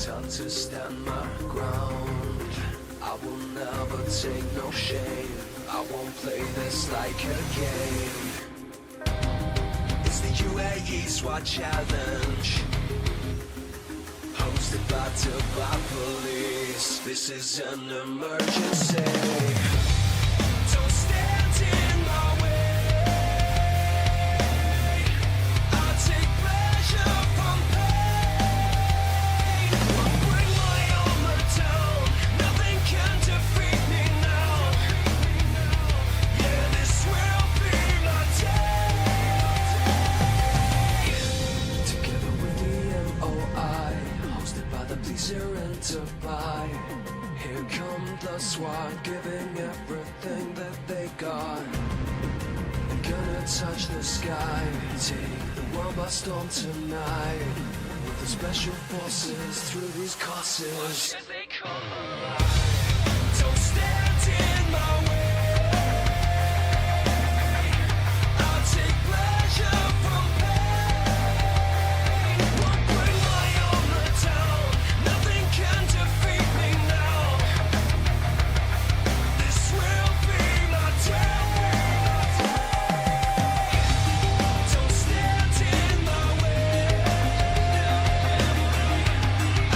Time to stand my ground. I will never take no shame. I won't play this like a game. It's the UAE SWAT challenge, hosted by Dubai police. This is an emergency. Don't stand in my way. I take pleasure from pain. I'll bring my armor down. Nothing can defeat me now. Yeah, this will be my day. Together with the MOI, hosted by the police here in Dubai. Here come the SWAT, giving everything that they got. I'm gonna touch the sky, take the world by storm tonight. With the special forces through these courses. Watch as they come alive. Don't stand in my way. I'll take pleasure from pain. Won't bring my armor down. Nothing can defeat me now. This will be my day. Don't stand in my way.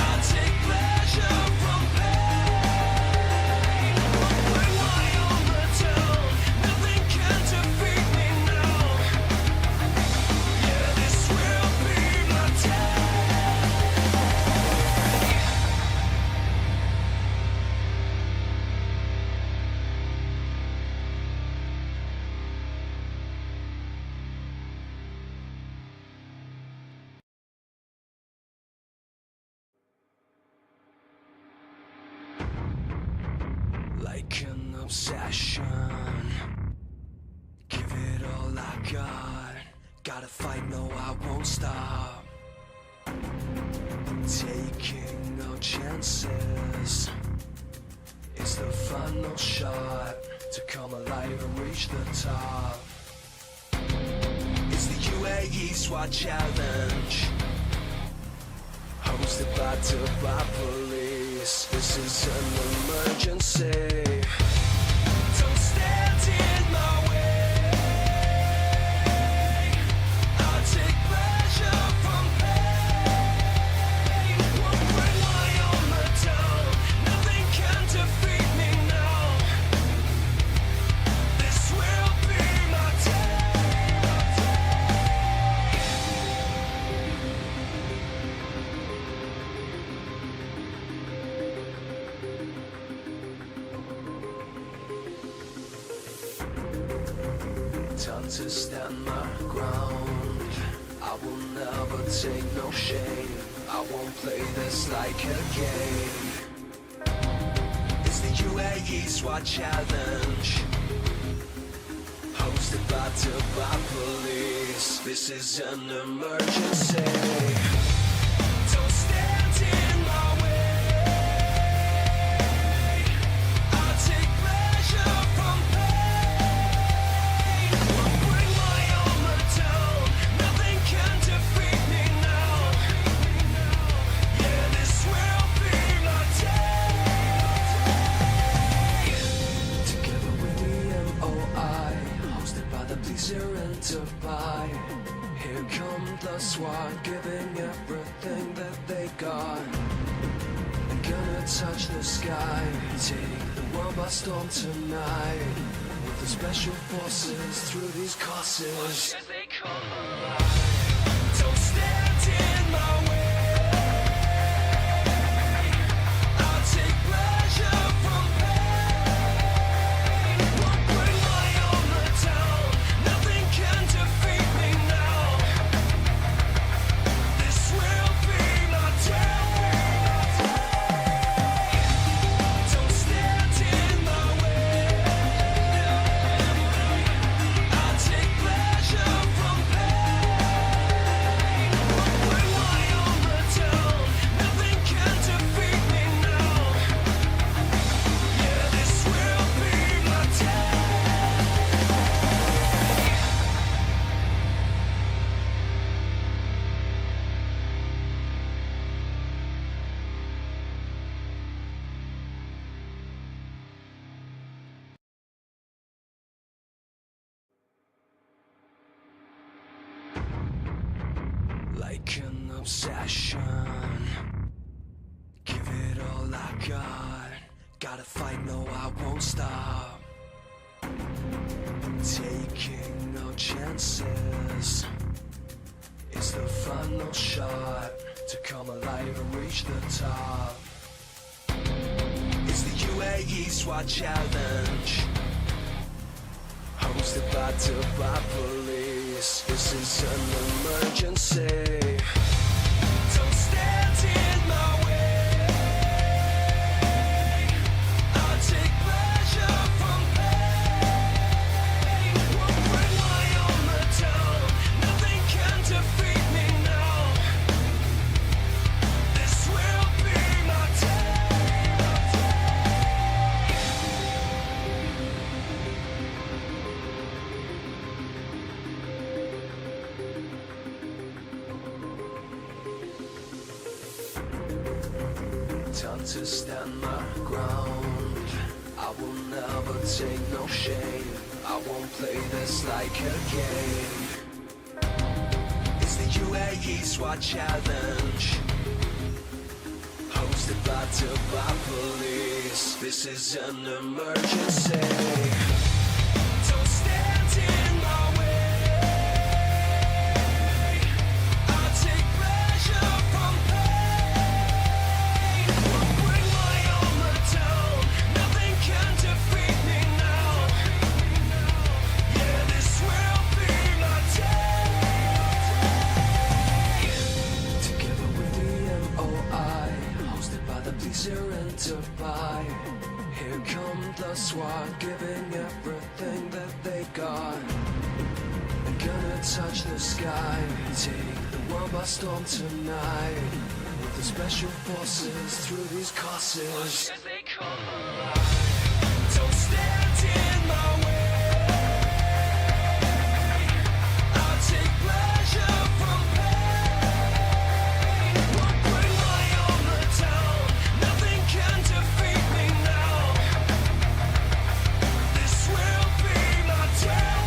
I'll take pleasure from pain. Won't bring my armor down. Nothing can defeat me now. Yeah, this will be my day. Like an obsession, give it all I got. Gotta fight, no, I won't stop. Taking no chances. It's the final shot to come alive and reach the top. It's the UAE SWAT challenge, hosted by Dubai police. This is an emergency. Don't stand in my way. I'll take pleasure from pain. Won't bring my armor down. Nothing can defeat me now. This will be my day. Time to stand my ground. I will never take no shame. I won't play this like a game. It's the UAE SWAT challenge, hosted by Dubai police. This is an emergency. Don't stand in my way. I'll take pleasure from pain. Won't bring my armor down. Nothing can defeat me now. Yeah, this will be my day. Together with the MOI, hosted by the police here in Dubai. Here come the SWAT, giving everything that they got. I'm gonna touch the sky, take the world by storm tonight. With the special forces through these courses. Watch as they come alive. Don't stand in my way. I'll take pleasure from pain. Won't bring my armor down. Nothing can defeat me now. This will be my day. Don't stand in my way. I'll take pleasure from pain. like an obsession. Give it all I got. Gotta fight, no, I won't stop. Taking no chances. It's the final shot to come alive and reach the top. It's the UAE SWAT challenge, hosted by Dubai police. This is an emergency. Don't stand in my way. I take pleasure from pain. Won't bring my armor down. Nothing can defeat me now. This will be my day. Time to stand my ground. I will never take no shame. I won't play this like a game. It's the UAE SWAT challenge, hosted by Dubai police. This is an emergency. Don't stand in my way. I take pleasure from pain. Won't bring my armor down. Nothing can defeat me now. Yeah, this will be my day. Together with the MOI, hosted by the police here in Dubai. Here come the SWAT, giving everything that they got. I'm gonna touch the sky, take the world by storm tonight. With the special forces through these courses. They come alive. Don't stand in my way. I'll take pleasure from pain. Won't bring my armor down. Nothing can defeat me now. This will be my day.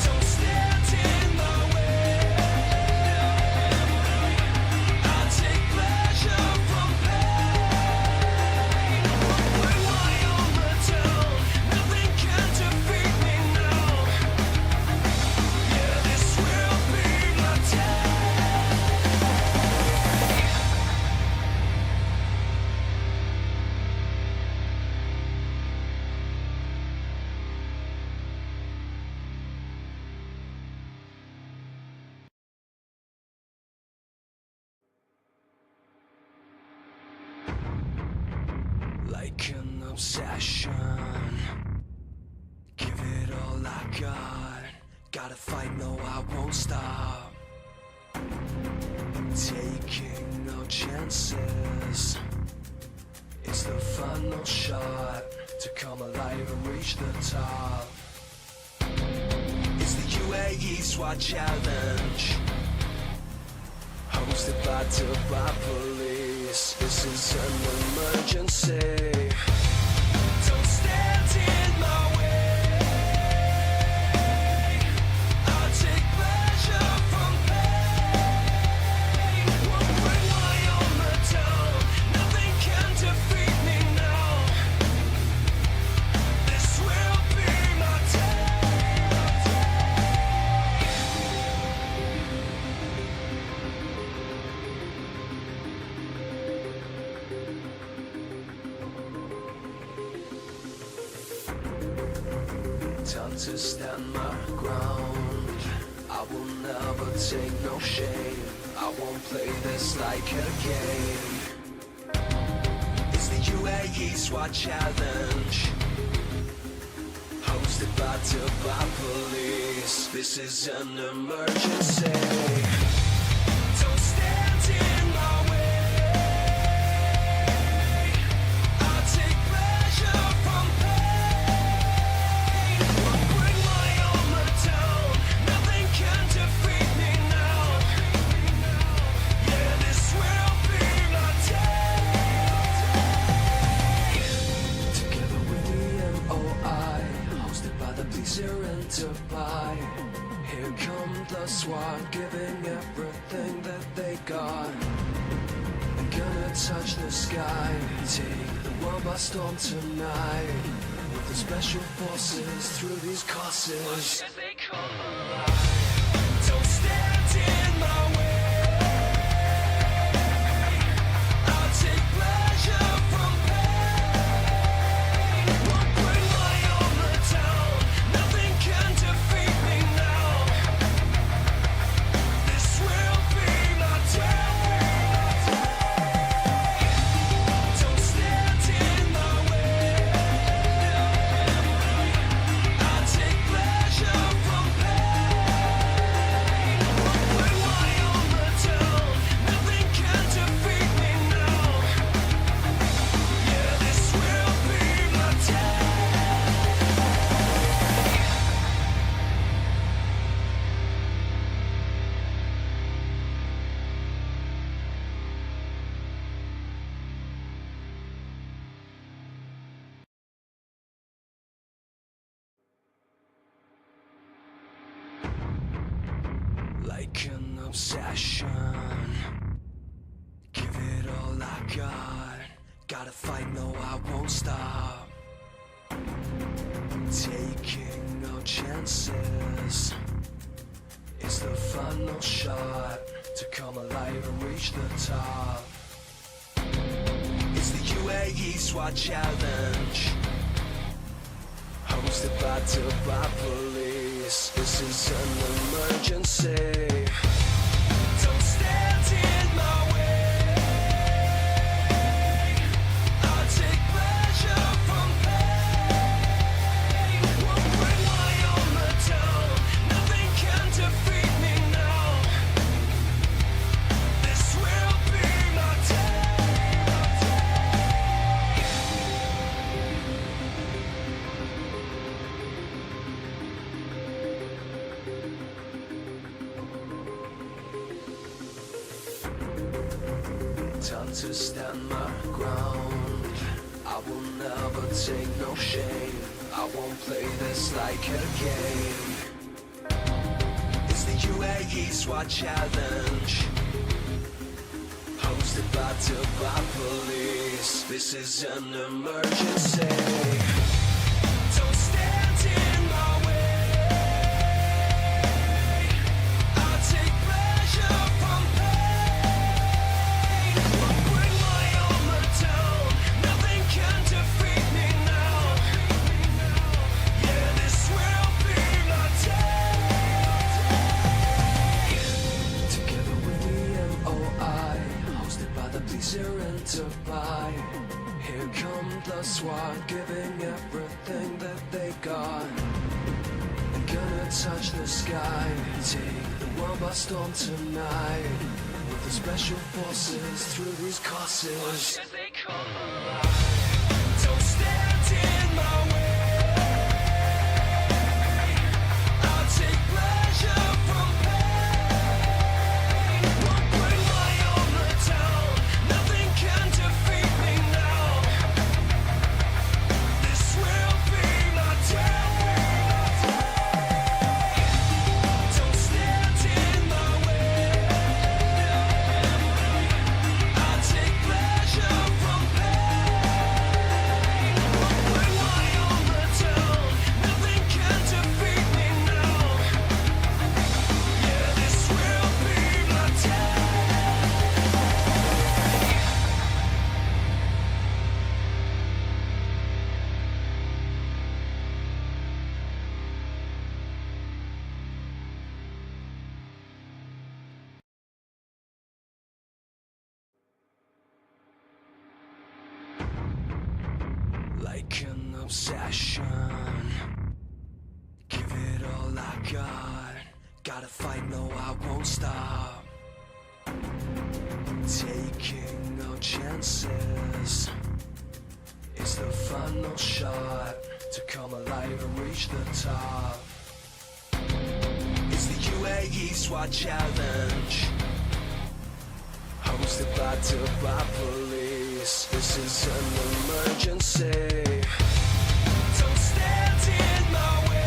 Don't stand in my way. I'll take pleasure from pain. Won't bring my armor down. Nothing can defeat me now. Yeah, this will be my day. Like an obsession. Give it all I got. Gotta fight, no, I won't stop. Taking no chances. It's the final shot to come alive and reach the top. It's the UAE SWAT challenge, hosted by Dubai police. This is an emergency. Don't stand in my way. I'll take pleasure from pain. Won't bring my armor down. Nothing can defeat me now. This will be my day. Time to stand my ground. I will never take no shame. I won't play this like a game. It's the UAE SWAT challenge, hosted by Dubai police. This is an emergency. Don't stand in my way. I'll take pleasure from pain. Won't bring my armor down. Nothing can defeat me now. Yeah, this will be my day. Together with the MOI, hosted by the police here in Dubai. Here come the SWAT, giving everything that they got. I'm gonna touch the sky, take the world by storm tonight. With the special forces through these courses. Watch as they come alive. Don't stand in my way. I'll take pleasure from pain. Won't bring my armor down. Nothing can defeat me now. This will be my day. Don't stand in my way. I'll take pleasure from pain. Won't bring my armor down. Nothing can defeat me now. Yeah, this will be my day. Like an obsession, give it all I got. Gotta fight, no, I won't stop. Taking no chances. It's the final shot to come alive and reach the top. It's the UAE SWAT challenge, hosted by Dubai police. This is an emergency. Don't stand in my way. I'll take pleasure from pain. Won't bring my armor down. Nothing can defeat me now. This will be my day. Time to stand my ground. I will never take no shame. I won't play this like a game. It's the UAE SWAT challenge, hosted by Dubai police. This is an emergency. Don't stand in my way. I'll take pleasure from pain. Won't bring my armor down. Nothing can defeat me now. Yeah, this will be my day. Together with the MOI, hosted by the police here in Dubai. Here come the SWAT, giving everything that they got. I'm gonna touch the sky, take the world by storm tonight. With the special forces through these courses. Watch as they come alive. Don't stand in my way. I'll take pleasure from pain. Won't bring my armor down. Nothing can defeat me now. This will be my day. Don't stand in my way. I'll take pleasure from pain. Won't bring my armor down. Nothing can defeat me now. Yeah, this will be my day. Like an obsession, give it all I got. Gotta fight, no, I won't stop. Taking no chances. It's the final shot to come alive and reach the top. It's the UAE SWAT challenge, hosted by Dubai police. This is an emergency. Don't stand in my way.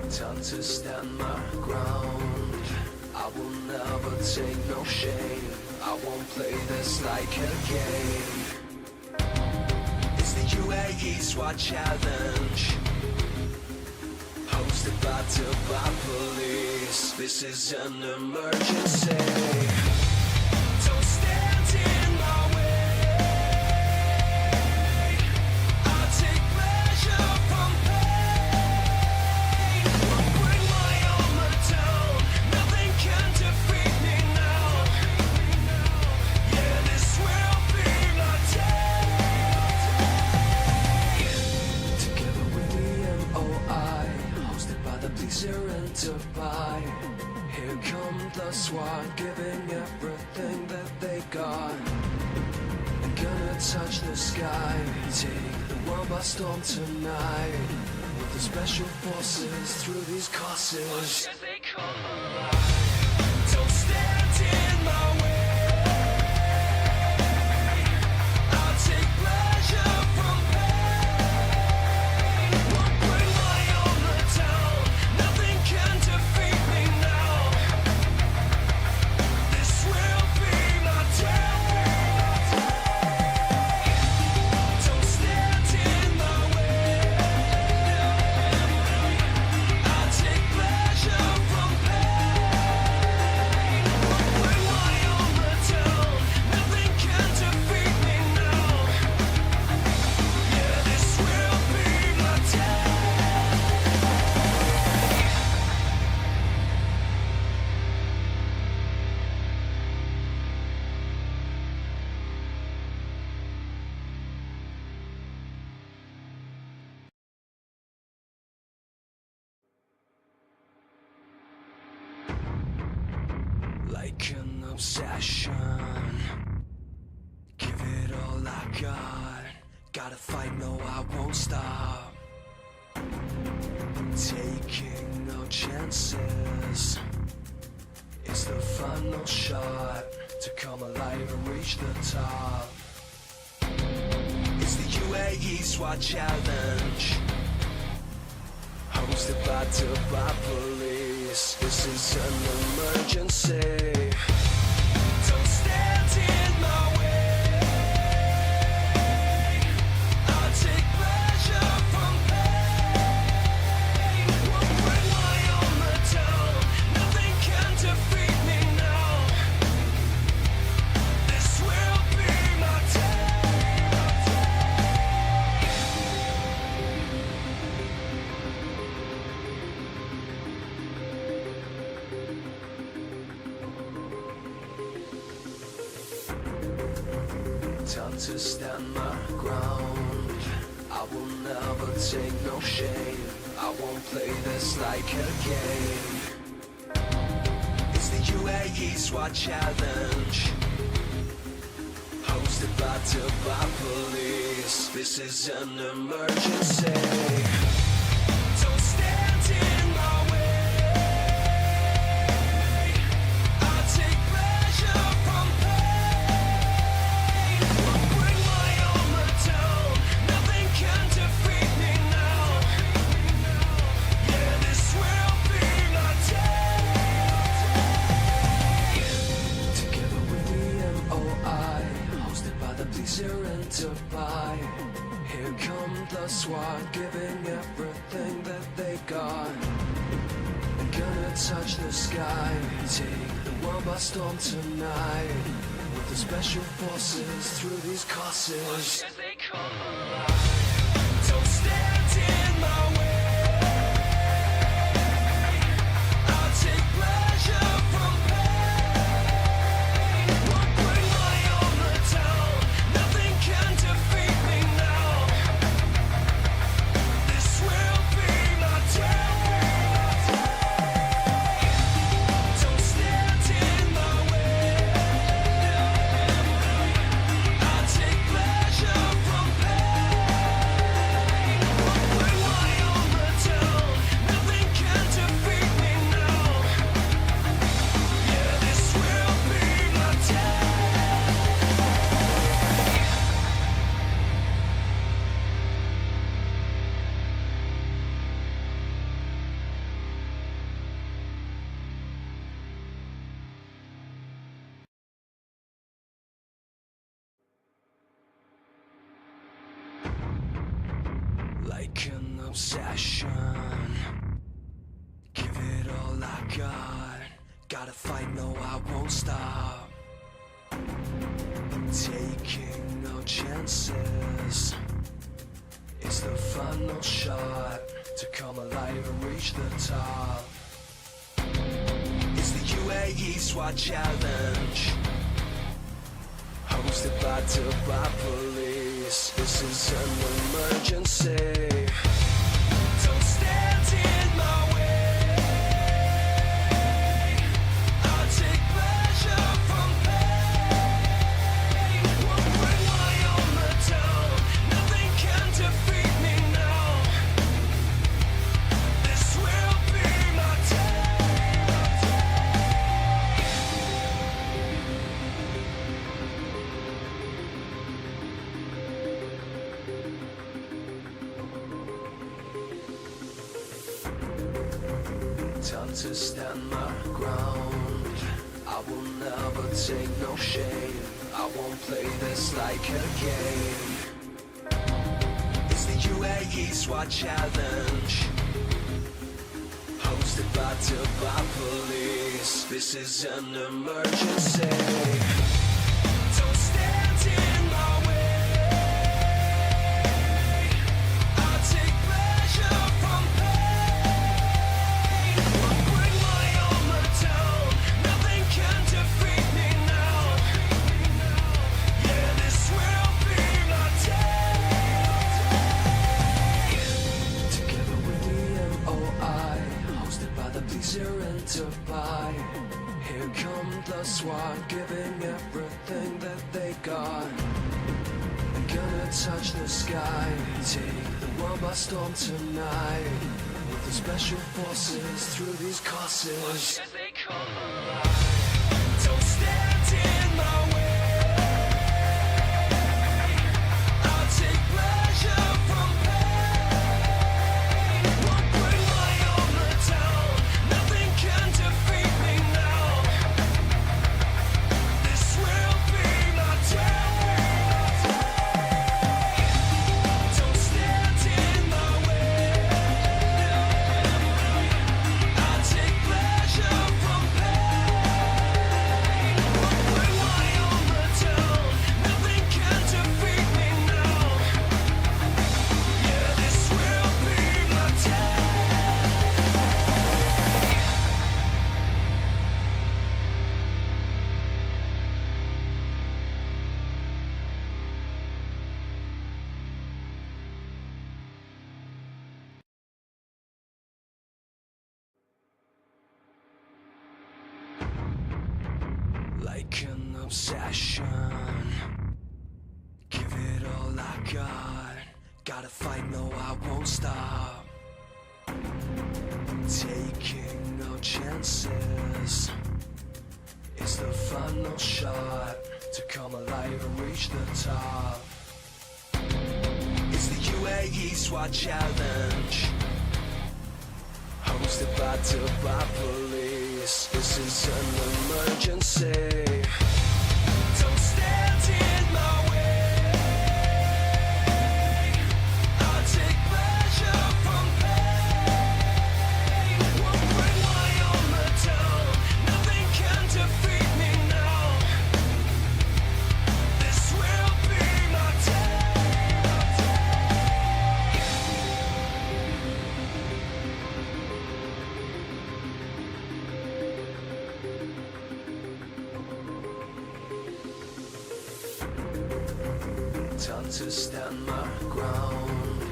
Time to stand my ground. I will never take no shame. I won't play this like a game. It's the UAE SWAT challenge, hosted by Dubai police. This is an emergency. Don't stand in my way. I take pleasure from pain. Won't bring my armor down. Nothing can defeat me now. Yeah, this will be my day. Together with the MOI, hosted by the police here in Dubai. Here come the SWAT, giving everything that they got. I'm gonna touch the sky, take the world by storm tonight. With the special forces through these courses. Watch as they come alive. Don't stand in my way. I'll take pleasure from pain. Won't bring my armor down. Nothing can defeat me now. This will be my day. Don't stand in my way. I'll take pleasure from pain. Won't bring my armor down. Nothing can defeat me now. Yeah, this will be my day. Like an obsession, give it all I got. Gotta fight, no, I won't stop. Taking no chances. It's the final shot to come alive and reach the top. It's the UAE SWAT challenge, hosted by Dubai police. This is an emergency. Don't stand in my way. I'll take pleasure from pain. Won't bring my armor down. Nothing can defeat me now. This will be my day. Time to stand my ground. I will never take no shame. I won't play this like a game. It's the UAE SWAT challenge, hosted by Dubai police. This is an emergency. Don't stand in my way. I'll take pleasure from pain. Won't bring my armor down. Nothing can defeat me now. Yeah, this will be my day. Together with the MOI, hosted by the police here in Dubai. Here come the SWAT, giving everything that they got. I'm gonna touch the sky, take the world by storm tonight. With the special forces through these courses. Watch as they come alive. Don't stand in my way. I'll take pleasure from pain. Won't bring my armor down. Nothing can defeat me now. This will be my day. Don't stand in my way. I'll take pleasure from pain. obsession. Give it all I got. Gotta fight, no, I won't stop. Taking no chances. It's the final shot to come alive and reach the top. It's the UAE SWAT challenge, hosted by Dubai police. This is an emergency. Don't stand in my way. I take pleasure from pain. Won't bring my armor down. Nothing can defeat me now. This will be my day. Time to stand my ground. I will never take no shame. I won't play this like a game. It's the UAE SWAT challenge, hosted by Dubai police. This is an emergency. Don't stand in my way. I take pleasure from pain. Won't bring my armor down. Nothing can defeat me now. Yeah, this will be my day. Together with the MOI, hosted by the police here in Dubai. Here come the SWAT, giving everything that they got. I'm gonna touch the sky, take the world by storm tonight. With the special forces through these courses. Watch as they come alive. Don't stand in my way. I'll take pleasure from pain. Won't bring my armor down. Nothing can defeat me now. This will be my day. Don't stand in my way. I'll take pleasure from pain. Won't bring my armor down. Nothing can defeat me now. Yeah, this will be my day. Like an obsession, give it all I got. Gotta fight, no, I won't stop. Taking no chances. It's the final shot to come alive and reach the top. It's the UAE SWAT challenge, hosted by Dubai police. This is an emergency. Don't stand in my way. I'll take pleasure from pain. Won't bring my armor down. Nothing can defeat me now. This will be my day. Time to stand my ground.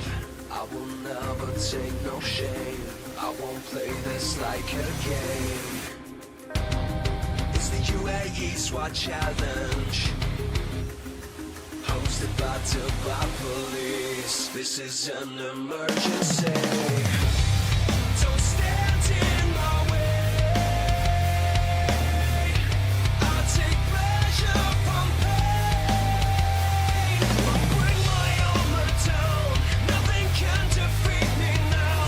I will never take no shame. I won't play this like a game. It's the UAE SWAT challenge, hosted by Dubai police. This is an emergency. Don't stand in my way. I'll take pleasure from pain. Won't bring my armor down. Nothing can defeat me now.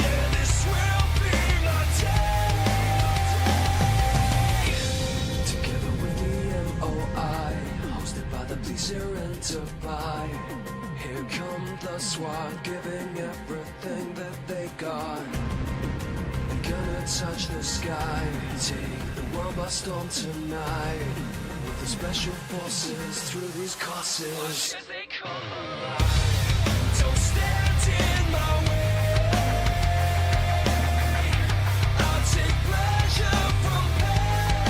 Yeah, this will be my day. Together with the MOI, hosted by the police here in Dubai. Here come the SWAT. SWAT, giving everything that they got. They're gonna touch the sky, take the world by storm tonight. With the special forces through these courses. Watch as they come alive. Don't stand in my way. I'll take pleasure from pain.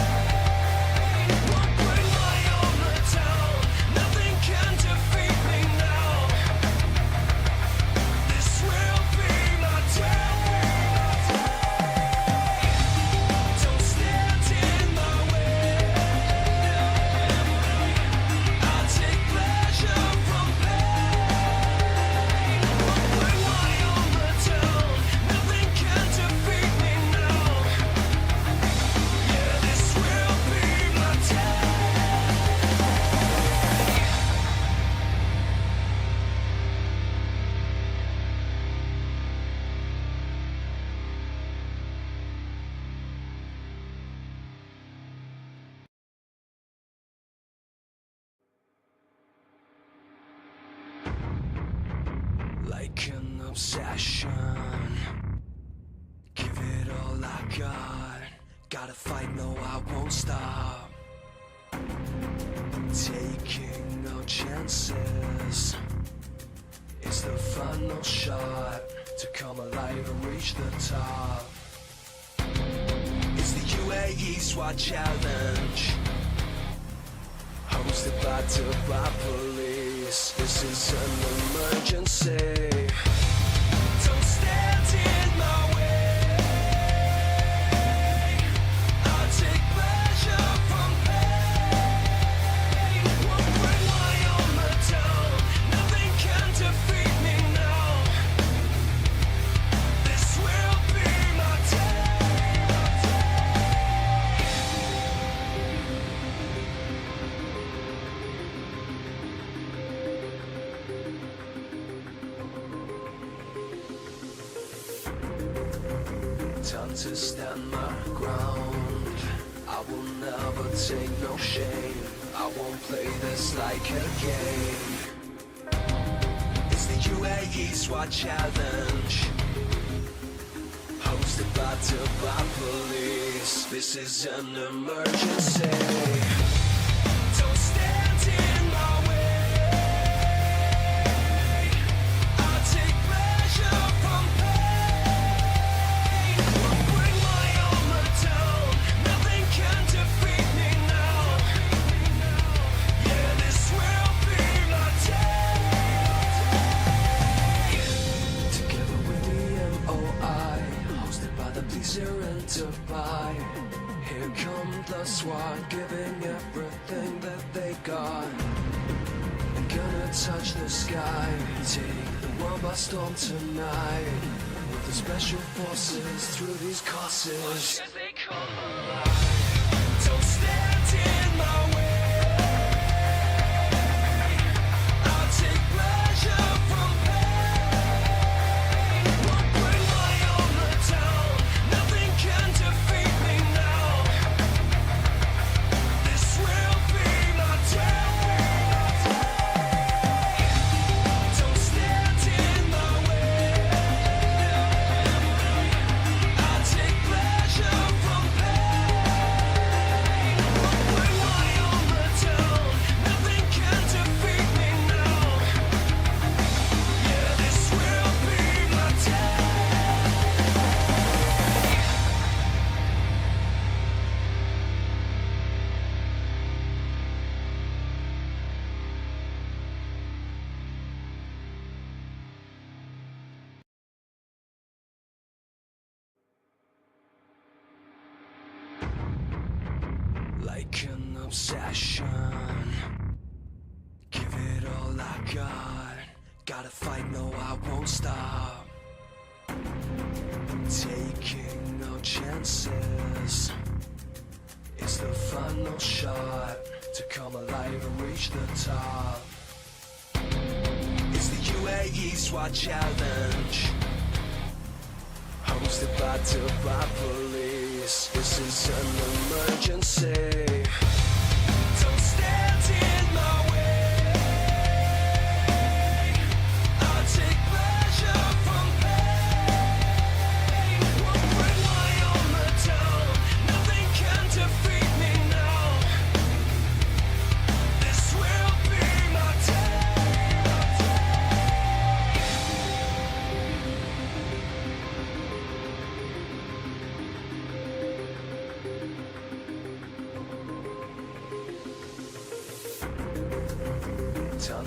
Won't bring my armor down. Nothing can defeat me now. This will be my day. Don't stand in my way. I'll take pleasure from pain. Won't bring my armor down. Nothing can defeat me now. Yeah, this will be my day. Like an obsession, give it all I got. Gotta fight, no, I won't stop. Taking no chances. It's the final shot to come alive and reach the top. It's the UAE SWAT challenge, hosted by Dubai police. This is an emergency. Don't stand in my way. I'll take pleasure from pain. Won't bring my armor down. Nothing can defeat me now. This will be my day. Time to stand my ground. I will never take no shame. I won't play this like a game. It's the UAE SWAT challenge, hosted by Dubai police. This is an emergency. Don't stand in my way. I'll take pleasure from pain. Won't bring my armor down. Nothing can defeat me now. Yeah, this will be my day. Together with the MOI, hosted by the police here in Dubai. Here come the SWAT, giving everything that they got. They're gonna touch the sky, take the world by storm tonight. With the special forces through these courses. Watch as they come alive. Don't stand in my way. I'll take pleasure from pain. Won't bring my armor down. Nothing can defeat me now. This will be my day. Don't stand in my way. I'll take pleasure from pain. Won't bring my armor down. Nothing can defeat me now. Yeah, this will be my day. Like an obsession, give it all I got. Gotta fight, no, I won't stop. Taking no chances. It's the final shot to come alive and reach the top. It's the UAE SWAT challenge, hosted by Dubai police. This is an emergency. Don't stand in my way. I'll take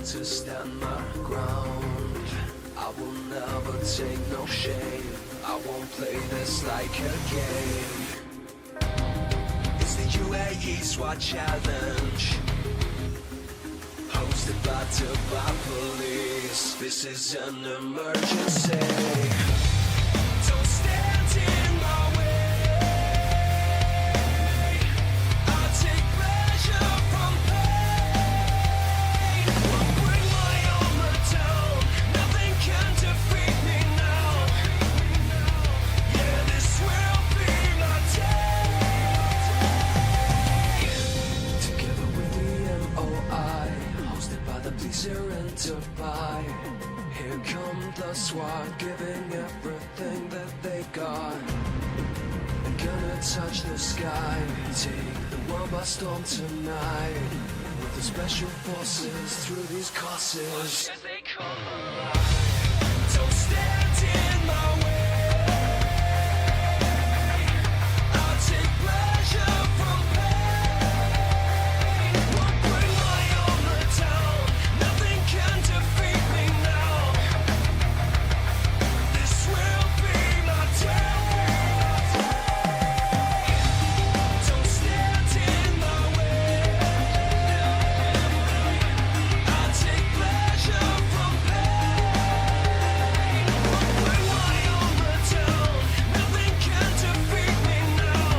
Time to stand my ground. I will never take no shame. I won't play this like a game. It's the UAE SWAT challenge, hosted by Dubai police. This is an emergency. Don't stand in my way. I take pleasure from pain. Won't bring my armor down. Nothing can defeat me now. Yeah, this will be my day. Together with the MOI, hosted by the police here in Dubai. Here come the SWAT, giving everything that they got. I'm gonna touch the sky, take the world by storm tonight. With the special forces through these courses. Watch as they come alive. Don't stand in my way. I'll take pleasure from pain. Won't bring my armor down. Nothing can defeat me now. This will be my day. Don't stand in my way. I'll take pleasure from pain. Won't bring my armor down. Nothing can defeat me now.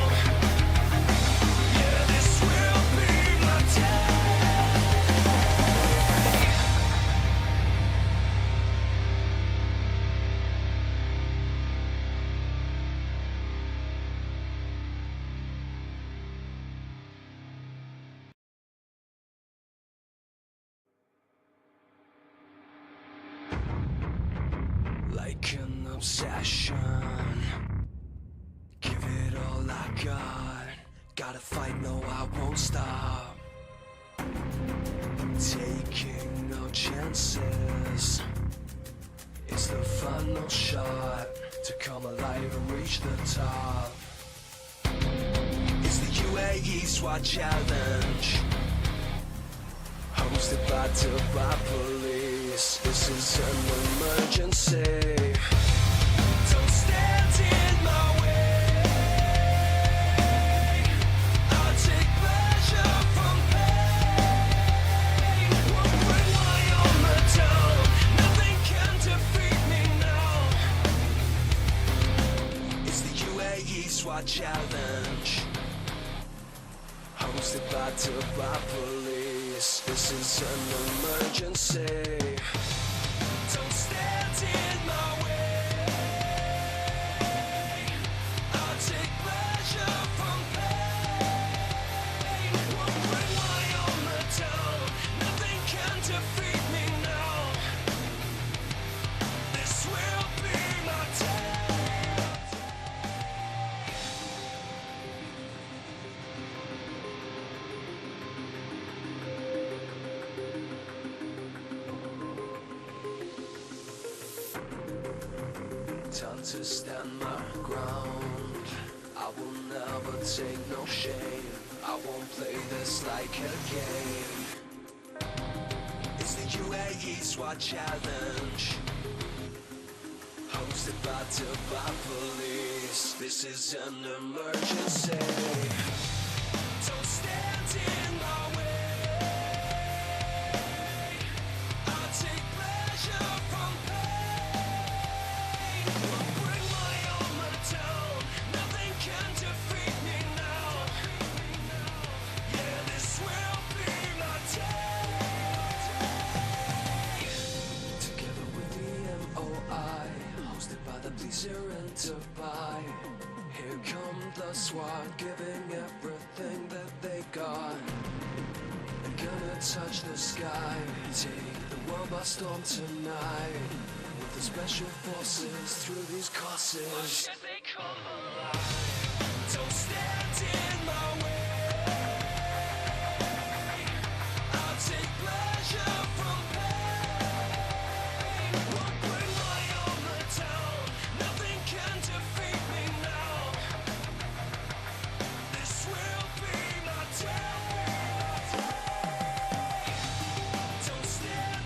Yeah, this will be my day. Like an obsession, give it all I got. Gotta fight, no, I won't stop. Taking no chances. It's the final shot to come alive and reach the top. It's the UAE SWAT challenge, hosted by Dubai police. This is an emergency. Don't stand in my way. I'll take pleasure from pain. Won't bring my armor down. Nothing can defeat me now. It's the UAE SWAT challenge, hosted by Dubai police. This is an emergency. Don't stand in my way. I'll take pleasure from pain. Won't bring my armor down. Nothing can defeat me now. This will be my day. Time to stand my ground. I will never take no shame. I won't play this like a game. It's the UAE SWAT challenge, hosted by Dubai police. This is an emergency. Don't stand in my way. I'll take pleasure from pain. Won't bring my armor down. Nothing can defeat me now. Yeah, this will be my day. Together with the MOI, hosted by the police here in Dubai. Here come the SWAT, giving everything that they got. They're gonna touch the sky, take the world by storm tonight. With the special forces through these courses. Watch as they come alive. Don't stand in my way. I'll take pleasure from pain. Won't bring my armor down. Nothing can defeat me now. This will be my day. Don't stand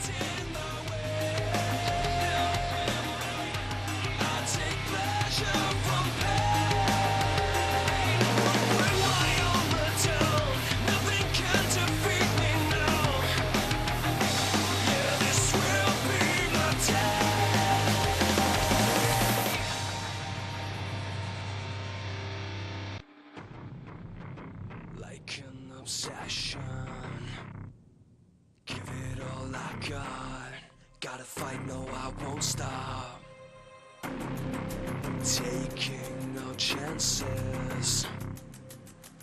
Taking no chances.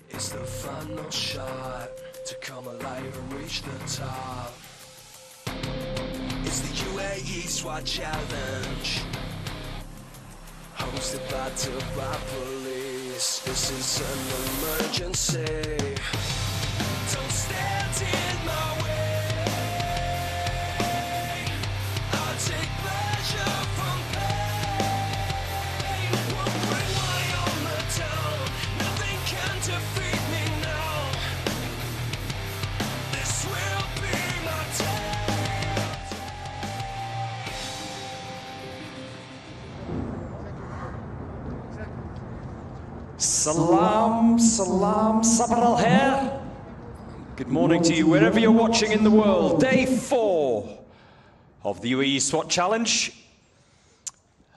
It's the final shot to come alive and reach the top. It's the UAE SWAT challenge, hosted by Dubai police. This is an emergency. Don't stand in my way. I'll take pleasure from pain. Won't bring my armor down. Nothing can defeat me now. This will be my day. Salam, salam, sabr al-khair. Good morning to you wherever you're watching in the world. Day 4 of the UAE SWAT Challenge.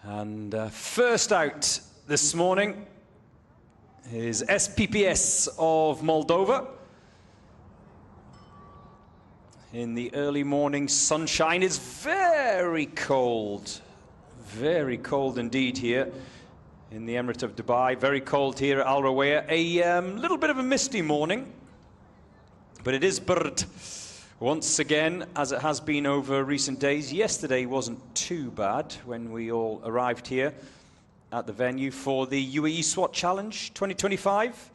And first out this morning is SPPS of Moldova. In the early morning sunshine. It's very cold indeed here in the Emirate of Dubai. Very cold here at Al Rawaya. A little bit of a misty morning, but it is bird once again, as it has been over recent days. Yesterday wasn't too bad when we all arrived here at the venue for the UAE SWAT Challenge 2025.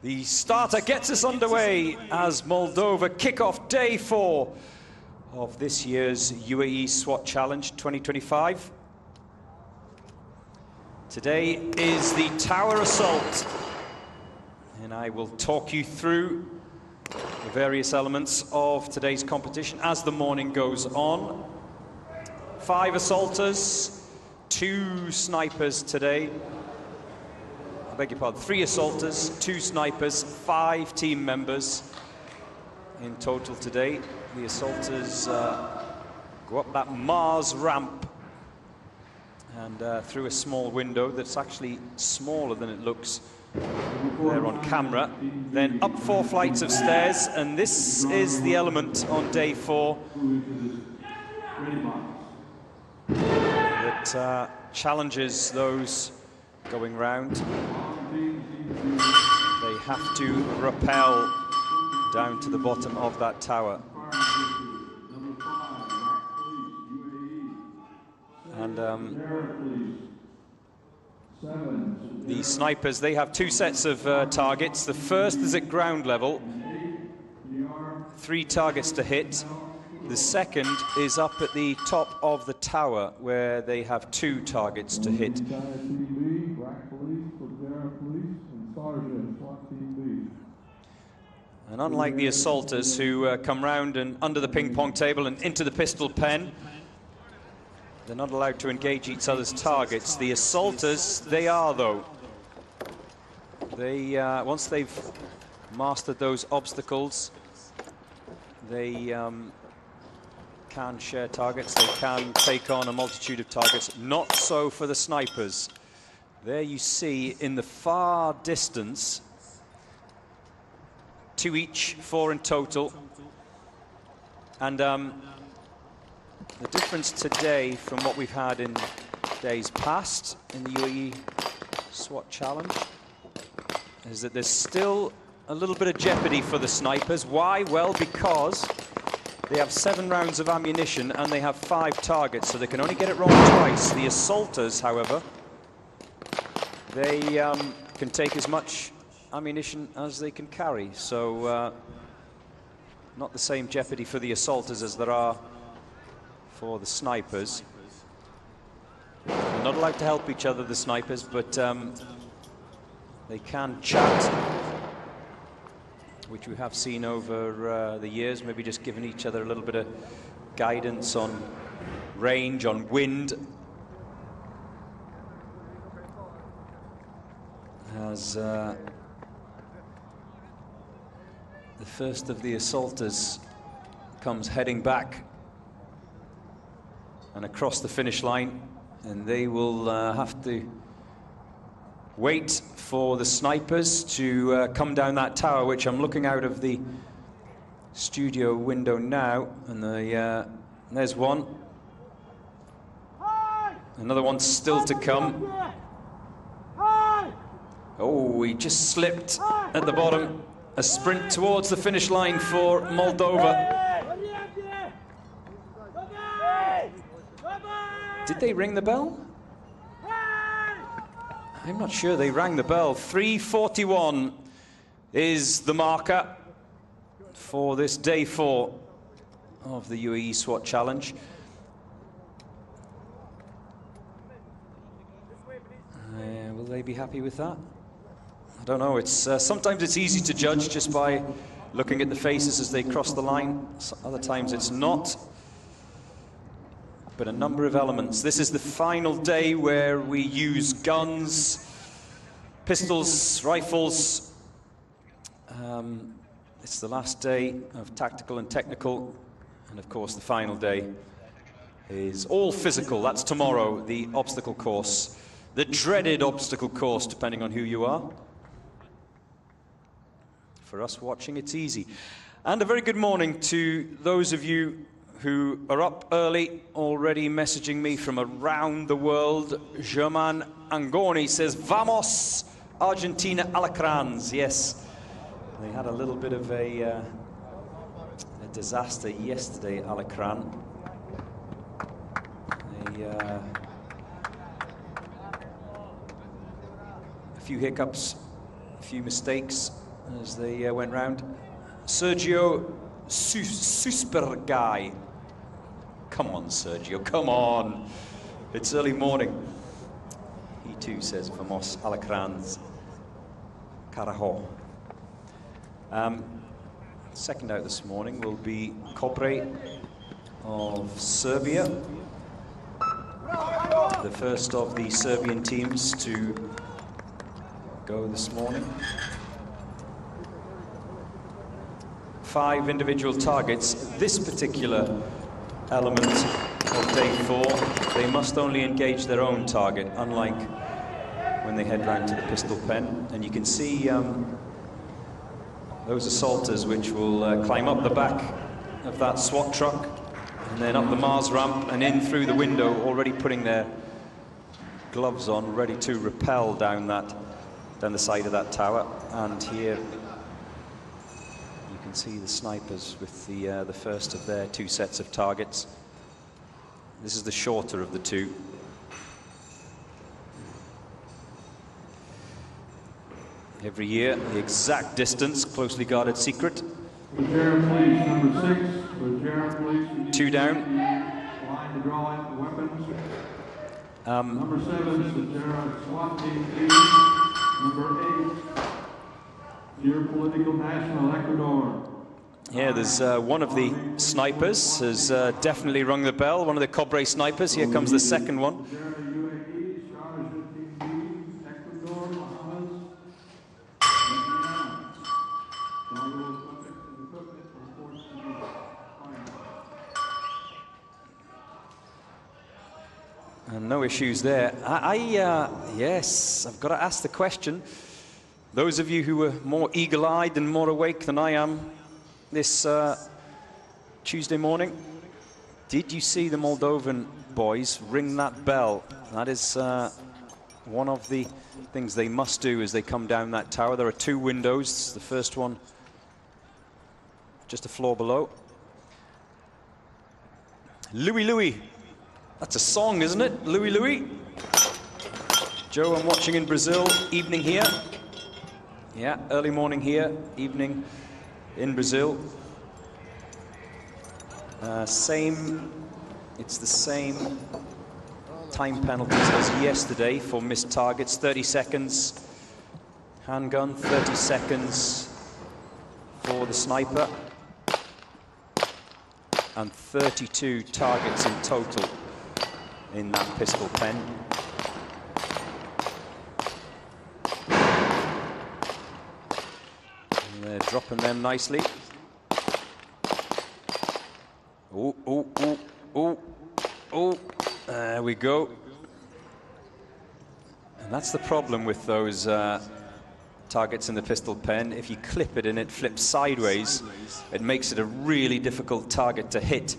The starter gets us underway as Moldova kick off day 4 of this year's UAE SWAT Challenge 2025. Today is the Tower Assault, and I will talk you through the various elements of today's competition as the morning goes on. 5 assaulters, 2 snipers today. I beg your pardon, 3 assaulters, 2 snipers, 5 team members in total today. The assaulters go up that Mars ramp and through a small window that's actually smaller than it looks there on camera. Then up 4 flights of stairs, and this is the element on day 4 that challenges those going round. They have to rappel down to the bottom of that tower. And the snipers, they have 2 sets of targets. The first is at ground level, 3 targets to hit. The second is up at the top of the tower, where they have 2 targets to hit. And unlike the assaulters who come round and under the ping pong table and into the pistol pen, they're not allowed to engage each other's targets. The assaulters, they are though. They once they've mastered those obstacles, they can share targets, they can take on a multitude of targets. Not so for the snipers. There you see in the far distance, 2 each, 4 in total. And the difference today from what we've had in days past in the UAE SWAT Challenge is that there's still a little bit of jeopardy for the snipers. Why? Well, because they have 7 rounds of ammunition and they have 5 targets, so they can only get it wrong twice. The assaulters, however, they can take as much ammunition as they can carry. So not the same jeopardy for the assaulters as there are for the snipers. They're not allowed to help each other, the snipers, but they can chat, which we have seen over the years, maybe just giving each other a little bit of guidance on range, on wind. As the first of the assaulters comes heading back and across the finish line, and they will have to wait for the snipers to come down that tower, which I'm looking out of the studio window now, and there's one. Another one still to come. Oh, he just slipped at the bottom. A sprint towards the finish line for Moldova. Did they ring the bell? I'm not sure they rang the bell. 3:41 is the marker for this day 4 of the UAE SWAT Challenge. Will they be happy with that? I don't know. It's sometimes it's easy to judge just by looking at the faces as they cross the line. Other times it's not. But a number of elements. This is the final day where we use guns, pistols, rifles. It's the last day of tactical and technical, and of course the final day is all physical. That's tomorrow, the obstacle course, the dreaded obstacle course, depending on who you are. For us watching, it's easy. And a very good morning to those of you who are up early, already messaging me from around the world. German Angoni says, "Vamos, Argentina Alacrans." Yes, they had a little bit of a disaster yesterday, Alacran. A few hiccups, a few mistakes as they went round. Sergio Suspergai. Come on, Sergio, come on. It's early morning. He too says, "Vamos, Alacrans, Carajo." Second out this morning will be Kobre of Serbia. The first of the Serbian teams to go this morning. 5 individual targets. This particular element of day 4, they must only engage their own target, unlike when they head round to the pistol pen. And you can see those assaulters which will climb up the back of that SWAT truck and then up the Mars ramp and in through the window, already putting their gloves on, ready to rappel down the side of that tower. And here you can see the snipers with the first of their 2 sets of targets. This is the shorter of the 2. Every year, the exact distance, closely guarded secret. Reserve, please, number 6. Reserve, please. 2 down. Line to draw out the weapons. Number 7 is the Reserve SWAT team. Number 8, your political national Ecuador. Yeah, there's one of the snipers has definitely rung the bell. One of the Kobre snipers. Here comes the second one. And no issues there. Yes, I've got to ask the question. Those of you who were more eagle-eyed and more awake than I am this Tuesday morning, did you see the Moldovan boys ring that bell? That is one of the things they must do as they come down that tower. There are 2 windows. The first one just a floor below. Louis Louis. That's a song, isn't it? Louis Louis. Joe, I'm watching in Brazil. Evening here. Yeah, early morning here, evening in Brazil. It's the same time penalties as yesterday for missed targets. 30 seconds handgun, 30 seconds for the sniper, and 32 targets in total in that pistol pen. And they're dropping them nicely. Oh, oh, oh, oh, oh, there we go. And that's the problem with those targets in the pistol pen. If you clip it and it flips sideways, it makes it a really difficult target to hit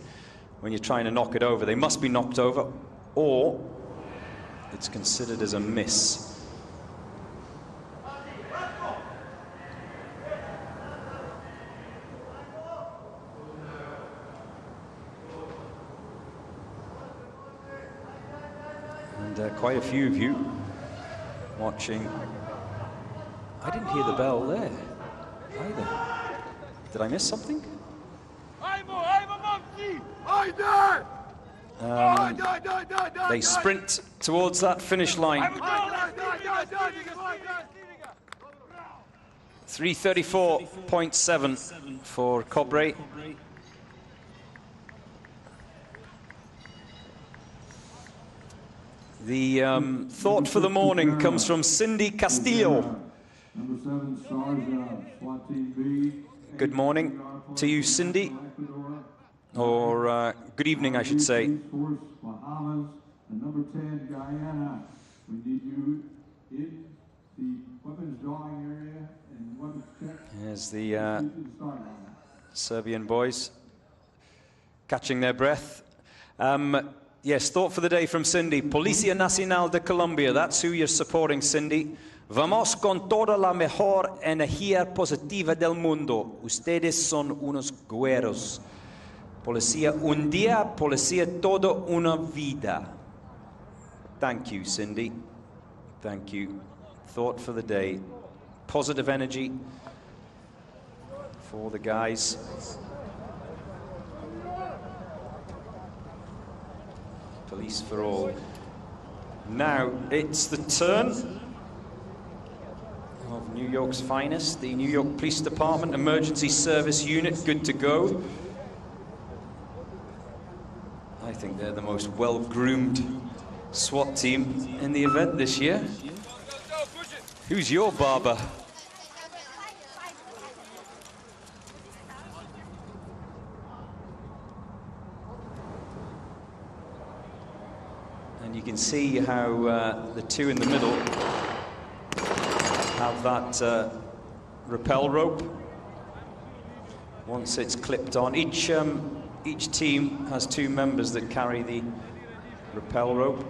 when you're trying to knock it over. They must be knocked over, or it's considered as a miss. And quite a few of you watching. I didn't hear the bell there either. Did I miss something? They sprint towards that finish line. 3:34.7 for Cobre. The thought for the morning comes from Cindy Castillo. Number 7, Sarja, SWAT Team B. Good morning to you, Cindy. Or good evening, I should say. Force, Bahamas, and number 10, Guyana. We need you in the weapons drawing area and weapons check. Here's the Serbian boys catching their breath. Yes, thought for the day from Cindy. Policía Nacional de Colombia, that's who you're supporting, Cindy. Vamos con toda la mejor energía positiva del mundo. Ustedes son unos guerreros. Policía un día, policía todo una vida. Thank you, Cindy. Thank you. Thought for the day. Positive energy for the guys. Police for all. Now it's the turn of New York's finest, the New York Police Department Emergency Service Unit, good to go. I think they're the most well-groomed SWAT team in the event this year. Who's your barber? And you can see how the two in the middle have that rappel rope. Once it's clipped on, each team has two members that carry the rappel rope.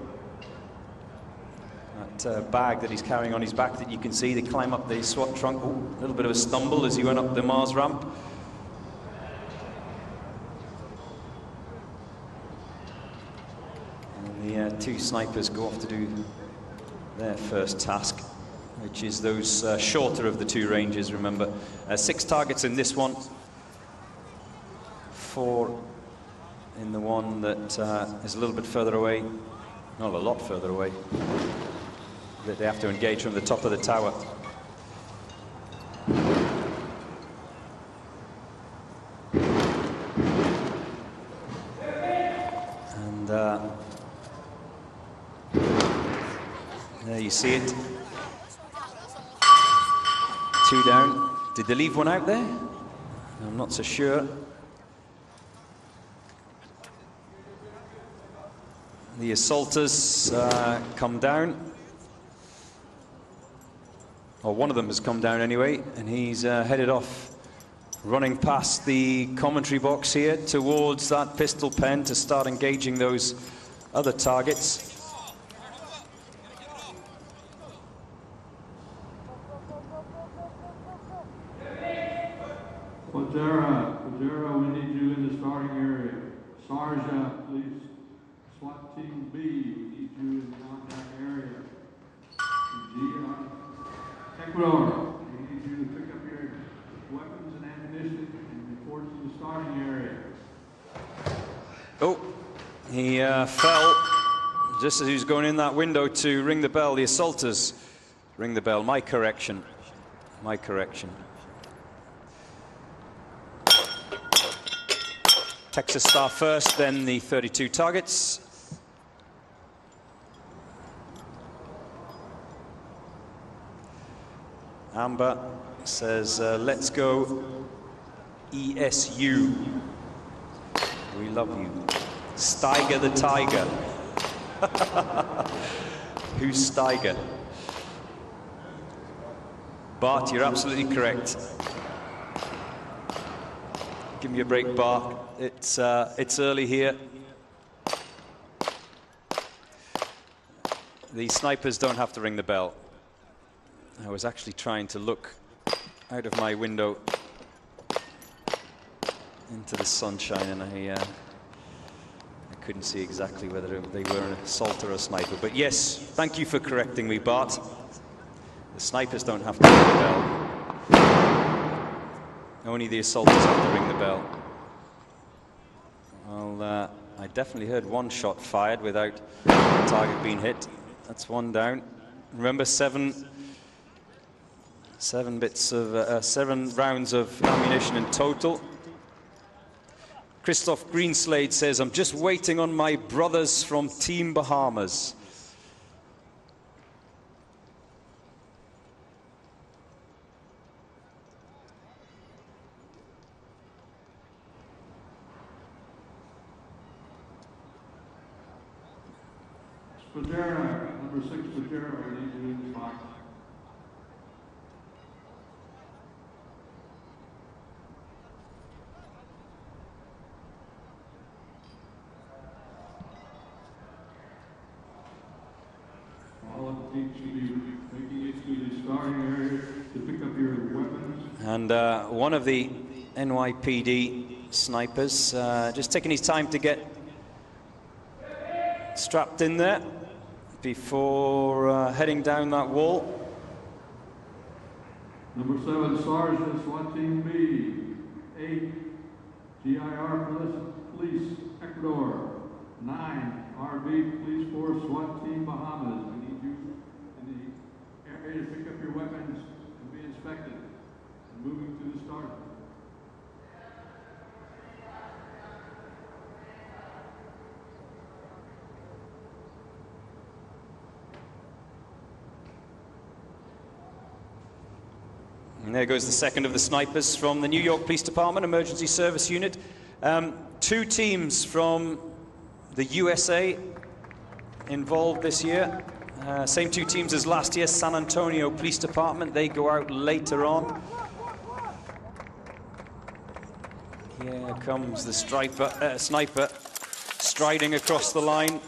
That bag that he's carrying on his back that you can see, they climb up the SWAT trunk. Oh, a little bit of a stumble as he went up the Mars ramp. The two snipers go off to do their first task, which is those shorter of the two ranges, remember. 6 targets in this one, 4 in the one that is a little bit further away, not a lot further away, that they have to engage from the top of the tower. And there you see it. 2 down. Did they leave one out there? I'm not so sure. The assaulters come down. Or one of them has come down anyway, and he's headed off, running past the commentary box here towards that pistol pen to start engaging those other targets. Pajera, we need you in the starting area. Sarja, please. SWAT Team B, we need you in the contact area. Ecuador, we need you to pick up your weapons and ammunition and report to the starting area. Oh, he fell just as he was going in that window to ring the bell. The assaulters ring the bell. My correction. My correction. Texas Star first, then the 32 targets. Amber says, let's go ESU. We love you. Steiger the Tiger. Who's Steiger? Bart, you're absolutely correct. Give me a break, Bart. It's early here. The snipers don't have to ring the bell. I was actually trying to look out of my window into the sunshine, and I couldn't see exactly whether they were an assault or a sniper. But yes, thank you for correcting me, Bart. The snipers don't have to ring the bell. Only the assaulters have to ring the bell. Well, I definitely heard one shot fired without the target being hit. That's one down. Remember, seven rounds of ammunition in total. Christoph Greenslade says, I'm just waiting on my brothers from Team Bahamas. Spadera, number 6, Spadera, I need you in the box. All of the teams should be making it to the starting area to pick up your weapons. And one of the NYPD snipers just taking his time to get strapped in there before heading down that wall. Number 7, Sergeant, SWAT Team B. 8, GIR Police, Ecuador. 9, RB Police Force, SWAT Team Bahamas. We need you in the area to pick up your weapons and be inspected. And moving to the start. And there goes the second of the snipers from the New York Police Department Emergency Service Unit. 2 teams from the USA involved this year. Same 2 teams as last year, San Antonio Police Department. They go out later on. Here comes the sniper striding across the line.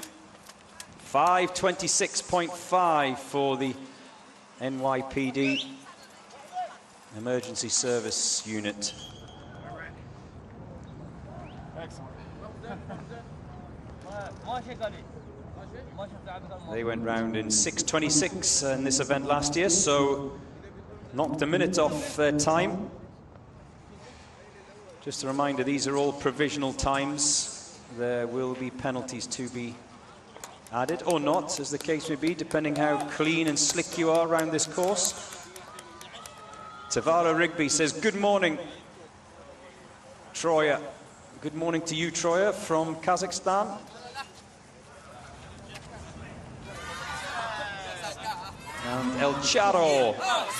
5:26.5 for the NYPD Emergency Service Unit. They went round in 6:26 in this event last year, so knocked a minute off their time. Just a reminder, these are all provisional times. There will be penalties to be added, or not, as the case may be, depending how clean and slick you are around this course. Tavara Rigby says, good morning, Troya. Good morning to you, Troya, from Kazakhstan. And El Charo,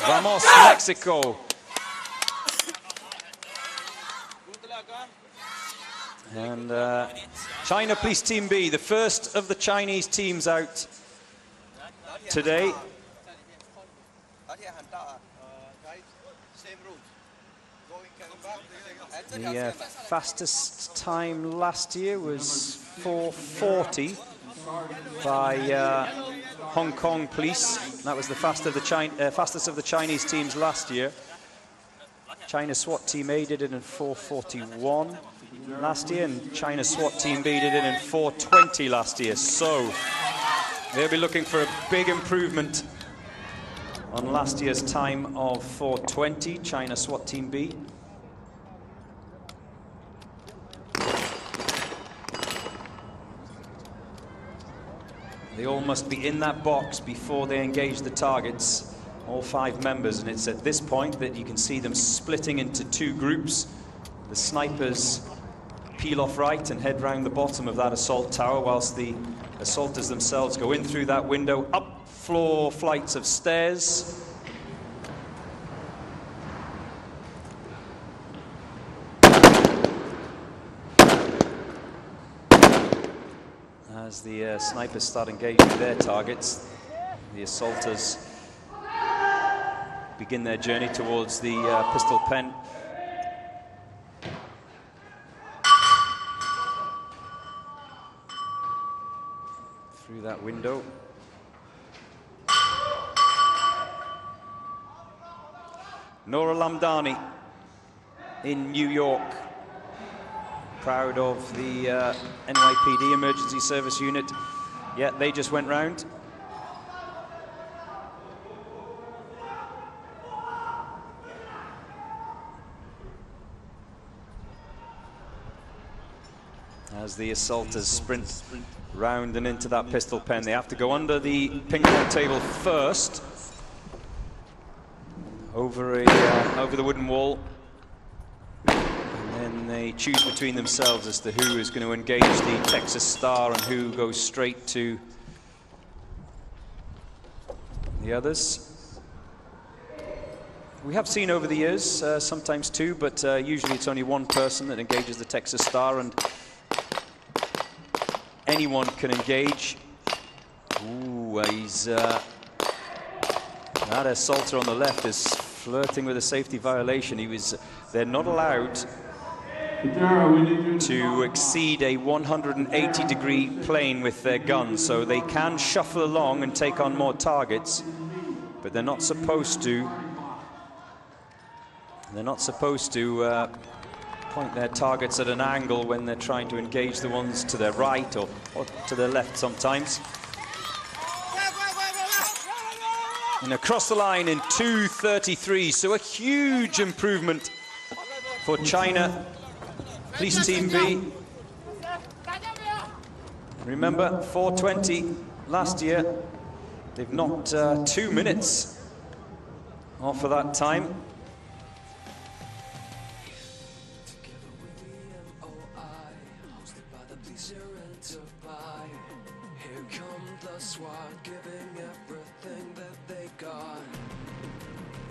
Vamos, Mexico. And China Police Team B, the first of the Chinese teams out today. The fastest time last year was 4:40 by Hong Kong police. That was the fastest of the Chinese teams last year. China SWAT Team A did it in 4:41 last year, and China SWAT Team B did it in 4:20 last year. So they'll be looking for a big improvement on last year's time of 4:20, China SWAT Team B. They all must be in that box before they engage the targets, all 5 members, and it's at this point that you can see them splitting into 2 groups. The snipers peel off right and head round the bottom of that assault tower, whilst the assaulters themselves go in through that window, up floor flights of stairs. As the snipers start engaging their targets, the assaulters begin their journey towards the pistol pen. Through that window. Nora Lamdani in New York, proud of the NYPD Emergency Service Unit. Yeah, they just went round. As the assaulters sprint round and into that pistol pen, they have to go under the ping pong table first, over the wooden wall, and then they choose between themselves as to who is going to engage the Texas Star and who goes straight to the others. We have seen over the years, sometimes two, but usually it's only one person that engages the Texas Star, and anyone can engage. Ooh, that assaulter on the left is flirting with a safety violation. They're not allowed to exceed a 180-degree plane with their gun, so they can shuffle along and take on more targets, but they're not supposed to. They're not supposed to point their targets at an angle when they're trying to engage the ones to their right or to their left sometimes. And across the line in 2:33, so a huge improvement for China. Police Team B. Remember, 4:20 last year. They've knocked 2 minutes off of that time. Here come the SWAT, giving everything that they got.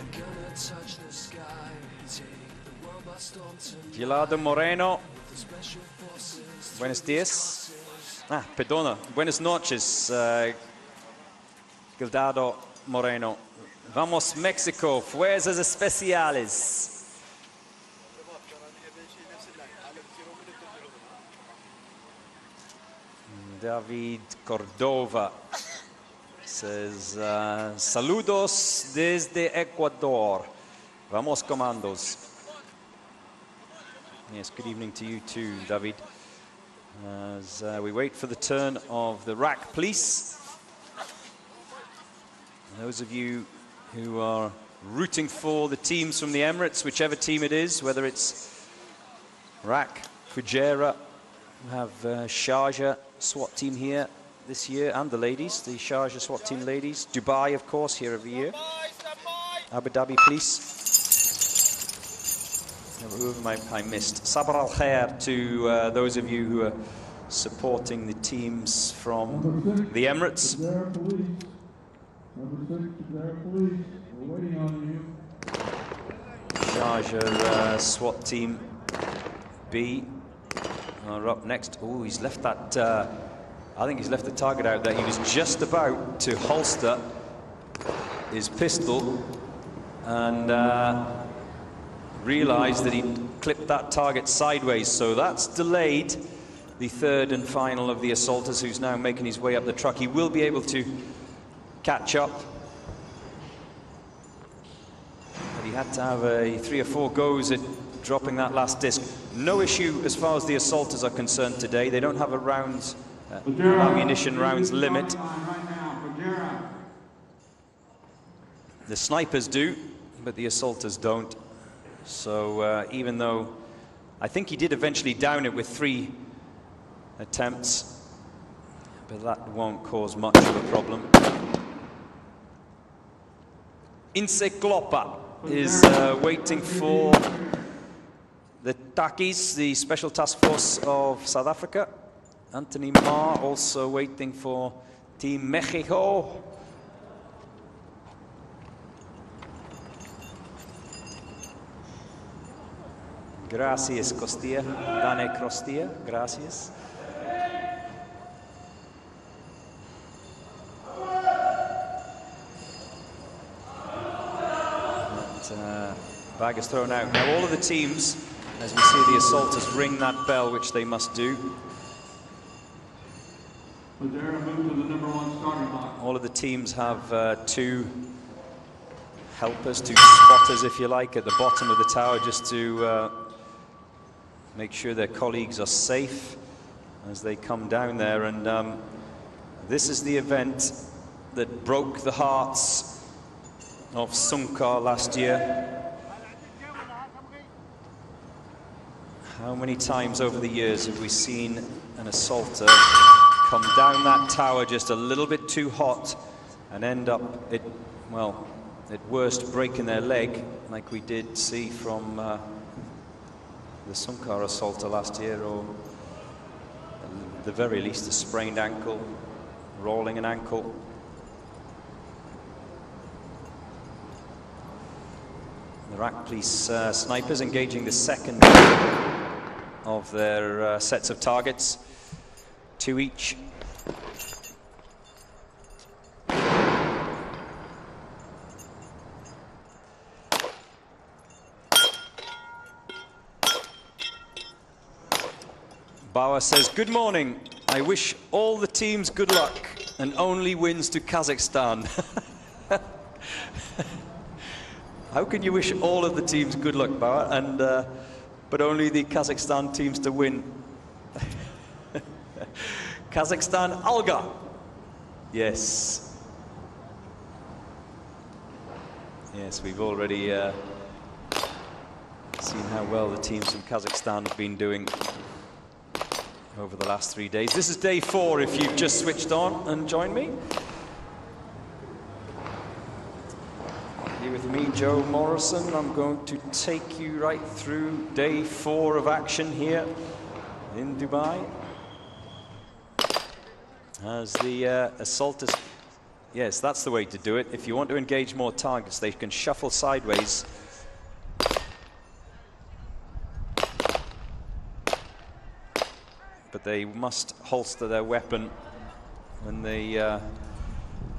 I'm gonna touch the sky, take the world by storm tonight. Gildardo Moreno. Buenos días. Perdona. Buenas noches, Gildardo Moreno. Vamos México, Fuerzas Especiales. David Cordova says, saludos desde Ecuador. Vamos Comandos. Yes, good evening to you too, David. As we wait for the turn of the RAC police. Those of you who are rooting for the teams from the Emirates, whichever team it is, whether it's RAC, Fujairah, we have Sharjah SWAT team here this year, and the ladies, the Sharjah SWAT team ladies. Dubai, of course, here every year. Abu Dhabi police. Who have I missed? Sabr al khair to those of you who are supporting the teams from the Emirates. Sharjah SWAT team B are up next. Oh, he's left that, I think he's left the target out there. He was just about to holster his pistol and realized that he'd clipped that target sideways. So that's delayed the third and final of the assaulters, who's now making his way up the truck. He will be able to catch up. But he had to have 3 or 4 goes at dropping that last disc. No issue as far as the assaulters are concerned today. They don't have a rounds, ammunition rounds limit. The snipers do, but the assaulters don't. So even though I think he did eventually down it with 3 attempts, but that won't cause much of a problem. Inceklopa is waiting for the Takis, the Special Task Force of South Africa. Anthony Ma also waiting for Team Mexico. Gracias, Costilla. Dane Costilla, gracias. Bag is thrown out. Now all of the teams, as we see the assaulters ring that bell, which they must do. Madera move to the number 1 starting line. All of the teams have 2 helpers, 2 spotters, if you like, at the bottom of the tower, just to make sure their colleagues are safe as they come down there. And this is the event that broke the hearts of Sunkar last year. How many times over the years have we seen an assaulter come down that tower just a little bit too hot and end up, at worst, breaking their leg, like we did see from the Sunkar assaulter last year, or at the very least a sprained ankle, rolling an ankle. The Iraq police snipers engaging the second of their sets of targets, 2 each. Bauer says, "Good morning. I wish all the teams good luck and only wins to Kazakhstan." How can you wish all of the teams good luck, Bauer, and but only the Kazakhstan teams to win? Kazakhstan, Alga. Yes. Yes, we've already seen how well the teams from Kazakhstan have been doing over the last 3 days. This is day 4 if you've just switched on and joined me. Here with me, Joe Morrison. I'm going to take you right through day 4 of action here in Dubai. As the assaulters, yes, that's the way to do it. If you want to engage more targets, they can shuffle sideways. But they must holster their weapon when they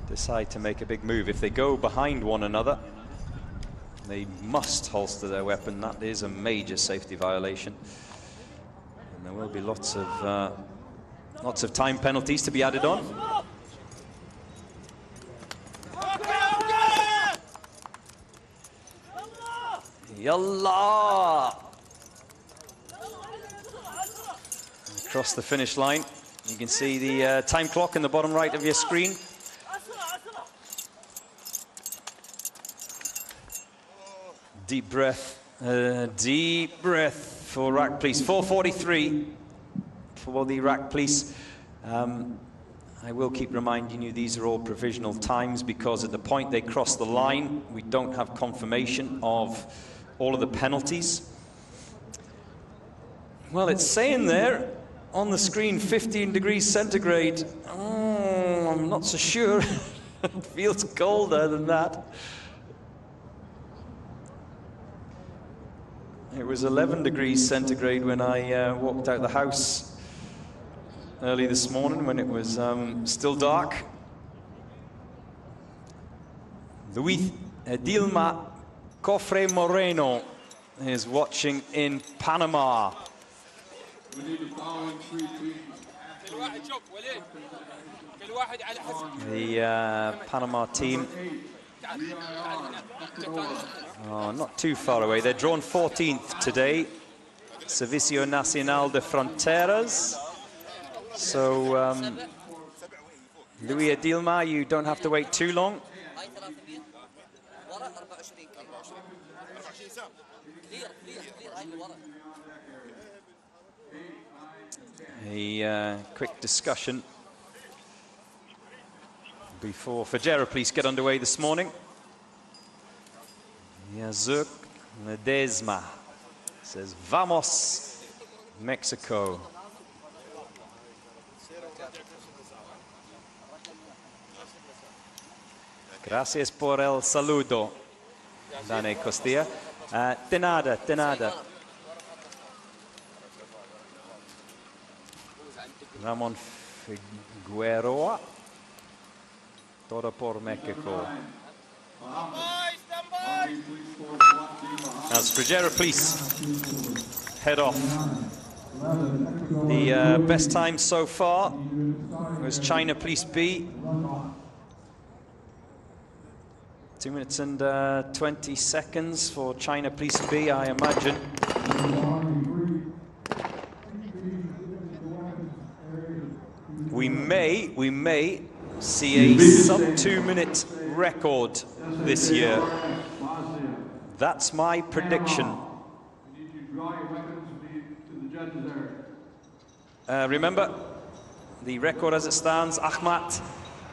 decide to make a big move. If they go behind one another, they must holster their weapon. That is a major safety violation. And there will be lots of time penalties to be added on. Yallah! Across the finish line. You can see the time clock in the bottom right of your screen. Deep breath for Iraq police. 4:43 for the Iraq police. I will keep reminding you these are all provisional times, because at the point they cross the line, we don't have confirmation of all of the penalties. Well, it's saying there on the screen 15 degrees centigrade. Oh, I'm not so sure. It feels colder than that. It was 11 degrees centigrade when I walked out the house early this morning, when it was still dark. Luis Dilma Cofre Moreno is watching in Panama. The Panama team, not too far away. They're drawn 14th today. Servicio Nacional de Fronteras. So, Luis Dilma, you don't have to wait too long. A quick discussion before Fajera police get underway this morning. Yazuk Ledesma says, "Vamos, Mexico." Gracias por el saludo, Dane Costilla. De nada, de nada. Ramon Figueroa. Todo por Mexico. As Frigera Police head off. The best time so far was China Police B. 2 minutes and 20 seconds for China Police B, I imagine. We may see a sub 2 minute record this year. That's my prediction. Remember, the record as it stands, Ahmad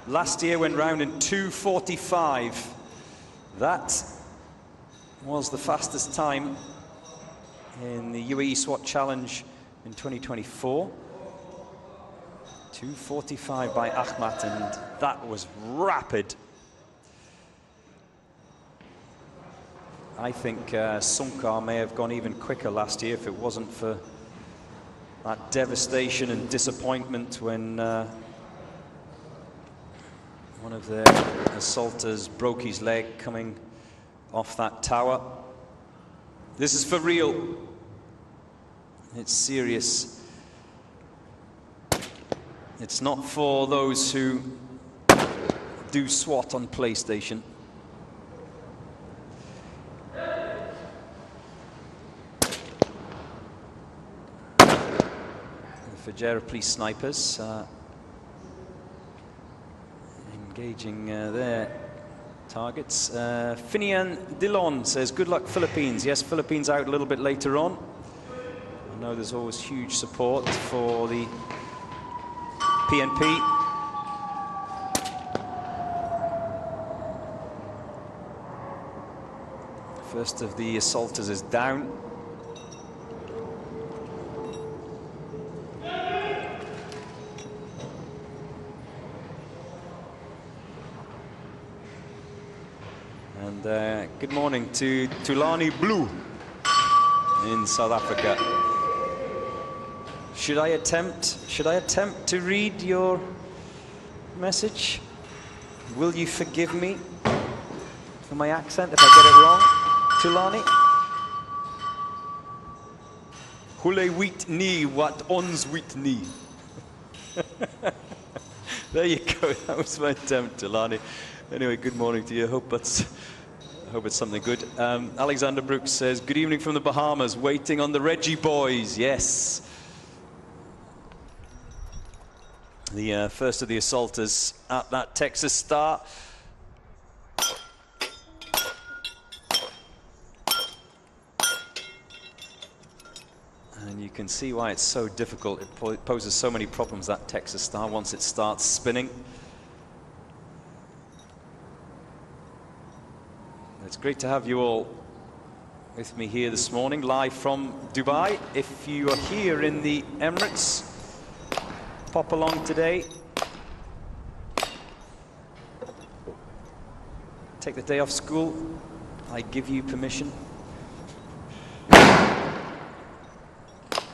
last year went round in 2:45. That was the fastest time in the UAE SWAT Challenge in 2024. 2:45 by Ahmad, and that was rapid. I think Sunkar may have gone even quicker last year if it wasn't for that devastation and disappointment when one of their assaulters broke his leg coming off that tower. This is for real. It's serious. It's not for those who do SWAT on PlayStation. The Fajera Police snipers engaging their targets. Finian Dillon says, good luck Philippines. Yes, Philippines out a little bit later on. I know there's always huge support for the PNP. First of the assaulters is down. And good morning to Tulani Blue in South Africa. Should I attempt to read your message? Will you forgive me for my accent if I get it wrong, Tulani? Hule wheat knee, what ons wheat knee. There you go, that was my attempt, Tulani. Anyway, good morning to you. I hope it's something good. Alexander Brooks says, good evening from the Bahamas, waiting on the Reggie boys. Yes. The first of the assaulters at that Texas start. And you can see why it's so difficult. It poses so many problems, that Texas star, once it starts spinning. It's great to have you all with me here this morning, live from Dubai. If you are here in the Emirates, pop along today. Take the day off school. I give you permission.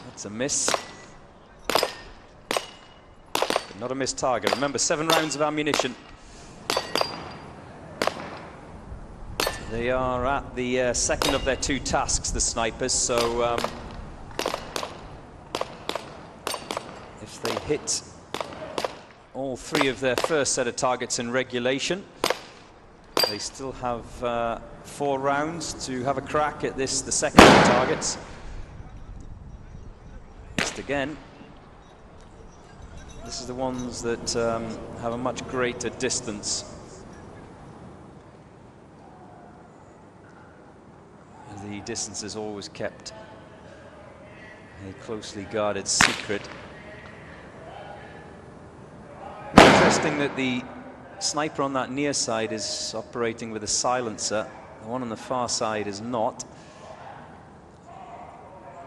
That's a miss. But not a missed target. Remember, 7 rounds of ammunition. They are at the second of their 2 tasks, the snipers, so if they hit all 3 of their first set of targets in regulation, they still have 4 rounds to have a crack at this, the second of the targets. Just again, this is the ones that have a much greater distance. The distance is always kept a closely guarded secret. Interesting that the sniper on that near side is operating with a silencer. The one on the far side is not.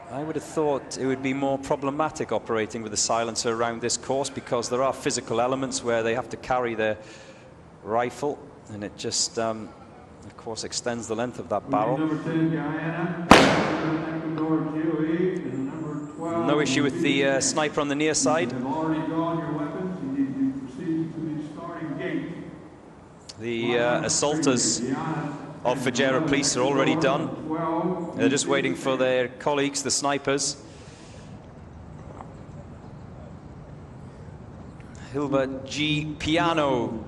I would have thought it would be more problematic operating with a silencer around this course, because there are physical elements where they have to carry their rifle, and it just of course extends the length of that barrel. No issue with the sniper on the near side. The assaulters of Fajera Police are already done. 12. They're just waiting for their colleagues, the snipers. Hilva G. Piano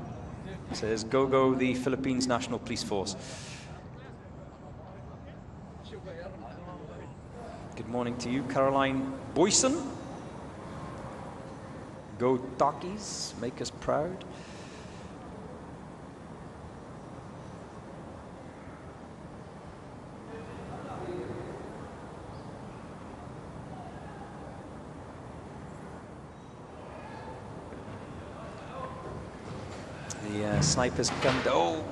says, go, go, the Philippines National Police Force. Good morning to you, Caroline Boyson. Go Takis, make us proud. The snipers come down. Oh,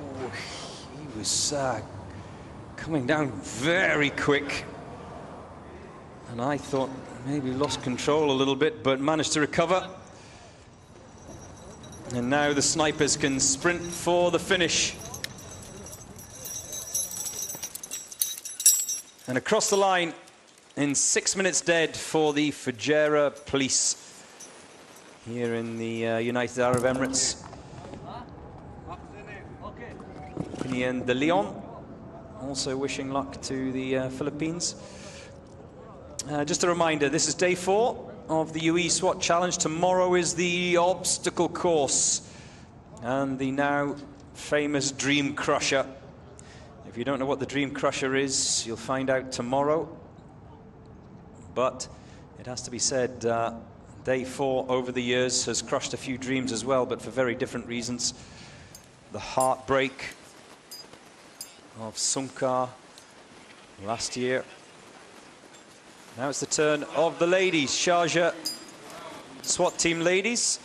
he was coming down very quick. And I thought maybe lost control a little bit, but managed to recover. And now the snipers can sprint for the finish. And across the line in 6 minutes dead for the Fujairah police here in the United Arab Emirates. Pinien de Leon also wishing luck to the Philippines. Just a reminder, this is day 4 of the UAE SWAT Challenge. Tomorrow is the obstacle course and the now famous Dream Crusher. If you don't know what the Dream Crusher is, you'll find out tomorrow. But it has to be said, day 4 over the years has crushed a few dreams as well, but for very different reasons. The heartbreak of Sunkar last year. Now it's the turn of the ladies, Sharjah SWAT team ladies.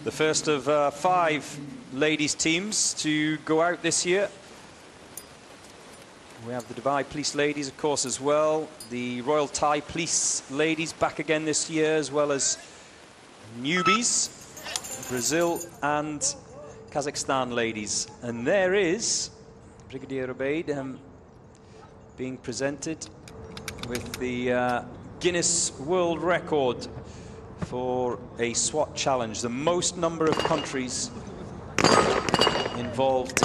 The first of 5 ladies teams to go out this year. We have the Dubai Police ladies, of course, as well. The Royal Thai Police ladies back again this year, as well as newbies, Brazil and Kazakhstan ladies. And there is Brigadier Obaid being presented with the Guinness World Record for a SWAT challenge. The most number of countries involved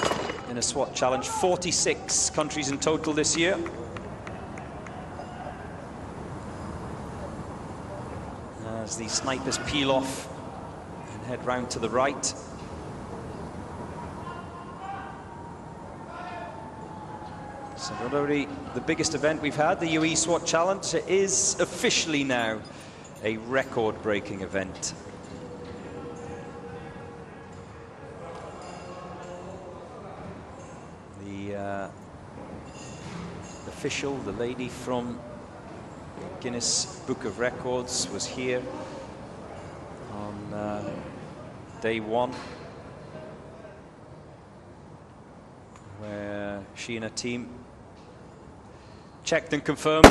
in a SWAT challenge. 46 countries in total this year. As the snipers peel off and head round to the right. So not only the biggest event we've had, the UAE SWAT Challenge, is officially now a record-breaking event. The official, the lady from Guinness Book of Records, was here on day 1, where she and her team checked and confirmed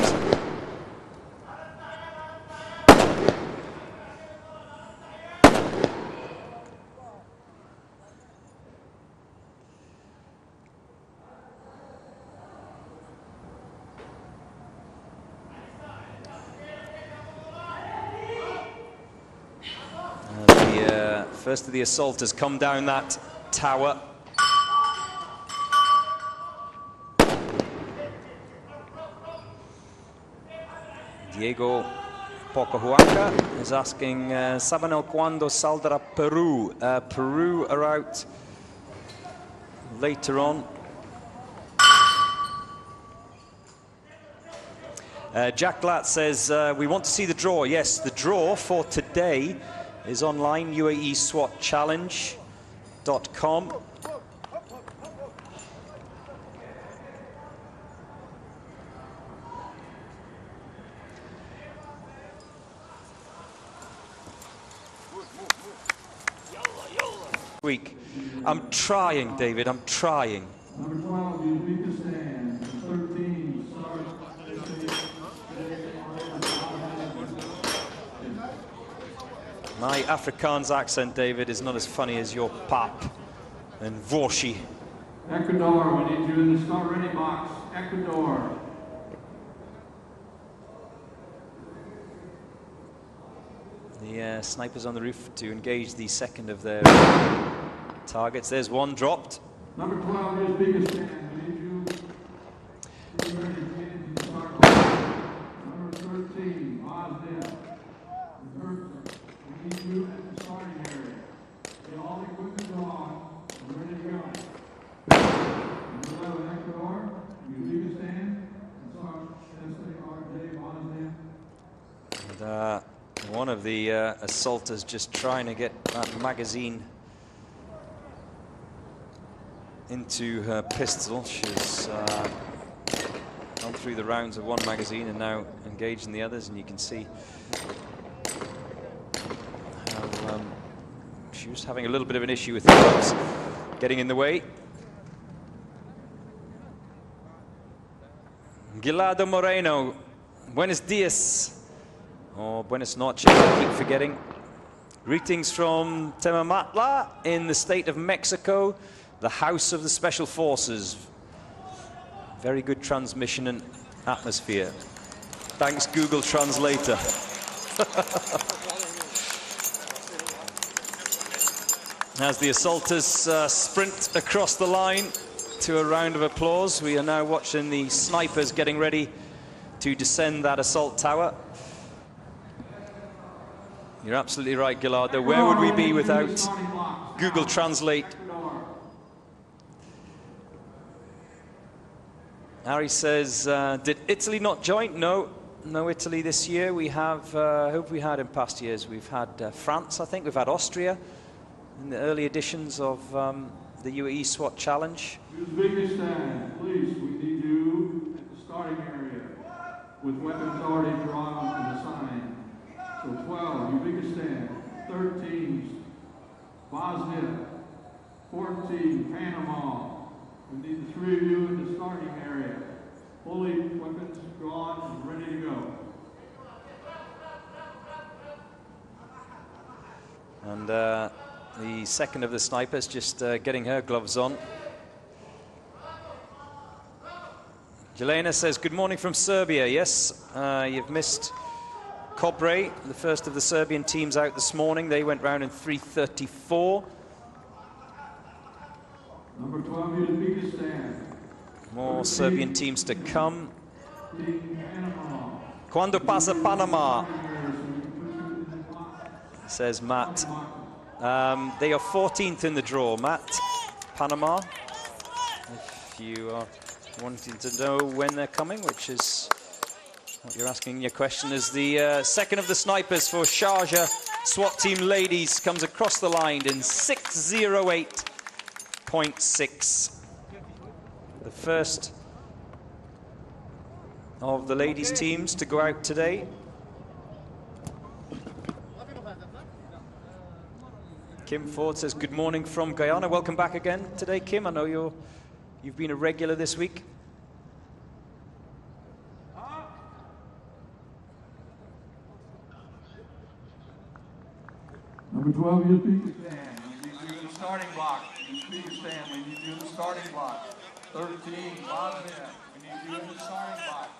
first of the assaulters come down that tower. Diego Pocohuanca is asking, ¿Saben el cuándo saldrá Peru? Peru are out later on. Jack Glatt says, we want to see the draw. Yes, the draw for today is online, UAESWATchallenge.com. Week. I'm trying, David, I'm trying. Number 12, Uzbekistan. 13, My Afrikaans accent, David, is not as funny as your pap and Vorshi. Ecuador, we need you in the start ready box. Ecuador. the snipers on the roof to engage the second of their targets. There's one dropped. Number 12 is biggest stand. We need you. Be ready to get into the start line. Number 13, Osden. We need you at the starting area. Get all the equipment on. We're ready to go. Number 11, Ecuador. You biggest stand. And one of the assaulters just trying to get that magazine into her pistol. She's gone through the rounds of one magazine and now engaged in the others, and you can see how she was having a little bit of an issue with the gloves getting in the way. Gilado Moreno, buenos dias, or buenas noches, I keep forgetting. Greetings from Temamatla in the state of Mexico, the house of the Special Forces. Very good transmission and atmosphere. Thanks, Google Translator. As the assaulters sprint across the line to a round of applause, we are now watching the snipers getting ready to descend that assault tower. You're absolutely right, Gillardo. Where would we be without Google Translate? Harry says, did Italy not join? No, no Italy this year. We have, who have we had in past years? We've had France, I think. We've had Austria in the early editions of the UAE SWAT Challenge. Uzbekistan, please, we need you at the starting area with weapons already drawn and assigned. So 12, Uzbekistan, 13, Bosnia, 14, Panama. We need the three of you in the starting area. Fully weapons drawn and ready to go. And the second of the snipers just getting her gloves on. Jelena says, good morning from Serbia. Yes, you've missed Kobre, the first of the Serbian teams out this morning. They went round in 3:34. Number 12, Uzbekistan. More Serbian teams to come. Cuando pasa Panama? Says Matt. They are 14th in the draw, Matt. Panama. If you are wanting to know when they're coming, which is what you're asking your question, is the second of the snipers for Sharjah SWAT team ladies comes across the line in 6:08.6. The first of the ladies teams to go out today. Kim Ford says, good morning from Guyana. Welcome back again today, Kim. I know you've been a regular this week. Number 12, Uzbekistan. We need you in the starting block. Uzbekistan, we need you in the starting block. 13, Bosnia. We need you in the starting block.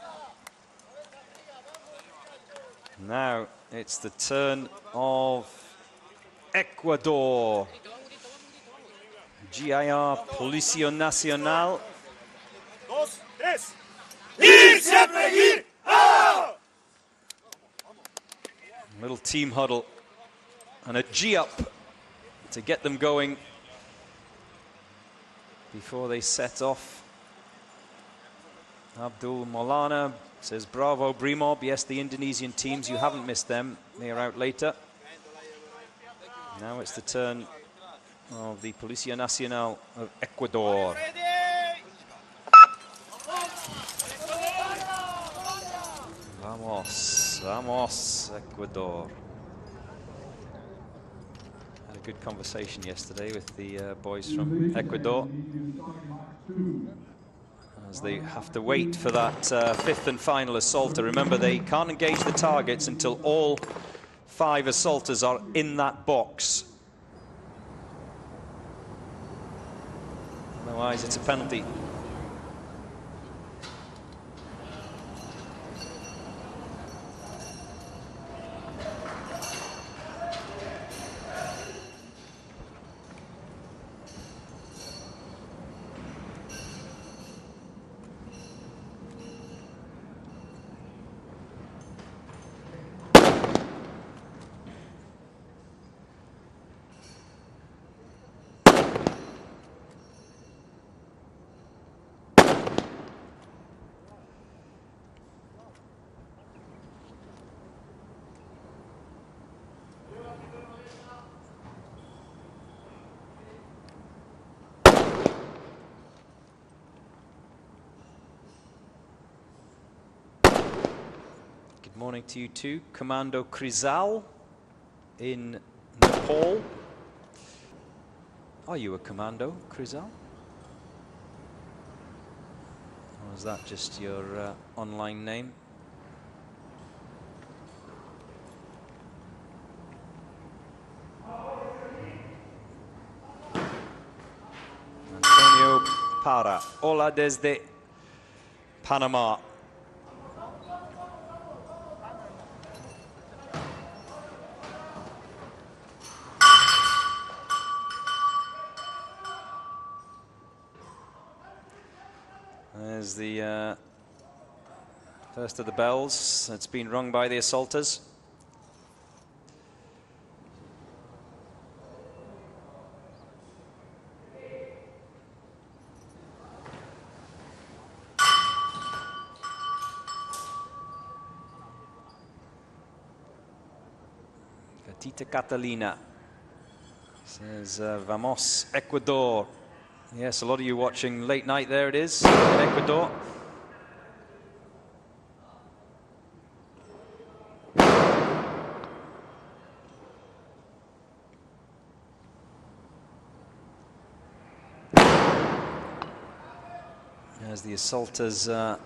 Now it's the turn of Ecuador. GIR Policía Nacional. Dos, tres. Ir, siempre ir. ¡Ah! Little team huddle and a G-up to get them going before they set off. Abdul Maulana says, bravo, Brimob. Yes, the Indonesian teams, you haven't missed them. They are out later. Now it's the turn of the Policía Nacional of Ecuador. Vamos, vamos, Ecuador. Had a good conversation yesterday with the boys from Ecuador, as they have to wait for that fifth and final assaulter. Remember, they can't engage the targets until all 5 assaulters are in that box. Otherwise, it's a penalty. Morning to you too. Commando Krizal in Nepal. Are you a commando, Krizal? Or is that just your online name? Antonio Para. Hola desde Panama. There's the first of the bells that's been rung by the assaulters. Tita Catalina says, Vamos, Ecuador. Yes, a lot of you watching late night, there it is, in Ecuador. As the assaulters are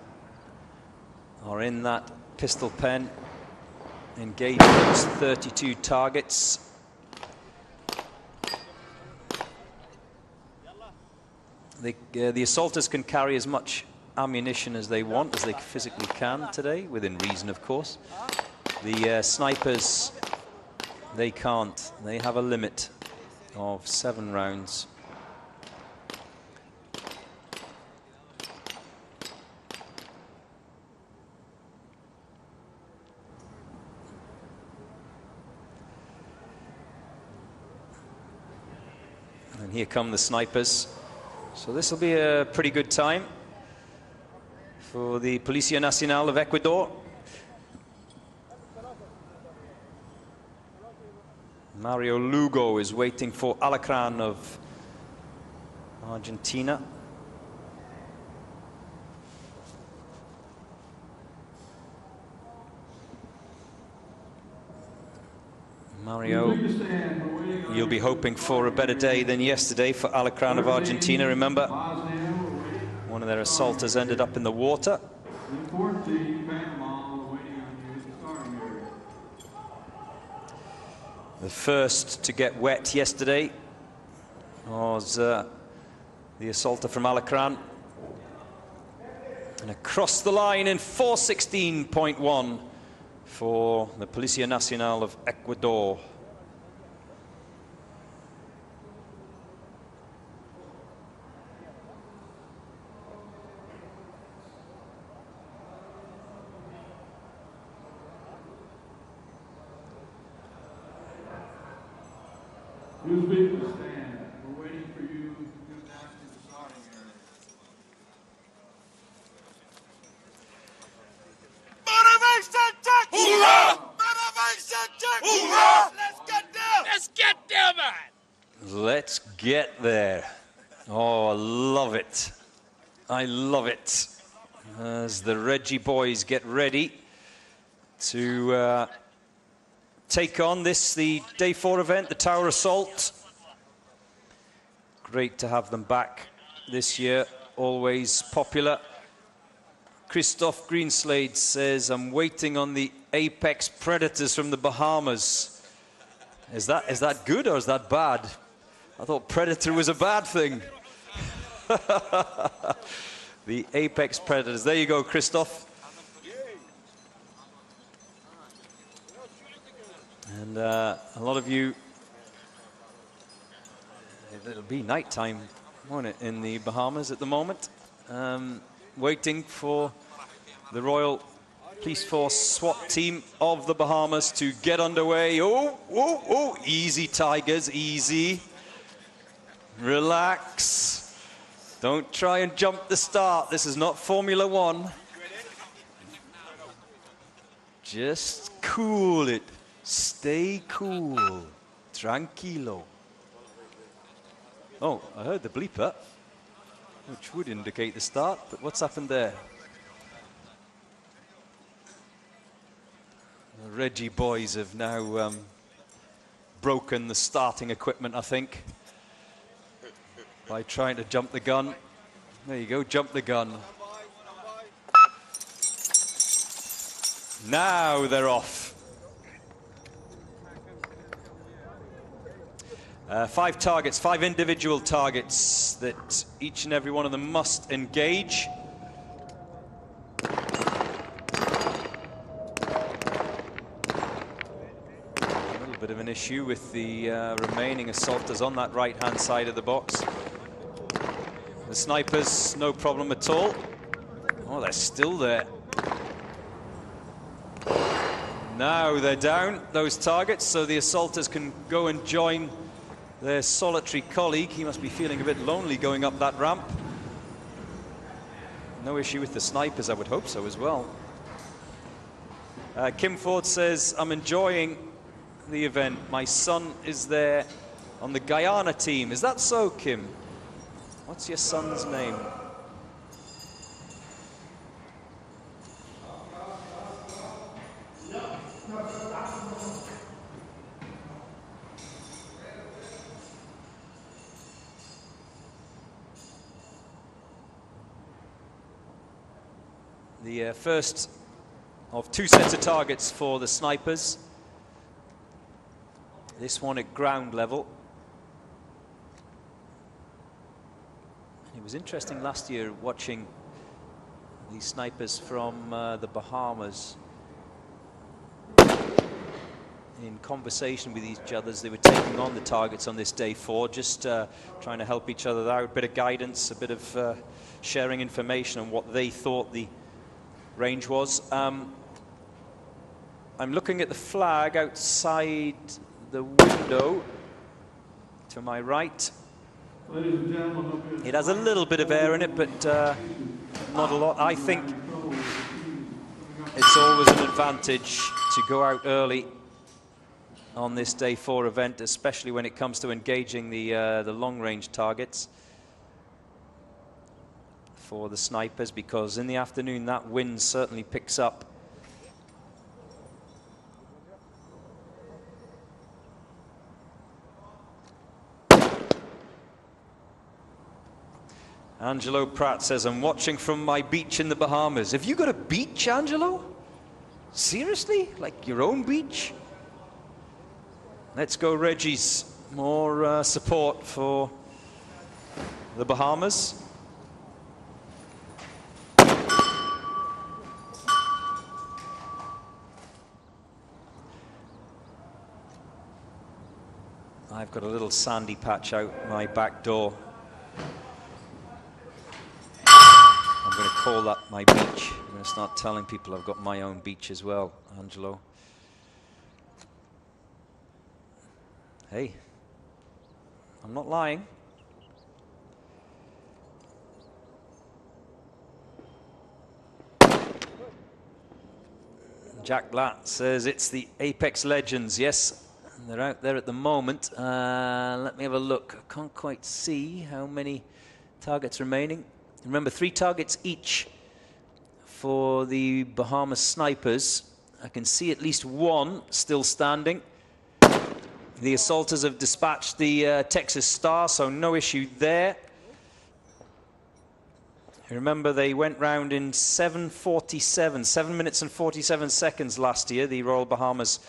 in that pistol pen, engaging those 32 targets. The assaulters can carry as much ammunition as they want, as they physically can today, within reason, of course. The snipers, they can't. They have a limit of 7 rounds. And here come the snipers. So this will be a pretty good time for the Policía Nacional of Ecuador. Mario Lugo is waiting for Alacran of Argentina. Mario, you'll be hoping for a better day than yesterday for Alacran of Argentina. Remember, one of their assaulters ended up in the water. The first to get wet yesterday was the assaulter from Alacran. And across the line in 4:16.1 for the Policía Nacional of Ecuador. Use people to stand. We're waiting for you to go down to the starting area. Motivation check! Hoorah! Motivation check! Hoorah! Let's get there! Let's get there, man! Let's get there. Oh, I love it. I love it. As the Reggie boys get ready to take on this, the Day 4 event, the Tower Assault. Great to have them back this year, always popular. Christoph Greenslade says, I'm waiting on the apex predators from the Bahamas. Is that good or is that bad? I thought predator was a bad thing. The apex predators. There you go, Christoph. And a lot of you, it'll be nighttime, won't it, in the Bahamas at the moment, waiting for the Royal Police Force SWAT team of the Bahamas to get underway. Oh, easy, Tigers, easy. Relax. Don't try and jump the start. This is not Formula One. Just cool it. Stay cool. Tranquilo. Oh, I heard the bleeper, which would indicate the start, but what's happened there? The Reggie boys have now broken the starting equipment, I think, by trying to jump the gun. There you go, jump the gun. Now they're off. 5 targets, 5 individual targets that each and every one of them must engage. A little bit of an issue with the remaining assaulters on that right-hand side of the box. The snipers, no problem at all. Oh, they're still there. Now they're down, those targets, so the assaulters can go and join their solitary colleague. He must be feeling a bit lonely going up that ramp. No issue with the snipers, I would hope so as well. Kim Ford says, I'm enjoying the event. My son is there on the Guyana team. Is that so, Kim? What's your son's name? The first of 2 sets of targets for the snipers. This one at ground level. It was interesting last year watching the snipers from the Bahamas in conversation with each other as they were taking on the targets on this day 4, just trying to help each other out, a bit of guidance, a bit of sharing information on what they thought the range was. I'm looking at the flag outside the window to my right. Ladies and gentlemen, It has a little bit of air in it, but not a lot. I think it's always an advantage to go out early on this day 4 event, especially when it comes to engaging the long-range targets for the snipers, because in the afternoon that wind certainly picks up. Angelo Pratt says, I'm watching from my beach in the Bahamas. Have you got a beach, Angelo? Seriously? Like your own beach? Let's go, Reggie's. More support for the Bahamas. I've got a little sandy patch out my back door. I'm going to call that my beach. I'm going to start telling people I've got my own beach as well, Angelo. Hey, I'm not lying. Jack Blatt says it's the Apex Legends. Yes, they're out there at the moment. Let me have a look. I can't quite see how many targets remaining. Remember, 3 targets each for the Bahamas snipers. I can see at least 1 still standing. The assaulters have dispatched the Texas Star, so no issue there. Remember, they went round in 7 minutes and 47 seconds last year, the Royal Bahamas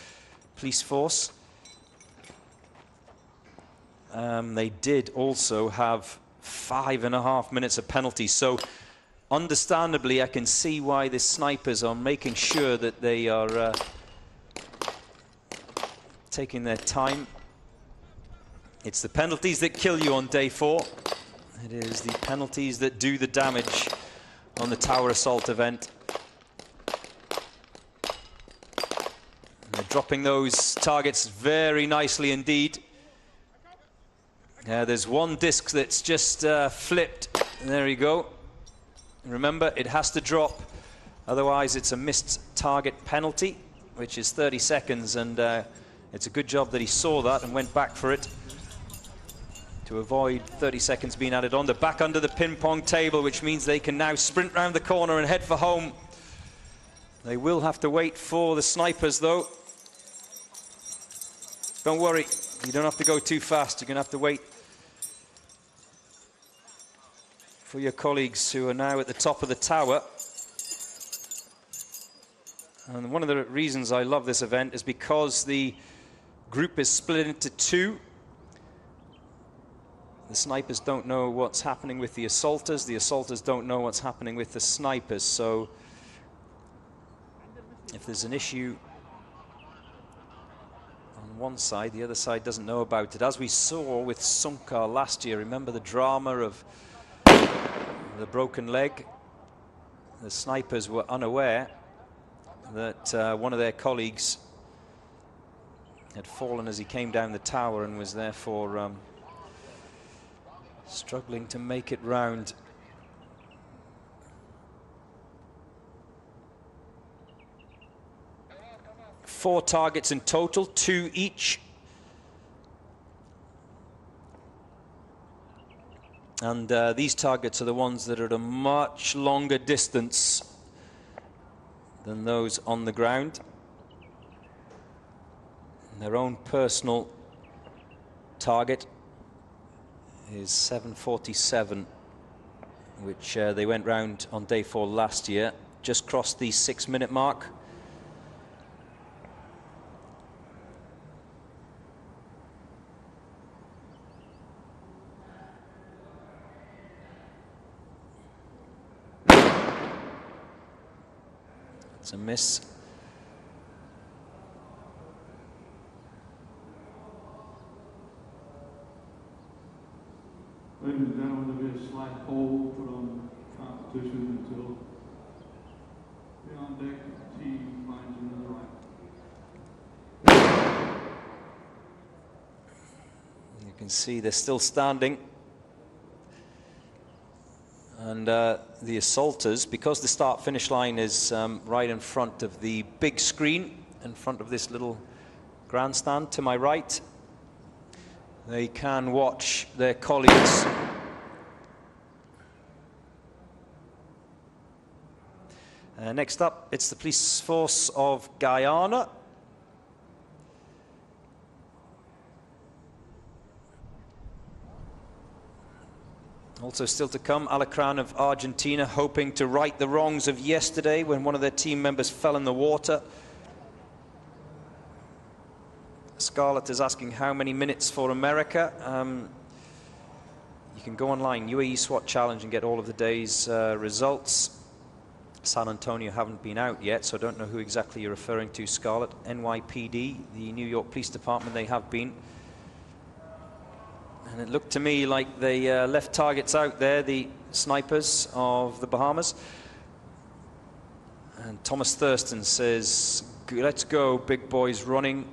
Police Force. They did also have 5.5 minutes of penalty, so understandably I can see why the snipers are making sure that they are taking their time. It's the penalties that kill you on day 4. It is the penalties that do the damage on the tower assault event. They're dropping those targets very nicely indeed. There's 1 disc that's just flipped. There you go. Remember, it has to drop, otherwise it's a missed target penalty, which is 30 seconds, and it's a good job that he saw that and went back for it to avoid 30 seconds being added on. They're back under the ping pong table, which means they can now sprint round the corner and head for home. They will have to wait for the snipers, though. Don't worry, you don't have to go too fast. You're going to have to wait for your colleagues who are now at the top of the tower. And one of the reasons I love this event is because the group is split into two. The snipers don't know what's happening with the assaulters. The assaulters don't know what's happening with the snipers. So if there's an issue on one side, the other side doesn't know about it. As we saw with Sunkar last year, remember the drama of the broken leg? The snipers were unaware that one of their colleagues had fallen as he came down the tower and was therefore struggling to make it round. Four targets in total, 2 each. And these targets are the ones that are at a much longer distance than those on the ground. And their own personal target is 747, which they went round on day 4 last year, just crossed the 6-minute mark. It's a miss. Ladies and gentlemen, there'll be a slight hold put on competition until the on-deck team finds another line. You can see they're still standing. And the assaulters, because the start-finish line is right in front of the big screen, in front of this little grandstand to my right, they can watch their colleagues next up, it's the police force of Guyana. Also still to come, Alacran of Argentina, hoping to right the wrongs of yesterday when one of their team members fell in the water. Scarlett is asking how many minutes for America. You can go online, UAE SWAT Challenge, and get all of the day's results. San Antonio haven't been out yet, so I don't know who exactly you're referring to, Scarlett. NYPD, the New York Police Department, they have been. And it looked to me like they left targets out there, the snipers of the Bahamas. And Thomas Thurston says, let's go, big boys running.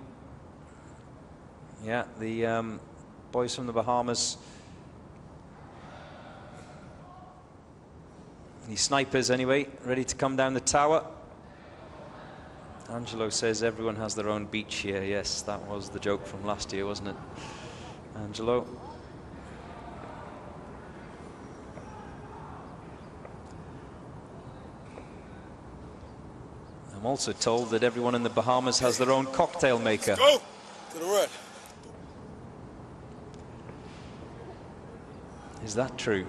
Yeah, the boys from the Bahamas. The snipers, anyway, ready to come down the tower. Angelo says everyone has their own beach here. Yes, that was the joke from last year, wasn't it, Angelo? I'm also told that everyone in the Bahamas has their own cocktail maker. Go to the right. Is that true?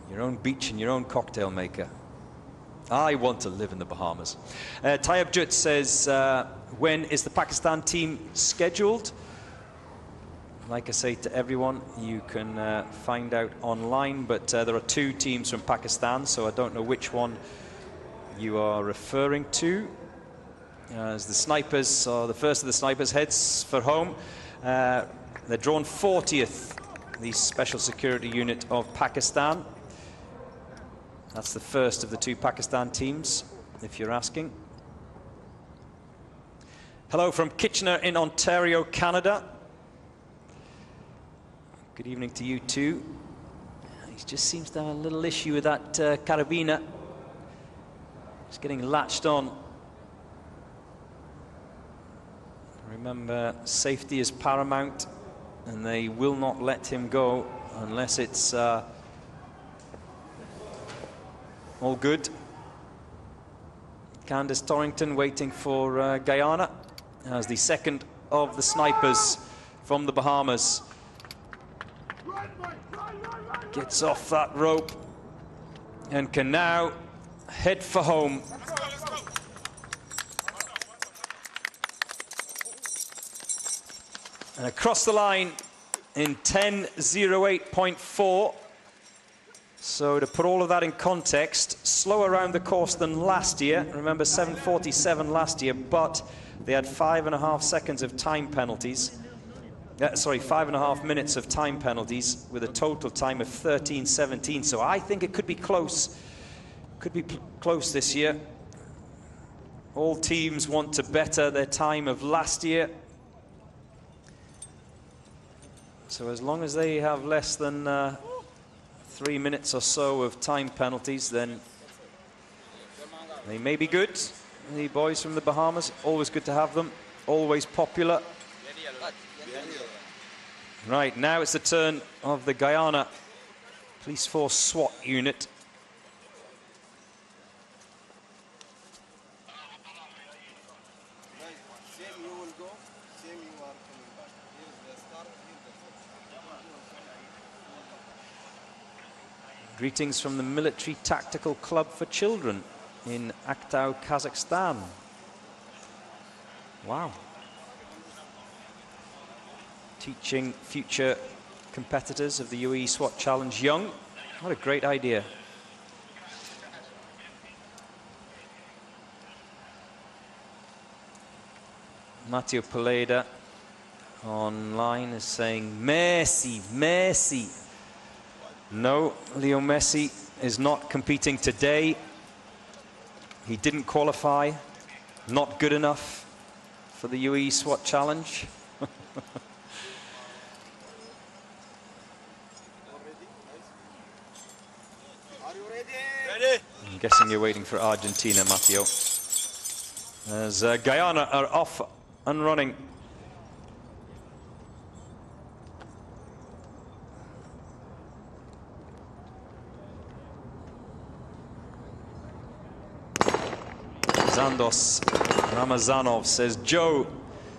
Your own beach and your own cocktail maker. I want to live in the Bahamas. Tayyab Jut says, when is the Pakistan team scheduled? Like I say to everyone, you can find out online, but there are 2 teams from Pakistan, so I don't know which one you are referring to. As the snipers, or the first of the snipers, heads for home. They're drawn 40th, the Special Security Unit of Pakistan. That's the first of the 2 Pakistan teams, if you're asking. Hello from Kitchener in Ontario, Canada. Good evening to you too. He just seems to have a little issue with that carabiner. It's getting latched on. Remember, safety is paramount, and they will not let him go unless it's all good. Candice Torrington waiting for Guyana as the second of the snipers from the Bahamas gets off that rope and can now head for home. And across the line in 10:08.4. So to put all of that in context, slower around the course than last year. Remember, 7:47 last year, but they had 5.5 seconds of time penalties. Sorry, 5.5 minutes of time penalties with a total time of 13:17. So I think it could be close. Could be close this year. All teams want to better their time of last year. So as long as they have less than 3 minutes or so of time penalties, then they may be good. The boys from the Bahamas, always good to have them, always popular. Right, now it's the turn of the Guyana Police Force SWAT unit. Greetings from the Military Tactical Club for Children in Aktau, Kazakhstan. Wow. Teaching future competitors of the UAE SWAT Challenge young. What a great idea. Matteo Peleda online is saying, Messi, Messi. No, Leo Messi is not competing today. He didn't qualify. Not good enough for the UAE SWAT Challenge. I'm guessing you're waiting for Argentina, Matteo. As Guyana are off and running. Zandos Ramazanov says, Joe,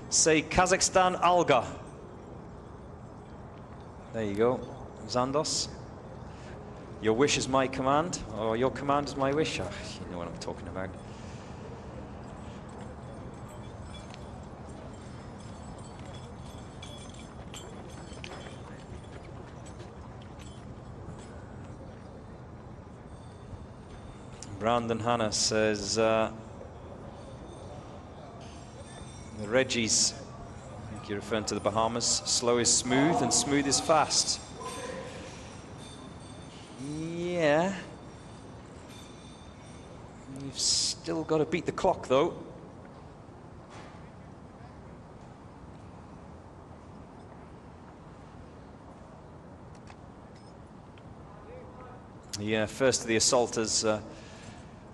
say Kazakhstan Alga. There you go, Zandos. Your wish is my command, or your command is my wish. Oh, you know what I'm talking about. Brandon Hanna says, the Reggies, I think you're referring to the Bahamas, slow is smooth and smooth is fast. Yeah. You've still got to beat the clock, though. Yeah, first of the assaulters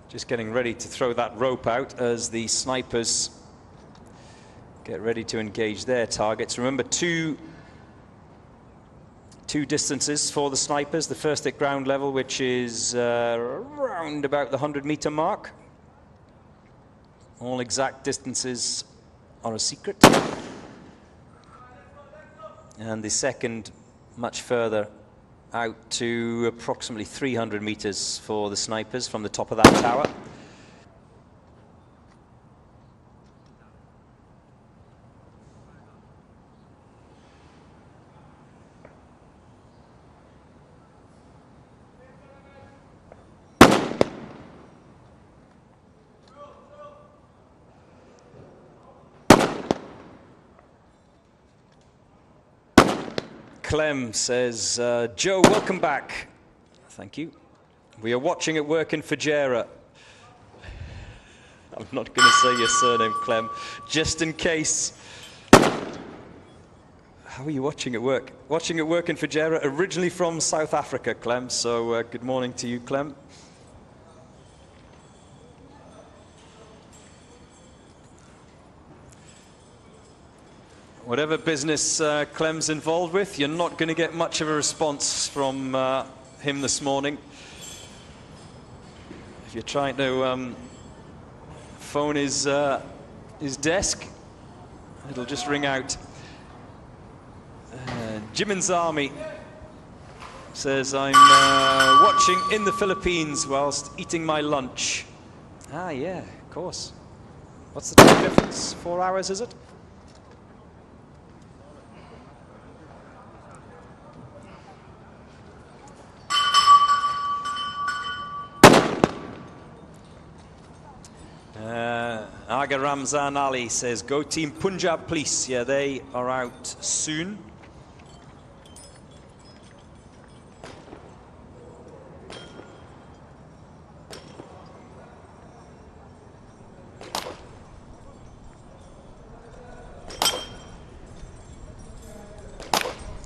just getting ready to throw that rope out as the snipers get ready to engage their targets. Remember, two distances for the snipers. The first at ground level, which is around about the 100-meter mark. All exact distances are a secret. And the second, much further out to approximately 300 meters for the snipers from the top of that tower. Clem says, Joe, welcome back. Thank you. We are watching at work in Fujairah. I'm not going to say your surname, Clem, just in case. How are you watching at work? Watching at work in Fujairah, originally from South Africa, Clem. So good morning to you, Clem. Whatever business Clem's involved with, you're not going to get much of a response from him this morning. you're trying to phone his desk, it'll just ring out. Jimin's Army says, I'm watching in the Philippines whilst eating my lunch. Ah, yeah, of course. What's the time difference? 4 hours, is it? Aga Ramzan Ali says, go team Punjab Police. Yeah, they are out soon.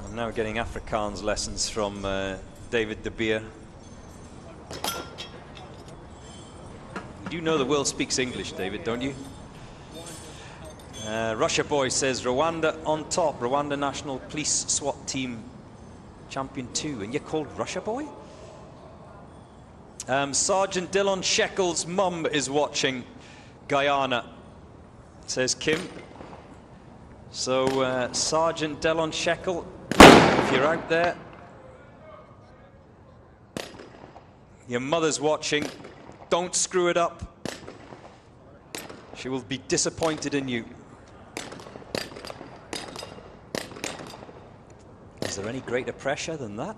I'm now getting Afrikaans lessons from David De Beer. You know the world speaks English, David, don't you? Russia Boy says, Rwanda on top. Rwanda National Police SWAT Team Champion 2. And you're called Russia Boy? Sergeant Dylan Shekels' mum is watching Guyana, says Kim. So, Sergeant Dylan Shekel, if you're out there, your mother's watching. Don't screw it up. She will be disappointed in you. Is there any greater pressure than that?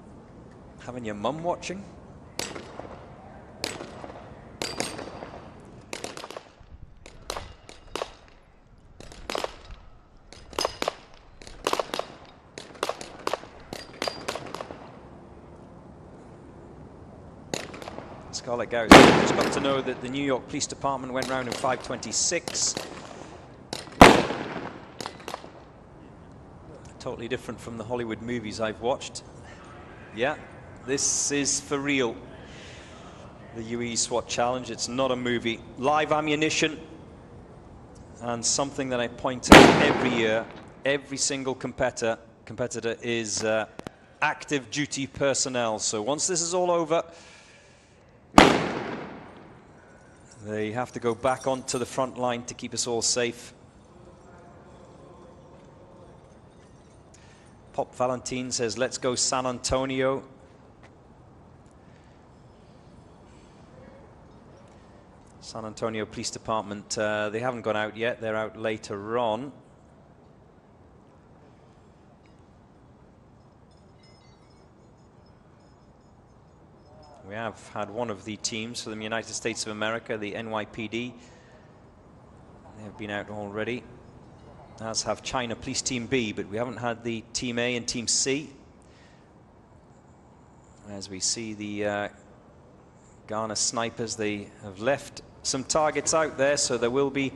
Having your mum watching? Scarlett Garrett just got to know that the New York Police Department went round in 5:26. Totally different from the Hollywood movies I've watched. Yeah, this is for real. The UAE SWAT Challenge, it's not a movie. Live ammunition, and something that I point out every year, every single competitor is active duty personnel. So once this is all over, they have to go back onto the front line to keep us all safe. Pop Valentine says, let's go San Antonio. San Antonio Police Department, they haven't gone out yet. They're out later on. We have had one of the teams from the United States of America, the NYPD. They have been out already, as have China Police Team B, but we haven't had the Team A and Team C. As we see the Ghana snipers, they have left some targets out there, so there will be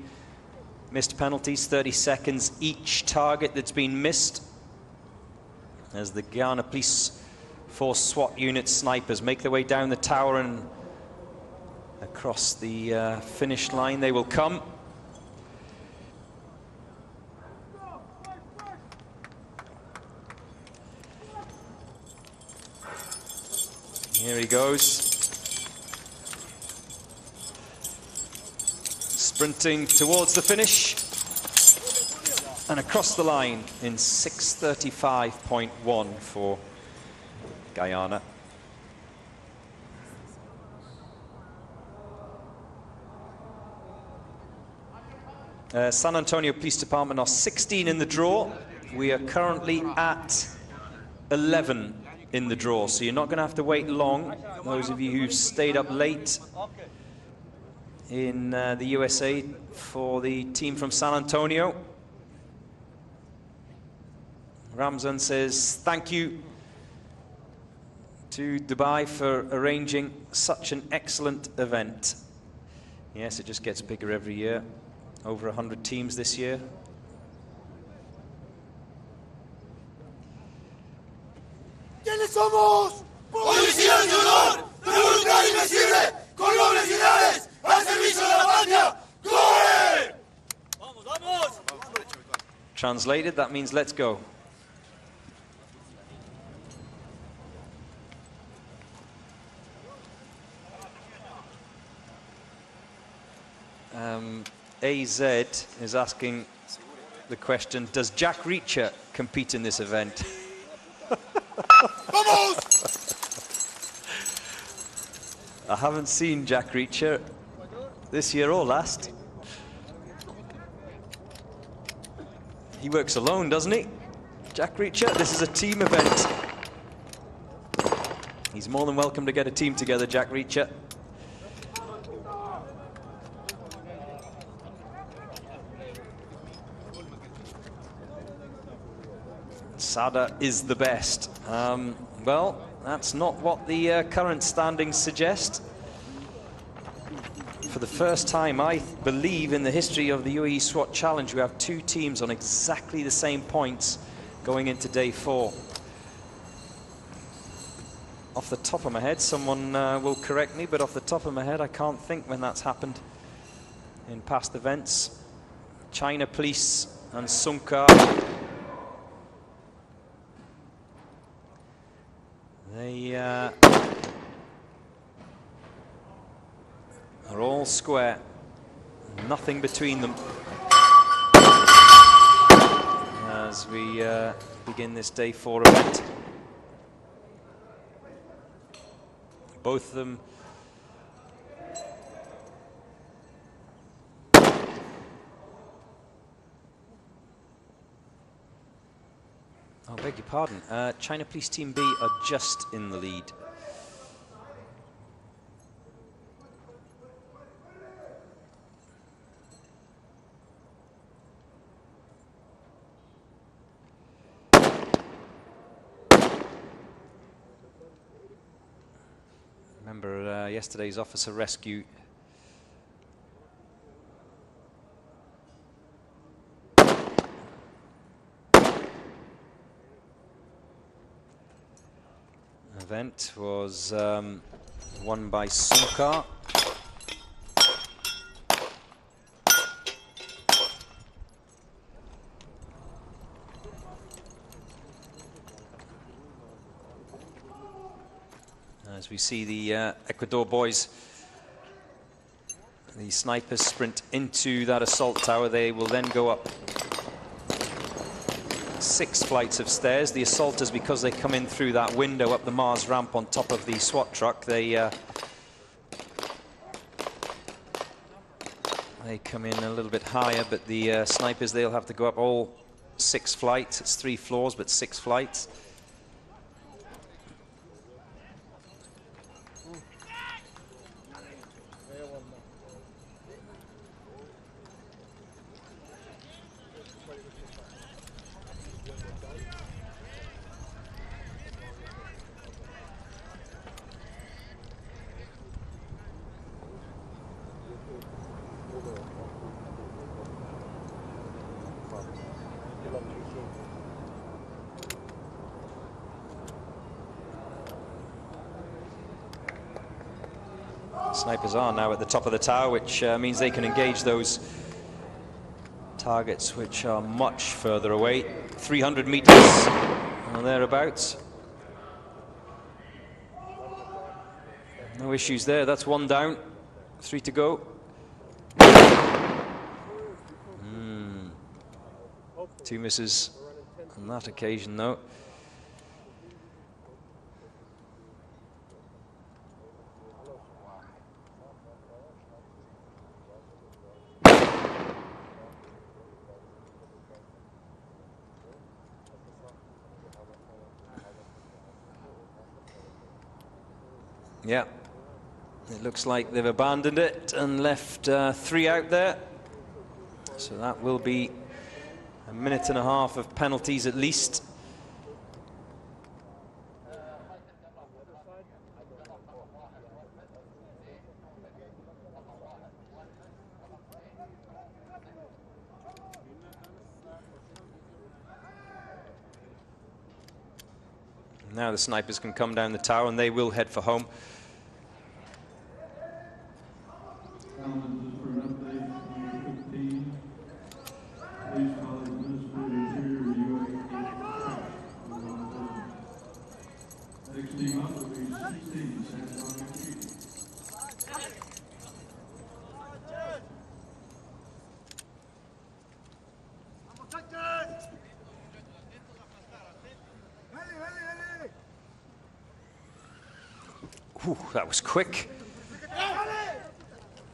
missed penalties, 30 seconds each target that's been missed, as the Ghana Police Force SWAT unit snipers make their way down the tower and across the finish line they will come. Here he goes. Sprinting towards the finish and across the line in 6:35.1 for Guyana. San Antonio Police Department are 16 in the draw. We are currently at 11 in the draw, so you're not going to have to wait long. Those of you who stayed up late in the USA for the team from San Antonio. Ramzan says, thank you to Dubai for arranging such an excellent event. Yes, it just gets bigger every year. Over 100 teams this year. ¿Quiénes somos? Policía Nacional, Revolucionaria Invencible, con nobles ideales, al servicio de la patria. ¡Corre! Vamos, vamos! Translated, that means let's go. AZ is asking the question, does Jack Reacher compete in this event? I haven't seen Jack Reacher this year or last. He works alone, doesn't he? Jack Reacher, this is a team event. He's more than welcome to get a team together, Jack Reacher. Sada is the best. Well, that's not what the current standings suggest. For the first time, I believe, in the history of the UAE SWAT Challenge, we have two teams on exactly the same points going into day 4. Off the top of my head, someone will correct me, but off the top of my head, I can't think when that's happened in past events. China Police and Sungkar. They are all square, nothing between them as we begin this day 4 event. Both of them I beg your pardon. China Police Team B are just in the lead. Remember yesterday's officer rescue. Event was won by Sungkar. As we see the Ecuador boys, the snipers sprint into that assault tower. They will then go up 6 flights of stairs. The assaulters, because they come in through that window up the Mars ramp on top of the SWAT truck, they come in a little bit higher, but the snipers, they'll have to go up all 6 flights. It's 3 floors, but 6 flights. Snipers are now at the top of the tower, which means they can engage those targets which are much further away, 300 meters or thereabouts. No issues there. That's 1 down, 3 to go. 2 misses on that occasion, though. Yeah, it looks like they've abandoned it and left 3 out there. So that will be a minute and a half of penalties at least. Now the snipers can come down the tower and they will head for home. Ooh, that was quick.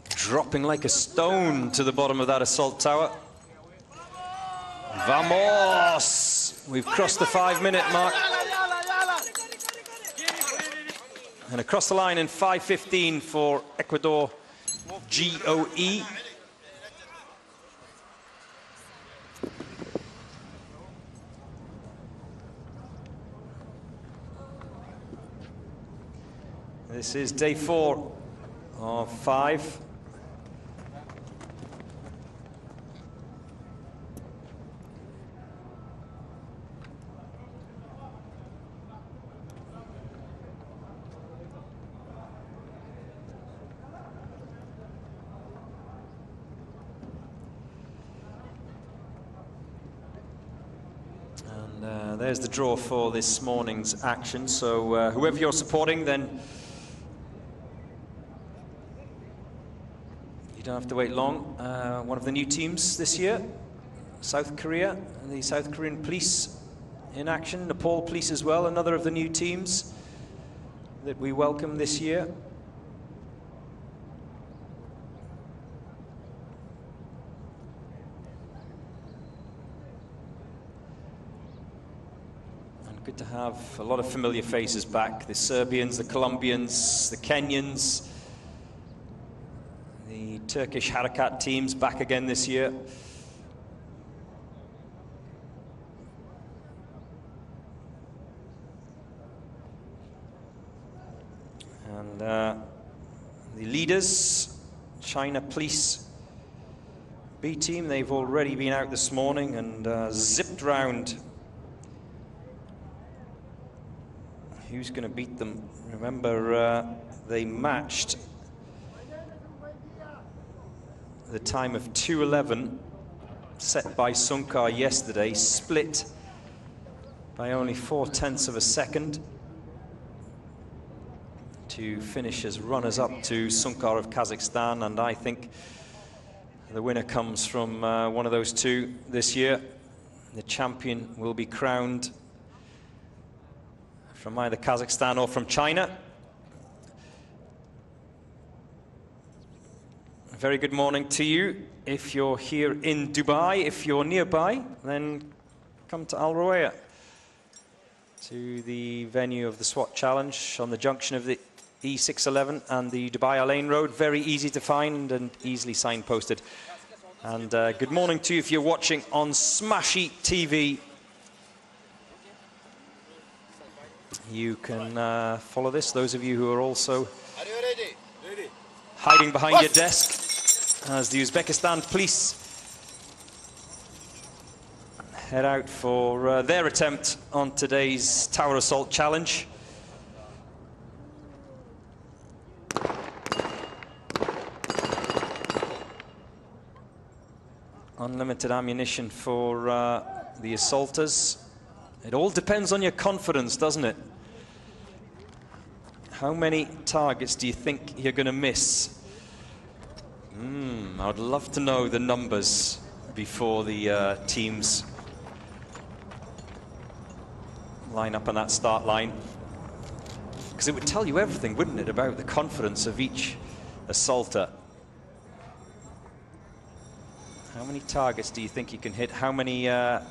Dropping like a stone to the bottom of that assault tower. Vamos! We've crossed the 5-minute mark. And across the line in 5:15 for Ecuador GOE. This is day 4 of 5. And there's the draw for this morning's action. So whoever you're supporting, then you don't have to wait long. One of the new teams this year, South Korea, the South Korean police in action, Nepal police as well, another of the new teams that we welcome this year. And good to have a lot of familiar faces back, the Serbians, the Colombians, the Kenyans, the Turkish Harakat teams back again this year. And the leaders, China Police B team, they've already been out this morning and zipped round. Who's going to beat them? Remember, they matched the time of 2:11 set by Sunkar yesterday, split by only 0.4 of a second to finish as runners-up to Sunkar of Kazakhstan, and I think the winner comes from one of those two this year. The champion will be crowned from either Kazakhstan or from China. A very good morning to you. If you're here in Dubai, if you're nearby, then come to Al Rawaya, to the venue of the SWAT Challenge on the junction of the E611 and the Dubai Al Ain Road. Very easy to find and easily signposted. And good morning to you if you're watching on Smashy TV. You can follow this. Those of you who are also hiding behind your desk as the Uzbekistan police head out for their attempt on today's Tower Assault Challenge. Unlimited ammunition for the assaulters. It all depends on your confidence, doesn't it? How many targets do you think you're going to miss? I'd love to know the numbers before the teams line up on that start line. Because it would tell you everything, wouldn't it, about the confidence of each assaulter. How many targets do you think you can hit? How many do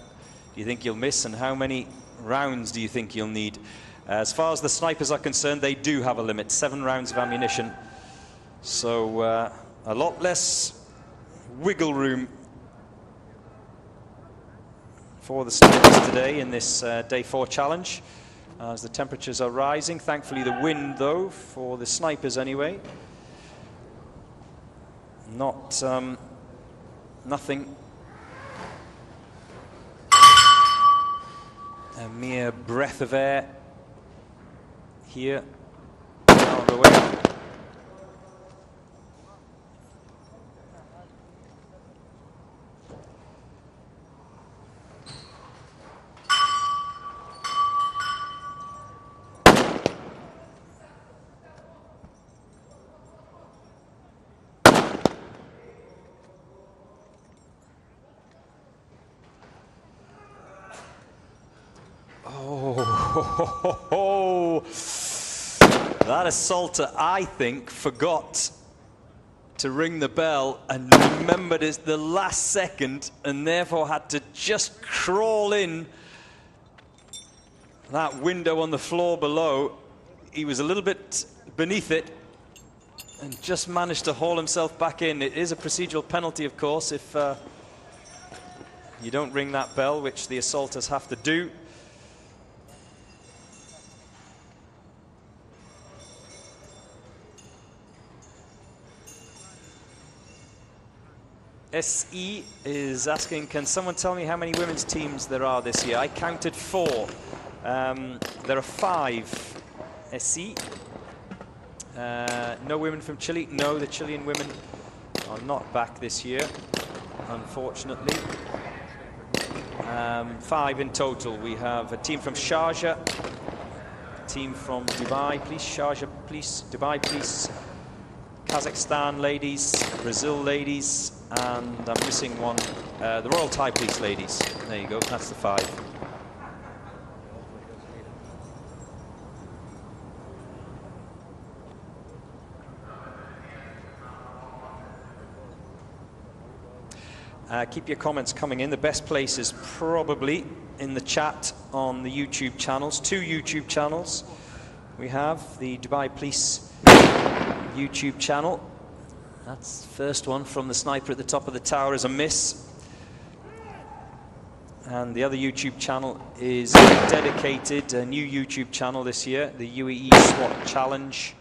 you think you'll miss? And how many rounds do you think you'll need? As far as the snipers are concerned, they do have a limit, 7 rounds of ammunition. So a lot less wiggle room for the snipers today in this day 4 challenge, as the temperatures are rising. Thankfully the wind, though, for the snipers anyway, not nothing, a mere breath of air here on the way. That assaulter, I think, forgot to ring the bell and remembered it's the last second and therefore had to just crawl in that window on the floor below. He was a little bit beneath it and just managed to haul himself back in. It is a procedural penalty, of course, if you don't ring that bell, which the assaulters have to do. SE is asking, can someone tell me how many women's teams there are this year? I counted 4. There are 5. SE. No women from Chile. No, the Chilean women are not back this year, unfortunately. 5 in total. We have a team from Sharjah, a team from Dubai, please. Sharjah, please. Dubai, please. Kazakhstan ladies, Brazil ladies, and I'm missing one. The Royal Thai Police ladies. There you go, that's the 5. Keep your comments coming in. The best place is probably in the chat on the YouTube channels. 2 YouTube channels. We have the Dubai Police YouTube channel. That's the first one from the sniper at the top of the tower is a miss. And the other YouTube channel is dedicated, a new YouTube channel this year, the UAE SWAT Challenge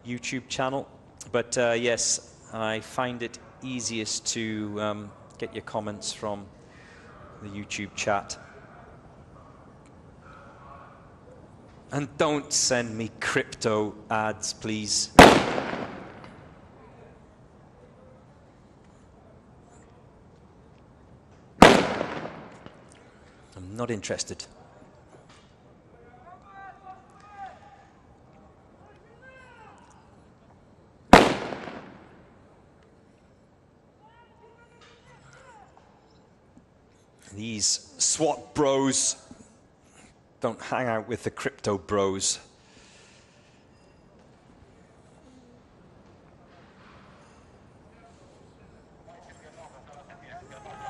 YouTube channel. But yes, I find it easiest to get your comments from the YouTube chat. And don't send me crypto ads, please. I'm not interested. These SWAT bros don't hang out with the crypto bros.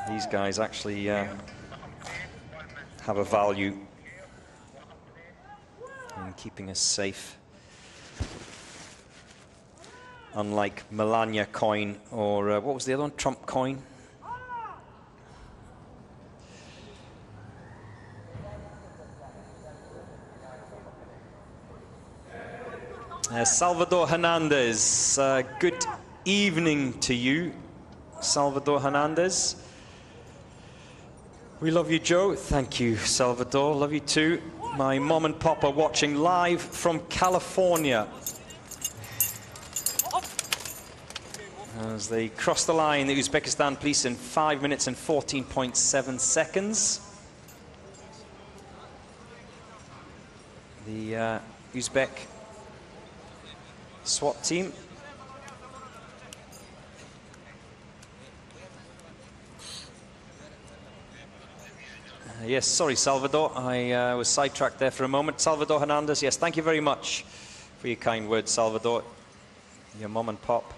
These guys actually have a value in keeping us safe. Unlike Melania coin or what was the other one? Trump coin. Salvador Hernandez, good evening to you, Salvador Hernandez. We love you, Joe. Thank you, Salvador. Love you too. My mom and pop are watching live from California as they cross the line, the Uzbekistan police, in 5 minutes and 14.7 seconds. The Uzbek SWAT team. Yes, sorry, Salvador. I was sidetracked there for a moment. Salvador Hernandez, yes, thank you very much for your kind words, Salvador. Your mom and pop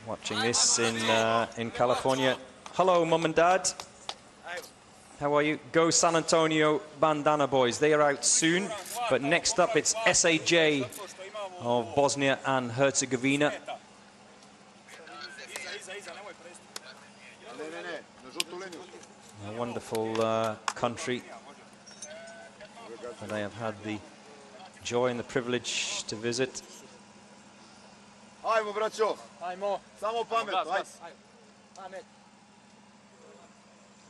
watching this in California. Hello, mom and dad. How are you? Go San Antonio Bandana boys. They are out soon. But next up, it's SAJ of Bosnia and Herzegovina. A wonderful country that I have had the joy and the privilege to visit. Ajmo, braćo. Ajmo. Samo pamet, ajde.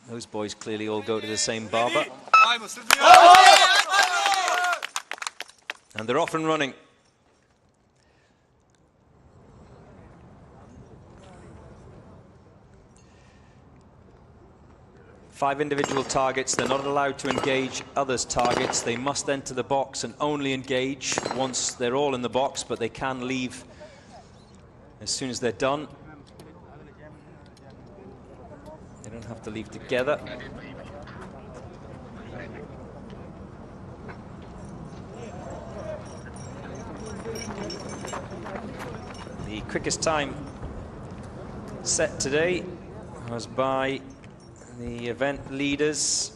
Those boys clearly all go to the same barber. And they're off and running. Five individual targets. They're not allowed to engage others' targets. They must enter the box and only engage once they're all in the box, but they can leave as soon as they're done. They don't have to leave together. quickest time set today was by the event leaders.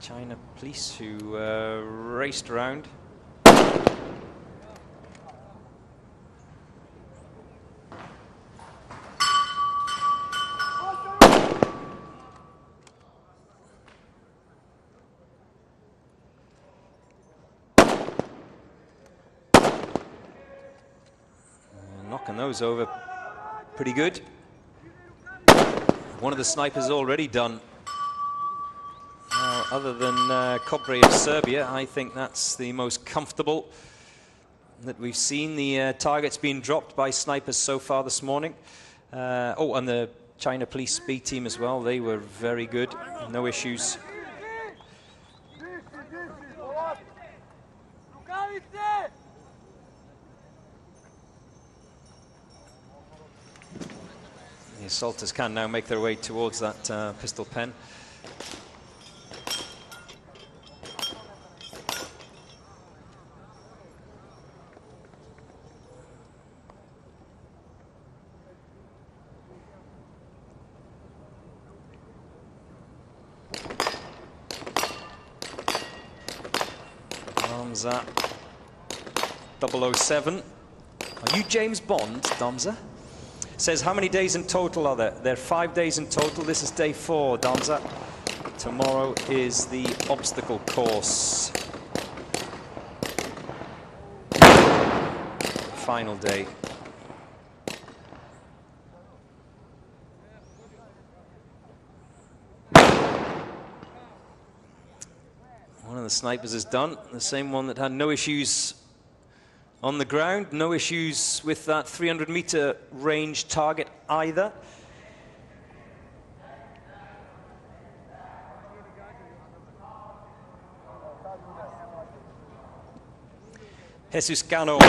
China police who raced around. Knocking those over pretty good. One of the snipers already done. Other than Kobre of Serbia, I think that's the most comfortable that we've seen. The targets being dropped by snipers so far this morning. Oh, and the China Police B team as well. They were very good. No issues. The assaulters can now make their way towards that pistol pen. Damza 007. Are you James Bond, Damza? Says, how many days in total are there? There are 5 days in total. This is day 4, Damza. Tomorrow is the obstacle course. Final day. One of the snipers is done. The same one that had no issues on the ground, no issues with that 300-meter range target either. Jesus Cano,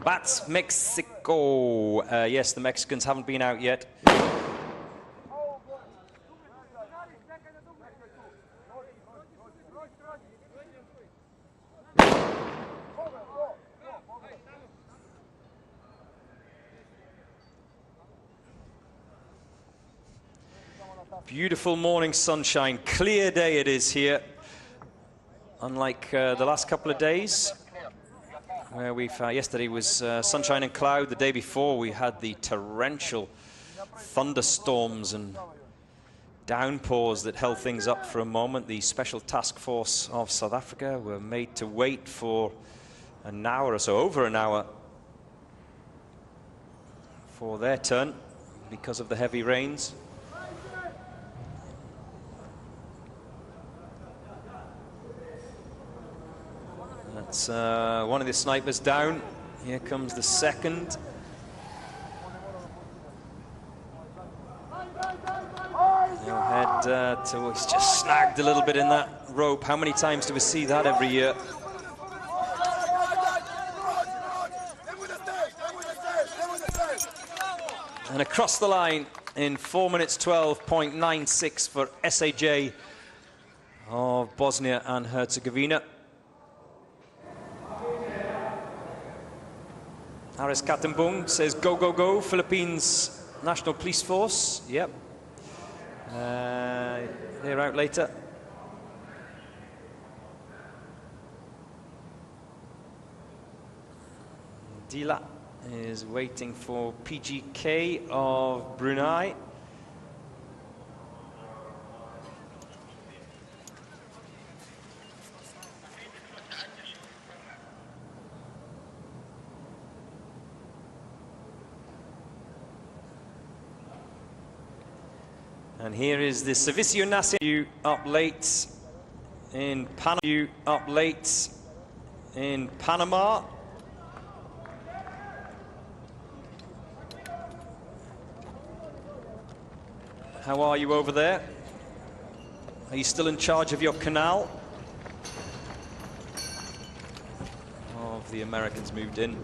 Bats, Mexico. Yes, the Mexicans haven't been out yet. Beautiful morning sunshine, clear day it is here. Unlike the last couple of days, where we've yesterday was sunshine and cloud. The day before we had the torrential thunderstorms and downpours that held things up for a moment. The Special Task Force of South Africa were made to wait for an hour or so, over an hour, for their turn because of the heavy rains. That's one of the snipers down. Here comes the second. He'll head to, he's just snagged a little bit in that rope. How many times do we see that every year? And across the line in 4 minutes 12.96 for SAJ of Bosnia and Herzegovina. Aris Katembung says, go, go, go, Philippines National Police Force. Yep. They're out later. Dila is waiting for PGK of Brunei. And here is the Servicio Nacional up late in Panama. Up late in Panama. How are you over there? Are you still in charge of your canal? Oh, the Americans moved in.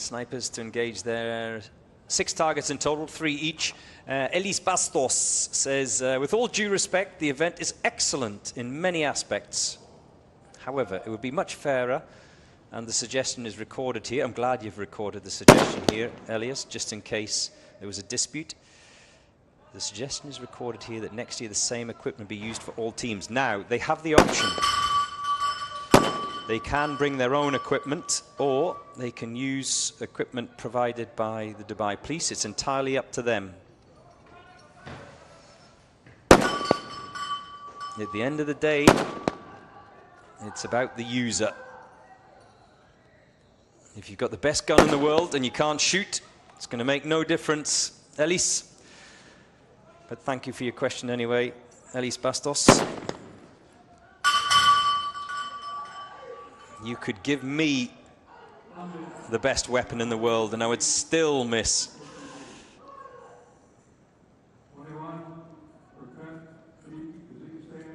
snipers to engage their 6 targets in total, 3 each. Elis Bastos says, with all due respect, the event is excellent in many aspects. However, it would be much fairer, and the suggestion is recorded here. I'm glad you've recorded the suggestion here, Elias, just in case there was a dispute. The suggestion is recorded here that next year the same equipment be used for all teams. Now, they have the option. They can bring their own equipment, or they can use equipment provided by the Dubai Police. It's entirely up to them. At the end of the day, it's about the user. If you've got the best gun in the world and you can't shoot, it's going to make no difference. Elise. But thank you for your question anyway, Elis Bastos. You could give me the best weapon in the world and I would still miss. 21, Kazakhstan, 22.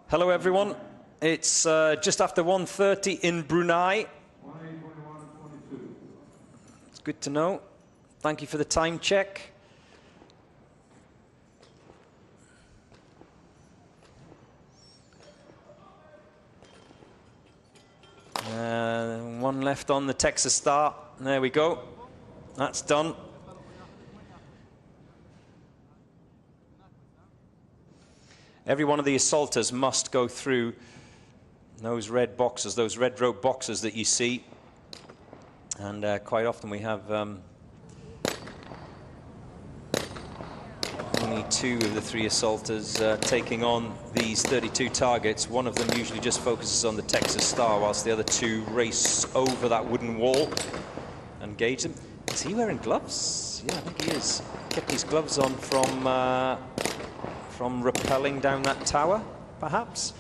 Hello everyone, it's just after 1:30 in Brunei. 20, 21, and 22. It's good to know. Thank you for the time check. One left on the Texas Star. There we go. That's done. Every one of the assaulters must go through those red boxes, those red rope boxes that you see. And quite often we have only 2 of the 3 assaulters taking on these 32 targets. One of them usually just focuses on the Texas Star, whilst the other 2 race over that wooden wall and engage them. Is he wearing gloves? Yeah, I think he is. Kept his gloves on from rappelling down that tower, perhaps.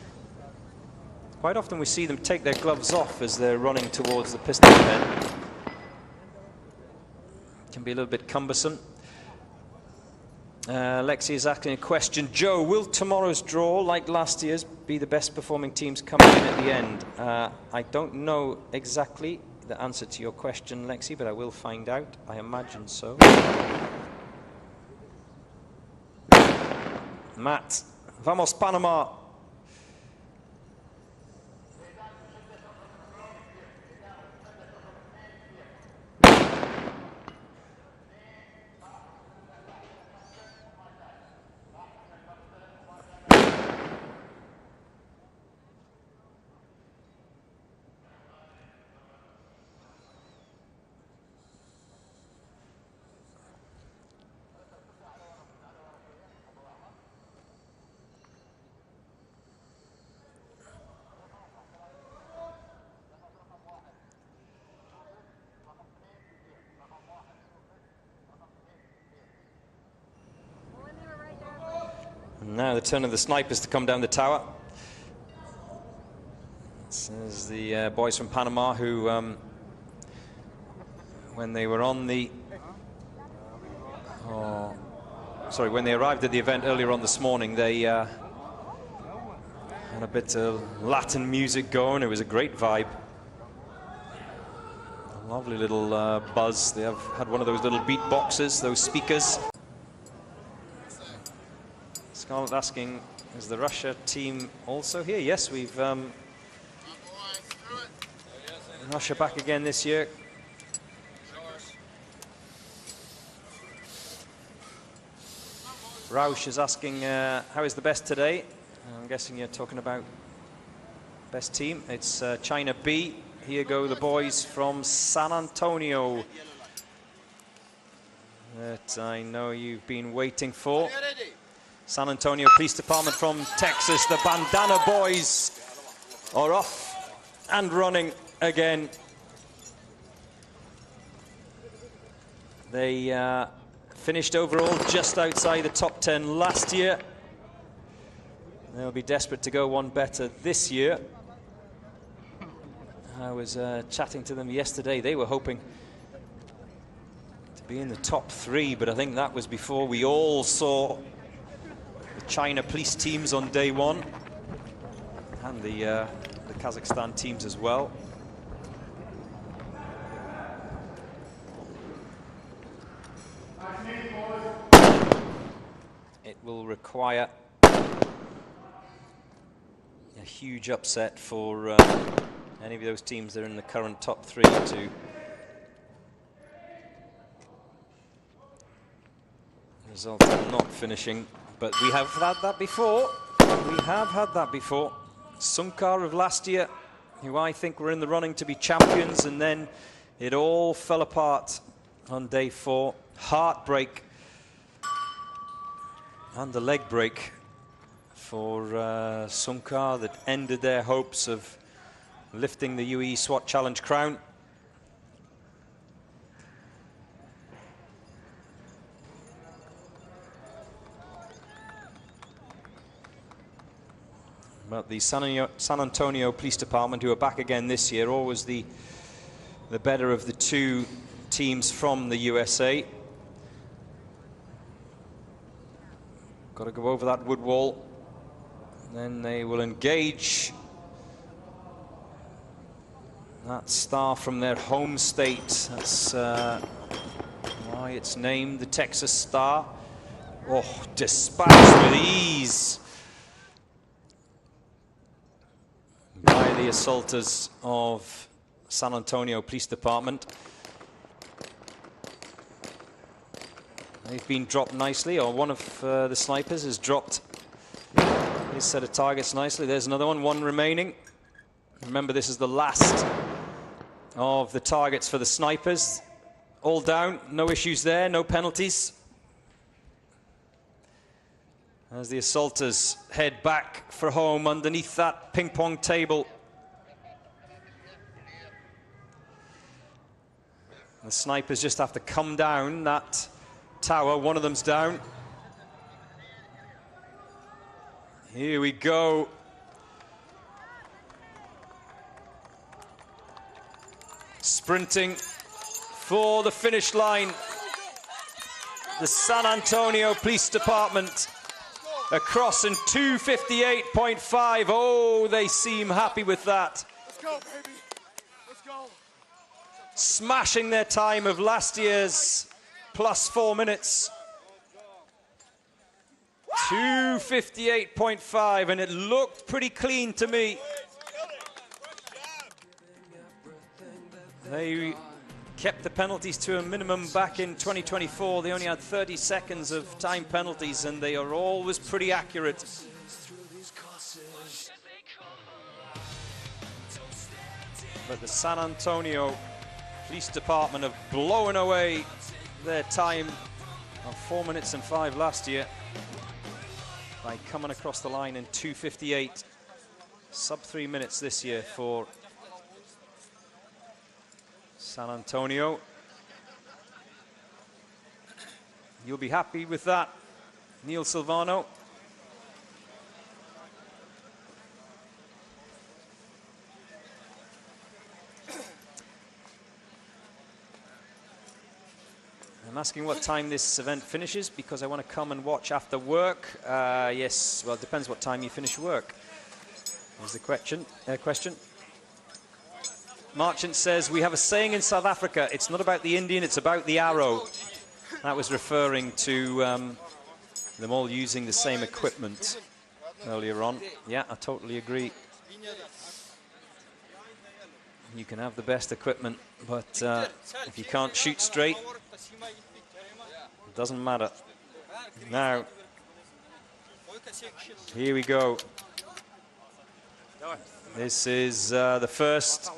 Quite often we see them take their gloves off as they're running towards the pistol pen. Can be a little bit cumbersome. Lexi is asking a question. Joe, will tomorrow's draw, like last year's, be the best performing teams coming in at the end? I don't know exactly the answer to your question, Lexi, but I will find out. I imagine so. Matt, vamos Panama. Now the turn of the snipers to come down the tower. This is the boys from Panama who, when they were on the... when they arrived at the event earlier on this morning, they had a bit of Latin music going. It was a great vibe. A lovely little buzz. They have had one of those little beat boxes, those speakers. Scarlett asking, is the Russia team also here? Yes, we've Russia back again this year. Rausch is asking, how is the best today? I'm guessing you're talking about best team. It's China B. Here go the boys from San Antonio that I know you've been waiting for. San Antonio Police Department from Texas. The Bandana boys are off and running again. They finished overall just outside the top 10 last year. They'll be desperate to go one better this year. I was chatting to them yesterday. They were hoping to be in the top 3, but I think that was before we all saw the China police teams on day 1 and the Kazakhstan teams as well. it will require a huge upset for any of those teams that are in the current top 3 to result in not finishing. But we have had that before. We have had that before. Sunkar of last year, who I think were in the running to be champions, and then it all fell apart on day 4. Heartbreak and the leg break for Sunkar that ended their hopes of lifting the UAE SWAT Challenge crown. But the San Antonio Police Department, who are back again this year, always the better of the 2 teams from the USA. Got to go over that wood wall. Then they will engage that star from their home state. That's why it's named the Texas Star. Oh, dispatched with ease by the assaulters of San Antonio Police Department. They've been dropped nicely, or one of the snipers has dropped his set of targets nicely. There's another one remaining. Remember, this is the last of the targets for the snipers. All down, no issues there, no penalties. As the assaulters head back for home underneath that ping pong table. The snipers just have to come down that tower. One of them's down. Here we go. Sprinting for the finish line. The San Antonio Police Department across in 2:58.5. Oh, they seem happy with that. Let's go, baby. Let's go. Smashing their time of last year's +4 minutes. 2:58.5, and it looked pretty clean to me. They kept the penalties to a minimum back in 2024. They only had 30 seconds of time penalties, and they are always pretty accurate. But the San Antonio Police Department have blown away their time of 4 minutes and 5 last year by coming across the line in 2:58. Sub 3 minutes this year for San Antonio. You'll be happy with that, Neil Silvano. I'm asking what time this event finishes because I want to come and watch after work. Yes, well, it depends what time you finish work. Here's the question. Marchant says, we have a saying in South Africa, it's not about the Indian, it's about the arrow. That was referring to them all using the same equipment earlier on. Yeah, I totally agree. You can have the best equipment, but if you can't shoot straight, it doesn't matter. Now, here we go. This is the first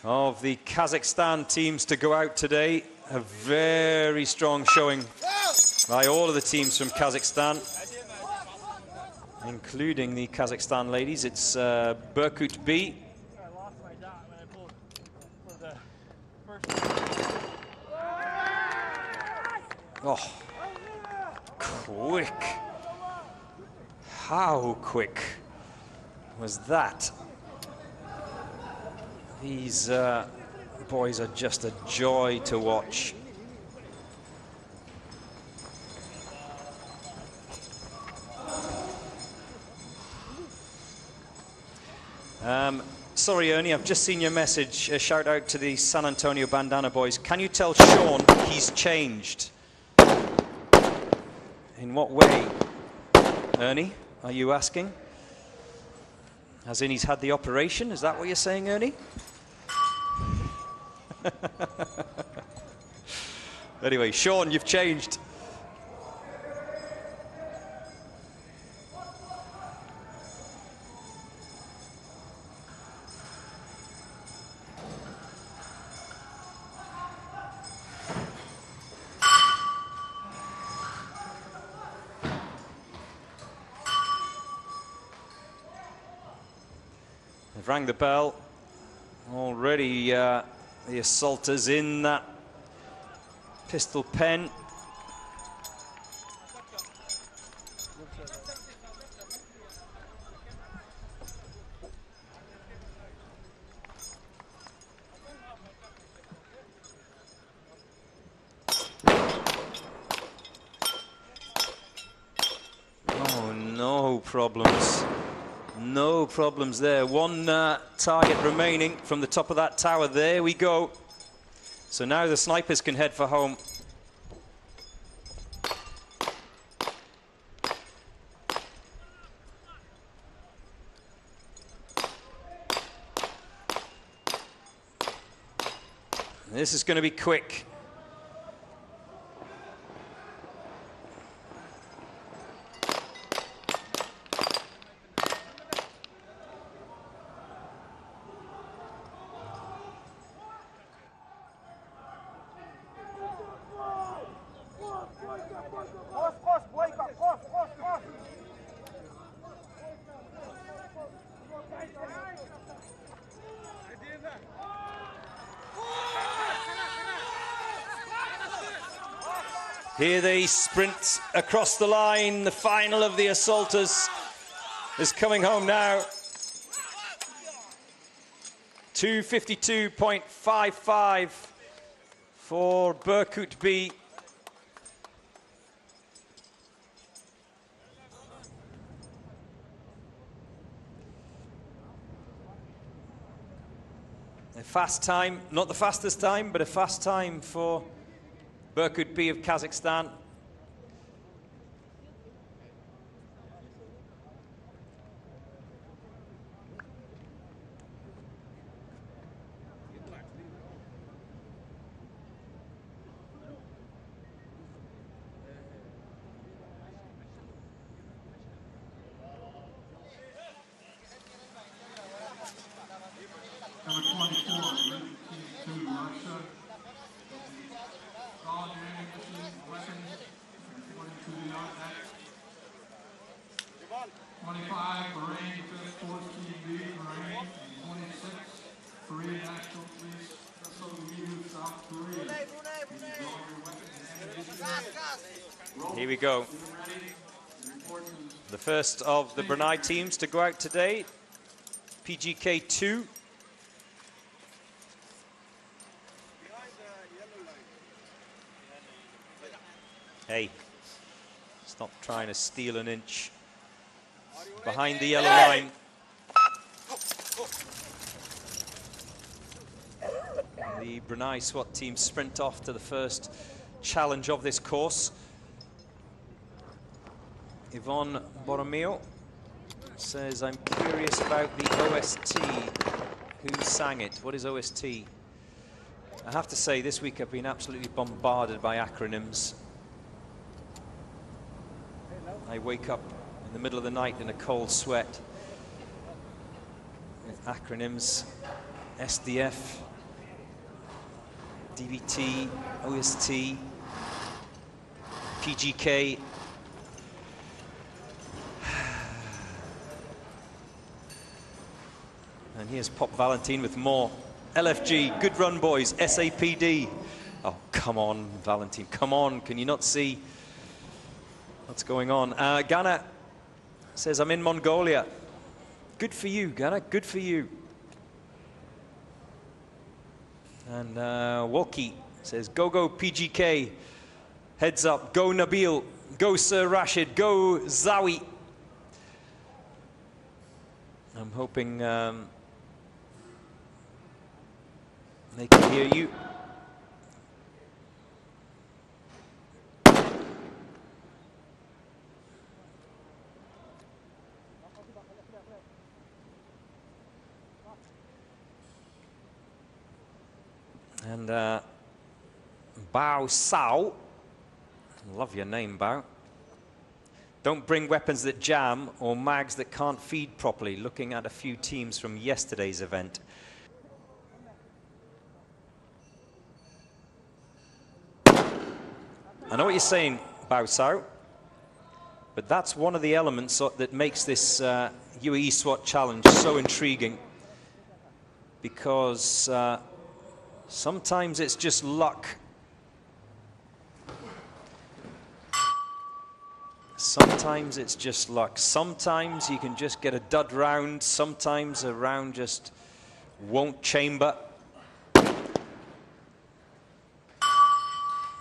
of the Kazakhstan teams to go out today. A very strong showing by all of the teams from Kazakhstan, including the Kazakhstan ladies. It's Berkut B. Oh, quick. How quick was that? These boys are just a joy to watch. Sorry, Ernie, I've just seen your message. A shout out to the San Antonio Bandana boys. Can you tell Sean he's changed? In what way, Ernie, are you asking? As in he's had the operation? Is that what you're saying, Ernie? Anyway, Sean, you've changed. They've rang the bell. Already the assaulters in that pistol pen. Oh, no problems. No problems there. One target remaining from the top of that tower. There we go. So now the snipers can head for home. This is going to be quick. Here they sprint across the line. The final of the assaulters is coming home now. 2:52.55 for Berkut B. A fast time, not the fastest time, but a fast time for Berkut B of Kazakhstan. Number 24, to Russia. All ammunition, weapons, according to the Act. 25, Marine Defense Force Team B, Marine. 26, Korean National Police, SOU, South Korea. Here we go. The first of the Brunei teams to go out today. PGK 2. Hey, stop trying to steal an inch behind the yellow line. The Brunei SWAT team sprint off to the first challenge of this course. Yvonne Borromeo says, I'm curious about the OST. Who sang it? What is OST? I have to say, this week I've been absolutely bombarded by acronyms. I wake up in the middle of the night in a cold sweat with acronyms: SDF, DVT, OST, PGK. And here's Pop Valentine with more. LFG, good run, boys. SAPD. Oh, come on, Valentine, come on. Can you not see what's going on? Ghana says, I'm in Mongolia. Good for you, Ghana, good for you. And Woki says, go, go, PGK. Heads up, go Nabil, go Sir Rashid, go Zawi. I'm hoping they can hear you. And Bao Sao, love your name, Bao. Don't bring weapons that jam or mags that can't feed properly. Looking at a few teams from yesterday's event. I know what you're saying, Bao Sao, but that's one of the elements that makes this UAE SWAT challenge so intriguing, because sometimes it's just luck. Sometimes it's just luck. Sometimes you can just get a dud round. Sometimes a round just won't chamber.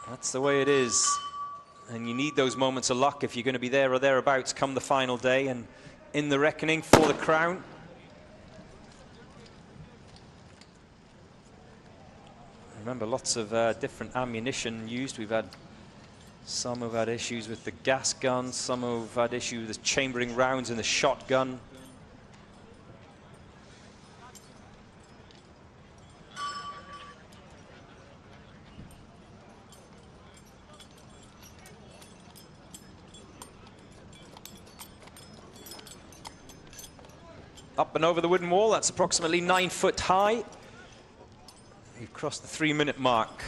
That's the way it is. And you need those moments of luck if you're going to be there or thereabouts come the final day and in the reckoning for the crown. Remember, lots of different ammunition used. We've had some who've had issues with the gas gun, some who've had issues with chambering rounds in the shotgun. Up and over the wooden wall, that's approximately 9 foot high. We've crossed the 3-minute mark.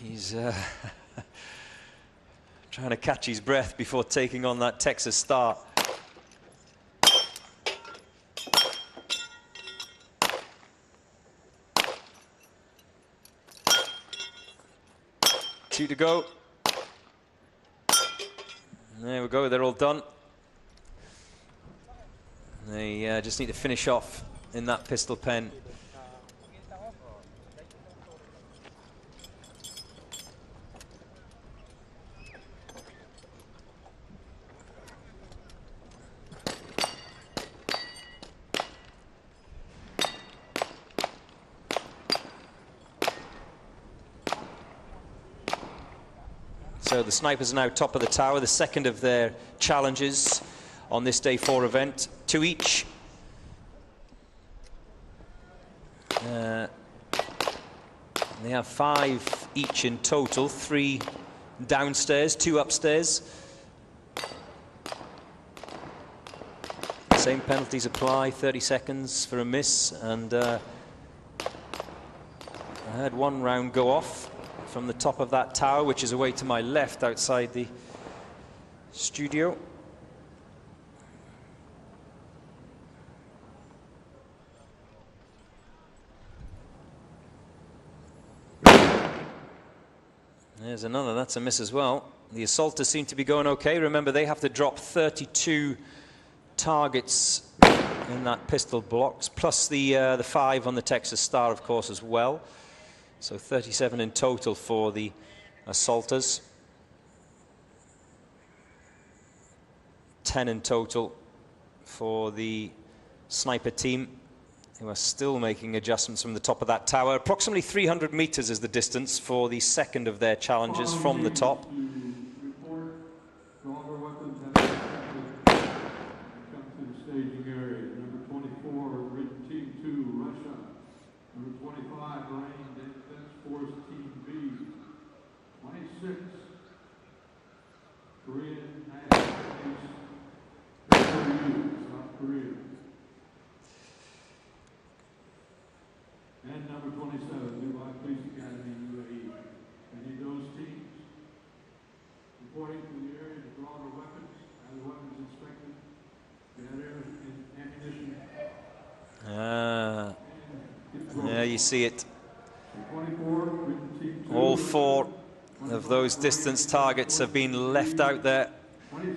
He's trying to catch his breath before taking on that Texas start. Two to go. There we go, they're all done. They just need to finish off in that pistol pen. So the snipers are now top of the tower, the second of their challenges on this day 4 event, 2 each. They have 5 each in total, 3 downstairs, 2 upstairs. Same penalties apply, 30 seconds for a miss, and I had 1 round go off from the top of that tower, which is away to my left outside the studio. There's another, that's a miss as well. The assaulters seem to be going okay. Remember, they have to drop 32 targets in that pistol blocks, plus the 5 on the Texas Star, of course, as well. So 37 in total for the assaulters. 10 in total for the sniper team, who are still making adjustments from the top of that tower. Approximately 300 meters is the distance for the second of their challenges from the top. And number 27, Dubai Police Academy, UAE. Any of those teams reporting to the area to draw their weapons, have the weapons inspected, get ammunition. Yeah, you see it. All 4 of those distance targets have been left out there.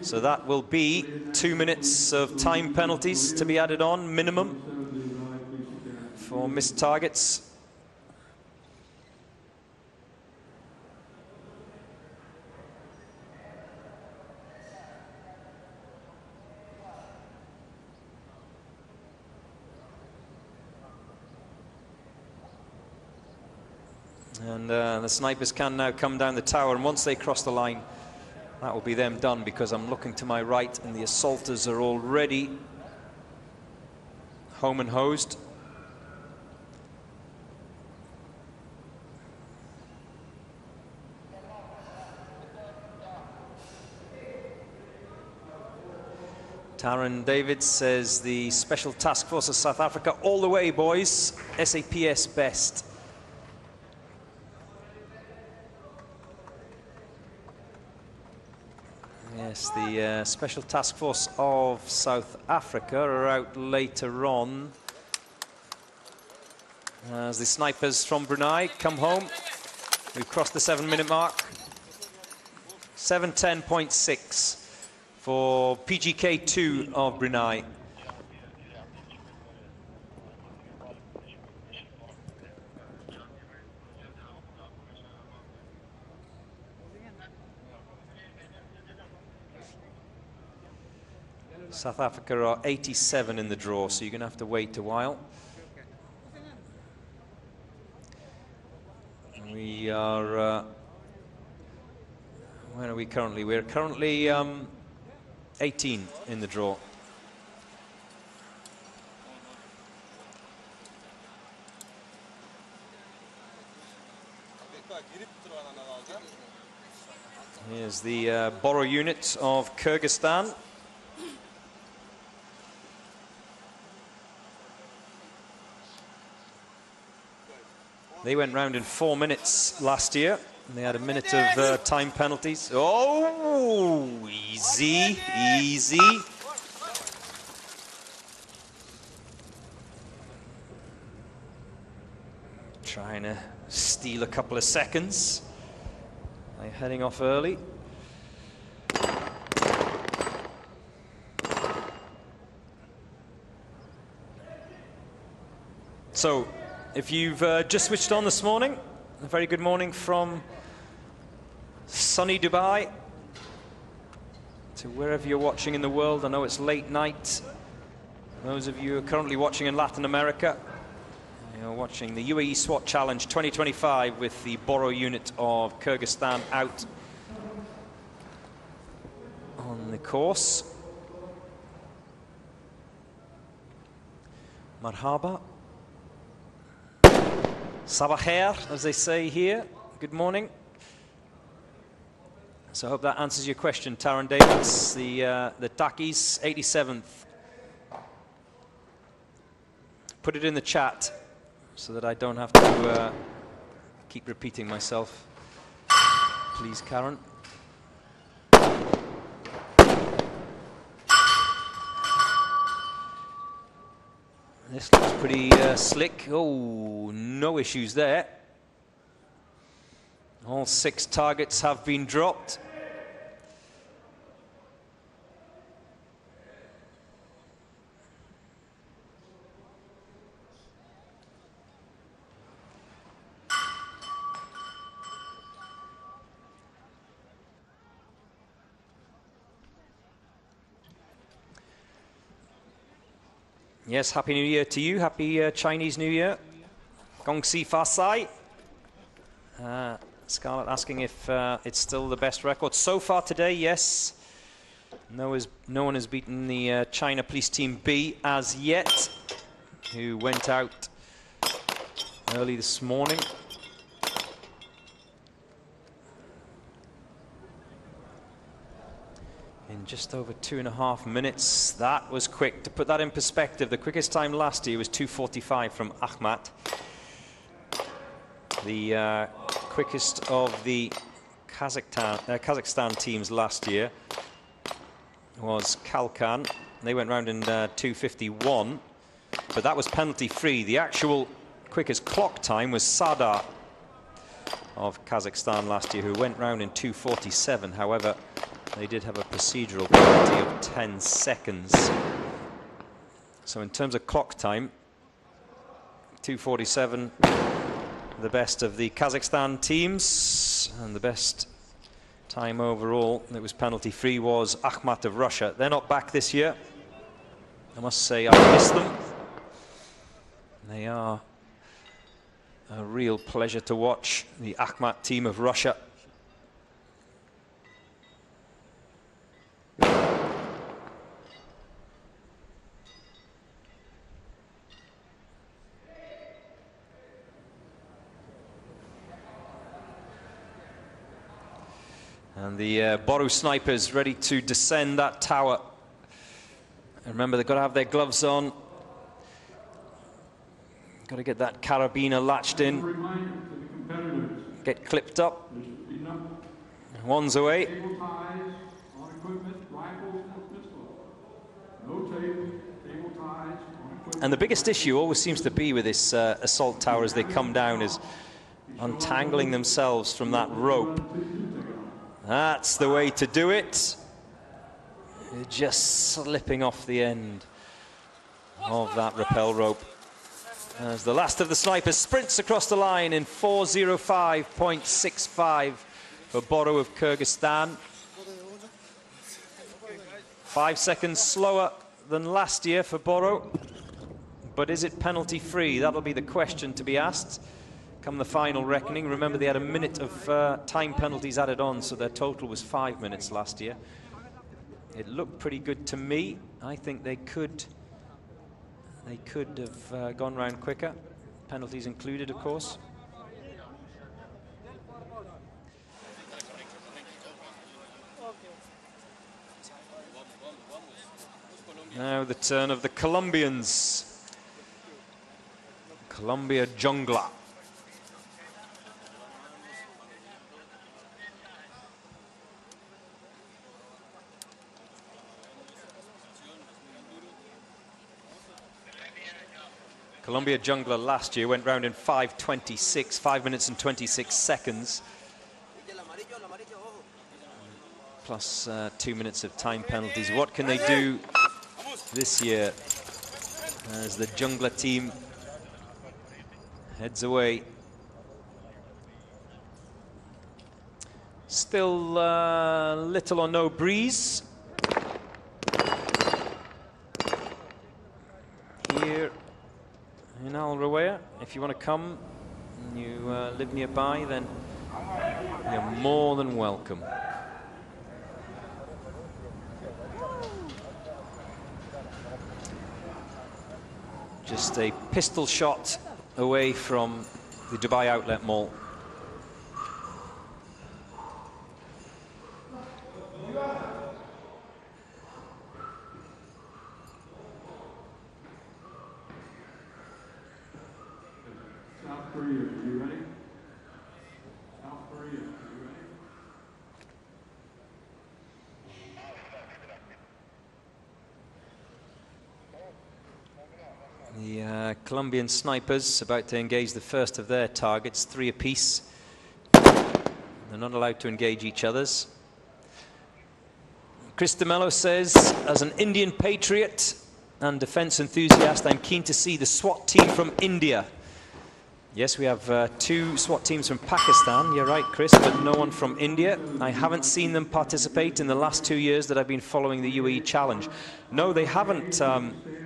So that will be 2 minutes of time penalties to be added on, minimum, for missed targets. And the snipers can now come down the tower, and once they cross the line, that will be them done, because I'm looking to my right and the assaulters are already home and hosed. Taron David says the Special Task Force of South Africa all the way, boys. SAPS best. Yes, the Special Task Force of South Africa are out later on as the snipers from Brunei come home. We've crossed the 7-minute mark. 7:10.6 for PGK2 of Brunei. South Africa are 87 in the draw, so you're going to have to wait a while. We are... where are we currently? We're currently 18 in the draw. Here's the Boro unit of Kyrgyzstan. They went round in 4 minutes last year. They had a minute of time penalties. Oh, easy, easy. Trying to steal a couple of seconds. They're heading off early. So, if you've just switched on this morning, a very good morning from sunny Dubai to wherever you're watching in the world. I know it's late night. Those of you who are currently watching in Latin America, you're watching the UAE SWAT Challenge 2025 with the Boro unit of Kyrgyzstan out on the course. Marhaba. Sabah khair, as they say here. Good morning. So I hope that answers your question, Taron Davids. The Takis, 87th. Put it in the chat so that I don't have to keep repeating myself. Please, Karen. This looks pretty slick. Oh, no issues there. All 6 targets have been dropped. Yes, Happy New Year to you. Happy Chinese New Year. Gong Si Fa Sai. Scarlett asking if it's still the best record. So far today, yes. No one has beaten the China Police Team B as yet, who went out early this morning. In just over 2.5 minutes. That was quick. To put that in perspective, the quickest time last year was 2:45 from Ahmad. The quickest of the Kazakhstan teams last year was Kalkan. They went round in 2:51, but that was penalty free. The actual quickest clock time was Sadar of Kazakhstan last year, who went round in 2:47. However, they did have a procedural penalty of 10 seconds. So in terms of clock time, 2:47, the best of the Kazakhstan teams, and the best time overall that was penalty free was Ahmad of Russia. They're not back this year. I must say I miss them. They are a real pleasure to watch, the Ahmad team of Russia. And the Boru snipers ready to descend that tower. And remember, they've got to have their gloves on. Got to get that carabiner latched in. Get clipped up. One's away. And the biggest issue always seems to be with this assault tower as they come down is untangling themselves from that rope. That's the way to do it. You're just slipping off the end of that rappel rope. As the last of the snipers sprints across the line in 4:05.65 for Boru of Kyrgyzstan. 5 seconds slower than last year for Boru. But is it penalty free? That'll be the question to be asked come the final reckoning. Remember, they had a minute of time penalties added on, so their total was 5 minutes last year. It looked pretty good to me. I think they could have gone round quicker. Penalties included, of course. Now the turn of the Colombians. Colombia Jungla. Colombia Jungla last year went round in 5:26, 5 minutes and 26 seconds. Plus 2 minutes of time penalties. What can they do this year as the Jungla team heads away? Still little or no breeze. Here in Al Rawaya, if you want to come and you live nearby, then you're more than welcome. Just a pistol shot away from the Dubai Outlet Mall. South Korea, are you ready? South Korea, are you ready? The Colombian snipers about to engage the first of their targets, 3 apiece. They're not allowed to engage each other's. Chris de Mello says, as an Indian patriot and defense enthusiast, I'm keen to see the SWAT team from India. Yes, we have 2 SWAT teams from Pakistan. You're right, Chris, but no one from India. I haven't seen them participate in the last 2 years that I've been following the UAE Challenge. No, they haven't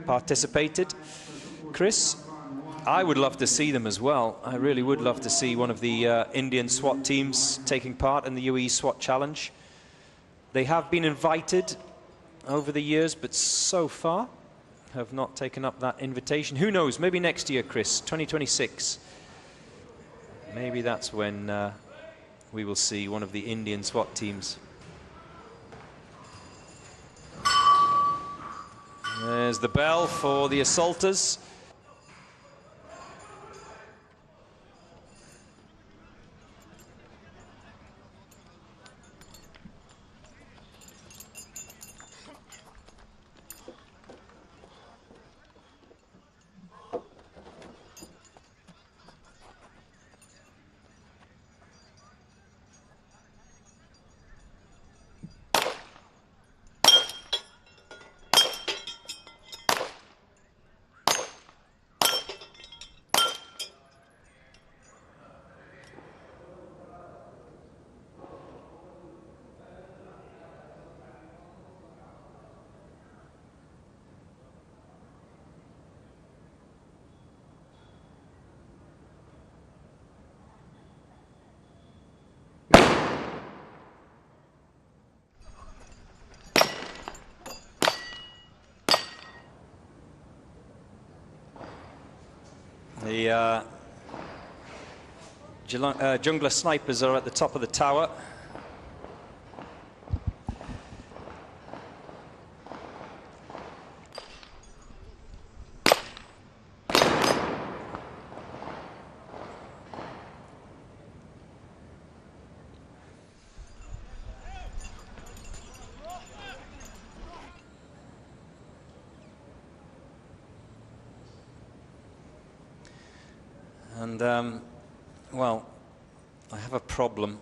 participated. Chris, I would love to see them as well. I really would love to see one of the Indian SWAT teams taking part in the UAE SWAT Challenge. They have been invited over the years, but so far have not taken up that invitation. Who knows, maybe next year, Chris, 2026. Maybe that's when we will see one of the Indian SWAT teams. There's the bell for the assaulters. The Jungla snipers are at the top of the tower. And, well, I have a problem.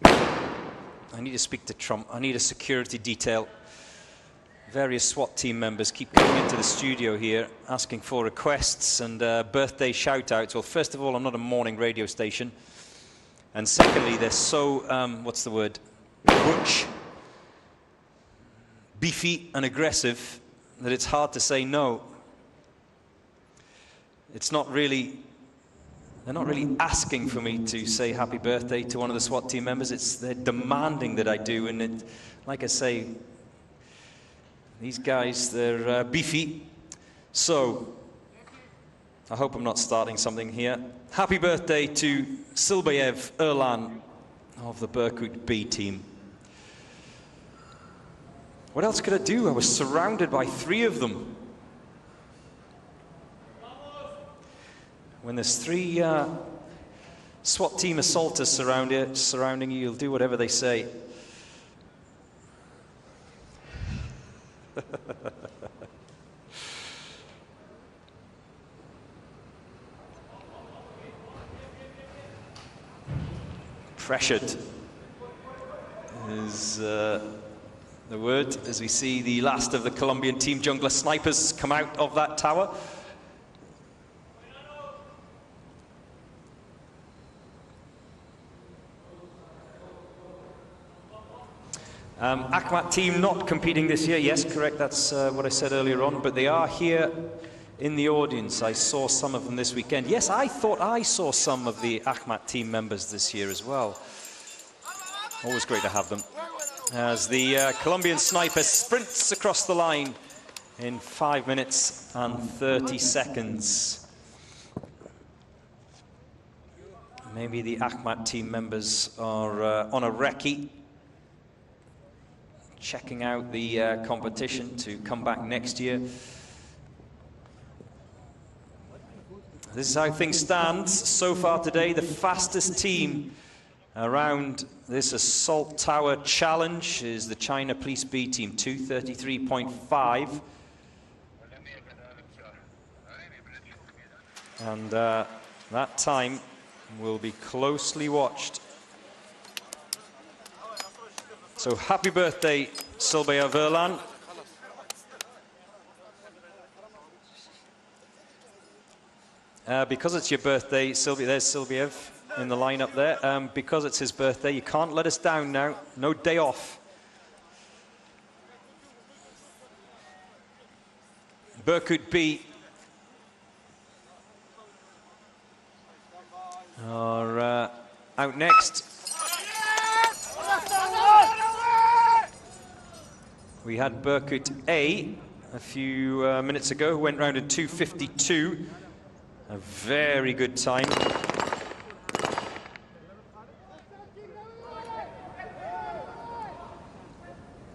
I need to speak to Trump. I need a security detail. Various SWAT team members keep coming into the studio here asking for requests and birthday shout-outs. Well, first of all, I'm not a morning radio station. And secondly, they're so, what's the word, butch, beefy and aggressive that it's hard to say no. It's not really, they're not really asking for me to say happy birthday to one of the SWAT team members. They're demanding that I do. And it, like I say, these guys, they're beefy. So, I hope I'm not starting something here. Happy birthday to Silbayev Erlan of the Berkut B team. What else could I do? I was surrounded by 3 of them. When there's 3 SWAT team assaulters surrounding you, you'll do whatever they say. Pressured is the word as we see the last of the Colombian team jungler snipers come out of that tower. Akhmat team not competing this year. Yes, correct, that's what I said earlier on, but they are here in the audience. I saw some of them this weekend. Yes, I thought I saw some of the Akhmat team members this year as well. Always great to have them. As the Colombian sniper sprints across the line in 5 minutes and 30 seconds. Maybe the Akhmat team members are on a recce, checking out the competition to come back next year. This is how things stand so far today. The fastest team around this Assault Tower Challenge is the China Police B team, 2:33.5. And that time will be closely watched. So happy birthday, Silbayev Erlan. Because it's your birthday, there's Silbayev in the lineup there. Because it's his birthday, you can't let us down now. No day off. Berkut B are out next. We had Berkut A a few minutes ago, who went round in 2:52. A very good time.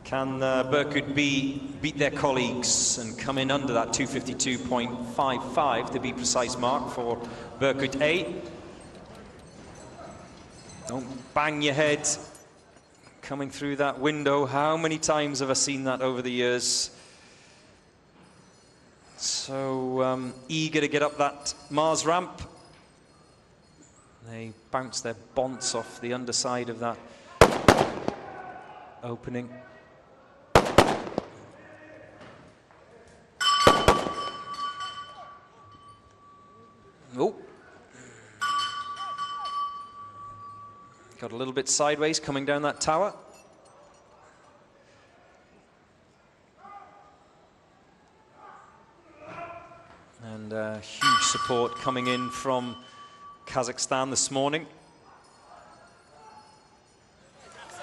Can Berkut B beat their colleagues and come in under that 2:52.55 to be precise mark for Berkut A? Don't bang your head coming through that window. How many times have I seen that over the years? So eager to get up that Mars ramp. They bounce their bonds off the underside of that opening. Oh. Got a little bit sideways coming down that tower. And huge support coming in from Kazakhstan this morning.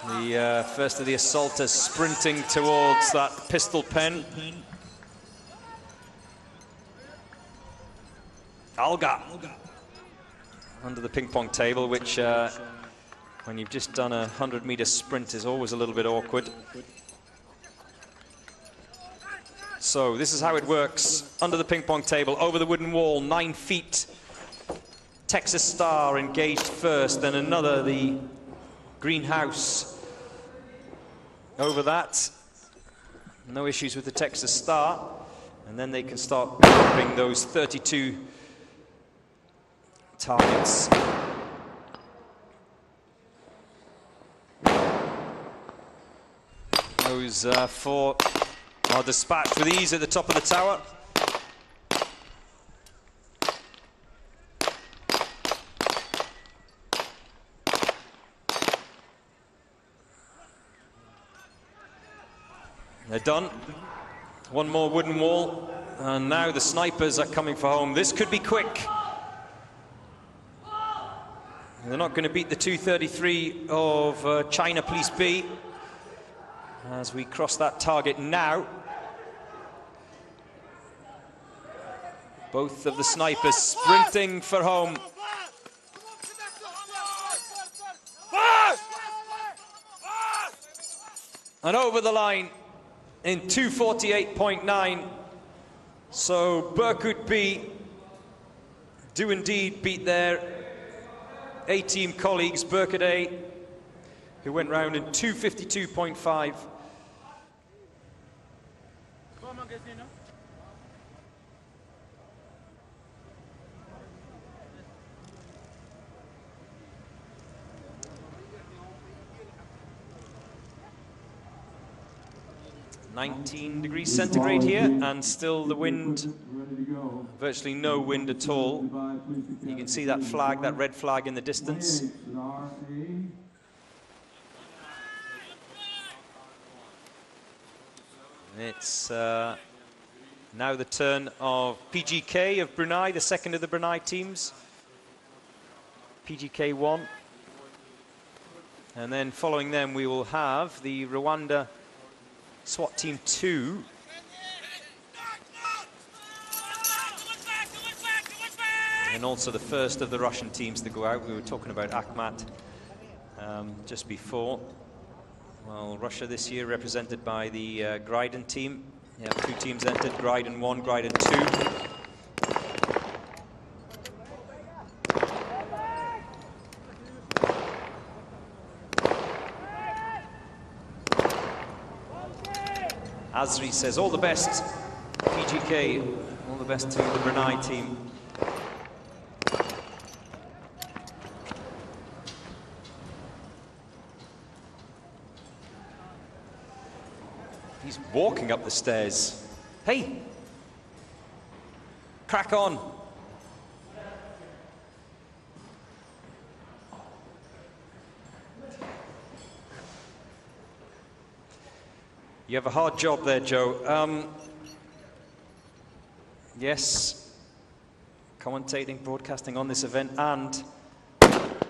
The first of the assaulters sprinting towards that pistol pen. Alga under the ping pong table, which when you've just done a 100-meter sprint is always a little bit awkward. So this is how it works. Under the ping pong table, over the wooden wall, 9 feet. Texas Star engaged first, then another, the greenhouse. Over that, no issues with the Texas Star. And then they can start dropping those 32 targets. Those four are dispatched with ease at the top of the tower. They're done. One more wooden wall, and now the snipers are coming for home. This could be quick. They're not going to beat the 233 of China Police B as we cross that target now. Both of the snipers sprinting for home. And over the line in 2:48.9. So Burkut B do indeed beat their A-team colleagues, Burkut A, who went round in 2:52.5. (19 degrees centigrade here, and still the wind, virtually no wind at all. You can see that flag, that red flag in the distance. It's now the turn of PGK of Brunei, the second of the Brunei teams. PGK 1. And then following them we will have the Rwanda SWAT Team 2. And also the first of the Russian teams to go out. We were talking about Akhmat just before. Well, Russia this year represented by the Griden team. Yeah, 2 teams entered, Griden 1, Griden 2. Azri says, all the best, PGK, all the best to the Brunei team. He's walking up the stairs. Hey, crack on. You have a hard job there, Joe. Yes, commentating, broadcasting on this event, and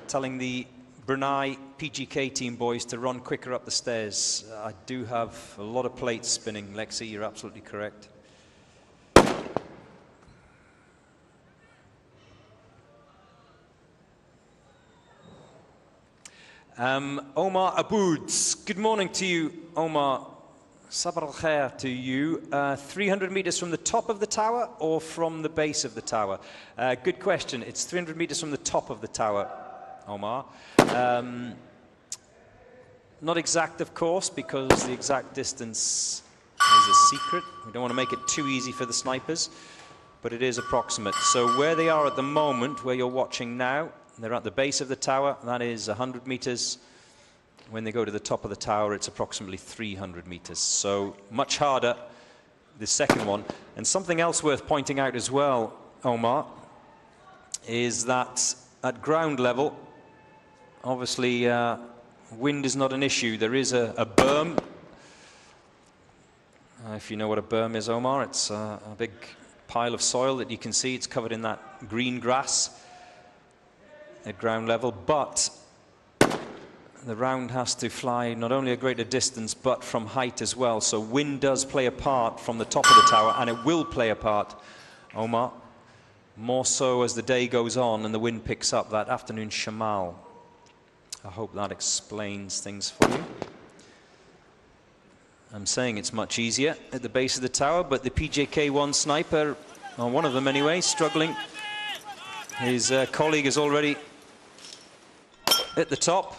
telling the Brunei PGK team boys to run quicker up the stairs. I do have a lot of plates spinning, Lexi, you're absolutely correct. Omar Abouds, good morning to you, Omar. Sabr al-khair to you. 300 meters from the top of the tower or from the base of the tower? Good question. It's 300 meters from the top of the tower, Omar. Not exact, of course, because the exact distance is a secret. We don't want to make it too easy for the snipers, but it is approximate. So where they are at the moment, where you're watching now, they're at the base of the tower. That is 100 meters. When they go to the top of the tower, it's approximately 300 meters. So much harder, the second one. And something else worth pointing out as well, Omar, is that at ground level, obviously, wind is not an issue. There is a berm. If you know what a berm is, Omar, it's a big pile of soil that you can see. It's covered in that green grass at ground level. But the round has to fly not only a greater distance, but from height as well. So wind does play a part from the top of the tower, and it will play a part, Omar. More so as the day goes on and the wind picks up, that afternoon shamal. I hope that explains things for you. I'm saying it's much easier at the base of the tower, but the PJK-1 sniper, or one of them anyway, struggling. His colleague is already at the top.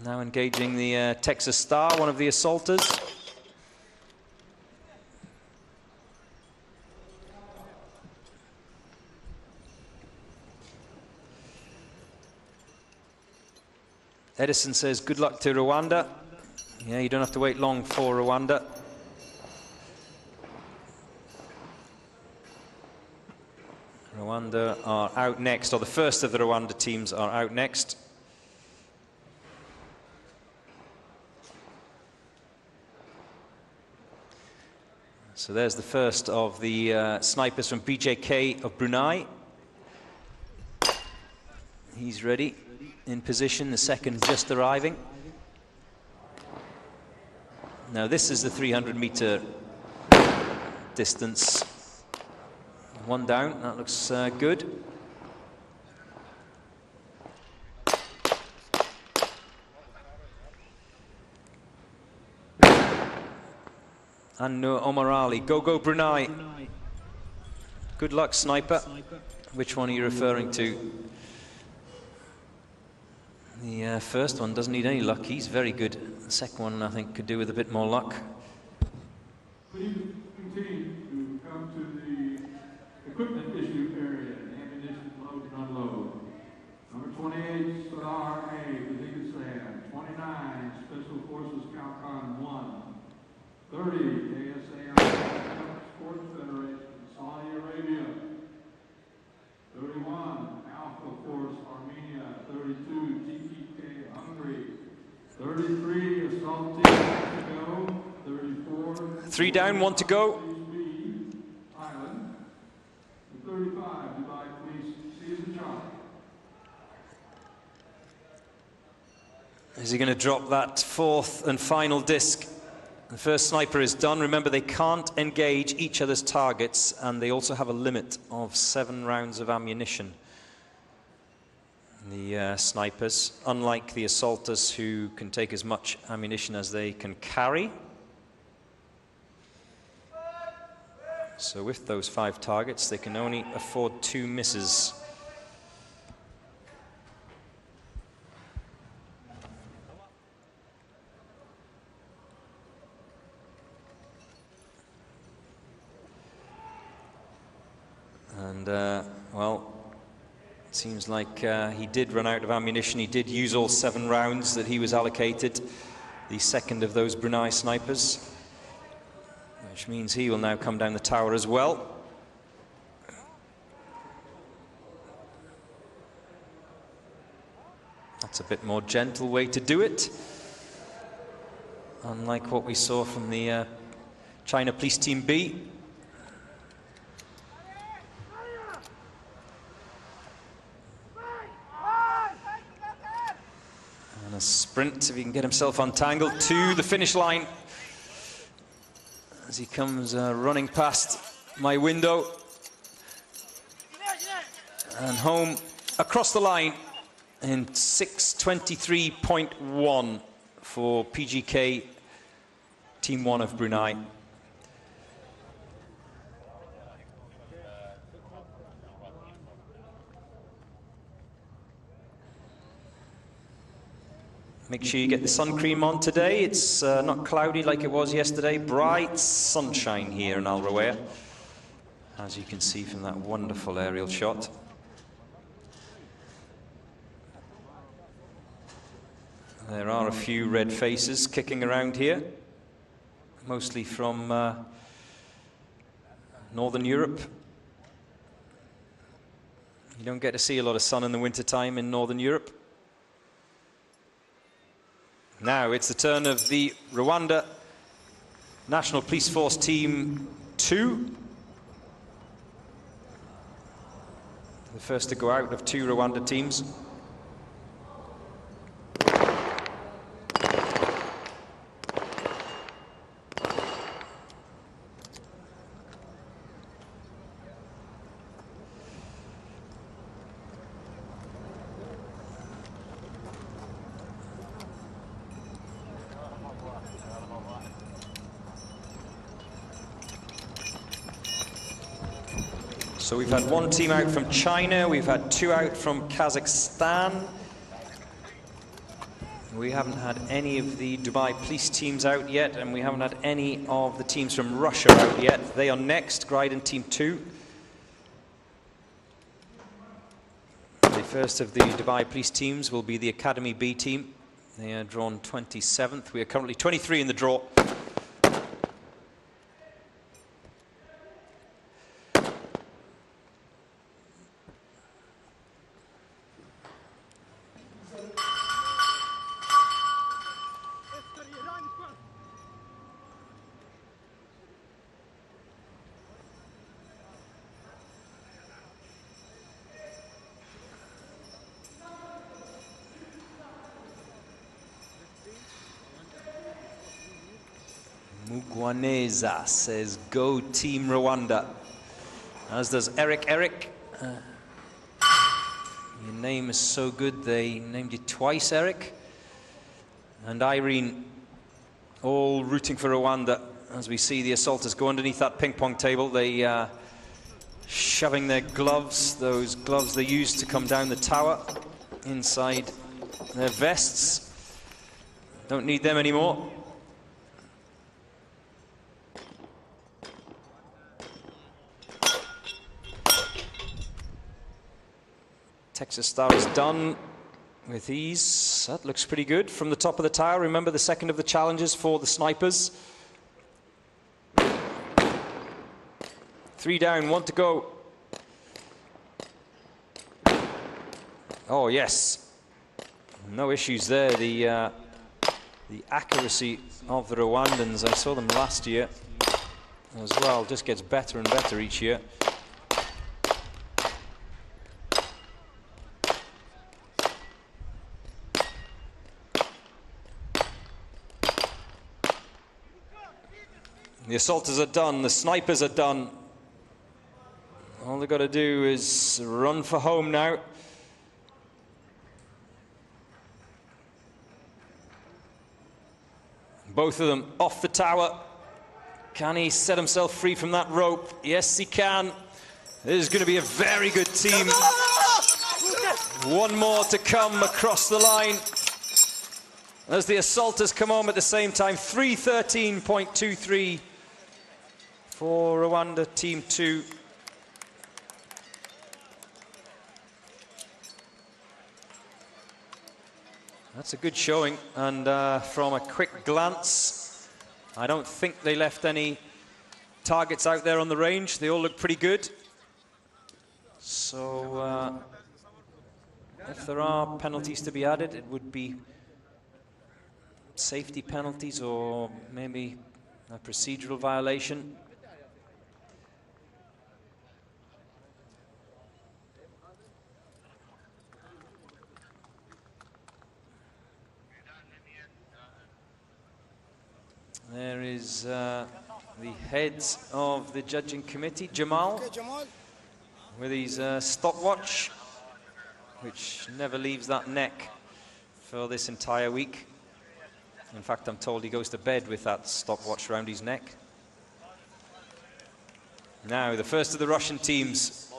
Now engaging the Texas Star, one of the assaulters. Edison says good luck to Rwanda. Yeah, you don't have to wait long for Rwanda. Rwanda are out next, or the first of the Rwanda teams are out next. So there's the first of the snipers from BJK of Brunei. He's ready, in position. The second just arriving. Now this is the 300-meter distance. One down, that looks good. And Omar Ali, go Brunei. Good luck, sniper. Which one are you referring to? The first one doesn't need any luck, he's very good. The second one, I think, could do with a bit more luck. Please continue to come to the equipment issue area, ammunition load and unload. Number 28, Star A, Kazakhstan. 29, Special Forces Kalkan 1. 30, ASAI Sports Federation, Saudi Arabia. 31, Alpha Force Armenia. 32, TTK Hungary. 33, Assault Team Mexico. 34, 3 down, 1 to go. Island. 35, Dubai Police Season Charlie. Is he going to drop that fourth and final disc? The first sniper is done. Remember, they can't engage each other's targets, and they also have a limit of 7 rounds of ammunition. The snipers, unlike the assaulters who can take as much ammunition as they can carry. So with those 5 targets, they can only afford 2 misses. And, well, it seems like he did run out of ammunition. He did use all 7 rounds that he was allocated, the second of those Brunei snipers, which means he will now come down the tower as well. That's a bit more gentle way to do it, unlike what we saw from the China Police Team B. And a sprint, if he can get himself untangled, to the finish line as he comes running past my window and home across the line in 6:23.1 for PGK Team 1 of Brunei. Make sure you get the sun cream on today. It's not cloudy like it was yesterday. Bright sunshine here in Al Rawaya, as you can see from that wonderful aerial shot. There are a few red faces kicking around here, mostly from Northern Europe. You don't get to see a lot of sun in the wintertime in Northern Europe. Now it's the turn of the Rwanda National Police Force Team 2. The first to go out of 2 Rwanda teams. So we've had 1 team out from China, we've had 2 out from Kazakhstan. We haven't had any of the Dubai police teams out yet, and we haven't had any of the teams from Russia out yet. They are next, Gryden Team 2. The first of the Dubai police teams will be the Academy B team, They are drawn 27th. We are currently 23 in the draw. Mugwaneza says, go Team Rwanda. As does Eric. Your name is so good, they named you twice, Eric. And Irene, all rooting for Rwanda. As we see the assaulters go underneath that ping pong table, they shoving their gloves, those gloves they used to come down the tower, inside their vests. Don't need them anymore. Texas Star is done with ease. That looks pretty good from the top of the tower. Remember the second of the challenges for the snipers. 3 down, 1 to go. Oh yes, no issues there. The accuracy of the Rwandans, I saw them last year as well, just gets better and better each year. The assaulters are done, the snipers are done. All they've got to do is run for home now. Both of them off the tower. Can he set himself free from that rope? Yes, he can. This is going to be a very good team. One more to come across the line. As the assaulters come home at the same time, 3:13.23 for Rwanda, Team 2. That's a good showing, and from a quick glance, I don't think they left any targets out there on the range. They all look pretty good. So if there are penalties to be added, it would be safety penalties or maybe a procedural violation. There is the heads of the judging committee, Jamal, with his stopwatch, which never leaves that neck for this entire week. In fact, I'm told he goes to bed with that stopwatch around his neck. Now, the first of the Russian teams.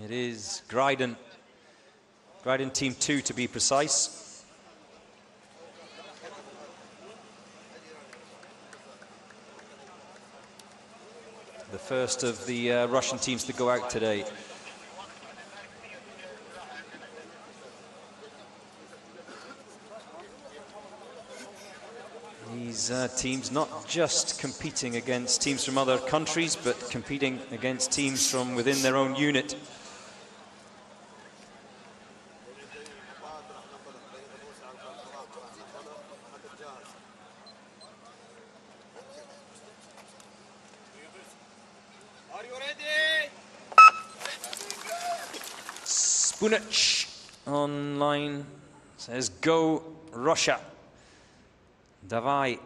It is Griden Team 2 to be precise. The first of the Russian teams to go out today. These teams not just competing against teams from other countries, but competing against teams from within their own unit. Spunich online says, go Russia. Davai.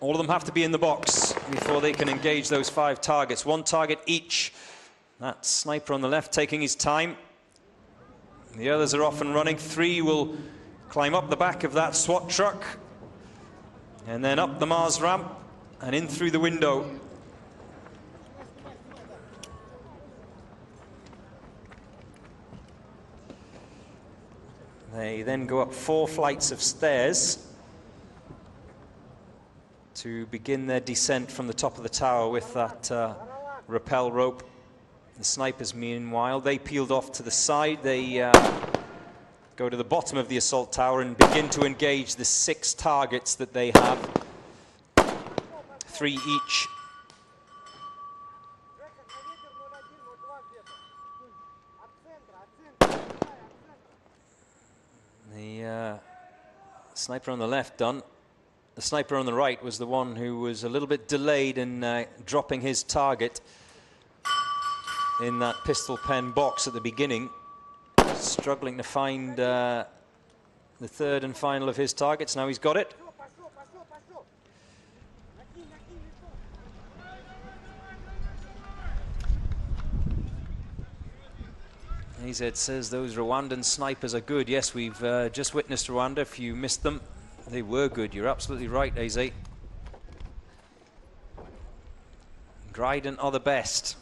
All of them have to be in the box before they can engage those 5 targets. 1 target each. That sniper on the left taking his time. The others are off and running. 3 will climb up the back of that SWAT truck and then up the Mars ramp and in through the window. They then go up 4 flights of stairs to begin their descent from the top of the tower with that rappel rope The snipers, meanwhile, they peeled off to the side. They go to the bottom of the assault tower and begin to engage the 6 targets that they have. 3 each. The sniper on the left done. The sniper on the right was the one who was a little bit delayed in dropping his target in that pistol pen box at the beginning. Struggling to find the 3rd and final of his targets. Now he's got it. AZ says those Rwandan snipers are good. Yes, we've just witnessed Rwanda. If you missed them, they were good. You're absolutely right, AZ. Dryden are the best.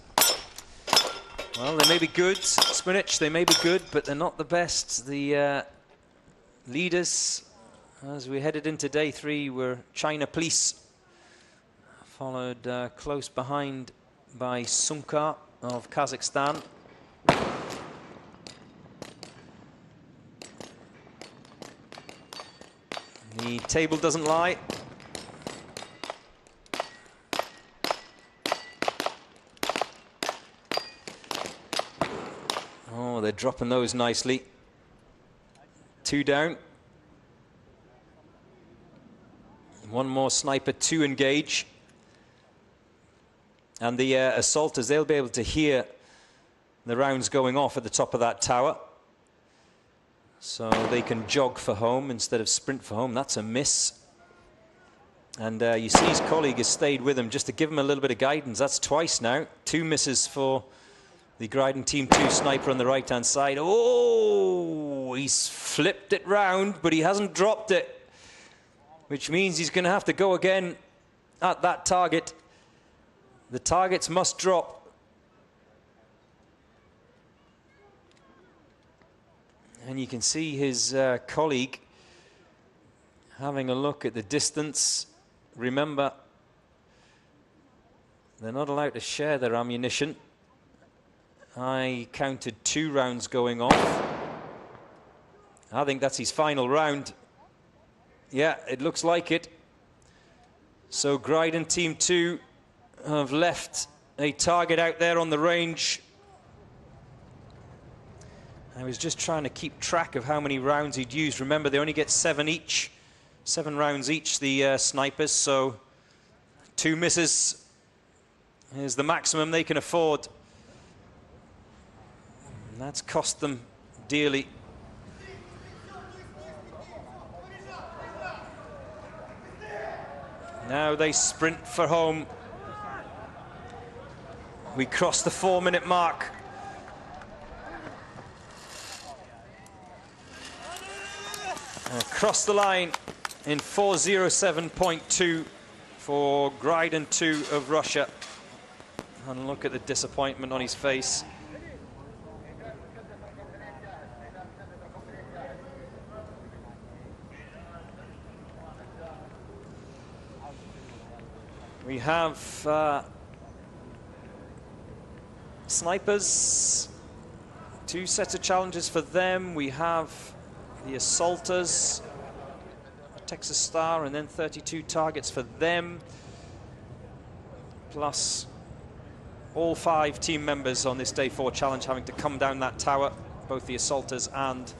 Well, they may be good, Spinach, they may be good, but they're not the best. The leaders, as we headed into day 3, were China Police, followed close behind by Sunkar of Kazakhstan. The table doesn't lie. Oh, they're dropping those nicely. 2 down. 1 more sniper to engage. And the assaulters, they'll be able to hear the rounds going off at the top of that tower. So they can jog for home instead of sprint for home. That's a miss. And you see his colleague has stayed with him just to give him a little bit of guidance. That's twice now. 2 misses for the Dryden Team 2 sniper on the right-hand side. Oh, he's flipped it round, but he hasn't dropped it, which means he's going to have to go again at that target. The targets must drop. And you can see his colleague having a look at the distance. Remember, they're not allowed to share their ammunition. I counted 2 rounds going off. I think that's his final round. Yeah, it looks like it. So Dryden Team 2 have left a target out there on the range. I was just trying to keep track of how many rounds he'd used. Remember, they only get 7 each. 7 rounds each, the snipers, so 2 misses is the maximum they can afford. And that's cost them dearly. Now they sprint for home. We cross the 4-minute mark. Across the line in 4:07.2 for Dryden 2 of Russia. And look at the disappointment on his face. We have snipers, 2 sets of challenges for them. We have the assaulters, Texas Star, and then 32 targets for them, plus all 5 team members on this day 4 challenge having to come down that tower, both the assaulters and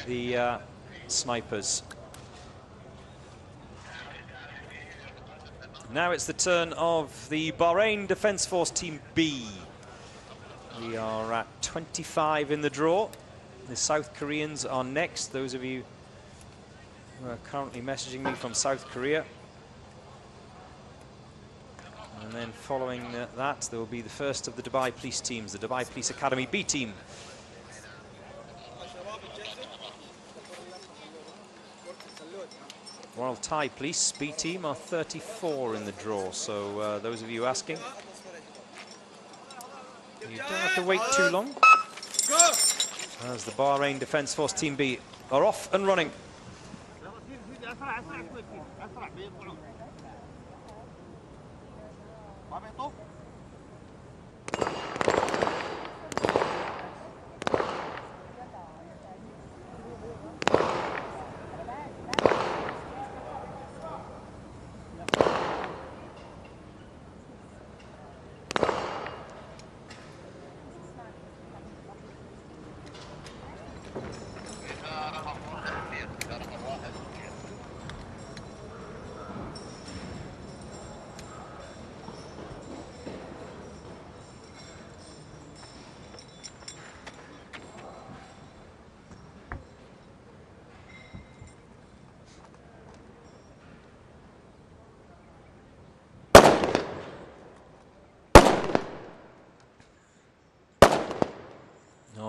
the snipers. Now it's the turn of the Bahrain Defense Force Team B. We are at 25 in the draw. The South Koreans are next. Those of you who are currently messaging me from South Korea. And then following that, there will be the first of the Dubai Police teams, the Dubai Police Academy B team. Royal Thai Police B team are 34 in the draw, so those of you asking, you don't have to wait too long, as the Bahrain Defense Force Team B are off and running.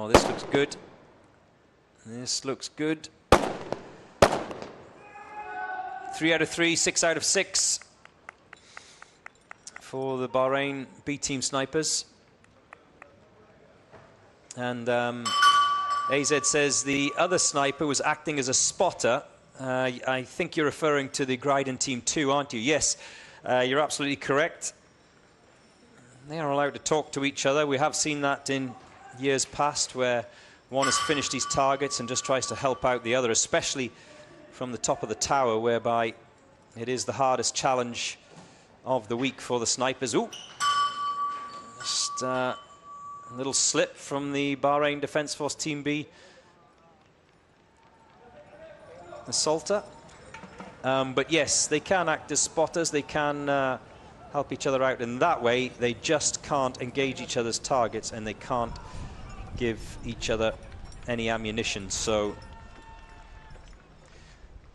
this looks good. This looks good. 3 out of 3, 6 out of 6 for the Bahrain B team snipers. And AZ says the other sniper was acting as a spotter. I think you're referring to the Gryden Team 2, aren't you? Yes, you're absolutely correct. They are allowed to talk to each other. We have seen that in years past, where one has finished his targets and just tries to help out the other, especially from the top of the tower, whereby it is the hardest challenge of the week for the snipers. Ooh, just a little slip from the Bahrain Defence Force Team B assaulter. But yes, they can act as spotters. They can help each other out in that way. They just can't engage each other's targets, and they can't give each other any ammunition. So,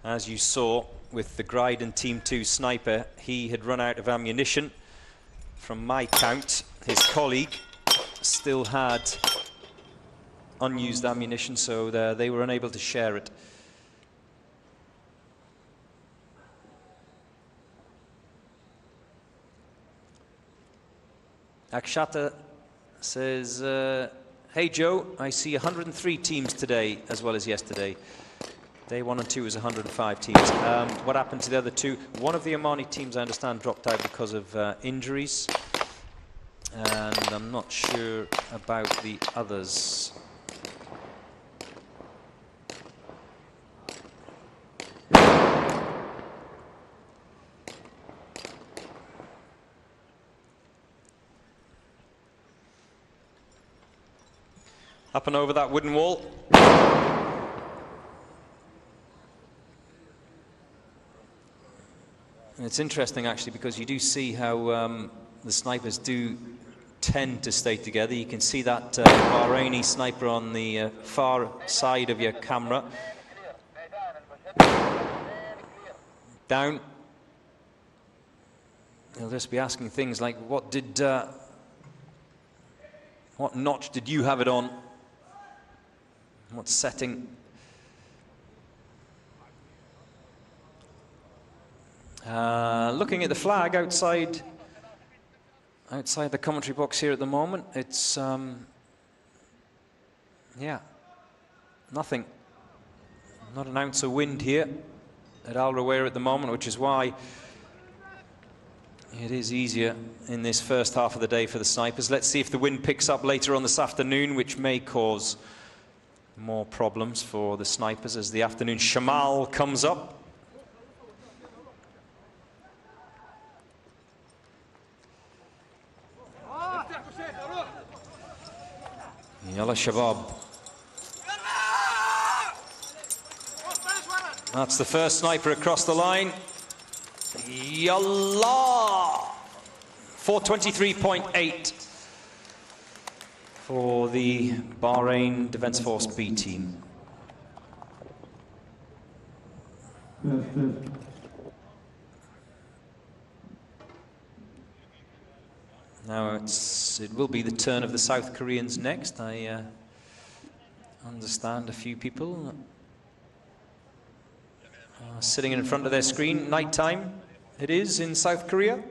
as you saw with the Gryden Team 2 sniper, he had run out of ammunition. From my count, his colleague still had unused ammunition, so they were unable to share it. Akshata says, hey Joe, I see 103 teams today as well as yesterday. Day 1 and 2 was 105 teams. What happened to the other two? One of the Omani teams, I understand, dropped out because of injuries. And I'm not sure about the others. Up and over that wooden wall. And it's interesting, actually, because you do see how the snipers do tend to stay together. You can see that Bahraini sniper on the far side of your camera. Down. They'll just be asking things like, what notch did you have it on? What setting? Looking at the flag outside the commentary box here at the moment, it's yeah, nothing. Not an ounce of wind here at Al Rawera at the moment, which is why it is easier in this first half of the day for the snipers. Let's see if the wind picks up later on this afternoon, which may cause more problems for the snipers as the afternoon shamal comes up. Yalla Shabab. That's the first sniper across the line. Yalla! 423.8 for the Bahrain Defence Force B team. Now it will be the turn of the South Koreans next. I understand a few people are sitting in front of their screen. Nighttime it is in South Korea.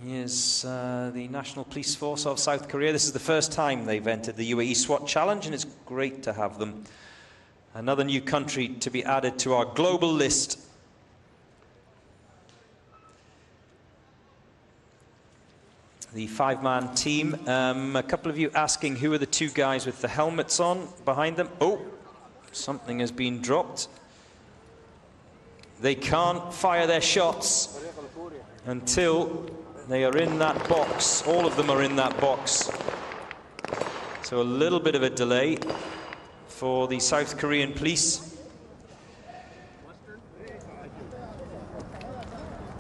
Here's the National Police Force of South Korea. This is the first time they've entered the UAE SWAT Challenge, and it's great to have them. Another new country to be added to our global list. The five-man team. A couple of you asking who are the two guys with the helmets on behind them. Oh, something has been dropped. They can't fire their shots until they are in that box. All of them are in that box. So a little bit of a delay for the South Korean police.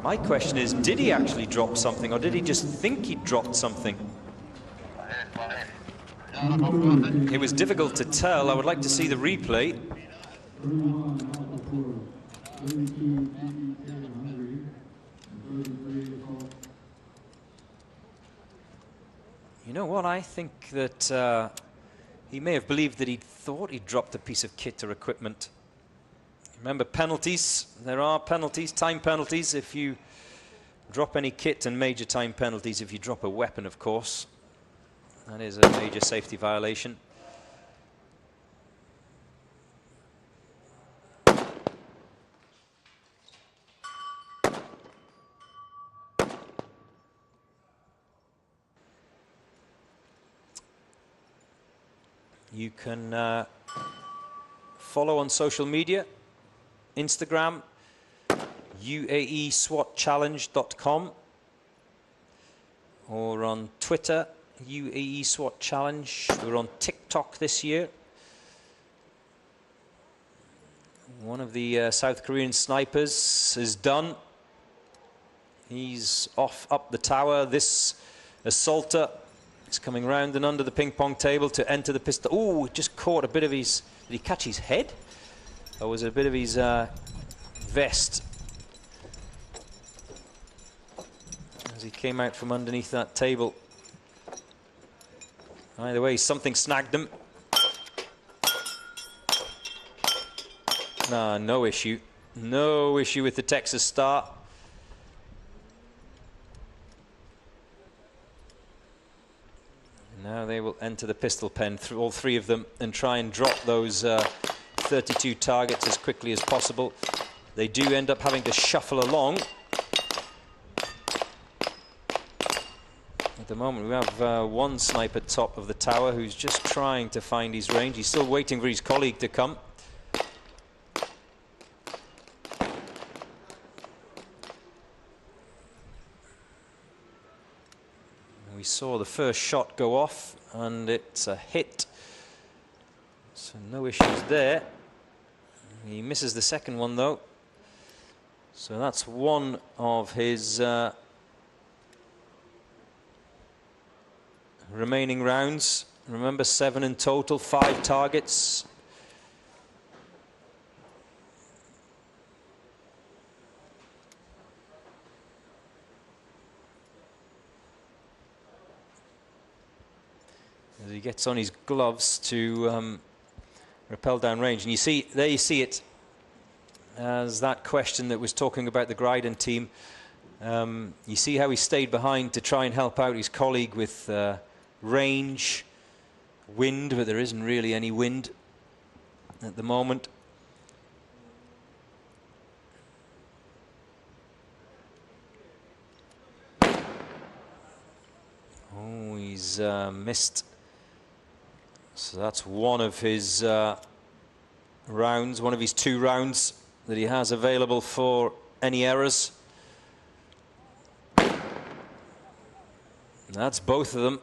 My question is, did he actually drop something, or did he just think he dropped something? It was difficult to tell. I would like to see the replay. You know what? I think that he may have believed that he thought he'd dropped a piece of kit or equipment. Remember, penalties. There are penalties, time penalties, if you drop any kit, and major time penalties if you drop a weapon, of course. That is a major safety violation. You can follow on social media, Instagram, UAESWATchallenge.com, or on Twitter, UAE SWAT Challenge. We're on TikTok this year. One of the South Korean snipers is done. He's off up the tower. This assaulter is coming round and under the ping pong table to enter the pistol. Oh, just caught a bit of his... Did he catch his head? Or was it a bit of his vest? As he came out from underneath that table. Either way, something snagged him. Nah, no issue. No issue with the Texas Star. Now they will enter the pistol pen, all three of them, and try and drop those 32 targets as quickly as possible. They do end up having to shuffle along. At the moment we have one sniper top of the tower who's just trying to find his range. He's still waiting for his colleague to come. We saw the first shot go off, and it's a hit. So no issues there. He misses the second one, though. So that's one of his remaining rounds. Remember, 7 in total, 5 targets. As he gets on his gloves to rappel down range. And you see, there you see it, as that question that was talking about the Gryden team. You see how he stayed behind to try and help out his colleague with range, wind, but there isn't really any wind at the moment. Oh, he's missed. So that's one of his rounds, one of his 2 rounds that he has available for any errors. That's both of them.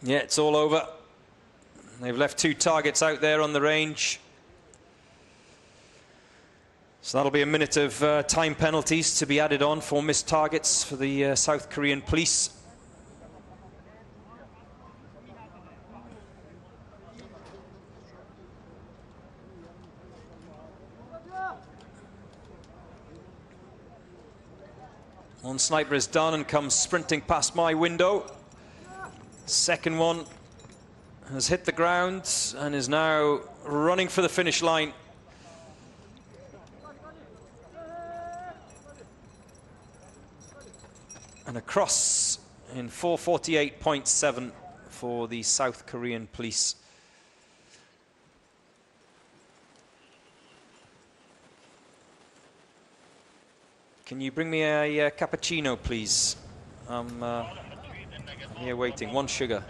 Yeah, it's all over. They've left 2 targets out there on the range. So that'll be a minute of time penalties to be added on for missed targets for the South Korean police. One sniper is done and comes sprinting past my window. Second one has hit the ground and is now running for the finish line. And across in 4:48.7 for the South Korean police. Can you bring me a cappuccino, please? I'm here waiting. 1 sugar.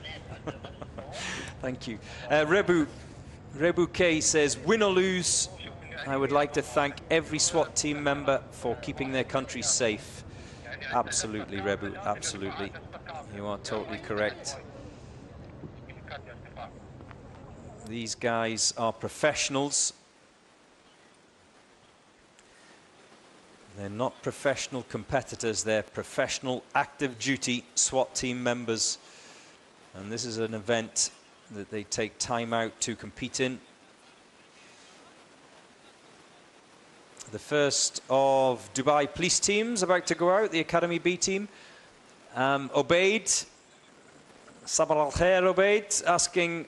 Thank you. Rebu K says, win or lose, I would like to thank every SWAT team member for keeping their country safe. Absolutely, Rebu, absolutely. You are totally correct. These guys are professionals. They're not professional competitors, they're professional active duty SWAT team members. And this is an event that they take time out to compete in. The first of Dubai police teams about to go out, the Academy B team. Obaid, Sabah al-Khair Obaid, asking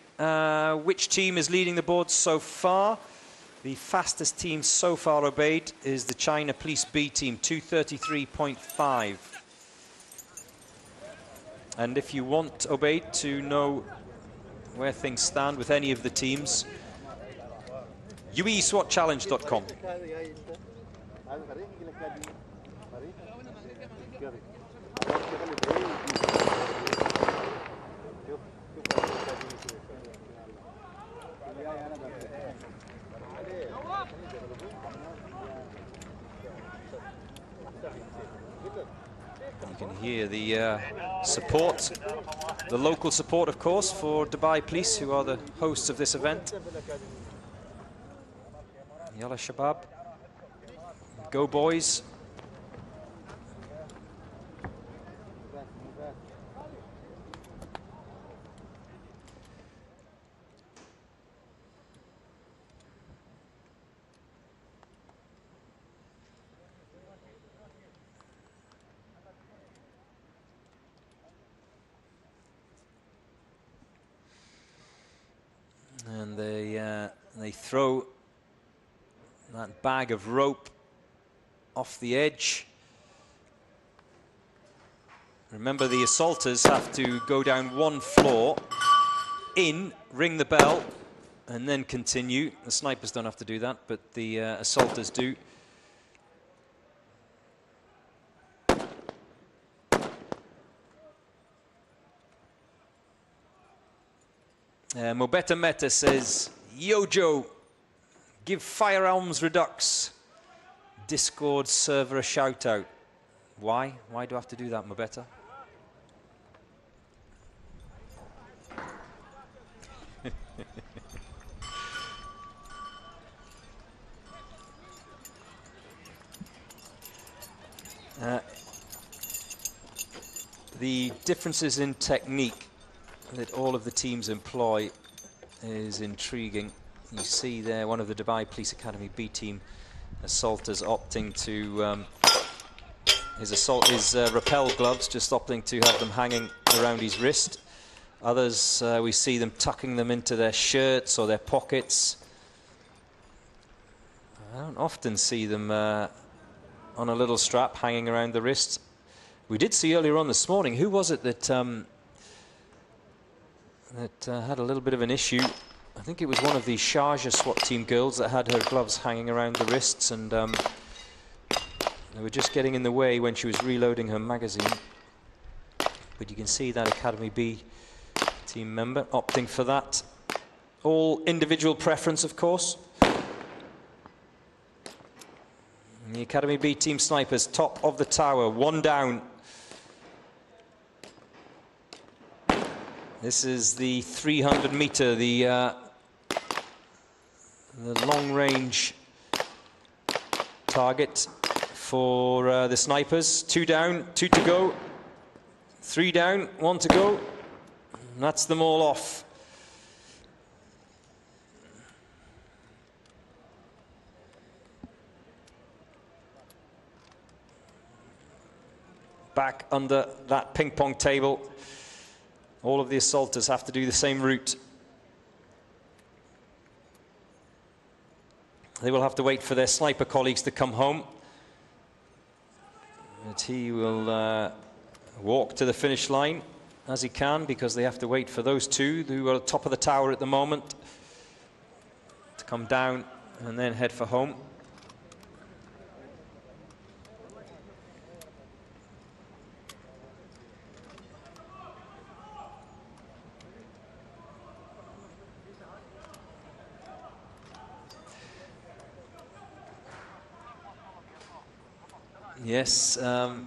which team is leading the board so far. The fastest team so far, Obaid, is the China Police B team, 2:33.5. And if you want, Obaid, to know where things stand with any of the teams, UAESWATchallenge.com. You can hear the support, the local support, of course, for Dubai Police, who are the hosts of this event. Yalla Shabab, go boys. And they throw that bag of rope off the edge. Remember, the assaulters have to go down one floor, ring the bell, and then continue. The snipers don't have to do that, but the assaulters do. Mobeta Meta says, "Yo Joe, give Firearms Redux Discord server a shout out." Why? Why do I have to do that, Mobeta? The differences in technique that all of the teams employ is intriguing. You see there one of the Dubai Police Academy B team assaulters opting to his rappel gloves, just opting to have them hanging around his wrist. Others, we see them tucking them into their shirts or their pockets. I don't often see them on a little strap hanging around the wrist. We did see earlier on this morning, who was it that had a little bit of an issue? I think it was one of the Sharjah SWAT team girls that had her gloves hanging around the wrists, and they were just getting in the way when she was reloading her magazine. But you can see that Academy B team member opting for that. All individual preference, of course. And the Academy B team snipers, top of the tower, one down. This is the 300 meter, the long-range target for the snipers. 2 down, 2 to go. 3 down, 1 to go. And that's them all off. Back under that ping pong table. All of the assaulters have to do the same route. They will have to wait for their sniper colleagues to come home. But he will walk to the finish line as he can, because they have to wait for those two who are at the top of the tower at the moment to come down and then head for home. Yes,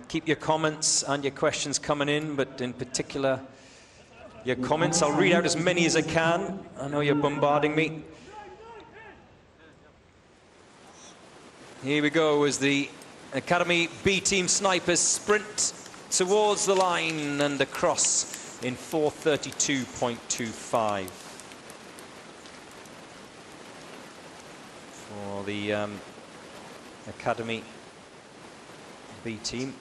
keep your comments and your questions coming in, but in particular your comments. I'll read out as many as I can. I know you're bombarding me. Here we go as the Academy B team snipers sprint towards the line and across in 4:32.25 for the Academy B team.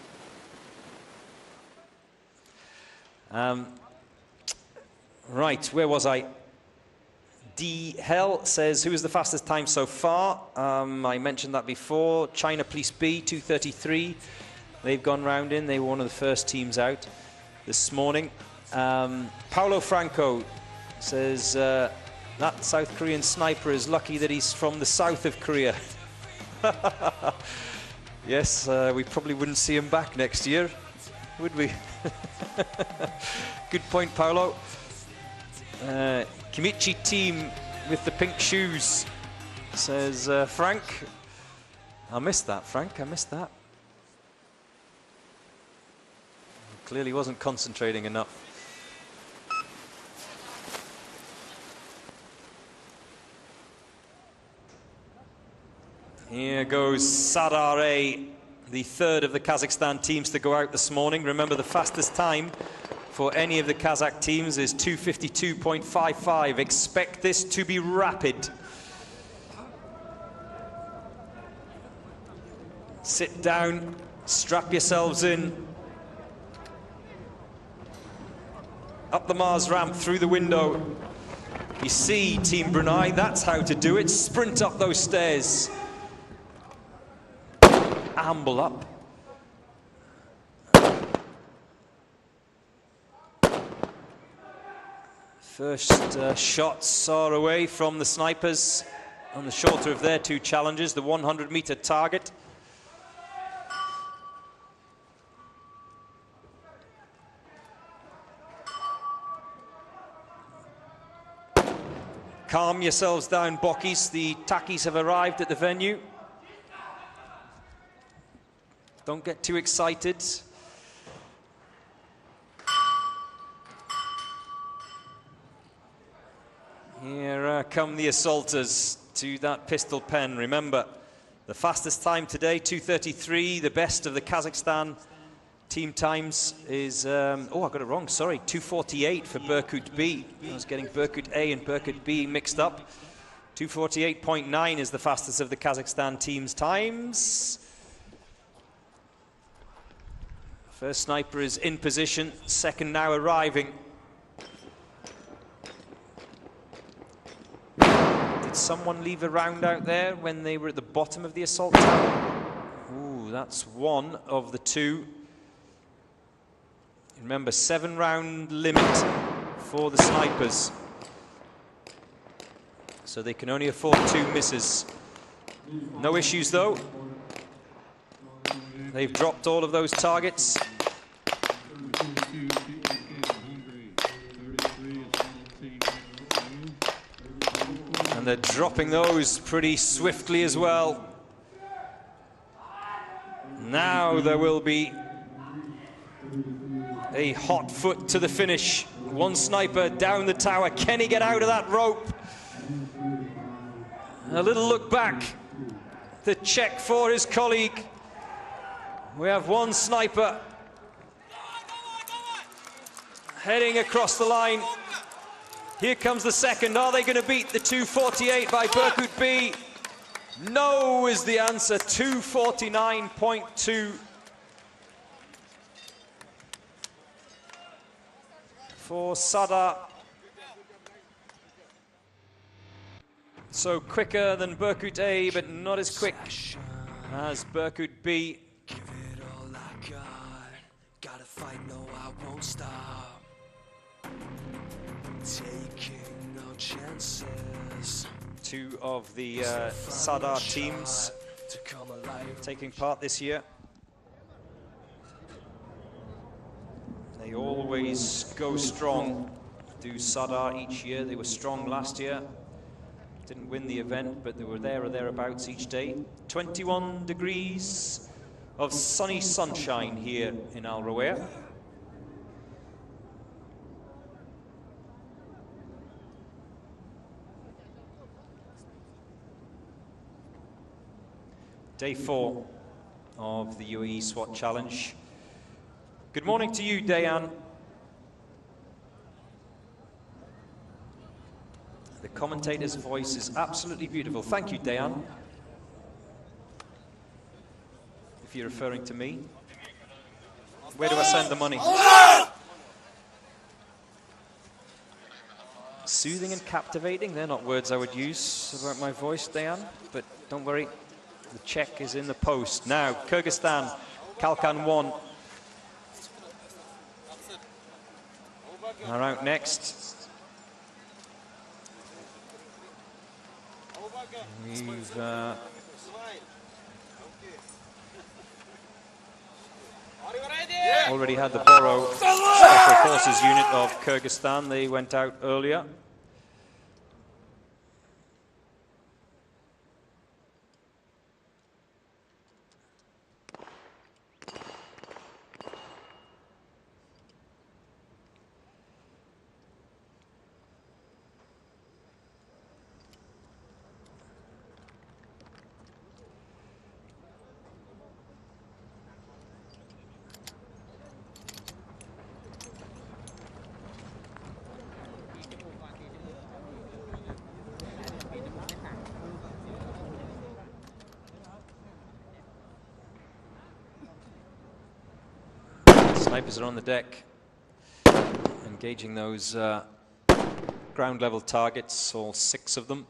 Right, where was I? D. Hell says, who is the fastest time so far? I mentioned that before. China Police B, 2:33. They've gone round in. They were one of the first teams out this morning. Paulo Franco says, that South Korean sniper is lucky that he's from the south of Korea. Yes, we probably wouldn't see him back next year, would we? Good point, Paulo. Kimichi team with the pink shoes says, Frank. I missed that, Frank. I missed that. Clearly wasn't concentrating enough. Here goes Sadar A, the third of the Kazakhstan teams to go out this morning. Remember, the fastest time for any of the Kazakh teams is 2:52.55. Expect this to be rapid. Sit down, strap yourselves in. Up the Mars ramp, through the window. You see, Team Brunei, that's how to do it. Sprint up those stairs. Amble up. First shots are away from the snipers on the shorter of their two challenges, the 100-meter target. Calm yourselves down, Bockies. The Takis have arrived at the venue. Don't get too excited. Here come the assaulters to that pistol pen. Remember, the fastest time today, 2:33. The best of the Kazakhstan team times is, oh, I got it wrong, sorry, 2:48 for Berkut B. I was getting Berkut A and Berkut B mixed up. 2:48.9 is the fastest of the Kazakhstan team's times. First sniper is in position, second now arriving. Did someone leave a round out there when they were at the bottom of the assault tower? Ooh, that's one of the two. Remember, 7-round limit for the snipers. So they can only afford 2 misses. No issues though. They've dropped all of those targets. And they're dropping those pretty swiftly as well. Now there will be a hot foot to the finish. One sniper down the tower. Can he get out of that rope? A little look back. The check for his colleague. We have one sniper heading across the line. Here comes the second. Are they going to beat the 2:48 by Berkut B? No is the answer. 2:49.2 for Sada. So quicker than Berkut A, but not as quick as Berkut B. Give it all I got. Gotta fight, no, I won't stop. Taking no chances. Two of the Sadar teams taking part this year. They always go strong. Do Sadar each year. They were strong last year. Didn't win the event, but they were there or thereabouts each day. 21 degrees of sunny sunshine here in Al Rawaya. Day 4 of the UAE SWAT Challenge. Good morning to you, Dayan. The commentator's voice is absolutely beautiful. Thank you, Dayan. If you're referring to me. Where do I send the money? Soothing and captivating, they're not words I would use about my voice, Dayan, but don't worry, the check is in the post. Now, Kyrgyzstan, Kalkan 1 are out next. We've already had the Boro Special Forces unit of Kyrgyzstan. They went out earlier. Snipers are on the deck, engaging those ground level targets, all 6 of them.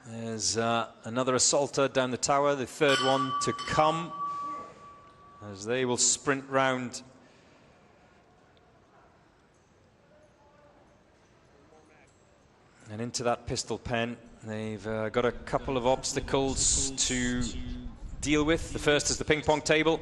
There's another assaulter down the tower, the 3rd one to come, as they will sprint round. And into that pistol pen. They've got a couple of obstacles to deal with. The first is the ping pong table.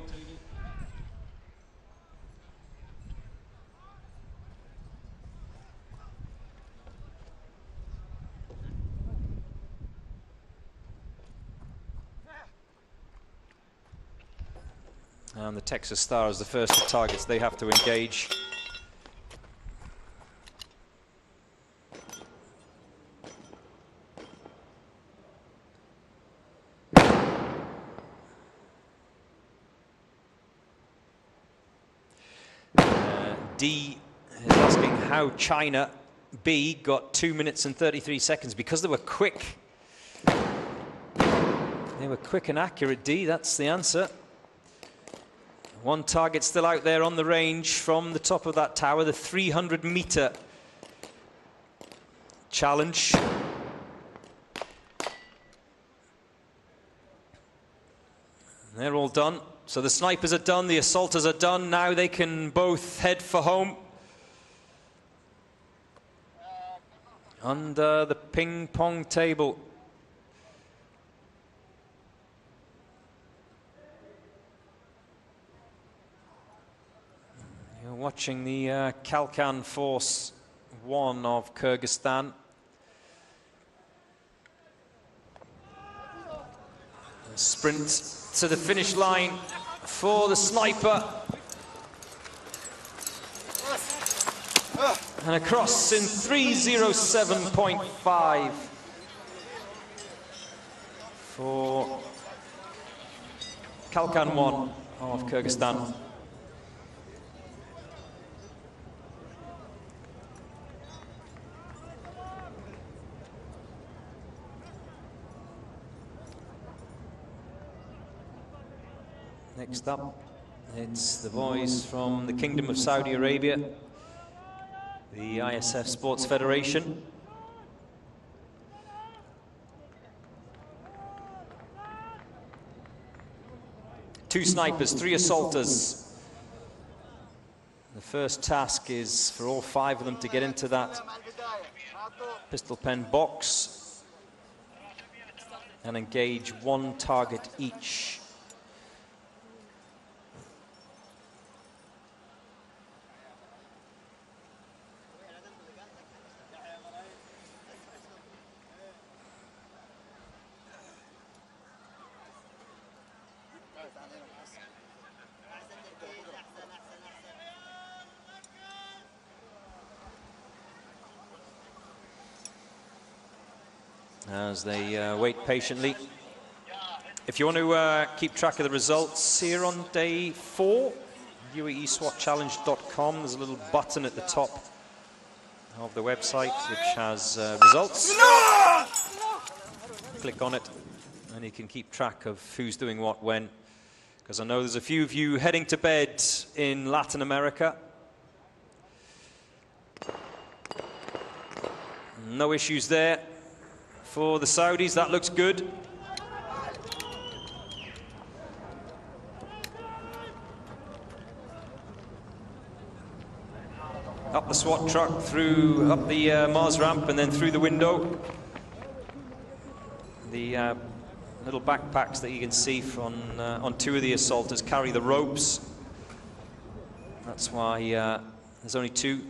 And the Texas Star is the first of targets they have to engage. D is asking how China B got 2 minutes and 33 seconds. Because they were quick. They were quick and accurate, D, that's the answer. One target still out there on the range from the top of that tower, the 300-meter challenge. They're all done. So the snipers are done, the assaulters are done. Now they can both head for home. Under the ping pong table. You're watching the Kalkan Force 1 of Kyrgyzstan. Sprint to the finish line for the sniper. And across in 3:07.5 for Kalkan 1 of Kyrgyzstan. Next up, it's the boys from the Kingdom of Saudi Arabia, the ISF Sports Federation. Two snipers, 3 assaulters. The first task is for all 5 of them to get into that pistol pen box and engage 1 target each. As they wait patiently. If you want to keep track of the results here on day 4, UAESWATchallenge.com. There's a little button at the top of the website which has results. Click on it and you can keep track of who's doing what when, because I know there's a few of you heading to bed in Latin America. No issues there for the Saudis. That looks good. Up the SWAT truck, through, up the Mars ramp, and then through the window. The little backpacks that you can see on two of the assaulters carry the ropes. That's why there's only two.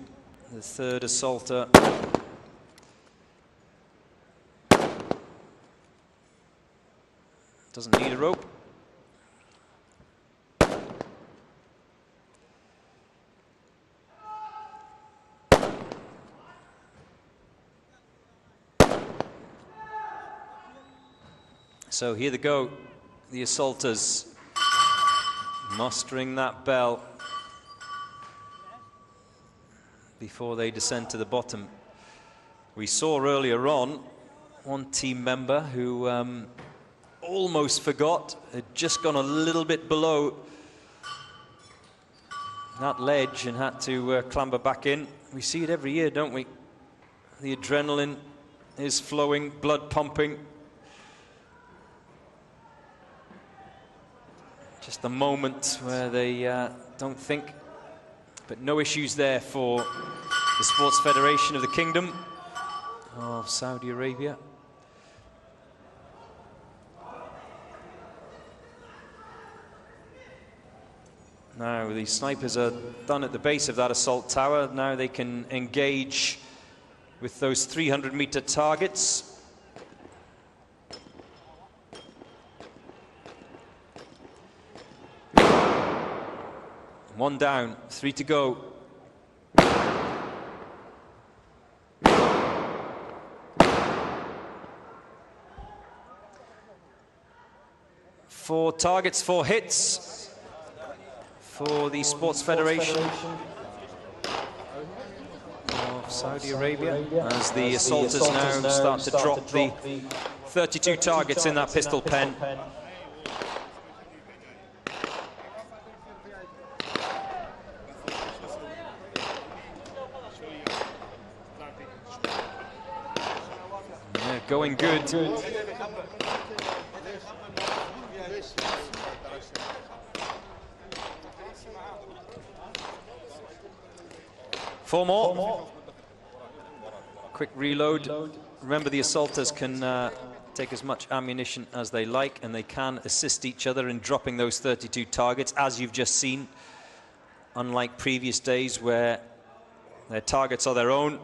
The third assaulter doesn't need a rope. So here they go, the assaulters mustering that bell before they descend to the bottom. We saw earlier on one team member who almost forgot, had just gone a little bit below that ledge and had to clamber back in. We see it every year, don't we? The adrenaline is flowing, blood pumping. Just the moment where they don't think, but no issues there for the Sports Federation of the Kingdom of Saudi Arabia. Now the snipers are done at the base of that assault tower. Now they can engage with those 300-meter targets. One down, 3 to go. Four targets, 4 hits for the Sports Federation of Saudi Arabia, as the assaulters now start to drop the 32 targets in that pistol pen. Going good. Four more. Quick reload. Remember, the assaulters can take as much ammunition as they like, and they can assist each other in dropping those 32 targets, as you've just seen, unlike previous days where their targets are their own.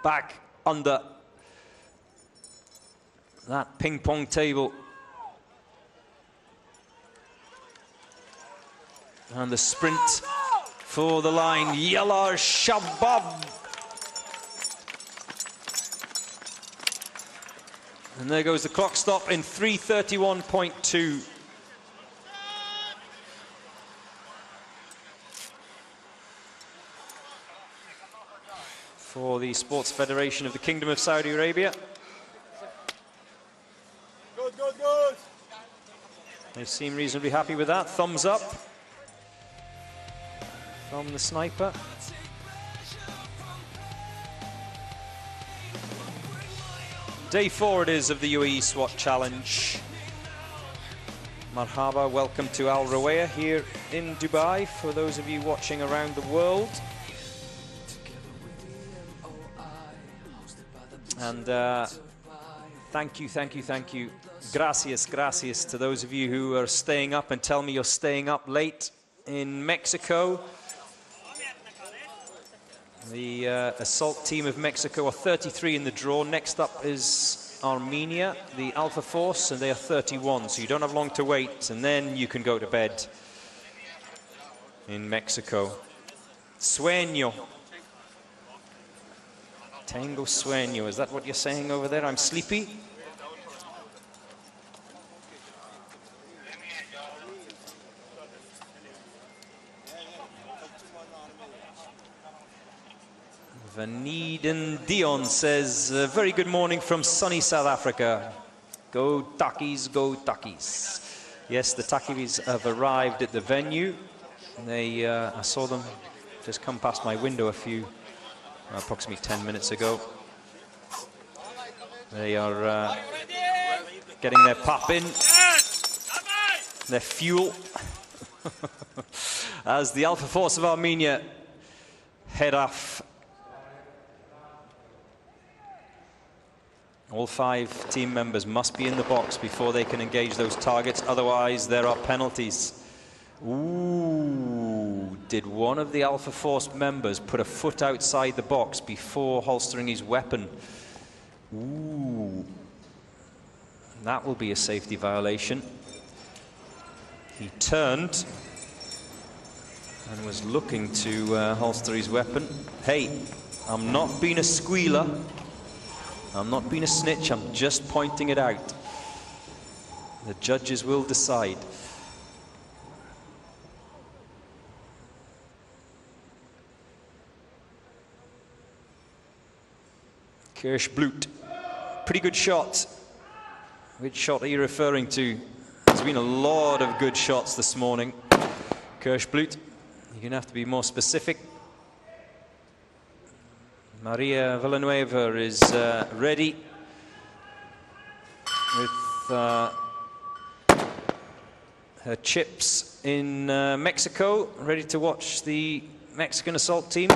Back under that ping-pong table. And the sprint for the line. Yalla Shabab. And there goes the clock stop in 3:31.2. For the Sports Federation of the Kingdom of Saudi Arabia. Good. They seem reasonably happy with that. Thumbs up from the sniper. Day 4 it is of the UAE SWAT Challenge. Marhaba, welcome to Al Rawaya here in Dubai, for those of you watching around the world. And thank you. Gracias to those of you who are staying up and tell me you're staying up late in Mexico. The assault team of Mexico are 33 in the draw. Next up is Armenia, the Alpha Force, and they are 31. So you don't have long to wait, and then you can go to bed in Mexico. Sueño. Tengo sueño. Is that what you're saying over there? I'm sleepy? Vaniden Dion says, very good morning from sunny South Africa. Go Takis, go Takis. Yes, the Takis have arrived at the venue. They, I saw them just come past my window approximately 10 minutes ago. They are getting their pop in, their fuel, as the Alpha Force of Armenia head off. All 5 team members must be in the box before they can engage those targets, otherwise there are penalties. Ooh, did one of the Alpha Force members put a foot outside the box before holstering his weapon? Ooh, that will be a safety violation. He turned and was looking to holster his weapon. Hey, I'm not being a squealer. I'm not being a snitch, I'm just pointing it out. The judges will decide. Kirschblut, pretty good shot. Which shot are you referring to? There's been a lot of good shots this morning. Kirschblut, you're going to have to be more specific. Maria Villanueva is ready with her chips in Mexico, ready to watch the Mexican assault team.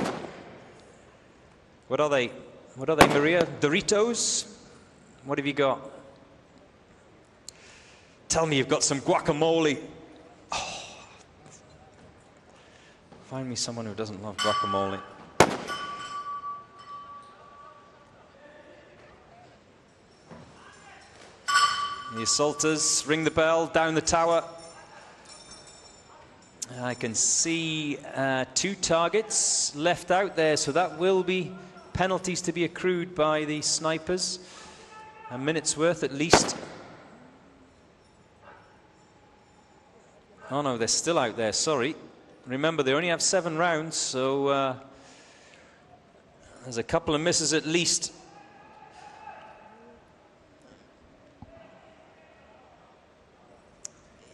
What are they? What are they, Maria? Doritos? What have you got? Tell me you've got some guacamole. Oh. Find me someone who doesn't love guacamole. The assaulters ring the bell down the tower. I can see 2 targets left out there, so that will be penalties to be accrued by the snipers. A minute's worth at least. Oh no, they're still out there, sorry. Remember, they only have 7 rounds, so there's a couple of misses at least.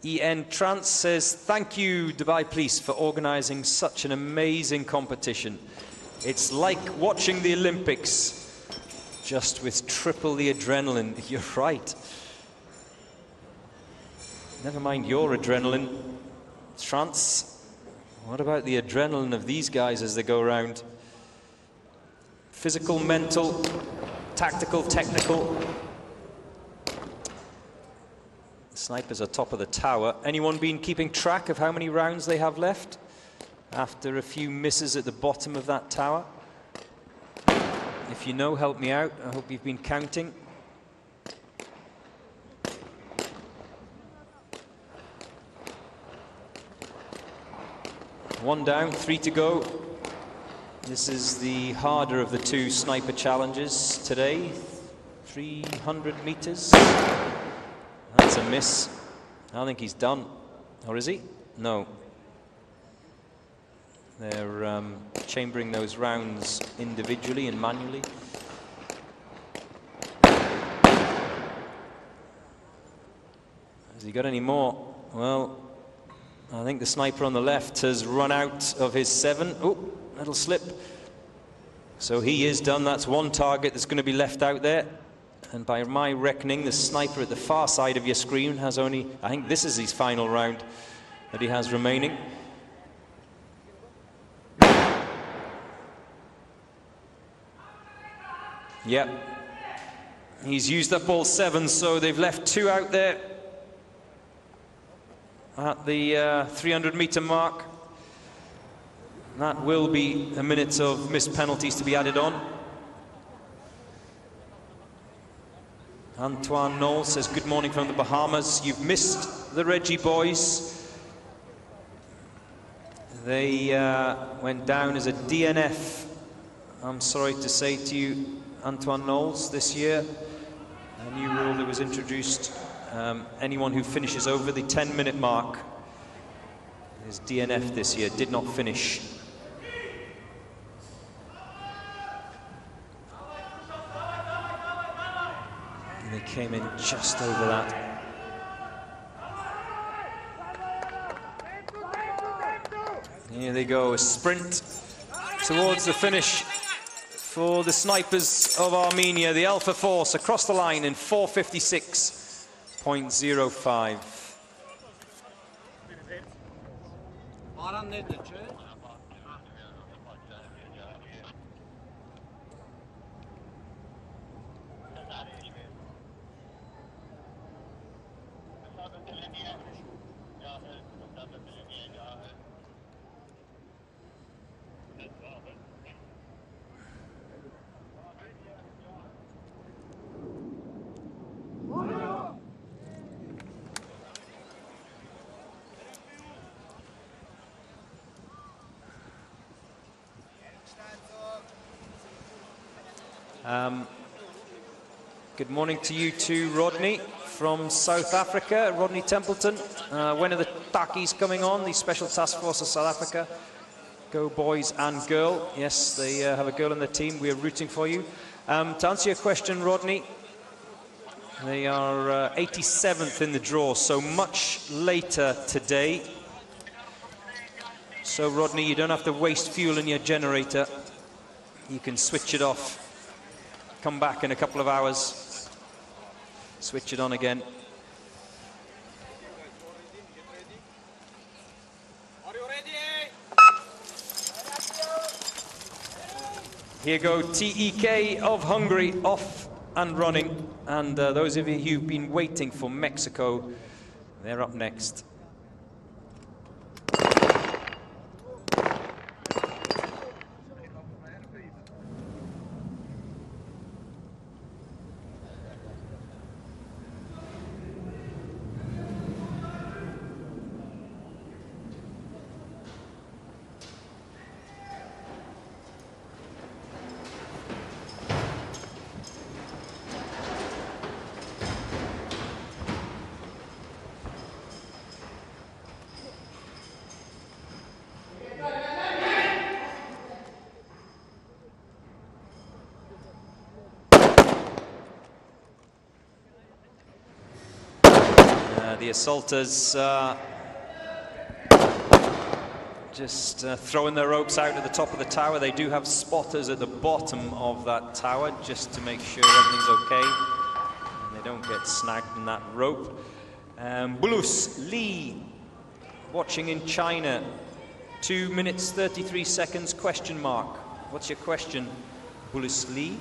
EN Trance says, thank you, Dubai Police, for organizing such an amazing competition. It's like watching the Olympics, just with triple the adrenaline. You're right. Never mind your adrenaline. Trance, what about the adrenaline of these guys as they go around? Physical, mental, tactical, technical. Snipers are top of the tower. Anyone been keeping track of how many rounds they have left after a few misses at the bottom of that tower? If you know, help me out. I hope you've been counting. One down, 3 to go. This is the harder of the 2 sniper challenges today. 300 meters. That's a miss. I think he's done. Or is he? No. They're chambering those rounds individually and manually. Has he got any more? Well, I think the sniper on the left has run out of his 7. Oh, little slip. So he is done. That's 1 target that's going to be left out there. And by my reckoning, the sniper at the far side of your screen has only, I think this is his final round that he has remaining. Yep. He's used up all 7, so they've left 2 out there at the 300-meter mark. That will be a minute of missed penalties to be added on. Antoine Knoll says, good morning from the Bahamas. You've missed the Reggie boys. They went down as a DNF, I'm sorry to say to you, Antoine Knowles, this year. A new rule that was introduced. Anyone who finishes over the 10-minute mark is DNF this year, did not finish. And they came in just over that. Here they go, a sprint towards the finish for the snipers of Armenia, the Alpha Force, across the line in 4:56.05. Good morning to you too, Rodney, from South Africa. Rodney Templeton. When are the Takis coming on, the Special Task Force of South Africa? Go boys and girl. Yes, they have a girl in their team. We are rooting for you. To answer your question, Rodney, they are 87th in the draw, so much later today. So, Rodney, you don't have to waste fuel in your generator. You can switch it off, come back in a couple of hours, switch it on again. Are you ready? Here go TEK of Hungary off and running. And those of you who've been waiting for Mexico, they're up next. The assaulters just throwing their ropes out at the top of the tower. They do have spotters at the bottom of that tower just to make sure everything's okay and they don't get snagged in that rope. Bulus Lee, watching in China, 2 minutes 33 seconds, question mark. What's your question, Bulus Lee?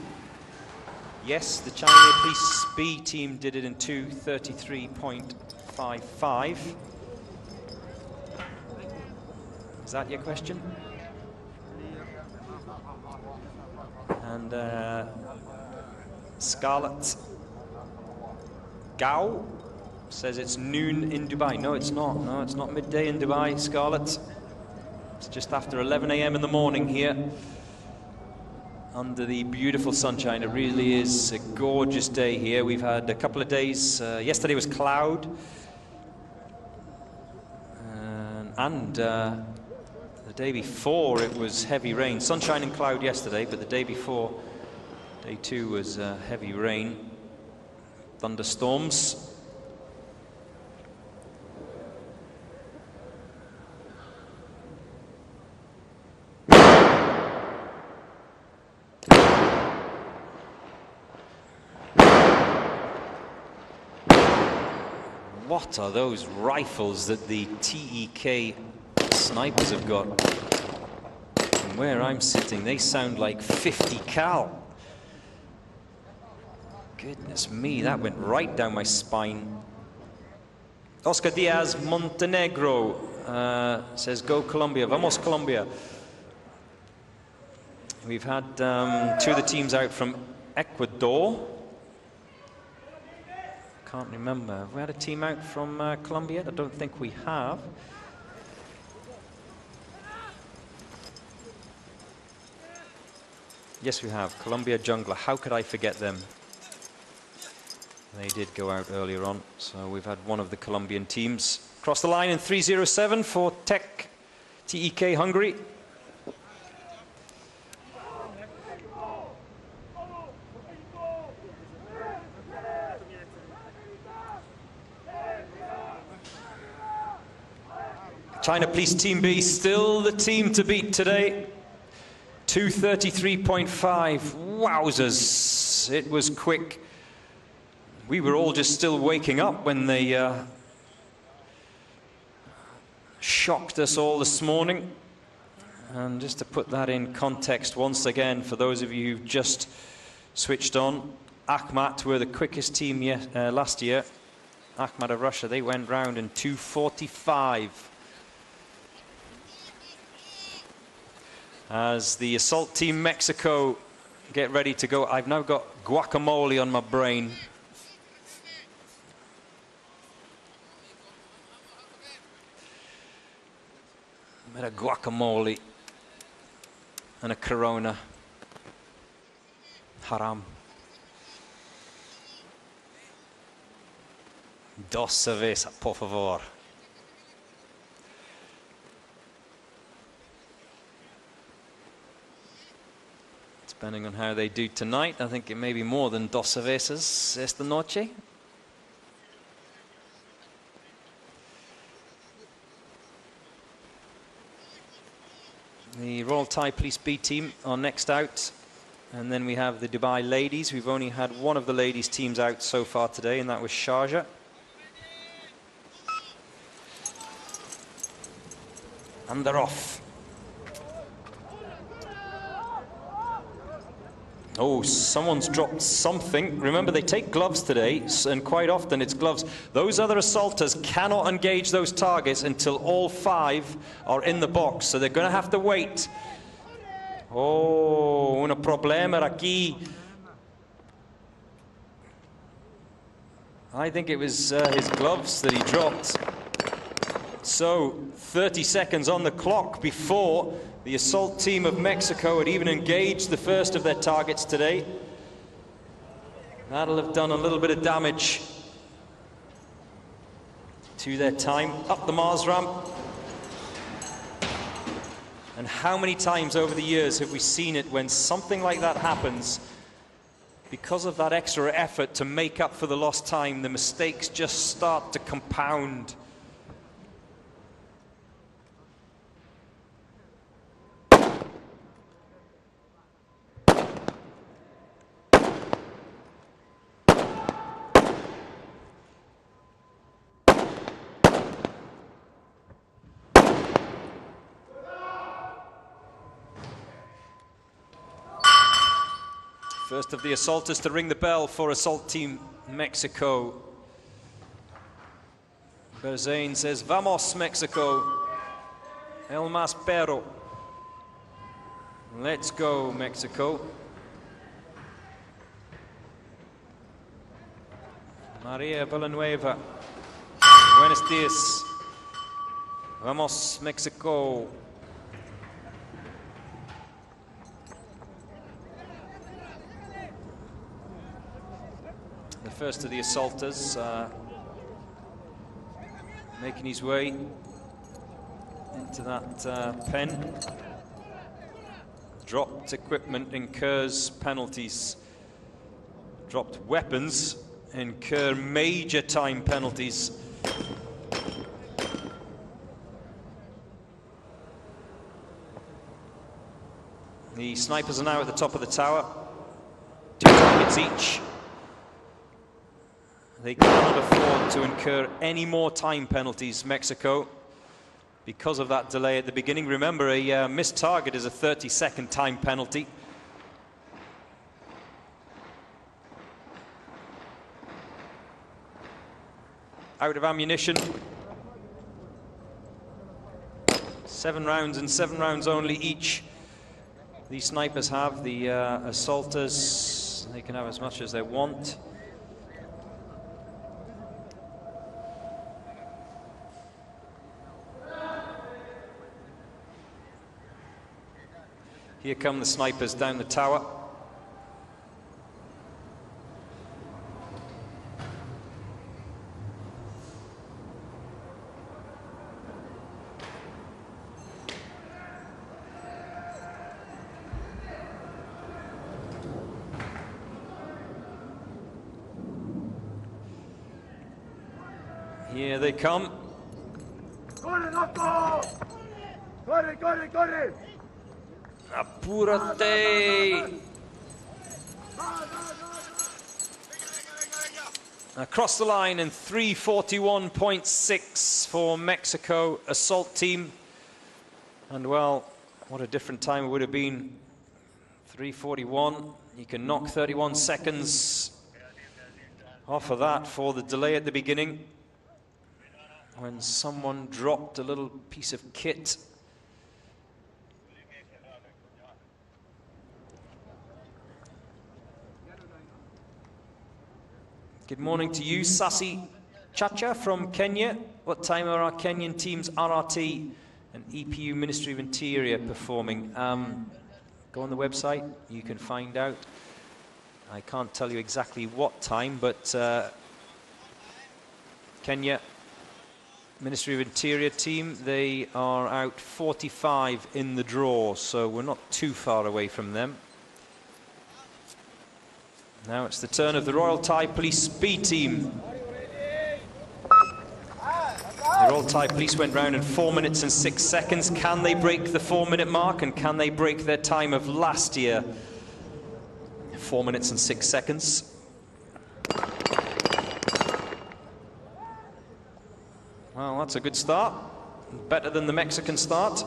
Yes, the China Police B team did it in 2:33.55. Is that your question? And Scarlett Gao says it's noon in Dubai. No, it's not. No, it's not midday in Dubai, Scarlett. It's just after 11 a.m. in the morning here, under the beautiful sunshine. It really is a gorgeous day here. We've had a couple of days. Yesterday was cloud, and the day before it was heavy rain. Sunshine and cloud yesterday, but the day before, day 2, was heavy rain, thunderstorms. What are those rifles that the TEK snipers have got? From where I'm sitting, they sound like 50 cal. Goodness me, that went right down my spine. Oscar Diaz Montenegro says, go Colombia, vamos Colombia. We've had 2 of the teams out from Ecuador. Can't remember. Have we had a team out from Colombia? I don't think we have. Yes, we have. Colombia Jungler. How could I forget them? They did go out earlier on. So we've had one of the Colombian teams cross the line in 3:07 for TEK Hungary. China Police Team B, still the team to beat today. 2:33.5. Wowzers. It was quick. We were all just still waking up when they shocked us all this morning. And just to put that in context once again, for those of you who just switched on, Akhmat were the quickest team last year. Akhmat of Russia, they went round in 2:45. As the assault team Mexico get ready to go, I've now got guacamole on my brain. A bit of guacamole and a Corona. Haram. Dos cerveza, por favor. Depending on how they do tonight, I think it may be more than dos cervezas esta noche. The Royal Thai Police B team are next out, and then we have the Dubai ladies. We've only had one of the ladies teams out so far today, and that was Sharjah. And they're off. Oh, someone's dropped something. Remember, they take gloves today, and quite often it's gloves. Those other assaulters cannot engage those targets until all 5 are in the box, so they're going to have to wait. Oh, un problema aquí. I think it was his gloves that he dropped. So, 30 seconds on the clock before the assault team of Mexico had even engaged the first of their targets today. That'll have done a little bit of damage to their time. Up the Mars ramp. And how many times over the years have we seen it when something like that happens? Because of that extra effort to make up for the lost time, the mistakes just start to compound. First of the assaulters to ring the bell for Assault Team Mexico. Berzain says, "Vamos, Mexico. El más perro." Let's go, Mexico. Maria Villanueva. Buenos dias. Vamos, Mexico. The first of the assaulters making his way into that pen. Dropped equipment incurs penalties. Dropped weapons incur major time penalties. The snipers are now at the top of the tower. 2 targets each. They cannot afford to incur any more time penalties, Mexico, because of that delay at the beginning. Remember, a missed target is a 30-second time penalty. Out of ammunition. 7 rounds and 7 rounds only each. These snipers have. The assaulters, they can have as much as they want. Here come the snipers down the tower. Here they come. Corre, corre, corre. Apúrate! Across the line in 3:41.6 for Mexico assault team. And well, what a different time it would have been. 3:41. You can knock 31 seconds off of that for the delay at the beginning, when someone dropped a little piece of kit. Good morning to you, Sasi Chacha from Kenya. What time are our Kenyan teams RRT and EPU Ministry of Interior performing? Go on the website, you can find out. I can't tell you exactly what time, but Kenya Ministry of Interior team, they are out 45 in the draw, so we're not too far away from them. Now it's the turn of the Royal Thai Police B team. The Royal Thai Police went round in 4 minutes and 6 seconds. Can they break the 4-minute mark, and can they break their time of last year? 4 minutes and 6 seconds. Well, that's a good start. Better than the Mexican start.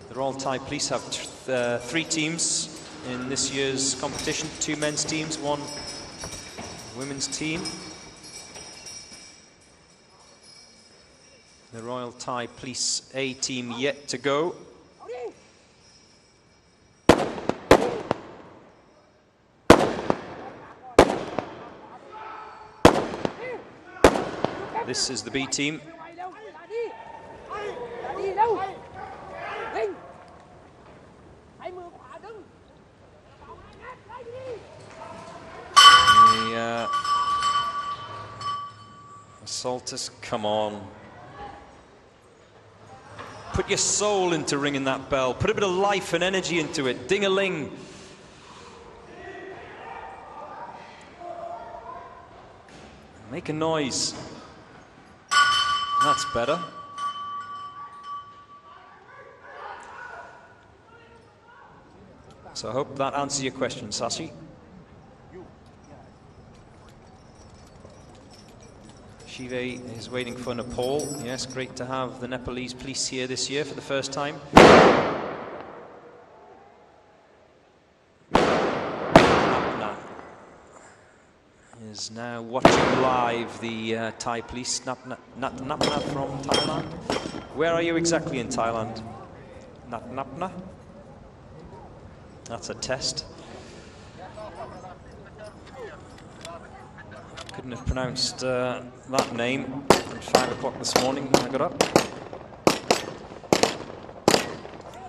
The Royal Thai Police have 3 teams in this year's competition. 2 men's teams, 1 women's team. The Royal Thai Police A team yet to go. This is the B team. The assaulters, come on. Put your soul into ringing that bell. Put a bit of life and energy into it. Ding-a-ling. Make a noise. That's better. So I hope that answers your question, Sasi. Shive is waiting for Nepal. Yes, great to have the Nepalese police here this year for the first time. Napna is now watching live the Thai police. Napna from Thailand. Where are you exactly in Thailand? Napna? That's a test. Couldn't have pronounced that name at 5 o'clock this morning when I got up.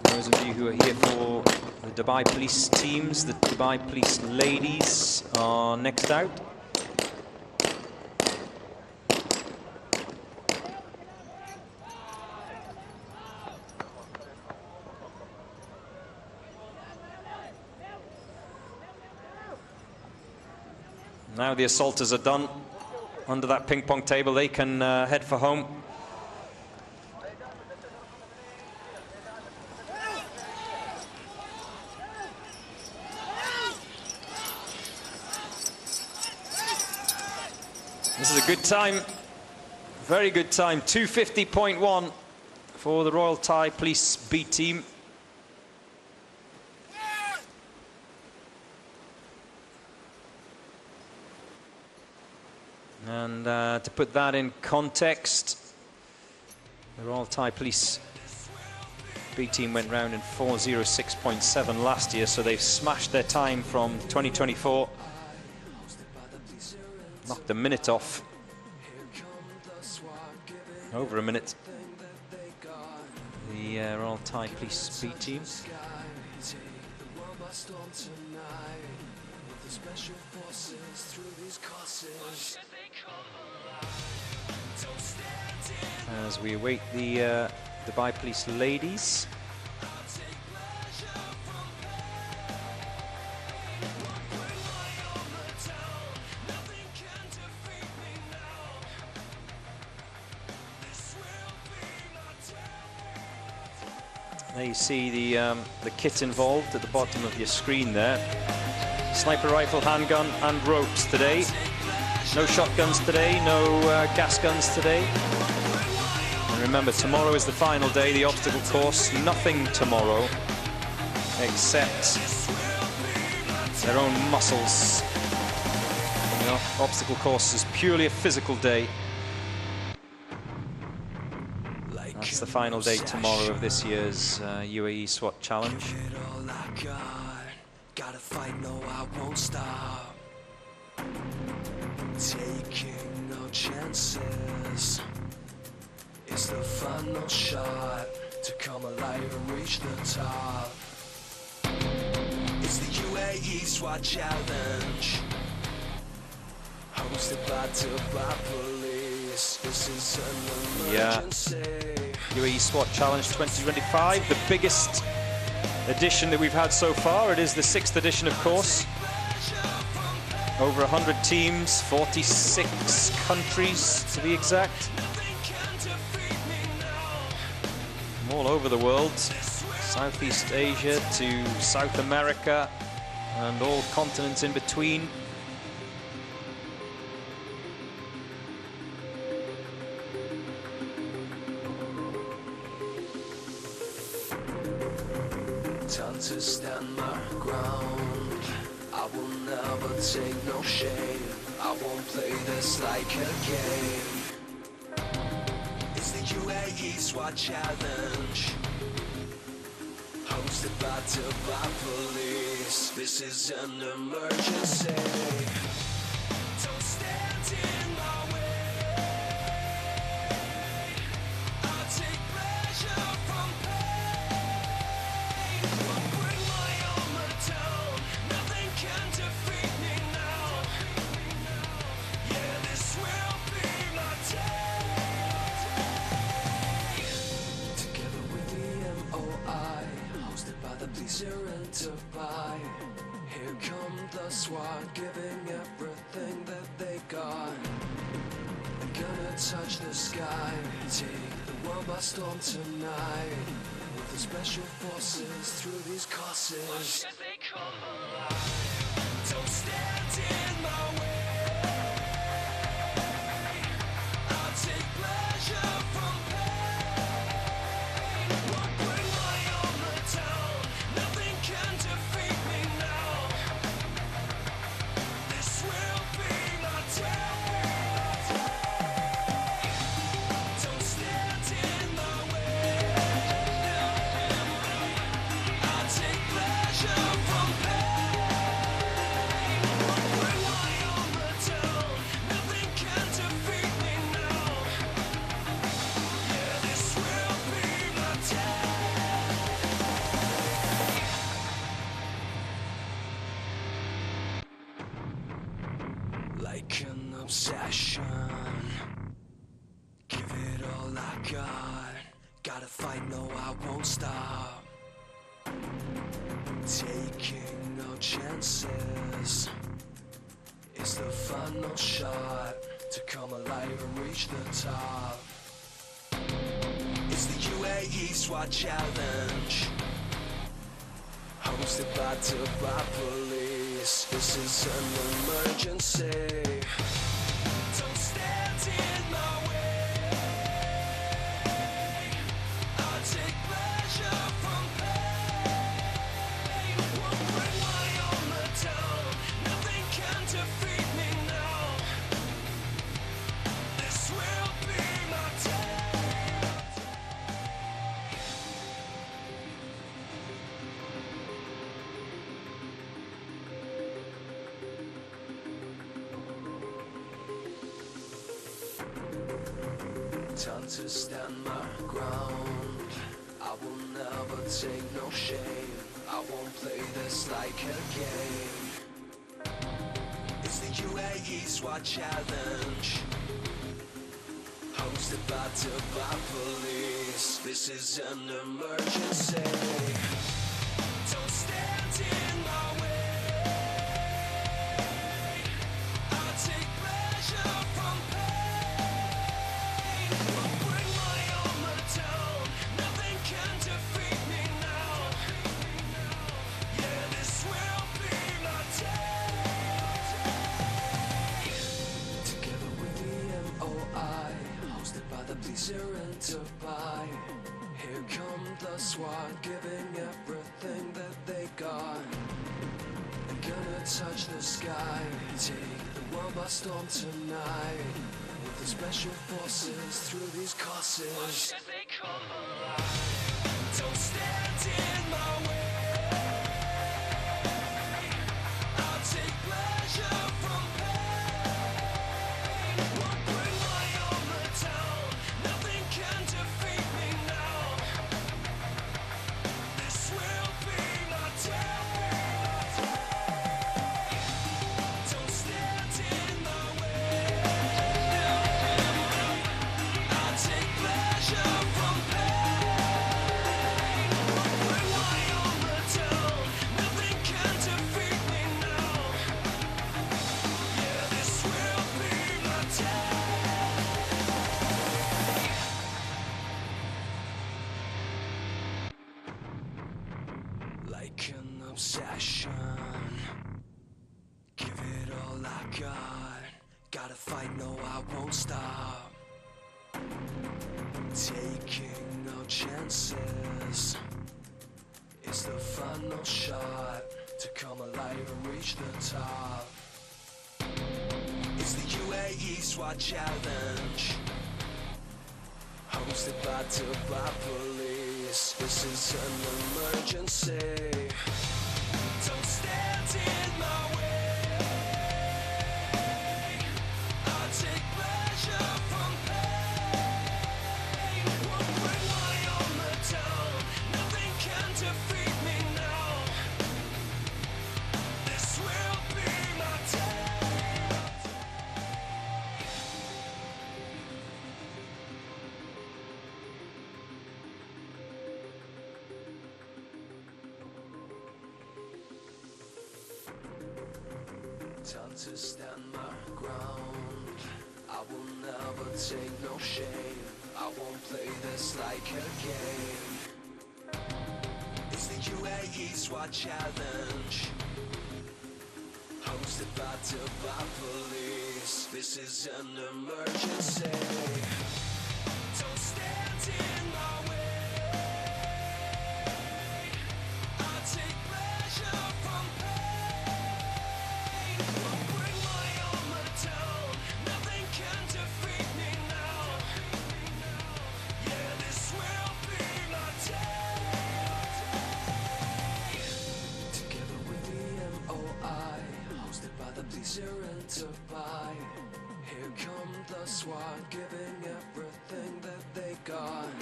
Those of you who are here for the Dubai Police teams, the Dubai Police ladies are next out. Now the assaulters are done under that ping pong table, they can head for home. This is a good time, very good time, 2:50.1 for the Royal Thai Police B team. And to put that in context, the Royal Thai Police B team went round in 4:06.7 last year, so they've smashed their time from 2024. Knocked a minute off. Over a minute. The Royal Thai Police B team. As we await the Dubai Police ladies. There you see the kit involved at the bottom of your screen there. Sniper rifle, handgun and ropes today. No shotguns today, no gas guns today. And remember, tomorrow is the final day, the obstacle course. Nothing tomorrow except their own muscles. You know, obstacle course is purely a physical day. That's the final day tomorrow of this year's UAE SWAT Challenge. Gotta fight, no, I won't stop. Taking no chances. It's the final shot to come alive and reach the top. It's the UAE SWAT Challenge, hosted by Dubai Police. This is an emergency. UAE SWAT Challenge 2025, the biggest edition that we've had so far. It is the 6th edition, of course. Over 100 teams, 46 countries to be exact. From all over the world, Southeast Asia to South America and all continents in between. Time to stand my ground. I will never take no shame. I won't play this like a game. It's the UAE SWAT Challenge, hosted by Dubai Police. This is an emergency. Don't stand in my way. I'll take pleasure from pain. I'll bring my armor down. Nothing can defeat me now. Yeah, this will be my day. Together with the MOI, hosted by the police here in Dubai. Here come the SWAT, giving everything that they got. I'm gonna touch the sky, take the world by storm tonight. With the special forces through these courses. Why should they come alive? Don't stand in my way. I'll take pleasure from pain. I'll bring my armor down. Nothing can defeat me now. This will be my day. Don't stand in my way. I'll take pleasure from pain. I'll bring my armor down. Nothing can defeat me now. Yeah, this will be my day. Like an obsession, give it all I got. Gotta fight, no, I won't stop. Taking no chances. It's the final shot to come alive and reach the top. It's the UAE SWAT Challenge, hosted by Dubai Police. This is an emergency. Don't stand in my way. I'll take pleasure from pain. I'll bring my armor down. Nothing can defeat me now. This will be my day. Time to stand my ground. I will never take no shame. I won't play this like a game. It's the UAE SWAT Challenge, hosted by Dubai Police. This is an emergency. Don't stand in my way. I'll take pleasure from pain. I'll bring my armor down. Nothing can defeat me OI, hosted by the police here in Dubai. Here come the SWAT, giving everything that they got. They're gonna touch the sky, take the world by storm tonight. With the special forces through these courses. Why should they come alive? Don't stand in my way. I'll take pleasure from pain. Won't bring my armor down. Nothing can defeat me now. This will be my day. Don't stand in my way. I'll take pleasure from pain. Won't bring my armor down. Nothing can defeat me now. Yeah, this will be my day. Like an obsession, give it all I got. Gotta fight, no, I won't stop. Taking no chances. It's the final shot to come alive and reach the top. It's the UAE SWAT challenge, hosted by Dubai police. This is an emergency. Don't stand in my way. I'll take pleasure from pain. Won't bring my armor down. Nothing can defeat me now. This will be my day. Time to stand my ground. I will never take no shame. I won't play this like a game. It's the UAE SWAT challenge, hosted by Dubai police. This is an emergency. Don't stand in my way. I'll take pleasure from pain. Won't bring my armor down. Nothing can defeat me now. Yeah, this will be my day. Together with the MOI, hosted by the police here in Dubai. Here come the SWAT, giving everything that they got.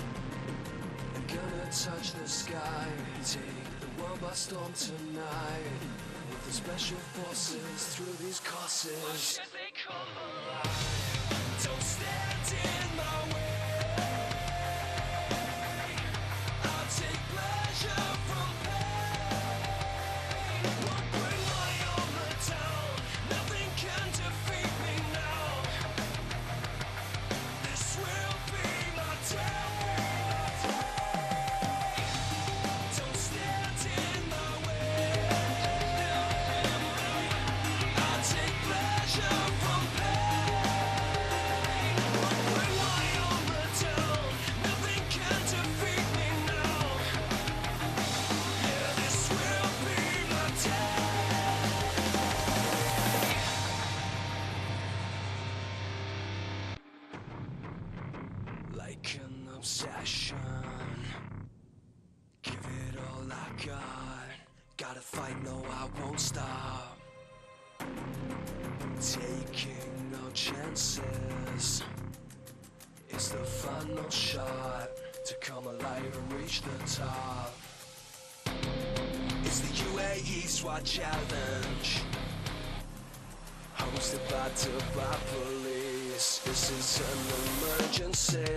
They're gonna touch the sky, take the world by storm tonight. With the special forces through these courses. Why should they come alive? Don't stand in my way. I'll take pleasure from pain. Won't bring my armor down. Nothing can defeat me now. This will be my day. Don't stand in my way. I'll take pleasure from pain. Won't bring my armor down. Nothing can defeat me now. Yeah, this will be my day. Like an obsession, give it all I got. Gotta fight, no, I won't stop. Taking no chances. It's the final shot to come alive and reach the top. It's the UAE SWAT challenge, hosted by Dubai police. This is an emergency.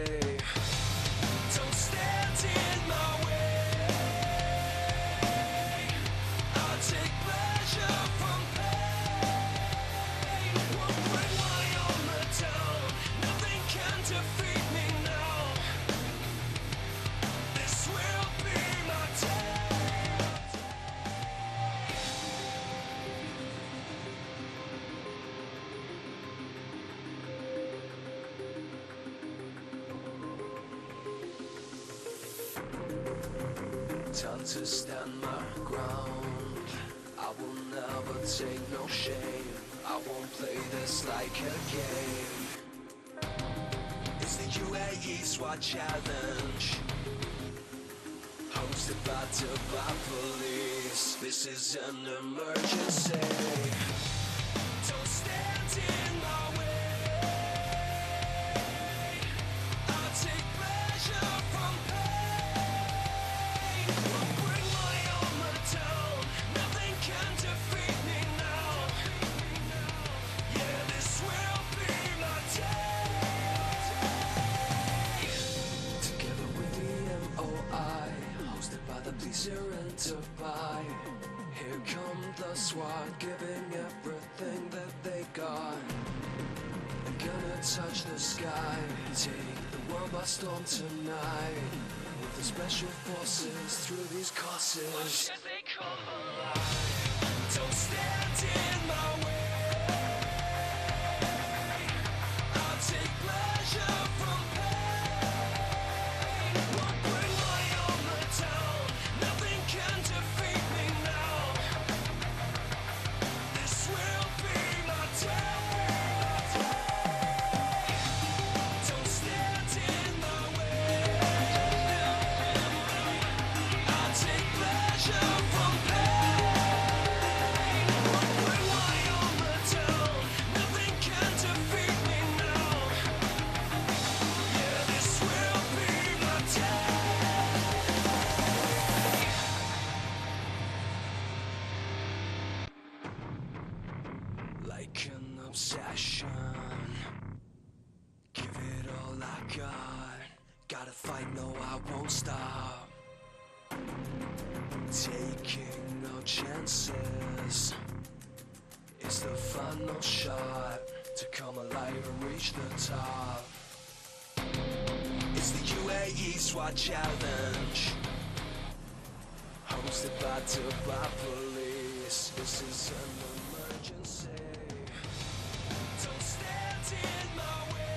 Don't stand in my way. I'll take pleasure from pain. Won't bring my armor down. Nothing can defeat me now. This will be my day. time to stand my ground. I will never take no shame. I won't play this like a game. It's the UAE SWAT Challenge, hosted by Dubai Police. This is an emergency. Don't stand in my way. I take pleasure from pain. I'll bring my armor down. Nothing can defeat me now. Yeah, this will be my day. Together with the MOI, hosted by the police here in Dubai. Here come the SWAT, giving everything that they got. They're gonna touch the sky, take the world by storm tonight. With the special forces through these courses. Why should they come alive? Don't stand in my way. I'll take pleasure from pain. Won't bring my armor down. Nothing can defeat me now. This will be my day. Don't stand in my way. I'll take pleasure from pain. Won't bring my armor down. Nothing can defeat me now. Yeah, this will be my day. Like an obsession, give it all I got. Gotta fight, no, I won't stop. Taking no chances. It's the final shot to come alive and reach the top. It's the UAE SWAT Challenge, hosted by Dubai Police. This is an emergency. Don't stand in my way.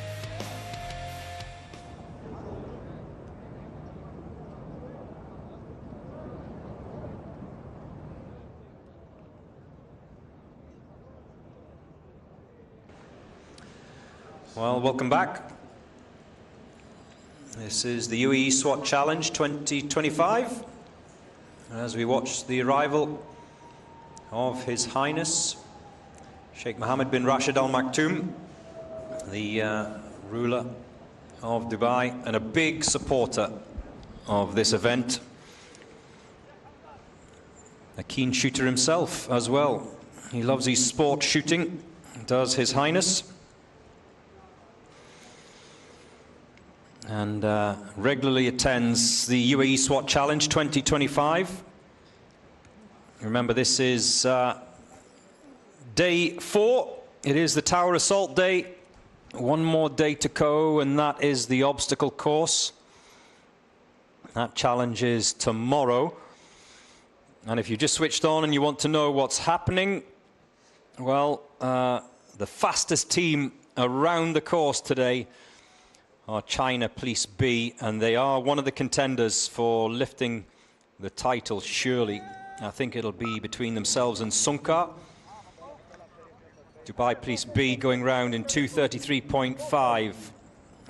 Well, welcome back. This is the UAE SWAT Challenge 2025. As we watch the arrival of His Highness Sheikh Mohammed bin Rashid Al Maktoum, the ruler of Dubai and a big supporter of this event. A keen shooter himself as well. He loves his sport shooting, does His Highness. And regularly attends the UAE SWAT Challenge 2025. Remember, this is day 4. It is the Tower Assault Day. One more day to go, and that is the obstacle course. That challenge is tomorrow. And if you just switched on and you want to know what's happening, well, the fastest team around the course today are China Police B, and they are one of the contenders for lifting the title, surely. I think it'll be between themselves and Sunkar. Dubai Police B going round in 2:33.5.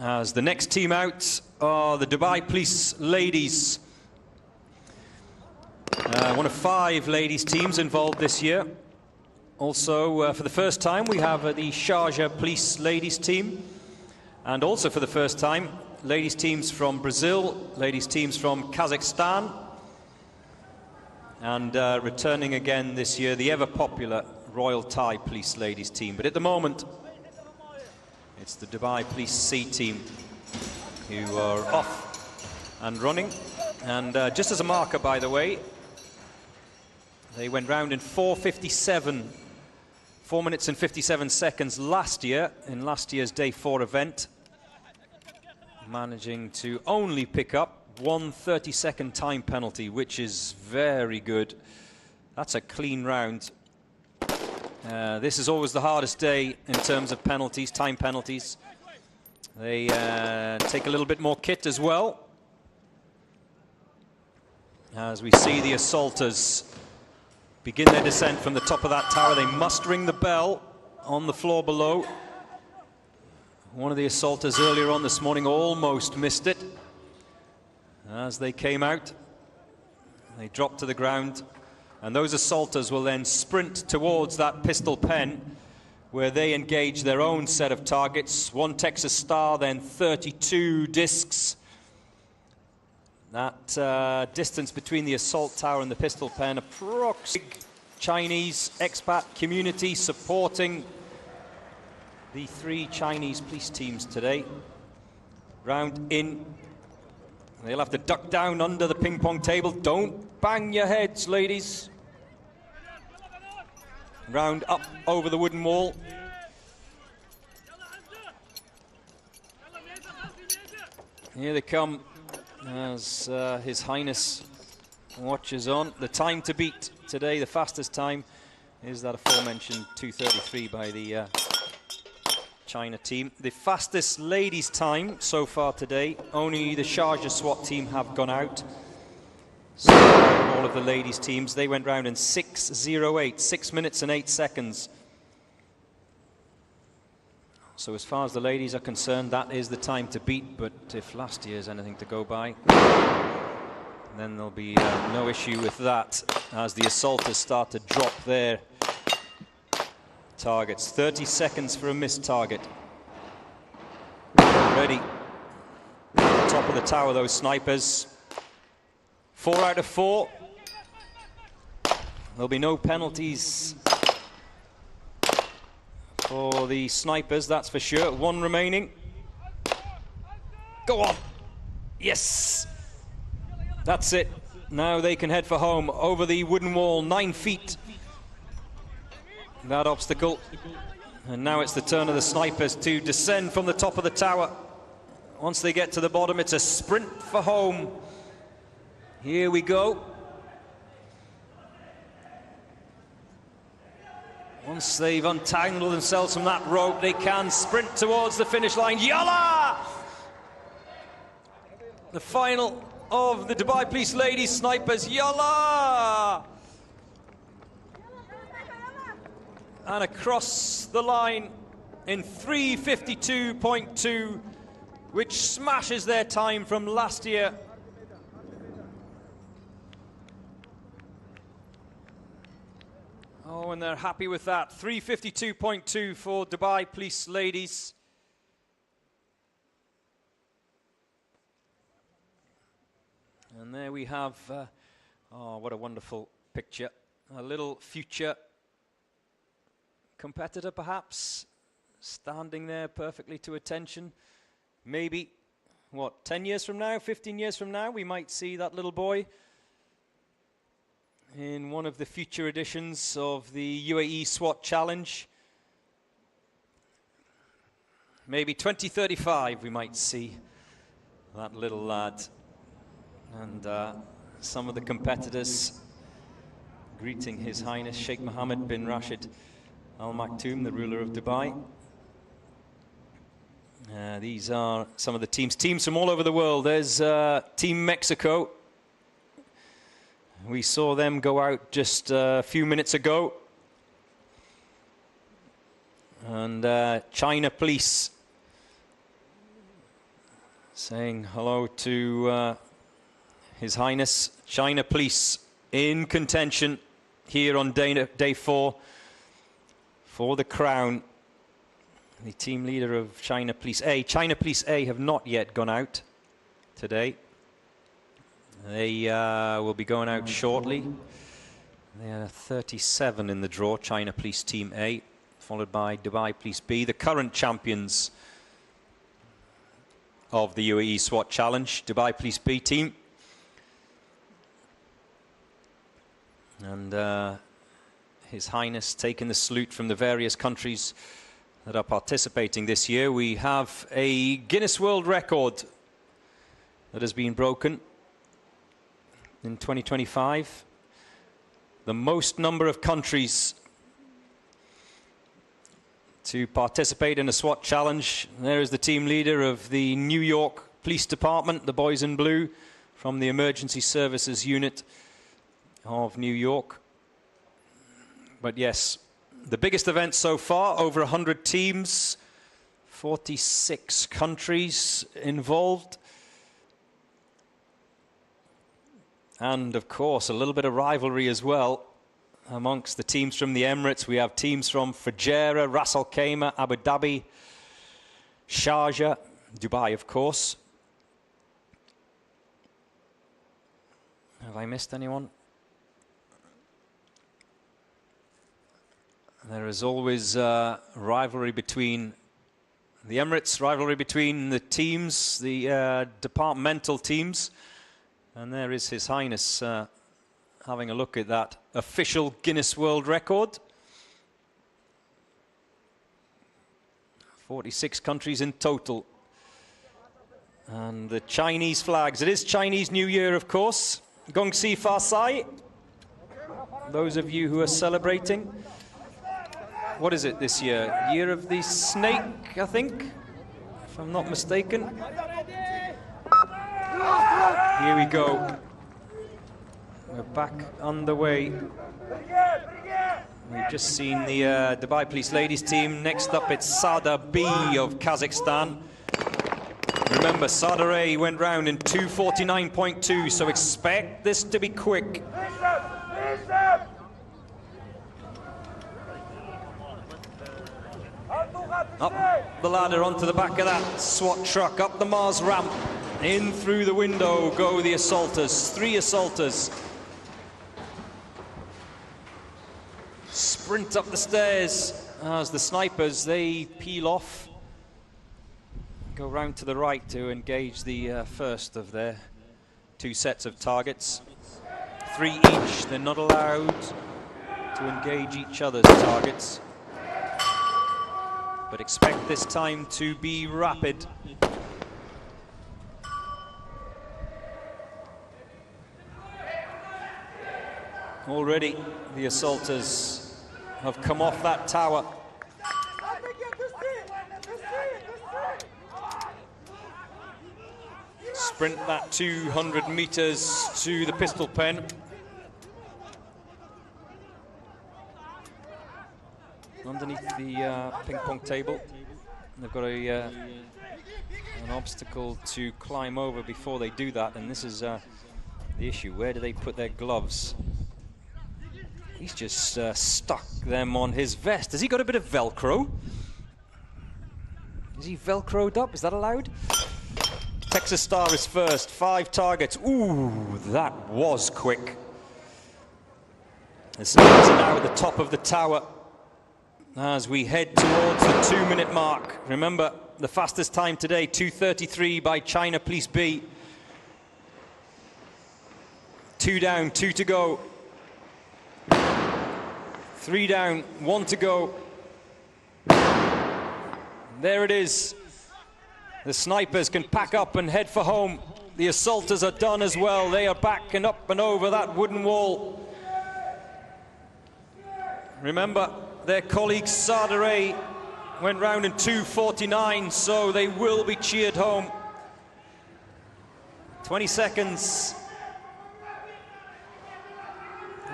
As the next team out are the Dubai Police Ladies. One of 5 ladies teams involved this year. Also, for the first time, we have the Sharjah Police Ladies team. And also for the first time, ladies teams from Brazil, ladies teams from Kazakhstan. And returning again this year, the ever-popular Royal Thai Police Ladies team. But at the moment, it's the Dubai Police C team who are off and running. And just as a marker, by the way, they went round in 4:57, 4 minutes and 57 seconds last year, in last year's Day 4 event, managing to only pick up 1 30-second time penalty, which is very good. That's a clean round. This is always the hardest day in terms of penalties, time penalties. They take a little bit more kit as well. As we see the assaulters begin their descent from the top of that tower, they must ring the bell on the floor below. One of the assaulters earlier on this morning almost missed it. As they came out, they dropped to the ground, and those assaulters will then sprint towards that pistol pen where they engage their own set of targets. 1 Texas Star, then 32 discs. That distance between the assault tower and the pistol pen, approximately Chinese expat community supporting the 3 Chinese police teams today. Round in. They'll have to duck down under the ping pong table. Don't bang your heads, ladies. Round up over the wooden wall. Here they come as His Highness watches on. The time to beat today, the fastest time, is that aforementioned 2:33 by the China team. The fastest ladies' time so far today, only the Sharjah SWAT team have gone out. So all of the ladies' teams, they went round in 6:08, 6 minutes and 8 seconds. So as far as the ladies are concerned, that is the time to beat. But if last year's anything to go by, then there'll be no issue with that as the assaulters start to drop their targets. 30 seconds for a missed target. Ready. Top of the tower, those snipers. 4 out of 4. There'll be no penalties for the snipers, that's for sure. 1 remaining. Go on. Yes. That's it. Now they can head for home over the wooden wall, 9 feet. That obstacle. And now it's the turn of the snipers to descend from the top of the tower. Once they get to the bottom, it's a sprint for home. Here we go. Once they've untangled themselves from that rope, they can sprint towards the finish line. Yalla! The final of the Dubai Police Ladies Snipers. Yalla! And across the line in 3:52.2, which smashes their time from last year. Oh, and they're happy with that. 3:52.2 for Dubai Police Ladies. And there we have, oh, what a wonderful picture. A little future competitor, perhaps, standing there perfectly to attention. Maybe, what, 10 years from now, 15 years from now, we might see that little boy in one of the future editions of the UAE SWAT Challenge. Maybe 2035 we might see that little lad. And some of the competitors greeting His Highness Sheikh Mohammed bin Rashid Al Maktoum, the ruler of Dubai. These are some of the teams from all over the world. There's Team Mexico. We saw them go out just a few minutes ago. And China Police saying hello to His Highness. China Police in contention here on day 4 for the crown. The team leader of China Police A. China Police A have not yet gone out today. They will be going out shortly. They are 37 in the draw, China Police Team A, followed by Dubai Police B, the current champions of the UAE SWAT Challenge, Dubai Police B team. And His Highness taking the salute from the various countries that are participating this year. We have a Guinness World Record that has been broken in 2025. The most number of countries to participate in a SWAT challenge. There is the team leader of the New York Police Department, the boys in blue, from the Emergency Services Unit of New York. But yes, the biggest event so far, over 100 teams, 46 countries involved. And of course, a little bit of rivalry as well amongst the teams from the Emirates. We have teams from Fujairah, Ras Al Khaimah, Abu Dhabi, Sharjah, Dubai, of course. Have I missed anyone? There is always rivalry between the Emirates, rivalry between the teams, the departmental teams. And there is His Highness having a look at that official Guinness World Record. 46 countries in total. And the Chinese flags. It is Chinese New Year, of course. Gong Xi Fa Sai. Those of you who are celebrating. What is it this year? Year of the Snake, I think, if I'm not mistaken. Here we go. We're back underway. We've just seen the Dubai Police Ladies team. Next up, it's Sada B of Kazakhstan. Remember, Sada A went round in 2:49.2, so expect this to be quick. Up the ladder onto the back of that SWAT truck, up the Mars ramp. In through the window go the assaulters, 3 assaulters. Sprint up the stairs as the snipers, they peel off. Go round to the right to engage the first of their 2 sets of targets. 3 each, they're not allowed to engage each other's targets. But expect this time to be rapid. Already the assaulters have come off that tower. Sprint that 200 meters to the pistol pen. Underneath the ping pong table, they've got an obstacle to climb over before they do that, and this is the issue. Where do they put their gloves? He's just stuck them on his vest. Has he got a bit of Velcro? Is he Velcroed up? Is that allowed? Texas Star is first, 5 targets. Ooh, that was quick. The snipers are now at the top of the tower as we head towards the 2-minute mark. Remember, the fastest time today, 2:33 by China Police B. 2 down, 2 to go. 3 down, 1 to go. There it is. The snipers can pack up and head for home. The assaulters are done as well. They are back and up and over that wooden wall. Remember, their colleague Sada A went round in 2:49, so they will be cheered home. 20 seconds.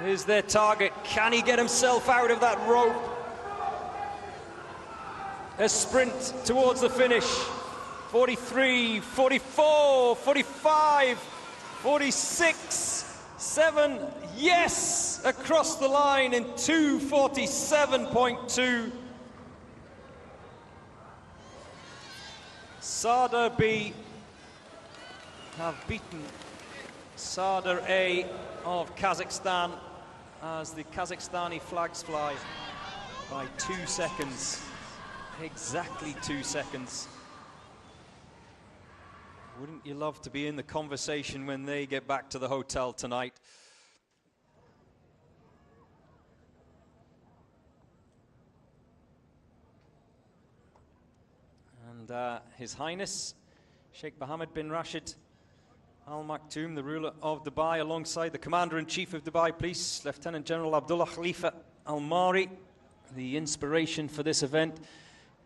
Here's their target. Can he get himself out of that rope? A sprint towards the finish. 43, 44, 45, 46, 7. Yes! Across the line in 2:47.2. Sada B have beaten Sada A of Kazakhstan as the Kazakhstani flags fly by 2 seconds. Exactly 2 seconds. Wouldn't you love to be in the conversation when they get back to the hotel tonight? And His Highness Sheikh Mohammed bin Rashid Al Maktoum, the ruler of Dubai, alongside the Commander-in-Chief of Dubai Police, Lieutenant General Abdullah Khalifa Al Mari, the inspiration for this event,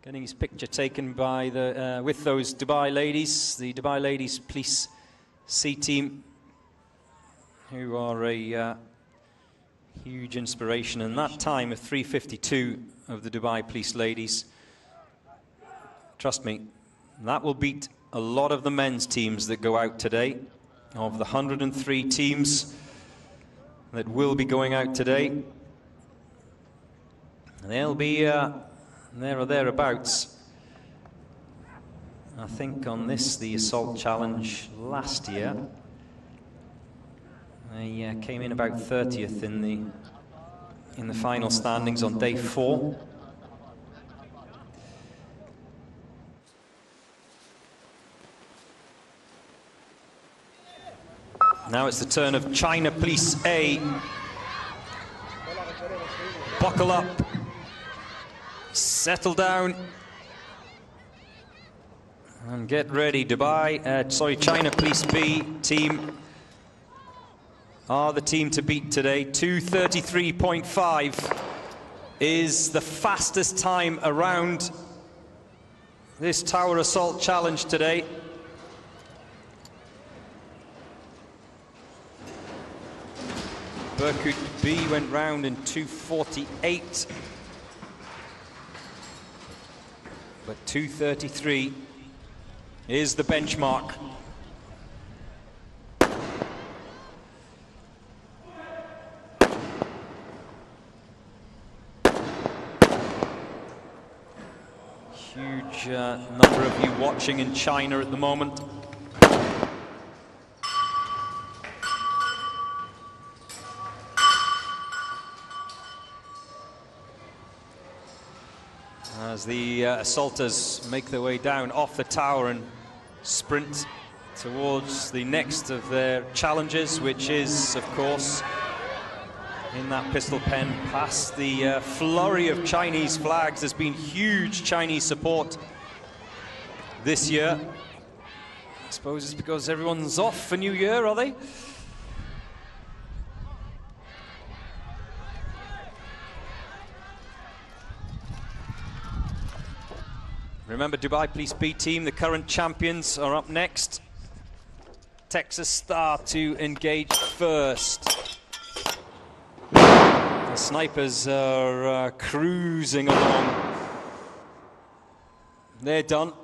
getting his picture taken by the with those Dubai ladies, the Dubai Ladies Police C team. who are a huge inspiration. And that time of 3:52 of the Dubai Police ladies, trust me, that will beat a lot of the men's teams that go out today. Of the 103 teams that will be going out today, they'll be there or thereabouts. I think on this, the assault challenge last year, they came in about 30th in the final standings on day 4. Now it's the turn of China Police A. Buckle up, settle down, and get ready. China Police B team are the team to beat today. 2:33.5 is the fastest time around this tower assault challenge today. Berkut B went round in 2:48, but 2:33 is the benchmark. Huge number of you watching in China at the moment. As the assaulters make their way down off the tower and sprint towards the next of their challenges, which is, of course, in that pistol pen past the flurry of Chinese flags. There's been huge Chinese support this year. I suppose it's because everyone's off for New Year, are they? Remember, Dubai Police B team, the current champions, are up next. Texas Star to engage first. The snipers are cruising along. They're done,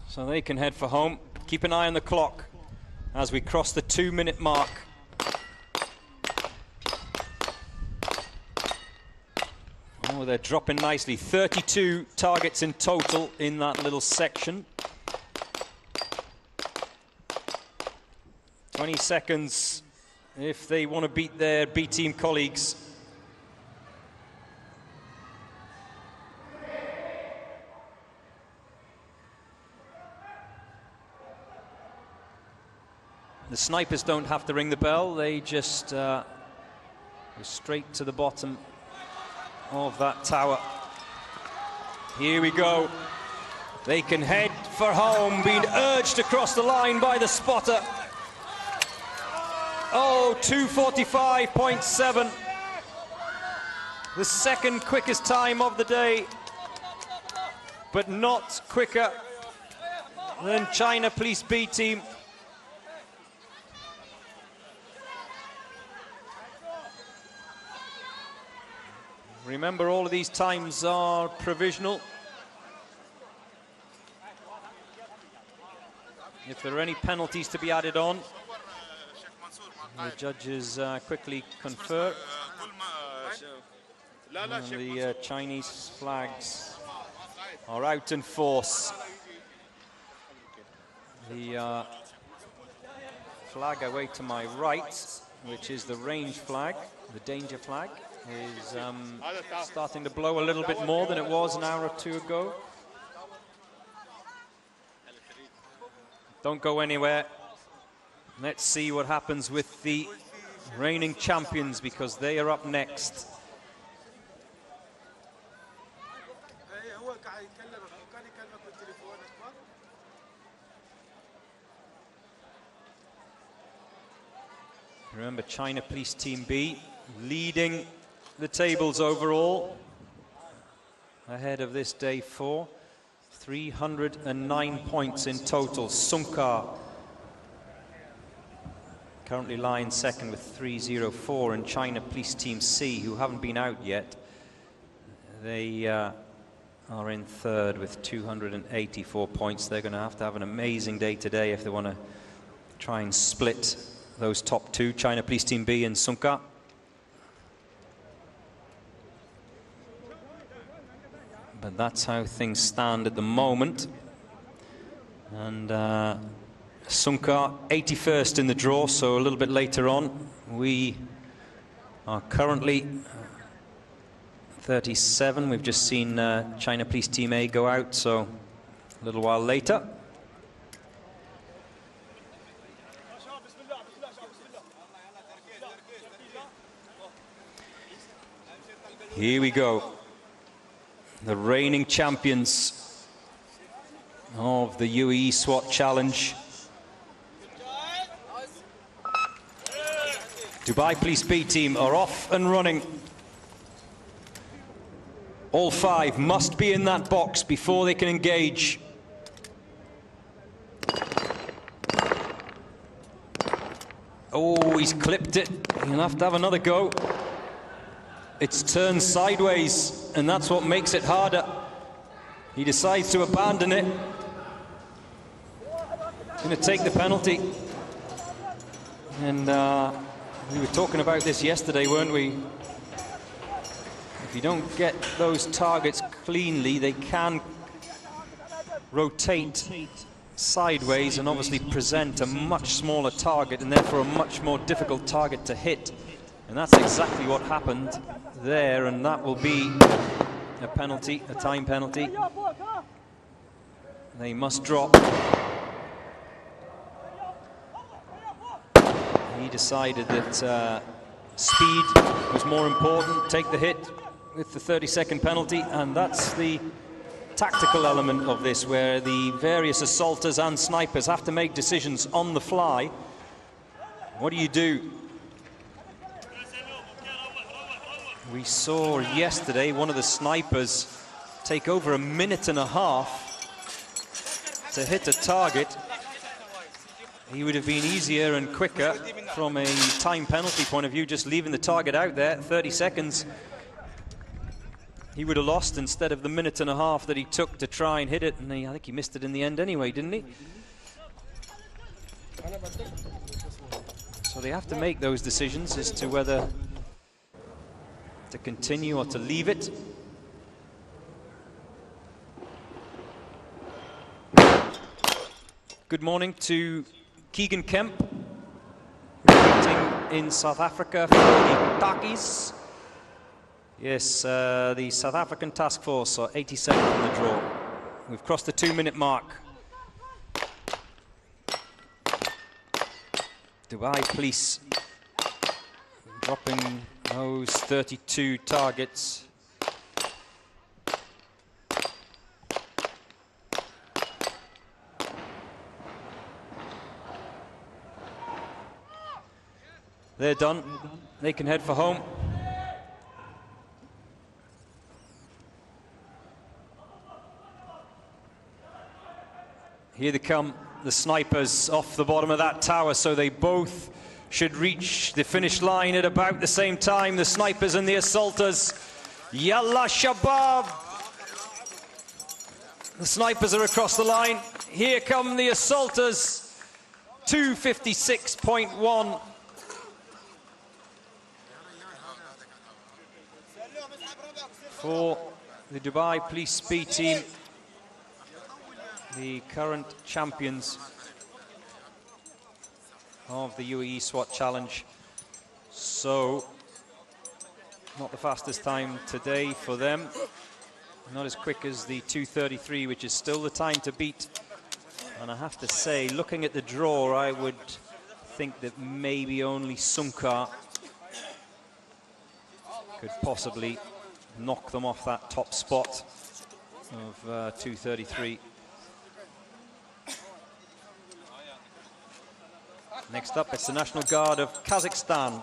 so they can head for home. Keep an eye on the clock as we cross the 2-minute mark. Oh, they're dropping nicely. 32 targets in total in that little section. 20 seconds if they want to beat their B team colleagues. The snipers don't have to ring the bell. They just go straight to the bottom of that tower. Here we go. They can head for home, being urged across the line by the spotter. Oh, 2:45.7. The second quickest time of the day, but not quicker than China Police B team. Remember, all of these times are provisional. If there are any penalties to be added on, the judges quickly confer. And the Chinese flags are out in force. The flag away to my right, which is the range flag, the danger flag, is starting to blow a little bit more than it was an hour or two ago. Don't go anywhere. Let's see what happens with the reigning champions, because they are up next. Remember, China Police Team B leading the tables overall ahead of this day 4. 309 points in total. Sunkar currently lying second with 304, and China Police Team C, who haven't been out yet, they are in third with 284 points. They're going to have an amazing day today if they want to try and split those top two, China Police Team B and Sunka. But that's how things stand at the moment. And Sunka 81st in the draw, so a little bit later on. We are currently 37. We've just seen China Police Team A go out, so a little while later. Here we go. The reigning champions of the UAE SWAT Challenge. Dubai Police B team are off and running. All five must be in that box before they can engage. Oh, he's clipped it. He'll have to have another go. It's turned sideways, and that's what makes it harder. He decides to abandon it. Going to take the penalty. And we were talking about this yesterday, weren't we? If you don't get those targets cleanly, they can rotate sideways and obviously present a much smaller target and therefore a much more difficult target to hit. And that's exactly what happened there, and that will be a penalty, a time penalty. They must drop. He decided that speed was more important, take the hit with the 30-second penalty, and that's the tactical element of this, where the various assaulters and snipers have to make decisions on the fly. What do you do? We saw yesterday one of the snipers take over 1.5 minutes to hit a target. He would have been easier and quicker from a time penalty point of view, just leaving the target out there, 30 seconds. He would have lost instead of the 1.5 minutes that he took to try and hit it, and I think he missed it in the end anyway, didn't he? So they have to make those decisions as to whether to continue or to leave it. Good morning to Keegan Kemp, competing in South Africa for the Takis. Yes, the South African task force are 82nd in the draw. We've crossed the 2-minute mark. Dubai Police dropping those 32 targets. They're done. They can head for home. Here they come, the snipers off the bottom of that tower, so they both should reach the finish line at about the same time, the snipers and the assaulters. Yalla Shabab! The snipers are across the line. Here come the assaulters. 256.1. For the Dubai Police B team, the current champions of the UAE SWAT Challenge. So, not the fastest time today for them. Not as quick as the 2:33, which is still the time to beat. And I have to say, looking at the draw, I would think that maybe only Sunka could possibly knock them off that top spot of 2:33. Next up, it's the National Guard of Kazakhstan.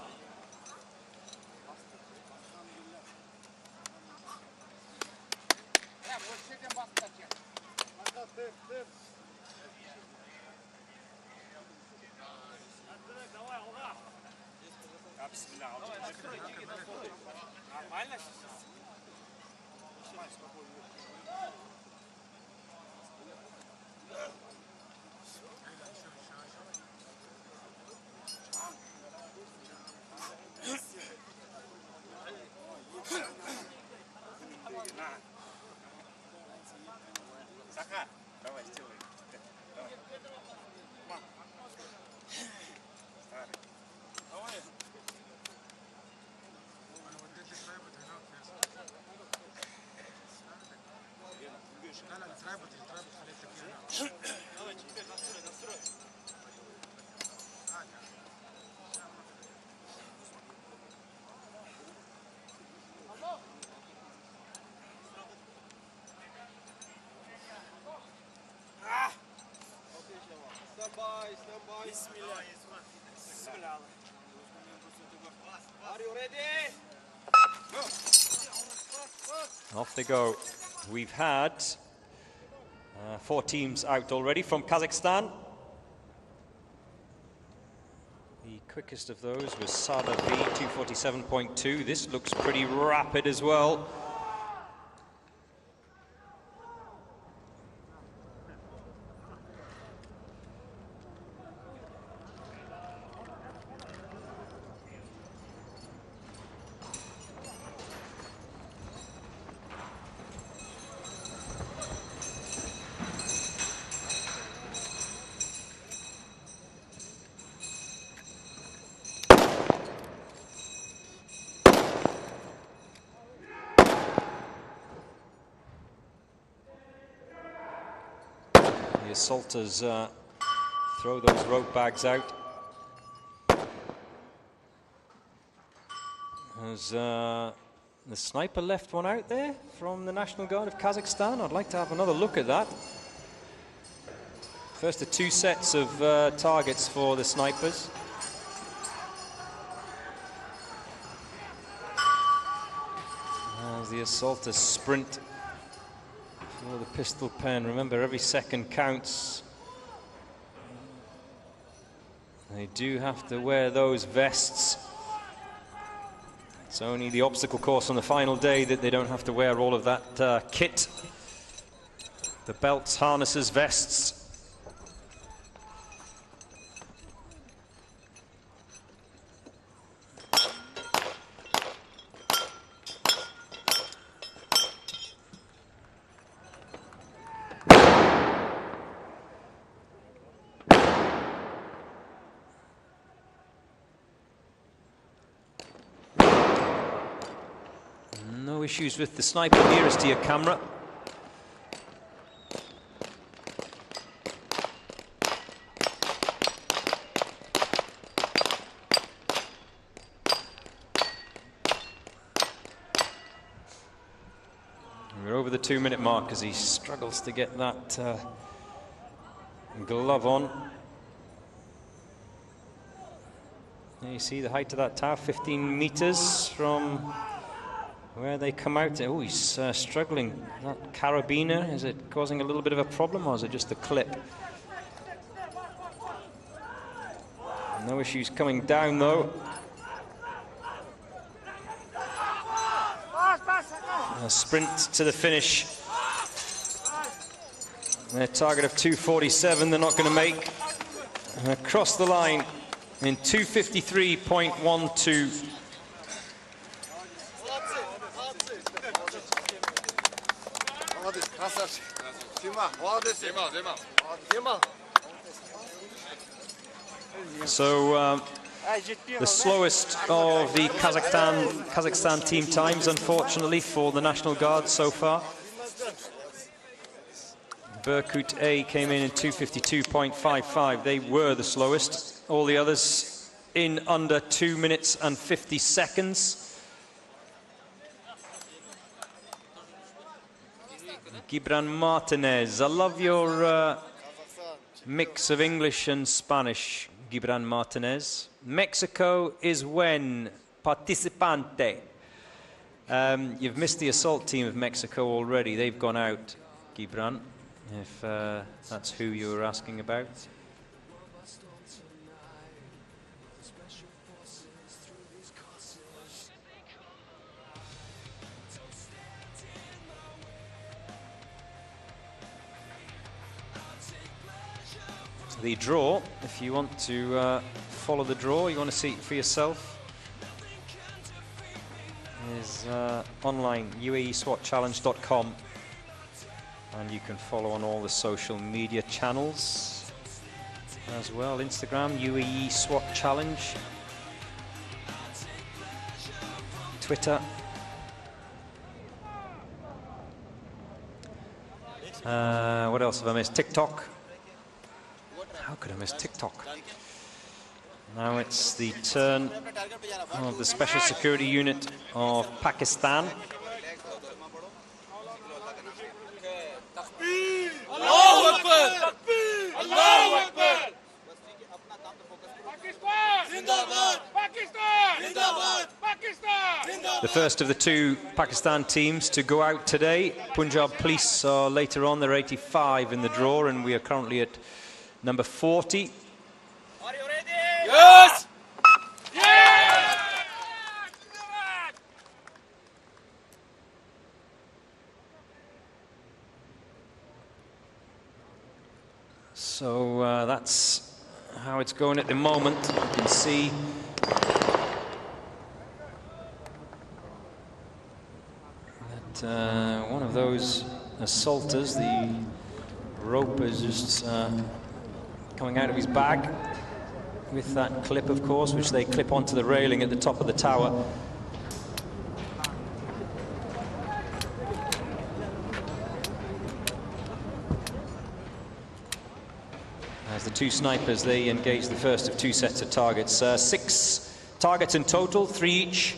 Off they go. We've had 4 teams out already from Kazakhstan. The quickest of those was Sada B, 247.2. This looks pretty rapid as well. The assaulters throw those rope bags out. As the sniper left one out there from the National Guard of Kazakhstan. I'd like to have another look at that. First of 2 sets of targets for the snipers. As the assaulters sprint for the pistol pen. Remember, every second counts. They do have to wear those vests. It's only the obstacle course on the final day that they don't have to wear all of that kit. The belts, harnesses, vests. No issues with the sniper nearest to your camera. We're over the 2-minute mark as he struggles to get that glove on. There you see the height of that tower, 15 meters from where they come out. Oh, he's struggling. That carabiner, is it causing a little bit of a problem, or is it just the clip? No issues coming down, though. A sprint to the finish. Their target of 247 they're not going to make. Across the line in 253.12. So the slowest of the Kazakhstan team times, unfortunately, for the National Guard so far. Berkut A came in 252.55. They were the slowest. All the others in under 2 minutes and 50 seconds. Gibran Martinez, I love your mix of English and Spanish, Gibran Martinez. Mexico is when? Participante. You've missed the assault team of Mexico already. They've gone out, Gibran, if that's who you were asking about. the draw. If you want to follow the draw, you want to see it for yourself, is online, UAESWATchallenge.com, and you can follow on all the social media channels as well. Instagram, UAE SWAT Challenge. Twitter. What else have I missed? TikTok. How could I miss TikTok? Now it's the turn of the Special Security Unit of Pakistan. Allahu Akbar! Allahu Akbar! Pakistan! Zindabad! Pakistan! Zindabad! Pakistan! The first of the two Pakistan teams to go out today. Punjab Police are later on. They're 85 in the draw, and we are currently at number 40. Are you ready? Yes! Yes! So that's how it's going at the moment. You can see that one of those assaulters, the rope is just coming out of his bag with that clip, of course, which they clip onto the railing at the top of the tower. As the two snipers, they engage the first of two sets of targets. 6 targets in total, 3 each.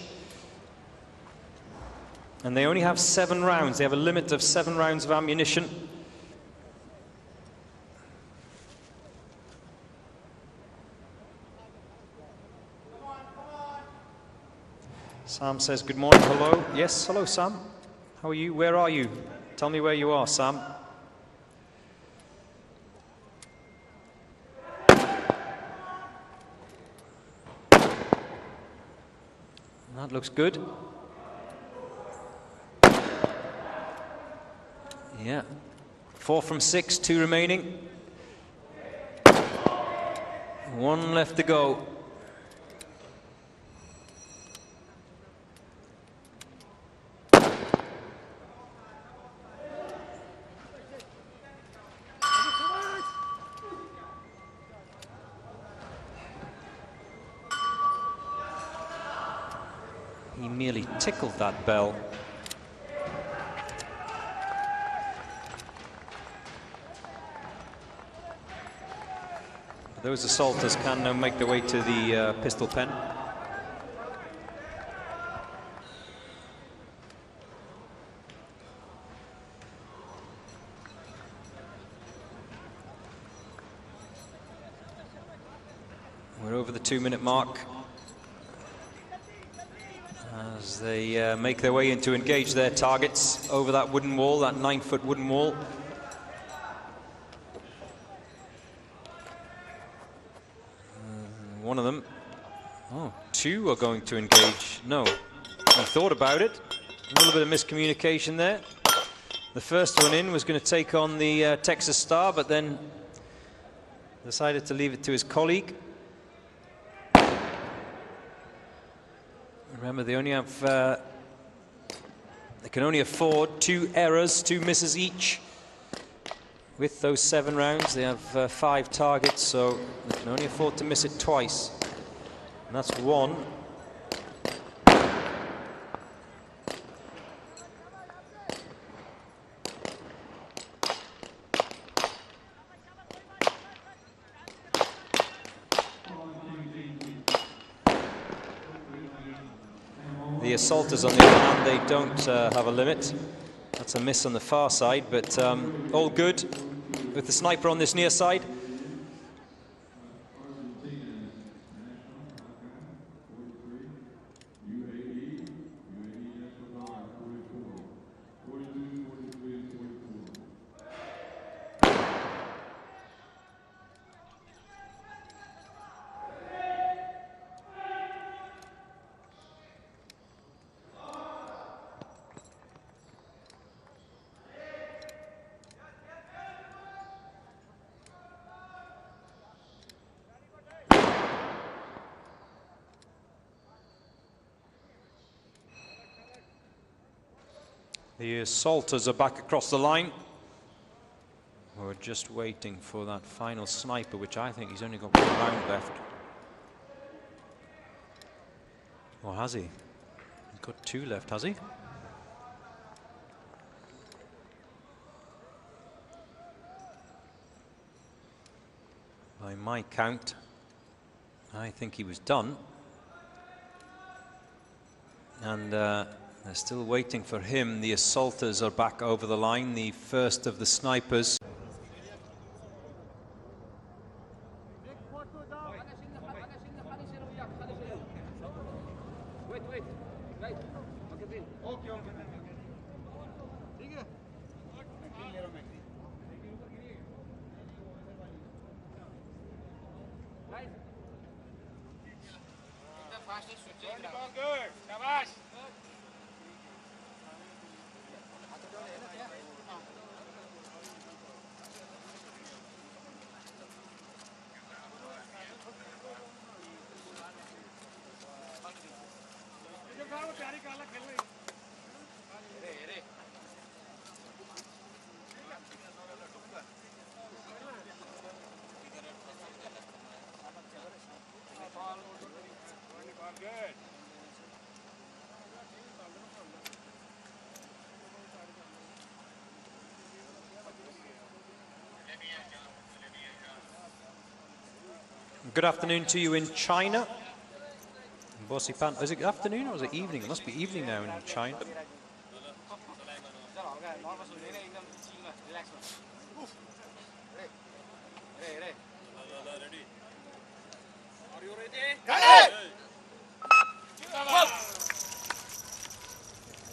And they only have 7 rounds. They have a limit of 7 rounds of ammunition. Sam says good morning, hello. Yes, hello Sam. How are you? Where are you? Tell me where you are, Sam. That looks good. Yeah. 4 from 6, 2 remaining. 1 left to go. He merely tickled that bell. Those assaulters can now make their way to the pistol pen. We're over the 2-minute mark as they make their way in to engage their targets over that wooden wall, that 9-foot wooden wall. One of them, 2 are going to engage. No, he thought about it. A little bit of miscommunication there. The first one in was going to take on the Texas Star, but then decided to leave it to his colleague. Remember, they only have, they can only afford 2 errors, 2 misses each. With those 7 rounds, they have 5 targets, so they can only afford to miss it twice. And that's 1. The assaulters, on the other hand, they don't have a limit. That's a miss on the far side, but all good with the sniper on this near side. The assaulters are back across the line. We're just waiting for that final sniper, which I think he's only got 1 round left. Or has he? He's got 2 left, has he? By my count, I think he was done. And they're still waiting for him. The assaulters are back over the line, the first of the snipers. Good afternoon to you in China. Bosipan, is it afternoon or is it evening? It must be evening now in China.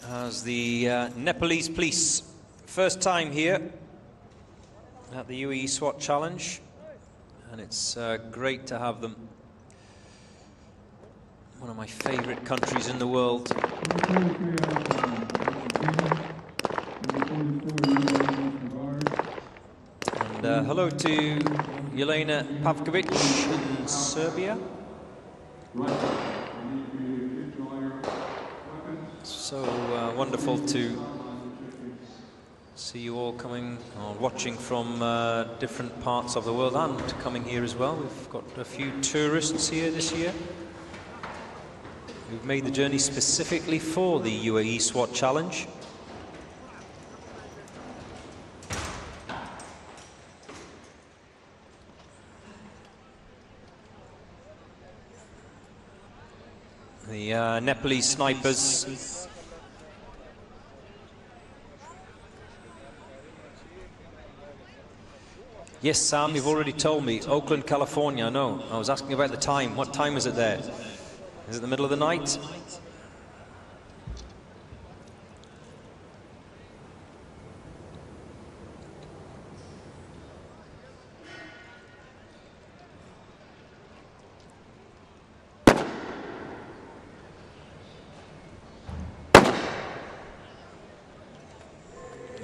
As the Nepalese police, first time here at the UAE SWAT Challenge. And it's great to have them. One of my favorite countries in the world. And hello to Jelena Pavkovic in Serbia. So wonderful to see you all coming or watching from different parts of the world and coming here as well. We've got a few tourists here this year. We've made the journey specifically for the UAE SWAT Challenge. The Nepalese snipers. Yes, Sam, you've already told me. Oakland, California, I know. I was asking about the time. What time is it there? Is it the middle of the night?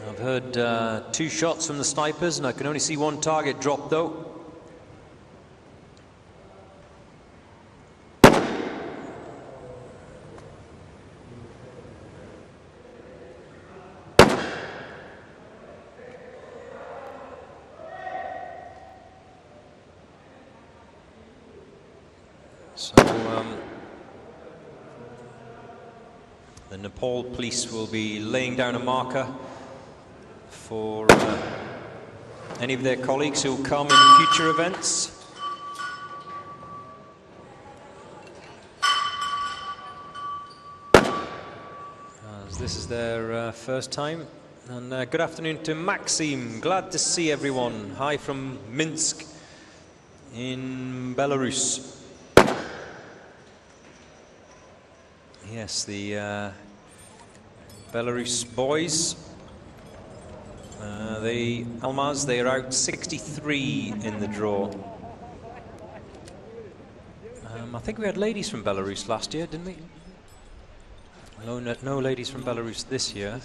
I've heard 2 shots from the snipers, and I can only see 1 target drop, though. So, the Nepal police will be laying down a marker for any of their colleagues who will come in future events. As this is their first time. And good afternoon to Maxim. Glad to see everyone. Hi from Minsk in Belarus. Yes, the Belarus boys. The Almaz, they are out 63 in the draw. I think we had ladies from Belarus last year, didn't we? No ladies from Belarus this year.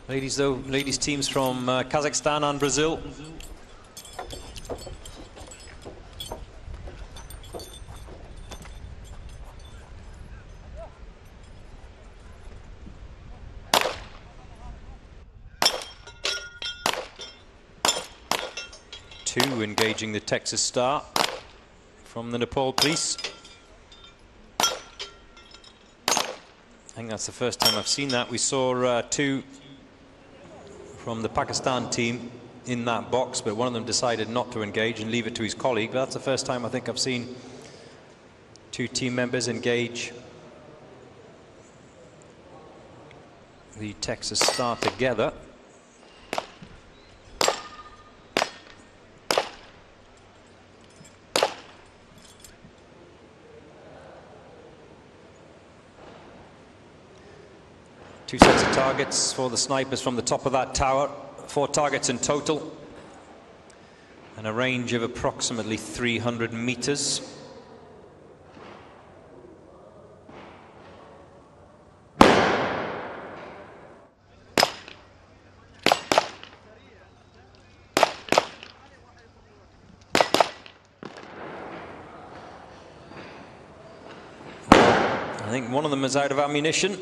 Ladies, though, ladies teams from Kazakhstan and Brazil. 2 engaging the Texas Star from the Nepal police. I think that's the first time I've seen that. We saw 2 from the Pakistan team in that box, but one of them decided not to engage and leave it to his colleague. But that's the first time I think I've seen 2 team members engage the Texas Star together. Two sets of targets for the snipers from the top of that tower. 4 targets in total, and a range of approximately 300 meters. I think one of them is out of ammunition.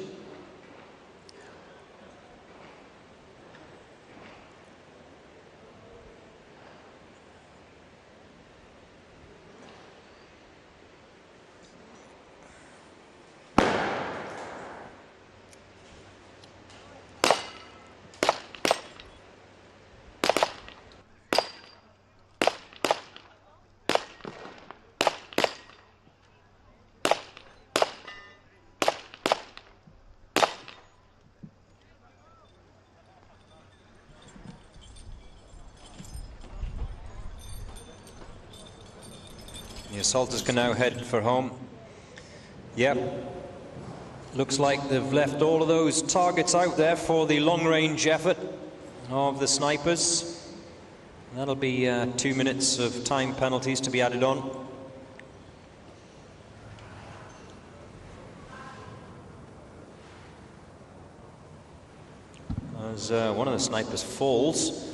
The assaulters can now head for home. Yep. Looks like they've left all of those targets out there for the long-range effort of the snipers. That'll be 2 minutes of time penalties to be added on. As one of the snipers falls.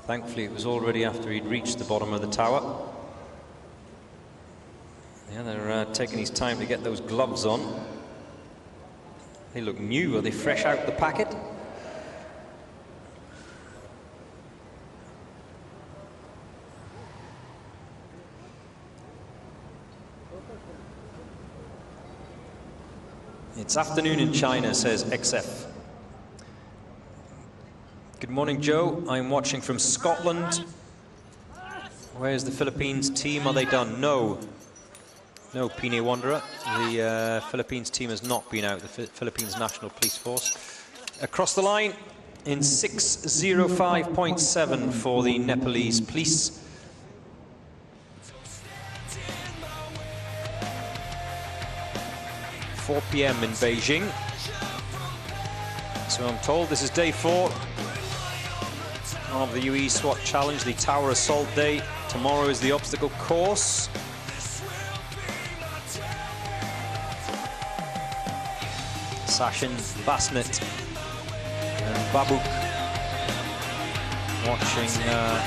Thankfully, it was already after he'd reached the bottom of the tower. Yeah, they're taking his time to get those gloves on. They look new. Are they fresh out the packet? It's afternoon in China, says XF. Good morning, Joe. I'm watching from Scotland. Where's the Philippines team? Are they done? No. No, Pine Wanderer. The Philippines team has not been out, the Philippines National Police Force. Across the line in 6:05.7 for the Nepalese police. (4 p.m. in Beijing. So I'm told this is day 4 of the UAE SWAT challenge, the Tower Assault Day. Tomorrow is the obstacle course. Sachin, Basnet and Babuk watching the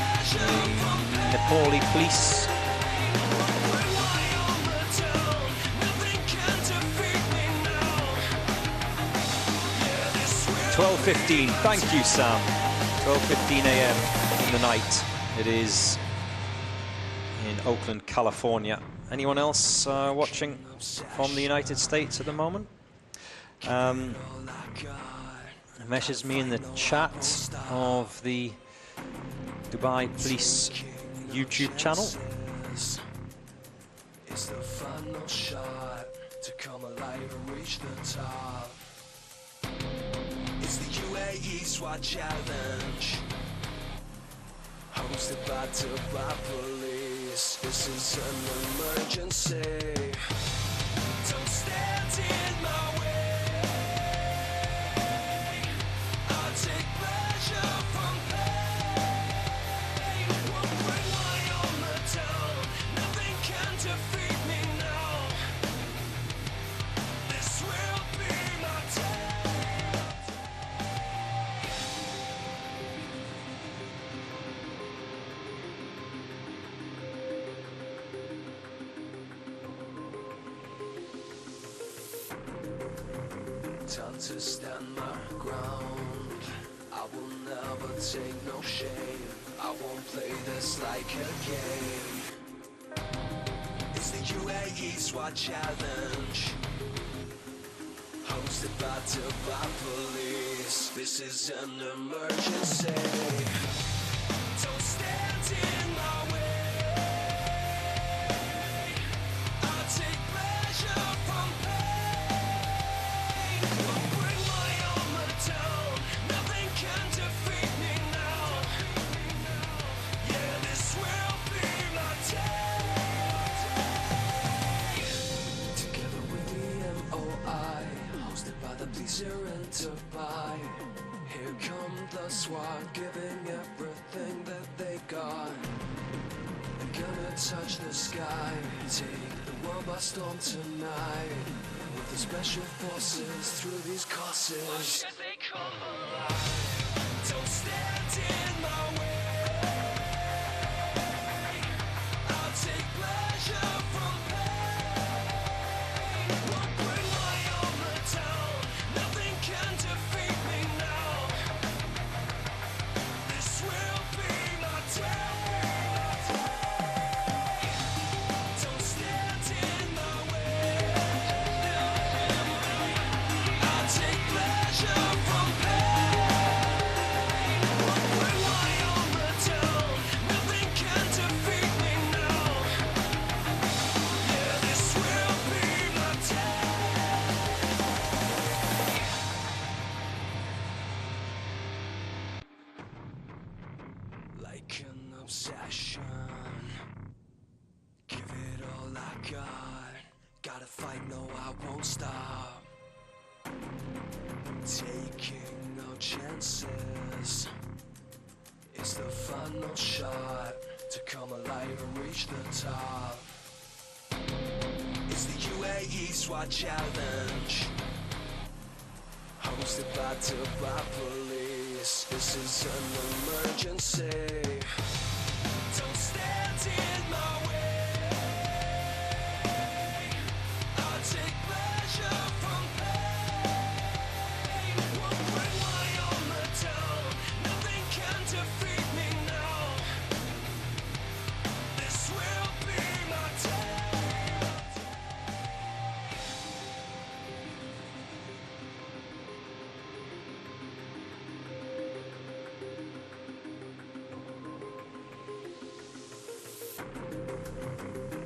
Nepali police. (12:15). Thank you, Sam. 12:15 a.m. in the night. It is in Oakland, California. Anyone else watching from the United States at the moment? Messaged me in the chat of the Dubai Police YouTube channel. It's the final shot to come alive and reach the top. It's the UAE SWAT challenge, hosted by Dubai Police. This is an emergency. Don't stand in my way. I'll take pleasure from pain. Won't rely on the town. Nothing can defeat me now. This will be my day. Time to stand my ground. I will never take no shame. I won't play this like a game. It's the UAE SWAT Challenge, hosted by Dubai Police. This is an emergency. Don't stand in my way. I'll take pleasure from pain. I'll bring my armor down. Nothing can defeat me now. Yeah, this will be my day. Together with the MOI, hosted by the police here in Dubai. Here come the SWAT, giving everything that they got. They're gonna touch the sky, take the world by storm tonight. With the special forces through these courses. Watch as they come alive. Don't stand in my way. I'll take pleasure from pain. Won't bring my armor down. Nothing can defeat me now. This will be my day. Don't stand in my way. I'll take pleasure from pain. Won't bring my armor down. Nothing can defeat me now. Yeah, this will be my day. Like an obsession, give it all I got. Gotta fight, no, I won't stop. Taking no chances. It's the final shot to come alive and reach the top. It's the UAE SWAT Challenge, hosted by Dubai Police. This is an emergency. Don't stand in my way. I'll take pleasure from pain. Won't bring my armor down. Nothing can defeat me now. This will be my day.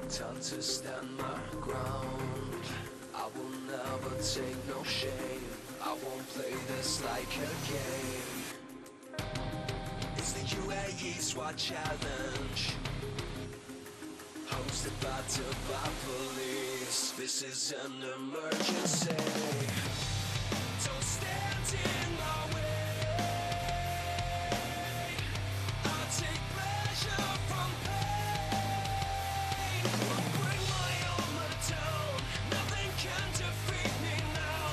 Time to stand my ground. I will never take no shame. I won't play this like a game. It's the UAE SWAT Challenge, hosted by Dubai Police. This is an emergency. Don't stand in my way. I'll take pleasure from pain. Won't bring my armor down. Nothing can defeat me now.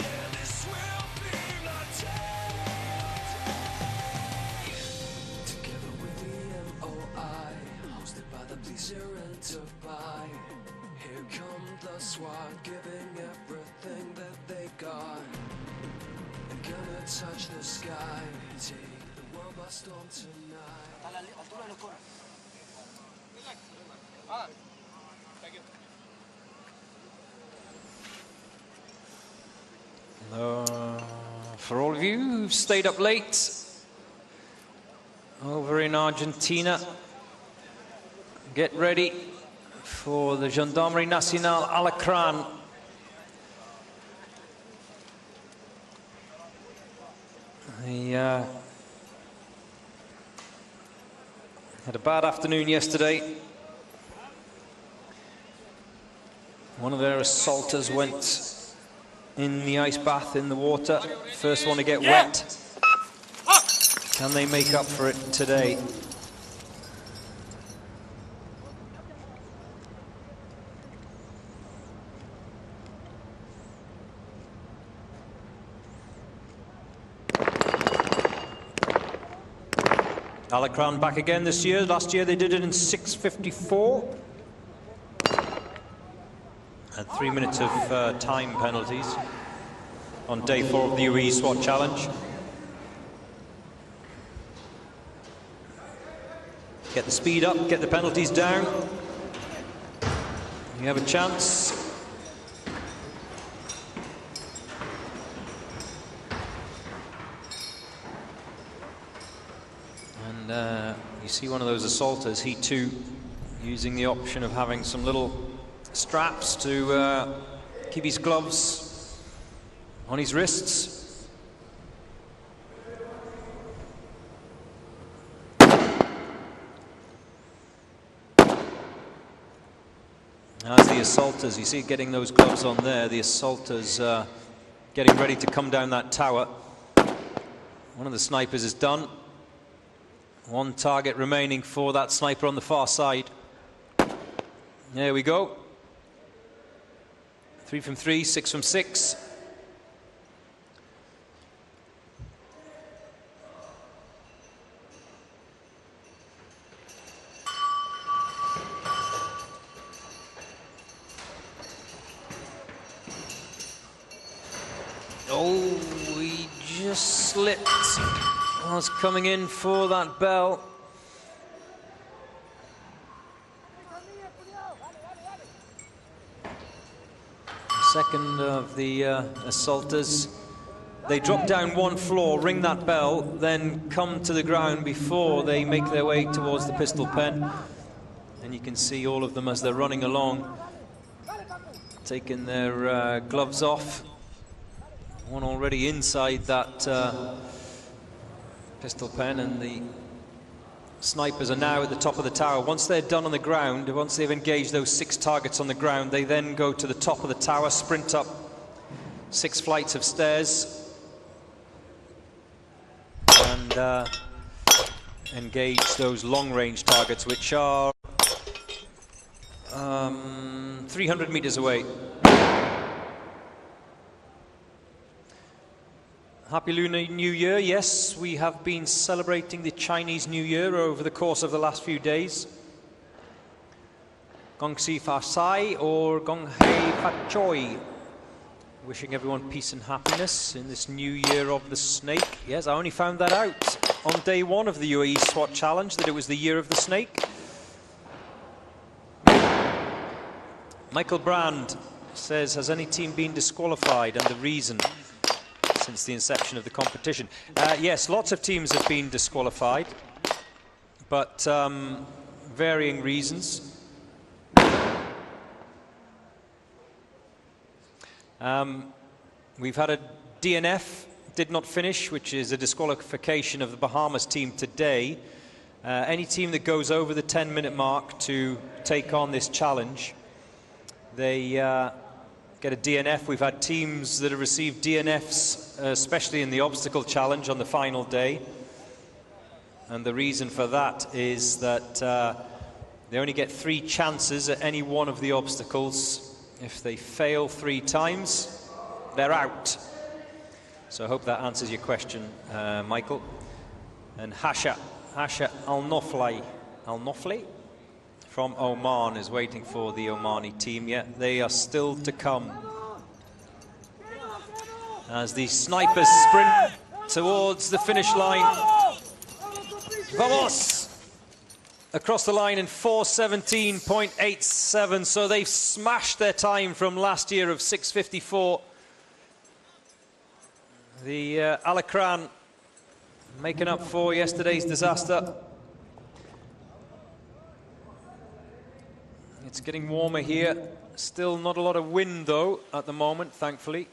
Yeah, this will be my day. Together with the MOI, hosted by the police here in Dubai. Here come the SWAT, giving everything that they got. They're gonna touch the sky, take the world by storm tonight. For all of you who've stayed up late over in Argentina, get ready for the Gendarmerie Nationale Alacran. They had a bad afternoon yesterday. One of their assaulters went in the ice bath in the water. First one to get wet. Can they make up for it today? Alacran back again this year. Last year they did it in 6:54. And 3 minutes of time penalties on day 4 of the UAE SWAT Challenge. Get the speed up, get the penalties down. You have a chance. And you see one of those assaulters, he too, using the option of having some little straps to keep his gloves on his wrists. As the assaulters, you see getting those gloves on there, the assaulters getting ready to come down that tower. One of the snipers is done. One target remaining for that sniper on the far side. There we go. 3 from 3, 6 from 6. Oh, he just slipped. I was coming in for that bell. Second of the assaulters. They drop down one floor, ring that bell, then come to the ground before they make their way towards the pistol pen. And you can see all of them as they're running along, taking their gloves off. One already inside that pistol pen, and the snipers are now at the top of the tower. Once they're done on the ground, once they've engaged those 6 targets on the ground, they then go to the top of the tower, sprint up 6 flights of stairs, and engage those long-range targets, which are 300 meters away. Happy Lunar New Year. Yes, we have been celebrating the Chinese New Year over the course of the last few days. Gong Si Fa Sai or Gong Hei Fa Choi. Wishing everyone peace and happiness in this new year of the snake. Yes, I only found that out on day 1 of the UAE SWAT challenge, that it was the year of the snake. Michael Brand says, has any team been disqualified, and the reason since the inception of the competition? Yes, lots of teams have been disqualified, but varying reasons. We've had a DNF, did not finish, which is a disqualification of the Bahamas team today. Any team that goes over the 10-minute mark to take on this challenge, they get a DNF. We've had teams that have received DNFs, especially in the obstacle challenge on the final day. And the reason for that is that they only get 3 chances at any one of the obstacles. If they fail 3 times, they're out. So I hope that answers your question, Michael. And Hasha Al-Nofli from Oman is waiting for the Omani team. Yet they are still to come, as the snipers sprint towards the finish line. Vamos! Across the line in 4:17.87, so they've smashed their time from last year of 6:54. The Alacran making up for yesterday's disaster. It's getting warmer here. Still not a lot of wind though at the moment, thankfully.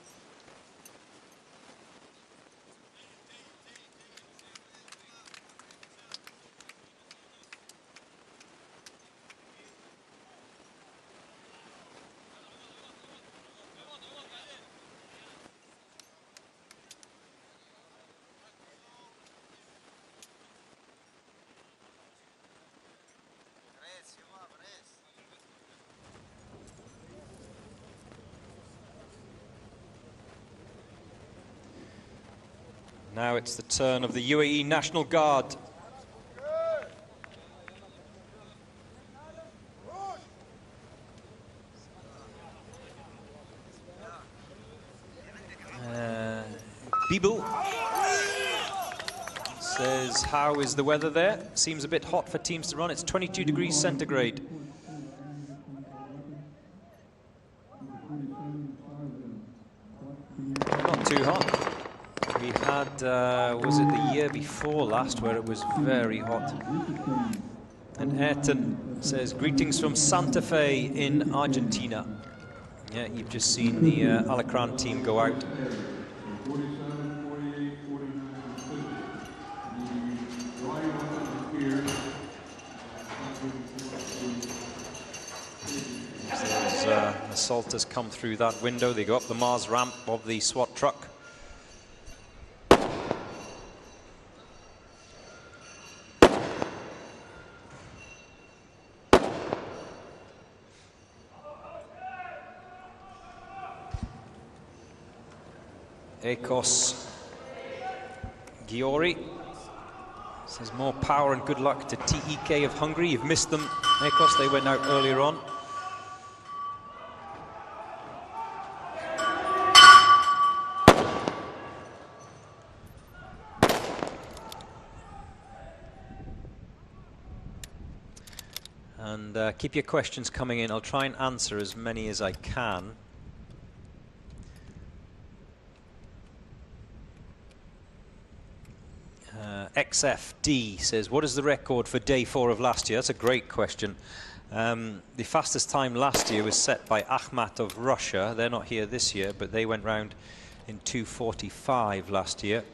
Now it's the turn of the UAE National Guard. Bibel says, how is the weather there? Seems a bit hot for teams to run. It's 22 degrees centigrade. Not too hot. We had, was it the year before last, where it was very hot. And Ayrton says, greetings from Santa Fe in Argentina. Yeah, you've just seen the Alacran team go out. Assaulters come through that window. They go up the Mars ramp of the SWAT truck. Ekos Giori says, more power and good luck to TEK of Hungary. You've missed them, Ekos. They went out earlier on. And keep your questions coming in. I'll try and answer as many as I can. XFD says, what is the record for day 4 of last year? That's a great question. The fastest time last year was set by Akhmat of Russia. They're not here this year, but they went round in 2:45 last year.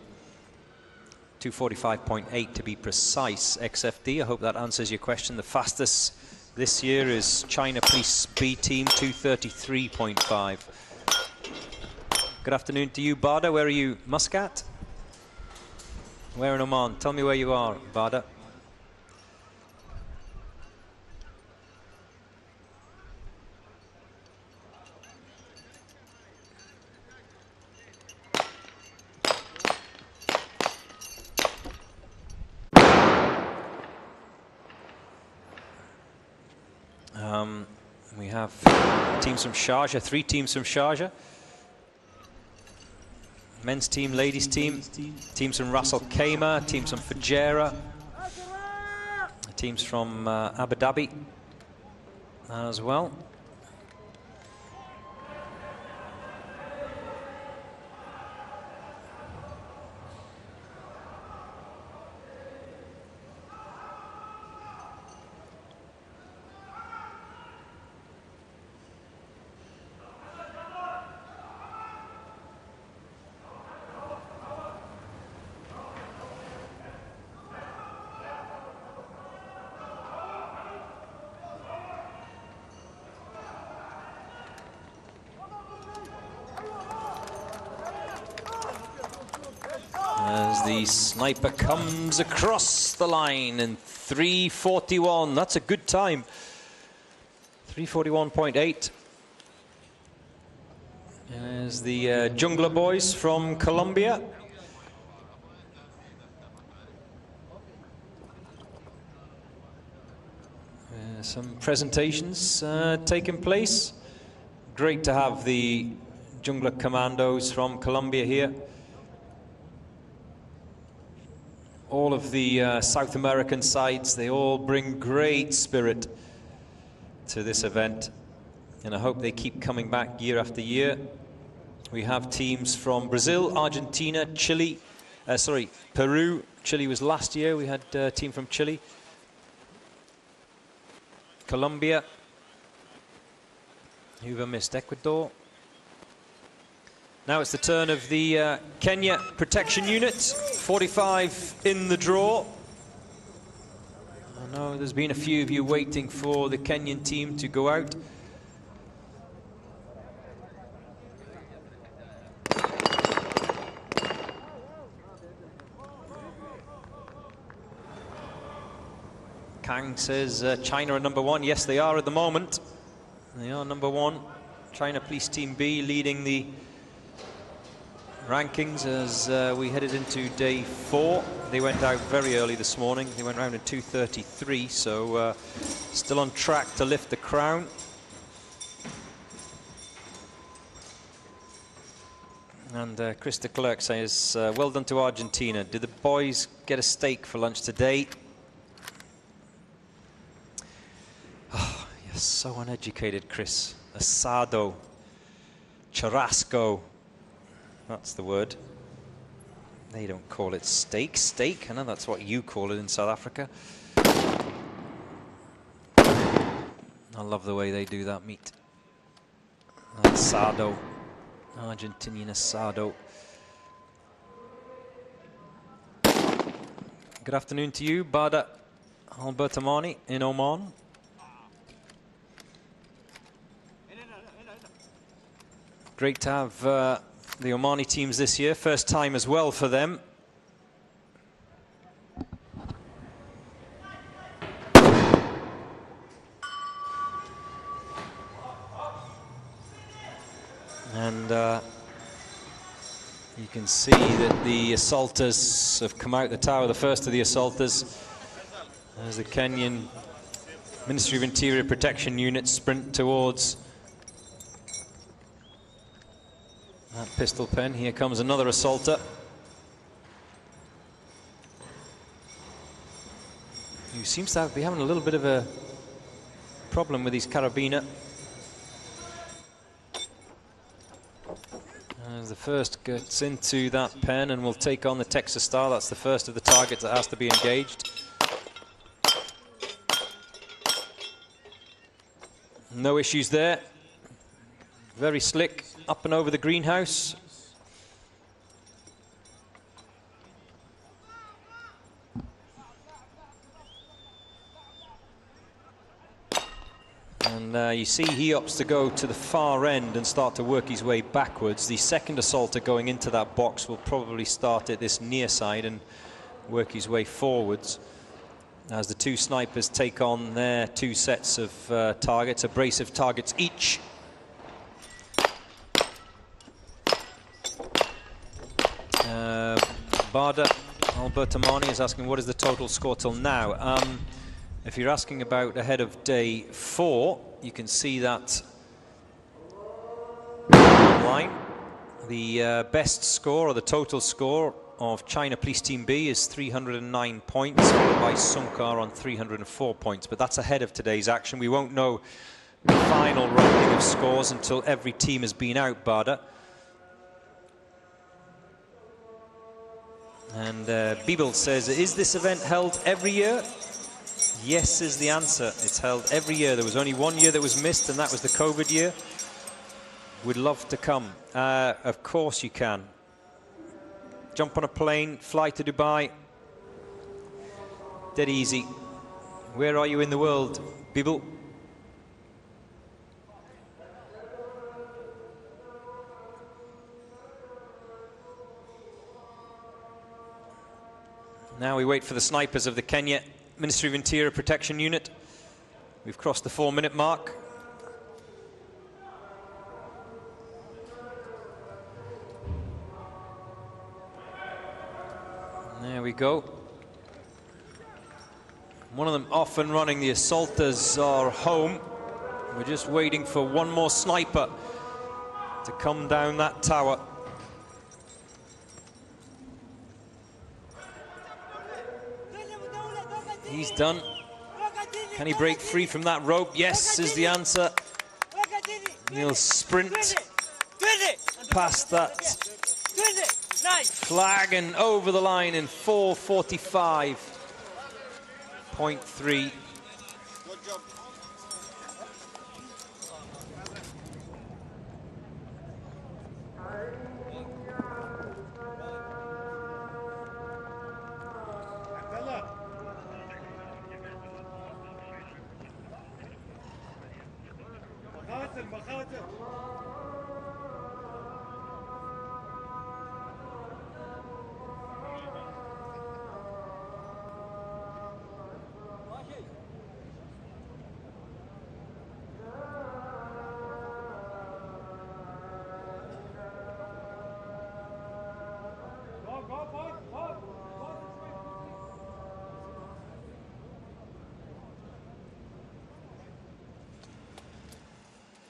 2:45.8 to be precise, XFD. I hope that answers your question. The fastest this year is China Police B team, 2:33.5. Good afternoon to you, Bada. Where are you? Muscat? Where in Oman? Tell me where you are, Bada. We have teams from Sharjah, 3 teams from Sharjah. Men's team, ladies team, teams from Ras Al Khaimah, teams from Fujairah, teams from Abu Dhabi as well. As the sniper comes across the line in 3:41. That's a good time. 3:41.8. As the Jungler boys from Colombia. Some presentations taking place. Great to have the Jungler commandos from Colombia here. All of the South American sides, they all bring great spirit to this event. And I hope they keep coming back year after year. We have teams from Brazil, Argentina, Chile, Peru. Chile was last year. We had a team from Chile. Colombia. Who've missed? Ecuador. Now it's the turn of the Kenya Protection Unit. 45 in the draw. I know there's been a few of you waiting for the Kenyan team to go out. Kang says China are #1. Yes, they are at the moment. They are #1. China Police Team B leading the rankings as we headed into day 4. They went out very early this morning. They went round in 2:33, so still on track to lift the crown. And Chris de Klerk says, well done to Argentina. Did the boys get a steak for lunch today? Oh, you're so uneducated, Chris. Asado. Churrasco. That's the word. They don't call it steak. Steak, I know that's what you call it in South Africa. I love the way they do that meat. Asado. Argentinian asado. Good afternoon to you, Bada Albertamani in Oman. Great to have the Omani teams this year. First time as well for them. And you can see that the assaulters have come out the tower, the first of the assaulters. As the Kenyan Ministry of Interior Protection Unit sprint towards that pistol pen. Here comes another assaulter. Who seems to be having a little bit of a problem with his carabiner. As the first gets into that pen and will take on the Texas Star. That's the first of the targets that has to be engaged. No issues there. Very slick, up and over the greenhouse. And you see he opts to go to the far end and start to work his way backwards. The second assaulter going into that box will probably start at this near side and work his way forwards as the two snipers take on their two sets of targets, a brace of targets each. Bada Albertamani is asking, what is the total score till now? If you're asking about ahead of day 4, you can see that line. The best score, or the total score, of China Police Team B is 309 points, followed by Sunkar on 304 points. But that's ahead of today's action. We won't know the final ranking of scores until every team has been out, Bada. And Bibel says, is this event held every year? Yes is the answer. It's held every year. There was only one year that was missed, and that was the COVID year. We'd love to come. Of course you can. Jump on a plane, fly to Dubai. Dead easy. Where are you in the world, Bibel? Now we wait for the snipers of the Kenya Ministry of Interior Protection Unit. We've crossed the 4-minute mark. There we go. One of them off and running. The assaulters are home. We're just waiting for one more sniper to come down that tower. He's done. Can he break free from that rope? Yes is the answer. He'll sprint past that flag and over the line in 4:45.3.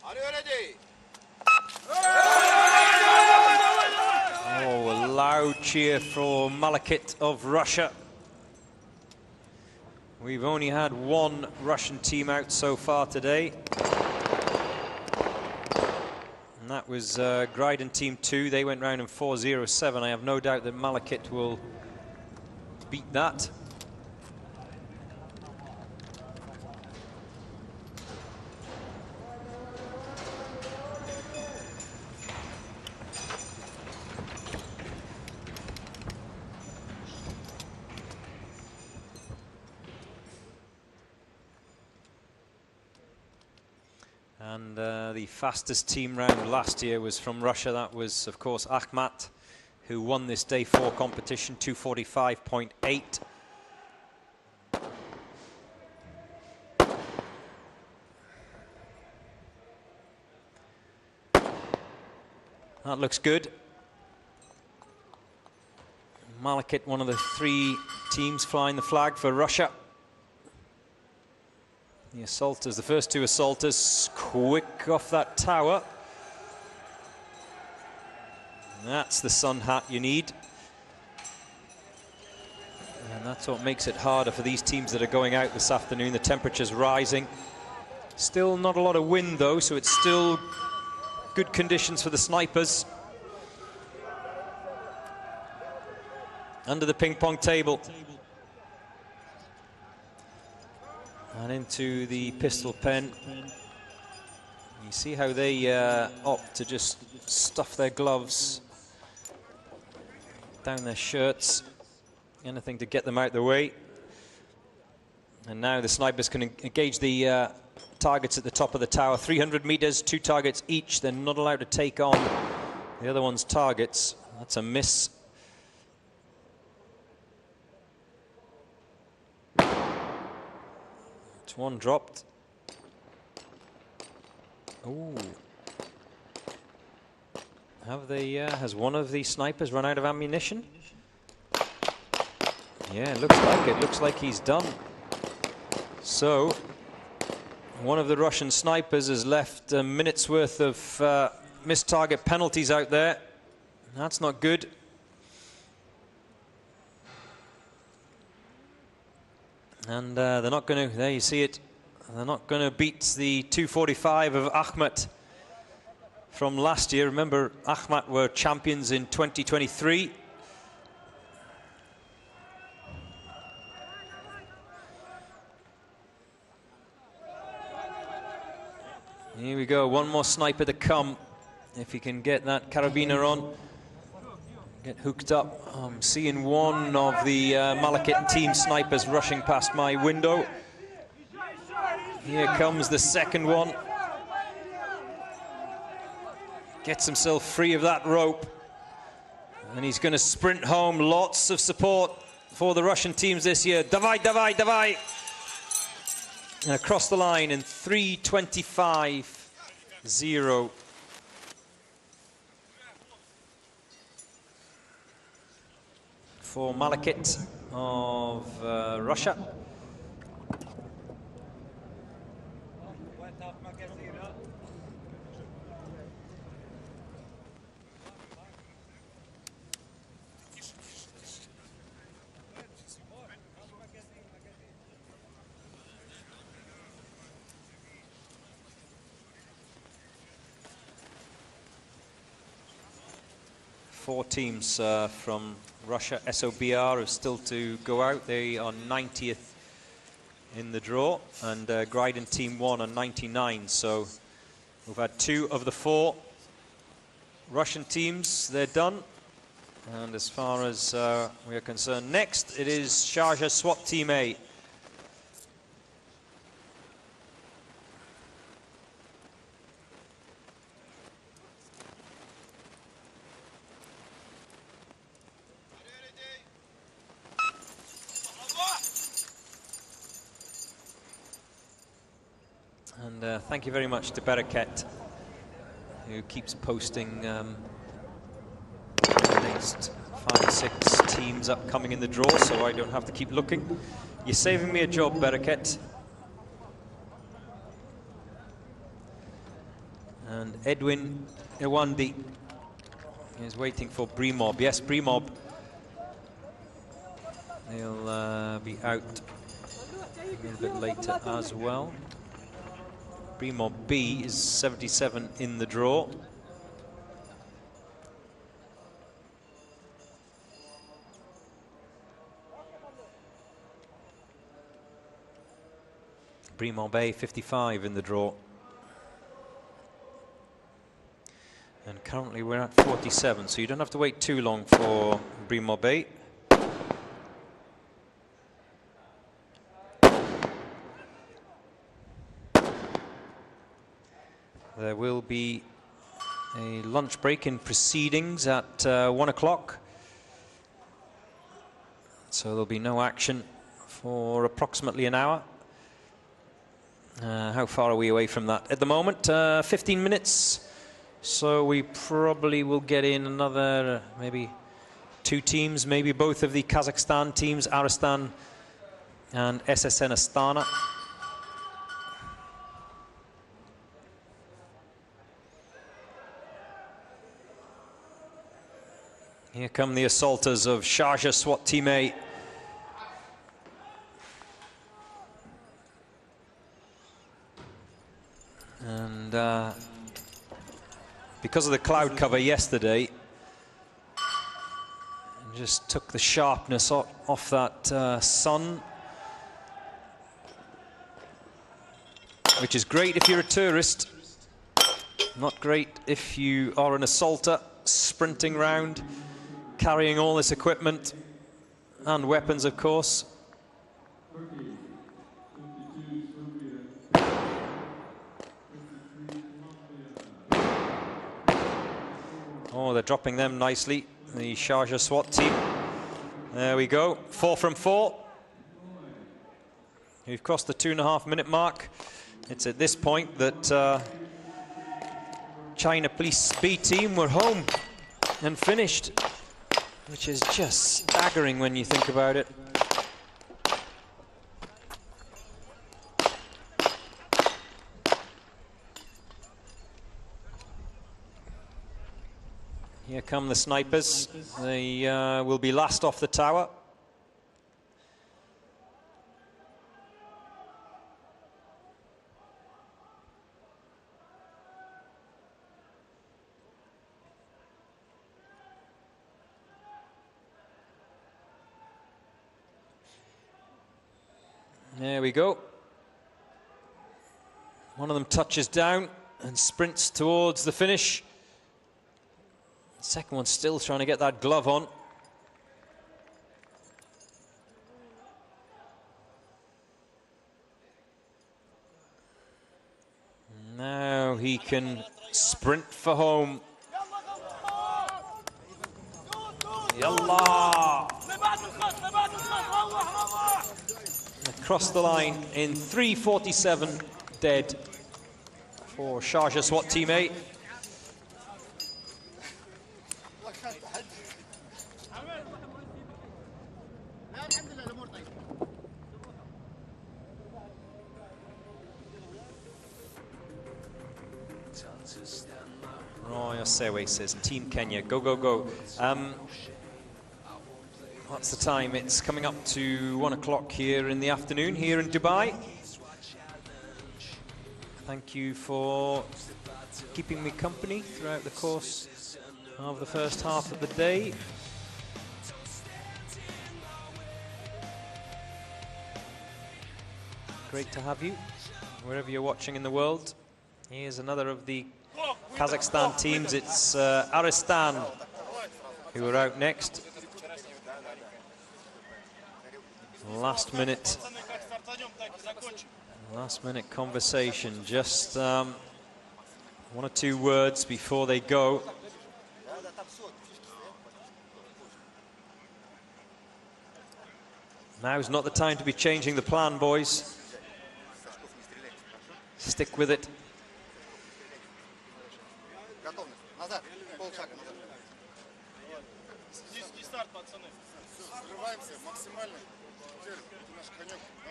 Are you ready? no cheer for Malakit of Russia. We've only had one Russian team out so far today. And that was Gryden Team 2. They went round in 4:07. I have no doubt that Malakit will beat that. And the fastest team round last year was from Russia. That was, of course, Akhmat, who won this day 4 competition, 2:45.8. That looks good. Malakit, one of the 3 teams flying the flag for Russia. The assaulters, the first 2 assaulters, quick off that tower. That's the sun hat you need. And that's what makes it harder for these teams that are going out this afternoon. The temperature's rising. Still not a lot of wind though, so it's still good conditions for the snipers. Under the ping pong table. And into the pistol pen. You see how they opt to just stuff their gloves down their shirts, anything to get them out of the way. And now the snipers can engage the targets at the top of the tower. 300 meters, 2 targets each. They're not allowed to take on the other one's targets. That's a miss. One dropped. Ooh. Have they, has one of the snipers run out of ammunition? Yeah, it looks like it. Looks like he's done. So, one of the Russian snipers has left a minute's worth of missed target penalties out there. That's not good. And they're not going to, there you see it, they're not going to beat the 2:45 of Akhmat from last year. Remember, Akhmat were champions in 2023. Here we go, one more sniper to come. If he can get that carabiner on, get hooked up. I'm seeing one of the Malakit team snipers rushing past my window. Here comes the second one. Gets himself free of that rope. And he's going to sprint home. Lots of support for the Russian teams this year. Davai, davai, davai. And across the line in 3:25.0. For Malakit of Russia. Four teams from Russia. SOBR are still to go out. They are 90th in the draw, and Gryden Team 1 are 99. So we've had 2 of the 4 Russian teams. They're done. And as far as we are concerned, next it is Sharjah SWAT Team A. And thank you very much to Baraket, who keeps posting the next 5 or 6 teams upcoming in the draw, so I don't have to keep looking. You're saving me a job, Baraket. And Edwin Iwandi is waiting for Brimob. Yes, Brimob They'll be out a little bit later as well. Brimo B is 77 in the draw. Brimo Bay 55 in the draw. And currently we're at 47, so you don't have to wait too long for Brimo Bay. There will be a lunch break in proceedings at 1 o'clock. So there'll be no action for approximately an hour. How far are we away from that? At the moment, 15 minutes. So we probably will get in another maybe 2 teams, maybe both of the Kazakhstan teams, Aristan and SSN Astana. Here come the assaulters of Sharjah SWAT Team A. And because of the cloud cover yesterday, just took the sharpness off that sun, which is great if you're a tourist, not great if you are an assaulter sprinting round, carrying all this equipment and weapons, of course. Oh, they're dropping them nicely, the Sharjah SWAT team. There we go, 4 from 4. We've crossed the 2.5 minute mark. It's at this point that China Police B team were home and finished, which is just staggering when you think about it. Here come the snipers. They will be last off the tower. There we go. One of them touches down and sprints towards the finish. The second one's still trying to get that glove on. Now he can sprint for home. Yallah! Across the line in 3:47 dead for Sharjah SWAT Team A. Roy Osewe says, Team Kenya, go, go, go. What's the time? It's coming up to 1 o'clock here in the afternoon, here in Dubai. Thank you for keeping me company throughout the course of the first half of the day. Great to have you, wherever you're watching in the world. Here's another of the Kazakhstan teams. It's Aristan who are out next. Last minute conversation, just 1 or 2 words before they go. Now's not the time to be changing the plan, boys. Stick with it.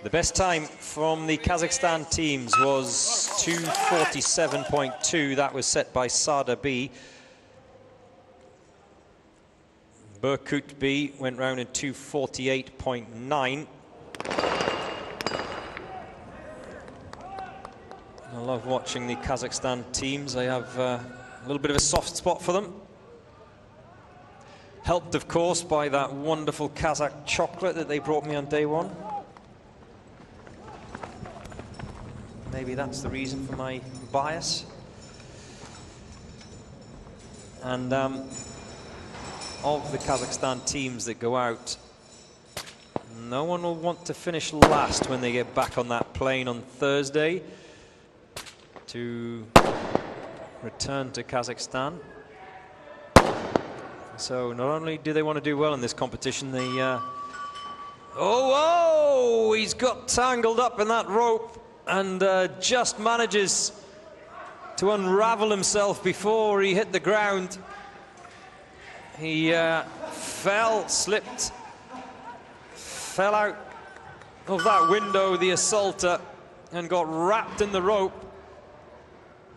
The best time from the Kazakhstan teams was 2:47.2. That was set by Sada B. Berkut B went round in 2:48.9. I love watching the Kazakhstan teams. I have a little bit of a soft spot for them. Helped, of course, by that wonderful Kazakh chocolate that they brought me on day one. Maybe that's the reason for my bias. And of the Kazakhstan teams that go out, no one will want to finish last when they get back on that plane on Thursday to return to Kazakhstan. So not only do they want to do well in this competition, they... oh, he's got tangled up in that rope and just manages to unravel himself before he hit the ground. He slipped, fell out of that window, the assaulter, and got wrapped in the rope.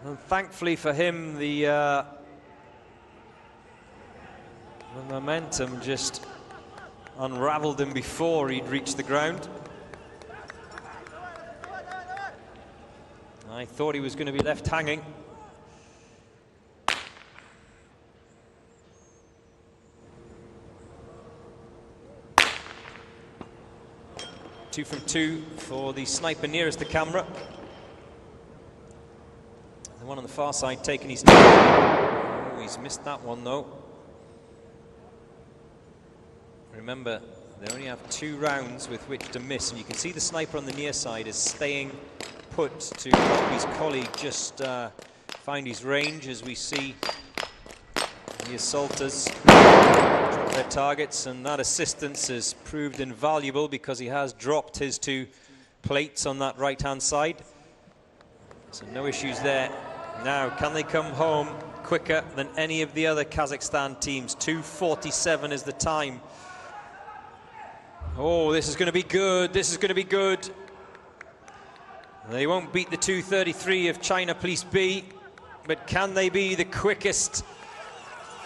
And thankfully for him, the momentum just unraveled him before he'd reached the ground. I thought he was going to be left hanging. Two from two for the sniper nearest the camera. The one on the far side taking his... Oh, he's missed that one though. Remember, they only have 2 rounds with which to miss, and you can see the sniper on the near side is staying put to help his colleague just find his range, as we see the assaulters drop their targets, and that assistance has proved invaluable because he has dropped his 2 plates on that right-hand side. So no issues there. Now, can they come home quicker than any of the other Kazakhstan teams? 2:47 is the time. Oh, this is going to be good. This is going to be good. They won't beat the 2:33 of China Police B, but can they be the quickest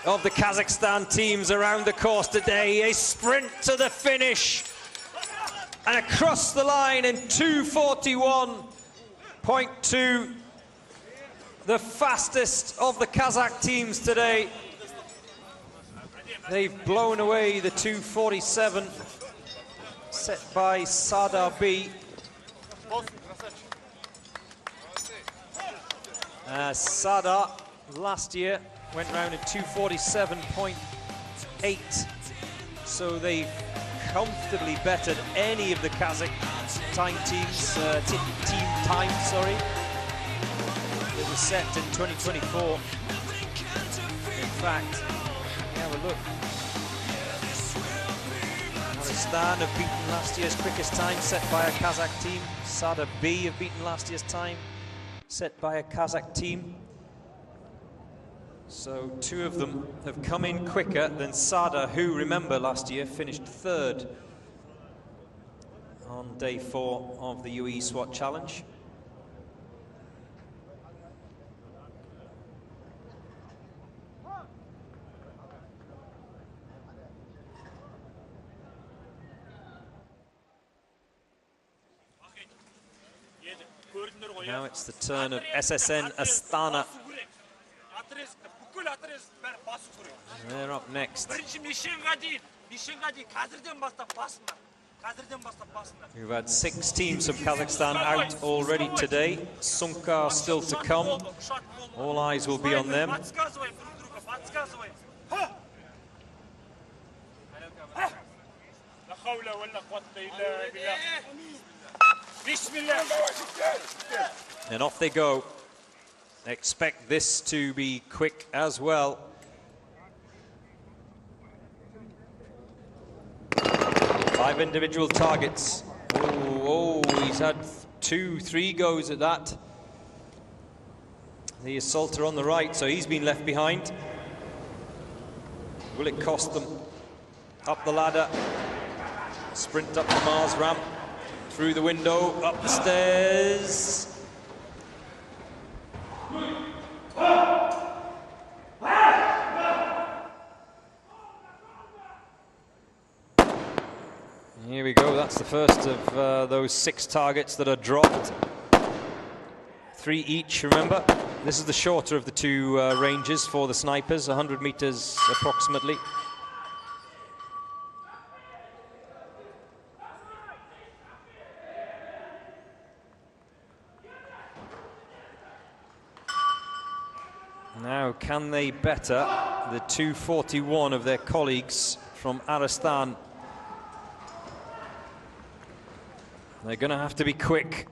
of the Kazakhstan teams around the course today? A sprint to the finish and across the line in 2:41.2. The fastest of the Kazakh teams today. They've blown away the 2:47 set by Sada B. Sada last year went round in 2:47.8, so they've comfortably bettered any of the Kazakh team time, sorry. It was set in 2024. In fact, have a look. Kazakhstan have beaten last year's quickest time set by a Kazakh team. Sada B have beaten last year's time set by a Kazakh team. So 2 of them have come in quicker than Sada, who, remember, last year finished 3rd on day 4 of the UAE SWAT Challenge. Now it's the turn of SSN Astana. They're up next. We've had 6 teams from Kazakhstan out already today. Sumka still to come. All eyes will be on them. And off they go. Expect this to be quick as well. 5 individual targets. Oh, he's had 2-3 goes at that. The assaulter on the right, so he's been left behind. Will it cost them? Up the ladder. Sprint up the Mars ramp. Through the window, up the stairs. That's the first of those 6 targets that are dropped. 3 each, remember. This is the shorter of the 2 ranges for the snipers, 100 meters approximately. Now, can they better the 2:41 of their colleagues from Aristan? They're going to have to be quick.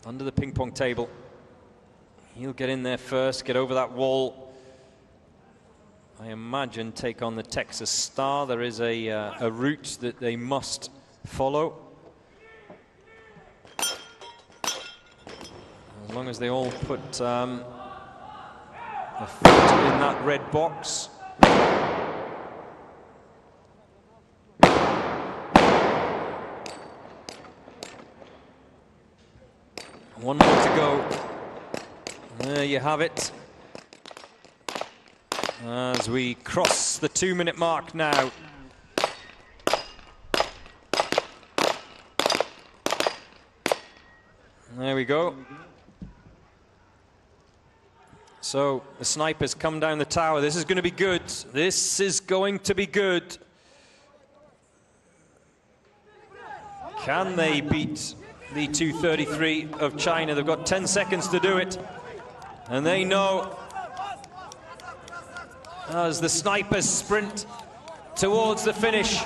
Under the ping pong table. He'll get in there first, get over that wall. I imagine take on the Texas Star. There is a route that they must follow. As long as they all put a foot in that red box. One more to go. There you have it. As we cross the 2-minute mark now. There we go. So the snipers come down the tower. This is going to be good. This is going to be good. Can they beat the 2:33 of China? They've got 10 seconds to do it. And they know, as the snipers sprint towards the finish,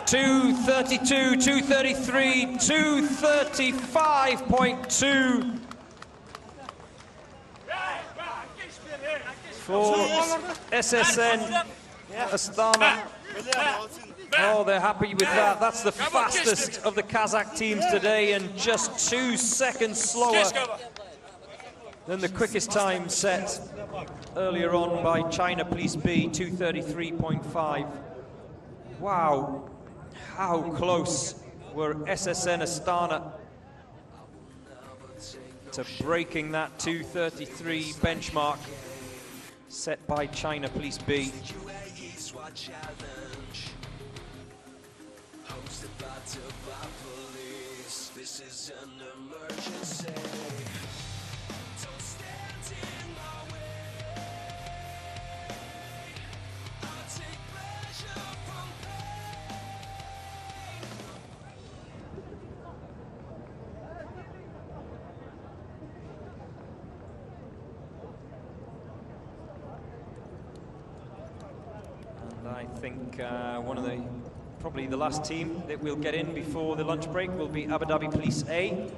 2:32, 2:33, 2:35.2 for SSN Astana. Oh, they're happy with that. That's the fastest of the Kazakh teams today, and just 2 seconds slower than the quickest time set earlier on by China Police B, 2:33.5. Wow, how close were SSN Astana to breaking that 2:33 benchmark set by China Police B. UAE SWAT challenge, hosted by Dubai Police. This is an emergency. Don't stand in my way. I take pleasure from I think probably the last team that will get in before the lunch break will be Abu Dhabi Police A.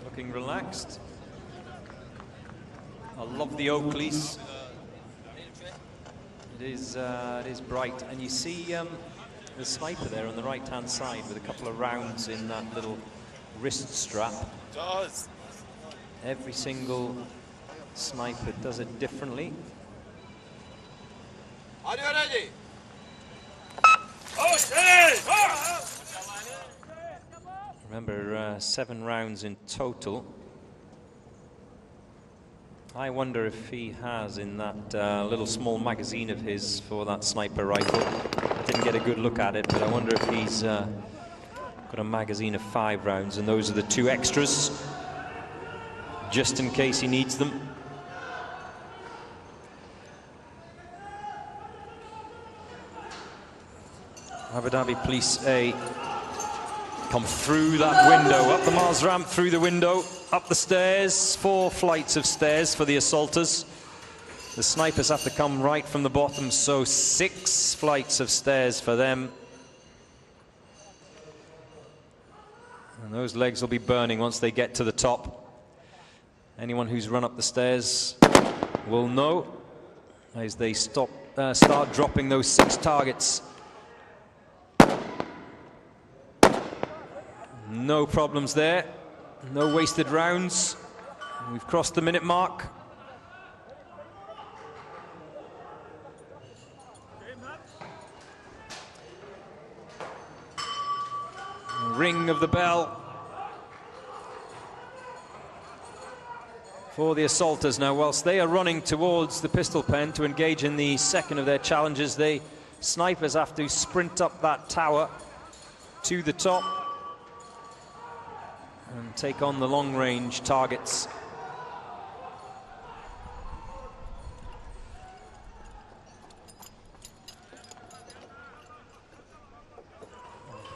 Looking relaxed. I love the Oakleys. It is bright, and you see the sniper there on the right-hand side with a couple of rounds in that little wrist strap. Every single sniper does it differently. Are you ready? Remember, 7 rounds in total. I wonder if he has in that little small magazine of his for that sniper rifle. I didn't get a good look at it, but I wonder if he's got a magazine of 5 rounds, and those are the 2 extras, just in case he needs them. Abu Dhabi Police A come through that window, up the Mars ramp, through the window, up the stairs, 4 flights of stairs for the assaulters. The snipers have to come right from the bottom, so 6 flights of stairs for them. And those legs will be burning once they get to the top. Anyone who's run up the stairs will know as they start dropping those 6 targets. No problems there, no wasted rounds. We've crossed the minute mark. ring of the bell for the assaulters. Now, whilst they are running towards the pistol pen to engage in the second of their challenges, the snipers have to sprint up that tower to the top and take on the long-range targets.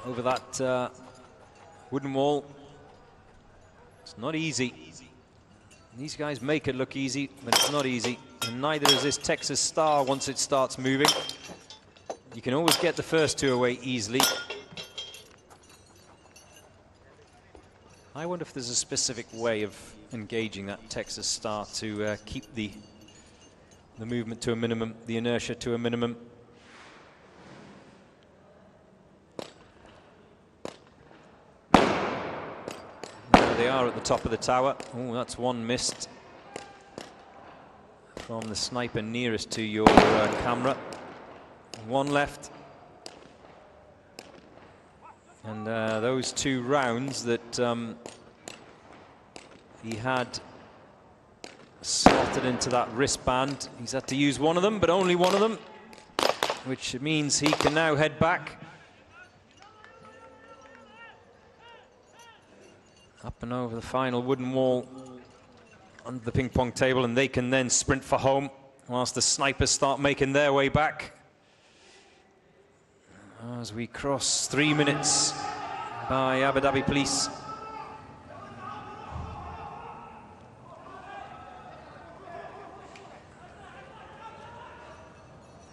Over that wooden wall. It's not easy. These guys make it look easy, but it's not easy. And neither is this Texas Star once it starts moving. You can always get the first two away easily. I wonder if there's a specific way of engaging that Texas Star to keep the movement to a minimum, the inertia to a minimum. They are at the top of the tower. Oh, that's one missed from the sniper nearest to your camera. One left. And those 2 rounds that he had slotted into that wristband, he's had to use one of them, but only one of them, which means he can now head back. Up and over the final wooden wall under the ping pong table, and they can then sprint for home whilst the snipers start making their way back. As we cross 3 minutes by Abu Dhabi police.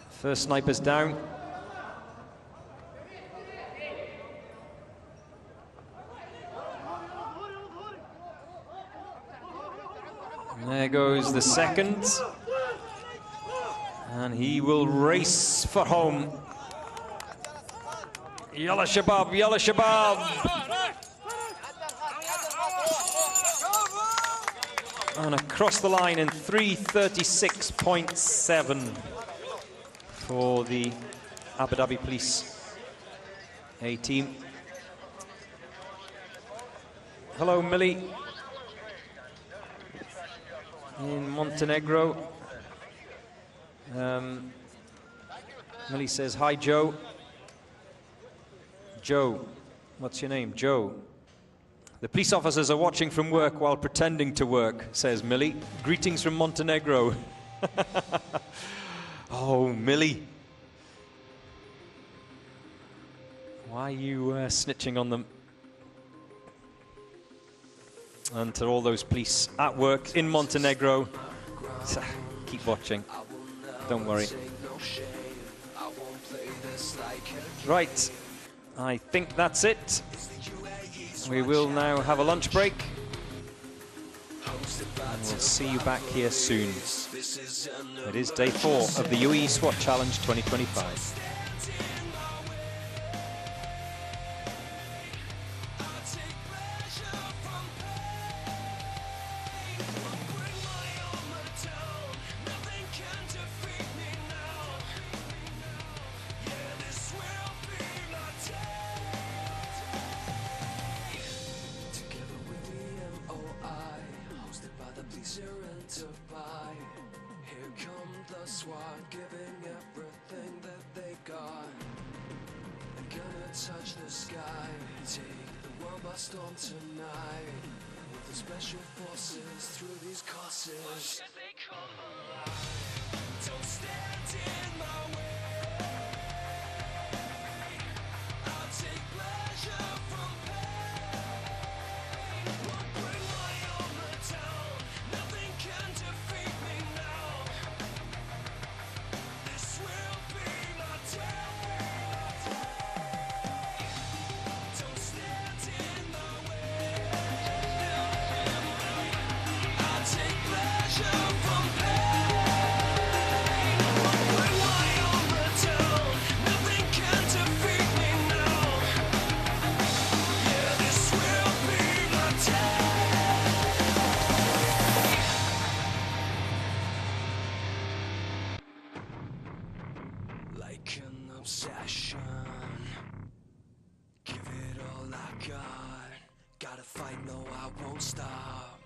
First snipers down. And there goes the second. And he will race for home. Yalla Shabab, Yalla Shabab. And across the line in 3:36.7 for the Abu Dhabi Police A team. Hello, Millie. In Montenegro. Millie says, hi, Joe. Joe, what's your name? Joe. The police officers are watching from work while pretending to work, says Millie. Greetings from Montenegro. Oh, Millie. Why are you snitching on them? And to all those police at work in Montenegro, keep watching. Don't worry. Right, I think that's it. We will now have a lunch break. And we'll see you back here soon. It is day 4 of the UAE SWAT Challenge 2025. Here come the SWAT, giving everything that they got. They're gonna touch the sky, take the world by storm tonight. With the special forces through these courses. Don't stand in my way. I'll take pleasure from pain. Won't bring my armor down. Nothing can defeat me now. This will be my day. Don't stand in my way. I'll take pleasure from pain. Won't bring fight, no, I won't stop.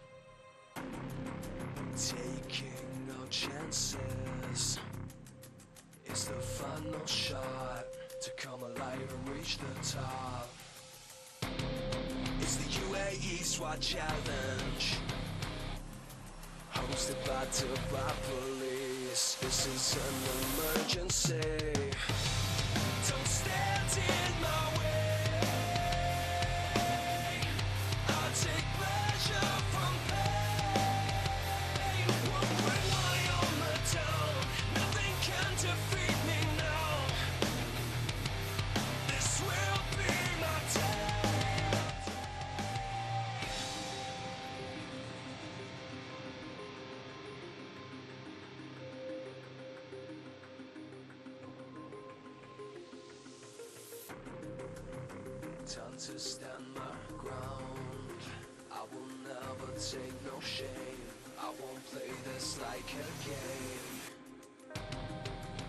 Taking no chances. It's the final shot to come alive and reach the top. It's the UAE SWAT challenge, hosted by Dubai police. This is an emergency. Don't stand in my way. I take pleasure from pain. Won't bring my armor down. Nothing can defeat me now. This will be my day. Time to stand my ground. I will never take no shame. I won't play this like a game.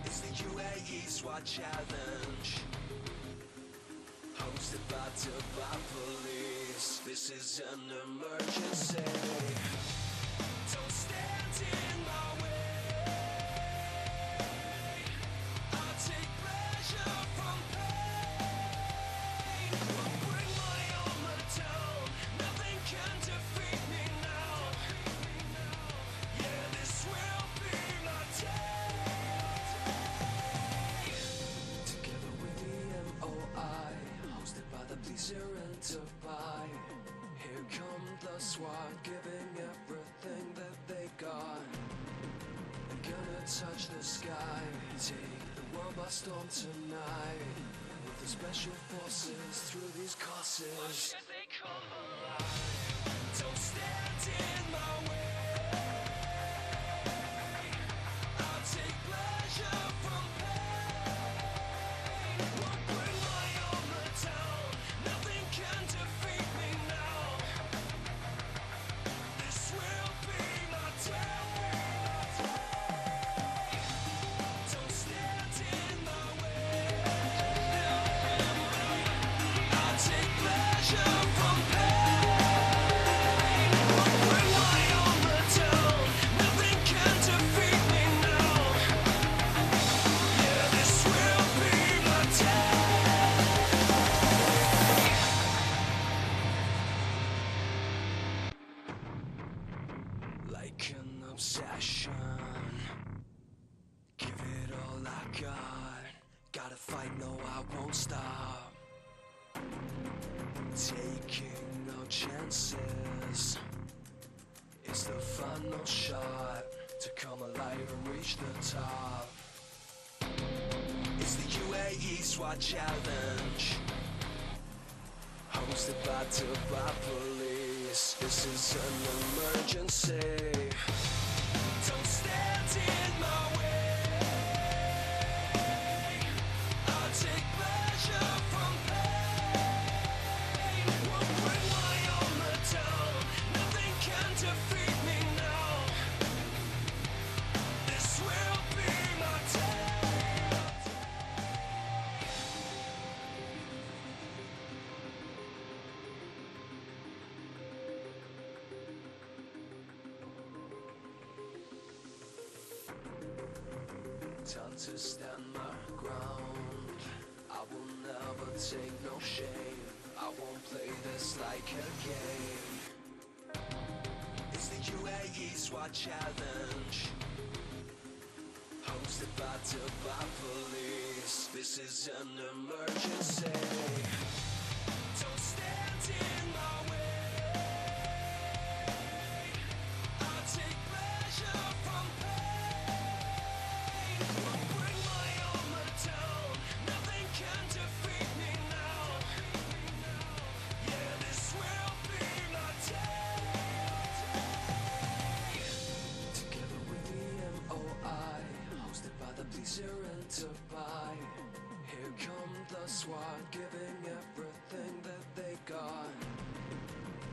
It's the UAE SWAT challenge, hosted by Dubai police. This is an emergency. Don't stand in my way. I take pleasure from pain. Won't bring my armor down. Nothing can defeat me now. Yeah, this will be my day. Together with the MOI, hosted by the police here in Dubai. Here come the SWAT, giving everything that they got. They're gonna touch the sky, take the world by storm tonight. With the special forces through these courses. Why should they come alive? Don't stand in my way. I'll take pleasure from pain. Won't bring my armor down. Nothing can defeat me now. This will be my day. Don't stand in my way. I'll take pleasure from pain. Won't bring my armor down. Nothing can defeat me now. Yeah, this will be my day. Like an obsession, give it all I got. Gotta fight, no, I won't stop. Taking no chances. It's the final shot to come alive and reach the top. It's the UAE SWAT challenge, hosted by Dubai police. This is an emergency. Don't stand in my way. I'll take pleasure from pain. Won't bring my armor down. Nothing can defeat me now. This will be my day. Time to stand my ground. I will never take no shame. I won't play this like a game. It's the UAE SWAT challenge, hosted by Dubai police. This is an emergency. Don't stand in my way. I'll take pleasure from pain. Won't bring my armor down. Nothing can defeat me now. Yeah, this will be my day. Together with the MOI, hosted by the police here in Dubai. Here come the SWAT, giving everything that they got.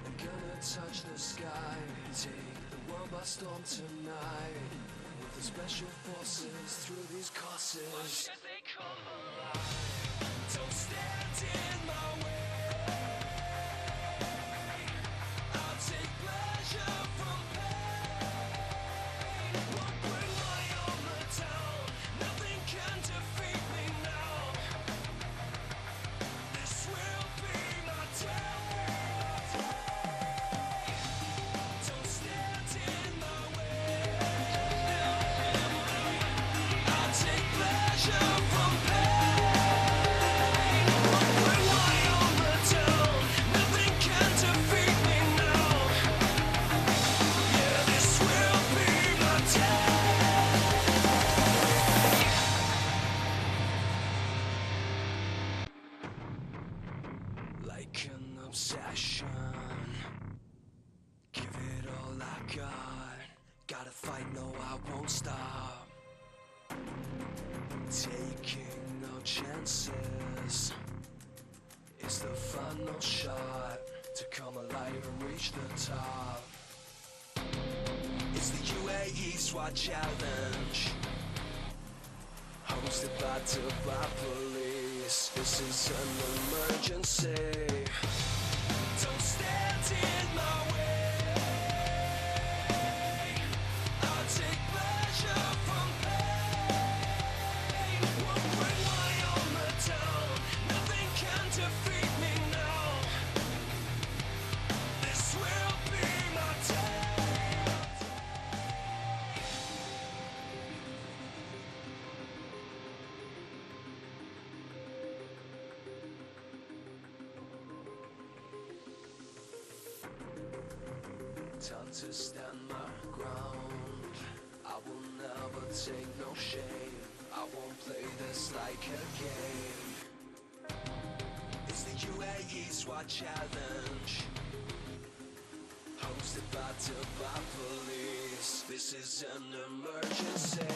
They're gonna touch the sky, take the world by storm tonight. With the special forces through these courses. Why should they come alive? Don't stand in my way. obsession. Give it all I got. Gotta fight, no, I won't stop. Taking no chances. It's the final shot to come alive and reach the top. It's the UAE SWAT challenge, hosted by Dubai police. This is an emergency. Don't stand in my way. I'll take pleasure from pain. Won't bring my armor down. Nothing can defeat me now. This will be my day. Time to stand my ground. I will never take no shame. I won't play this like a game. It's the UAE SWAT challenge, hosted by Dubai police. This is an emergency.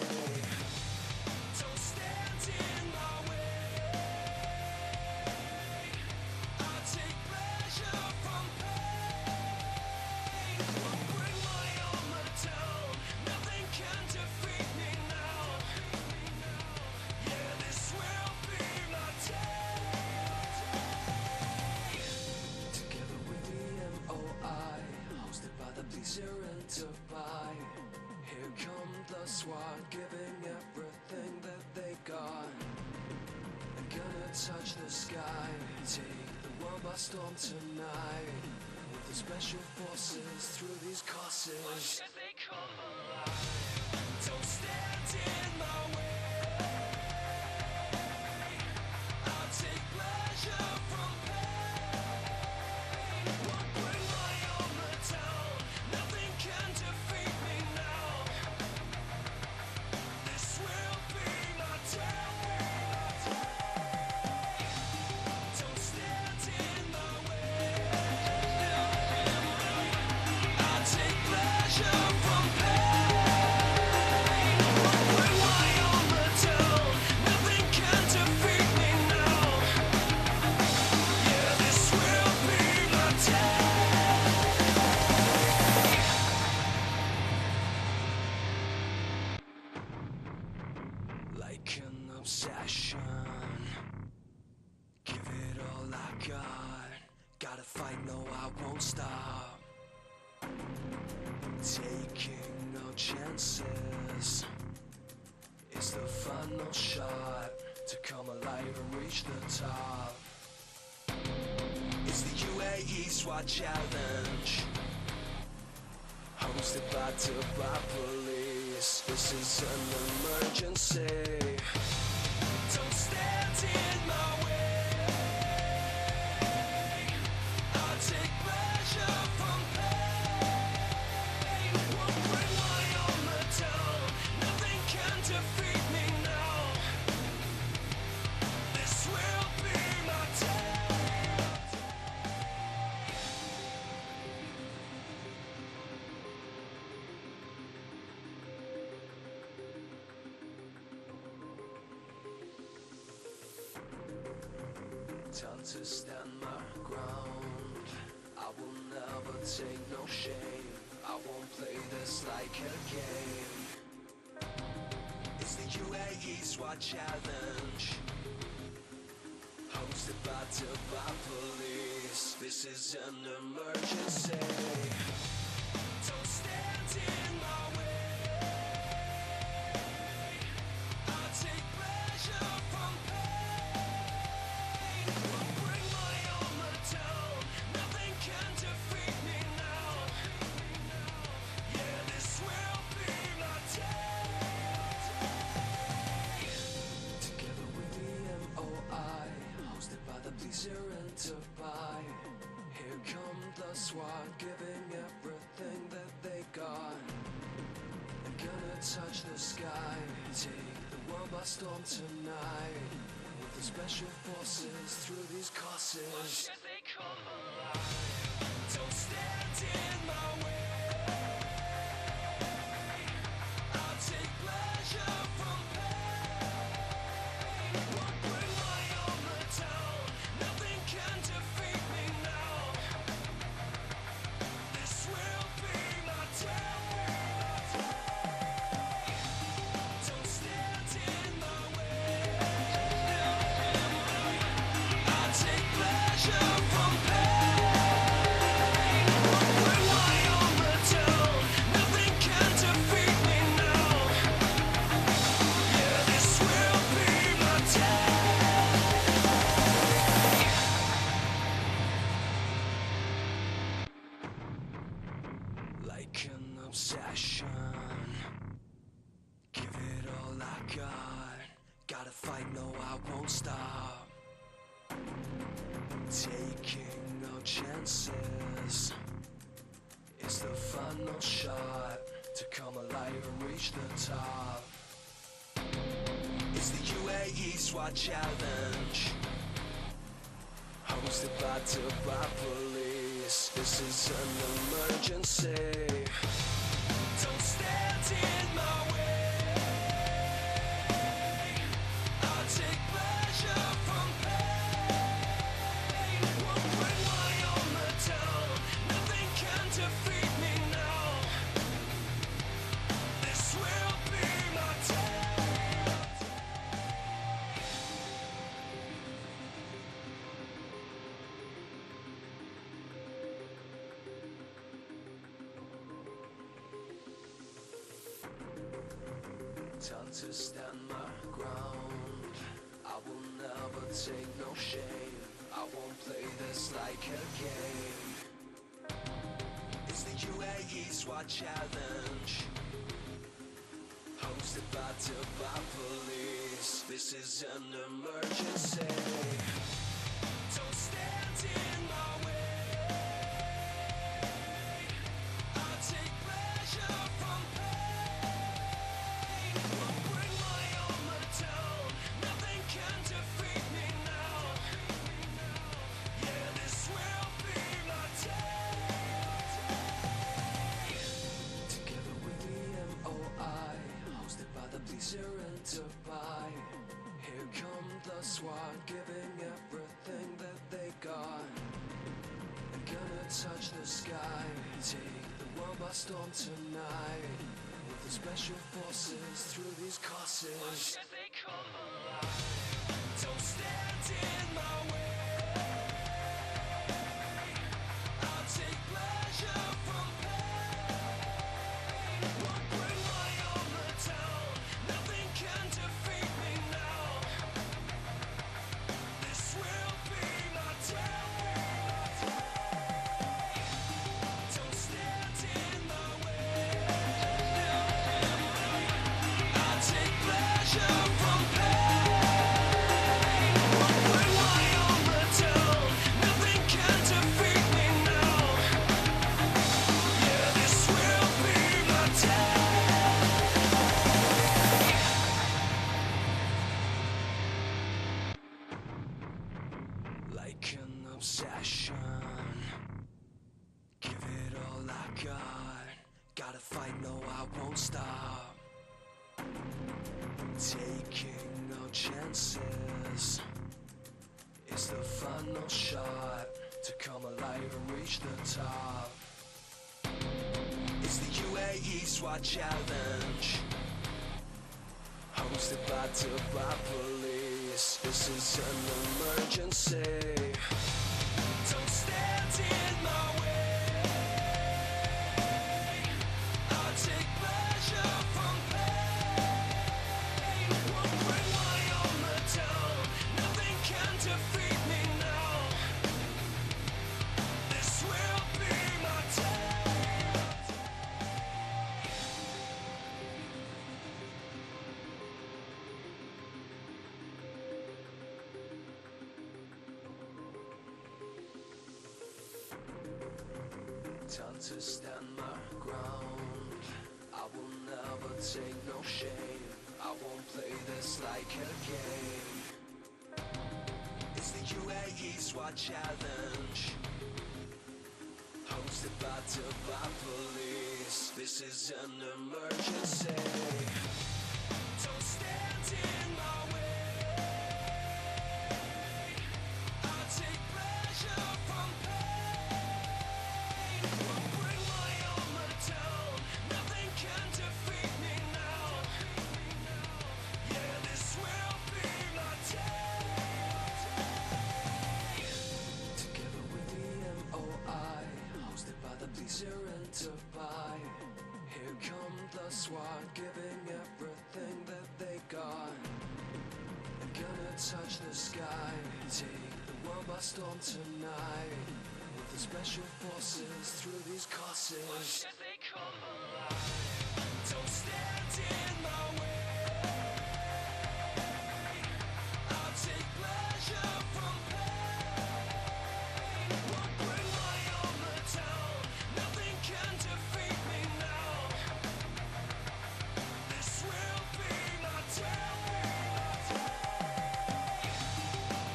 Don't stand in my way. I take pleasure from pain. Won't bring my armor down. Nothing can defeat me now. Yeah, this will be my day. Together with the MOI, hosted by the police here in Dubai. Here come the SWAT, giving everything that they got. I'm gonna touch the sky, take the world by storm tonight. With the special forces through these courses. Why should they come alive? Don't stand in my way. I'll take pleasure from pain. Won't bring my armor down. Nothing can defeat me now. This will be my day. Don't stand in my way. I'll take pleasure from pain. Won't bring my armor down. Nothing can defeat me now. Yeah, this will be my day. Like an obsession. Give it all I got. Gotta fight, no, I won't stop. Taking no chances. It's the final shot to come alive and reach the top. It's the UAE SWAT challenge, hosted by Dubai police. This is an emergency. Don't stand in my way. I'll take pleasure from pain. Won't bring my armor down. Nothing can defeat me now. This will be my day. Time to stand my ground. I will never take no shame. I won't play this like a game. It's the UAE SWAT challenge, hosted by Dubai police. This is an emergency. Don't stand in my way. I'll take pleasure from pain. Won't bring my armor down. Nothing can defeat me now. Yeah, this will be my day. Together with the MOI, hosted by the police here in Dubai. Here come the SWAT, giving everything that they got. I'm gonna touch the sky, take the world by storm tonight. With the special forces through these courses. Don't stand in my way. I'll take pleasure from pain. Won't bring my armor down. Nothing can defeat me now. This will be my day. Don't stand in my way. I'll take pleasure from pain. Won't bring my armor down. Nothing can defeat me now. Yeah, this will be my day. Like an obsession, give it all I got. Gotta fight, no, I won't stop. Taking no chances. It's the final shot to come alive and reach the top. It's the UAE SWAT challenge, hosted by Dubai police. This is an emergency. Don't stand in my way. I'll take pleasure from pain. Won't bring my armor down. Nothing can defeat me now. This will be my day. Time to stand my ground. I will never take no shame. I won't play this like a game. It's the UAE SWAT challenge, hosted by Dubai police. This is an emergency. Don't stand in my way. I'll take pleasure from pain. Won't bring my armor down. Nothing can defeat me now. Yeah, this will be my day. Together with the MOI, hosted by the police here in Dubai. Here come the SWAT, giving everything that they got. And gonna touch the sky, take the world by storm tonight. With the special forces through these courses. Don't stand in my way. I'll take pleasure from pain. Won't bring my armor down. Nothing can defeat me now. This will be my day. Don't stand in my way. I'll take pleasure from pain. Won't bring my armor down. Nothing can defeat me now. Yeah, this will be my day. Like an obsession, give it all I got. Gotta fight, no, I won't stop. Taking no chances. It's the final shot to come alive and reach the top. It's the UAE SWAT challenge, hosted by Dubai police. This is an emergency. Don't stand in my way. I'll take pleasure from pain. Won't bring my armor down. Nothing can defeat me now. This will be my day. Time to stand my ground. I will never take no shame. I won't play this like a game. UAE SWAT challenge, hosted by Dubai police. This is an emergency. Don't stand in my way. I take pleasure from pain. I'll bring my armor down. Nothing can defeat me now. Yeah, this will be my day. Together with the MOI, hosted by the police here in Dubai. Here come the SWAT, giving everything that they got. They're gonna touch the sky, take the world by storm tonight. With the special forces through these courses. Why should they come alive? Don't stand in my way. I'll take pleasure from pain. Won't bring my armor down. Nothing can defeat me now. This will be my day.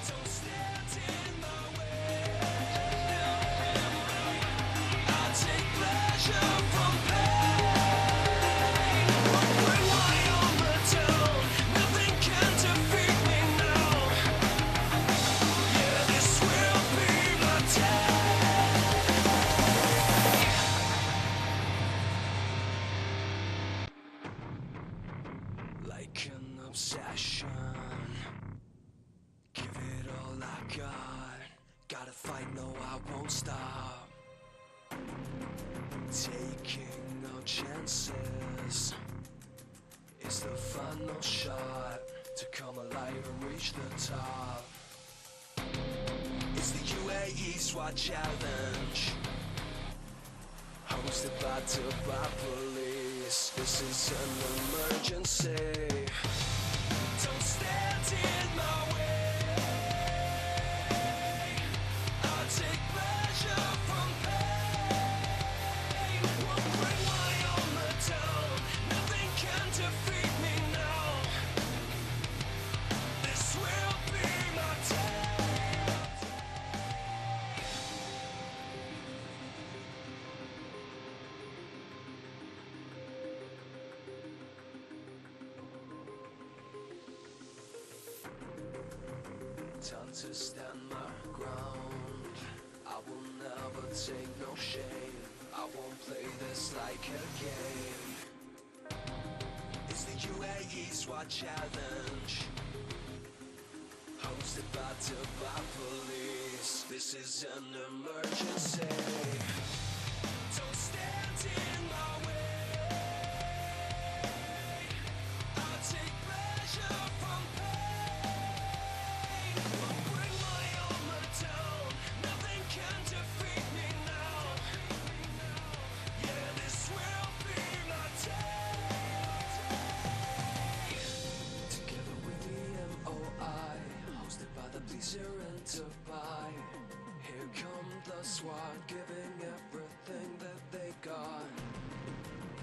Don't stand in my way. I'll take pleasure from pain. Won't bring my armor down. Nothing can defeat me now. Yeah, this will be my day. Like an obsession, give it all I got. Gotta fight, no, I won't stop. Taking no chances is the final shot to come alive and reach the top. It's the UAE SWAT challenge, hosted by Dubai police. This is an emergency. Don't stand in my way. I'll take pleasure from pain. Won't bring my armor down. Nothing can defeat me now. This will be my day. Time to stand my ground. I will never take no shame. I won't play this like a game. It's the UAE SWAT challenge, hosted by Dubai police. This is an emergency. Don't stand in my way. I'll take pleasure from pain. Won't bring my armor down. Nothing can defeat me now. Yeah, this will be my day. Together with the MOI, hosted by the police here in Dubai. Here come the SWAT, giving everything that they got.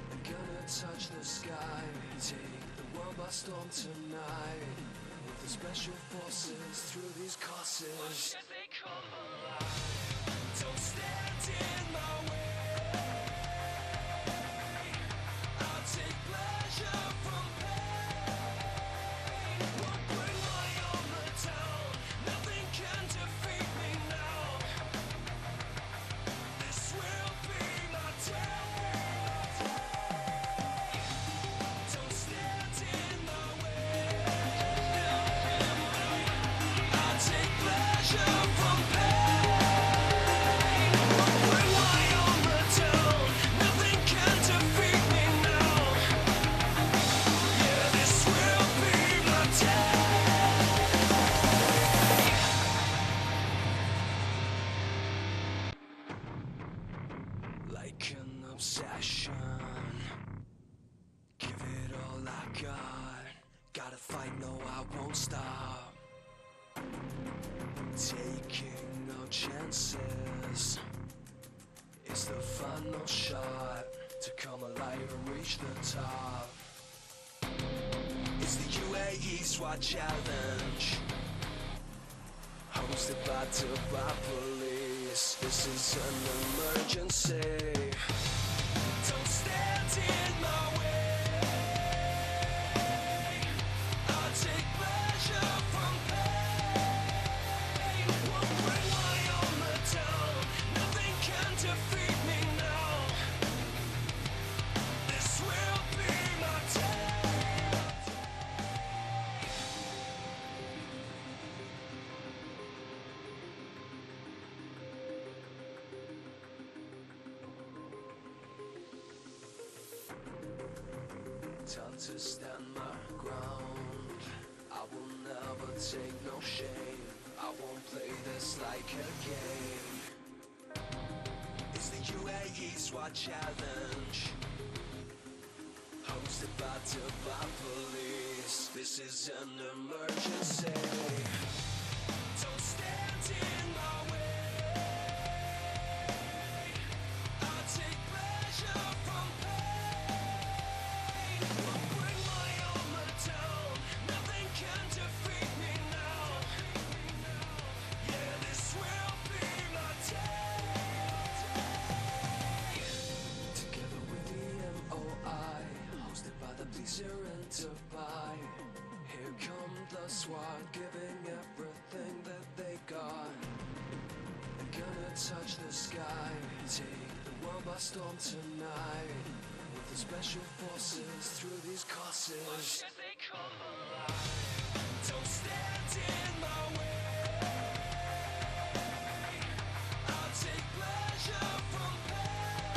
They're gonna touch the sky, take the world by storm tonight. With the special forces through these courses. Why should they come alive? Don't stand in my way. I'll take pleasure from pain. Won't bring my armor down. Nothing can defeat me now. This will be my day. Don't stand in my way. I'll take pleasure from pain. Won't bring my armor down. Nothing can defeat me now. Yeah, this will be my day. Like an obsession, give it all I got. Gotta fight, no, I won't stop. Taking no chances is the final shot to come alive and reach the top. It's the UAE SWAT challenge, hosted by Dubai police. This is an emergency. Don't stand in my way. I take pleasure from pain. Won't bring my armor down. Nothing can defeat me now. This will be my day. Time to stand my ground. I will never take no shame. I won't play this like a game. It's the UAE SWAT challenge, hosted by Dubai police. This is an emergency. Don't stand in my way. I take pleasure from pain. Won't bring my armor down. Nothing can defeat me now. Yeah, this will be my day. Together with the MOI, hosted by the police here in Dubai. Here come the SWAT, giving everything that they got. They're gonna touch the sky, take the world by storm tonight. With the special forces through these courses. Why should they come alive? Don't stand in my way. I'll take pleasure from pain.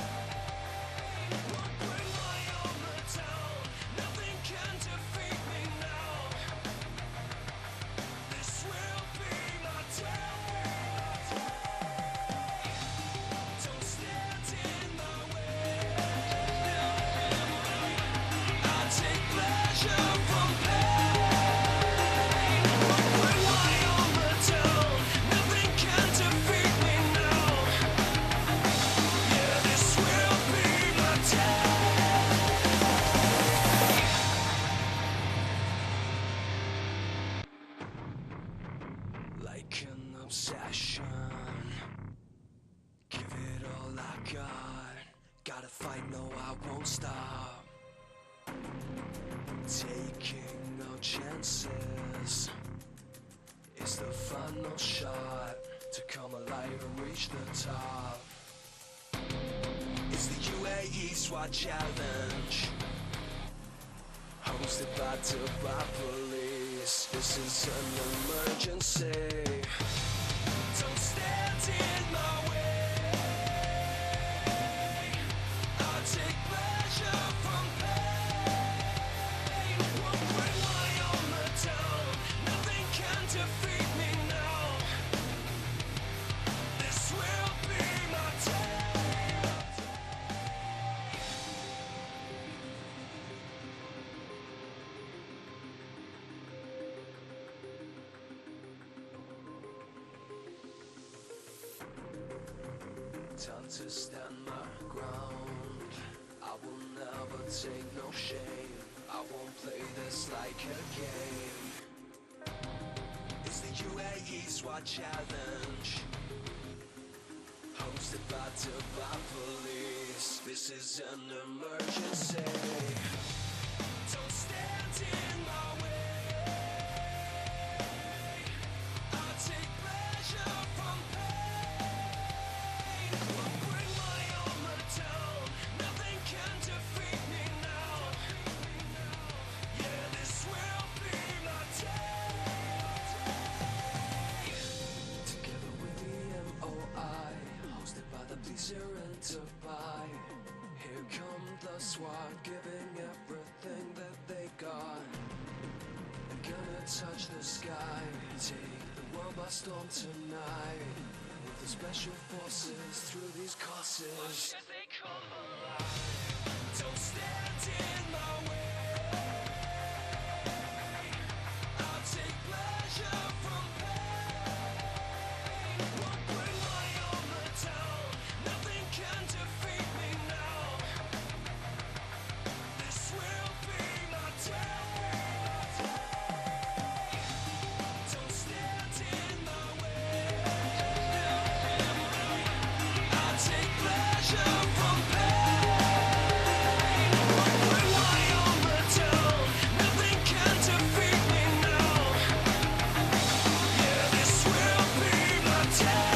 Won't bring my armor down. Nothing can defeat me now. This will be my day. Don't stand in my way. I take pleasure from pain. Won't bring my armor down. Nothing can defeat me now. Yeah, this will be my day. Like an obsession, give it all I got. Gotta fight, no, I won't stop. Taking no chances. It's the final shot to come alive and reach the top. It's the UAE SWAT challenge, hosted by Dubai police. This is an emergency. Don't stand in my way. I take pleasure from pain. Won't bring my armor down. Nothing can defeat me now. This will be my day. Time to stand my ground. I will never take no shame. I won't play this like a game. It's the UAE SWAT challenge, hosted by Dubai police. This is an emergency. Don't stand in my way. I take pleasure from pain. Won't bring my armor down. Nothing can defeat me now. Yeah, this will be my day. Together with the MOI, hosted by the police here in Dubai. Here come the SWAT, giving everything that they got. They're gonna touch the sky, take the world by storm tonight. With the special forces through these courses. Why should they come alive? Don't stand in my way. I'll take pleasure from pain. Won't bring my armor down. Nothing can defeat me now. This will be my day. Don't stand in my way. pleasure from pain. When I am the town, nothing can defeat me now. Yeah, this will be my day.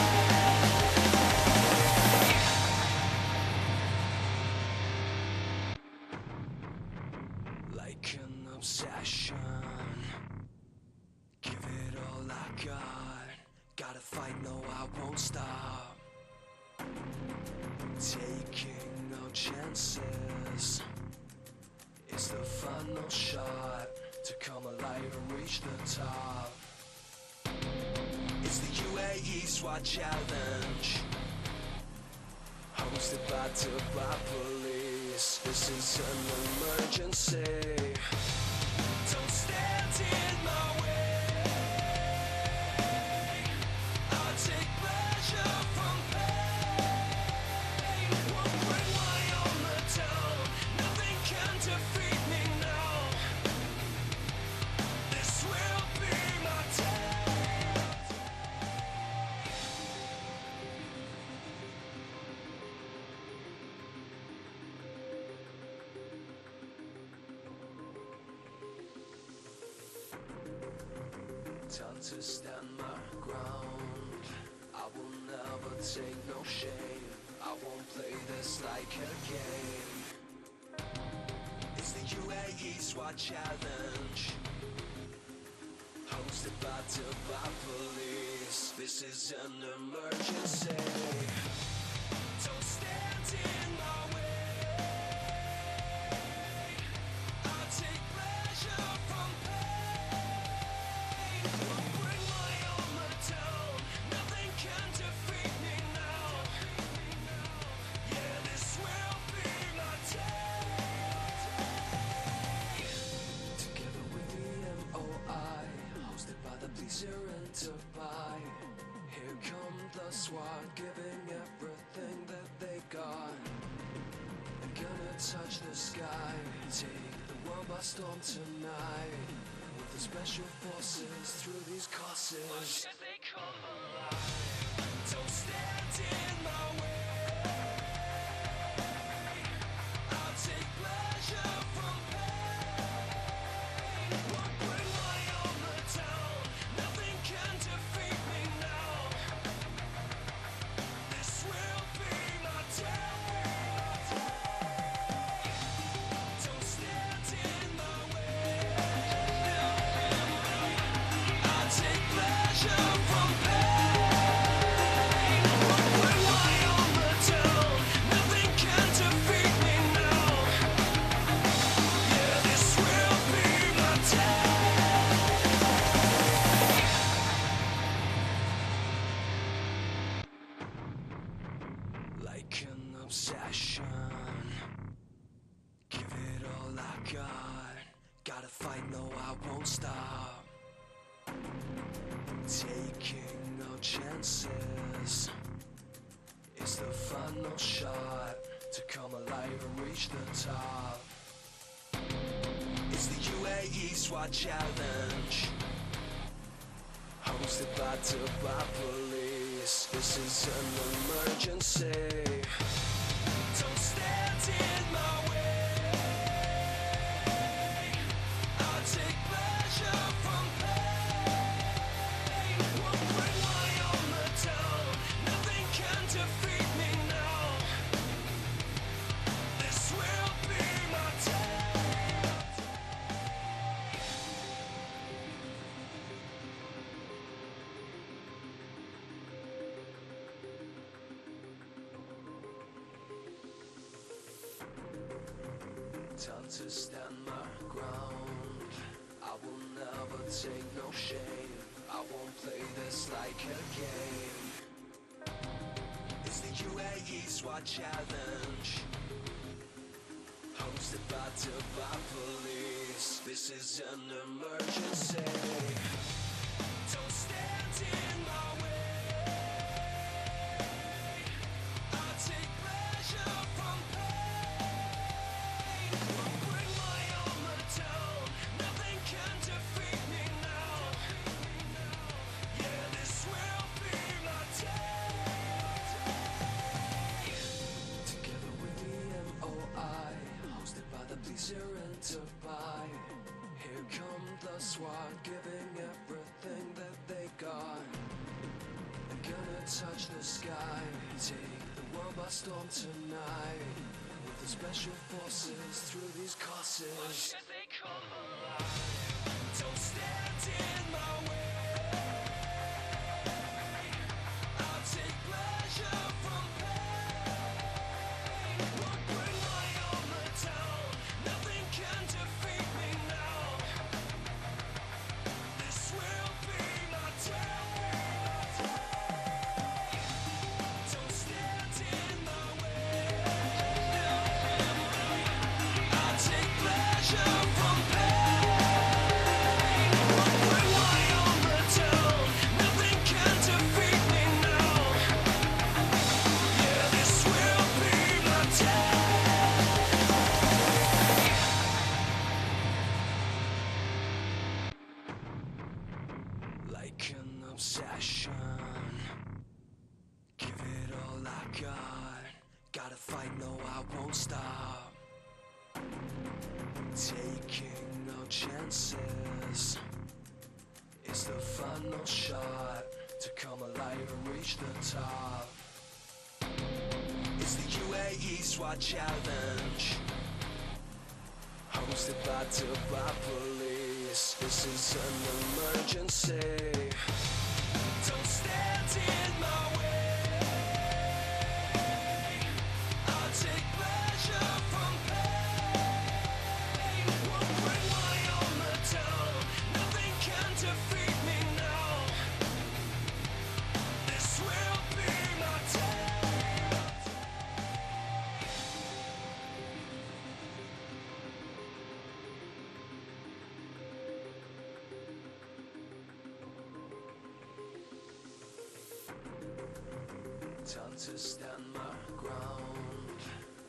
Like an obsession, give it all I got. Gotta fight, no, I won't stop. Taking no chances. It's the final shot to come alive and reach the top. It's the UAE SWAT challenge, hosted by Dubai police. This is an emergency. Don't stand in my way. I'll take pleasure from pain. Won't rely on the town. Nothing can defeat me now. This will be my day. Time to stand my ground. I will never take no shame. I won't play this like a game. It's the UAE SWAT challenge, hosted by Dubai police. This is an emergency. Don't stand in my way. I'll take pleasure from pain. Won't bring my armor down. Nothing can defeat me now. Yeah, this will be my day. Together with the MOI, hosted by the police here in Dubai. Here come the SWAT, giving everything that they got. They're gonna touch the sky, take the world by storm tonight. With the special forces through these courses. Watch as they come alive. Don't stand in my way. I'll take pleasure from pain. Won't bring my armor down. Nothing can defeat me now. This will be my day. Don't stand in my way. I'll take pleasure from pain. Won't bring my armor down. Nothing can defeat me now. Yeah, this will be my day. Like an obsession, give it all I got. Gotta fight, no, I won't stop. Taking no chances. It's the final shot to come alive and reach the top. It's the UAE SWAT challenge, hosted by Dubai police. This is an emergency. Don't stand in my way. I'll take pleasure from pain. Won't bring my armor down. Nothing can defeat me now. This will be my day. Time to stand my ground. I will never take no shame. I won't play this like a game. It's the UAE SWAT challenge, hosted by Dubai police. This is an emergency. Don't stand in my way. I'll take pleasure from pain. Won't bring my armor down. Nothing can defeat me now. Yeah, this will be my day. pleaser and to buy. Here come the SWAT, giving everything that they got. They're gonna touch the sky, take the world by storm tonight. With the special forces through these courses. Why should they come alive? Don't stand in my way. I'll take pleasure from pain. Won't bring my armor down. Nothing can defeat me now. This will be my day. Don't stand in my way. I'll take pleasure from pain. Won't bring my armor down. Nothing can defeat me now. Yeah, this will be my day. Like an obsession, give it all I got. Gotta fight, no, I won't stop. Taking no chances is the final shot to come alive and reach the top. It's the UAE SWAT challenge, hosted by Dubai police. This is an emergency. Don't stand in my way. I'll take pleasure from pain. Won't bring my armor down. Nothing can defeat me now. This will be my day. Time to stand my ground.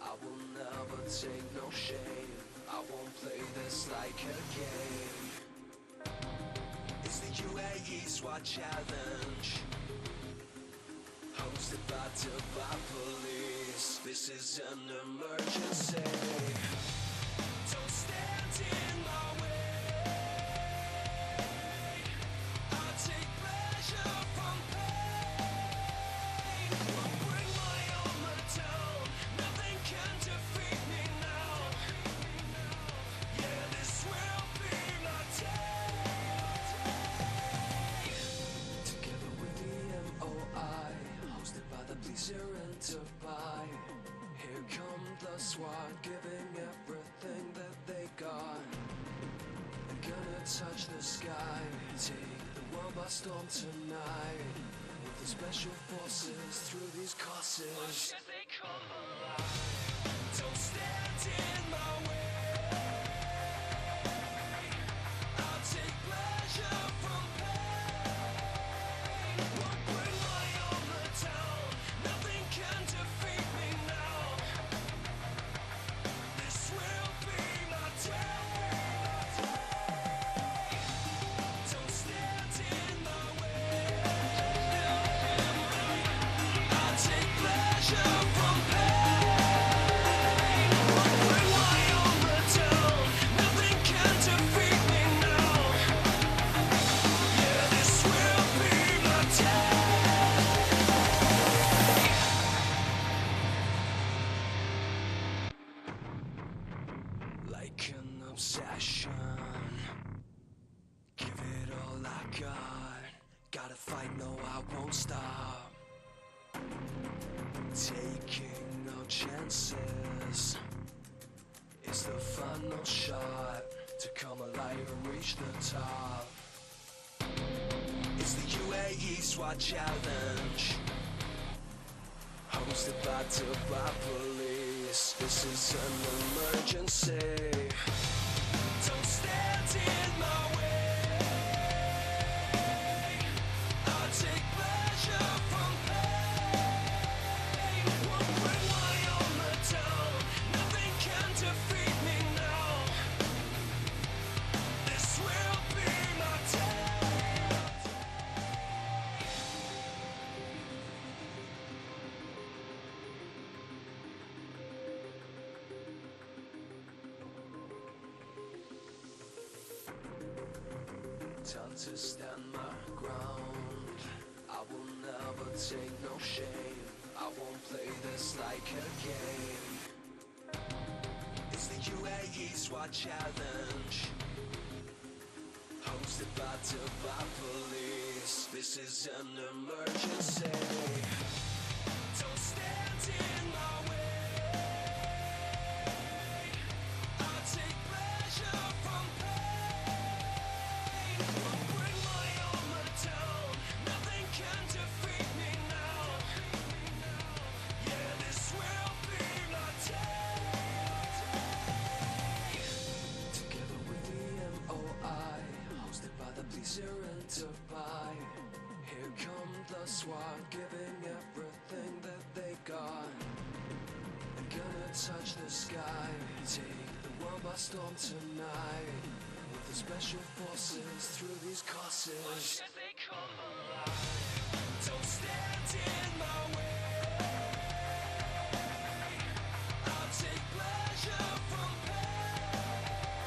I will never take no shame. I won't play this like a game. It's the UAE SWAT challenge, hosted by Dubai police. This is an emergency. Don't stand in my way. I'll take pleasure from pain. Won't bring my armor down. Nothing can defeat me now. Yeah, this will be my day. Together with the MOI, hosted by the pleaser and to buy. Here come the SWAT, giving everything that they got. They're gonna touch the sky, take the world by storm tonight. With the special forces through these courses. Why should they come alive? Don't stand in my way. I'll take pleasure from pain. Won't bring my armor down. Nothing can defeat me now. This will be my day. Don't stand in my way. I'll take pleasure from pain. Won't bring my armor down. Nothing can defeat me now. Yeah, this will be my day. Like an obsession, give it all I got. Gotta fight, no, I won't stop. Taking no chances is the final shot to come alive and reach the top. It's the UAE SWAT challenge, hosted by Dubai police. This is an emergency. Don't stand in my way. I'll take pleasure from pain. Won't bring my armor down. Nothing can defeat me now. This will be my day. Time to stand my ground. I will never take no shame. I won't play this like a game. It's the UAE SWAT challenge, hosted by Dubai police. This is an emergency. Don't stand in my way. I take pleasure from pain. I'll bring my armor down. Nothing can defeat me now. Yeah, this will be my day. Together with the MOI, hosted by the police here in Dubai. Here come the SWAT, giving everything that they got. I'm gonna touch the sky, take the world by storm tonight. With the special forces through these courses. Why should they come alive? Don't stand in my way. I'll take pleasure from pain.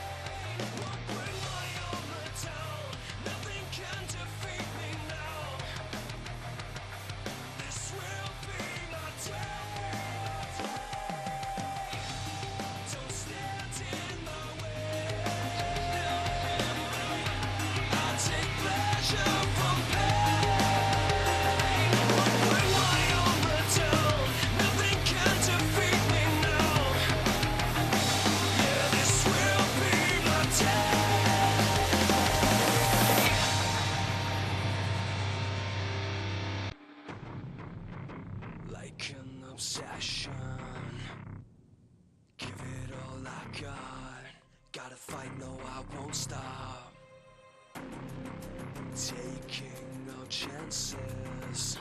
Won't bring my armor down. Nothing can defeat me now. This will be my day. Don't stand in my way. I'll take pleasure from pain. Won't bring my armor down. Nothing can defeat me now. Yeah, this will be my day. Like an obsession, give it all I got. Gotta fight, no, I won't stop. Taking no chances.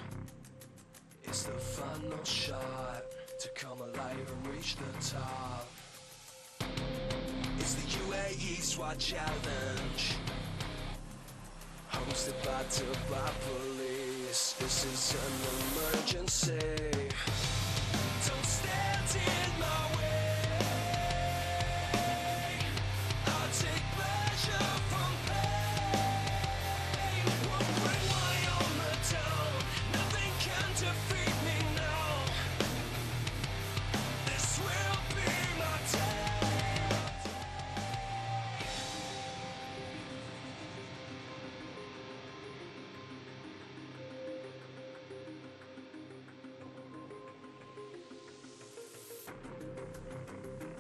It's the final shot to come alive and reach the top. It's the UAE SWAT challenge, hosted by Dubai police. This is an emergency. Don't stand in my way. I'll take pleasure from pain. Won't bring my armor down. Nothing can defeat me now. This will be my day.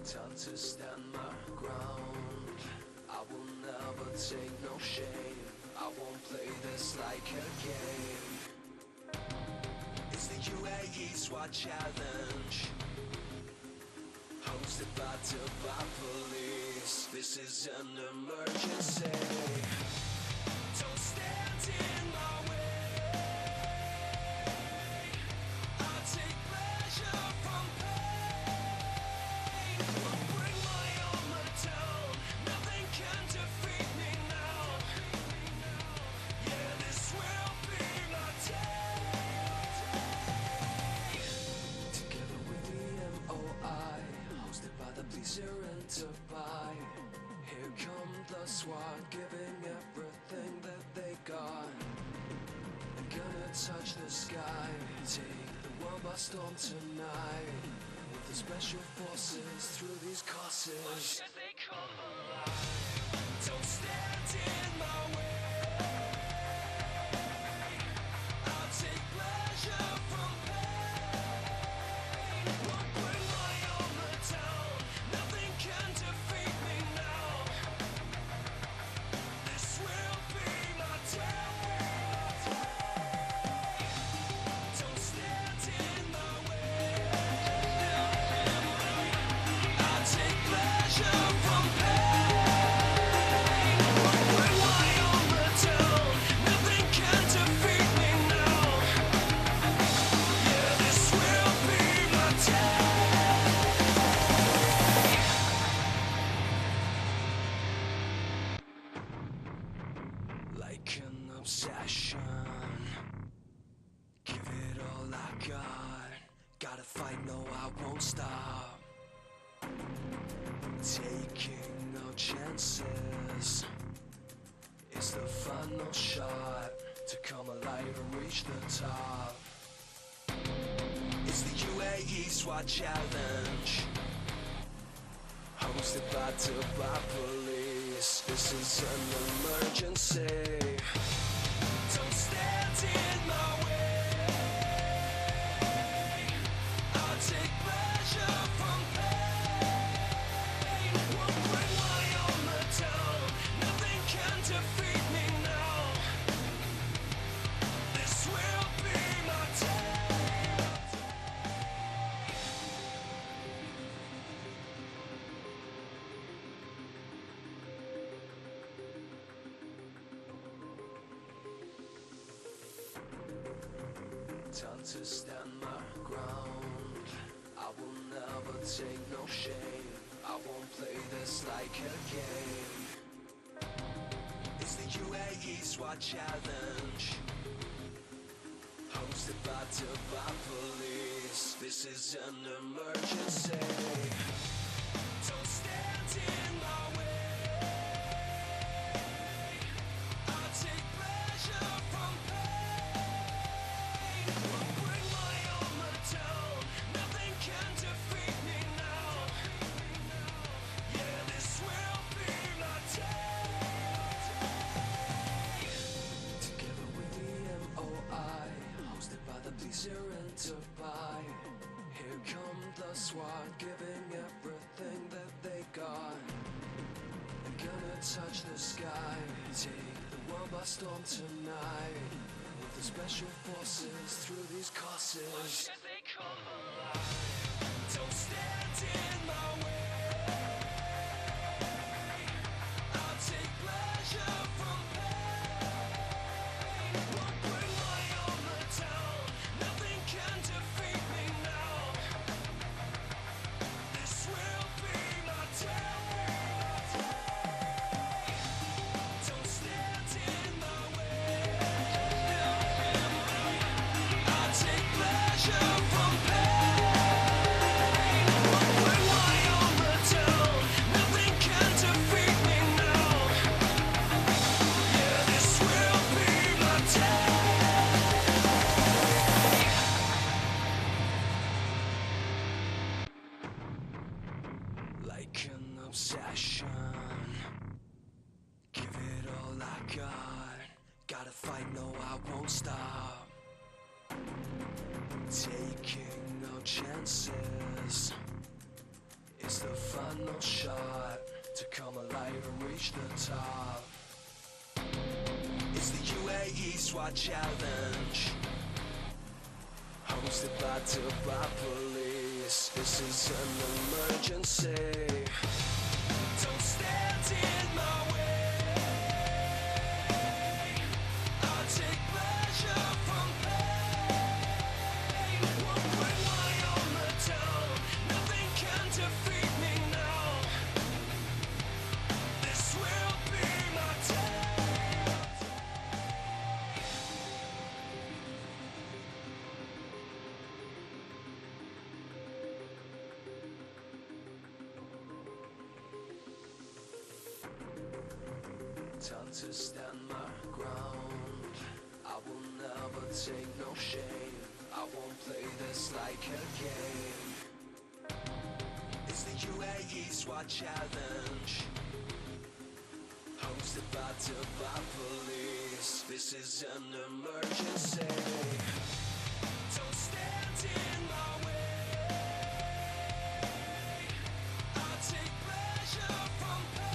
Time to stand my ground. I will never take no shame. I won't play this like a game. It's the UAE SWAT challenge, hosted by Dubai police. This is an emergency. Don't stand in my way. I'll take pleasure from pain. Won't bring my armor down. Nothing can defeat me now. Yeah, this will be my day. Together with the MOI, hosted by the police here in Dubai. Here come the SWAT, giving everything that they got. I'm gonna touch the sky, take the world by storm tonight. With the special forces through these courses. Why should they come alive? Don't stand in my way. I'll take pleasure from pain. Won't bring my armor down. Nothing can defeat me now. This will be my day. Don't stand in my way. I'll take pleasure from pain. Won't bring my armor down. Nothing can defeat me now. Yeah, this will be my day. Like an obsession, give it all I got. Gotta fight, no, I won't stop. Taking no chances. It's the final shot to come alive and reach the top. It's the UAE SWAT challenge, hosted by Dubai police. This is an emergency. Don't stand in my way. I'll take pleasure from pain. Won't bring my armor down. Nothing can defeat me now. This will be my day. Time to stand my ground. I will never take no shame. I won't play this like a game. It's the UAE SWAT challenge, hosted by Dubai police. This is an emergency. Don't stand in my way. I'll take pleasure from pain. Won't bring my armor down. Nothing can defeat me now. Yeah, this will be my day. Together with the MOI, hosted by the police here in Dubai. Here come the SWAT, giving everything that they got. I'm gonna touch the sky, take the world by storm tonight. With the special forces through these courses. Watch as they come alive. Don't stand in my way. I'll take pleasure from pain. Won't bring my armor down. Nothing can defeat me now. This will be my day. Don't stand in my way. I'll take pleasure from pain. Won't bring my armor down. Nothing can defeat me now. Yeah, this will be my day. Like an obsession, give it all I got. Gotta fight, no, I won't stop. Taking no chances. It's the final shot to come alive and reach the top. It's the UAE SWAT challenge, hosted by Dubai police. This is an emergency. Don't stand in my way. I'll take pleasure from pain. Won't bring my armor down. Nothing can defeat me now. This will be my day. Time to stand my ground. I will never take no shame. I won't play this like a game. It's the UAE SWAT challenge, hosted by Dubai police. This is an emergency. Don't stand in my way. I'll take pleasure from pain.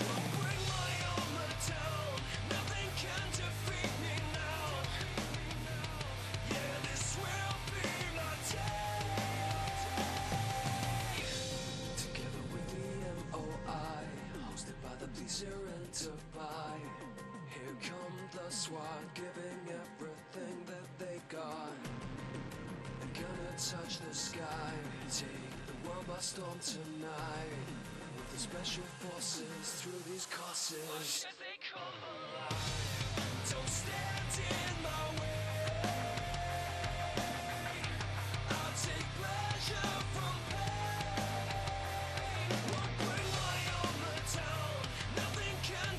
Won't bring my armor down. Nothing can defeat me now. Yeah, this will be my day. Together with the MOI, hosted by the police here in Dubai. Here come the SWAT, giving everything that they got. I'm gonna touch the sky, take the world by storm tonight. With the special forces through these courses. Watch as they come alive. Don't stand in my way. I'll take pleasure from pain. Won't bring my armor down. Nothing can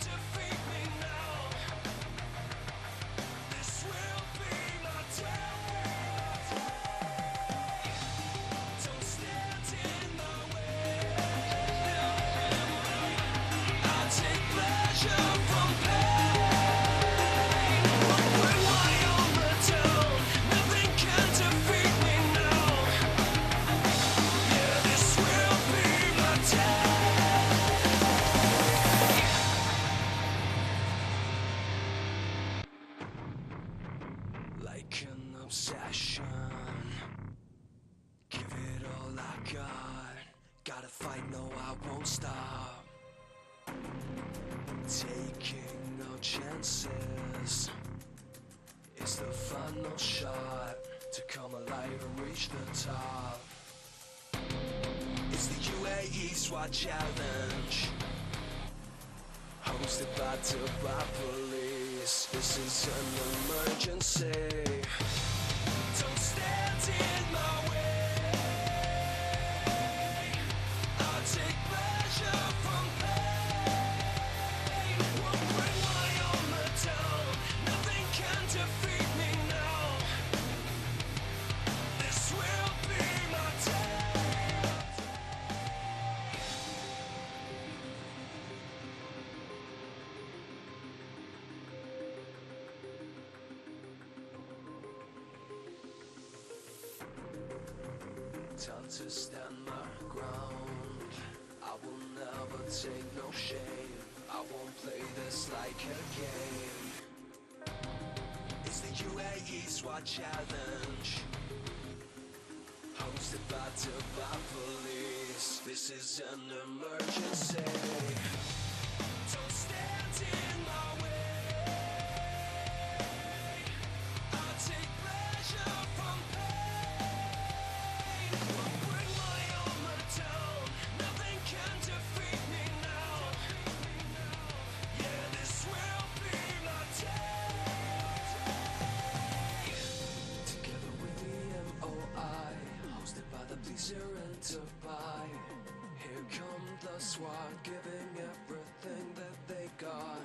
like an obsession. Give it all I got. Gotta fight, no, I won't stop. Taking no chances. It's the final shot to come alive and reach the top. It's the UAE SWAT challenge, hosted by Dubai police. This is an emergency. Don't stand in my way. I'll take pleasure from pain. Won't bring my armor down. Nothing can defeat me now. This will be my day. Time to stand my ground. I will never take no shame. I won't play this like a game. It's the UAE SWAT challenge, hosted by Dubai police. This is an emergency. Don't stand in my way. I'll take pleasure from pain. Won't bring my armor down. Nothing can defeat me now. Yeah, this will be my day. Together with the MOI, hosted by the police here in Dubai. Here come the SWAT, giving everything that they got.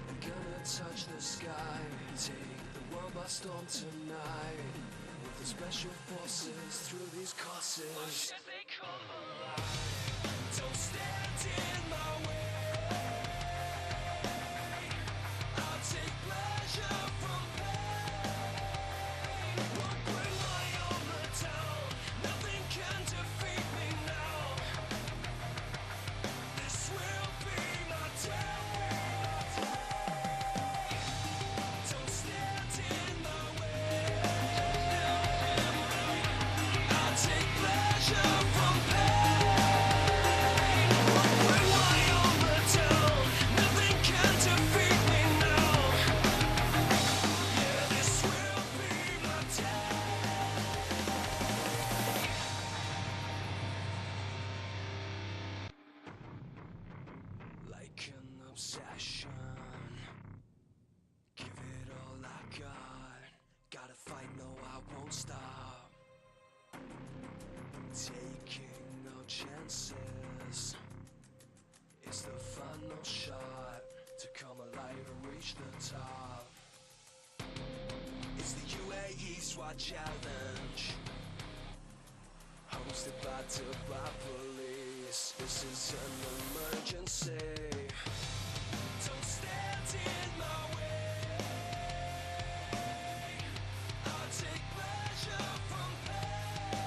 They're gonna touch the sky, take the world by storm tonight. With the special forces through these courses. They come alive. Don't stand in my way. I'll take pleasure from pain. Won't bring my armor down. Nothing can defeat me now. This will be my day. Don't stand in my way. I'll take pleasure from pain. Won't bring my armor down. Nothing can defeat me now. Yeah, this will be my day. Like an obsession. Give it all I got. Gotta fight, no, I won't stop. Taking no chances. It's the final shot to come alive and reach the top. It's the UAE SWAT challenge, hosted by Dubai police. This is an emergency. Don't stand in my way. I'll take pleasure from pain.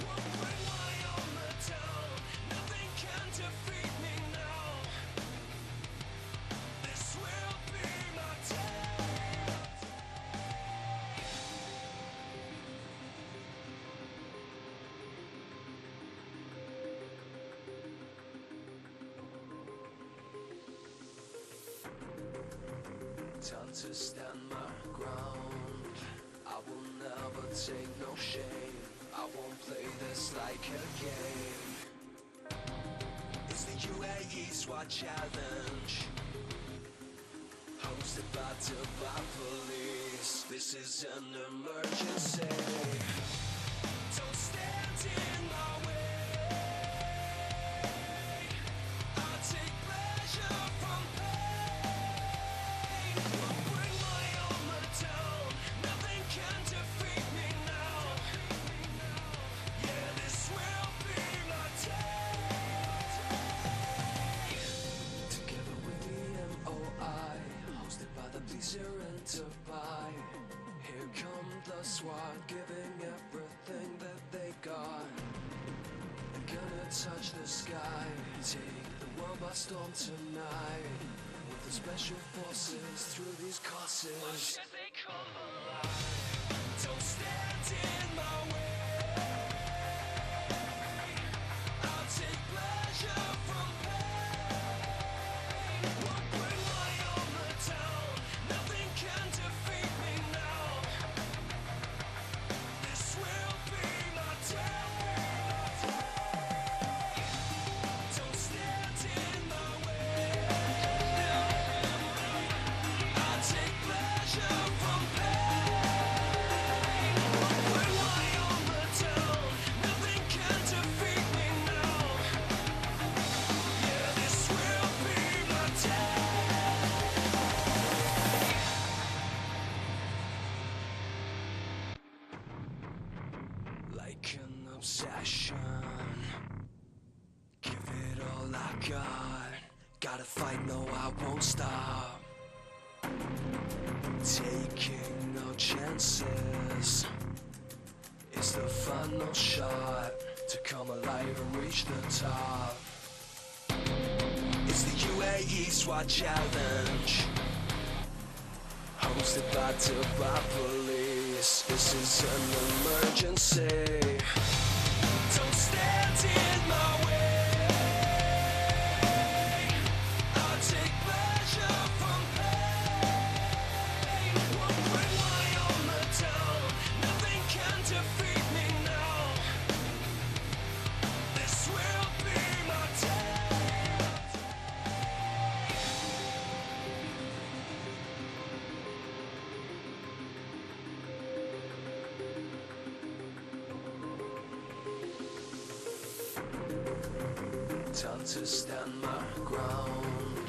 Won't bring my armor down. Nothing can defeat me now. This will be my day. Time to stand my ground. I will never take no shame. I won't play this like a game. It's the UAE SWAT challenge, hosted by Dubai police. This is an emergency. Don't stand in my way. I'll take pleasure from pain. Won't bring my armor down. Nothing can defeat me now. Yeah, this will be my day. Together with the MOI, hosted by the police here in Dubai. Here come the SWAT, giving everything that they got. They're gonna touch the sky, take the world by storm tonight. With the special forces through these courses. come alive. Don't stand in my way. I'll take pleasure from pain. Won't bring my armor down. Nothing can defeat me now. This will be my day. Don't stand in my way. I'll take pleasure from pain. Won't bring my armor down. Nothing can defeat me now. Yeah, this will be my day. Like an obsession, give it all I got. Gotta fight, no, I won't stop. Taking no chances. It's the final shot to come alive and reach the top. It's the UAE SWAT challenge, hosted by Dubai police. This is an emergency. Don't stand in my way. I'll take pleasure from pain. Won't bring my armor down. Nothing can defeat me now. This will be my day. Time to stand my ground.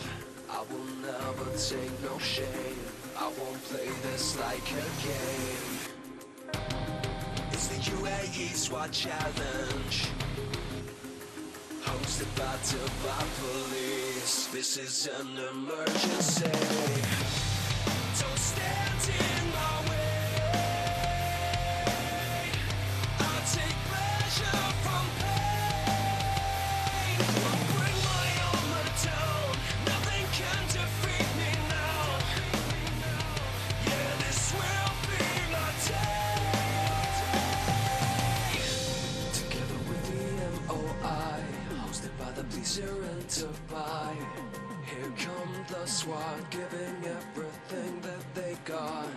I will never take no shame. I won't play this like a game. It's the UAE SWAT challenge, hosted by Dubai police. This is an emergency. Don't stand in my way. I'll take pleasure from pain. Won't bring my armor down. Nothing can defeat me now. Yeah, this will be my day. Together with the MOI, hosted by the police here in Dubai. Here come the SWAT, giving everything that they got.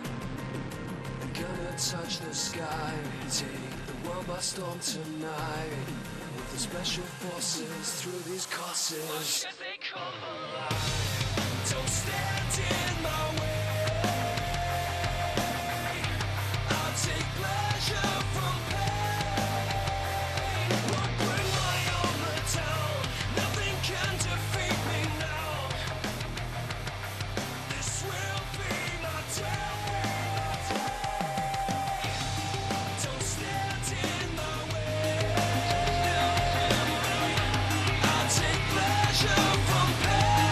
They're gonna touch the sky, take the world by storm tonight. With the special forces through these courses. Should they come alive? Don't stand in my way. I'll take pleasure from pain. Won't bring my armor down. Nothing can defeat me now. This will be my day. Don't stand in my way. I'll take pleasure from pain.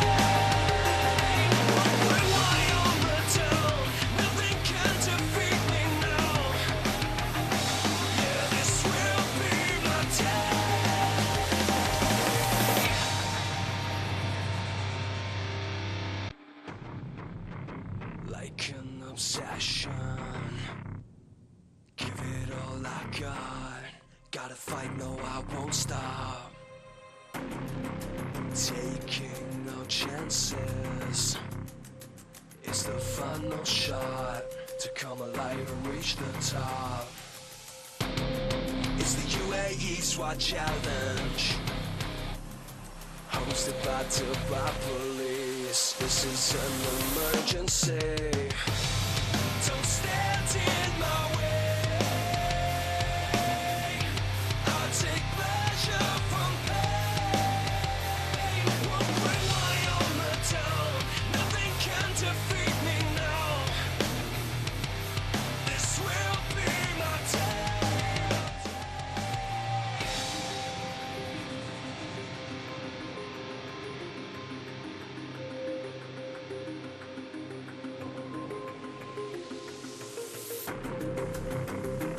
Won't bring my armor down. Nothing can defeat me now. Yeah, this will be my day. Like an obsession, give it all I got. Gotta fight, no, I won't stop. Taking no chances. It's the final shot to come alive and reach the top. It's the UAE SWAT challenge, hosted by Dubai police. This is an emergency. Don't stand in my way. I'll take pleasure from pain. Won't bring my armor down. Nothing can defeat me now. This will be my day.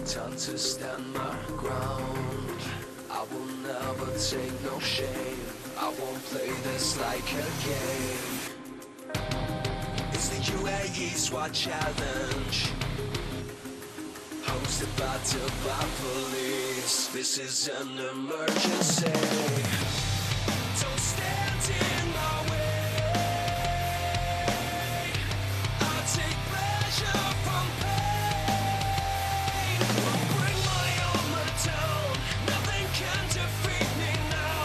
Time to stand my ground. I will never take no shame. I won't play this like a game. It's the UAE SWAT challenge, hosted by Dubai police. This is an emergency. Don't stand in my way. I take pleasure from pain. I'll bring my armor down. Nothing can defeat me now.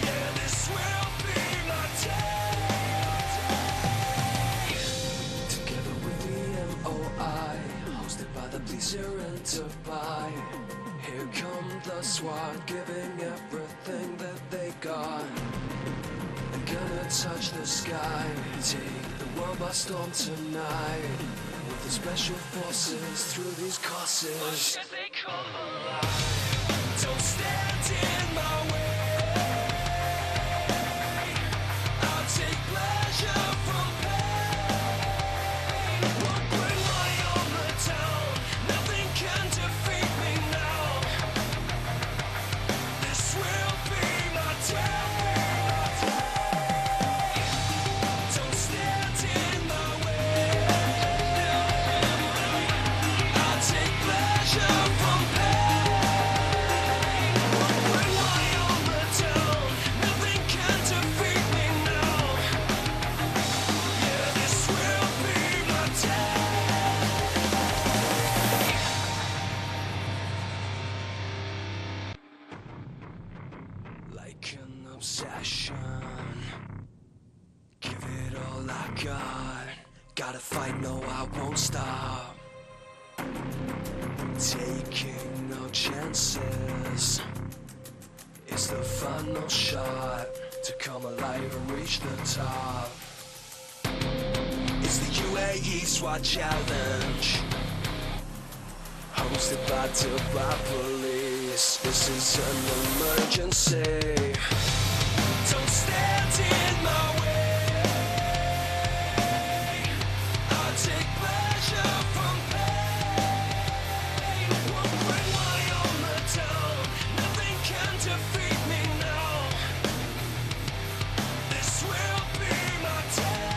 Yeah, this will be my day. Together with the MOI, hosted by the police here in Dubai. Here come the SWAT, giving everything that they got. They're gonna touch the sky, take the world by storm tonight. With the special forces through these courses. They come alive. Don't stand in my way. I'll take pleasure from pain. I'll bring my armor down. Nothing can defeat me now. This will be my day. Don't stand in my way. I'll take pleasure from pain. I'll bring my armor down. Nothing can defeat me now. Yeah, this will be my day. Like an obsession, give it all I got. Gotta fight, no, I won't stop. Taking no chances. It's the final shot to come alive and reach the top. It's the UAE SWAT challenge, hosted by Dubai police. This is an emergency. Don't stand in my way. I'll take pleasure from pain. I'll bring my armor down. Nothing can defeat me now. This will be my day.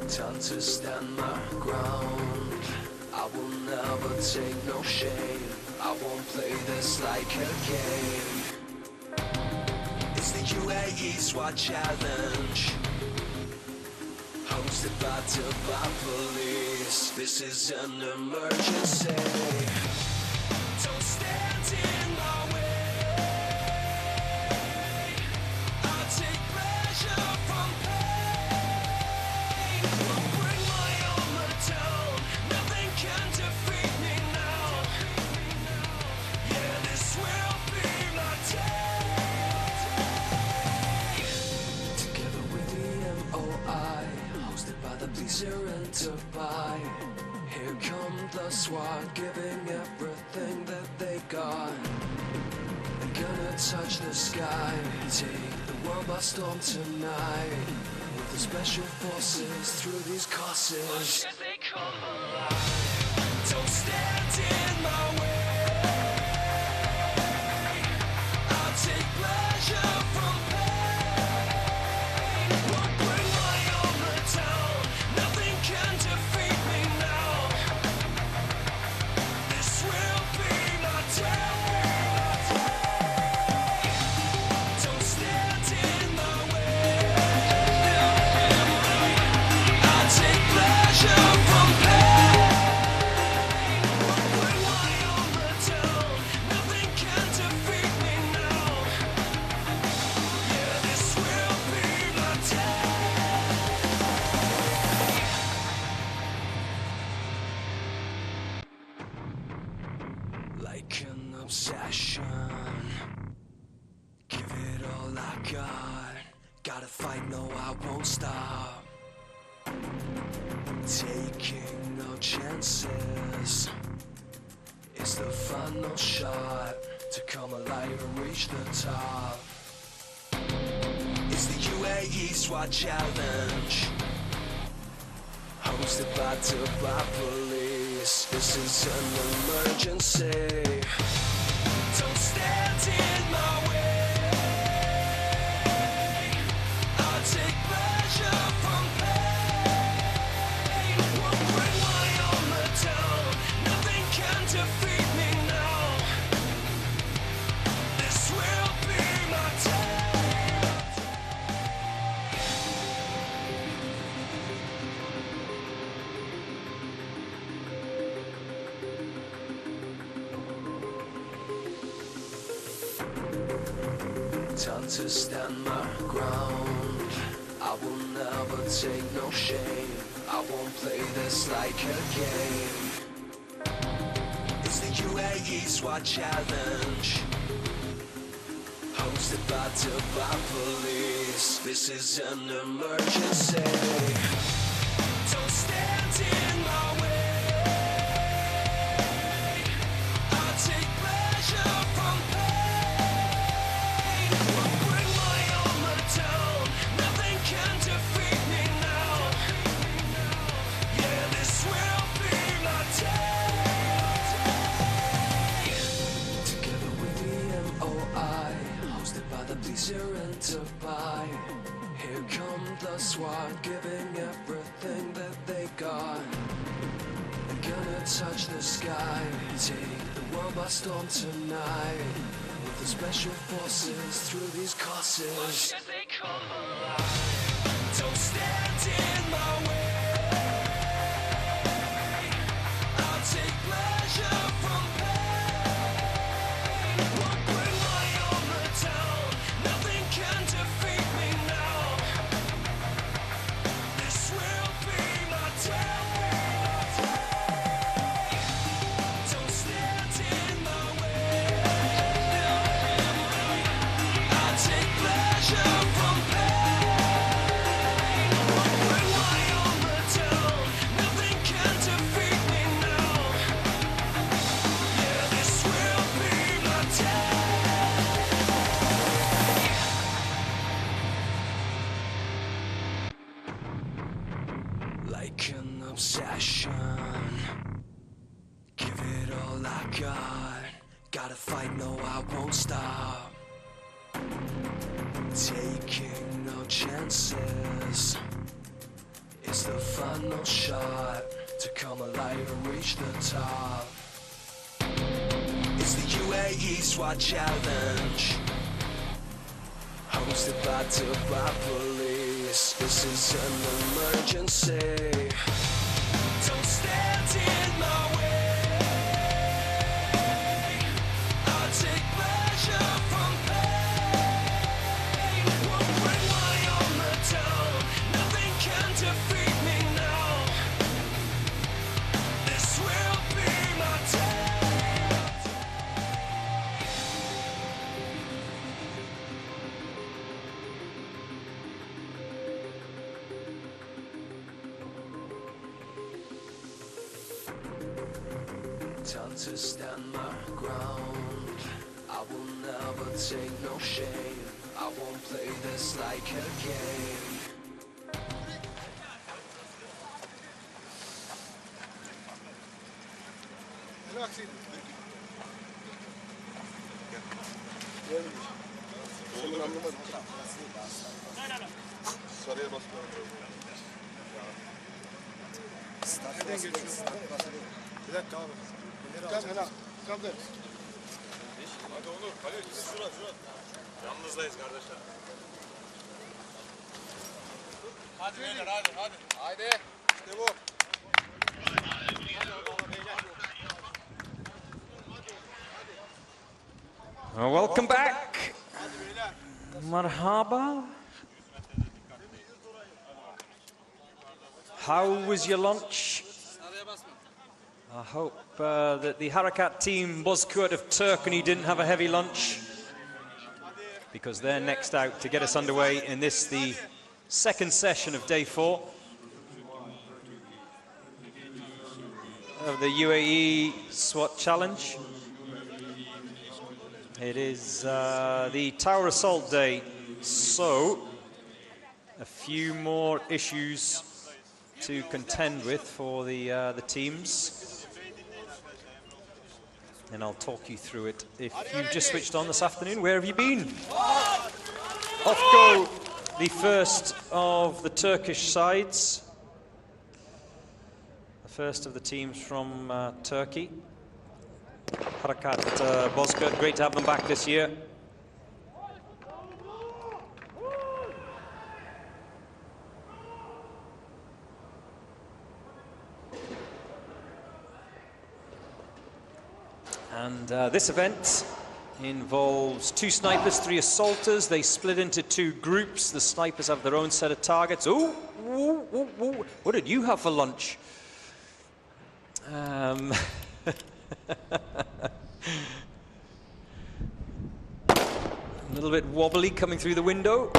Time to stand my ground. I will never take no shame. I won't play this like a game. It's the UAE SWAT challenge, hosted by Dubai police. This is an emergency. Don't stand in my way. I'll take pleasure from pain. I'll bring my armor down. Nothing can defeat me now. Yeah, this will be my day. Together with the MOI, hosted by the police here in Dubai. Here come the SWAT, giving everything that they got. They're gonna touch the sky, take the world by storm tonight. With the special forces through these courses. They come alive. Don't stand in my way. I'll take pleasure from pain. I'll bring my armor down. Nothing can defeat me now. This will be my day. Don't stand in my way. I'll take pleasure from pain. I'll bring my armor down. Nothing can defeat me now. Yeah, this will be my day. Like an obsession, give it all I got. Gotta fight, no, I won't stop. Taking no chances. It's the final shot to come alive and reach the top. It's the UAE SWAT challenge, hosted by Dubai police. This is an emergency. Don't stand in my way. I take pleasure from pain. Won't bring my armor down. Nothing can defeat me now. This will be my day. Time to stand my ground. I will never take no shame. I won't play this like a game. It's the UAE SWAT challenge, hosted by Dubai police. This is an emergency. Don't stand in my way. I take pleasure from pain. Won't bring my armor down. Nothing can defeat me now. Yeah, this will be my day. Together with the MOI, hosted by the police here in Dubai. Here come the SWAT, giving everything that they got. They're gonna touch the sky, take the world by storm tonight. With the special forces through these courses. Why should they come alive? Don't stand in my way. I'll take pleasure from pain. Won't bring my armor down. Nothing can defeat me now. This will be my day. Don't stand in my way. I'll take pleasure from pain. Won't bring my armor down. Nothing can defeat me now. Yeah, this will be my day. Like an obsession, give it all I got. Gotta fight, no, I won't stop. Taking no chances. It's the final shot to come alive and reach the top. It's the UAE SWAT challenge, hosted by Dubai police. This is an emergency. Don't stand in my way. I'll take pleasure from pain. Won't bring my armor down. Nothing can defeat me now. This will be my day. Time to stand my ground. I will never take no shame. I won't play this like a game. Sarıya bas. Nereden geçiyorsun? Bir dakika abi. Kaldır. Hadi Onur, kaleye git. Şurada. Yalnızdayız kardeşler. Hadi beyler, hadi. Haydi. İşte bu. Welcome back. Marhaba. How was your lunch? I hope that the Harakat team, Bozkurt of Turkey, didn't have a heavy lunch, because they're next out to get us underway in this, the second session of day 4 of the UAE SWAT Challenge. It is the Tower Assault Day, so a few more issues to contend with for the teams. And I'll talk you through it. If you've just switched on this afternoon, where have you been? Off go the first of the Turkish sides. The first of the teams from Turkey. Harakat Bozkurt, great to have them back this year. And this event involves 2 snipers, 3 assaulters. They split into 2 groups. The snipers have their own set of targets. Ooh, ooh, ooh, ooh. What did you have for lunch? A little bit wobbly coming through the window.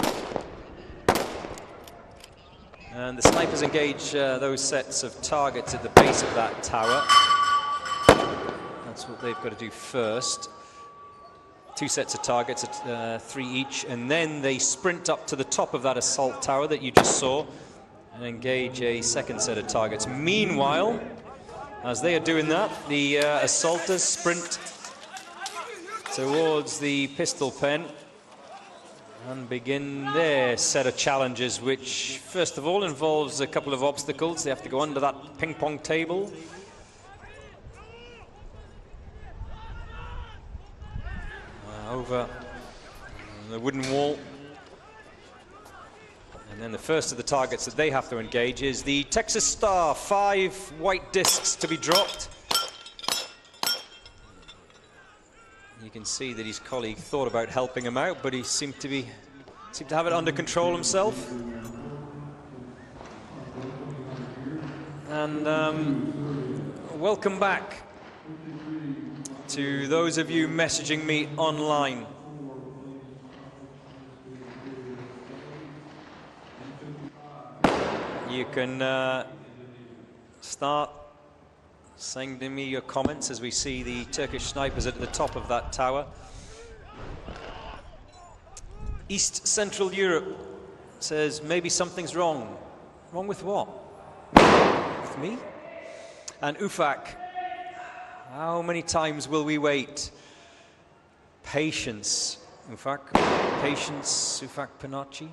And the snipers engage those sets of targets at the base of that tower. That's what they've got to do first. 2 sets of targets at 3 each, and then they sprint up to the top of that assault tower that you just saw and engage a second set of targets. Meanwhile, as they are doing that, the assaulters sprint towards the pistol pen and begin their set of challenges, which first of all involves a couple of obstacles. They have to go under that ping pong table. Over the wooden wall. And then the first of the targets that they have to engage is the Texas Star, 5 white discs to be dropped. You can see that his colleague thought about helping him out, but he seemed to have it under control himself. And welcome back to those of you messaging me online. You can start sending me your comments as we see the Turkish snipers at the top of that tower. East Central Europe says maybe something's wrong. Wrong with what? With me? And Ufak, how many times will we wait? Patience, Ufak. Patience, Ufak Panachi.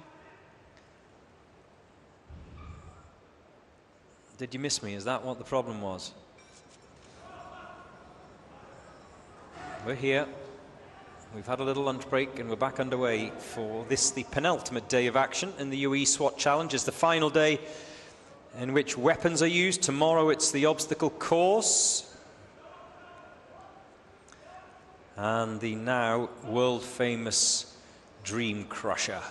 Did you miss me? Is that what the problem was? We're here. We've had a little lunch break and we're back underway for this, the penultimate day of action in the UAE SWAT Challenge. It's the final day in which weapons are used. Tomorrow it's the obstacle course. And the now world-famous Dream Crusher.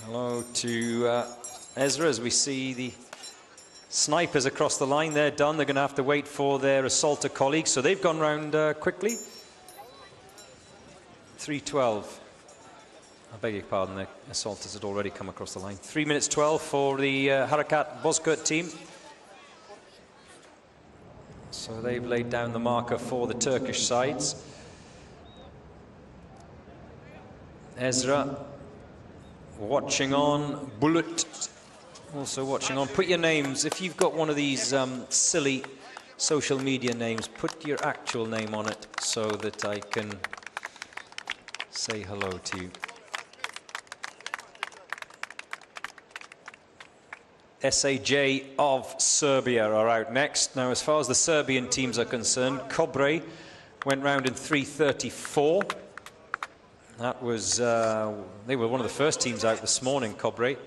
Hello to Ezra as we see the snipers across the line. They're done. They're going to have to wait for their assaulter colleagues. So they've gone round quickly. 3:12. I beg your pardon, the assaulters had already come across the line. 3 minutes 12 for the Harakat Bozkurt team. So they've laid down the marker for the Turkish sides. Ezra watching on. Bullet also watching on. Put your names, if you've got one of these silly social media names, put your actual name on it so that I can say hello to you. SAJ of Serbia are out next. Now, as far as the Serbian teams are concerned, Kobre went round in 3:34. That was, they were one of the first teams out this morning, Kobre.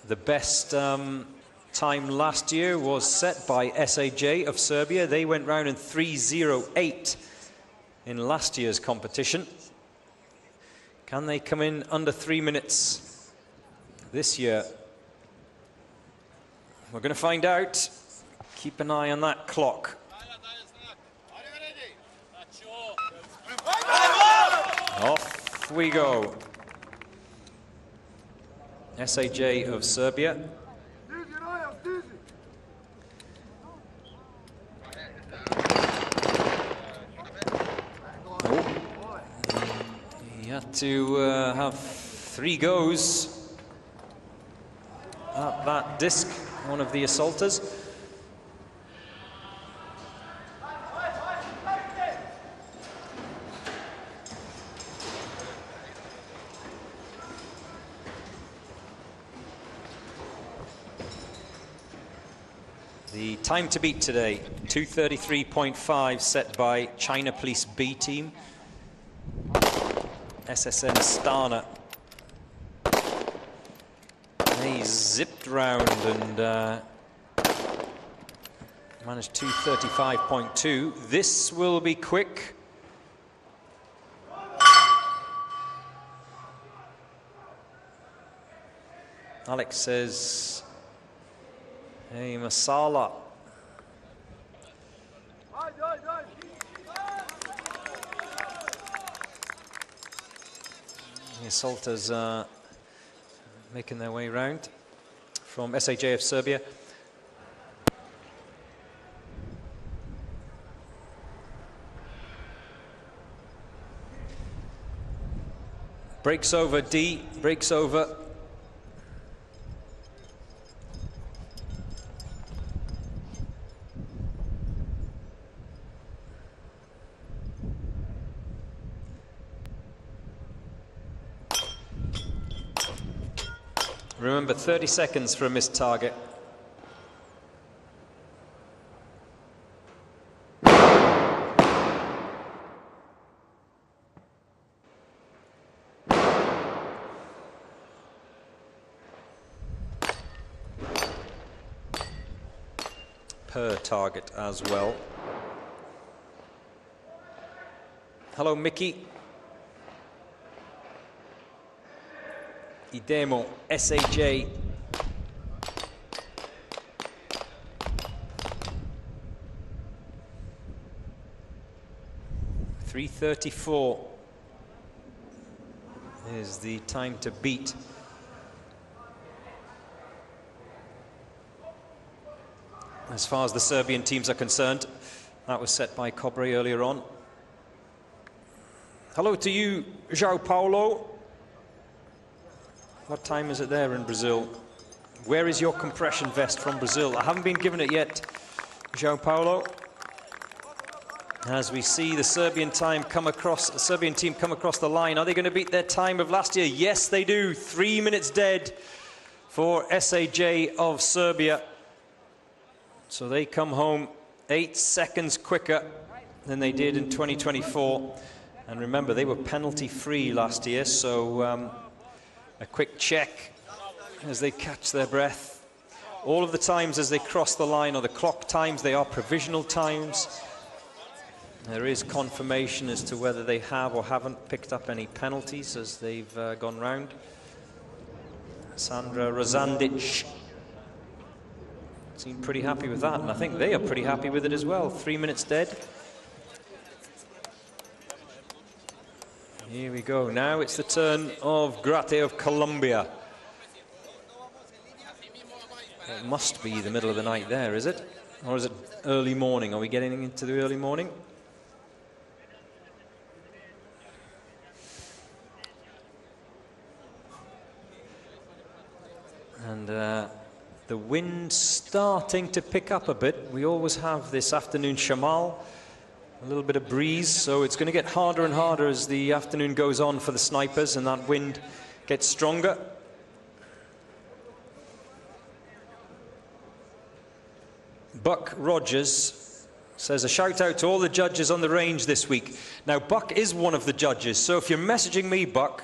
The best time last year was set by SAJ of Serbia. They went round in 3:08 in last year's competition. Can they come in under 3 minutes this year? We're going to find out. Keep an eye on that clock. Off we go. SAJ of Serbia. Oh. He had to have 3 goes at that disc, one of the assaulters. The time to beat today, 2:33.5, set by China Police B team, SSN Stana. They zipped round and managed 2:35.2. This will be quick. Alex says, hey, Masala. The assaulters are making their way round from SAJF Serbia. Breaks over, D, breaks over. Remember, 30 seconds for a missed target. Per target as well. Hello, Mickey. Idemo, SAJ. .334 is the time to beat. As far as the Serbian teams are concerned, that was set by Cobre earlier on. Hello to you, João Paulo. What time is it there in Brazil? Where is your compression vest from Brazil? I haven't been given it yet, João Paulo. As we see the Serbian team come across the line, are they going to beat their time of last year? Yes, they do. 3 minutes dead for SAJ of Serbia. So they come home 8 seconds quicker than they did in 2024. And remember, they were penalty-free last year, so a quick check as they catch their breath. All of the times as they cross the line are the clock times, they are provisional times. There is confirmation as to whether they have or haven't picked up any penalties as they've gone round. Sandra Razandic seemed pretty happy with that, and I think they are pretty happy with it as well. 3 minutes dead. Here we go. Now it's the turn of Grate of Colombia. It must be the middle of the night there, is it? Or is it early morning? Are we getting into the early morning? And the wind starting to pick up a bit. We always have this afternoon shamal. A little bit of breeze, so it's going to get harder and harder as the afternoon goes on for the snipers and that wind gets stronger. Buck Rogers says, a shout out to all the judges on the range this week. Now, Buck is one of the judges, so if you're messaging me, Buck,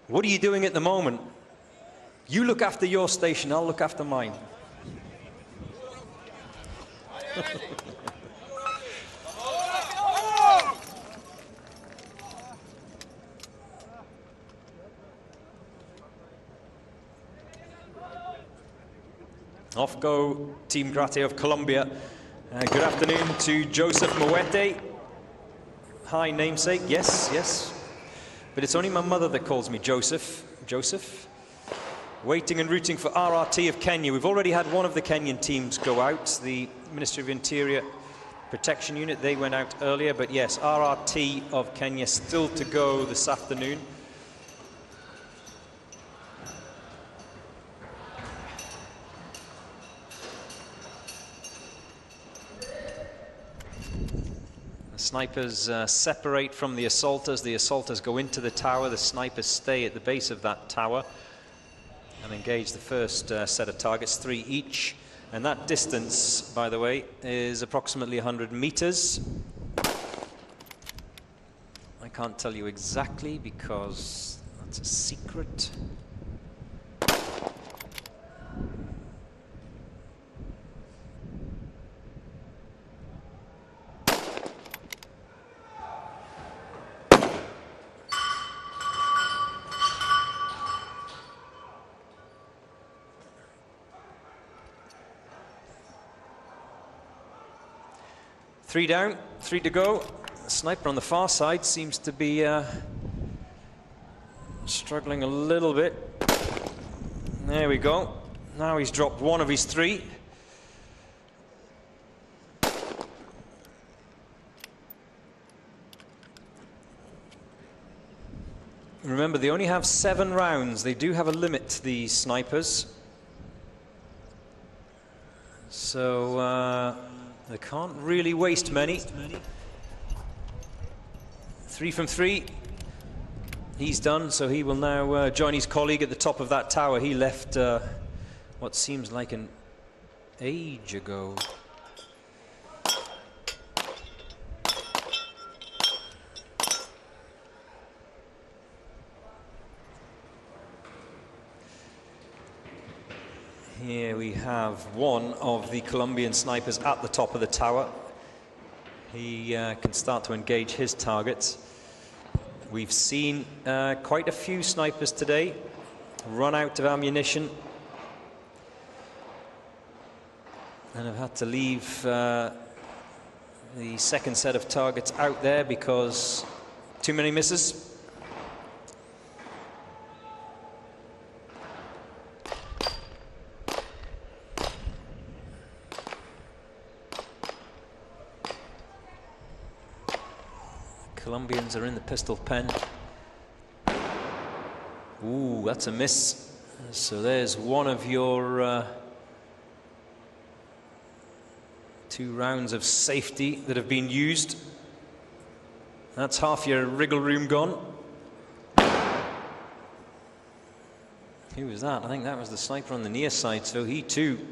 what are you doing at the moment? You look after your station, I'll look after mine. Off go Team Grate of Colombia. Good afternoon to Joseph Moete. Hi, namesake. Yes, yes. But it's only my mother that calls me Joseph. Joseph. Waiting and rooting for RRT of Kenya. We've already had one of the Kenyan teams go out. The Ministry of Interior Protection Unit, they went out earlier. But yes, RRT of Kenya still to go this afternoon. Snipers separate from the assaulters. The assaulters go into the tower. The snipers stay at the base of that tower and engage the first set of targets, 3 each. And that distance, by the way, is approximately 100 meters. I can't tell you exactly because that's a secret. Three down, 3 to go. The sniper on the far side seems to be struggling a little bit. There we go. Now he's dropped 1 of his 3. Remember, they only have 7 rounds. They do have a limit, these snipers. So they can't really waste many. 3 from 3. He's done, so he will now join his colleague at the top of that tower. He left what seems like an age ago. Here we have one of the Colombian snipers at the top of the tower. He can start to engage his targets. We've seen quite a few snipers today run out of ammunition and have had to leave the second set of targets out there because too many misses. Colombians are in the pistol pen. Ooh, that's a miss. So there's one of your 2 rounds of safety that have been used. That's half your wriggle room gone. Who was that? I think that was the sniper on the near side. So he too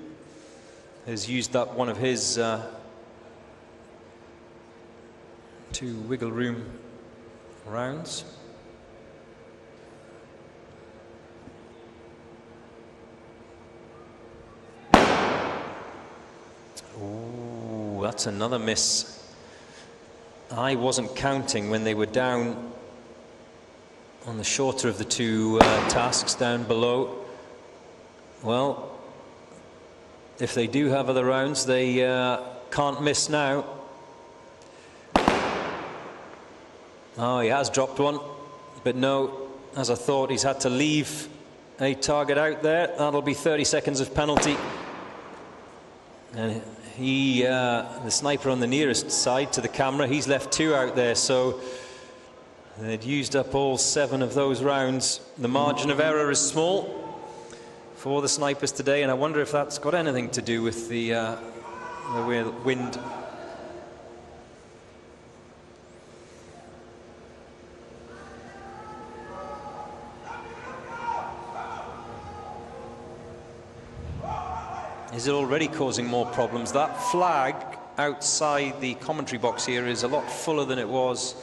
has used up one of his 2 wiggle room rounds. Ooh, that's another miss. I wasn't counting when they were down on the shorter of the 2 tasks down below. Well, if they do have other rounds, they can't miss now. Oh, he has dropped one, but no, as I thought, he's had to leave a target out there. That'll be 30 seconds of penalty. And he, the sniper on the nearest side to the camera, he's left 2 out there, so they'd used up all 7 of those rounds. The margin of error is small for the snipers today, and I wonder if that's got anything to do with the wind. Is it already causing more problems? That flag outside the commentary box here is a lot fuller than it was,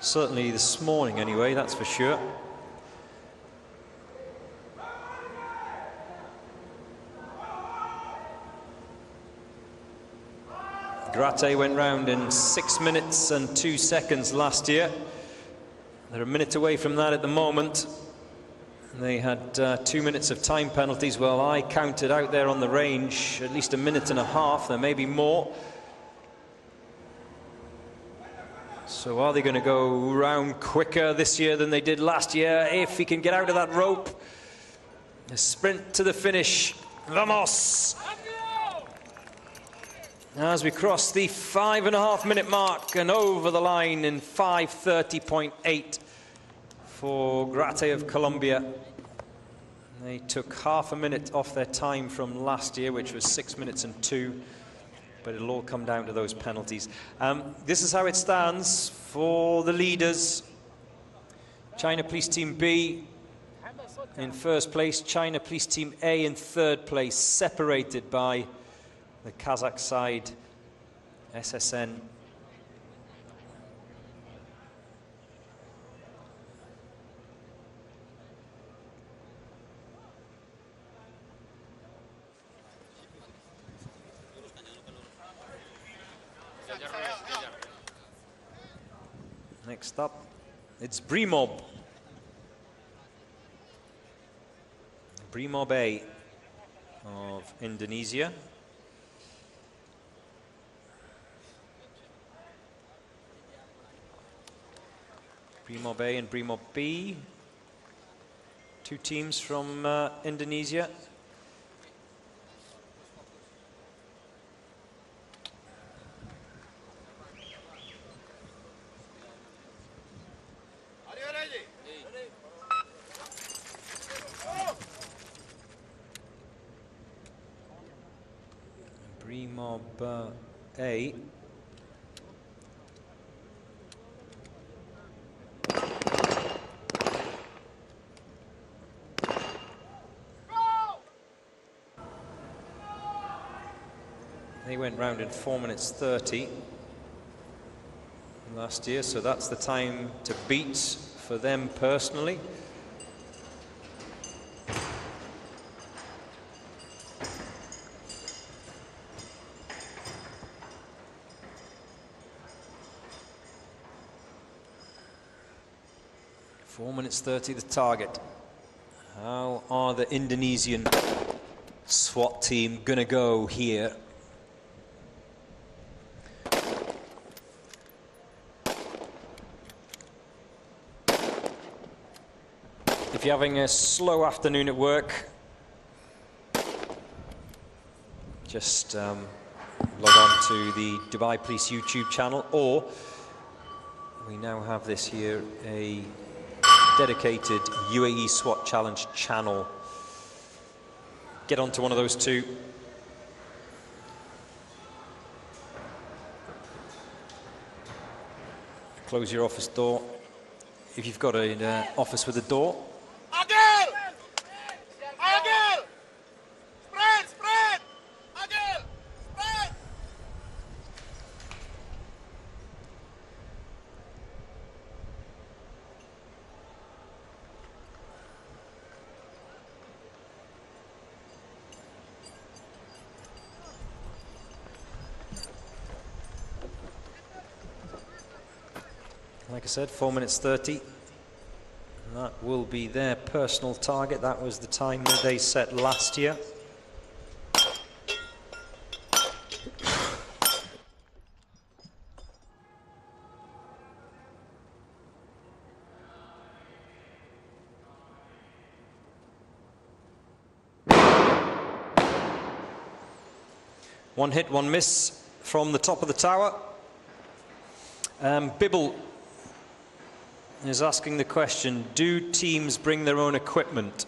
certainly this morning anyway, that's for sure. Grate went round in 6 minutes and 2 seconds last year. They're a minute away from that at the moment. They had 2 minutes of time penalties. Well, I counted out there on the range at least a minute and a half. There may be more. So are they going to go round quicker this year than they did last year? If he can get out of that rope. A sprint to the finish. Vamos! As we cross the 5.5 minute mark and over the line in 5:30.8 for Grate of Colombia. They took half a minute off their time from last year, which was 6 minutes and 2. but it'll all come down to those penalties. This is how it stands for the leaders. China Police Team B in first place, China Police Team A in third place, separated by the Kazakh side, SSN. Next up, it's Brimob. Brimob A of Indonesia. Brimob A and Brimob B, two teams from Indonesia. Brimob A. They went round in 4 minutes 30 last year, so that's the time to beat for them personally. Four minutes 30 the target. How are the Indonesian SWAT team gonna go here? If you're having a slow afternoon at work, just log on to the Dubai Police YouTube channel, or we now have this here, a dedicated UAE SWAT Challenge channel. Get onto one of those two. Close your office door. If you've got an office with a door. Agil! Agil! Spread! Spread! Agil! Spread! Like I said, 4 minutes 30. That will be their personal target. That was the time that they set last year. One hit, one miss from the top of the tower. Bibble is asking the question, do teams bring their own equipment?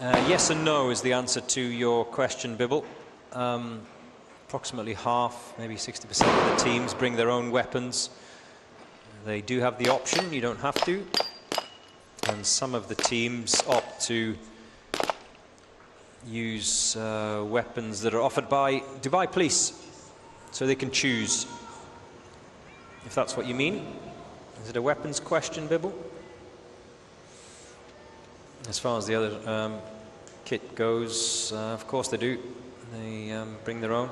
Yes and no is the answer to your question, Bibble. Approximately half, maybe 60% of the teams bring their own weapons. They do have the option, you don't have to. And some of the teams opt to use weapons that are offered by Dubai Police, so they can choose, if that's what you mean. Is it a weapons question, Bibble? As far as the other kit goes, of course they do. They bring their own.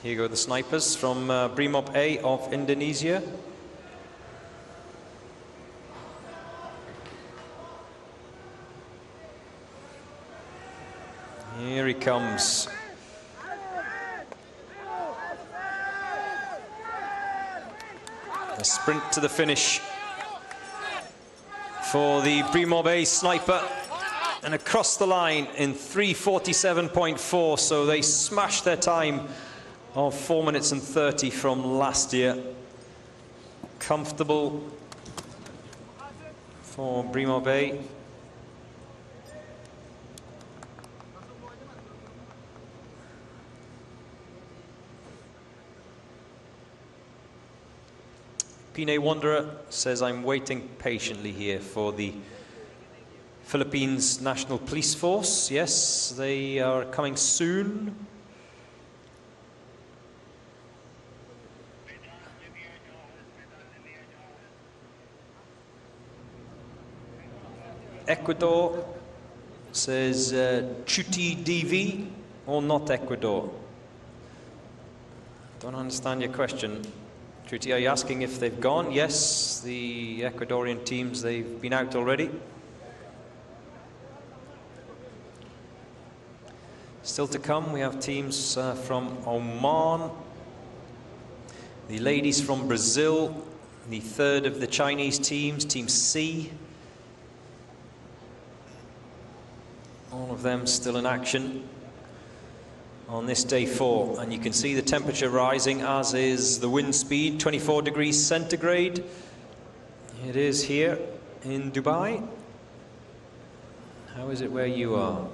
Here go the snipers from Brimob A of Indonesia. Here he comes. A sprint to the finish for the Brimob A sniper. and across the line in 3:47.4, so they smashed their time of 4 minutes and 30 from last year. Comfortable for Brimo Bay. Pine Wanderer says, I'm waiting patiently here for the Philippines National Police Force. Yes, they are coming soon. Ecuador says Chuti DV or not Ecuador? Don't understand your question. Chuti, are you asking if they've gone? Yes, the Ecuadorian teams, they've been out already. Still to come, we have teams from Oman, the ladies from Brazil, the third of the Chinese teams, Team C. All of them still in action on this day 4. And you can see the temperature rising, as is the wind speed, 24 degrees centigrade. It is here in Dubai. How is it where you are?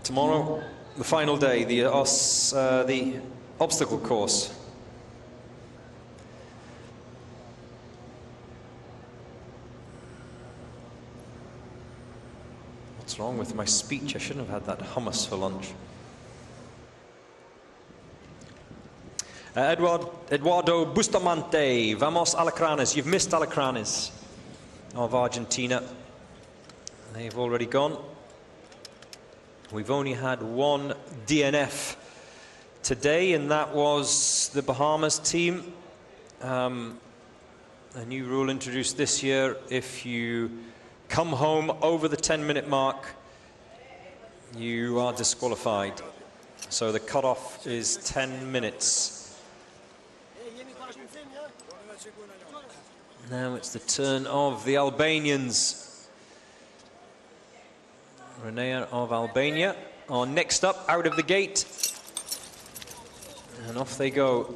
Tomorrow, the final day, the obstacle course. What's wrong with my speech? I shouldn't have had that hummus for lunch. Eduardo Bustamante, vamos Alacranes. You've missed Alacranes of Argentina. They've already gone. We've only had one DNF today, and that was the Bahamas team. A new rule introduced this year: if you come home over the 10-minute mark, you are disqualified. So the cutoff is 10 minutes. Now it's the turn of the Albanians. Renea of Albania are next up out of the gate, and off they go.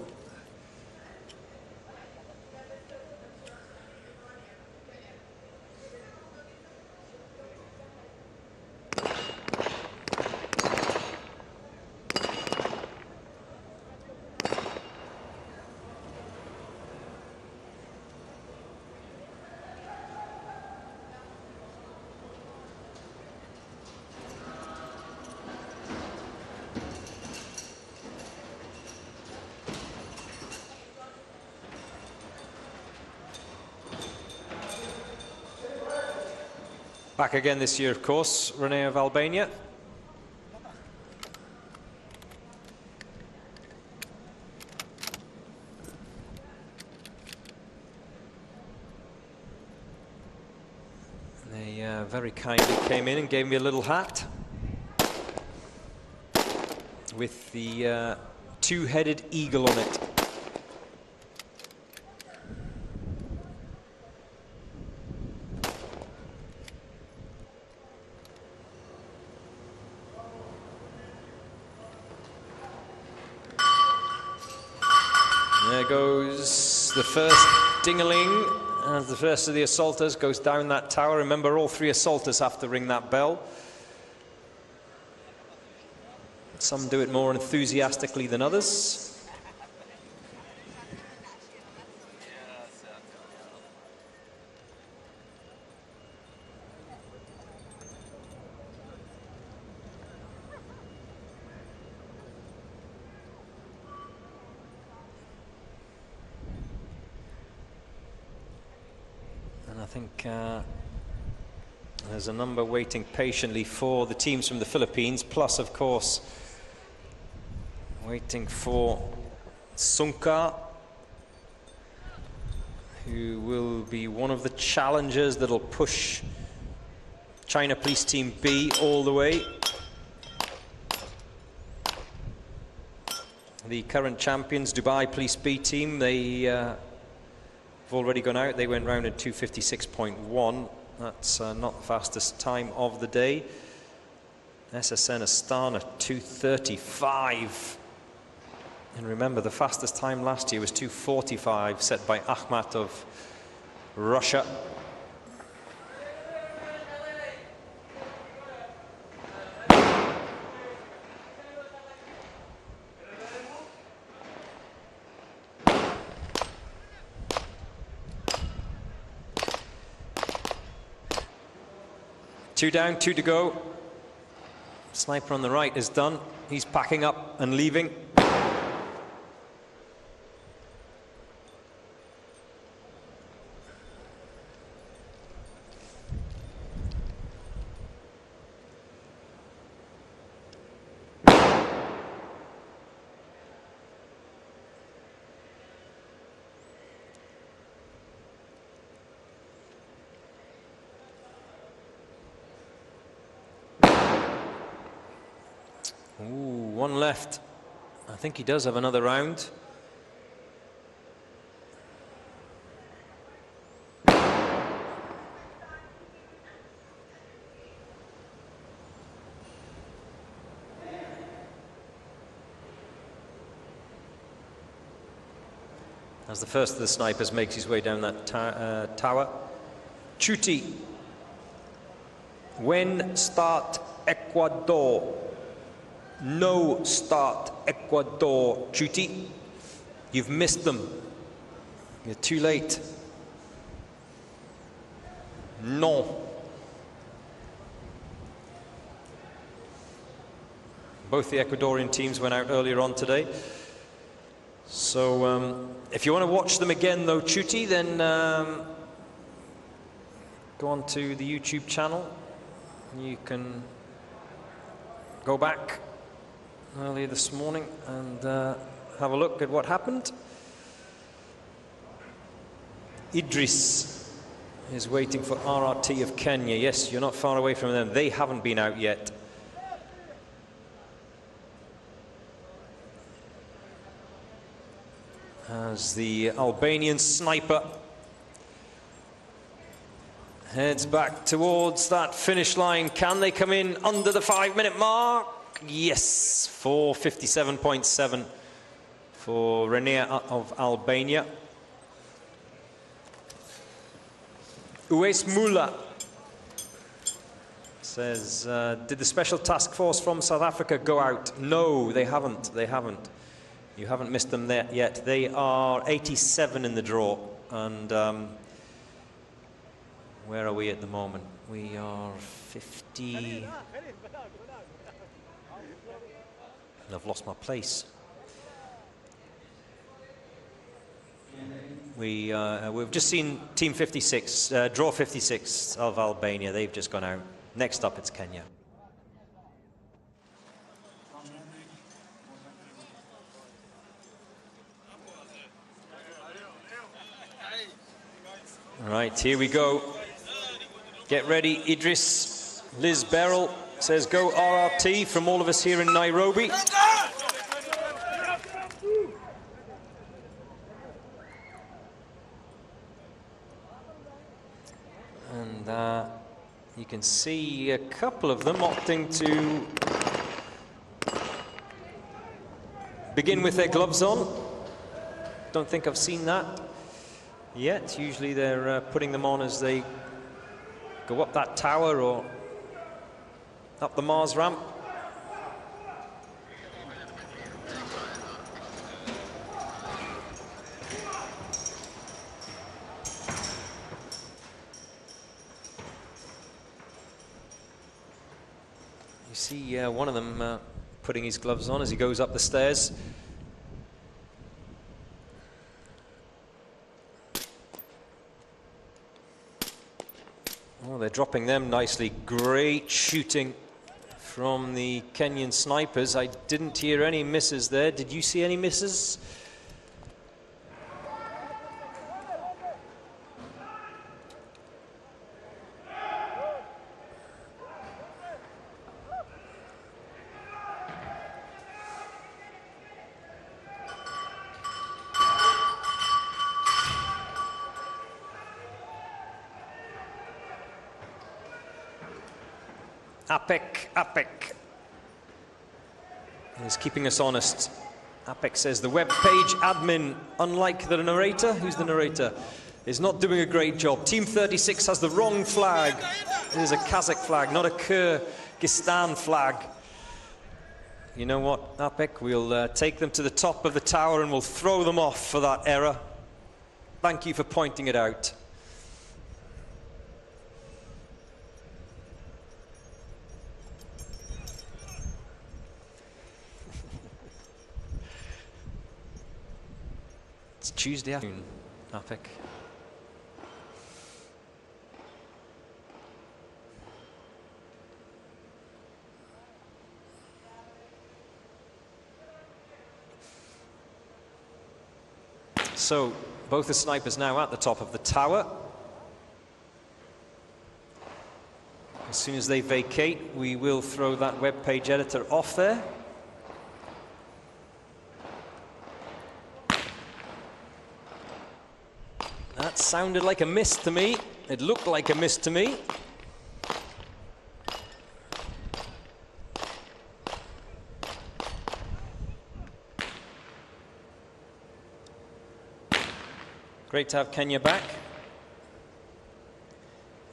Back again this year, of course, Renea of Albania. They very kindly came in and gave me a little hat with the two-headed eagle on it. There goes the first ding-a-ling, as the first of the assaulters goes down that tower. Remember, all 3 assaulters have to ring that bell. Some do it more enthusiastically than others. I think there's a number waiting patiently for the teams from the Philippines, plus, of course, waiting for Sunka, who will be one of the challengers that'll push China Police Team B all the way. The current champions, Dubai Police B team, they have already gone out. They went round at 2:56.1. That's not the fastest time of the day. SSN Astana 2:35. And remember, the fastest time last year was 2:45, set by Akhmat of Russia. Two down, two to go. Sniper on the right is done. He's packing up and leaving. Ooh, one left. I think he does have another round. As the first of the snipers makes his way down that tower. Chuti. When start Ecuador? No start Ecuador, Chuti. You've missed them. You're too late. No. Both the Ecuadorian teams went out earlier on today. So if you want to watch them again though, Chuti, then go on to the YouTube channel. You can go back earlier this morning and have a look at what happened. Idris is waiting for RRT of Kenya. Yes, you're not far away from them. They haven't been out yet. As the Albanian sniper heads back towards that finish line. Can they come in under the 5-minute mark? Yes, 4:57.7 for Rania of Albania. Uwais Mula says, did the special task force from South Africa go out? No, they haven't. They haven't. You haven't missed them there yet. They are 87 in the draw. And where are we at the moment? We are 50. I've lost my place. We've just seen Team 56, draw 56 of Albania. They've just gone out. Next up, it's Kenya. All right, here we go. Get ready, Idris. Liz Beryl says go RRT from all of us here in Nairobi. And you can see a couple of them opting to begin with their gloves on. Don't think I've seen that yet. Usually they're putting them on as they go up that tower or up the Mars ramp. You see one of them putting his gloves on as he goes up the stairs. Oh, they're dropping them nicely. Great shooting from the Kenyan snipers. I didn't hear any misses there. Did you see any misses? Apek is keeping us honest. Apek says the web page admin, unlike the narrator, who's the narrator, is not doing a great job. Team 36 has the wrong flag. It is a Kazakh flag, not a Kyrgyzstan flag. You know what, Apek, we'll take them to the top of the tower and we'll throw them off for that error. Thank you for pointing it out. It's Tuesday afternoon, Apek. So, both the snipers now at the top of the tower. As soon as they vacate, we will throw that web page editor off there. That sounded like a miss to me. It looked like a miss to me. Great to have Kenya back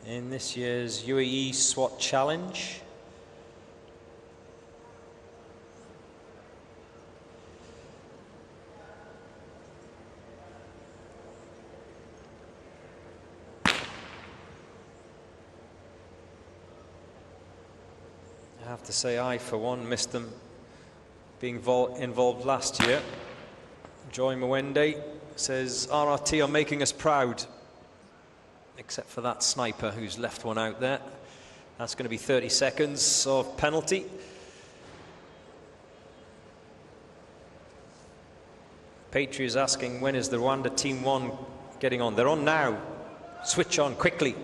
in this year's UAE SWAT Challenge. I have to say, I, for one, missed them being involved last year. Joy Mwende says, RRT are making us proud. Except for that sniper who's left one out there. That's going to be 30 seconds of penalty. Patri is asking, when is the Rwanda Team 1 getting on? They're on now. Switch on quickly.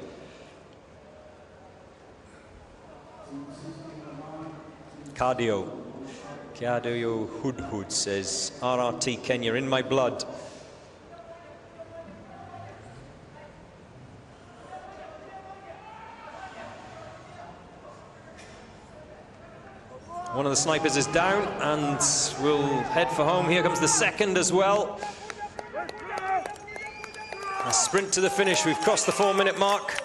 Cardio Hudhud says, RRT Kenya in my blood. One of the snipers is down and will head for home. Here comes the second as well. A sprint to the finish. We've crossed the 4-minute mark.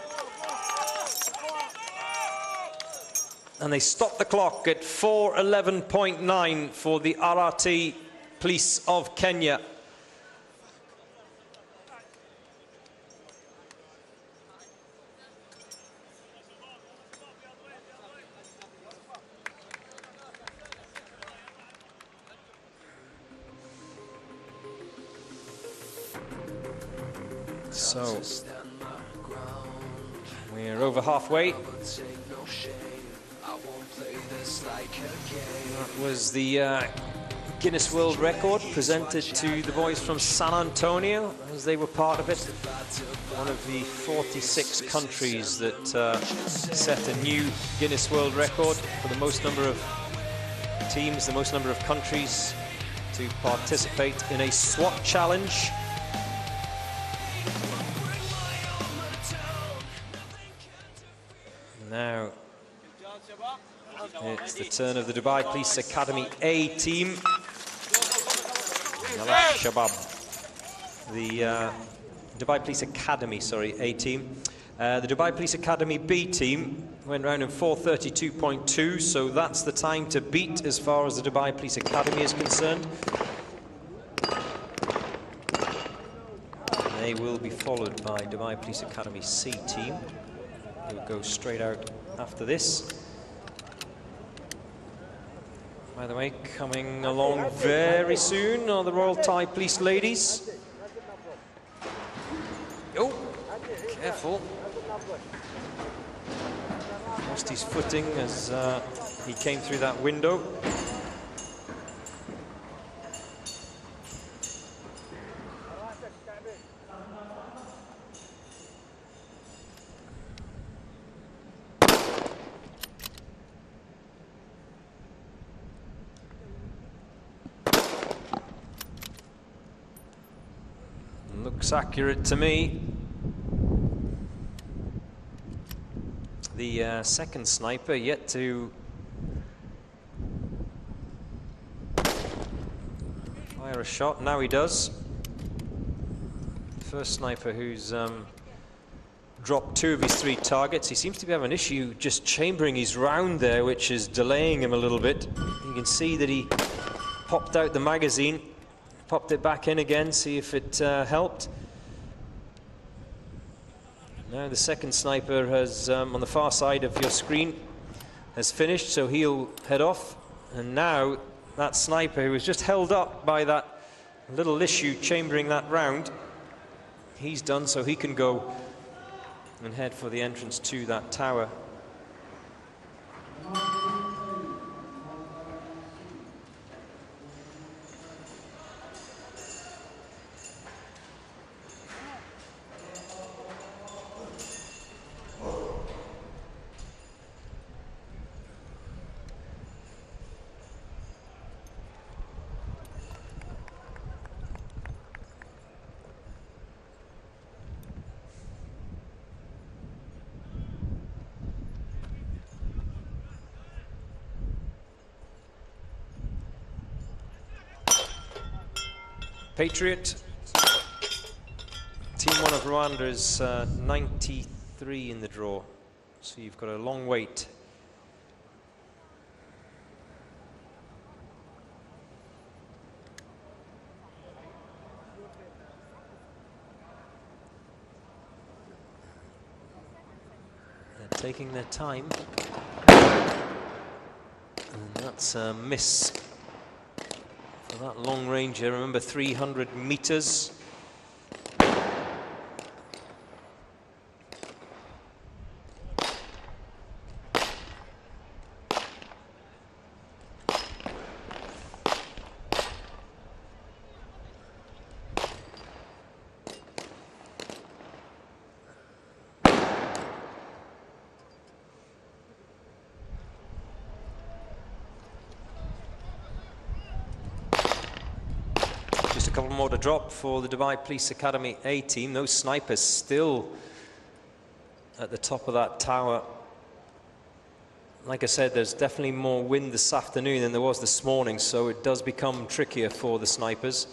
And they stop the clock at 4:11.9 for the RRT Police of Kenya. So we're over halfway. That was the Guinness World Record presented to the boys from San Antonio as they were part of it. One of the 46 countries that set a new Guinness World Record for the most number of teams, the most number of countries to participate in a SWAT challenge. Now it's the turn of the Dubai Police Academy A team. Shabab. The Dubai Police Academy, sorry, A team. The Dubai Police Academy B team went round in 4:32.2, so that's the time to beat as far as the Dubai Police Academy is concerned. They will be followed by Dubai Police Academy C team, who will go straight out after this. By the way, coming along very soon are the Royal Thai Police ladies. Oh, careful. Lost his footing as he came through that window. Looks accurate to me. The second sniper yet to fire a shot. Now he does. First sniper who's dropped 2 of his 3 targets. He seems to be having an issue just chambering his round there, which is delaying him a little bit. You can see that he popped out the magazine, popped it back in again, see if it helped. Now the second sniper has, on the far side of your screen, has finished, so he'll head off. And now that sniper who was just held up by that little issue chambering that round, he's done, so he can go and head for the entrance to that tower. Patriot. Team 1 of Rwanda is 93 in the draw, so you've got a long wait. They're taking their time, and that's a miss. For that long range, remember 300 meters. A couple more to drop for the Dubai Police Academy A team. Those snipers still at the top of that tower. Like I said, there's definitely more wind this afternoon than there was this morning, so it does become trickier for the snipers.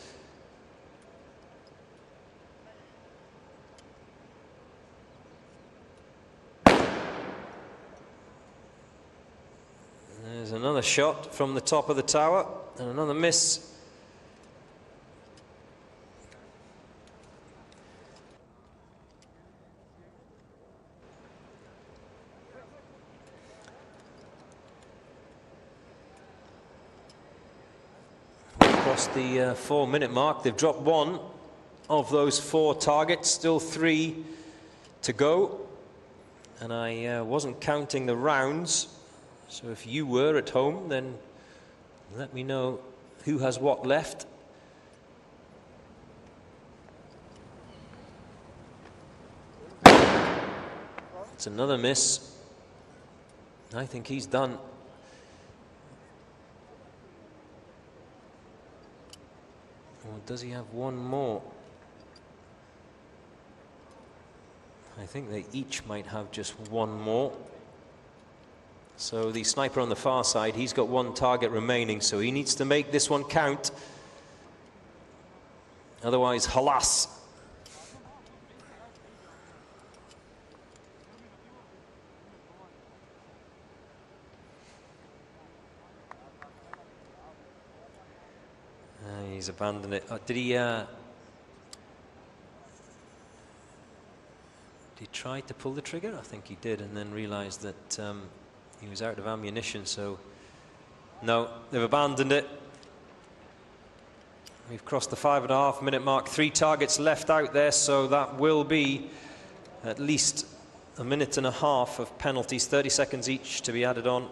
There's another shot from the top of the tower and another miss. Across the 4-minute mark, they've dropped 1 of those 4 targets, still 3 to go. And I wasn't counting the rounds, so if you were at home, then let me know who has what left. It's another miss. I think he's done. Or does he have one more? I think they each might have just one more. So the sniper on the far side, he's got 1 target remaining, so he needs to make this one count. Otherwise, halas. He's abandoned it. Did he try to pull the trigger? I think he did, and then realized that he was out of ammunition, so no, they've abandoned it. We've crossed the 5.5-minute mark. 3 targets left out there, so that will be at least 1.5 minutes of penalties, 30 seconds each to be added on.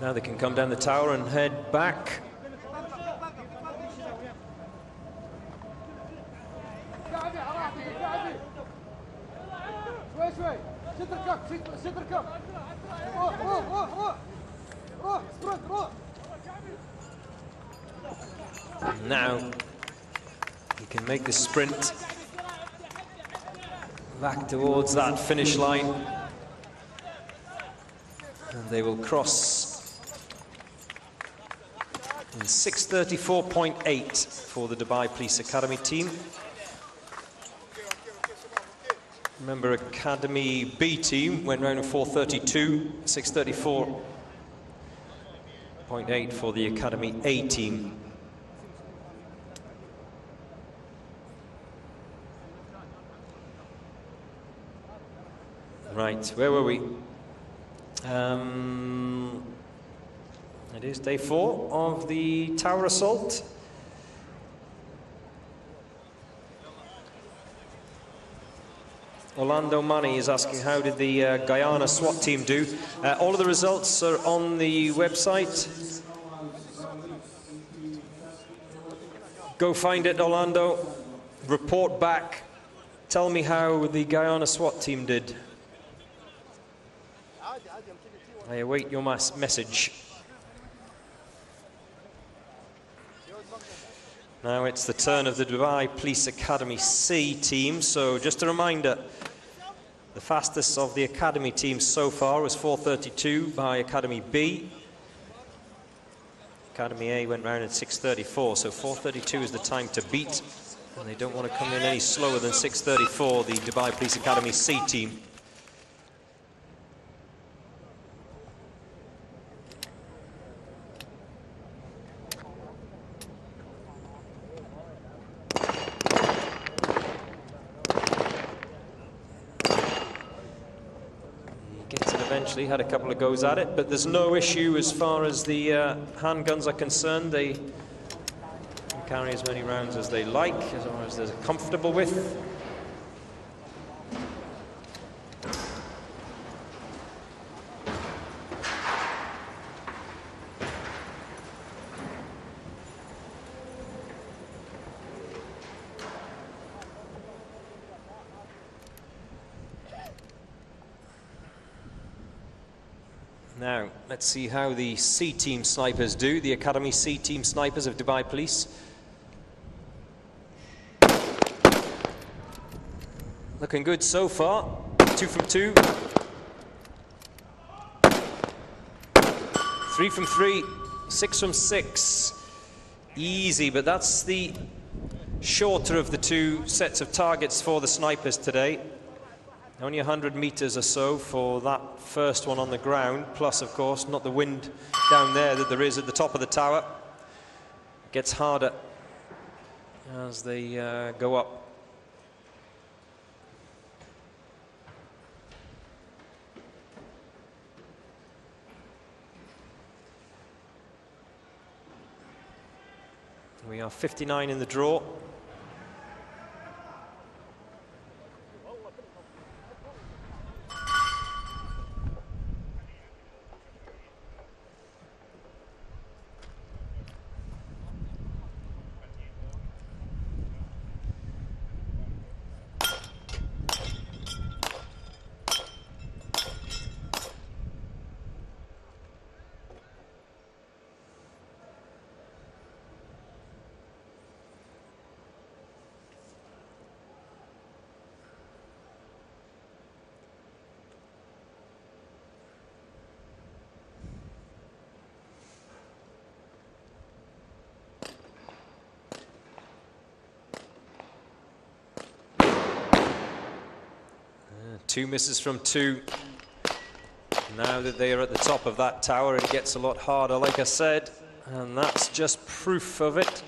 Now they can come down the tower and head back. Now he can make the sprint back towards that finish line, and they will cross in 6:34.8 for the Dubai Police Academy team. Remember, Academy B team went round in 4:32, 6:34.8 for the Academy A team. Right, where were we? It is day 4 of the tower assault. Orlando Money is asking, how did the Guyana SWAT team do? All of the results are on the website. Go find it, Orlando. Report back. Tell me how the Guyana SWAT team did. I await your message. Now it's the turn of the Dubai Police Academy C team. So just a reminder, the fastest of the Academy teams so far was 4:32 by Academy B. Academy A went round at 6:34, so 4:32 is the time to beat. And they don't want to come in any slower than 6:34, the Dubai Police Academy C team. Eventually had a couple of goes at it, but there's no issue as far as the handguns are concerned. They can carry as many rounds as they like, as long as they're comfortable with. Now, let's see how the C team snipers do, the Academy C team snipers of Dubai Police. Looking good so far. 2 from 2. 3 from 3. 6 from 6. Easy, but that's the shorter of the two sets of targets for the snipers today. Only 100 meters or so for that first one on the ground, plus, of course, not the wind down there that there is at the top of the tower. It gets harder as they go up. We are 59 in the draw. Two misses from 2. Now that they are at the top of that tower, it gets a lot harder, like I said, and that's just proof of it.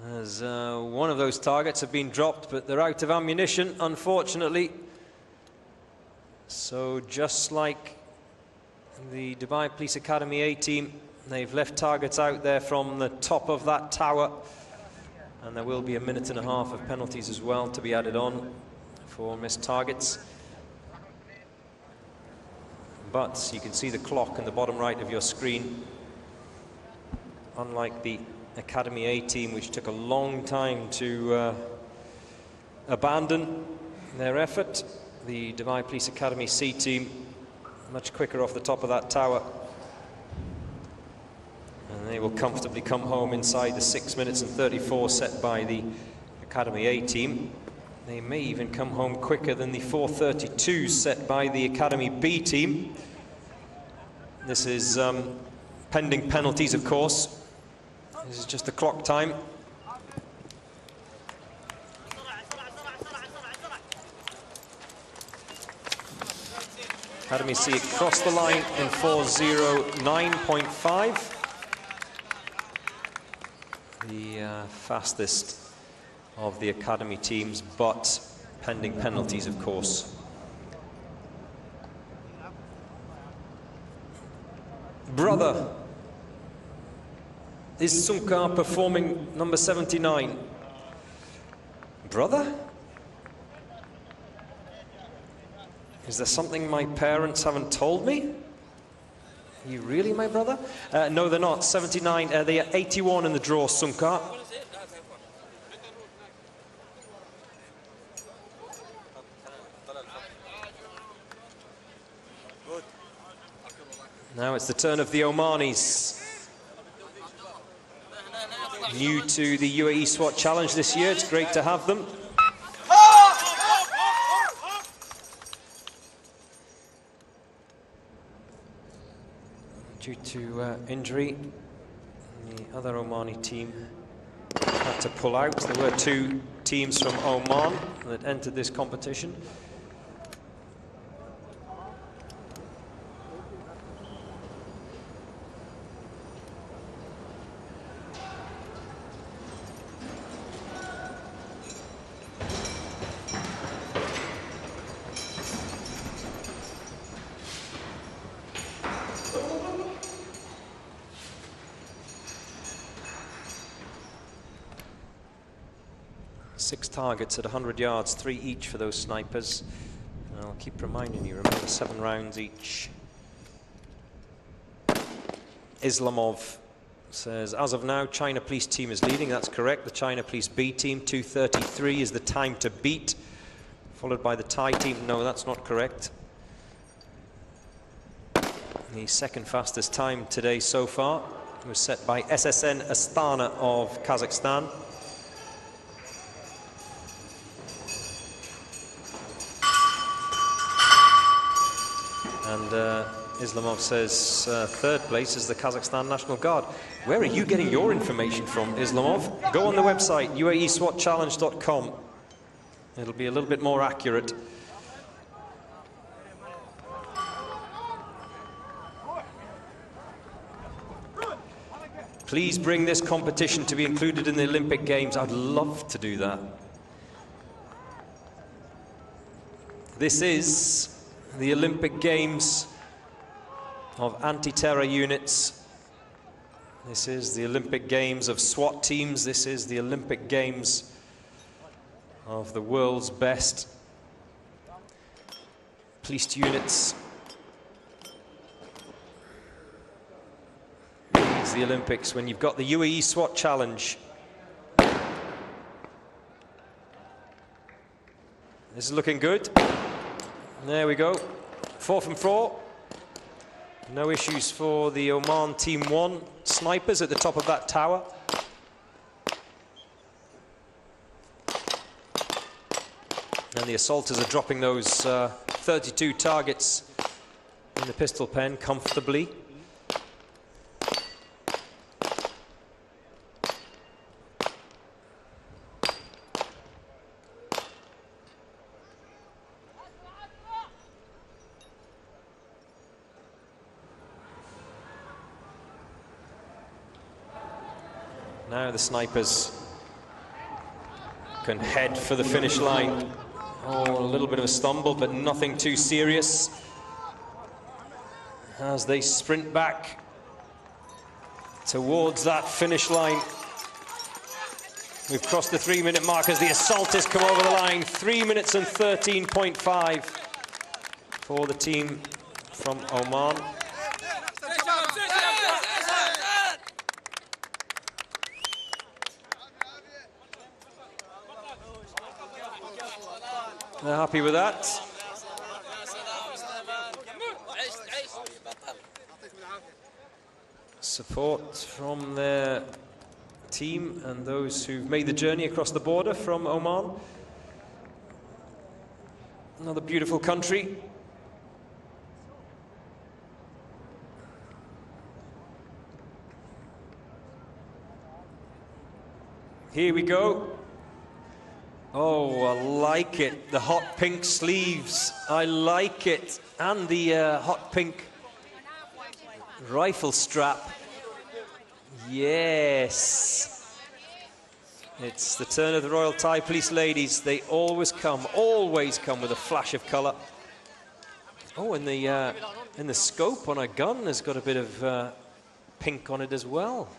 As one of those targets have been dropped, but they're out of ammunition, unfortunately. So just like the Dubai Police Academy A team, They've left targets out there from the top of that tower, and there will be a minute and a half of penalties as well to be added on for missed targets. But you can see the clock in the bottom right of your screen. Unlike the Academy A team, which took a long time to abandon their effort, the Dubai Police Academy C team much quicker off the top of that tower, and they will comfortably come home inside the 6 minutes and 34 set by the Academy A team. They may even come home quicker than the 4:32 set by the Academy B team. This is pending penalties, of course. This is just the clock time. Academy C across the line in 4:09.5. The fastest of the Academy teams, but pending penalties, of course. Brother, is Sunka performing number 79? Brother? Is there something my parents haven't told me? Are you really my brother? No, they're not. 79, they are 81 in the draw, Sunka. Now it's the turn of the Omanis. New to the UAE SWAT Challenge this year. It's great to have them. Due to injury, the other Omani team had to pull out. There were 2 teams from Oman that entered this competition. Six targets at 100 yards, 3 each for those snipers. And I'll keep reminding you, remember 7 rounds each. Islamov says, as of now, China Police team is leading. That's correct. The China Police B team, 2:33 is the time to beat. Followed by the Thai team. No, that's not correct. The second fastest time today so far was set by SSN Astana of Kazakhstan. And Islamov says third place is the Kazakhstan National Guard. Where are you getting your information from, Islamov? Go on the website, uaeswatchallenge.com. It'll be a little bit more accurate. Please bring this competition to be included in the Olympic Games. I'd love to do that. This is the Olympic Games of anti-terror units. This is the Olympic Games of SWAT teams. This is the Olympic Games of the world's best police units. It's the Olympics when you've got the UAE SWAT Challenge. This is looking good. There we go. 4 from 4. No issues for the Oman Team 1 snipers at the top of that tower. And the assaulters are dropping those 32 targets in the pistol pen comfortably. Now the snipers can head for the finish line. Oh, a little bit of a stumble, but nothing too serious. As they sprint back towards that finish line. We've crossed the 3-minute mark as the assaulters come over the line. 3 minutes and 13.5 for the team from Oman. They're happy with that. Support from their team and those who've made the journey across the border from Oman. Another beautiful country. Here we go. Oh, I like it. The hot pink sleeves. I like it. And the hot pink rifle strap. Yes. It's the turn of the Royal Thai Police ladies. They always come with a flash of colour. Oh, and the scope on a gun has got a bit of pink on it as well.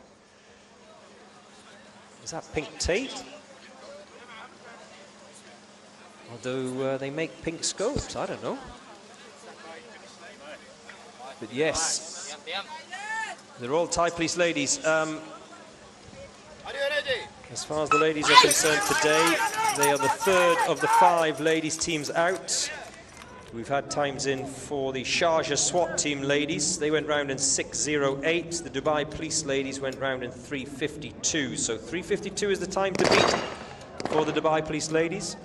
Is that pink tape? Although they make pink scopes, I don't know. But yes, the Royal Thai Police ladies. As far as the ladies are concerned today, they are the third of the 5 ladies teams out. We've had times in for the Sharjah SWAT team ladies. They went round in 6:08. The Dubai Police ladies went round in 3:52. So 3:52 is the time to beat for the Dubai Police ladies.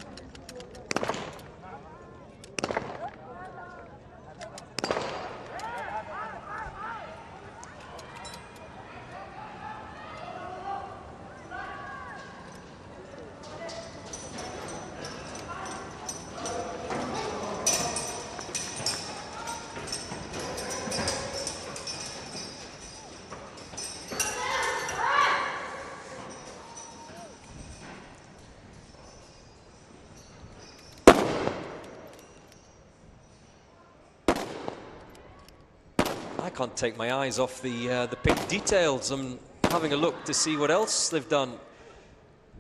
I can't take my eyes off the pink details. I'm having a look to see what else they've done.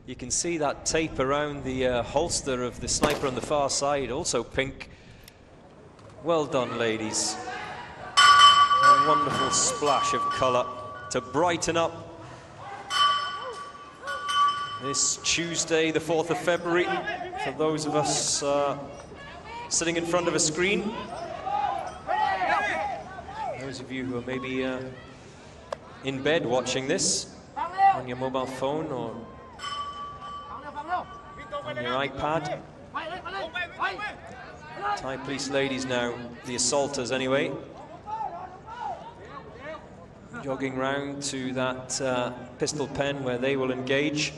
You can see that tape around the holster of the sniper on the far side, also pink. Well done, ladies. A wonderful splash of colour to brighten up this Tuesday, the 4th of February, for those of us sitting in front of a screen. Those of you who are maybe in bed watching this on your mobile phone or on your iPad. Thai Police ladies now, the assaulters anyway, jogging round to that pistol pen where they will engage.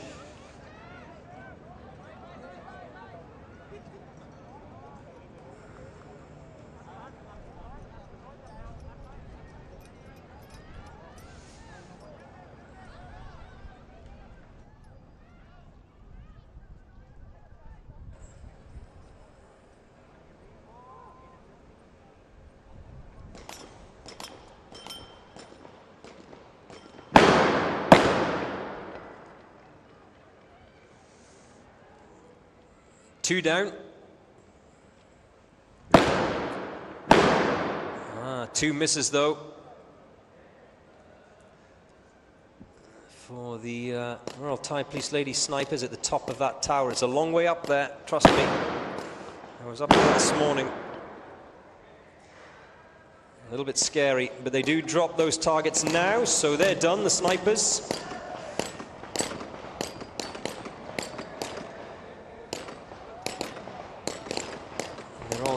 Two down. Two misses though for the Royal Thai Police lady snipers at the top of that tower. It's a long way up there, trust me. I was up there this morning. A little bit scary, but they do drop those targets now, so they're done, the snipers.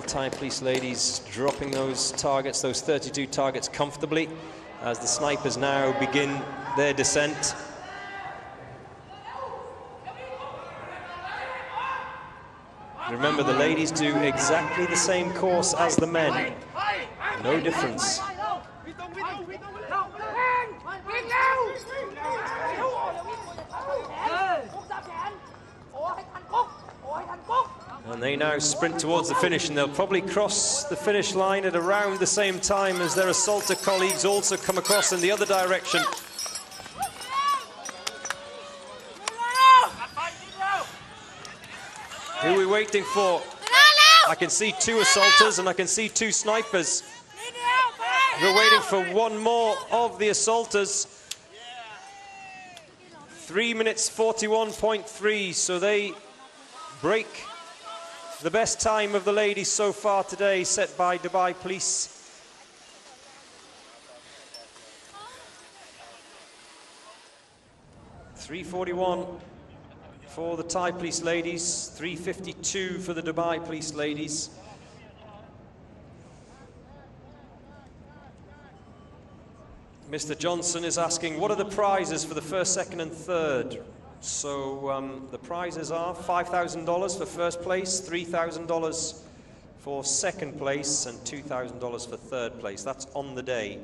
Thai Police ladies dropping those targets, those 32 targets comfortably as the snipers now begin their descent. Remember, the ladies do exactly the same course as the men. No difference. And they now sprint towards the finish, and they'll probably cross the finish line at around the same time as their assaulter colleagues also come across in the other direction. Who are we waiting for? I can see 2 assaulters and I can see 2 snipers. We're waiting for one more of the assaulters. 3 minutes 41.3, so they break the best time of the ladies so far today, set by Dubai Police. .341 for the Thai Police ladies, 3:52 for the Dubai Police ladies. Mr. Johnson is asking, what are the prizes for the first, second and third? So the prizes are $5,000 for first place, $3,000 for second place and $2,000 for third place. That's on the day.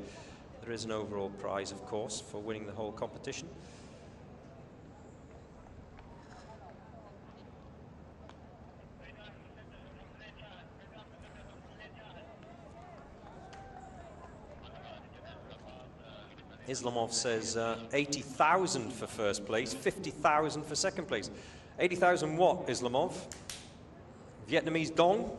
There is an overall prize, of course, for winning the whole competition. Islamov says 80,000 for first place, 50,000 for second place. 80,000 what, Islamov? Vietnamese dong?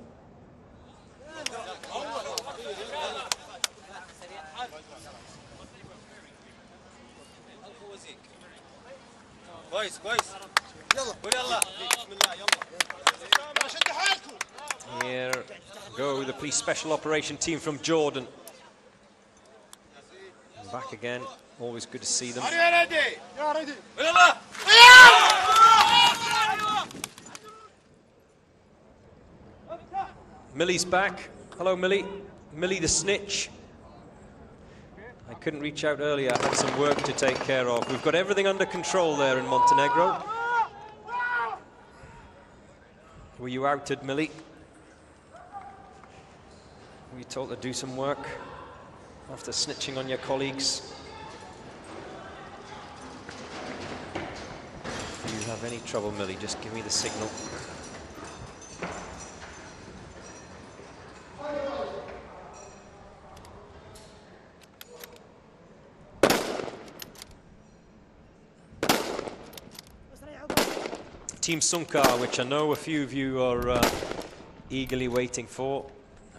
Here go the police special operation team from Jordan. Back again, always good to see them. Millie's back. Hello, Millie. Millie the snitch. I couldn't reach out earlier, I had some work to take care of. We've got everything under control there in Montenegro. Were you outed, Millie? Were you told to do some work after snitching on your colleagues? If you have any trouble, Millie, just give me the signal. Team Sunkar, which I know a few of you are eagerly waiting for.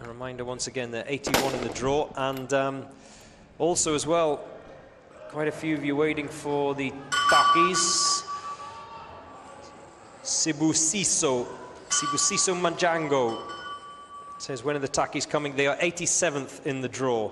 A reminder once again, they're 81 in the draw, and also as well, quite a few of you waiting for the Takis. Sibusiso Manjango says, when are the Takis coming? They are 87th in the draw.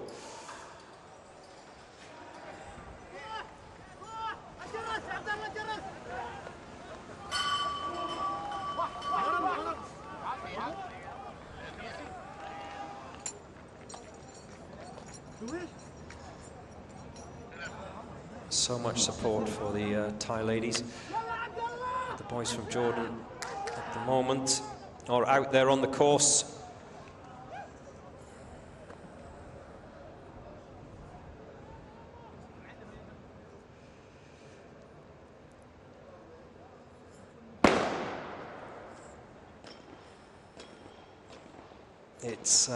So much support for the Thai ladies. The boys from Jordan at the moment are out there on the course. It's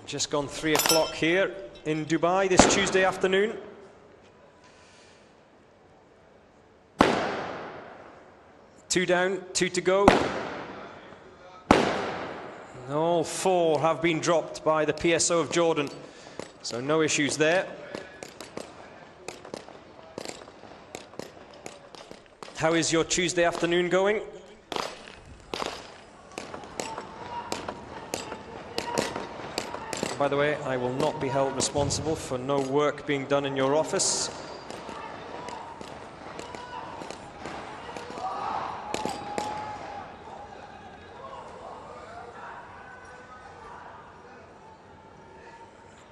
just gone 3 o'clock here in Dubai this Tuesday afternoon. Two down, 2 to go. And all 4 have been dropped by the PSO of Jordan, so no issues there. How is your Tuesday afternoon going? By the way, I will not be held responsible for no work being done in your office.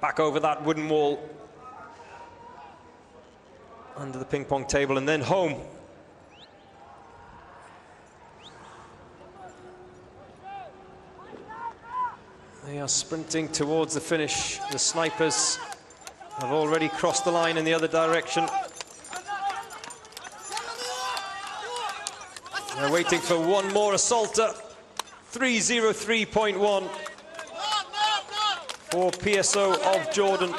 Back over that wooden wall, under the ping pong table, and then home. They are sprinting towards the finish. The snipers have already crossed the line in the other direction. They're waiting for one more assaulter. 3:03.1 for PSO of Jordan.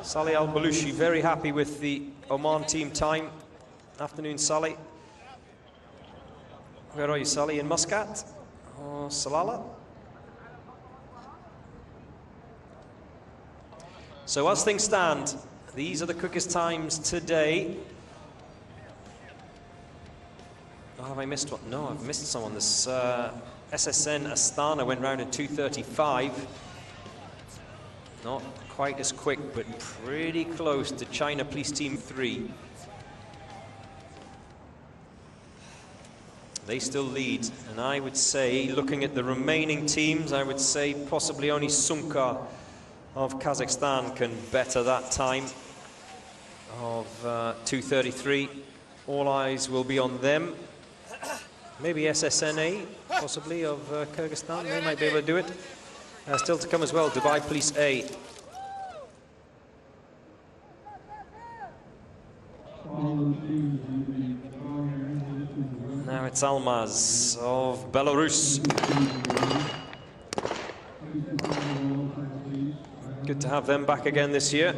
Salih Al-Balushi very happy with the Oman team time. Afternoon, Salih. Where are you, Salih? In Muscat or Salalah? So as things stand, these are the quickest times today. Oh, have I missed one? No, I've missed someone. This SSN Astana went round in 2:35. Not quite as quick, but pretty close to China Police Team 3. They still lead, and I would say, looking at the remaining teams, I would say possibly only Sunkar of Kazakhstan can better that time of 2:33. All eyes will be on them. Maybe SSNA, possibly, of Kyrgyzstan. They might be able to do it. Still to come as well, Dubai Police A. Now it's Almaz of Belarus. Good to have them back again this year.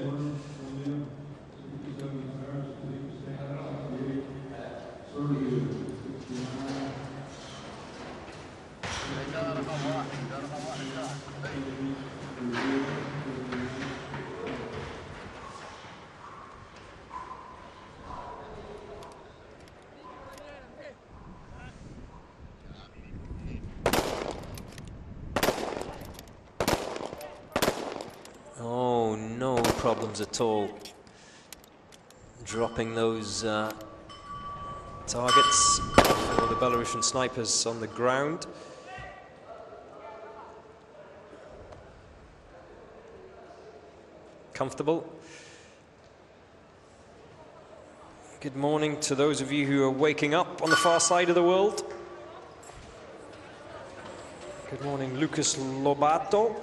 Oh, no problems at all. Dropping those targets for the Belarusian snipers on the ground. Comfortable. Good morning to those of you who are waking up on the far side of the world. Good morning, Lucas Lobato.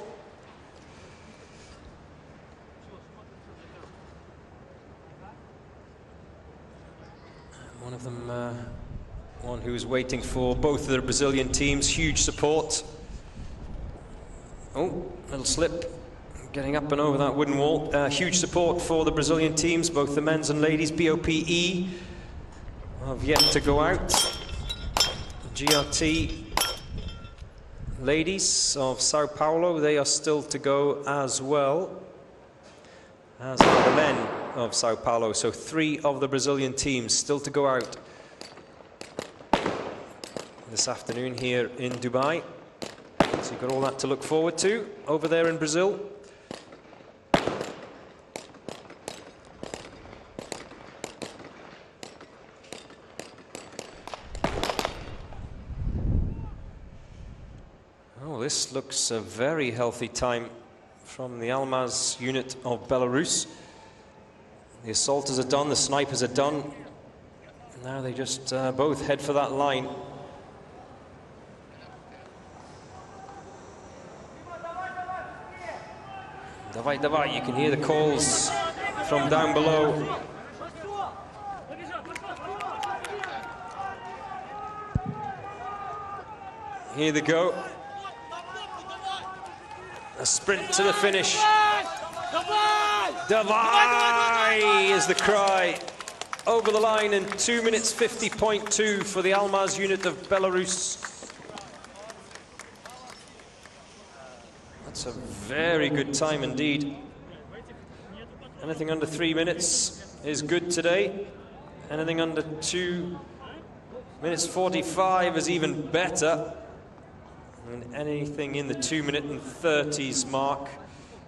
One of them, one who's waiting for both of the Brazilian teams. Huge support. Oh, little slip. Getting up and over that wooden wall. Huge support for the Brazilian teams, both the men's and ladies. BOPE have yet to go out. GRT ladies of Sao Paulo, they are still to go as well, as are the men of Sao Paulo. So 3 of the Brazilian teams still to go out this afternoon here in Dubai. So you've got all that to look forward to over there in Brazil. Oh, this looks a very healthy time from the Almaz unit of Belarus. The assaulters are done, the snipers are done. Now they just both head for that line. Davai, davai, you can hear the calls from down below. Here they go. A sprint to the finish. Davai is the cry. Over the line in 2 minutes 50.2 for the Almaz unit of Belarus. That's a very good time indeed. Anything under 3 minutes is good today. Anything under 2 minutes 45 is even better. And anything in the 2 minute and 30s mark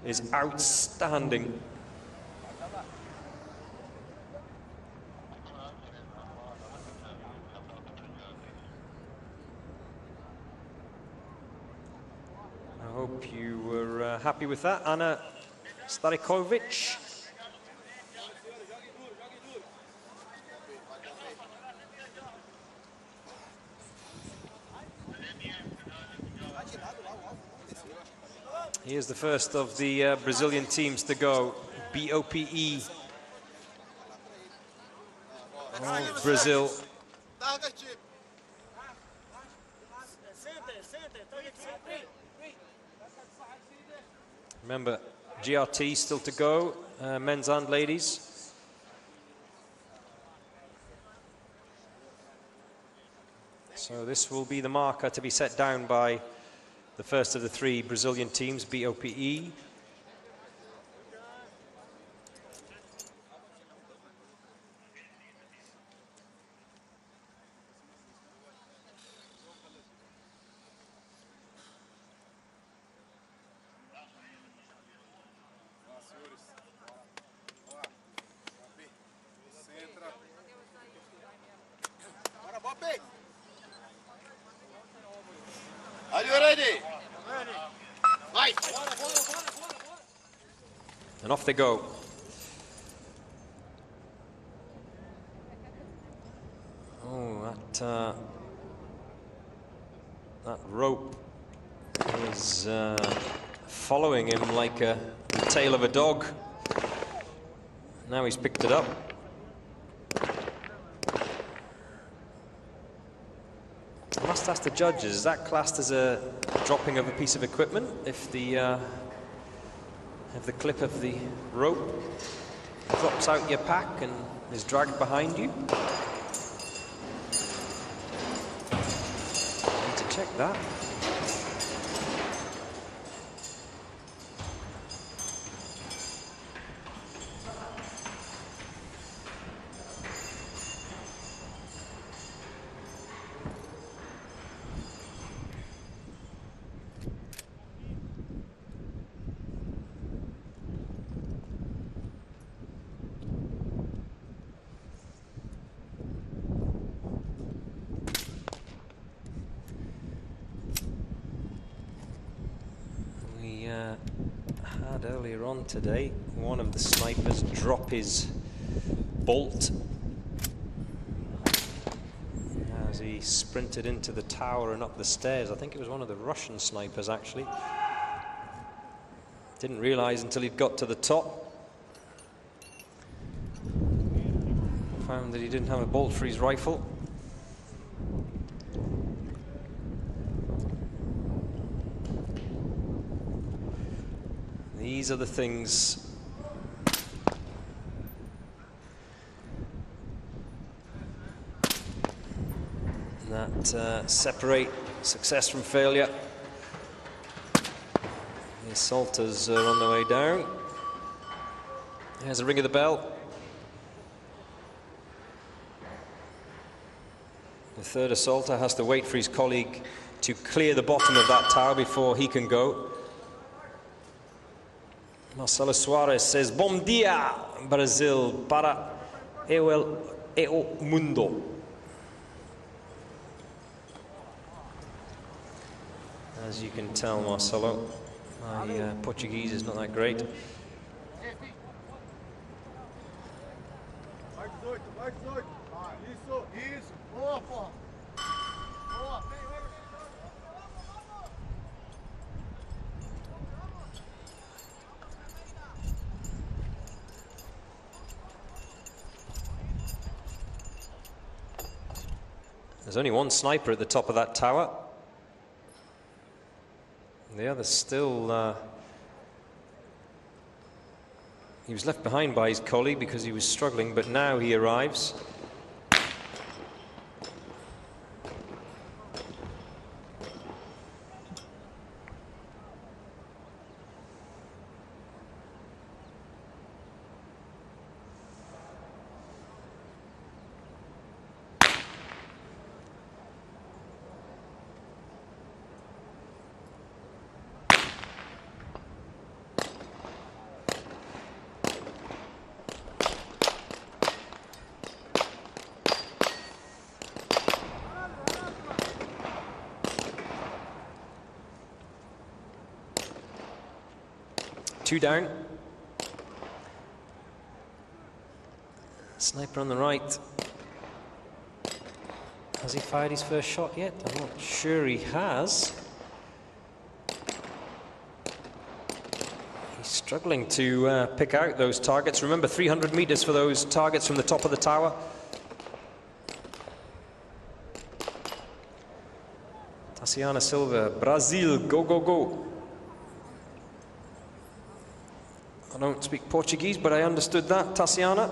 is outstanding. I hope you were happy with that, Anna Starikovic. Here's the first of the Brazilian teams to go. BOPE of Brazil. Remember, GRT still to go, men's and ladies. So this will be the marker to be set down by the first of the three Brazilian teams, BOPE. Are you ready? Fight! And off they go. Oh, that rope is following him like the tail of a dog. Now he's picked it up. I must ask the judges, is that classed as a dropping of a piece of equipment if the clip of the rope drops out your pack and is dragged behind you? I need to check that. Had earlier on today one of the snipers drop his bolt as he sprinted into the tower and up the stairs. I think it was one of the Russian snipers actually. Didn't realize until he'd got to the top. Found that he didn't have a bolt for his rifle. These are the things that separate success from failure. The assaulters are on their way down. There's a ring of the bell. The third assaulter has to wait for his colleague to clear the bottom of that tower before he can go. Marcelo Soares says, "Bom dia, Brazil, para o mundo." As you can tell, Marcelo, my Portuguese is not that great. There's only one sniper at the top of that tower. The other's still... he was left behind by his colleague because he was struggling, but now he arrives. Two down. Sniper on the right. Has he fired his first shot yet? I'm not sure he has. He's struggling to pick out those targets. Remember, 300 meters for those targets from the top of the tower. Tassiana Silva, Brazil, go, go, go. I don't speak Portuguese, but I understood that, Tatiana.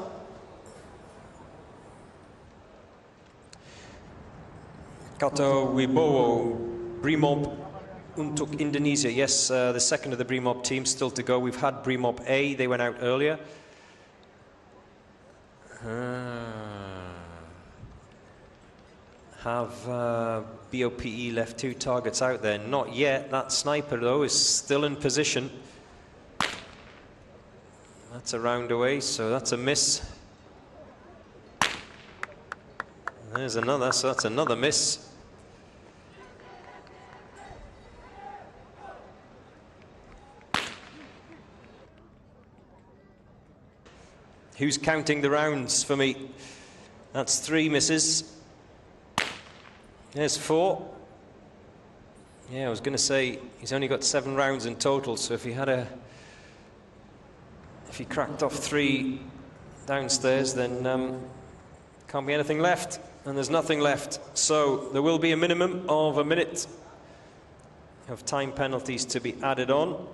Kata Wibowo, Brimob untuk Indonesia. Yes, the second of the Brimob team still to go. We've had Brimob A, they went out earlier. Have BOPE left 2 targets out there? Not yet. That sniper, though, is still in position. That's a round away, so that's a miss. There's another, so that's another miss. Who's counting the rounds for me? That's 3 misses. There's 4. Yeah, I was going to say he's only got 7 rounds in total, so if he cracked off 3 downstairs, then can't be anything left, and there's nothing left. So there will be a minimum of a minute of time penalties to be added on.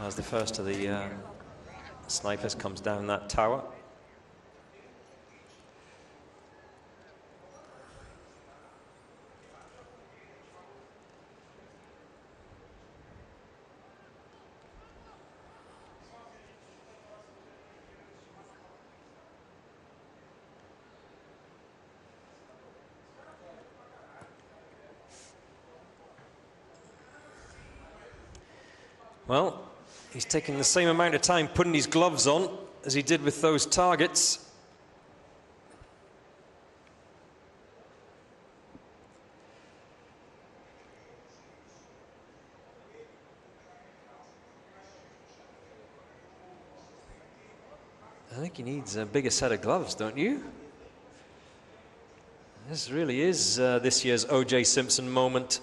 As the first of the snipers comes down that tower. Well, he's taking the same amount of time putting his gloves on as he did with those targets. I think he needs a bigger set of gloves, don't you? This really is this year's O.J. Simpson moment.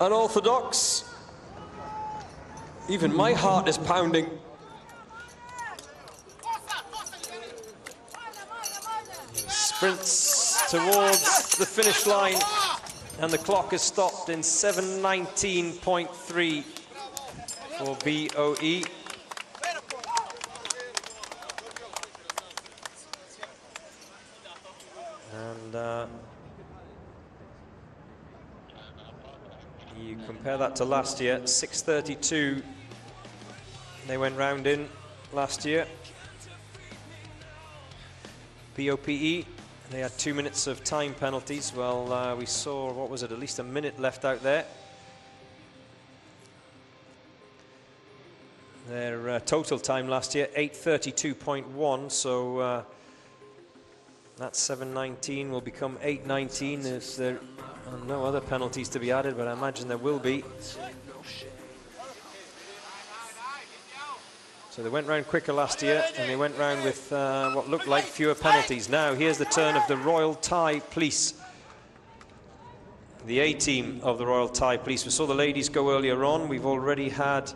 Unorthodox. Even my heart is pounding. Sprints towards the finish line, and the clock is stopped in 7:19.3 for BOE. And you compare that to last year, 6:32 they went round in last year. BOPE, they had 2 minutes of time penalties. Well, we saw, what was it, at least a minute left out there. Their total time last year, 8:32.1, so that 7:19 will become 8:19 if there are no other penalties to be added, but I imagine there will be. So they went round quicker last year, and they went round with what looked like fewer penalties. Now here's the turn of the Royal Thai Police, the A team of the Royal Thai Police. We saw the ladies go earlier on. We've already had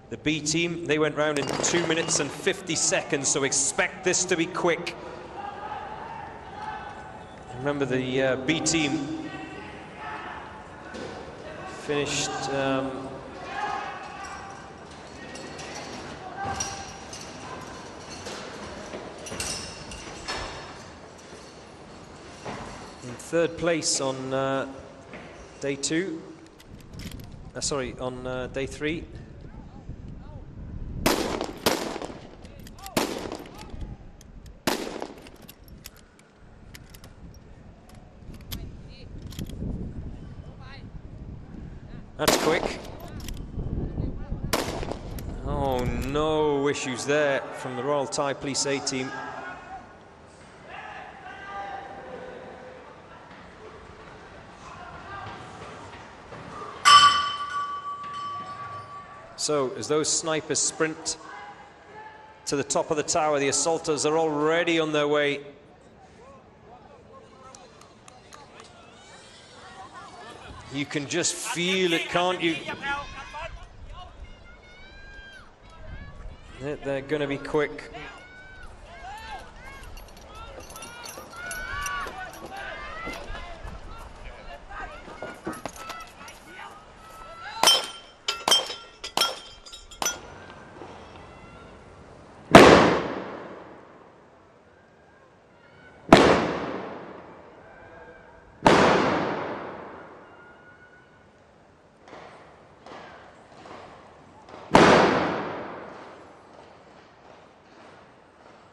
the B team. They went round in 2 minutes and 50 seconds, so expect this to be quick. Remember, the B team finished in 3rd place on day 2. Sorry, on day 3. That's quick. Oh, no issues there from the Royal Thai Police A team. So as those snipers sprint to the top of the tower, the assaulters are already on their way. You can just feel it, can't you? They're going to be quick.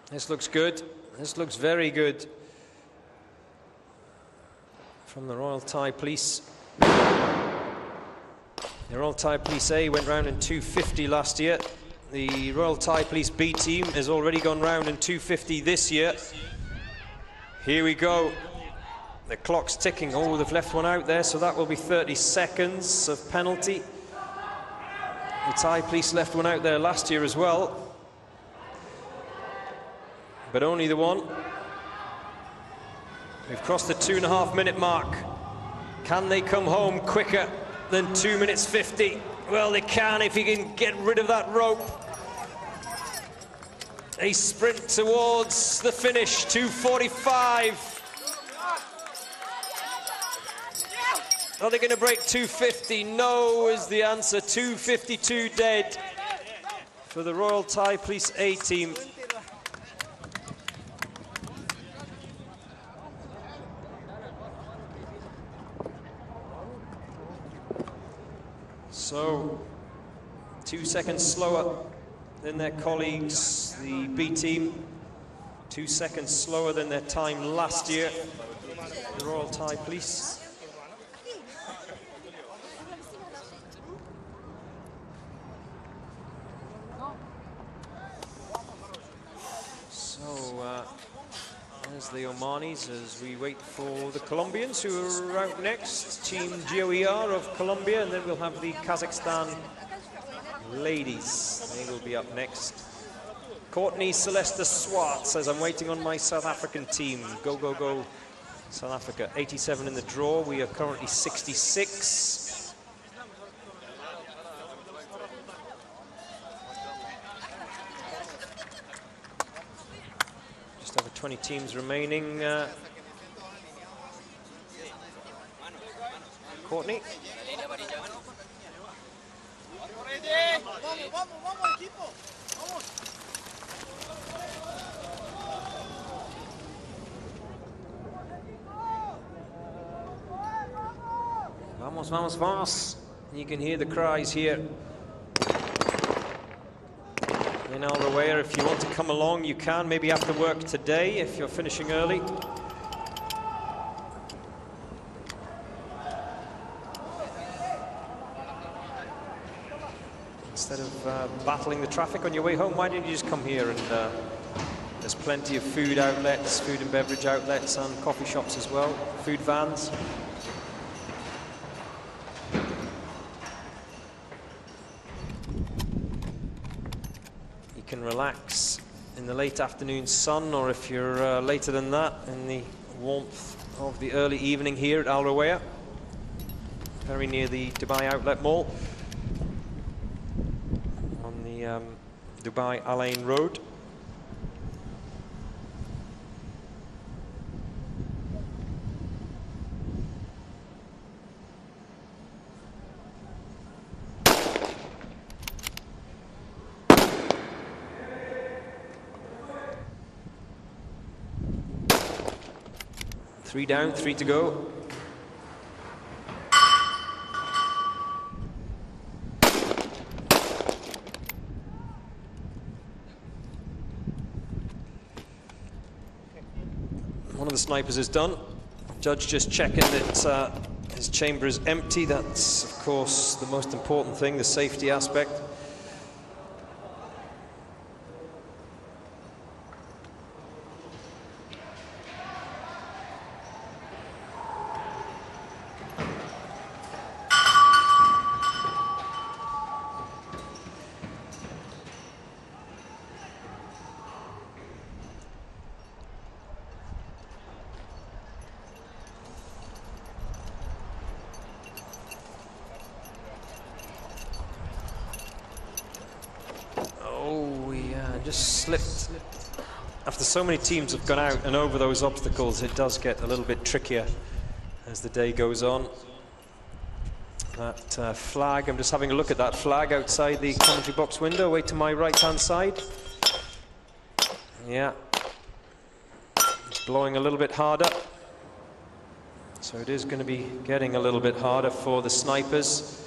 This looks good. This looks very good. From the Royal Thai Police. The Royal Thai Police A went round in 250 last year. The Royal Thai Police B team has already gone round in 250 this year. Here we go. The clock's ticking. Oh, they've left one out there, so that will be 30 seconds of penalty. The Thai Police left one out there last year as well, but only the one. We've crossed the 2.5 minute mark. Can they come home quicker than 2 minutes 50? Well, they can if you can get rid of that rope. They sprint towards the finish, 2:45. Are they going to break 250? No is the answer. 2:52 dead for the Royal Thai Police A team. So, 2 seconds slower than their colleagues, the B team. 2 seconds slower than their time last year, the Royal Thai Police. So, there's the Omanis as we wait for the Colombians who are out next. Team GOER of Colombia, and then we'll have the Kazakhstan ladies. They will be up next. Courtney Celeste SWAT says, I'm waiting on my South African team. Go, go, go, South Africa. 87 in the draw. We are currently 66. Just over 20 teams remaining. Courtney. Vamos, vamos, vamos. You can hear the cries here in Al Rawaya. If you want to come along, you can, maybe after work today if you're finishing early. Instead of battling the traffic on your way home, why don't you just come here? And there's plenty of food outlets, food and beverage outlets, and coffee shops as well, food vans. You can relax in the late afternoon sun, or if you're later than that, in the warmth of the early evening here at Al Rawaya, very near the Dubai Outlet Mall. Dubai Al Ain Road. Three down, 3 to go. One of the snipers is done. Judge just checking that his chamber is empty. That's, of course, the most important thing, the safety aspect. just slipped. After so many teams have gone out and over those obstacles, it does get a little bit trickier as the day goes on. That flag, I'm just having a look at that flag outside the commentary box window, way to my right-hand side. Yeah, it's blowing a little bit harder. So it is going to be getting a little bit harder for the snipers.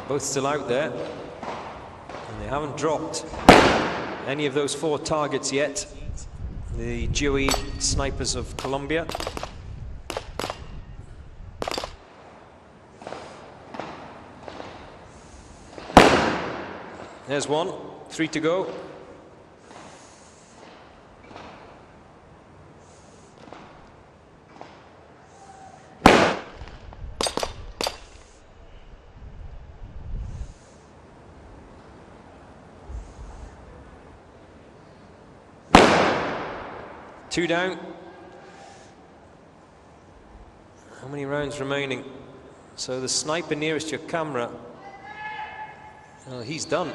Both still out there, and they haven't dropped any of those 4 targets yet. The UAE snipers of Colombia. There's one, 3 to go. Two down. How many rounds remaining? So the sniper nearest your camera, he's done.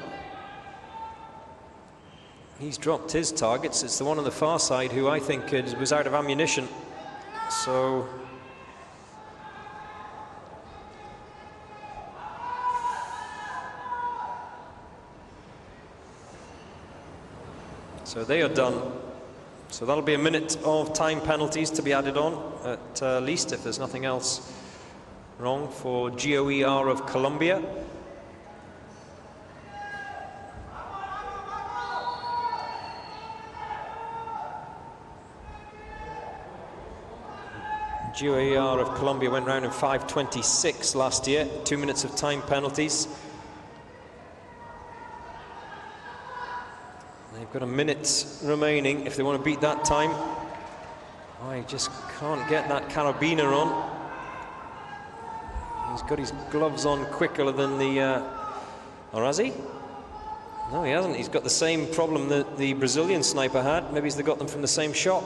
He's dropped his targets. It's the one on the far side who I think was out of ammunition. So they are done. So that'll be a minute of time penalties to be added on, at least, if there's nothing else wrong, for GOER of Colombia. GOER of Colombia went round in 5:26 last year, 2 minutes of time penalties. They've got a minute remaining if they want to beat that time. I just can't get that carabiner on. He's got his gloves on quicker than the... or has he? No, he hasn't. He's got the same problem that the Brazilian sniper had. Maybe they got them from the same shop.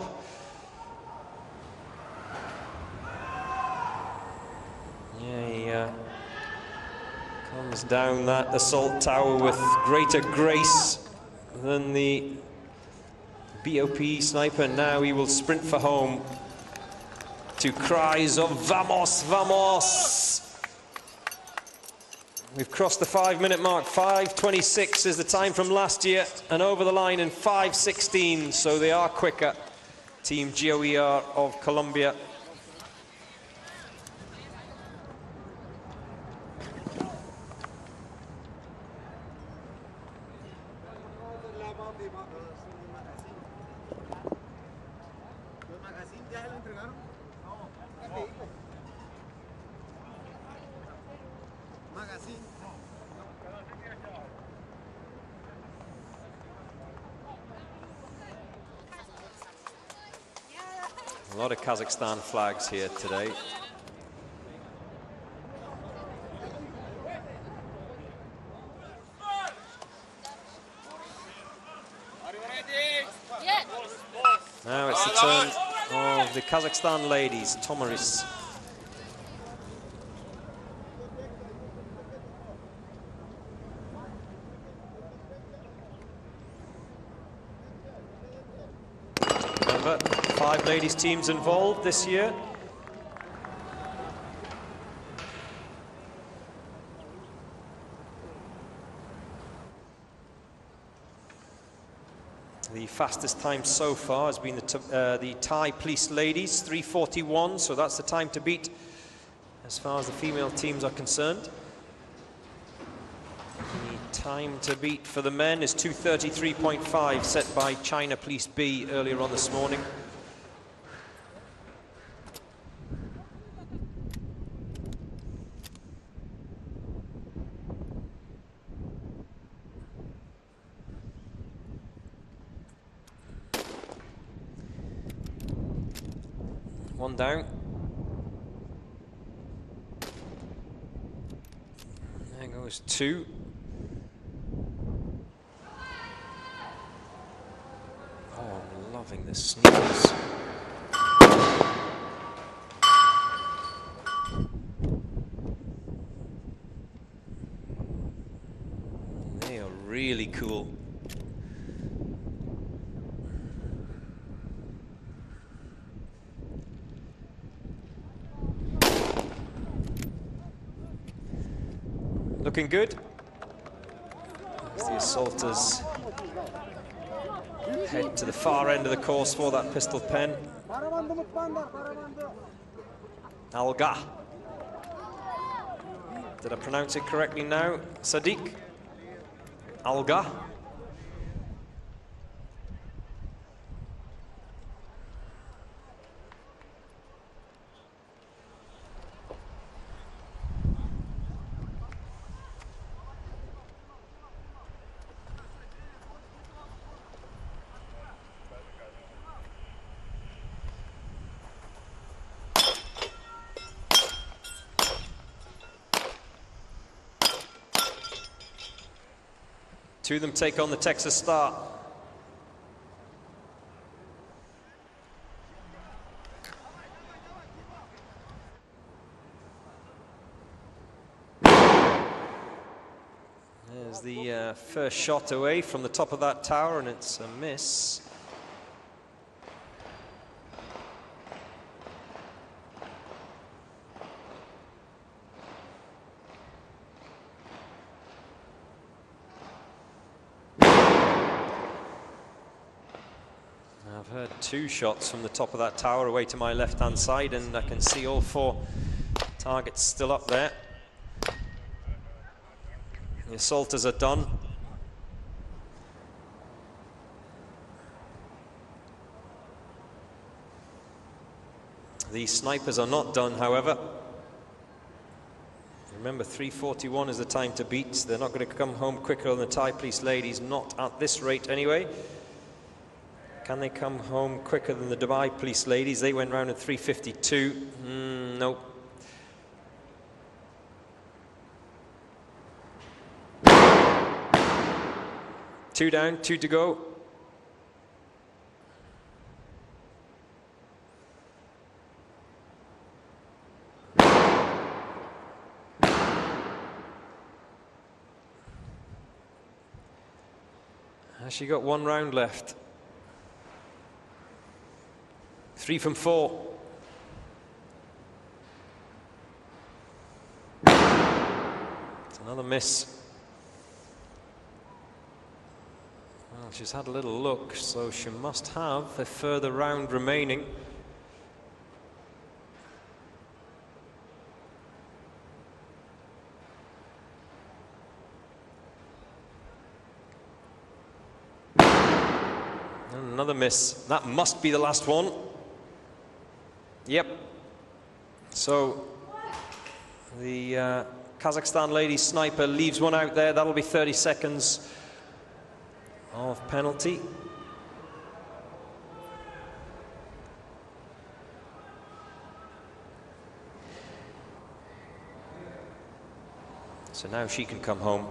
Yeah, he comes down that assault tower with greater grace than the BOP sniper. Now he will sprint for home to cries of "Vamos, vamos!" We've crossed the 5-minute mark. 5:26 is the time from last year, and over the line in 5:16, so they are quicker. Team GOER of Colombia. A lot of Kazakhstan flags here today. Now it's the turn of the Kazakhstan ladies, Tomaris. Remember, 5 ladies teams involved this year. The fastest time so far has been the Thai police ladies, 3:41, so that's the time to beat as far as the female teams are concerned. The time to beat for the men is 2:33.5, set by China Police B earlier on this morning. One down. There goes 2. involving the sneakers. They are really cool. Looking good. As the assaulters head to the far end of the course for that pistol pen. Alga. Did I pronounce it correctly now? Sadiq? Alga. Two of them take on the Texas Star. There's the first shot away from the top of that tower, and it's a miss. I've heard two shots from the top of that tower away to my left-hand side, and I can see all four targets still up there. The assaulters are done. The snipers are not done, however. Remember, 3:41 is the time to beat. They're not going to come home quicker than the Thai police ladies, not at this rate anyway. Can they come home quicker than the Dubai police ladies? They went round at 3:52. Nope. Two down, two to go. Has she got one round left? 3 from 4. It's another miss. Well, she's had a little look, so she must have a further round remaining. And another miss. That must be the last one. Yep. So the Kazakhstan lady sniper leaves one out there. That'll be 30 seconds of penalty. So now she can come home.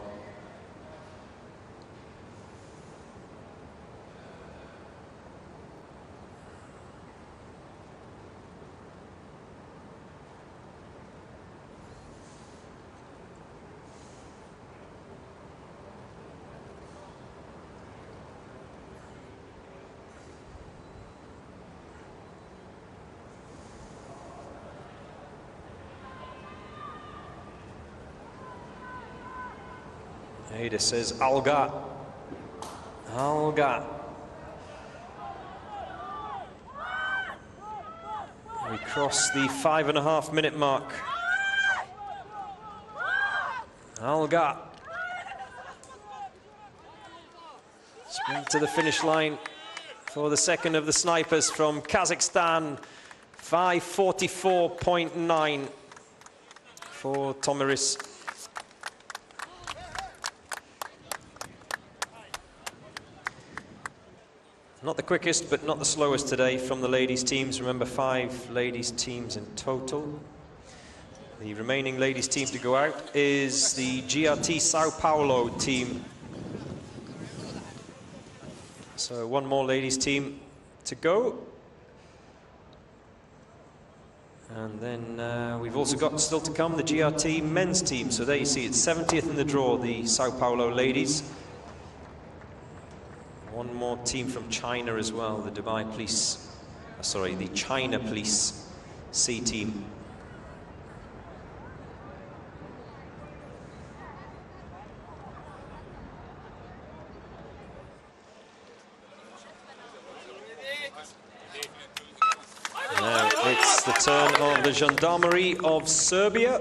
Ada says, Alga. Alga. We cross the 5.5 minute mark. Alga. Sprint to the finish line for the second of the snipers from Kazakhstan. 5:44.9 for Tomiris. Not the quickest, but not the slowest today from the ladies' teams. Remember, 5 ladies' teams in total. The remaining ladies' team to go out is the GRT Sao Paulo team. So one more ladies' team to go. And then we've also got still to come the GRT men's team. So there you see it's 70th in the draw, the Sao Paulo ladies. One more team from China as well, the Dubai Police, sorry, the China Police C team. Now it's the turn of the Gendarmerie of Serbia.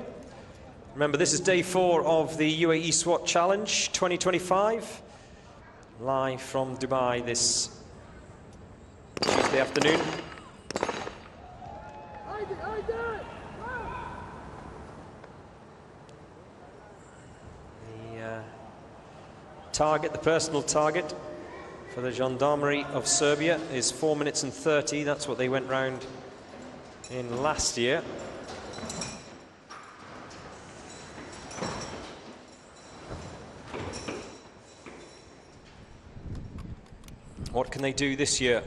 Remember, this is day 4 of the UAE SWAT Challenge 2025. Live from Dubai this Tuesday afternoon. The target, the personal target for the Gendarmerie of Serbia is 4 minutes and 30. That's what they went round in last year. What can they do this year?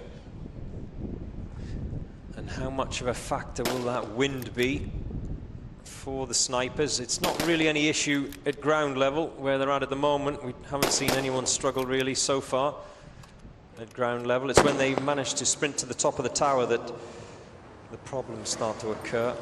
And how much of a factor will that wind be for the snipers? It's not really any issue at ground level where they're at the moment. We haven't seen anyone struggle really so far at ground level. It's when they manage to sprint to the top of the tower that the problems start to occur.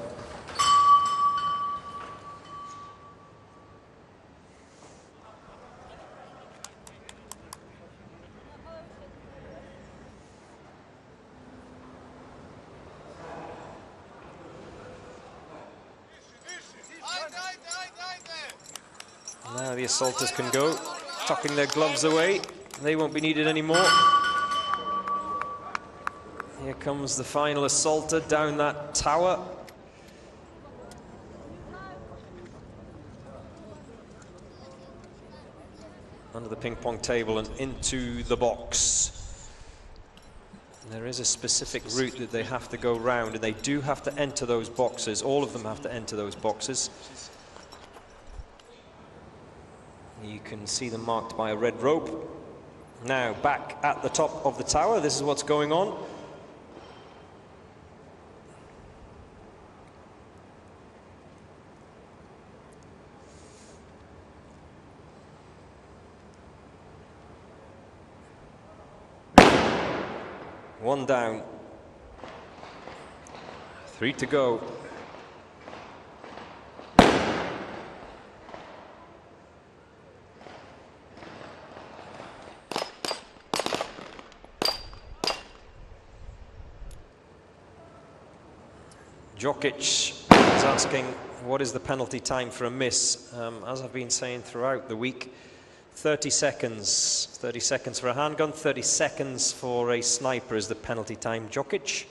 Now the assaulters can go, tucking their gloves away. They won't be needed anymore. Here comes the final assaulter down that tower. Under the ping pong table and into the box. There is a specific route that they have to go round, and they do have to enter those boxes. All of them have to enter those boxes. You can see them marked by a red rope. Now back at the top of the tower, this is what's going on. One down. 3 to go. Jokic is asking, what is the penalty time for a miss? As I've been saying throughout the week, 30 seconds. 30 seconds for a handgun, 30 seconds for a sniper is the penalty time. Jokic.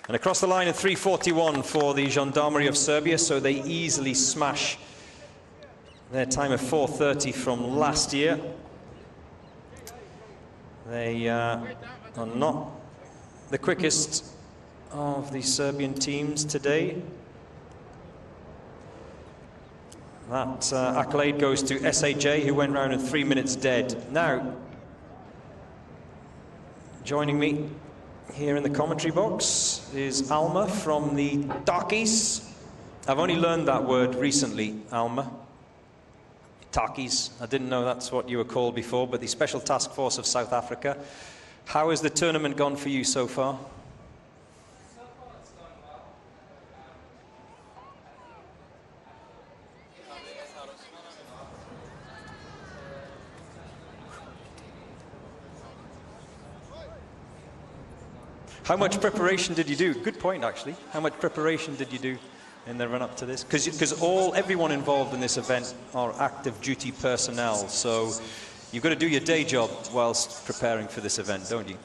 And across the line at 3:41 for the Gendarmerie of Serbia, so they easily smash their time of 4:30 from last year. They are not the quickest of the Serbian teams today. That accolade goes to SAJ, who went round in 3 minutes dead. Now, joining me here in the commentary box is Alma from the Takis. I've only learned that word recently, Alma. Takis. I didn't know that's what you were called before, but the Special Task Force of South Africa. How has the tournament gone for you so far? So far How much preparation did you do? Good point, actually. How much preparation did you do in the run-up to this? Because everyone involved in this event are active duty personnel, so you've got to do your day job whilst preparing for this event, don't you?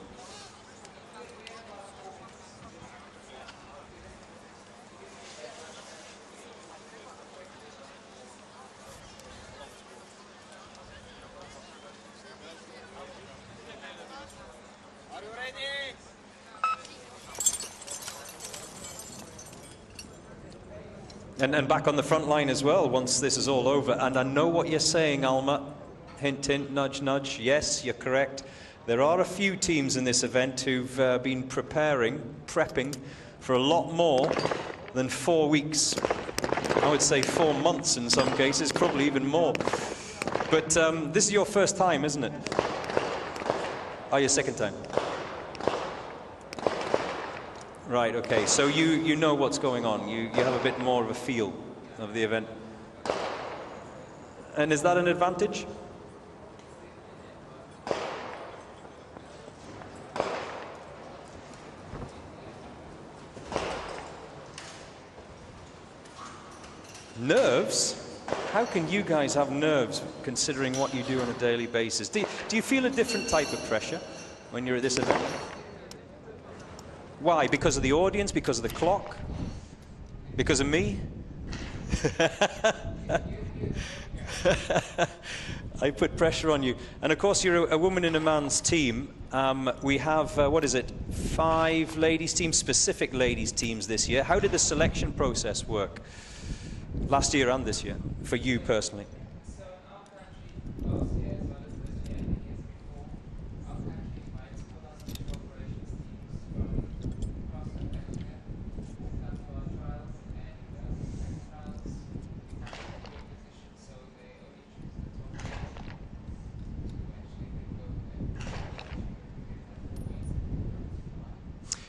And back on the front line as well, once this is all over. And I know what you're saying, Alma. Hint, hint, nudge, nudge. Yes, you're correct. There are a few teams in this event who've been prepping for a lot more than 4 weeks. I would say 4 months in some cases, probably even more. But this is your first time, isn't it? Oh, your second time. Right, okay, so you know what's going on. You have a bit more of a feel of the event. And is that an advantage? Nerves? How can you guys have nerves considering what you do on a daily basis? Do you feel a different type of pressure when you're at this event? Why? Because of the audience? Because of the clock? Because of me? I put pressure on you. And of course, you're a woman in a man's team. We have, what is it, 5 ladies teams, specific ladies teams this year. How did the selection process work? Last year and this year, for you personally?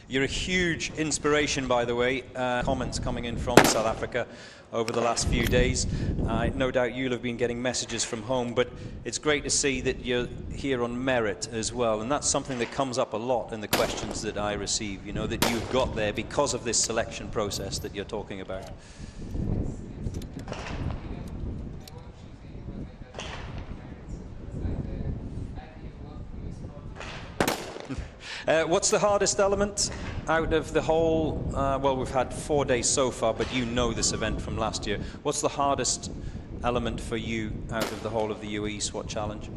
You're a huge inspiration, by the way. Comments coming in from South Africa over the last few days. No doubt you'll have been getting messages from home, but it's great to see that you're here on merit as well. And that's something that comes up a lot in the questions that I receive, you know, that you've got there because of this selection process that you're talking about. What's the hardest element out of the whole, well, we've had 4 days so far, but you know this event from last year. What's the hardest element for you out of the whole of the UAE SWAT Challenge?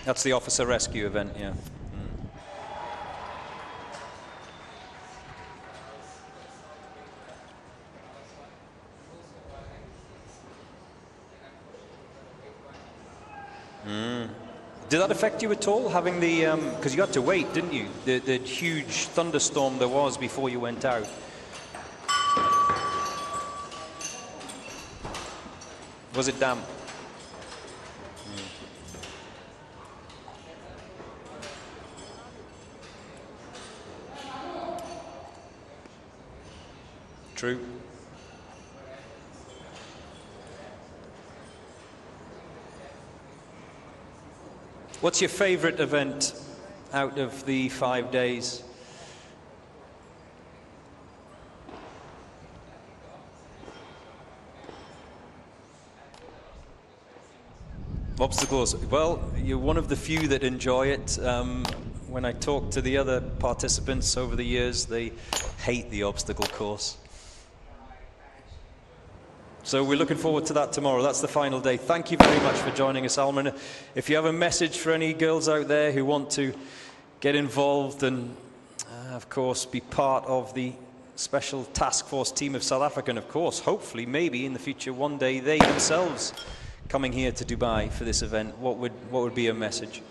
That's the officer rescue event, yeah. Did that affect you at all, having the, because you had to wait, didn't you? The huge thunderstorm there was before you went out. Was it damp? True. What's your favorite event out of the 5 days? Obstacles. Well, you're one of the few that enjoy it. When I talk to the other participants over the years, they hate the obstacle course. So we're looking forward to that tomorrow. That's the final day. Thank you very much for joining us, Alma. If you have a message for any girls out there who want to get involved and, of course, be part of the special task force team of South Africa, and of course, hopefully, maybe in the future, one day they themselves coming here to Dubai for this event, what would be a message?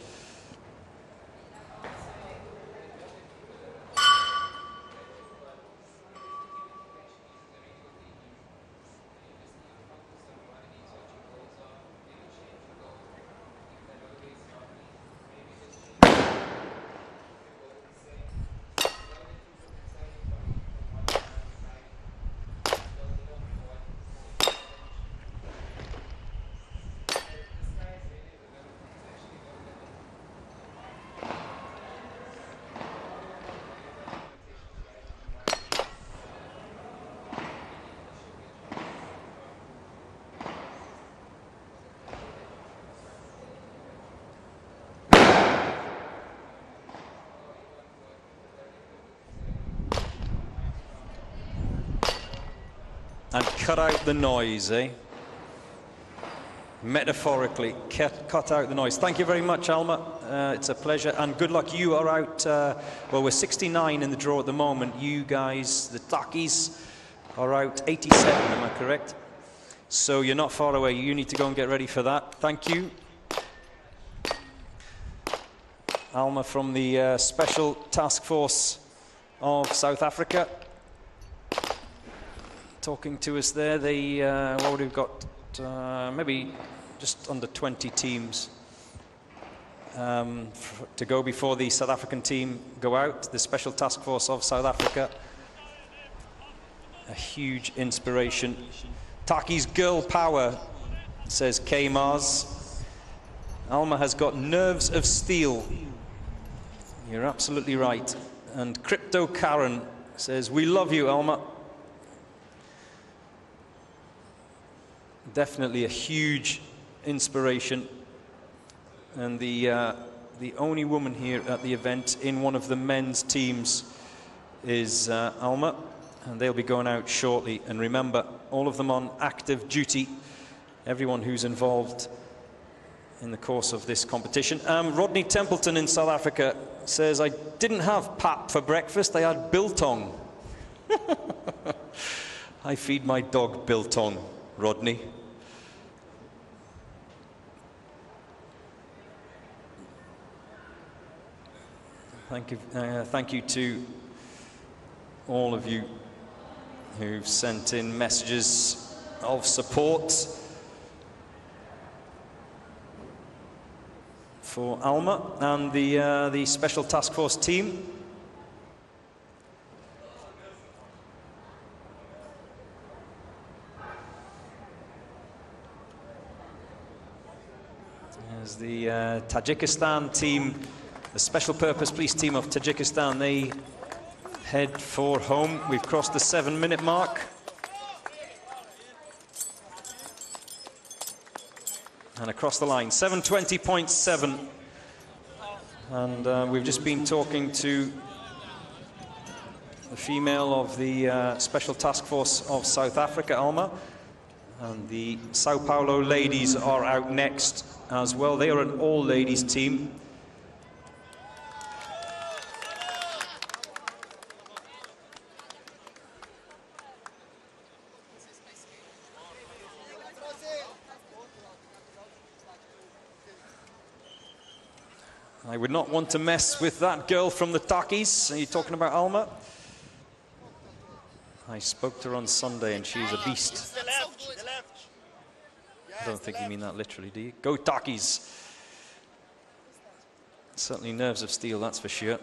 and cut out the noise, eh? Metaphorically, cut out the noise. Thank you very much, Alma. It's a pleasure, and good luck. You are out, well, we're 69 in the draw at the moment. You guys, the Takis, are out 87, am I correct? So you're not far away. You need to go and get ready for that. Thank you. Alma from the Special Task Force of South Africa, talking to us there. They, what would we've got? Maybe just under 20 teams to go before the South African team go out. The Special Task Force of South Africa, a huge inspiration. Taki's girl power, says K Mars. Alma has got nerves of steel. You're absolutely right. And Crypto Karen says, we love you, Alma. Definitely a huge inspiration, and the only woman here at the event in one of the men's teams is Alma, and they'll be going out shortly. And remember, all of them on active duty, everyone who's involved in the course of this competition. Rodney Templeton in South Africa says, I didn't have pap for breakfast, I had biltong. I feed my dog biltong, Rodney. Thank you to all of you who've sent in messages of support for Alma and the Special Task Force team. There's the Tajikistan team, the Special Purpose Police team of Tajikistan. They head for home. We've crossed the 7-minute mark. And across the line, 7:20.7. And we've just been talking to the female of the Special Task Force of South Africa, Alma. And the Sao Paulo ladies are out next as well. They are an all-ladies team. I would not want to mess with that girl from the Takis. Are you talking about Alma? I spoke to her on Sunday and she's a beast. I don't think you mean that literally, do you? Go Takis! Certainly nerves of steel, that's for sure.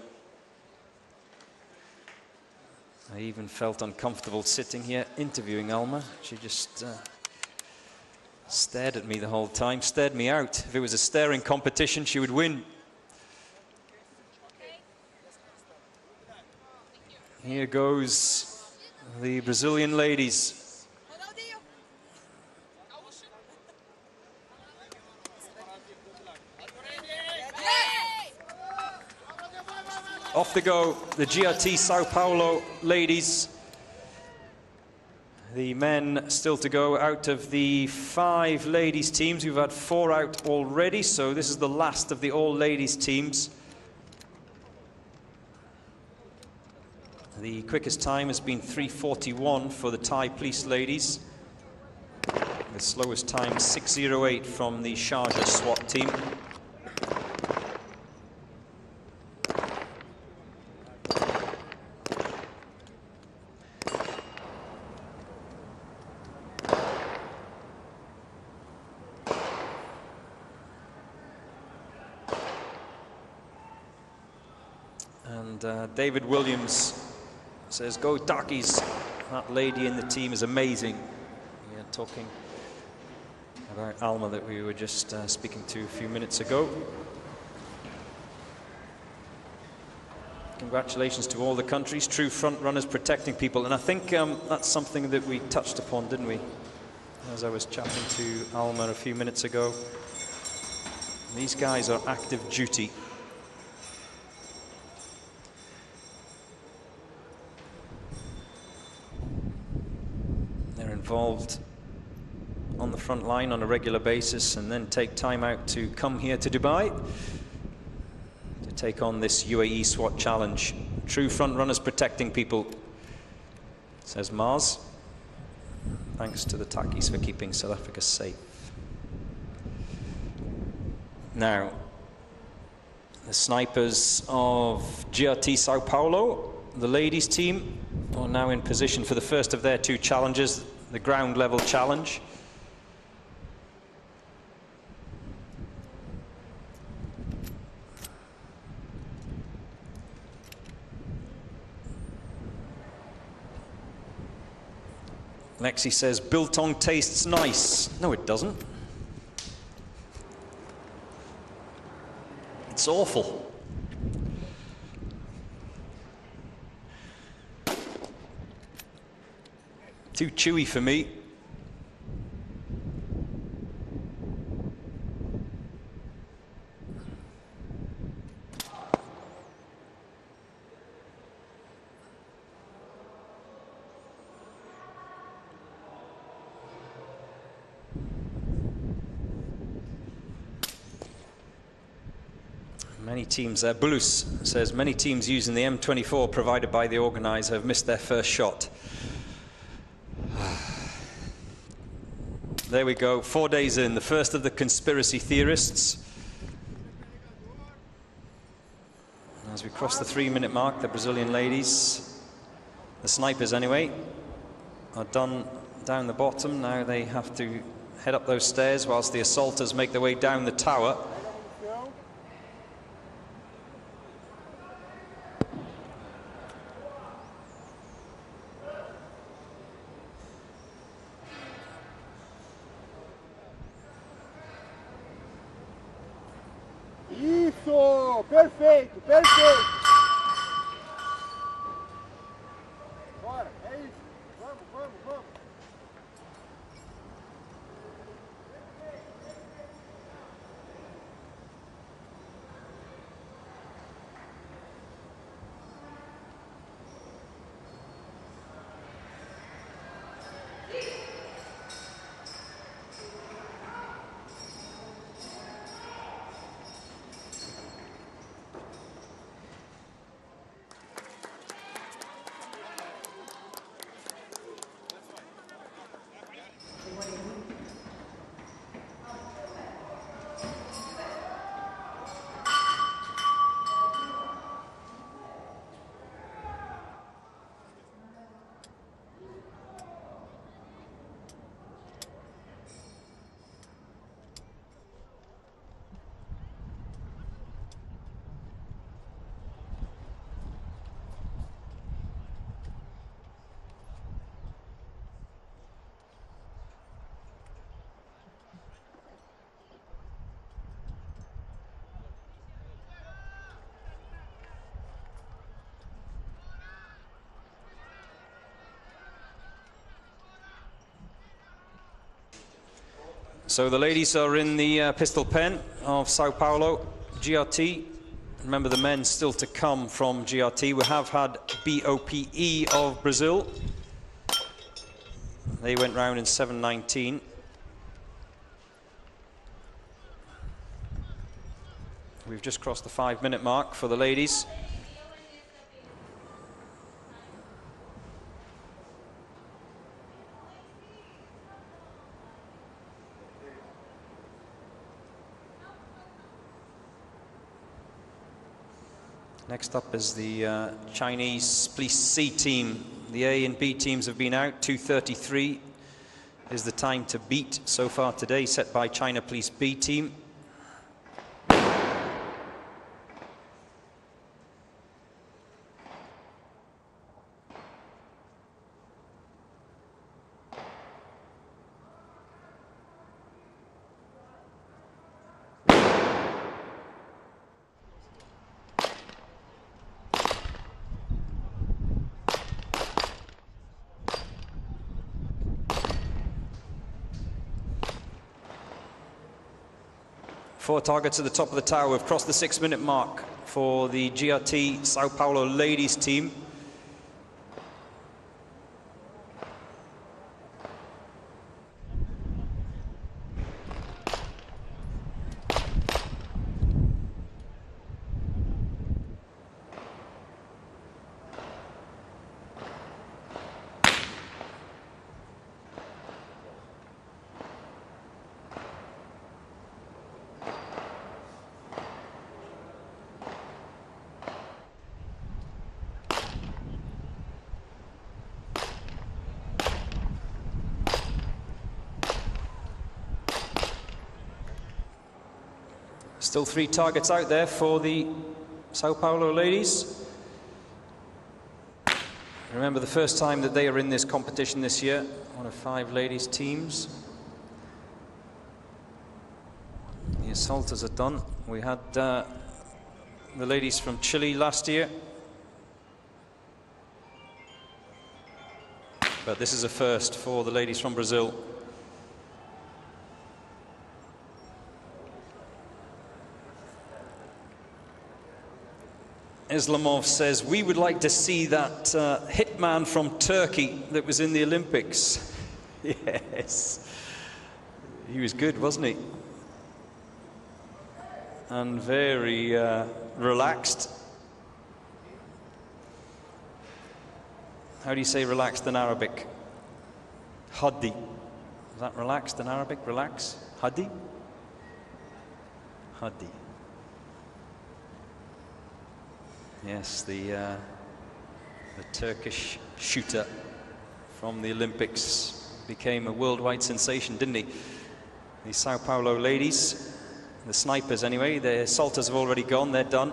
I even felt uncomfortable sitting here interviewing Alma. She just stared at me the whole time, stared me out. If it was a staring competition, she would win. Here goes the Brazilian ladies. Off they go, the GRT Sao Paulo ladies. The men still to go out of the 5 ladies teams. We've had 4 out already, so this is the last of the all ladies teams. The quickest time has been 3:41 for the Thai police ladies. The slowest time 6:08 from the Sharjah SWAT team. And David Williams says, go Takis. That lady in the team is amazing. Yeah, talking about Alma that we were just speaking to a few minutes ago. Congratulations to all the countries, true front runners protecting people. And I think that's something that we touched upon, didn't we? As I was chatting to Alma a few minutes ago. These guys are active duty. involved on the front line on a regular basis and then take time out to come here to Dubai to take on this UAE SWAT challenge. True front runners protecting people, says Mars. Thanks to the Takis for keeping South Africa safe. Now, the snipers of GRT Sao Paulo, the ladies team, are now in position for the first of their two challenges, the ground level challenge. Lexi says, biltong tastes nice. No, it doesn't. It's awful. Too chewy for me. Many teams, Bulus says, many teams using the M24 provided by the organizer have missed their first shot. There we go, 4 days in, the first of the conspiracy theorists. As we cross the 3-minute mark, the Brazilian ladies, the snipers anyway, are done down the bottom. Now they have to head up those stairs whilst the assaulters make their way down the tower. Isso! Perfeito, perfeito! Bora, é isso! Vamos, vamos, vamos! So the ladies are in the pistol pen of Sao Paulo, GRT. Remember, the men still to come from GRT. We have had BOPE of Brazil. They went round in 7:19. We've just crossed the 5-minute mark for the ladies. Next up is the Chinese Police C team. The A and B teams have been out. 2:33 is the time to beat so far today, set by China Police B team. Four targets at the top of the tower. We've crossed the 6-minute mark for the GRT Sao Paulo ladies team. Still 3 targets out there for the Sao Paulo ladies. Remember the first time that they are in this competition this year, one of 5 ladies teams. The assaulters are done. We had the ladies from Chile last year. But this is a first for the ladies from Brazil. Islamov says, we would like to see that hitman from Turkey that was in the Olympics. Yes. He was good, wasn't he? And very relaxed. How do you say relaxed in Arabic? Hadi. Is that relaxed in Arabic? Relax? Hadi? Hadi. Yes, the Turkish shooter from the Olympics became a worldwide sensation, didn't he? The Sao Paulo ladies, the snipers anyway, the assaulters have already gone, they're done.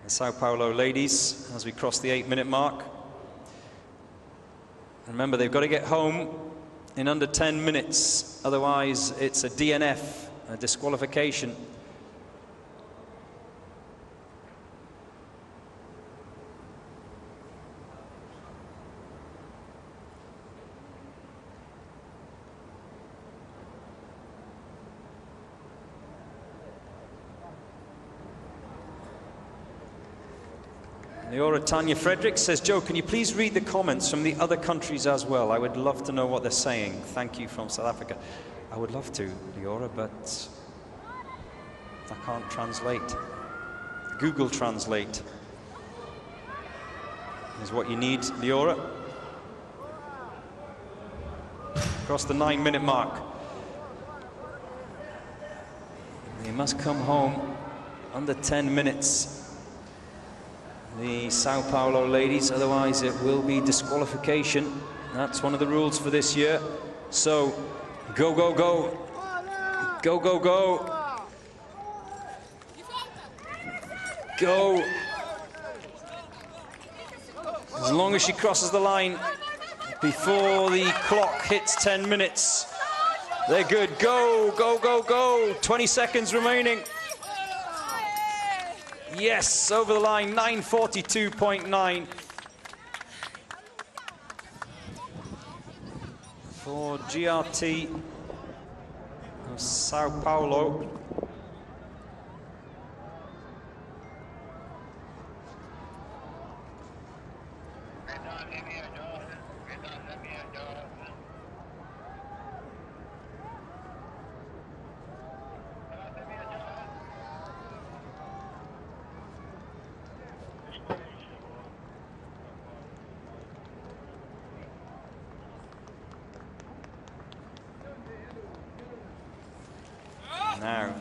The Sao Paulo ladies, as we cross the 8-minute mark. Remember, they've got to get home in under 10 minutes, otherwise it's a DNF, a disqualification. Leora Tanya Frederick says, Joe, can you please read the comments from the other countries as well? I would love to know what they're saying. Thank you from South Africa. I would love to, Leora, but I can't translate. Google Translate is what you need, Leora. Across the 9-minute mark. They must come home under 10 minutes. The Sao Paulo ladies, otherwise it will be disqualification. That's one of the rules for this year. So, go, go, go. Go, go, go. Go. As long as she crosses the line before the clock hits 10 minutes, they're good. Go, go, go, go. 20 seconds remaining. Yes, over the line, 9:42.9 for GRT of Sao Paulo. Now,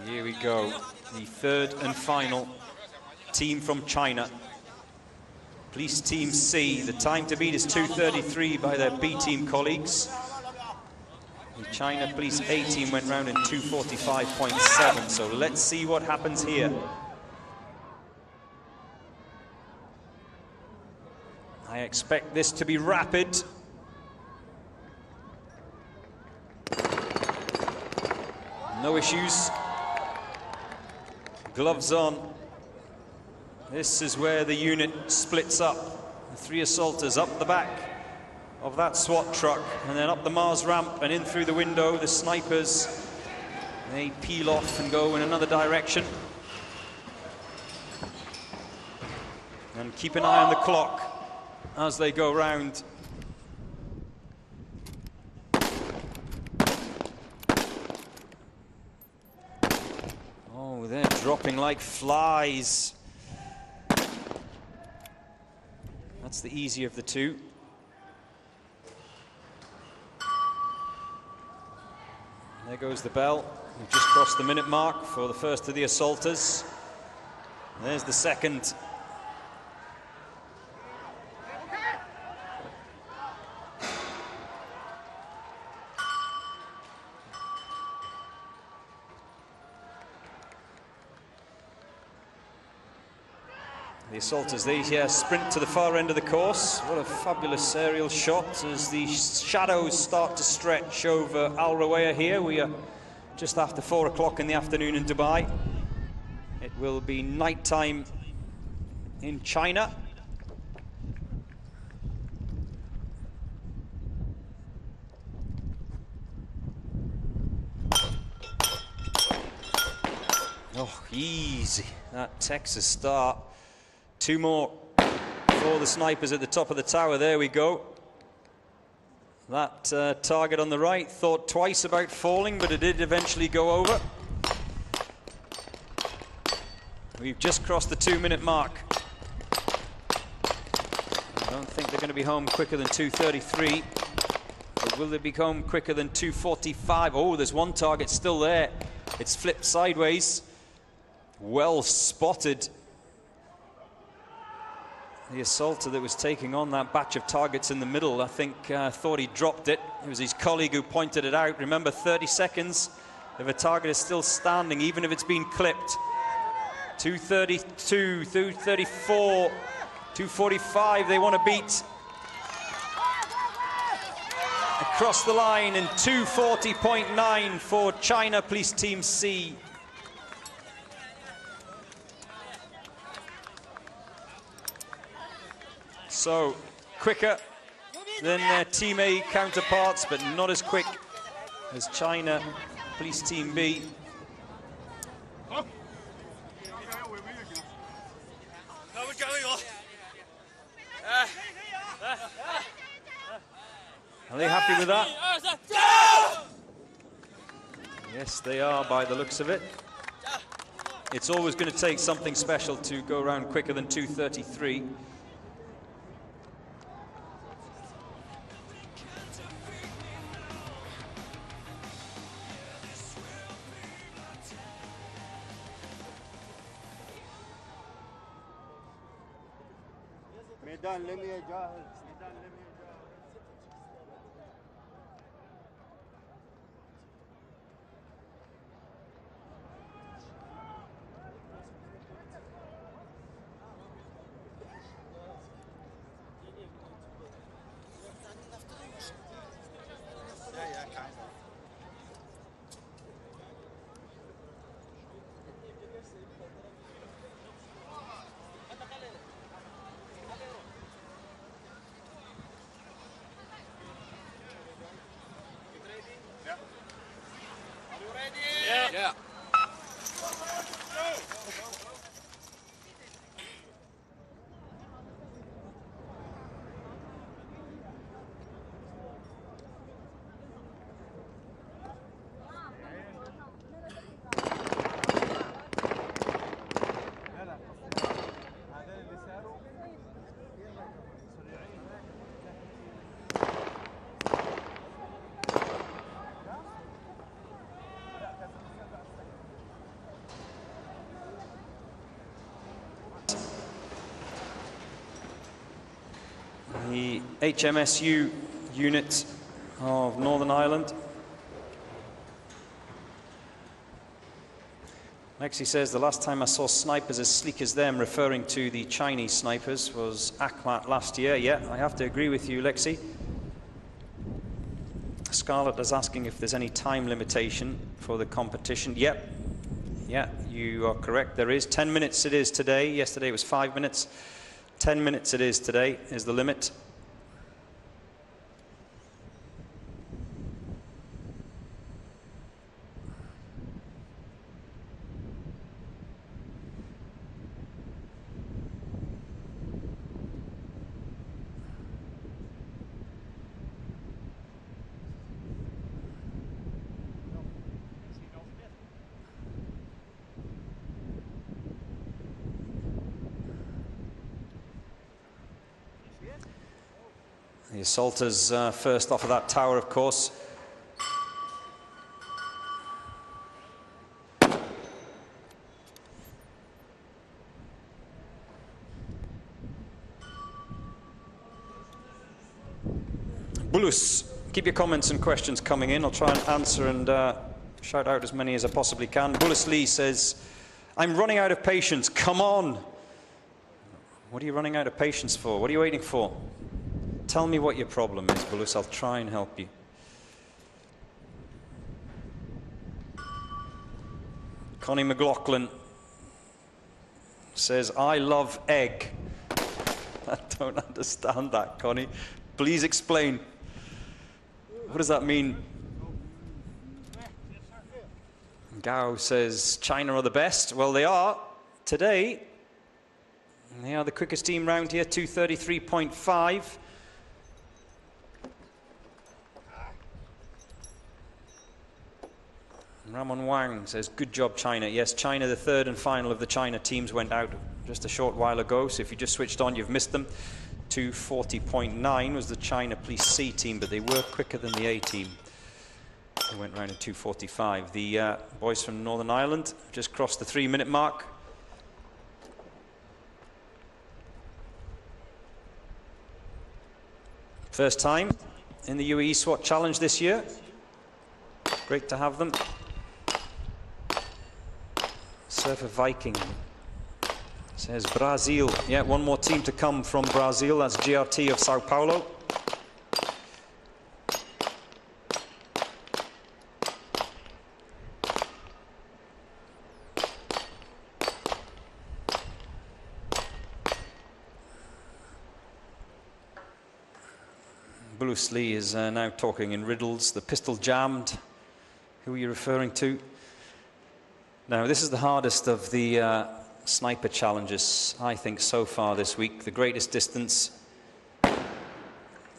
here we go, the third and final team from China. Police Team C, the time to beat is 2:33 by their B team colleagues. The China Police A team went round in 2:45.7, so let's see what happens here. I expect this to be rapid. No issues. Gloves on. This is where the unit splits up. The 3 assaulters up the back of that SWAT truck and then up the Mars ramp and in through the window. The snipers, they peel off and go in another direction. And keep an eye on the clock as they go round. Oh, they're dropping like flies. That's the easier of the two. There goes the bell. We've just crossed the minute mark for the first of the assaulters. There's the second. The assaulters, they sprint to the far end of the course. What a fabulous aerial shot as the shadows start to stretch over Al Rawaya here. We are just after 4 o'clock in the afternoon in Dubai. It will be night time in China. Oh, easy. That Texas start. 2 more for the snipers at the top of the tower. There we go. That target on the right thought twice about falling, but it did eventually go over. We've just crossed the 2-minute mark. I don't think they're going to be home quicker than 2:33. But will they be home quicker than 2:45? Oh, there's one target still there. It's flipped sideways. Well spotted. The assaulter that was taking on that batch of targets in the middle, I think, thought he dropped it. It was his colleague who pointed it out. Remember, 30 seconds if a target is still standing, even if it's been clipped. 2:32, 2:34, 2:45 they want to beat. Across the line in 2:40.9 for China Police Team C. So, quicker than their Team A counterparts, but not as quick as China Police Team B. Are they happy with that? Yes, they are by the looks of it. It's always going to take something special to go around quicker than 2:33. Yeah. The HMSU unit of Northern Ireland. Lexi says, the last time I saw snipers as sleek as them, referring to the Chinese snipers, was Akhmat last year. Yeah, I have to agree with you, Lexi. Scarlett is asking if there's any time limitation for the competition. Yep. Yeah, you are correct. There is. 10 minutes it is today. Yesterday it was 5 minutes. 10 minutes it is today, is the limit. The assaulters first off of that tower, of course. Bulus, keep your comments and questions coming in. I'll try and answer and shout out as many as I possibly can. Bulus Lee says, I'm running out of patience, come on. What are you running out of patience for? What are you waiting for? Tell me what your problem is, Bulus. I'll try and help you. Connie McLaughlin says, I love egg. I don't understand that, Connie. Please explain. What does that mean? Gao says, China are the best. Well, they are today. They are the quickest team round here, 2:33.5. Ramon Wang says, good job, China. Yes, China, the third and final of the China teams, went out just a short while ago. So if you just switched on, you've missed them. 2:40.9 was the China Police C team, but they were quicker than the A team. They went round in 2:45. The boys from Northern Ireland just crossed the 3-minute mark. First time in the UAE SWAT Challenge this year. Great to have them. Surfer Viking says Brazil. Yeah, one more team to come from Brazil. That's GRT of Sao Paulo. Bruce Lee is now talking in riddles. The pistol jammed. Who are you referring to? Now, this is the hardest of the sniper challenges, I think, so far this week. The greatest distance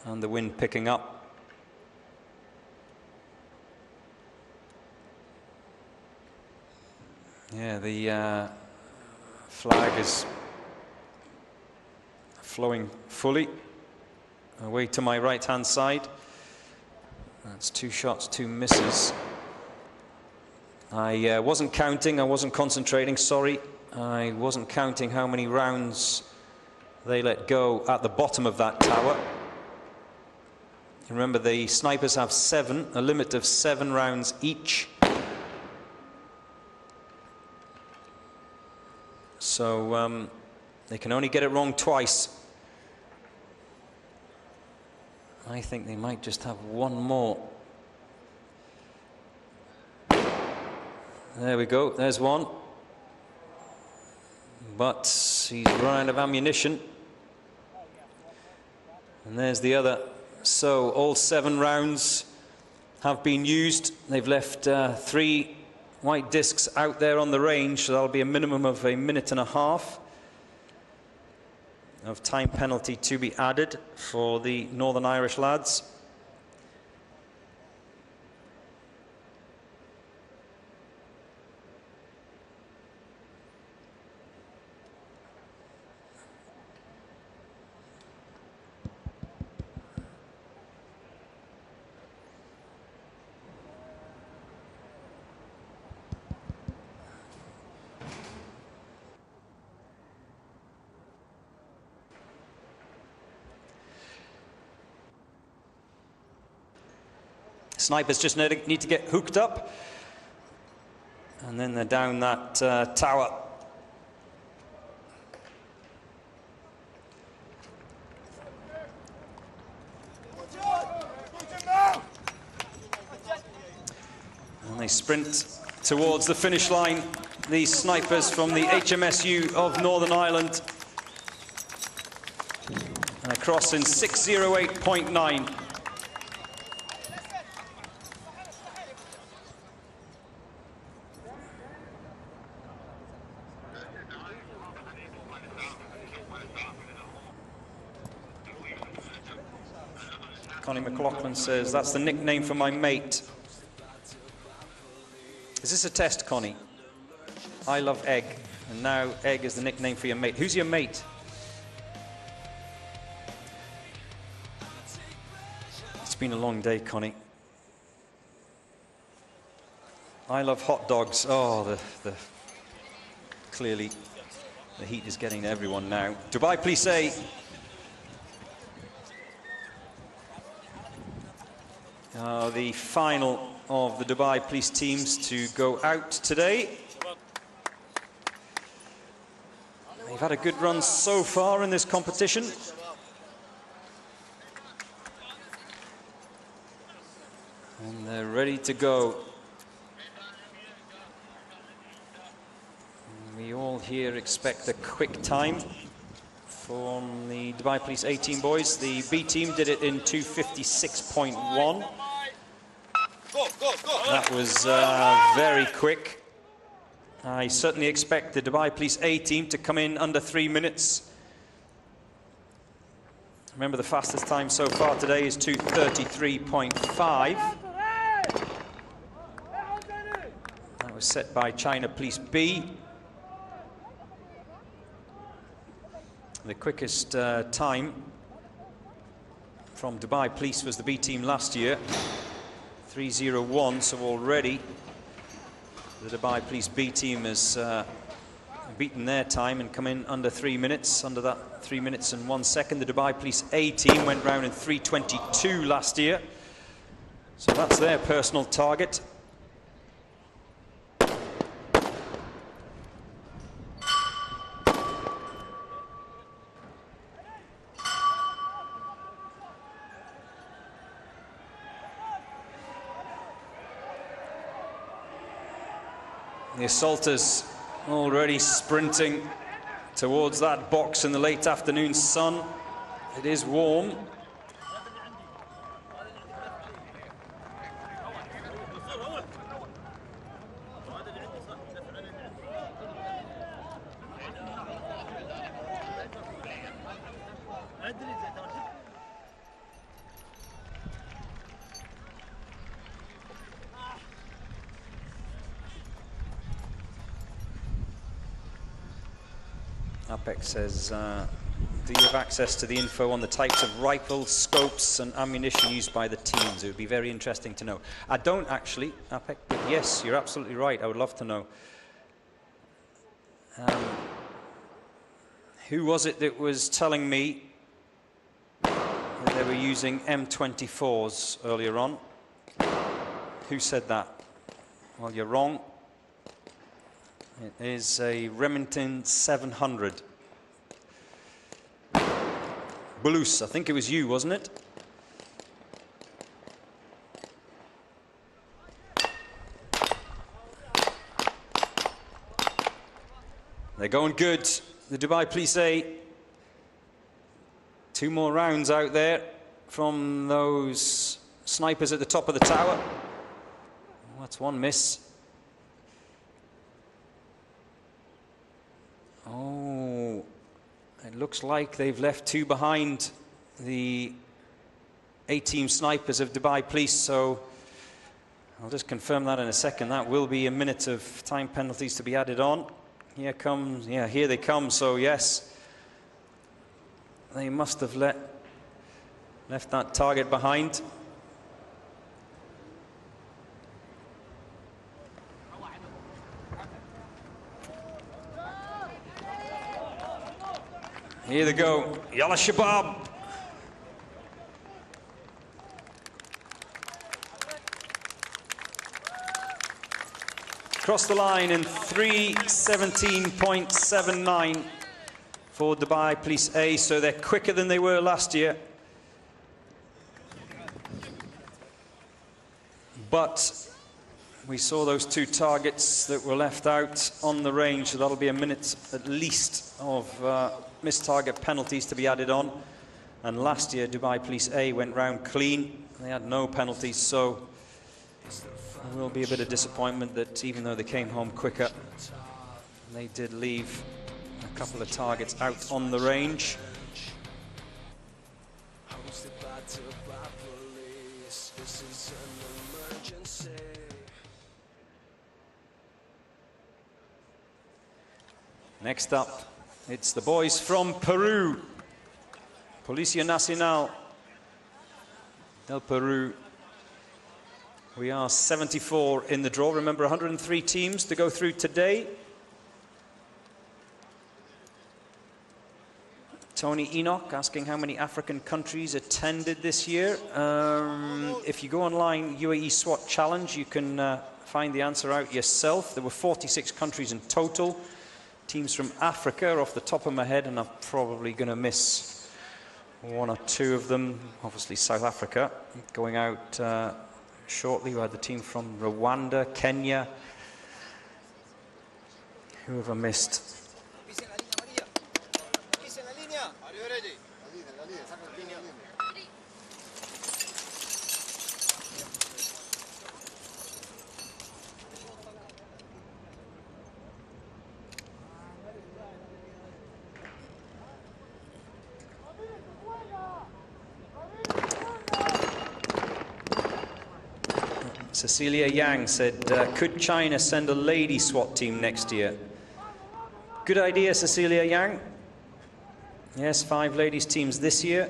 and the wind picking up. Yeah, the flag is flowing fully. Away to my right-hand side. That's 2 shots, 2 misses. I wasn't counting, I wasn't concentrating, sorry. I wasn't counting how many rounds they let go at the bottom of that tower. Remember, the snipers have 7, a limit of 7 rounds each. So they can only get it wrong twice. I think they might just have one more. There we go, there's one. But he's run out of ammunition. And there's the other. So all 7 rounds have been used. They've left 3 white discs out there on the range, so that'll be a minimum of 1.5 minutes of time penalty to be added for the Northern Irish lads. Snipers just need to get hooked up, and then they're down that tower. And they sprint towards the finish line, these snipers from the HMSU of Northern Ireland. And across in 6:08.9. Connie McLaughlin says, that's the nickname for my mate. Is this a test, Connie? I love egg. And now egg is the nickname for your mate. Who's your mate? It's been a long day, Connie. I love hot dogs. Oh, clearly the heat is getting to everyone now. Dubai, please say. The final of the Dubai police teams to go out today. They've had a good run so far in this competition. And they're ready to go. We all here expect a quick time from the Dubai Police A team boys. The B team did it in 2:56.1. That was very quick. I certainly expect the Dubai Police A team to come in under 3 minutes. Remember, the fastest time so far today is 2:33.5. That was set by China Police B. The quickest time from Dubai Police was the B team last year, 3:01. So already the Dubai Police B team has beaten their time and come in under 3 minutes, under that 3 minutes and 1 second. The Dubai Police A team went round in 3:22 last year, so that's their personal target. The assaulters already sprinting towards that box in the late afternoon sun. It is warm. Apex says, do you have access to the info on the types of rifles, scopes and ammunition used by the teams? It would be very interesting to know. I don't actually, Apex, but yes, you're absolutely right. I would love to know. Who was it that was telling me that they were using M24s earlier on? Who said that? Well, you're wrong. It is a Remington 700. Bulus, I think it was you, wasn't it? They're going good. The Dubai Police A. 2 more rounds out there from those snipers at the top of the tower. Well, that's one miss. Oh, it looks like they've left 2 behind the A-team snipers of Dubai Police, so I'll just confirm that in a second. That will be a minute of time penalties to be added on. Here they come, so yes, they must have left that target behind. Here they go. Yalla Shabab. Cross the line in 3:17.79 for Dubai Police A, so they're quicker than they were last year. But we saw those 2 targets that were left out on the range, so that'll be a minute at least of missed target penalties to be added on. And last year Dubai Police A went round clean. They had no penalties, so there will be a bit of disappointment that even though they came home quicker, they did leave a couple of targets out on the range. Next up, it's the boys from Peru. Policía Nacional del Peru. We are 74 in the draw. Remember, 103 teams to go through today. Tony Enoch asking how many African countries attended this year. If you go online, UAE SWAT Challenge, you can find the answer out yourself. There were 46 countries in total. teams from Africa off the top of my head, and I'm probably going to miss one or two of them. Obviously South Africa going out shortly. We had the team from Rwanda, Kenya. Who have I missed? Cecilia Yang said, could China send a lady SWAT team next year? Good idea, Cecilia Yang. Yes, 5 ladies teams this year.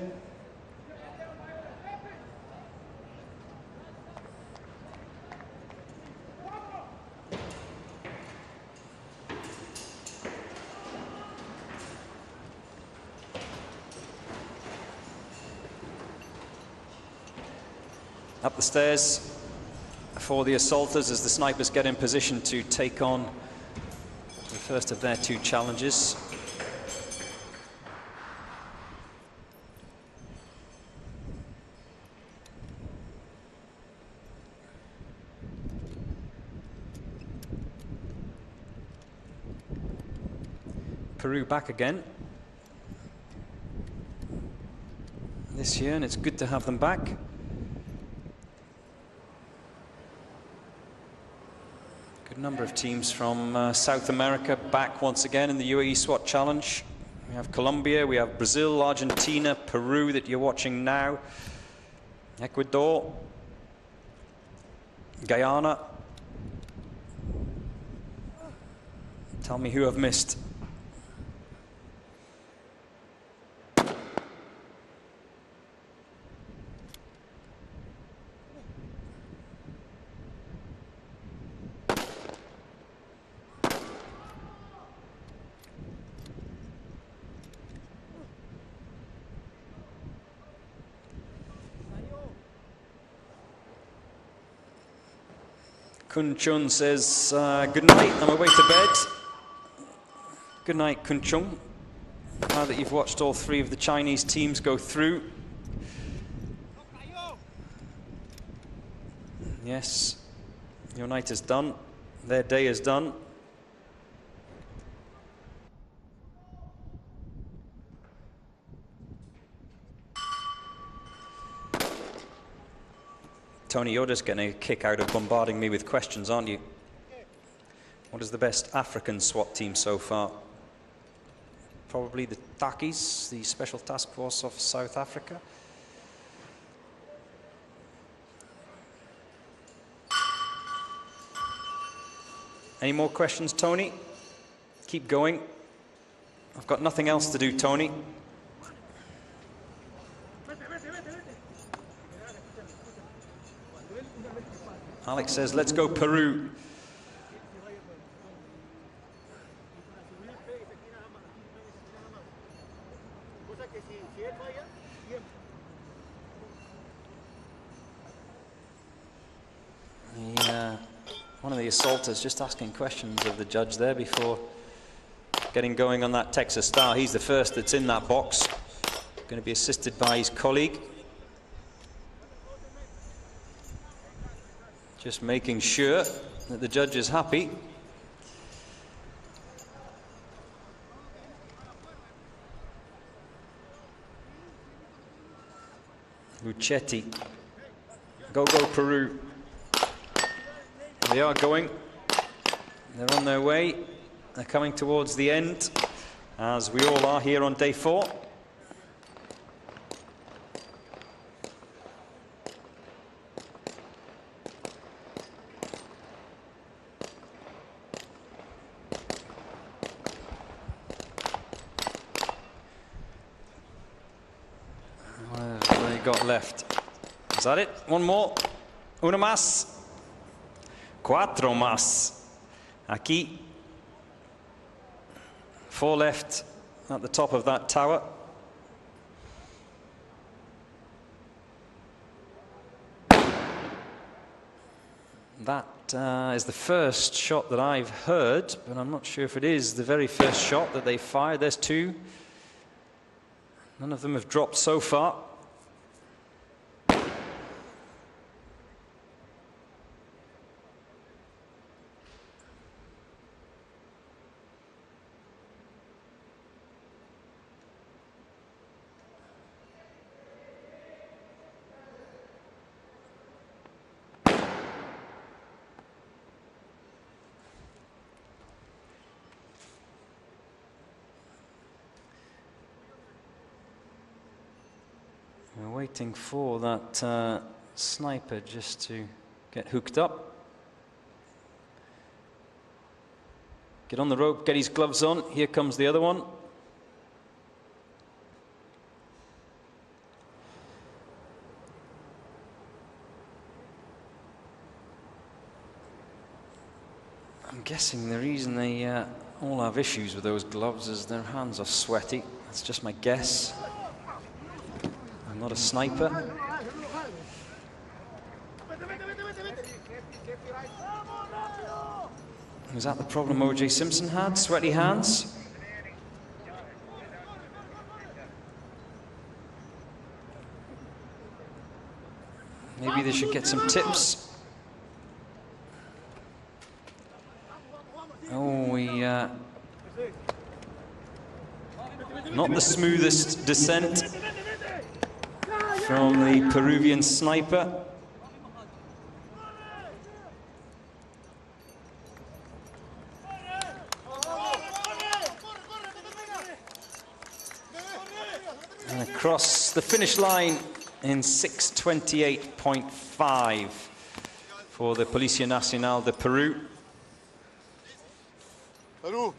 Up the stairs for the assaulters as the snipers get in position to take on the first of their 2 challenges. Peru back again this year, and it's good to have them back. Good number of teams from South America back once again in the UAE SWAT Challenge. We have Colombia, we have Brazil, Argentina, Peru that you're watching now, Ecuador, Guyana. Tell me who I've missed. Kun Chun says, good night, I'm away to bed. Good night, Kun Chun. Now that you've watched all 3 of the Chinese teams go through. Yes, your night is done. Their day is done. Tony, you're just getting a kick out of bombarding me with questions, aren't you? What is the best African SWAT team so far? Probably the Takis, the Special Task Force of South Africa. Any more questions, Tony? Keep going. I've got nothing else to do, Tony. Alex says, let's go Peru. One of the assaulters just asking questions of the judge there before getting going on that Texas Star. He's the first that's in that box. Going to be assisted by his colleague. Just making sure that the judge is happy. Luchetti. Go, go, Peru. They are going. They're on their way. They're coming towards the end, as we all are here on day 4. What have they got left? Is that it? One more. Uno más. Cuatro más. Aquí. 4 left at the top of that tower. That is the first shot that I've heard, but I'm not sure if it is the very first shot that they fired. There's two. None of them have dropped so far. We're waiting for that sniper just to get hooked up. Get on the rope, get his gloves on. Here comes the other one. I'm guessing the reason they all have issues with those gloves is their hands are sweaty. That's just my guess. I'm not a sniper. Was that the problem O.J. Simpson had? Sweaty hands? Maybe they should get some tips. Oh, not the smoothest descent from the Peruvian sniper. And across the finish line in 6:28.5 for the Policía Nacional de Peru. Peru.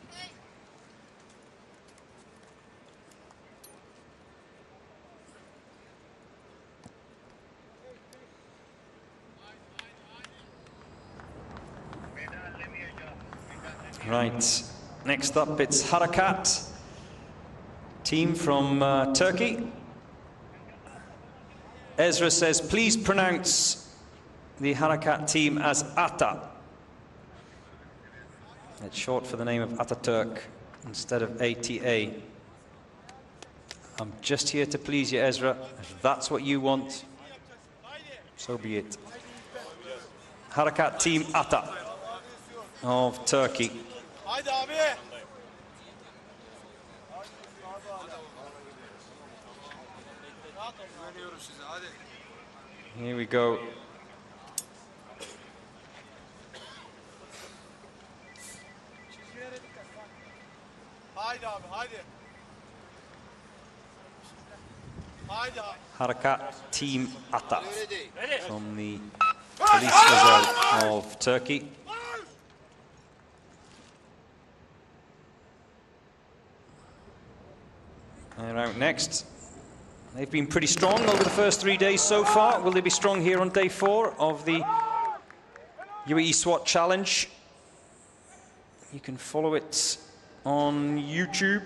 Right, next up it's Harakat, team from Turkey. Ezra says, please pronounce the Harakat team as Ata. It's short for the name of Ataturk instead of ATA. I'm just here to please you, Ezra. If that's what you want, so be it. Harakat team Ata of Turkey. Here we go. Harakat team Ata from the police reserve of Turkey. They're out next. They've been pretty strong over the first 3 days so far. Will they be strong here on day 4 of the UAE SWAT challenge? You can follow it on YouTube.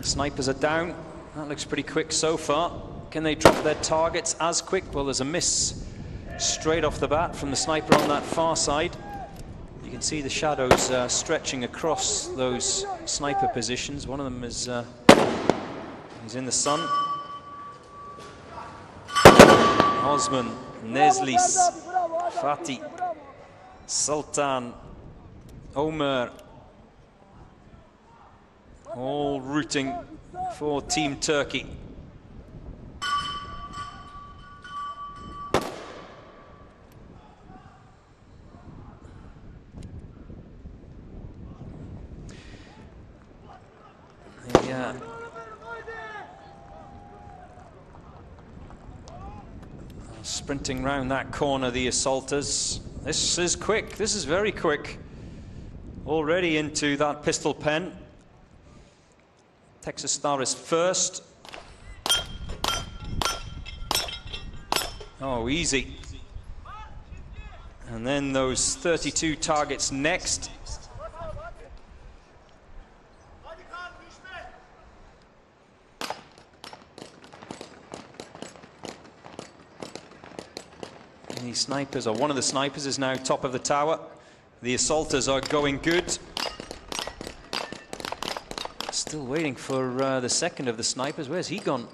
Snipers are down. That looks pretty quick so far. Can they drop their targets as quick? Well, there's a miss straight off the bat from the sniper on that far side. You can see the shadows stretching across those sniper positions. One of them is in the sun. Osman, Nezlis, Fatih, Sultan, Omer, all rooting for Team Turkey. Yeah. Sprinting round that corner, the assaulters. This is quick. This is very quick. Already into that pistol pen. Texas Star is first. Oh, easy. And then those 32 targets next. And these snipers, or one of the snipers, is now top of the tower. The assaulters are going good. Still waiting for the second of the snipers. Where's he gone?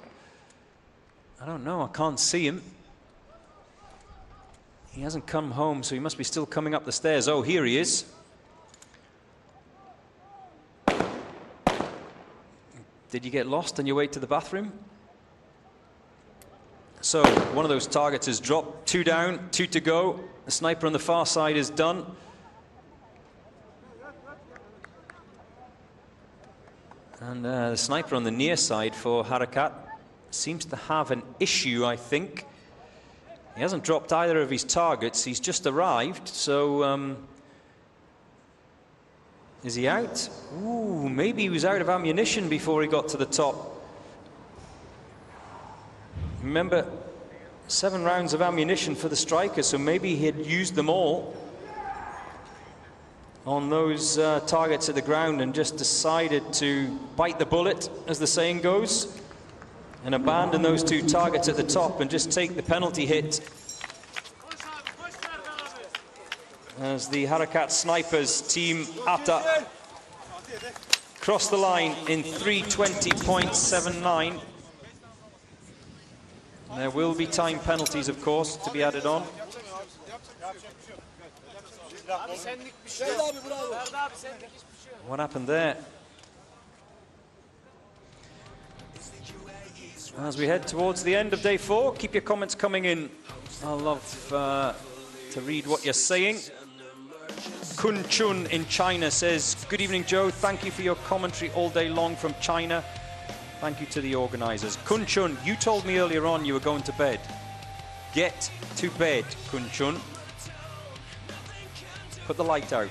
I don't know, I can't see him. He hasn't come home, so he must be still coming up the stairs. Oh, here he is. Did you get lost on your way to the bathroom? So, one of those targets is dropped. 2 down, 2 to go. The sniper on the far side is done. And the sniper on the near side for Harakat seems to have an issue, I think. He hasn't dropped either of his targets. He's just arrived, so is he out? Ooh, maybe he was out of ammunition before he got to the top. Remember, 7 rounds of ammunition for the striker, so maybe he had used them all on those targets at the ground and just decided to bite the bullet, as the saying goes, and abandon those 2 targets at the top and just take the penalty hit. As the Harakat snipers, Team Atta, cross the line in 3:20.79. There will be time penalties, of course, to be added on. What happened there? As we head towards the end of day 4, keep your comments coming in. I'll love to read what you're saying. Kun Chun in China says, "Good evening, Joe. Thank you for your commentary all day long from China. Thank you to the organisers." Kun Chun, you told me earlier on you were going to bed. Get to bed, Kun Chun. Put the light out.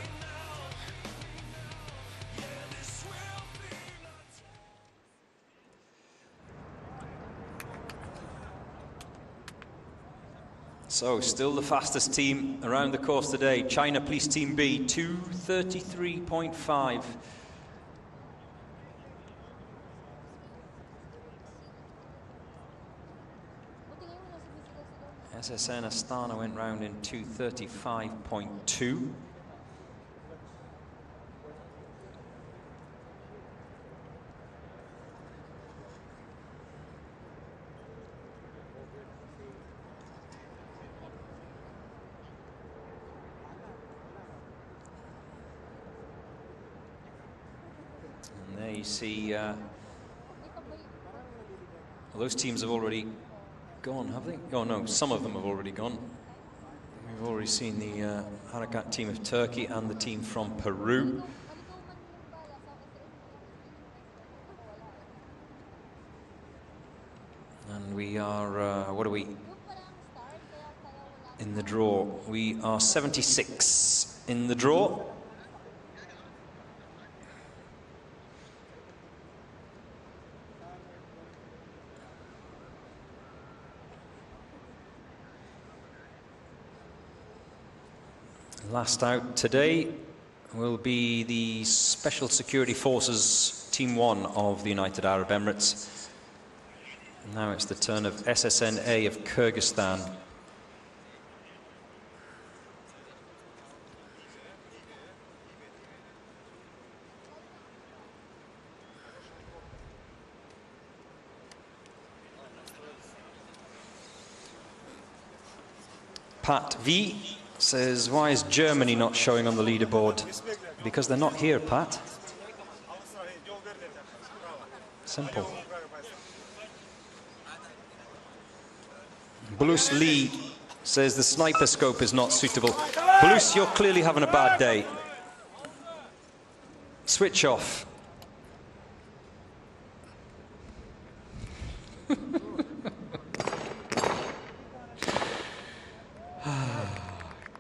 So, still the fastest team around the course today. China Police Team B, 2:33.5. SSN Astana went round in 2:35.2. And there you see, well, those teams have already gone, have they? Oh no, some of them have already gone. We've already seen the Harakat team of Turkey and the team from Peru. And we are, what are we? In the draw. We are 76 in the draw. Last out today will be the Special Security Forces Team 1 of the United Arab Emirates. Now it's the turn of SSN-A of Kyrgyzstan. Pat V says, why is Germany not showing on the leaderboard? Because they're not here, Pat. Simple. Bruce Lee says the sniper scope is not suitable. Bruce, you're clearly having a bad day. Switch off.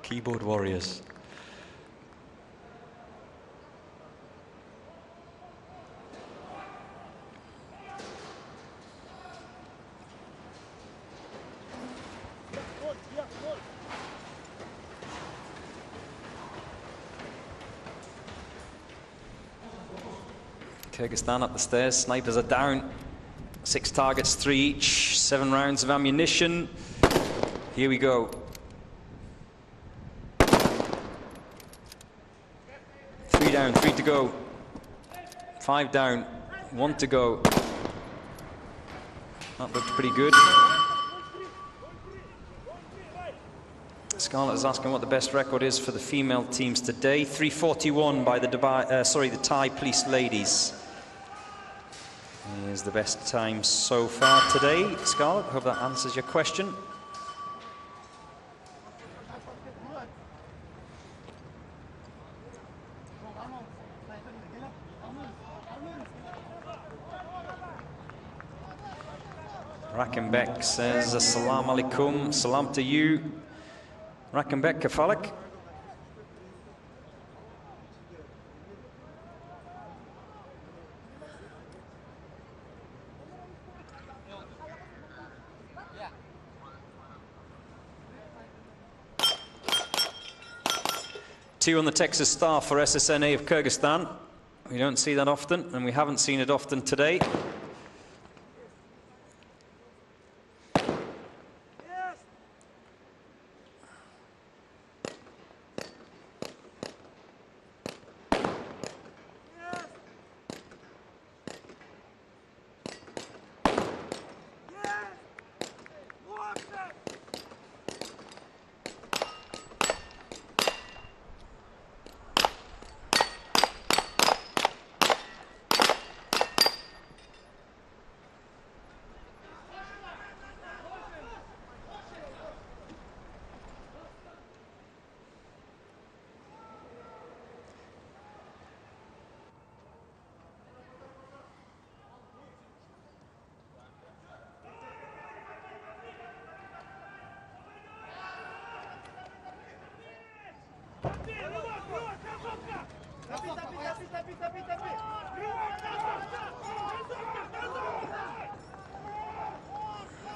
Keyboard warriors. Kyrgyzstan up the stairs. Snipers are down. 6 targets, 3 each. 7 rounds of ammunition. Here we go. 3 down, 3 to go. 5 down, 1 to go. That looked pretty good. Scarlett is asking what the best record is for the female teams today. 3:41 by the the Thai police ladies. Here's the best time so far today. Scarlett, hope that answers your question. Rakenbek says, Assalamu alaikum, salam to you. Rakenbek Kafalik. Two on the Texas Star for SSNA of Kyrgyzstan. We don't see that often, and we haven't seen it often today.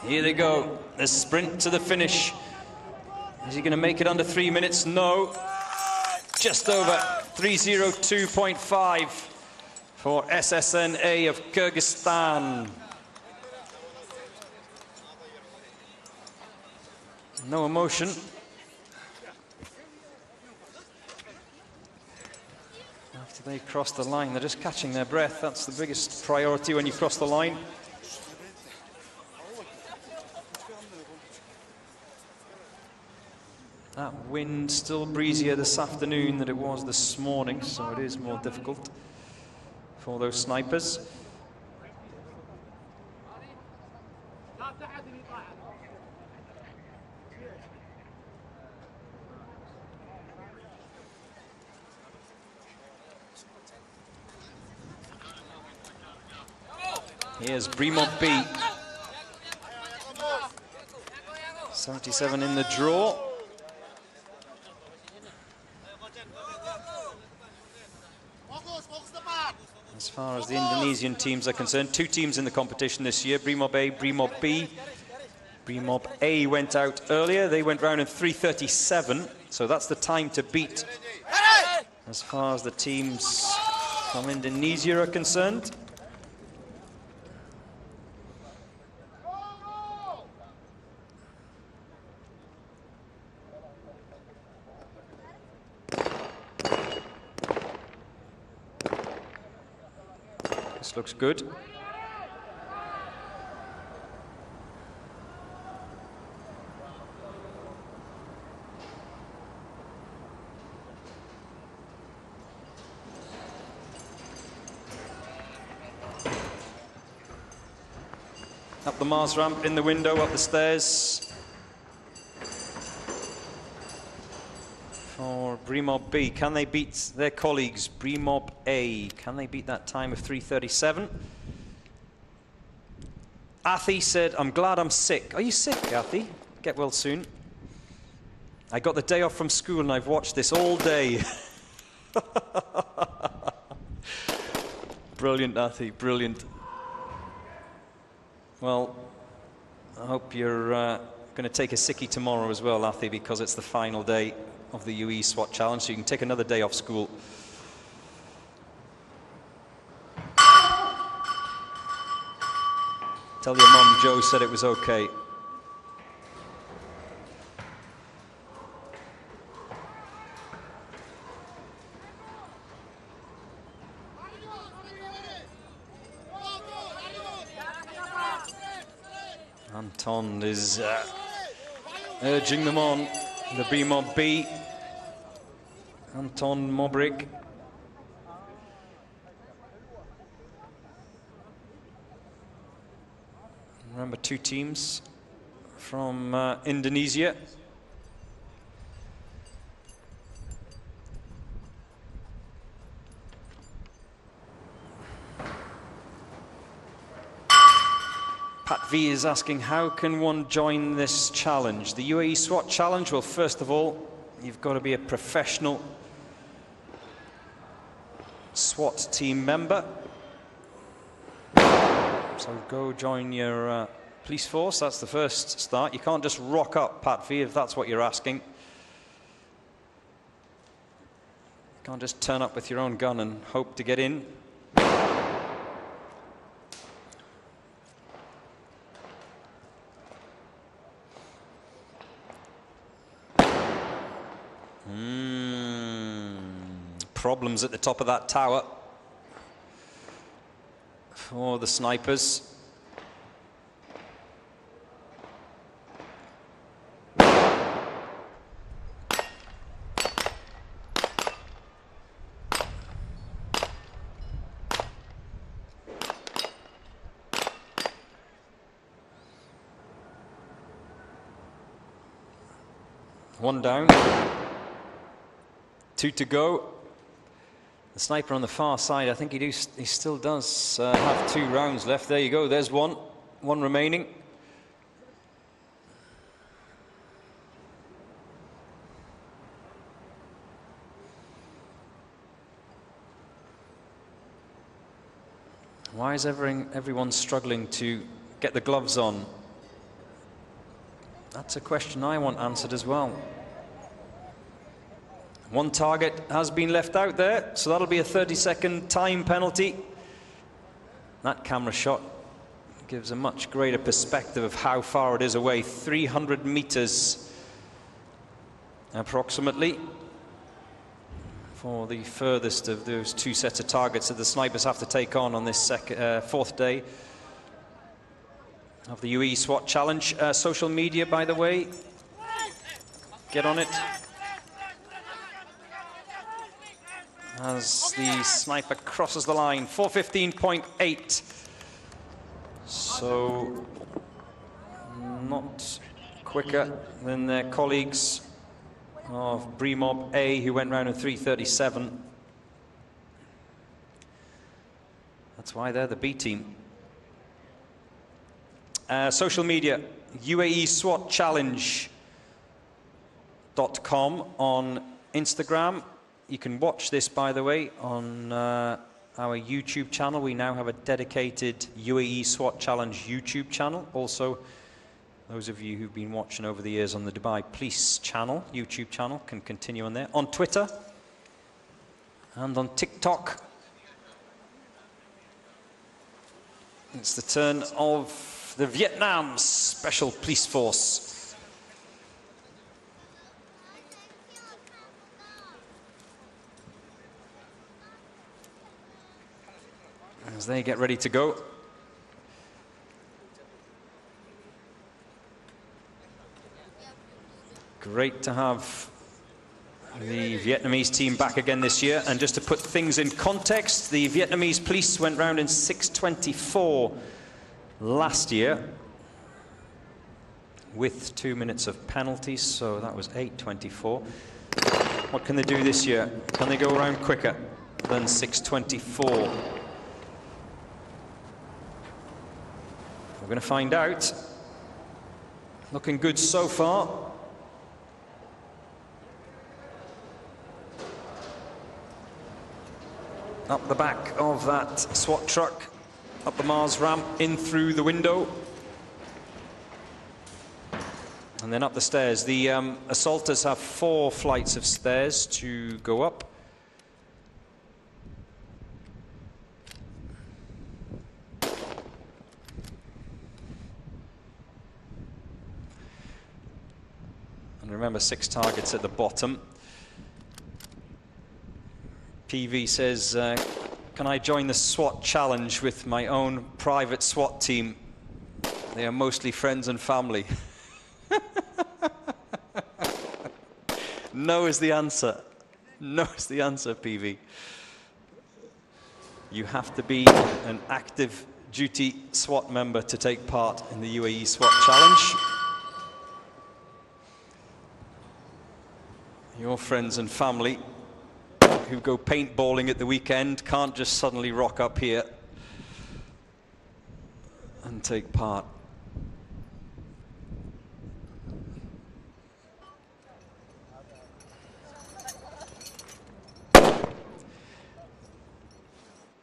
Here they go, the sprint to the finish. Is he going to make it under 3 minutes? No. Just over 3:02.5 for SSNA of Kyrgyzstan. No emotion. After they cross the line, they're just catching their breath. That's the biggest priority when you cross the line. That wind still breezier this afternoon than it was this morning, so it is more difficult for those snipers. Here's Brimo B. 77 in the draw. As far as the Indonesian teams are concerned, 2 teams in the competition this year, Brimob A, Brimob B. Brimob A went out earlier, they went round in 3:37, so that's the time to beat as far as the teams from Indonesia are concerned. This looks good. Up the Mars ramp, in the window, up the stairs. For Brimob B, can they beat their colleagues, Brimob A? Can they beat that time of 3:37? Athi said, I'm glad I'm sick. Are you sick, Athi? Get well soon. I got the day off from school and I've watched this all day. Brilliant, Athi, brilliant. Well, I hope you're going to take a sickie tomorrow as well, Athi, because it's the final day of the UAE SWAT challenge, so you can take another day off school. Tell your mum Joe said it was okay. Anton is urging them on, the B-Mob B. Anton Mobrig. Remember, 2 teams from Indonesia. Pat V is asking, how can one join this challenge? The UAE SWAT challenge? Well, first of all, you've got to be a professional SWAT team member. So go join your police force. That's the first start. You can't just rock up, Pat V, if that's what you're asking. You can't just turn up with your own gun and hope to get in. Problems at the top of that tower for the snipers. One down, 2 to go. The sniper on the far side, I think he still does have 2 rounds left. There you go, there's one remaining. Why is everyone struggling to get the gloves on? That's a question I want answered as well. One target has been left out there, so that'll be a 30-second time penalty. That camera shot gives a much greater perspective of how far it is away. 300 meters approximately for the furthest of those 2 sets of targets that the snipers have to take on this 4th day of the UAE SWAT challenge. Social media, by the way, get on it. As the sniper crosses the line, 4:15.8. So not quicker than their colleagues of B-Mob A, who went round in 3:37. That's why they're the B team. Social media, UAE SWAT Challenge.com on Instagram. You can watch this, by the way, on our YouTube channel. We now have a dedicated UAE SWAT Challenge YouTube channel. Also, those of you who've been watching over the years on the Dubai Police channel, YouTube channel, can continue on there. On Twitter and on TikTok. It's the turn of the Vietnam Special Police Force. As they get ready to go. Great to have the Vietnamese team back again this year. And just to put things in context, the Vietnamese police went round in 6:24 last year with 2 minutes of penalties, so that was 8:24. What can they do this year? Can they go around quicker than 6:24? We're going to find out. Looking good so far. Up the back of that SWAT truck, up the Mars ramp, in through the window, and then up the stairs. The assaulters have 4 flights of stairs to go up. remember 6 targets at the bottom. PV says, can I join the SWAT challenge with my own private SWAT team? They are mostly friends and family. No is the answer. No is the answer, PV. You have to be an active duty SWAT member to take part in the UAE SWAT challenge. Your friends and family who go paintballing at the weekend can't just suddenly rock up here and take part.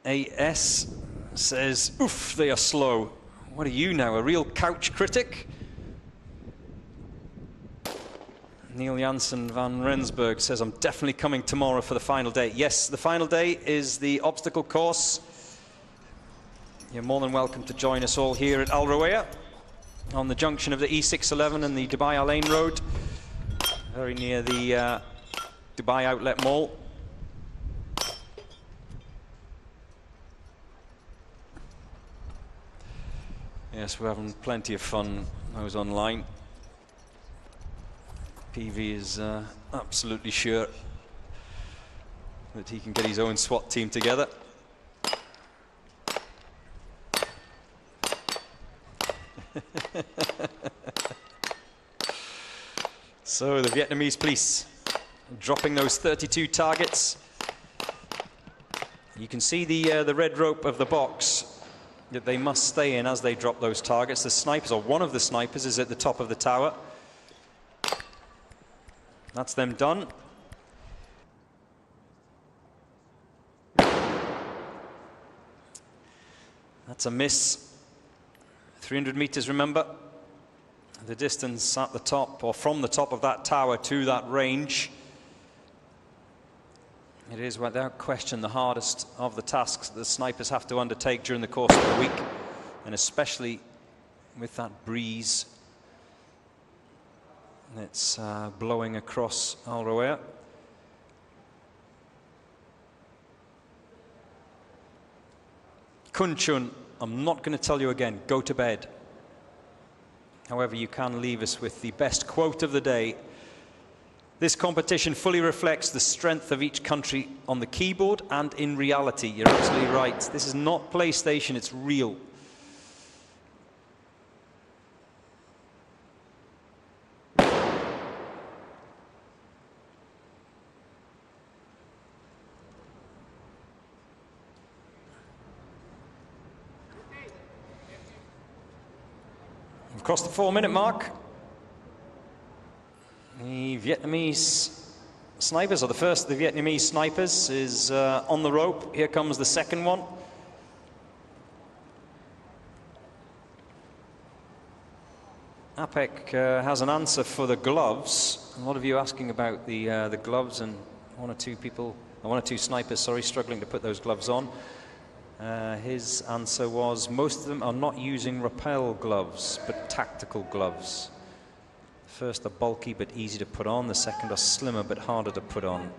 AS says, oof, they are slow. What are you now, a real couch critic? Neil Janssen van Rensburg says, I'm definitely coming tomorrow for the final day. Yes, the final day is the obstacle course. You're more than welcome to join us all here at Al Rawaya on the junction of the E611 and the Dubai Al Ain Road, very near the Dubai Outlet Mall. Yes, we're having plenty of fun. I was online. PV is absolutely sure that he can get his own SWAT team together. So the Vietnamese police dropping those 32 targets. You can see the red rope of the box that they must stay in as they drop those targets. The snipers, or one of the snipers, is at the top of the tower. That's them done. That's a miss. 300 meters, remember. The distance at the top, or from the top of that tower to that range. It is without question the hardest of the tasks that the snipers have to undertake during the course of the week, and especially with that breeze that's blowing across Al Rawaya. Kun Chun, I'm not going to tell you again, go to bed. However, you can leave us with the best quote of the day. This competition fully reflects the strength of each country on the keyboard and in reality. You're absolutely right. This is not PlayStation, it's real. Across the 4-minute mark. The Vietnamese snipers, or the first of the Vietnamese snipers, is on the rope. Here comes the second one. APEC has an answer for the gloves. A lot of you asking about the gloves, and one or two snipers, sorry, struggling to put those gloves on. His answer was most of them are not using rappel gloves, but tactical gloves. First are bulky but easy to put on, the second are slimmer but harder to put on.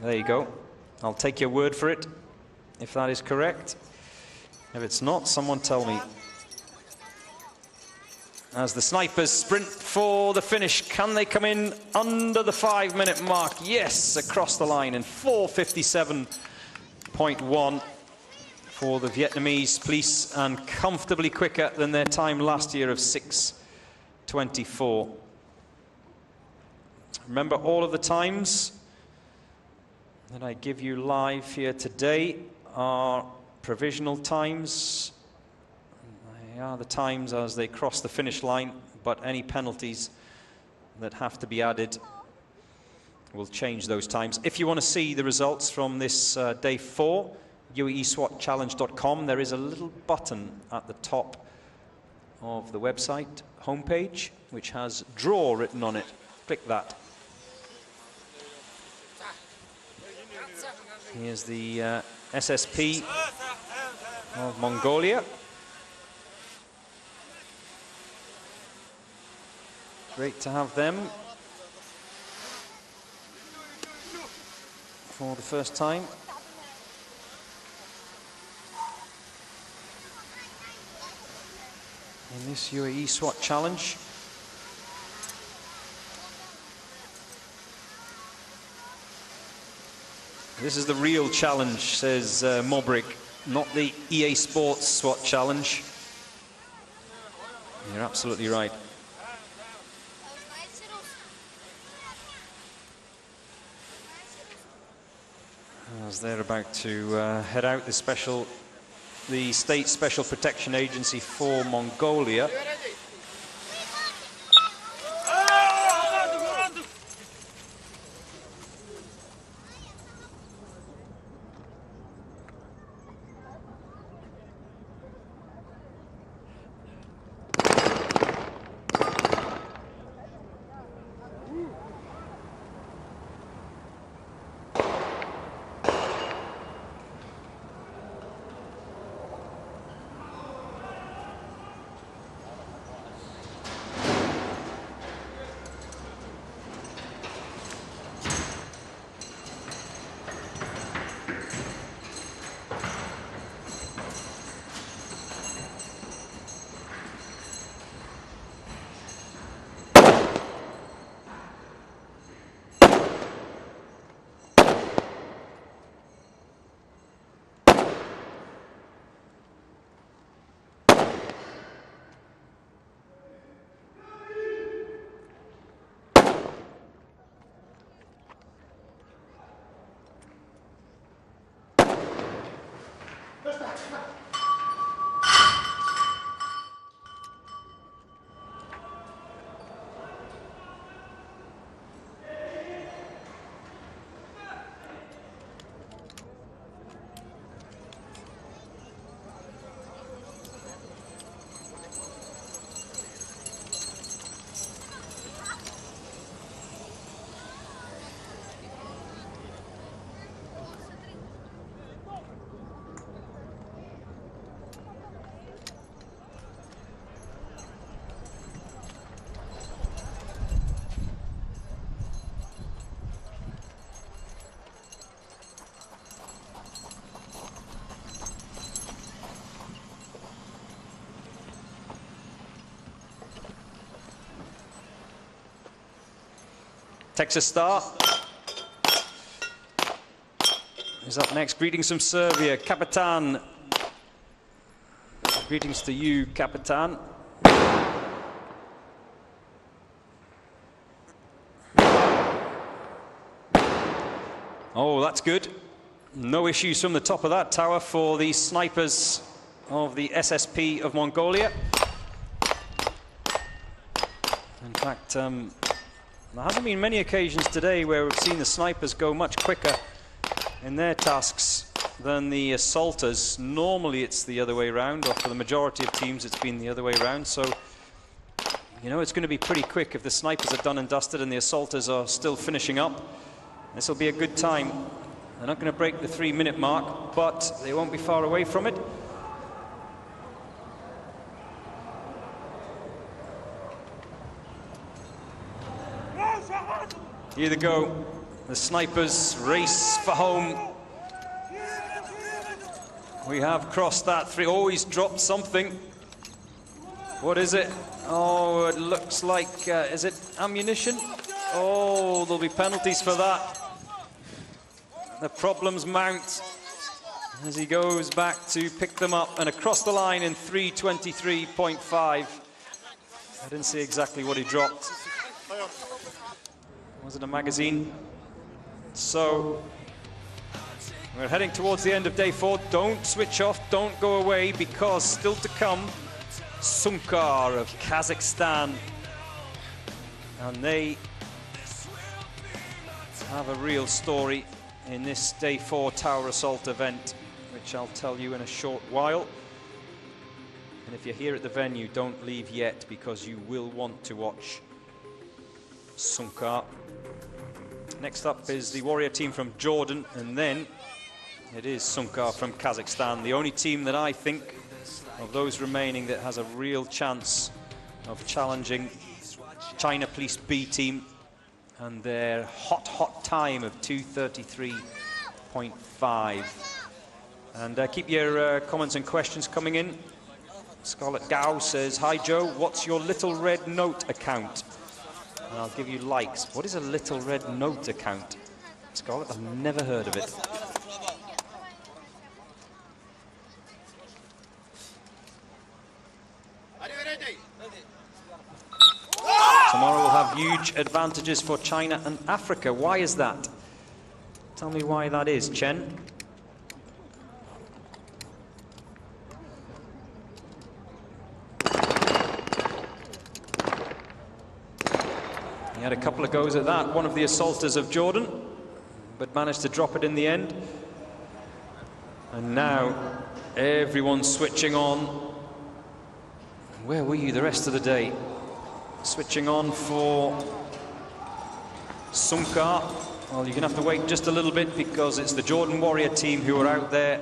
There you go. I'll take your word for it if that is correct. If it's not, someone tell me. As the snipers sprint for the finish, can they come in under the 5-minute mark? Yes, across the line in 4:57.1 for the Vietnamese police, and comfortably quicker than their time last year of 6:24. Remember, all of the times that I give you live here today are provisional times. They are the times as they cross the finish line, but any penalties that have to be added will change those times. If you want to see the results from this day 4, UAESWATchallenge.com, there is a little button at the top of the website homepage which has draw written on it. Click that. Here's the SSP of Mongolia. Great to have them for the first time. In this UAE SWAT challenge. This is the real challenge, says Mobrick, not the EA Sports SWAT challenge. You're absolutely right. As they're about to head out, the State Special Protection Agency for Mongolia. Texas Star is up next. Greetings from Serbia, Kapitan. Greetings to you, Kapitan. Oh, that's good. No issues from the top of that tower for the snipers of the SSP of Mongolia. In fact, there hasn't been many occasions today where we've seen the snipers go much quicker in their tasks than the assaulters. Normally it's the other way around, or for the majority of teams it's been the other way around. So, you know, it's going to be pretty quick if the snipers are done and dusted and the assaulters are still finishing up. This will be a good time. They're not going to break the 3-minute mark, but they won't be far away from it. Here they go. The snipers race for home. We have crossed that 3. Oh, he's dropped something. What is it? Oh, it looks like, is it ammunition? Oh, there'll be penalties for that. The problems mount as he goes back to pick them up and across the line in 3:23.5. I didn't see exactly what he dropped. Was it a magazine? So we're heading towards the end of day 4. Don't switch off, don't go away, because still to come, Sunkar of Kazakhstan. And they have a real story in this day 4 tower assault event, which I'll tell you in a short while. And if you're here at the venue, don't leave yet, because you will want to watch Sunkar. Next up is the Warrior team from Jordan, and then it is Sunkar from Kazakhstan, the only team that I think of those remaining that has a real chance of challenging China Police B team and their hot time of 2:33 5.5. And keep your comments and questions coming in. Scarlett Gow says, "Hi Joe, what's your Little Red Note account?" And I'll give you likes. What is a Little Red Note account? Scarlett, I've never heard of it. Tomorrow we'll have huge advantages for China and Africa. Why is that? Tell me why that is, Chen. He had a couple of goes at that, one of the assaulters of Jordan, but managed to drop it in the end. And now everyone's switching on. Where were you the rest of the day? Switching on for Sunkar. Well, you're going to have to wait just a little bit because it's the Jordan Warrior team who are out there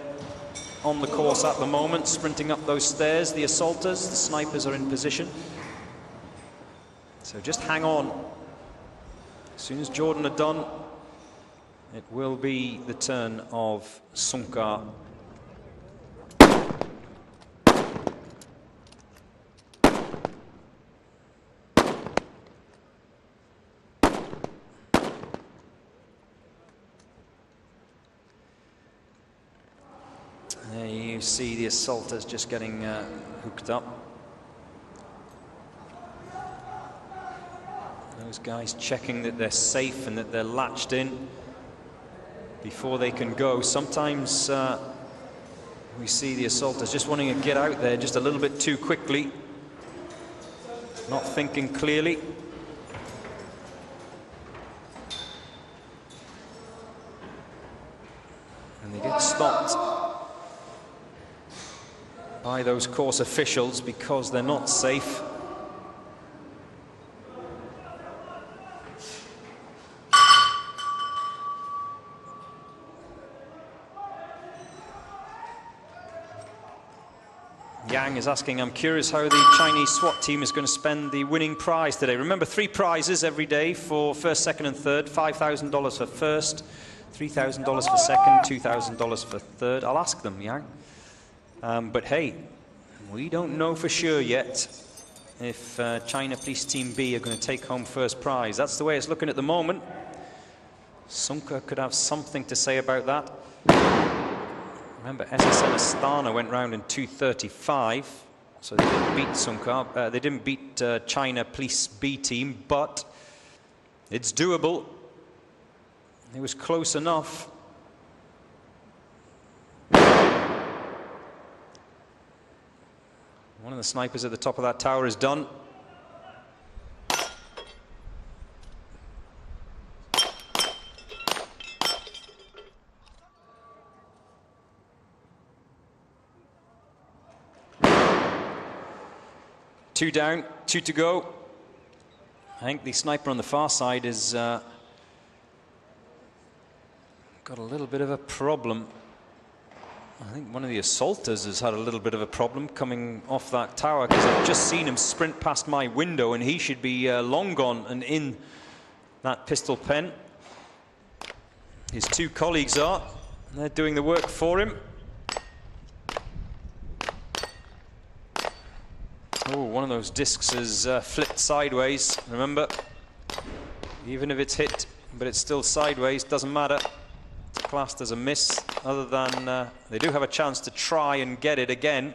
on the course at the moment, sprinting up those stairs. The assaulters, the snipers are in position. So just hang on. As soon as Jordan are done, it will be the turn of Sunkar. There you see the assaulters just getting hooked up. Those guys checking that they're safe and that they're latched in before they can go. Sometimes we see the assaulters just wanting to get out there just a little bit too quickly, not thinking clearly. And they get stopped by those course officials because they're not safe. Yang is asking, "I'm curious how the Chinese SWAT team is going to spend the winning prize today." Remember, 3 prizes every day for first, second and third. $5,000 for first, $3,000 for second, $2,000 for third. I'll ask them, Yang. But hey, we don't know for sure yet if China Police Team B are going to take home first prize. That's the way it's looking at the moment. Sunkar could have something to say about that. Remember, SSN Astana went round in 2:35, so they didn't beat Sunkar. They didn't beat China Police B team, but it's doable. It was close enough. One of the snipers at the top of that tower is done. Two down, 2 to go. I think the sniper on the far side has got a little bit of a problem. I think one of the assaulters has had a little bit of a problem coming off that tower, because I've just seen him sprint past my window and he should be long gone and in that pistol pen. His 2 colleagues are. They're doing the work for him. Oh, one of those discs is flipped sideways. Remember, even if it's hit, but it's still sideways, doesn't matter. It's classed as a miss, other than they do have a chance to try and get it again.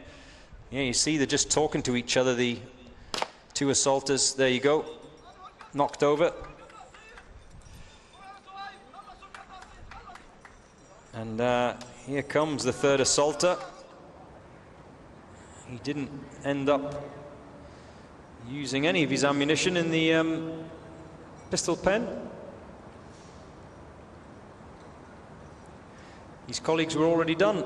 Yeah, you see they're just talking to each other, the 2 assaulters. There you go, knocked over. And here comes the 3rd assaulter. He didn't end up using any of his ammunition in the pistol pen. His colleagues were already done.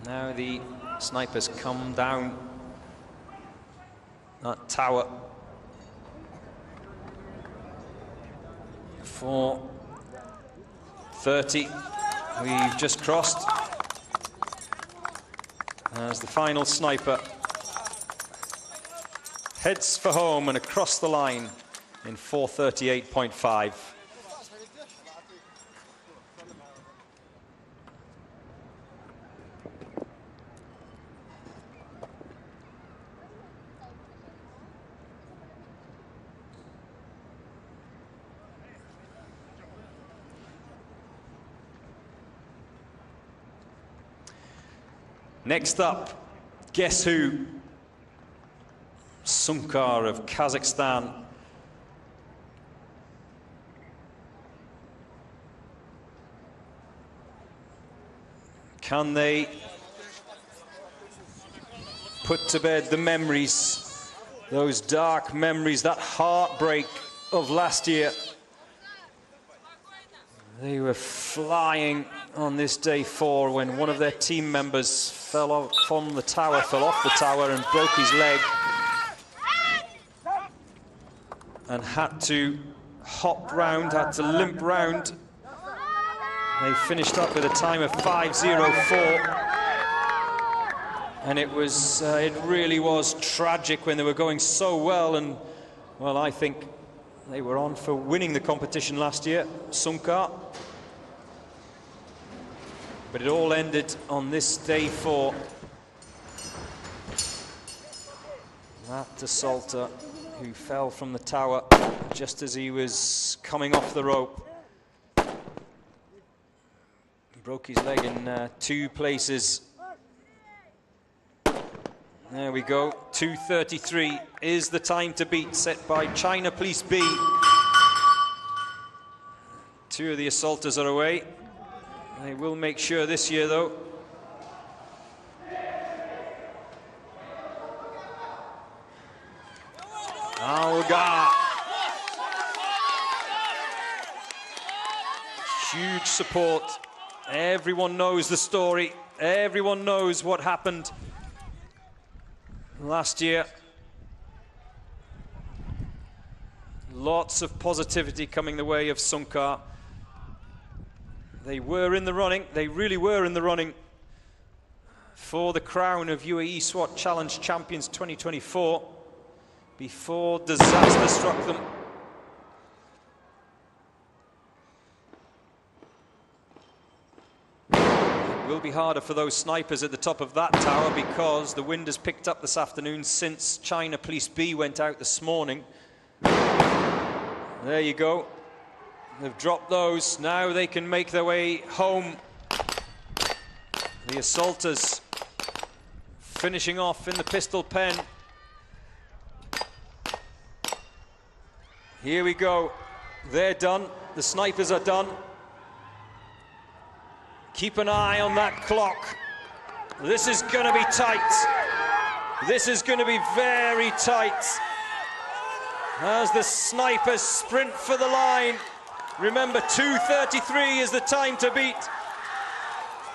Now the snipers come down that tower for 30. We've just crossed as the final sniper heads for home and across the line in 4:38.5. Next up, guess who? Sunkar of Kazakhstan. Can they put to bed the memories, those dark memories, that heartbreak of last year? They were flying on this day 4 when one of their team members fell off from the tower, fell off the tower and broke his leg and had to hop round, had to limp round. They finished up with a time of 5:04, and it really was tragic when they were going so well. And well, I think they were on for winning the competition last year, Sunkar. But it all ended on this day 4. That assaulter who fell from the tower just as he was coming off the rope. He broke his leg in 2 places. There we go. 2:33 is the time to beat, set by China Police B. 2 of the assaulters are away. They will make sure this year, though. Alga. Huge support. Everyone knows the story. Everyone knows what happened last year. Lots of positivity coming the way of Sunkar. They were in the running, they really were in the running for the crown of UAE SWAT Challenge Champions 2024 before disaster struck them. It will be harder for those snipers at the top of that tower because the wind has picked up this afternoon since China Police B went out this morning. There you go. They've dropped those. Now they can make their way home. The assaulters finishing off in the pistol pen. Here we go. They're done. The snipers are done. Keep an eye on that clock. This is going to be tight. This is going to be very tight. As the snipers sprint for the line. Remember, 2:33 is the time to beat.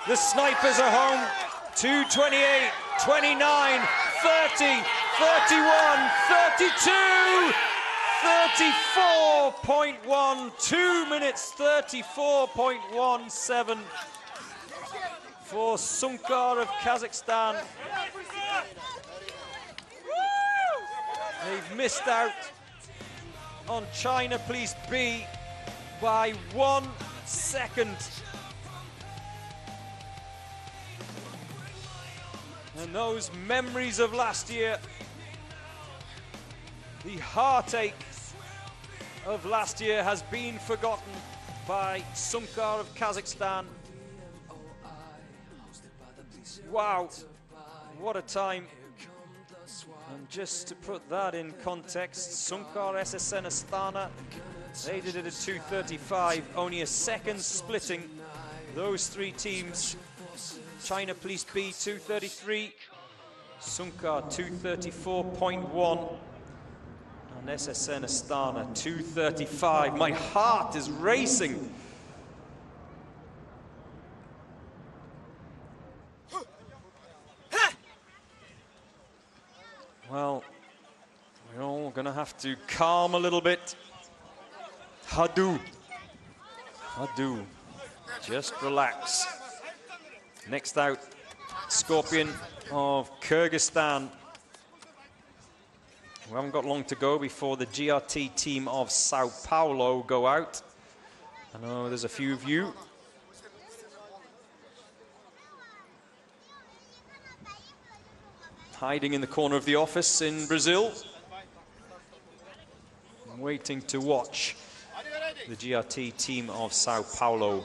The snipers are home. 2:28, 29, 30, 31, 32, 34.1, 2 minutes 34.17 for Sunkar of Kazakhstan. They've missed out on China Police B by 1 second. And those memories of last year, the heartache of last year has been forgotten by Sunkar of Kazakhstan. Wow, what a time. And just to put that in context, Sunkar SSN Astana, they did it at 2:35, only a second splitting those 3 teams. China Police B 2:33, Sunkar 2:34.1, and SSN Astana 2:35. My heart is racing. Well, we're all gonna have to calm a little bit. Hadu. Hadu. Just relax. Next out, Scorpion of Kyrgyzstan. We haven't got long to go before the GRT team of Sao Paulo go out. I know there's a few of you. Hiding in the corner of the office in Brazil, waiting to watch the GRT team of Sao Paulo.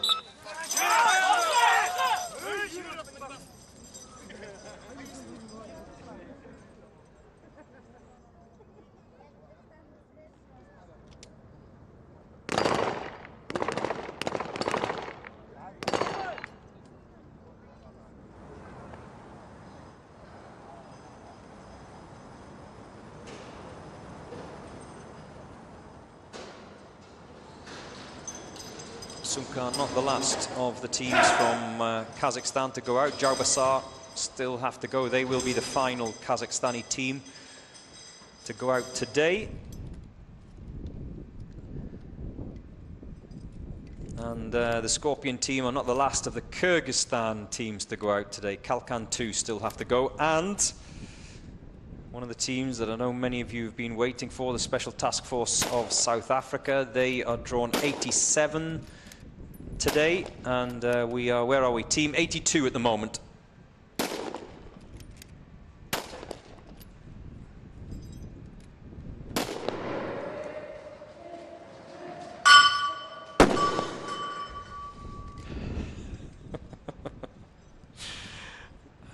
Sumka, not the last of the teams from Kazakhstan to go out. Jaubasar still have to go. They will be the final Kazakhstani team to go out today. And the Scorpion team are not the last of the Kyrgyzstan teams to go out today. Kalkan 2 still have to go. And one of the teams that I know many of you have been waiting for, the Special Task Force of South Africa, they are drawn 87 today, and we are, where are we? Team 82 at the moment.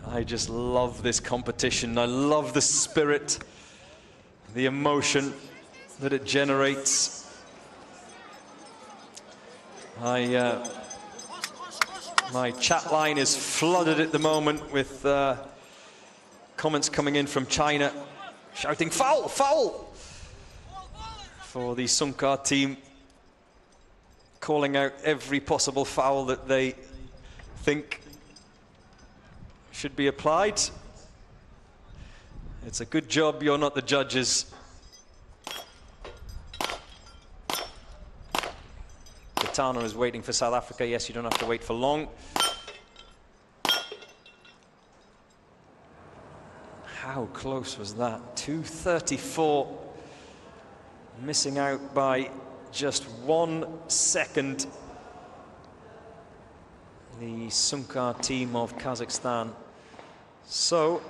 I just love this competition. I love the spirit, the emotion that it generates. My chat line is flooded at the moment with comments coming in from China shouting foul, foul for the Sumka team, calling out every possible foul that they think should be applied. It's a good job you're not the judges. Tana is waiting for South Africa. Yes, you don't have to wait for long. How close was that? 2:34. Missing out by just 1 second. The Sumka team of Kazakhstan. So,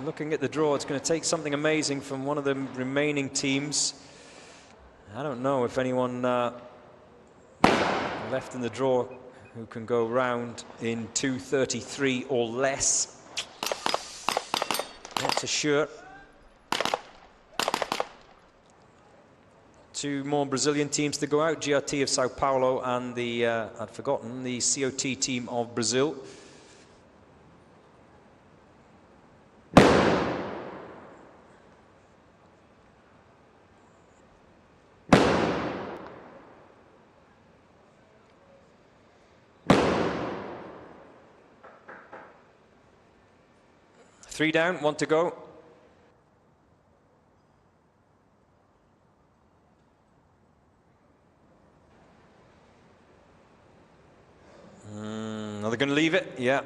looking at the draw, it's going to take something amazing from one of the remaining teams. I don't know if anyone left in the draw who can go round in 2:33 or less. Not so sure. Two more Brazilian teams to go out, GRT of Sao Paulo and the, I'd forgotten, the COT team of Brazil. Three down, 1 to go. Are they going to leave it? Yeah.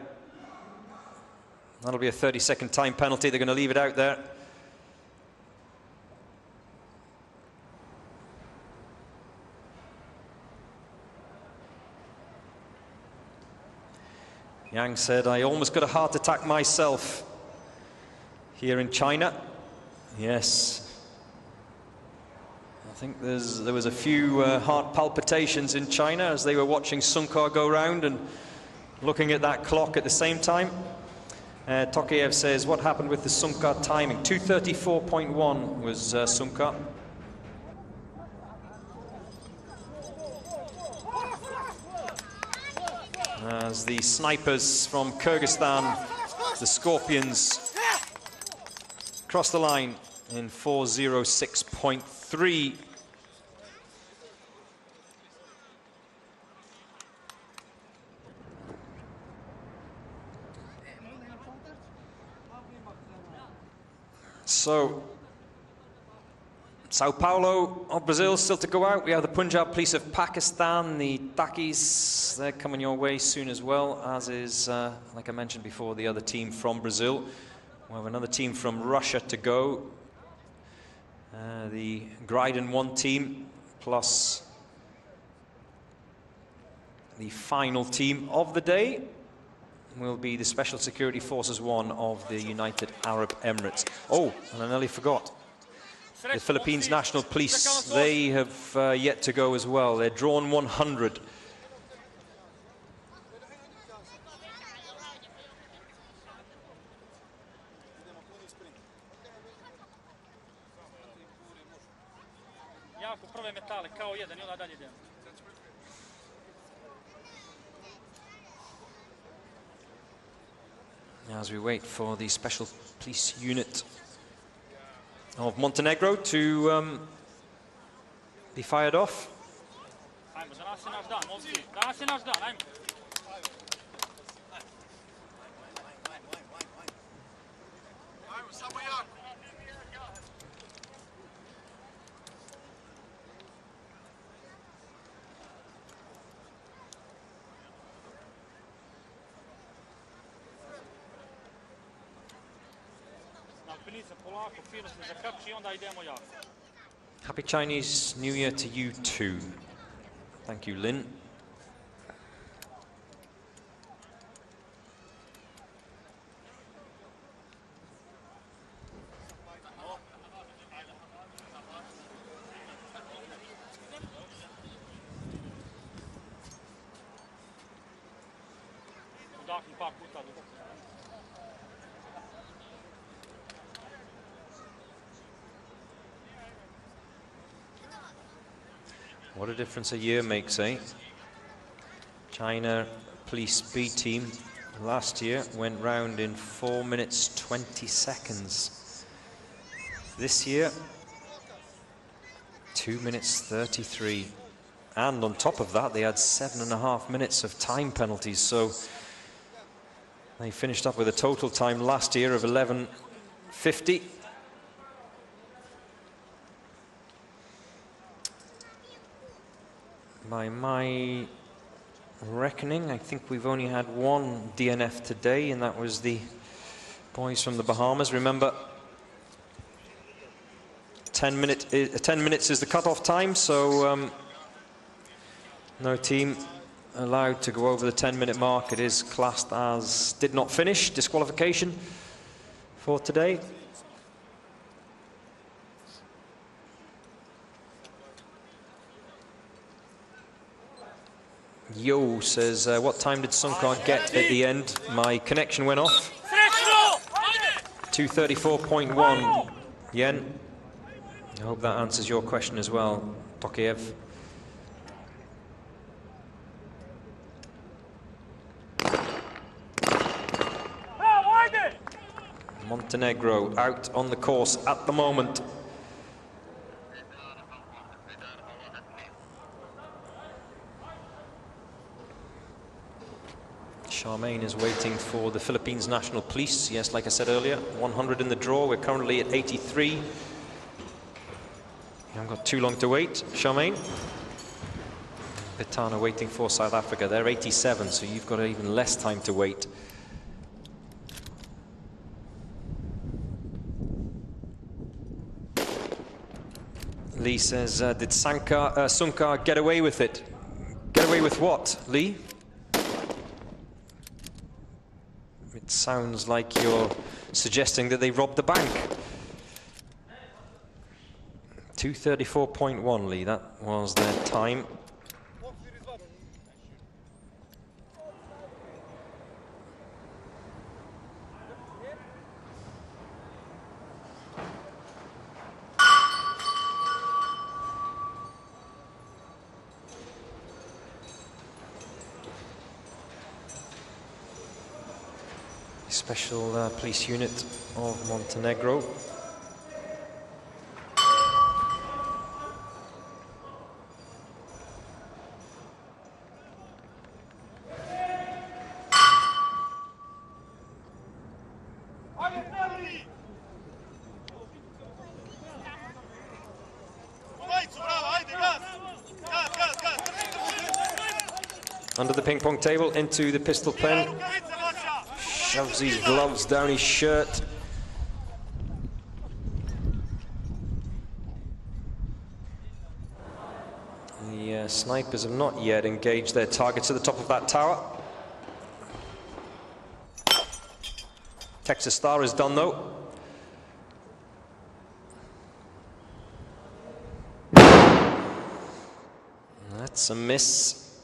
That'll be a 30-second time penalty. They're going to leave it out there. Yang said, I almost got a heart attack myself here in China. Yes. I think there was a few heart palpitations in China as they were watching Sumka go round and looking at that clock at the same time. Tokayev says, what happened with the Sumka timing? 2:34.1 was Sumka. As the snipers from Kyrgyzstan, the Scorpions, cross the line in 4:06.3. So, Sao Paulo of Brazil still to go out. We have the Punjab Police of Pakistan, the Takis, they're coming your way soon as well, as is, like I mentioned before, the other team from Brazil. We have another team from Russia to go. The Gryden 1 team plus the final team of the day will be the Special Security Forces 1 of the United Arab Emirates. Oh, and I nearly forgot. The Philippines National Police, they have yet to go as well. They're drawn 100. As we wait for the Special Police Unit of Montenegro to be fired off. Happy Chinese New Year to you too. Thank you, Lynn. What a difference a year makes, eh? China Police B team last year went round in 4 minutes 20 seconds. This year, 2 minutes 33. And on top of that, they had 7.5 minutes of time penalties. So they finished up with a total time last year of 11:50. By my reckoning, I think we've only had one DNF today, and that was the boys from the Bahamas. Remember, 10 minutes is the cutoff time, so no team allowed to go over the 10-minute mark. It is classed as did not finish, disqualification for today. Yo says, what time did Sunkar get at the end? My connection went off. 2:34.1. Yen, I hope that answers your question as well, Tokiev. Montenegro out on the course at the moment. Charmaine is waiting for the Philippines National Police. Yes, like I said earlier, 100 in the draw. We're currently at 83. You haven't got too long to wait, Charmaine. Pitana waiting for South Africa. They're 87, so you've got even less time to wait. Lee says, did Sunkar get away with it? Get away with what, Lee? It sounds like you're suggesting that they robbed the bank. 2:34.1, Lee, that was their time. Special police unit of Montenegro. Under the ping pong table, into the pistol pen. Shoves his gloves down his shirt. The snipers have not yet engaged their targets at the top of that tower. Texas Star is done though. That's a miss.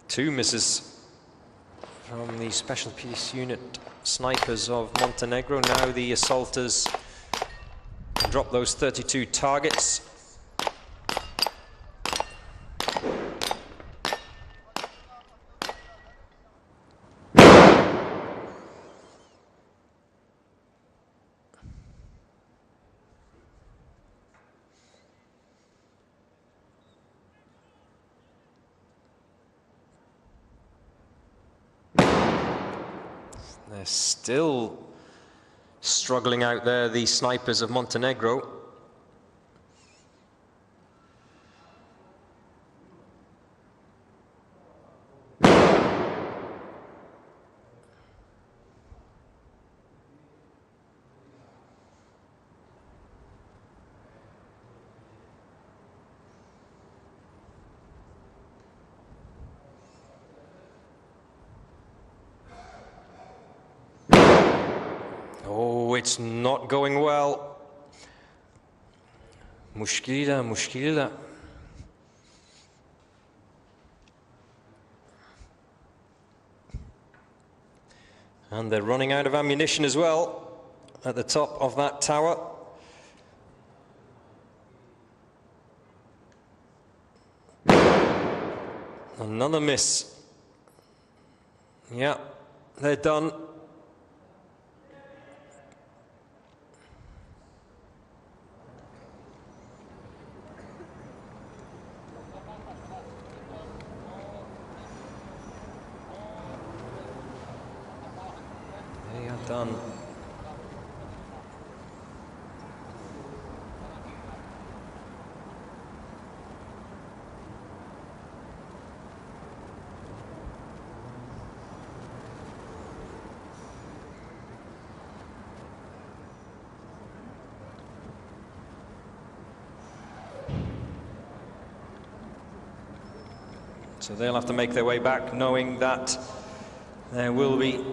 Two misses from the Special Peace Unit snipers of Montenegro. Now the assaulters drop those 32 targets. They're still struggling out there, the snipers of Montenegro. Oh, it's not going well. Mushkila, mushkila. And they're running out of ammunition as well at the top of that tower. Another miss. Yeah, they're done. Done. So they'll have to make their way back, knowing that there will be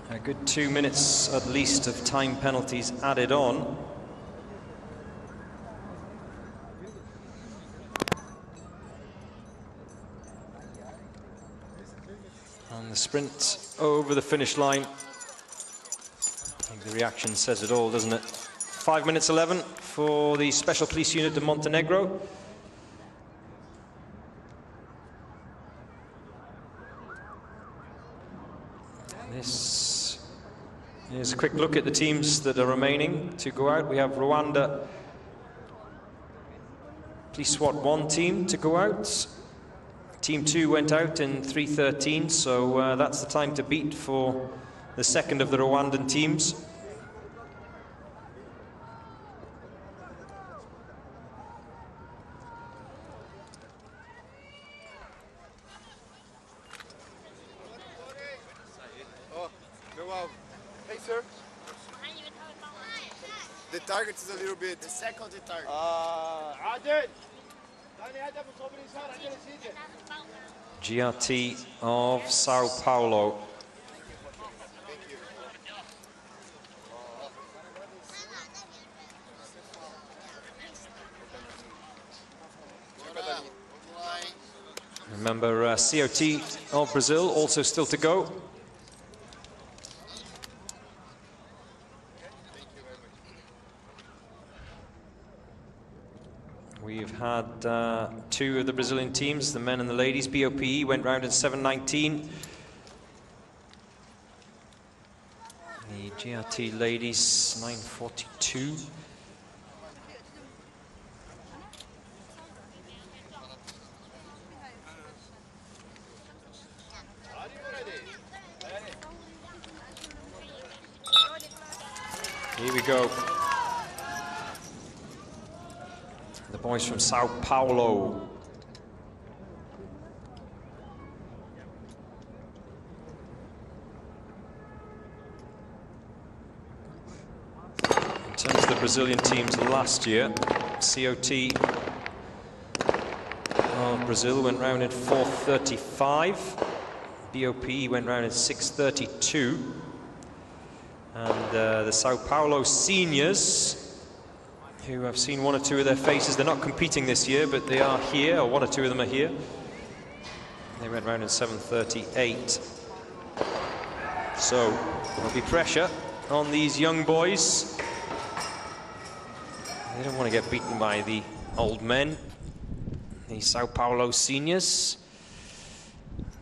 a good 2 minutes at least of time penalties added on. And the sprint over the finish line. I think the reaction says it all, doesn't it? 5 minutes 11 for the Special Police Unit of Montenegro. This is a quick look at the teams that are remaining to go out. We have Rwanda Police SWAT 1 team to go out. Team 2 went out in 3:13, so that's the time to beat for the second of the Rwandan teams. Hey, sir. The target is a little bit. The second target. GRT of Sao Paulo. Remember, COT of Brazil also still to go. We've had two of the Brazilian teams, the men and the ladies. BOPE went round in 7:19. The GRT ladies, 9:42. Here we go. The boys from Sao Paulo. Brazilian teams last year. COT of Brazil went round in 4:35. BOP went round in 6:32. And the Sao Paulo seniors, who I've seen one or two of their faces, they're not competing this year, but they are here, or one or two of them are here. They went round in 7:38. So there'll be pressure on these young boys. They don't want to get beaten by the old men, the Sao Paulo seniors.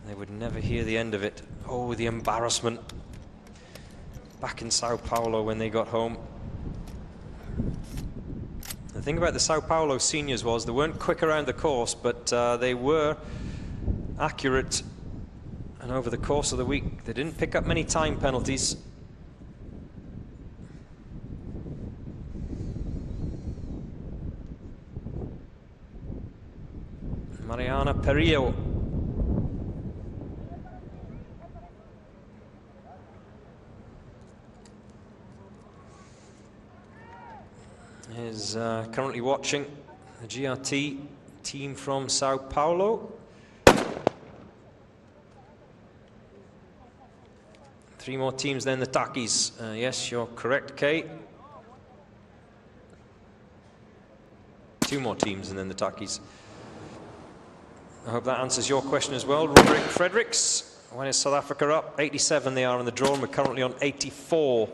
They would never hear the end of it. Oh, the embarrassment back in Sao Paulo when they got home. The thing about the Sao Paulo seniors was they weren't quick around the course, but they were accurate. And over the course of the week, they didn't pick up many time penalties. Mariana Perillo. Is currently watching the GRT team from Sao Paulo. 3 more teams than the Takis. Yes, you're correct, Kay. 2 more teams and then the Takis. I hope that answers your question as well. Roderick Fredericks. When is South Africa up? 87 they are in the draw, and we're currently on 84.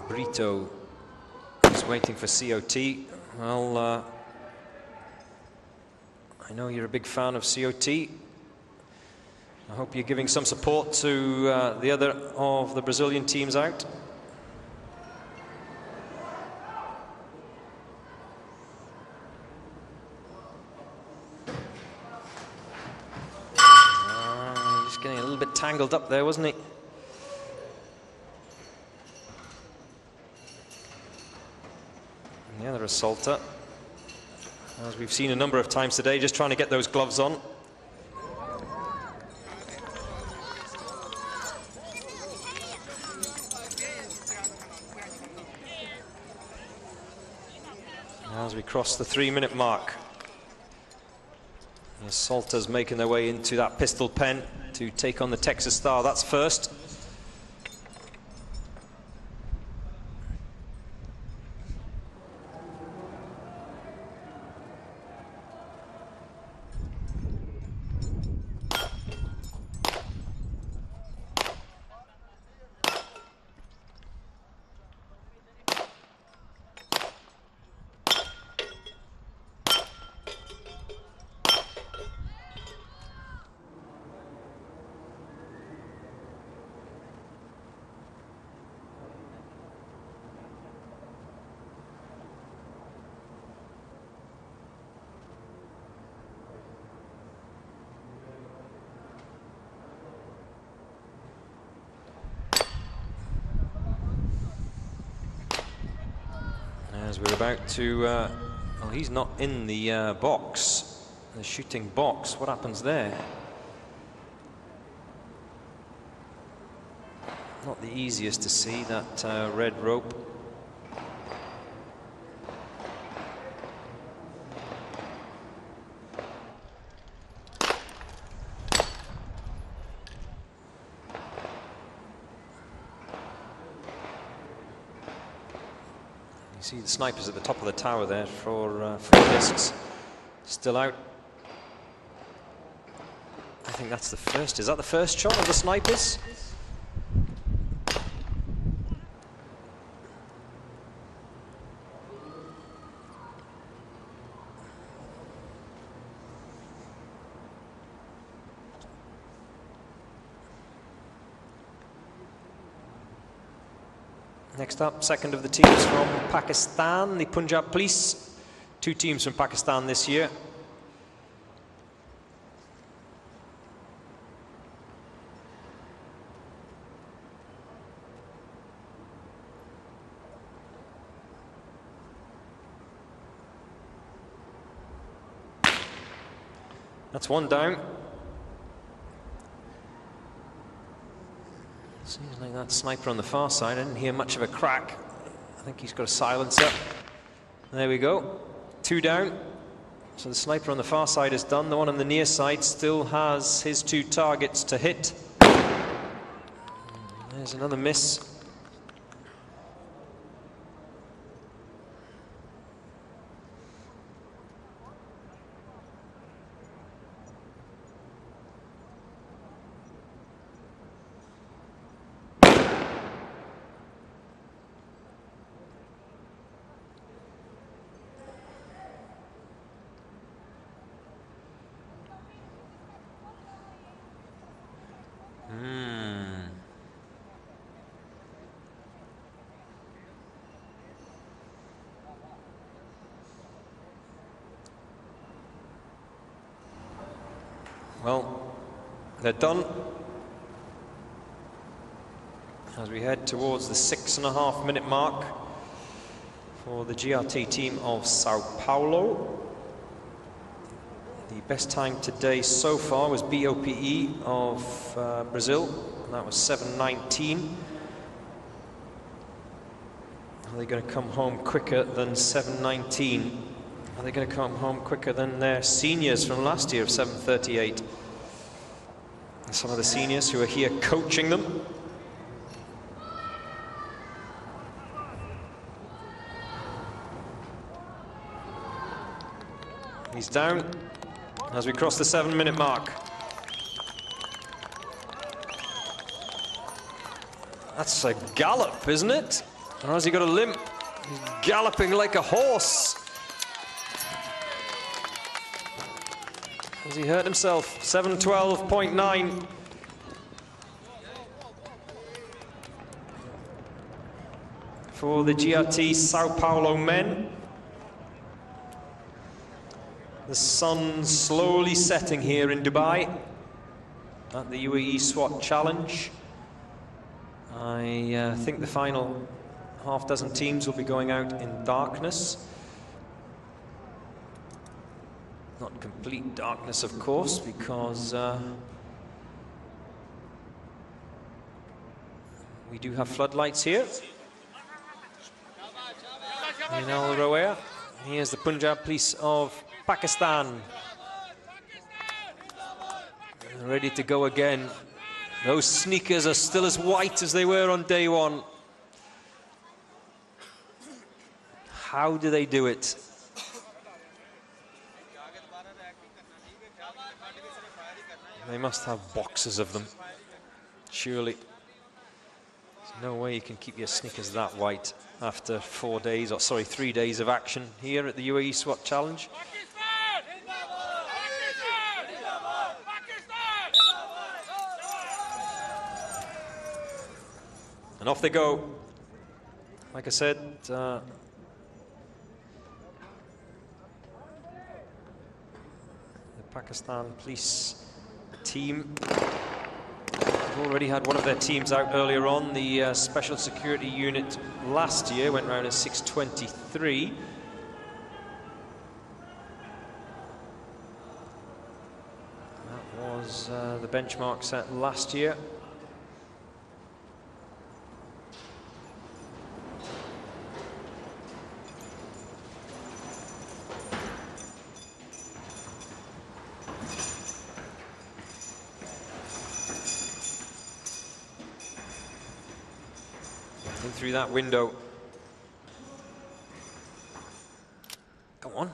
Brito is waiting for COT. Well, I know you're a big fan of COT. I hope you're giving some support to the other of the Brazilian teams out. Just getting a little bit tangled up there, wasn't he? The other assaulter, as we've seen a number of times today, just trying to get those gloves on. As we cross the 3-minute mark, the assaulters making their way into that pistol pen to take on the Texas Star. That's first. As we're about to, well, he's not in the box, the shooting box. What happens there? Not the easiest to see, that red rope. You see the snipers at the top of the tower there for discs. Still out. I think that's the first. Is that the first shot of the snipers? Next up, second of the teams from Pakistan, the Punjab Police. 2 teams from Pakistan this year. That's one down. Seems like that sniper on the far side. I didn't hear much of a crack. I think he's got a silencer. There we go. 2 down. So the sniper on the far side is done. The one on the near side still has his 2 targets to hit. There's another miss. Well, they're done. As we head towards the 6.5 minute mark for the GRT team of Sao Paulo. The best time today so far was BOPE of Brazil, and that was 7:19. Are they going to come home quicker than 7:19? Are they going to come home quicker than their seniors from last year of 7:38? And some of the seniors who are here coaching them. He's down as we cross the 7-minute mark. That's a gallop, isn't it? Or has he got a limp? He's galloping like a horse. Has he hurt himself? 7:12.9. For the GRT Sao Paulo men. The sun slowly setting here in Dubai at the UAE SWAT Challenge. I think the final half-dozen teams will be going out in darkness. Not complete darkness, of course, because we do have floodlights here in Al Rawaya. Here's the Punjab Police of Pakistan, ready to go again. Those sneakers are still as white as they were on day one. How do they do it? They must have boxes of them, surely. There's no way you can keep your sneakers that white after 4 days, or sorry, 3 days of action here at the UAE SWAT Challenge. And off they go. Like I said, the Pakistan police team have already had one of their teams out earlier on. The special security unit last year went round at 6:23. That was the benchmark set last year. Through that window. Go on.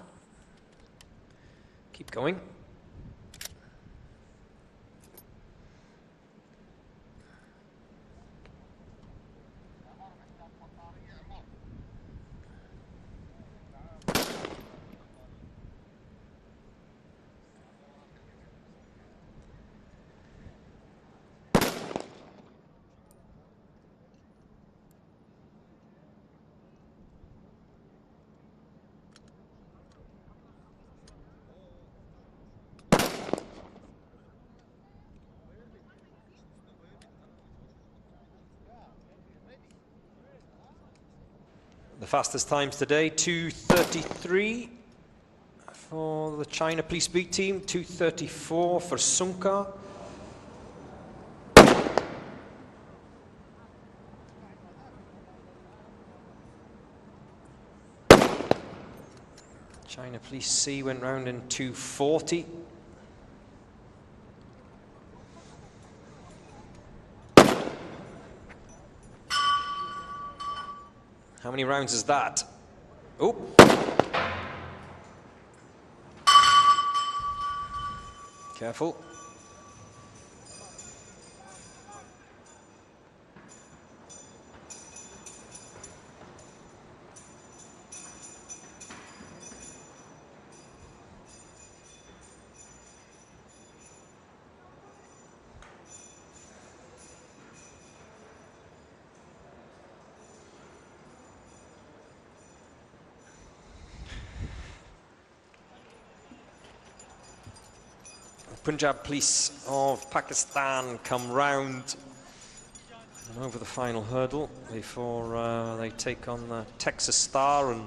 Keep going. The fastest times today, 2:33 for the China Police Beat team, 2:34 for Sunka. China Police C went round in 2:40. How many rounds is that? Oh. Careful. Punjab Police of Pakistan come round and over the final hurdle before they take on the Texas Star and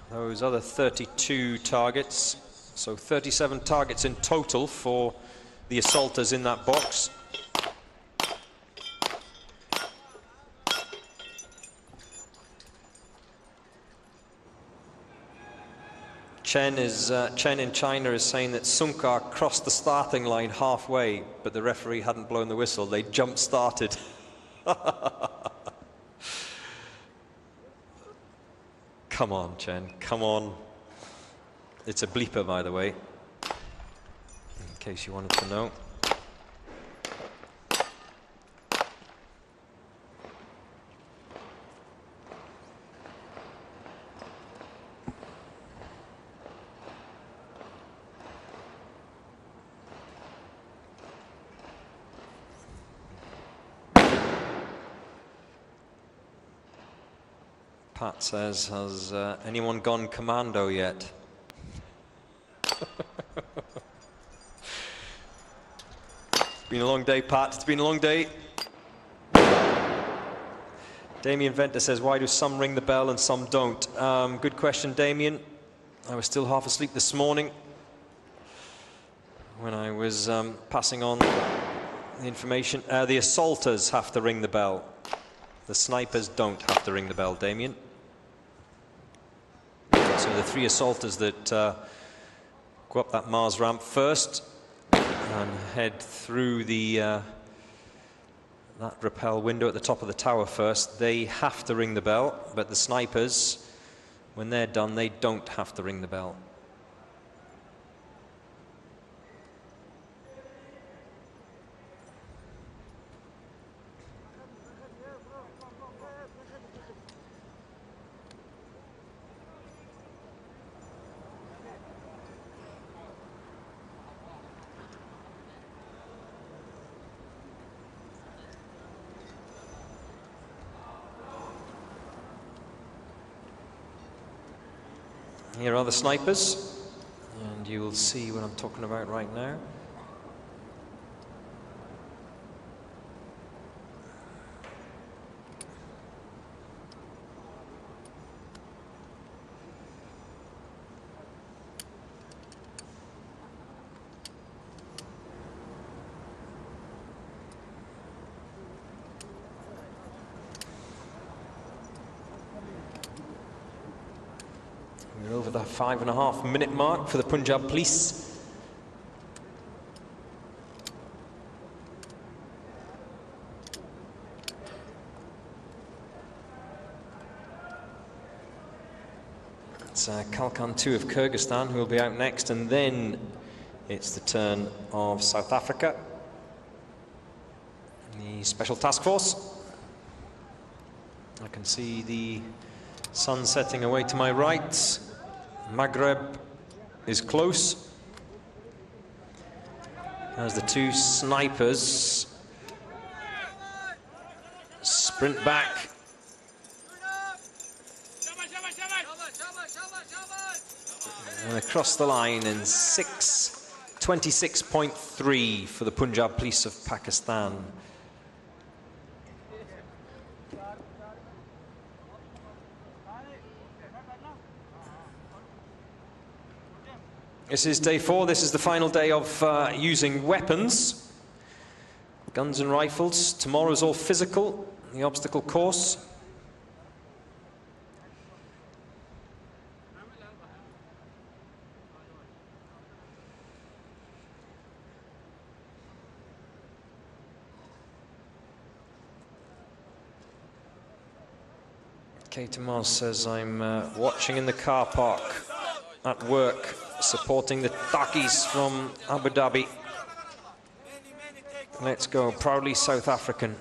those other 32 targets. So 37 targets in total for the assaulters in that box. Chen in China is saying that Sunkar crossed the starting line halfway, but the referee hadn't blown the whistle. They jump-started. Come on, Chen, come on. It's a bleeper, by the way, in case you wanted to know. Pat says, has anyone gone commando yet? It's been a long day, Pat. It's been a long day. Damien Venter says, why do some ring the bell and some don't? Good question, Damien. I was still half asleep this morning when I was passing on the information. The assaulters have to ring the bell. The snipers don't have to ring the bell, Damien. So the three assaulters that go up that Mars ramp first and head through the that rappel window at the top of the tower first, they have to ring the bell, but the snipers, when they're done, they don't have to ring the bell. Here are the snipers, and you will see what I'm talking about right now. We're over the 5.5-minute mark for the Punjab Police. It's Kalkan 2 of Kyrgyzstan who will be out next, and then it's the turn of South Africa, the Special Task Force. I can see the sun setting away to my right. Maghreb is close as the two snipers sprint back. And across the line in 6:26.3 for the Punjab Police of Pakistan. This is day 4. This is the final day of using weapons, guns and rifles. Tomorrow's all physical, the obstacle course. Kay Tomas says, I'm watching in the car park at work, supporting the Takis from Abu Dhabi. Let's go, proudly South African.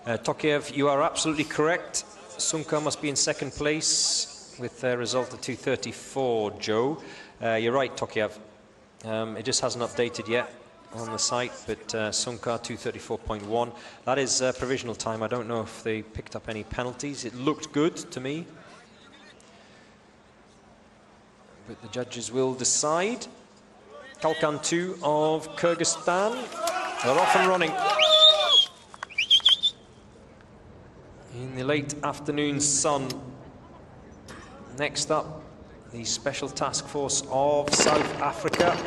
Tokiev, you are absolutely correct. Sunka must be in second place with a result of 2:34, Joe. You're right, Tokiev. It just hasn't updated yet on the site, but Sunka 2:34.1. That is provisional time. I don't know if they picked up any penalties. It looked good to me. But the judges will decide. Kalkan 2 of Kyrgyzstan. They're off and running. In the late afternoon sun. Next up, the Special Task Force of South Africa.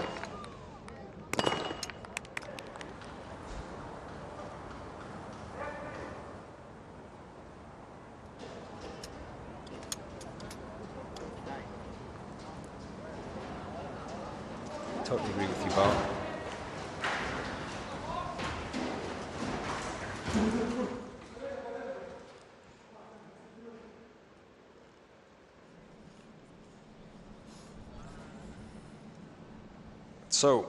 Totally agree with you, Bart. So,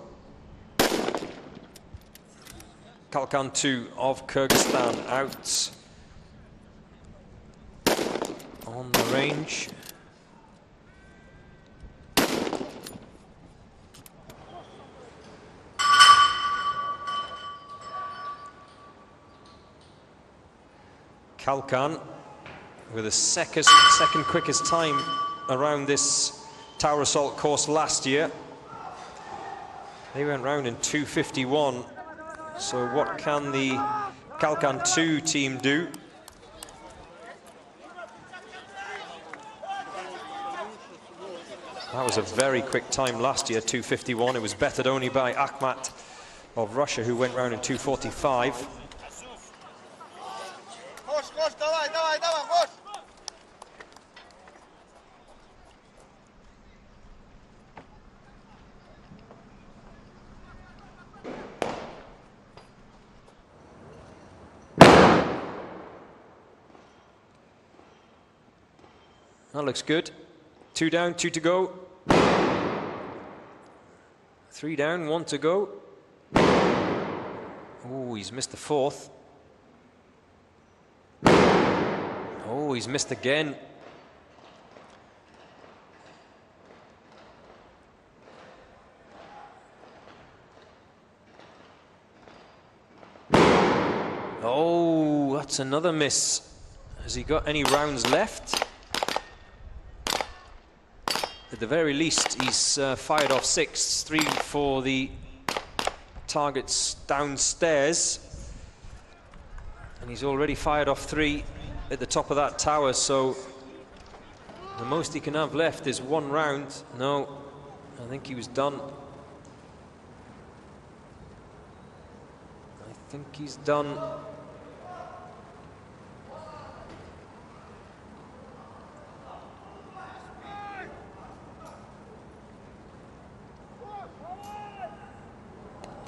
Kalkan 2 of Kyrgyzstan out on the range. Kalkan with the second quickest time around this tower assault course last year. They went round in 2:51. So what can the Kalkan 2 team do? That was a very quick time last year, 2:51. It was bettered only by Akhmat of Russia, who went round in 2:45. That looks good. 2 down, 2 to go. 3 down, 1 to go. Oh, he's missed the 4th. Oh, he's missed again. Oh, that's another miss. Has he got any rounds left? At the very least, he's fired off 6, 3 for the targets downstairs. And he's already fired off 3 at the top of that tower, so the most he can have left is 1 round. No, I think he was done. I think he's done.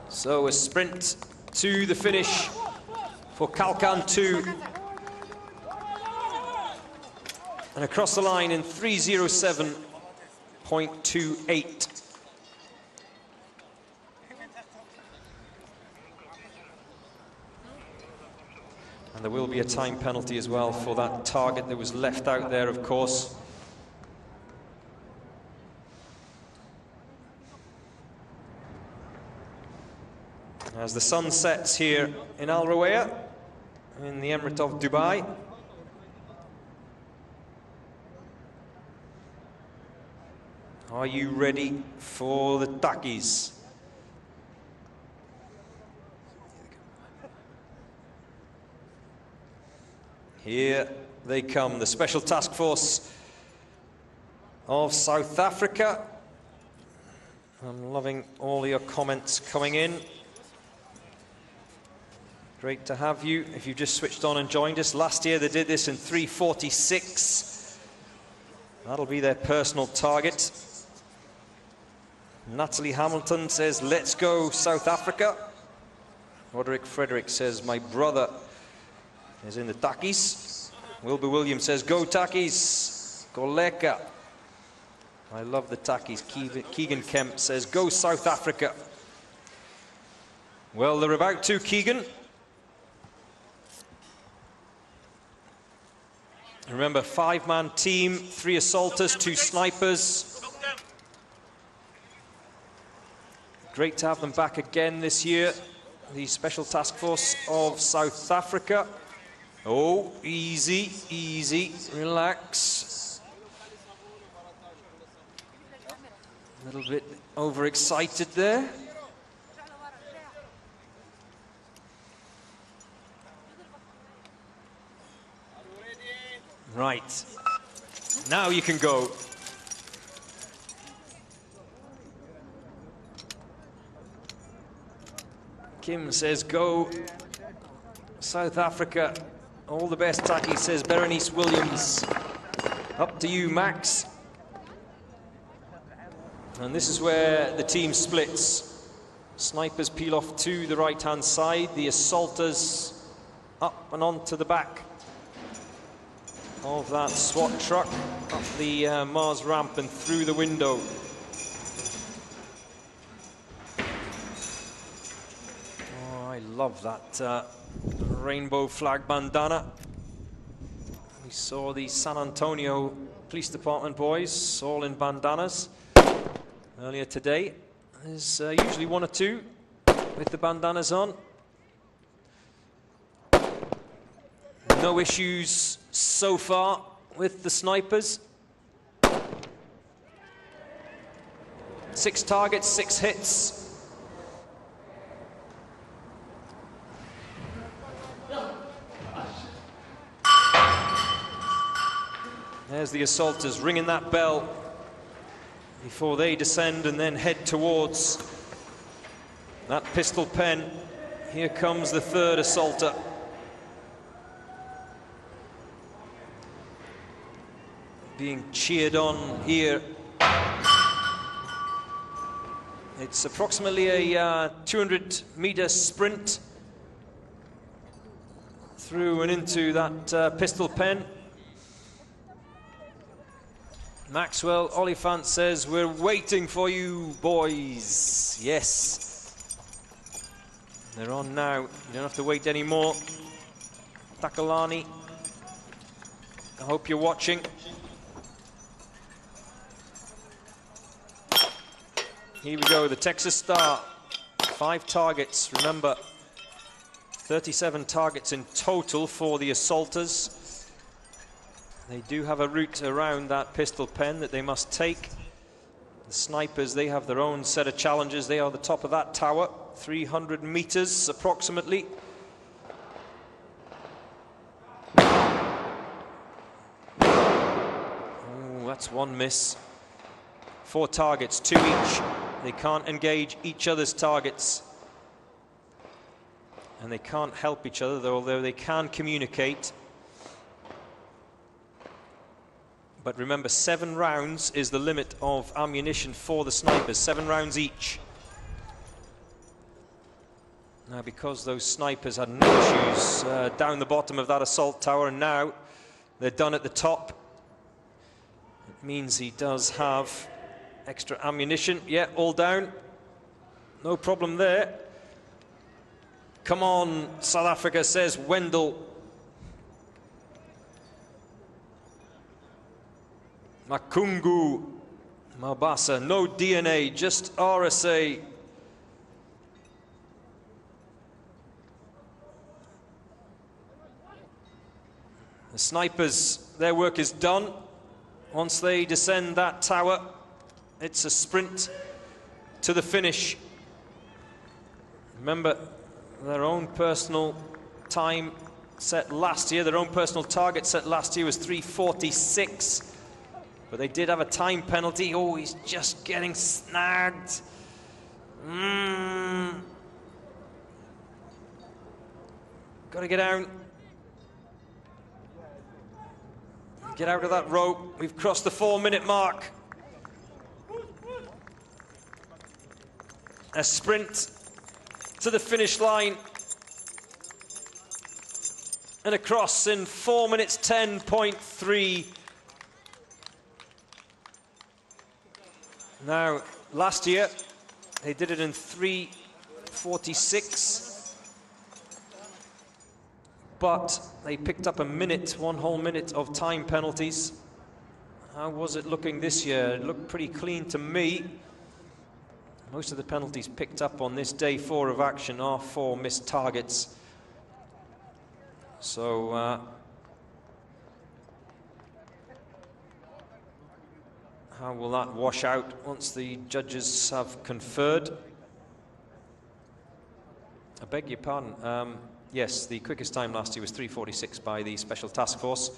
So a sprint to the finish for Kalkan 2. And across the line in 3:07.28. And there will be a time penalty as well for that target that was left out there, of course. As the sun sets here in Al Rawaya, in the Emirate of Dubai. Are you ready for the Takis? Here they come, the Special Task Force of South Africa. I'm loving all your comments coming in. Great to have you. If you've just switched on and joined us, last year they did this in 3:46. That'll be their personal target. Natalie Hamilton says, let's go South Africa. Roderick Frederick says, my brother As in the Takis. Wilbur Williams says, go Takis, Koleka. I love the Takis. Keegan Kemp says, go South Africa. Well, they're about to, Keegan. Remember, 5-man team, 3 assaulters, 2 snipers. Great to have them back again this year. The Special Task Force of South Africa. Oh, easy, easy, relax. A little bit overexcited there. Right, now you can go. Kim says, go South Africa. All the best, Taki, says Berenice Williams. Up to you, Max. And this is where the team splits. Snipers peel off to the right-hand side. The assaulters up and onto the back of that SWAT truck, up the Mars ramp and through the window. Oh, I love that rainbow flag bandana. We saw the San Antonio Police Department boys all in bandanas earlier today. There's usually 1 or 2 with the bandanas on. No issues so far with the snipers. 6 targets, 6 hits. There's the assaulters ringing that bell before they descend and then head towards that pistol pen. Here comes the 3rd assaulter. Being cheered on here. It's approximately a 200-meter sprint through and into that pistol pen. Maxwell Oliphant says, we're waiting for you, boys. Yes. They're on now. You don't have to wait anymore. Takalani, I hope you're watching. Here we go, the Texas Star. 5 targets, remember. 37 targets in total for the assaulters. They do have a route around that pistol pen that they must take. The snipers, they have their own set of challenges. They are the top of that tower, 300 meters approximately. Oh, that's 1 miss. 4 targets, 2 each. They can't engage each other's targets. And they can't help each other, although they can communicate. But remember, 7 rounds is the limit of ammunition for the snipers, 7 rounds each. Now, because those snipers had no issues down the bottom of that assault tower, and now they're done at the top, it means he does have extra ammunition. Yeah, all down. No problem there. Come on, South Africa, says Wendell. Makungu Mabasa, no DNA, just RSA. The snipers, their work is done. Once they descend that tower, it's a sprint to the finish. Remember, their own personal time set last year, their own personal target set last year was 3:46. But they did have a time penalty. Oh, he's just getting snagged. Got to get down. Get out of that rope. We've crossed the 4-minute mark. A sprint to the finish line. and across in 4 minutes 10.3. Now, last year, they did it in 3:46, but they picked up a minute, 1 whole minute of time penalties. How was it looking this year? It looked pretty clean to me. Most of the penalties picked up on this day 4 of action are 4 missed targets. So, how will that wash out once the judges have conferred? I beg your pardon. Yes, the quickest time last year was 3:46 by the Special Task Force.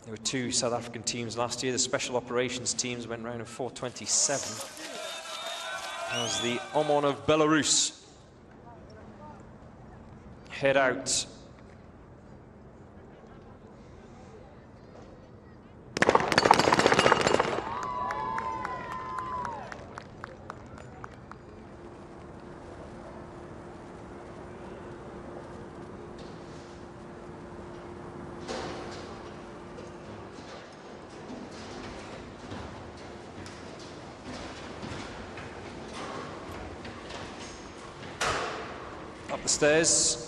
There were 2 South African teams last year. The Special Operations teams went round in 4:27. That was the Omon of Belarus. Head out. Up the stairs.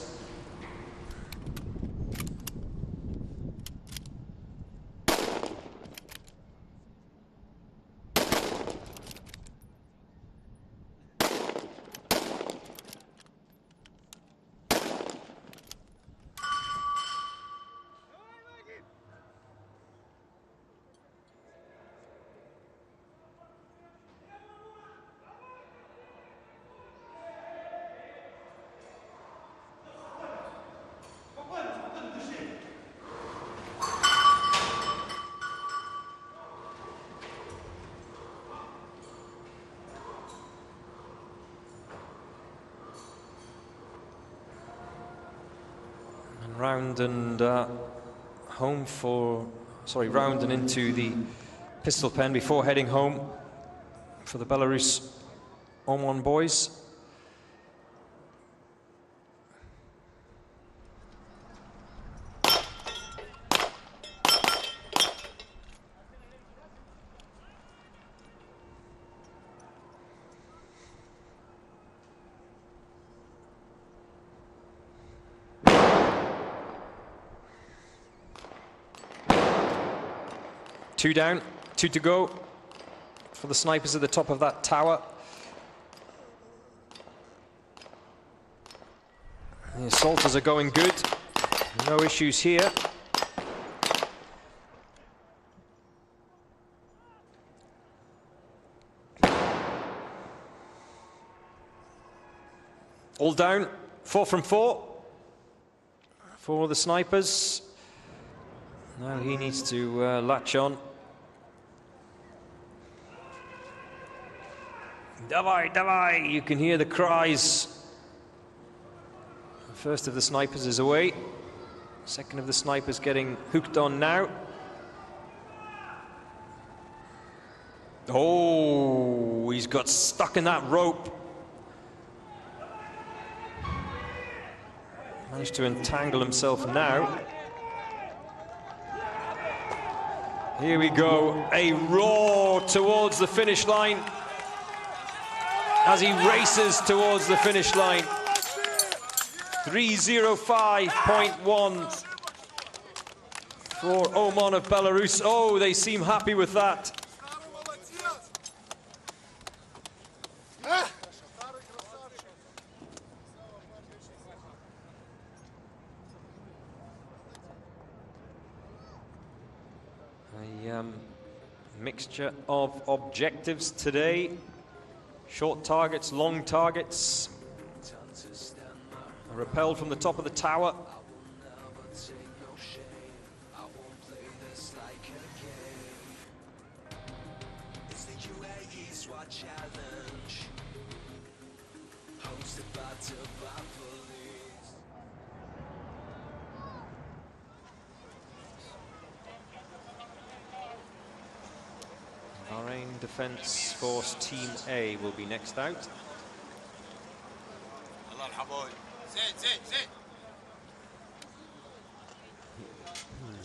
Round and home for, sorry, round and into the pistol pen before heading home for the Belarus Omon boys. Two down, 2 to go for the snipers at the top of that tower. The assaulters are going good. No issues here. All down, 4 from 4 for the snipers. Now he needs to latch on. Davai, davai! You can hear the cries. The first of the snipers is away. Second of the snipers getting hooked on now. Oh, he's got stuck in that rope. Managed to entangle himself now. Here we go, a roar towards the finish line as he races towards the finish line. 3:05.1 for Omon of Belarus. Oh, they seem happy with that. A mixture of objectives today. Short targets, long targets. Repelled from the top of the tower. It's the UAE SWAT challenge, hosted by police. Bahrain Defence Force Team A will be next out.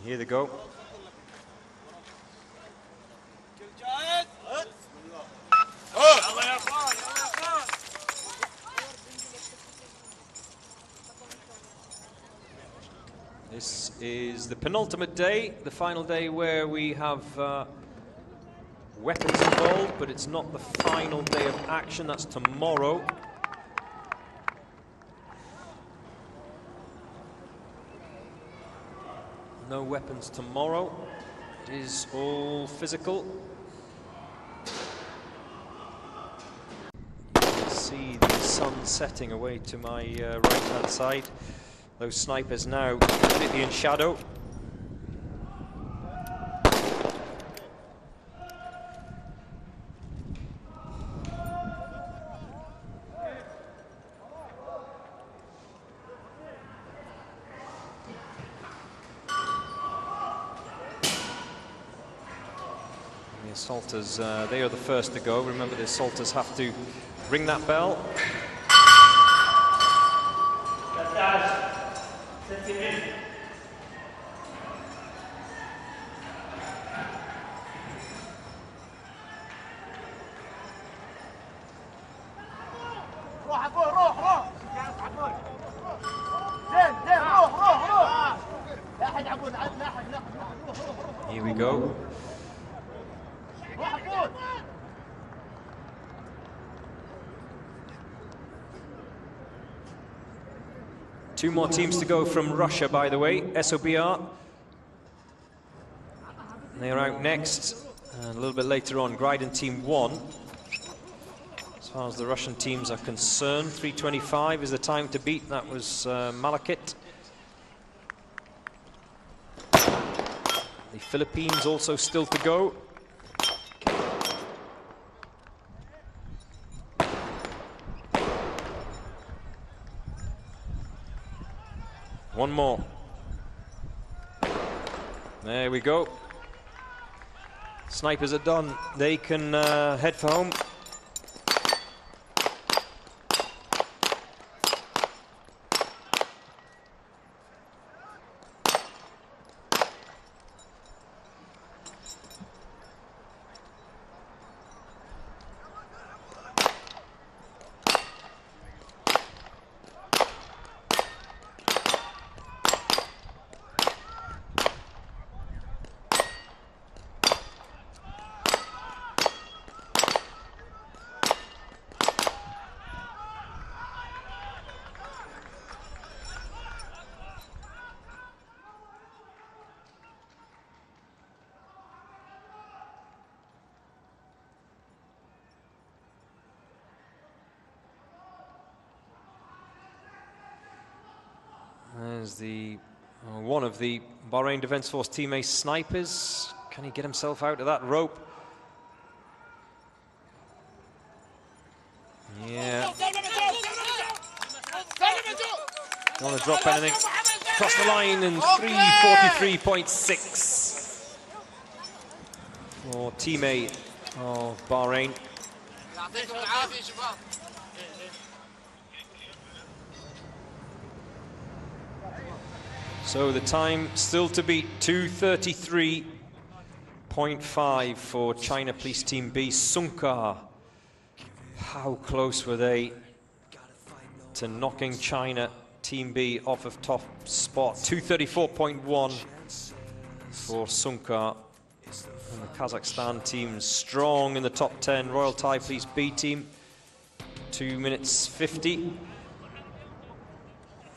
Here they go. This is the penultimate day, the final day where we have weapons involved, but it's not the final day of action. That's tomorrow. No weapons tomorrow. It is all physical. You can see the sun setting away to my right-hand side. Those snipers now completely in shadow. The assaulters, they are the first to go. Remember, the assaulters have to ring that bell. Here we go. Two more teams to go from Russia, by the way. SOBR. They're out next. And a little bit later on, Gryden Team 1. As far as the Russian teams are concerned, 3:25 is the time to beat. That was Malakit. The Philippines also still to go. One more. There we go. Snipers are done. They can head for home. There's the one of the Bahrain Defence Force Team Ace snipers. Can he get himself out of that rope? Yeah. Don't want to drop anything. Across the line in 3:43.6 for teammate of Bahrain. So the time still to beat, 2:33.5 for China Police Team B. Sunkar. How close were they to knocking China Team B off of top spot? 2:34.1 for Sunkar. And the Kazakhstan team strong in the top 10. Royal Thai Police B team, 2 minutes 50.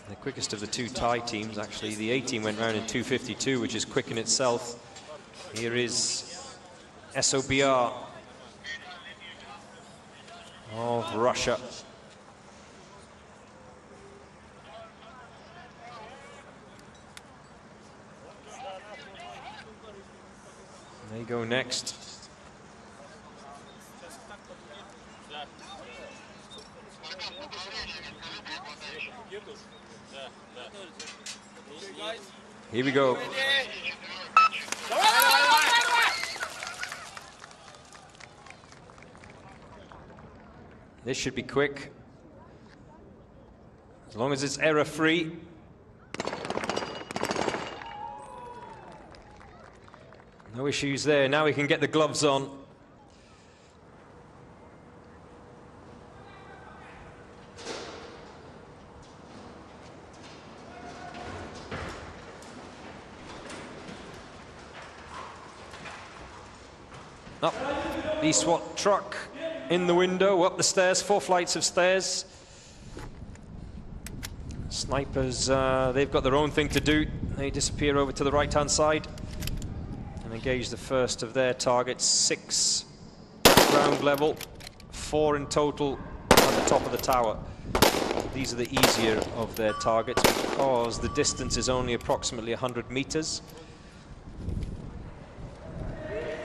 The quickest of the two Thai teams, actually. The A team went round in 2:52, which is quick in itself. Here is SOBR of Russia. They go next. Here we go. This should be quick, as long as it's error-free. No issues there. Now he can get the gloves on. Up the SWAT truck in the window, up the stairs, 4 flights of stairs. Snipers, they've got their own thing to do. They disappear over to the right-hand side and engage the first of their targets. 6 ground level, 4 in total at the top of the tower. These are the easier of their targets because the distance is only approximately 100 meters.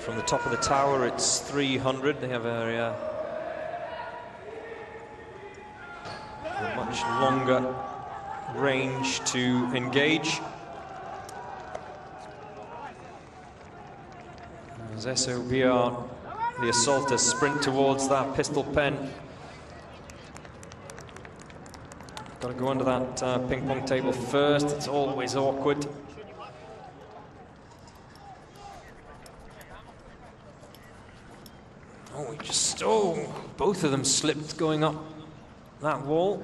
From the top of the tower, it's 300. They have a much longer range to engage. As SOBR, the assaulters, sprint towards that pistol pen. Got to go under that ping pong table first. It's always awkward. Both of them slipped going up that wall.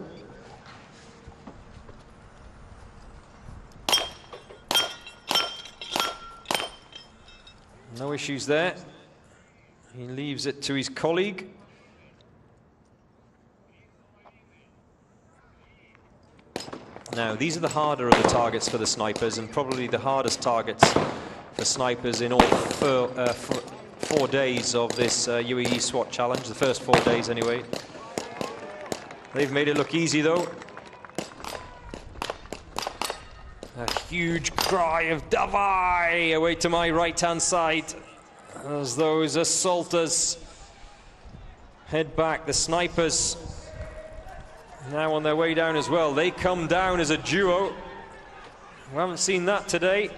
No issues there. He leaves it to his colleague. Now, these are the harder of the targets for the snipers, and probably the hardest targets for snipers in all 4 days of this UAE SWAT challenge, the first 4 days anyway. They've made it look easy though. A huge cry of Davai away to my right-hand side as those assaulters head back. The snipers now on their way down as well. They come down as a duo. We haven't seen that today.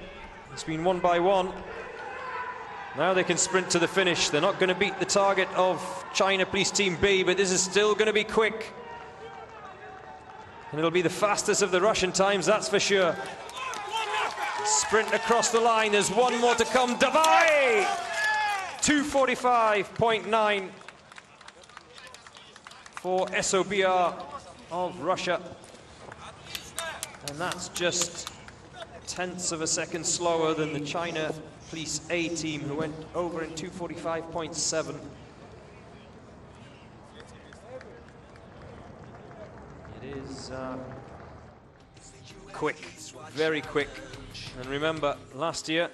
It's been 1 by 1. Now they can sprint to the finish. They're not going to beat the target of China Police Team B, but this is still going to be quick. And it'll be the fastest of the Russian times, that's for sure. Sprint across the line. There's one more to come. Davai! 2:45.9 for SOBR of Russia. And that's just tenths of a second slower than the China Police A team, who went over in 2:45.7. It is quick, very quick. And remember, last year,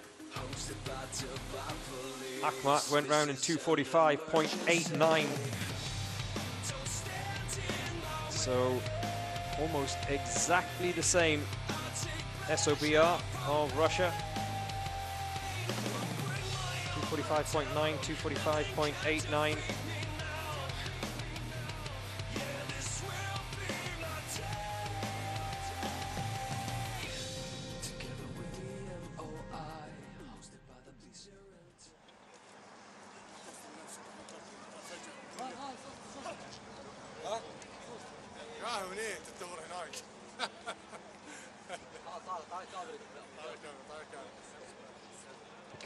Akhmat went round in 2:45.89. So almost exactly the same. SOBR of Russia. 2:45.9, 2:45.89.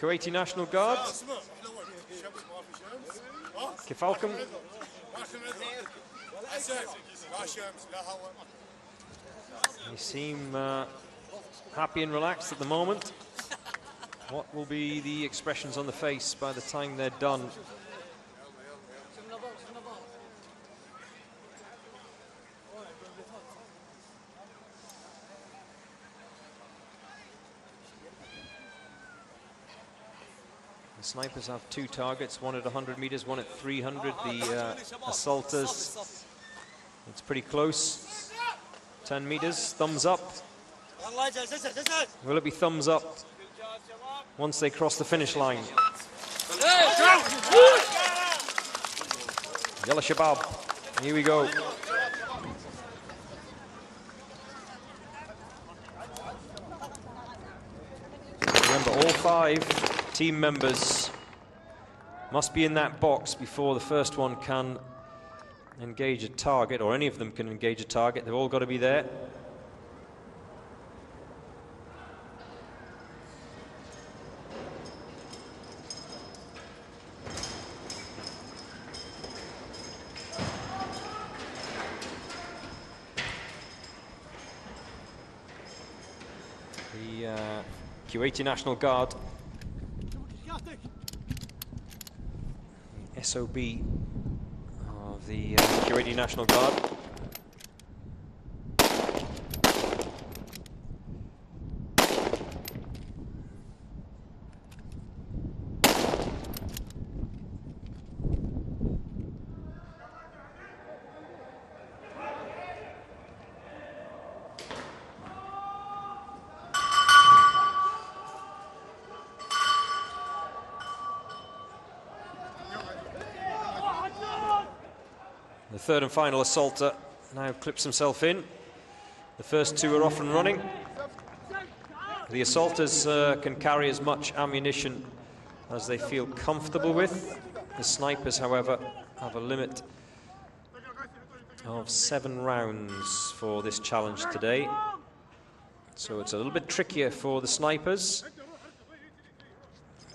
Kuwaiti National Guard. Kifalkum. They seem happy and relaxed at the moment. What will be the expressions on the face by the time they're done? The snipers have 2 targets, one at 100 meters, one at 300. The assaulters, it's pretty close. 10 meters, thumbs up. Will it be thumbs up once they cross the finish line? Yalla Shabab, here we go. Remember, all 5 team members must be in that box before the first one can engage a target, or any of them can engage a target. They've all got to be there. the Kuwaiti National Guard. The SOB of the Kuwaiti National Guard. The third and final assaulter now clips himself in. The first two are off and running. The assaulters can carry as much ammunition as they feel comfortable with. The snipers, however, have a limit of 7 rounds for this challenge today. So it's a little bit trickier for the snipers,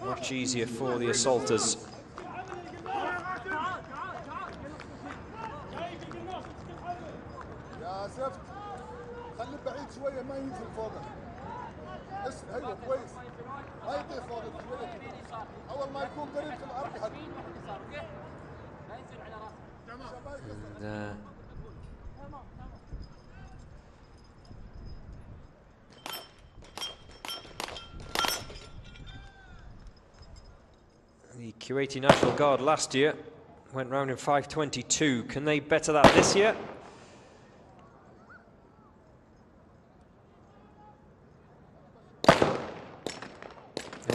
much easier for the assaulters. خلي بعيد شويه ما ينزل فوقك. ايوه كويس. ما يطير فوقك شويه. اول ما يكون قريب في الارض يحط. The Kuwaiti National Guard last year went round in 5:22. Can they better that this year?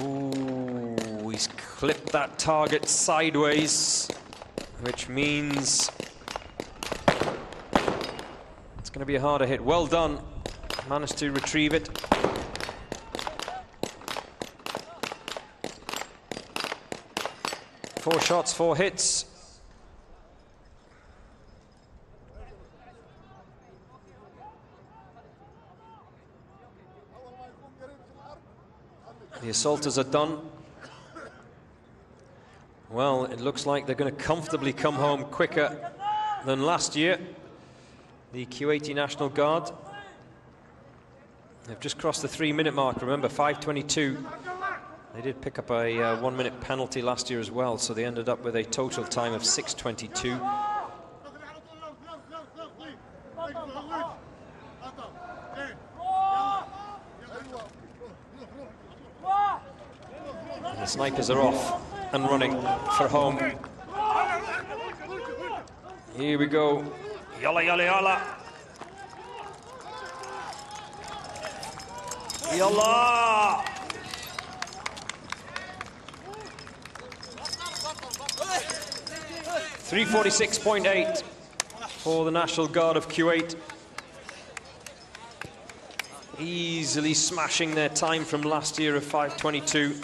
Ooh, he's clipped that target sideways, which means it's going to be a harder hit. Well done. Managed to retrieve it. Four shots, 4 hits. The assaulters are done. Well, it looks like they're going to comfortably come home quicker than last year. The Kuwaiti National Guard. They've just crossed the 3-minute mark. Remember, 5:22. They did pick up a 1-minute penalty last year as well, so they ended up with a total time of 6:22. The snipers are off and running for home. Here we go. Yalla, yalla, yalla. Yalla! .346.8 for the National Guard of Kuwait. Easily smashing their time from last year of 5:22.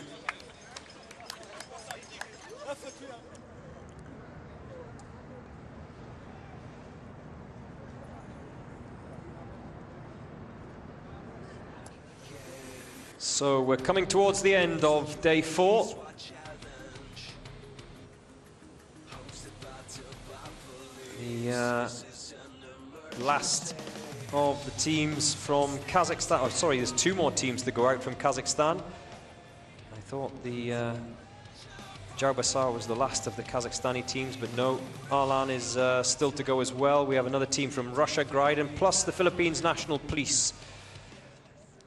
So we're coming towards the end of day 4. The last of the teams from Kazakhstan. Oh, sorry, there's 2 more teams to go out from Kazakhstan. I thought the Jaubasar was the last of the Kazakhstani teams, but no, Arlan is still to go as well. We have another team from Russia, Griden, plus the Philippines National Police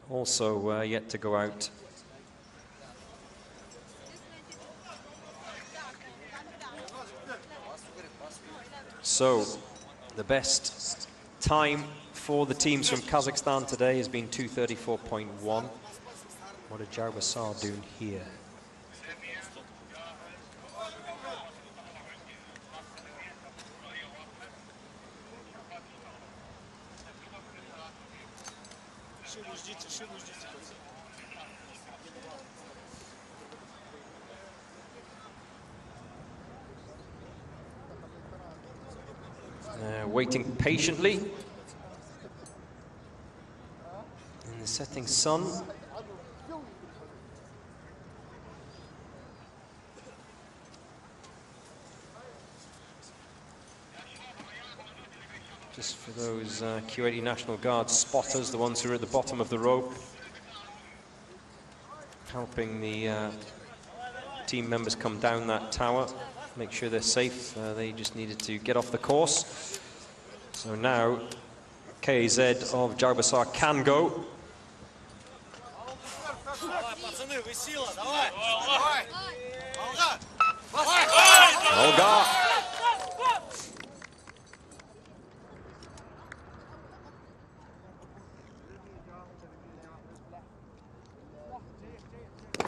also yet to go out. So, the best time for the teams from Kazakhstan today has been 2:34.1. What did Jaubasar do here? Waiting patiently in the setting sun. Just for those Kuwaiti National Guard spotters, the ones who are at the bottom of the rope, helping the team members come down that tower, make sure they're safe. They just needed to get off the course. So now KZ of Jaubasar can go. Olga.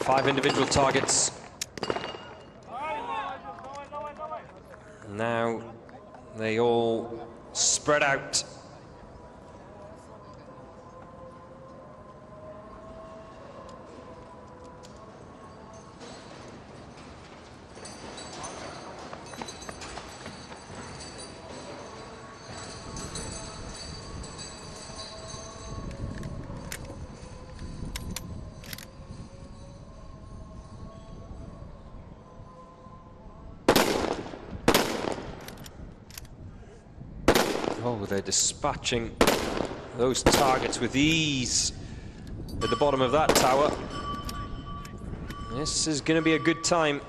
Five individual targets. Now they all spread out. Oh, they're dispatching those targets with ease at the bottom of that tower. This is going to be a good time.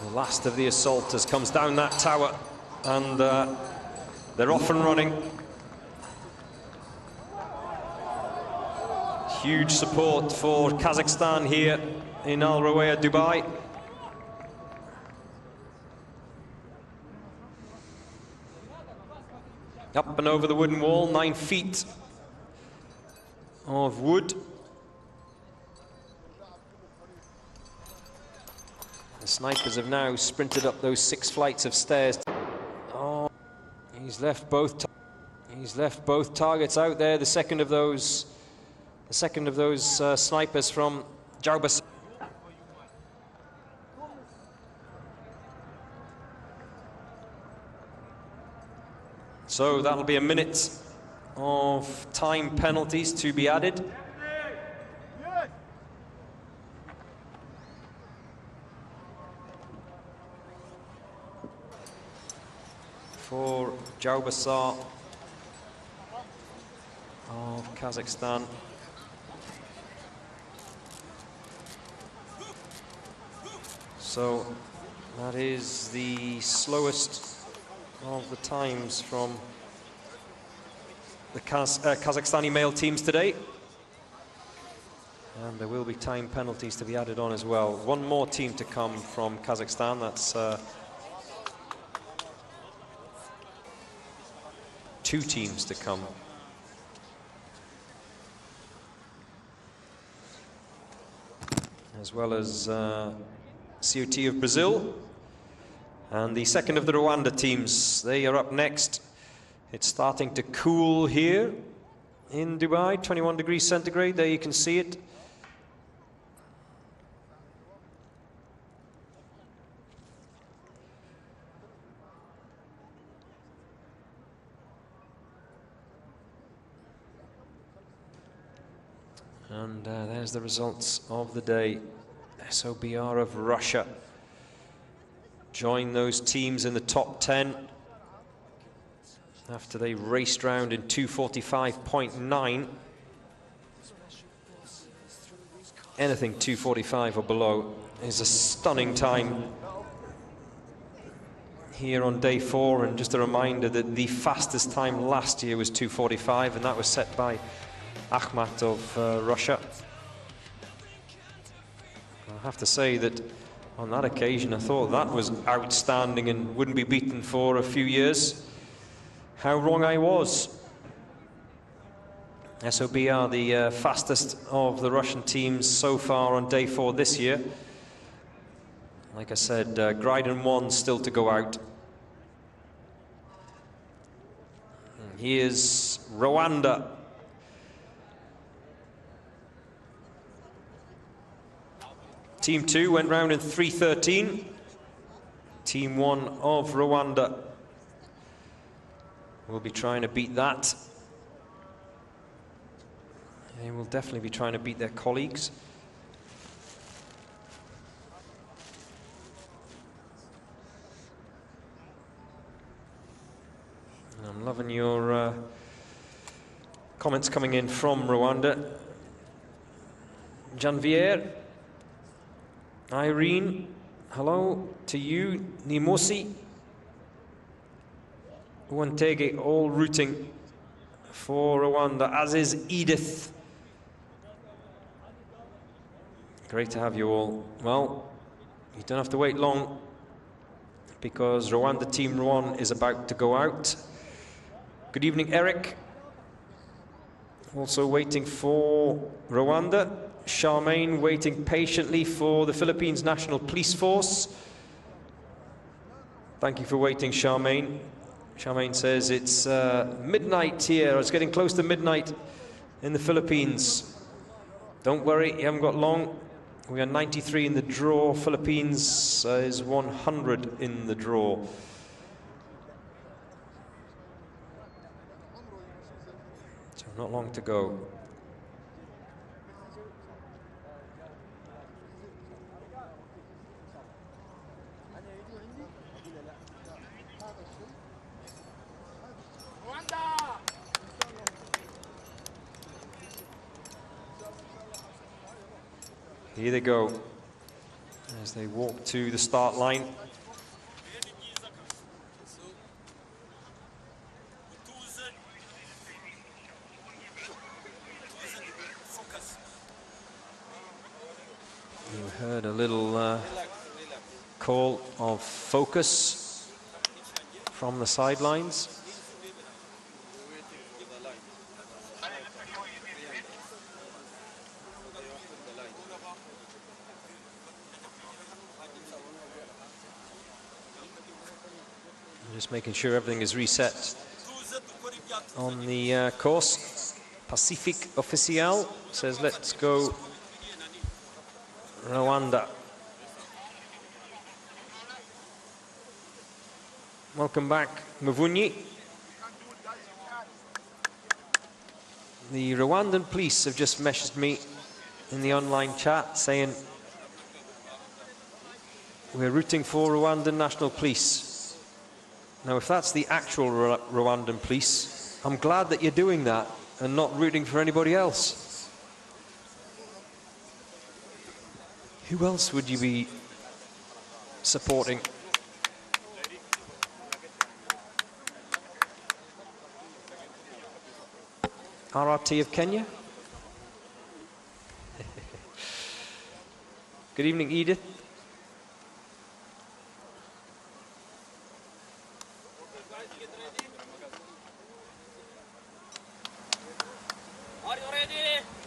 The last of the assaulters comes down that tower, and they're off and running. Huge support for Kazakhstan here in Al Rawaya, Dubai. Up and over the wooden wall, 9 feet of wood. The snipers have now sprinted up those 6 flights of stairs. Oh, he's left both targets out there. The second of those snipers from Jaubasar. So that'll be a minute of time penalties to be added. For Jaubasar of Kazakhstan. So that is the slowest of the times from the Kazakhstani male teams today. And there will be time penalties to be added on as well. One more team to come from Kazakhstan. That's 2 teams to come. As well as COT of Brazil. And the second of the Rwanda teams, they are up next. It's starting to cool here in Dubai, 21 degrees centigrade, there you can see it. And there's the results of the day. SOBR of Russia joined those teams in the top 10 after they raced round in 2:45.9. Anything 2:45 or below is a stunning time here on day 4, and just a reminder that the fastest time last year was 2:45, and that was set by Akhmat of Russia. I have to say that on that occasion I thought that was outstanding and wouldn't be beaten for a few years. How wrong I was. SOB are the fastest of the Russian teams so far on day 4 this year. Like I said, Gryden 1 still to go out. And here's Rwanda. Team 2 went round in 3:13. Team 1 of Rwanda will be trying to beat that. They will definitely be trying to beat their colleagues. I'm loving your comments coming in from Rwanda. Janvier, Irene, hello to you. Nimosi, Uwantege, all rooting for Rwanda, as is Edith. Great to have you all. Well, you don't have to wait long, because Rwanda Team 1 is about to go out. Good evening, Eric. Also waiting for Rwanda. Charmaine waiting patiently for the Philippines National Police Force. Thank you for waiting, Charmaine. Charmaine says it's midnight here. It's getting close to midnight in the Philippines. Don't worry, you haven't got long. We are 93 in the draw. Philippines is 100 in the draw. So not long to go. Here they go, as they walk to the start line. You heard a little call of focus from the sidelines. Just making sure everything is reset on the course. Pacific Official says, let's go Rwanda. Welcome back, Mavunyi. The Rwandan police have just messaged me in the online chat saying, we're rooting for Rwandan National Police. Now, if that's the actual Rwandan police, I'm glad that you're doing that and not rooting for anybody else. Who else would you be supporting? RRT of Kenya? Good evening, Edith.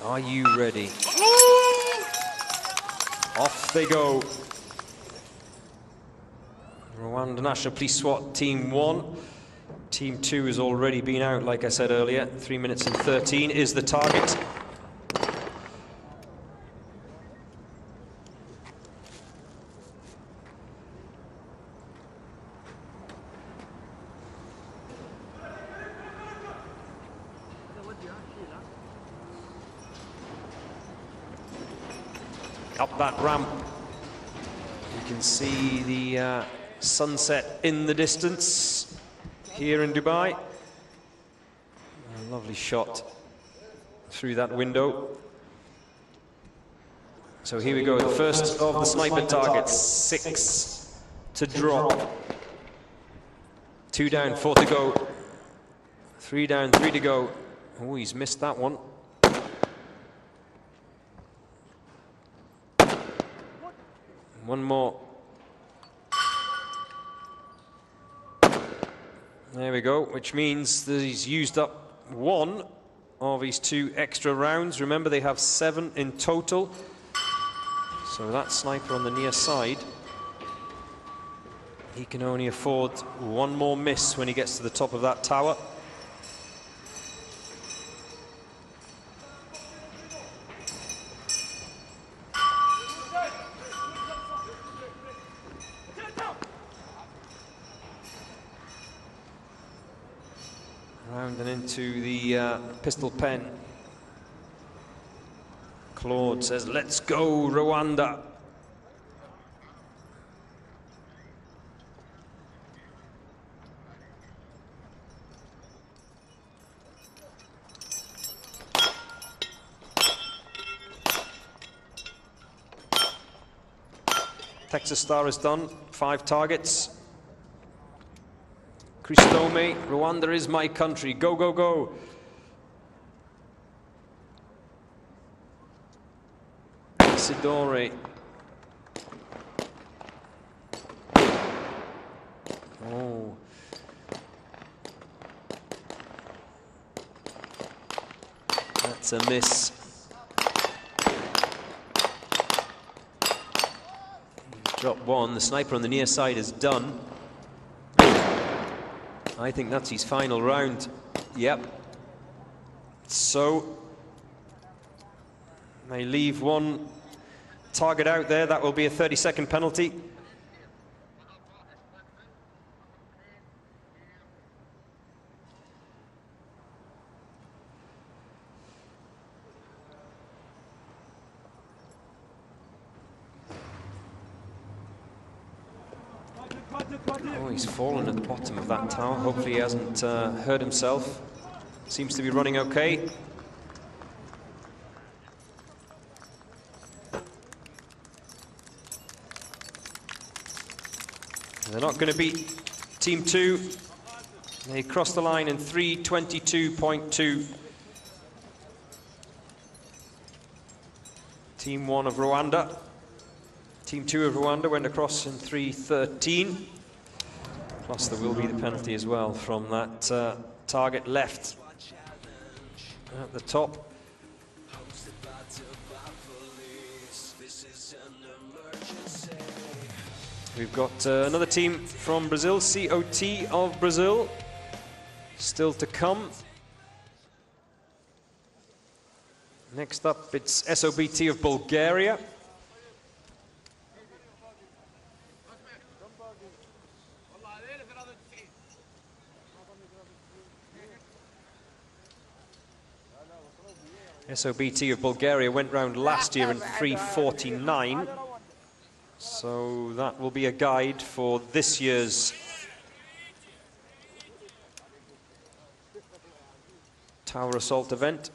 Are you ready? Off they go. Rwanda National Police SWAT Team 1. Team 2 has already been out, like I said earlier. 3 minutes and 13 is the target. Up that ramp, you can see the sunset in the distance here in Dubai. A lovely shot through that window. So here we go, the first of the sniper targets, 6 to drop. 2 down, 4 to go. 3 down, 3 to go. Oh, he's missed that one. One more. There we go, which means that he's used up 1 of his 2 extra rounds. Remember, they have 7 in total. So that sniper on the near side, he can only afford 1 more miss when he gets to the top of that tower. Round and into the pistol pen. Claude says, let's go, Rwanda. Texas Star has done 5 targets. Christome, Rwanda is my country. Go, go, go. Isidore. Oh. That's a miss. Drop one. The sniper on the near side is done. I think that's his final round. Yep. So they leave one target out there. That will be a 30-second penalty. Oh, he's fallen at the bottom of that tower. Hopefully he hasn't hurt himself. Seems to be running okay. They're not going to beat Team 2. They crossed the line in 3:22.2. Team 1 of Rwanda. Team 2 of Rwanda went across in 3:13. Plus there will be the penalty as well from that target left at the top. We've got another team from Brazil, COT of Brazil, still to come. Next up, it's SOBT of Bulgaria. SOBT of Bulgaria went round last year in 3:49. So that will be a guide for this year's tower assault event.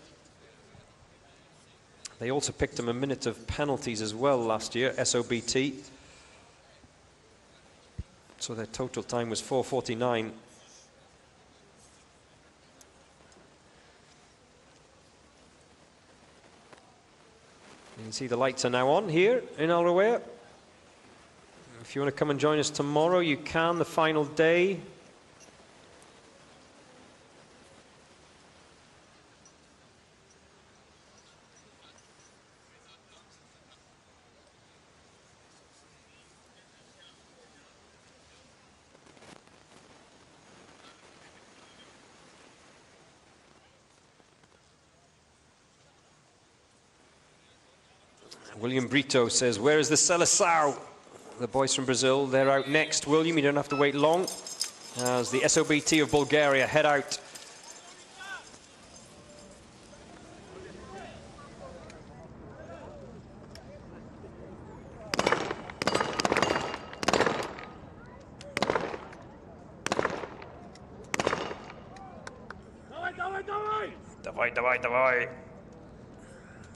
They also picked them a minute of penalties as well last year, SOBT. So their total time was 4:49. You can see the lights are now on here in Al Rawaya. If you want to come and join us tomorrow, you can, the final day. William Brito says, where is the Seleção? The boys from Brazil, they're out next. William, you don't have to wait long as the SOBT of Bulgaria head out. Давай, давай, давай.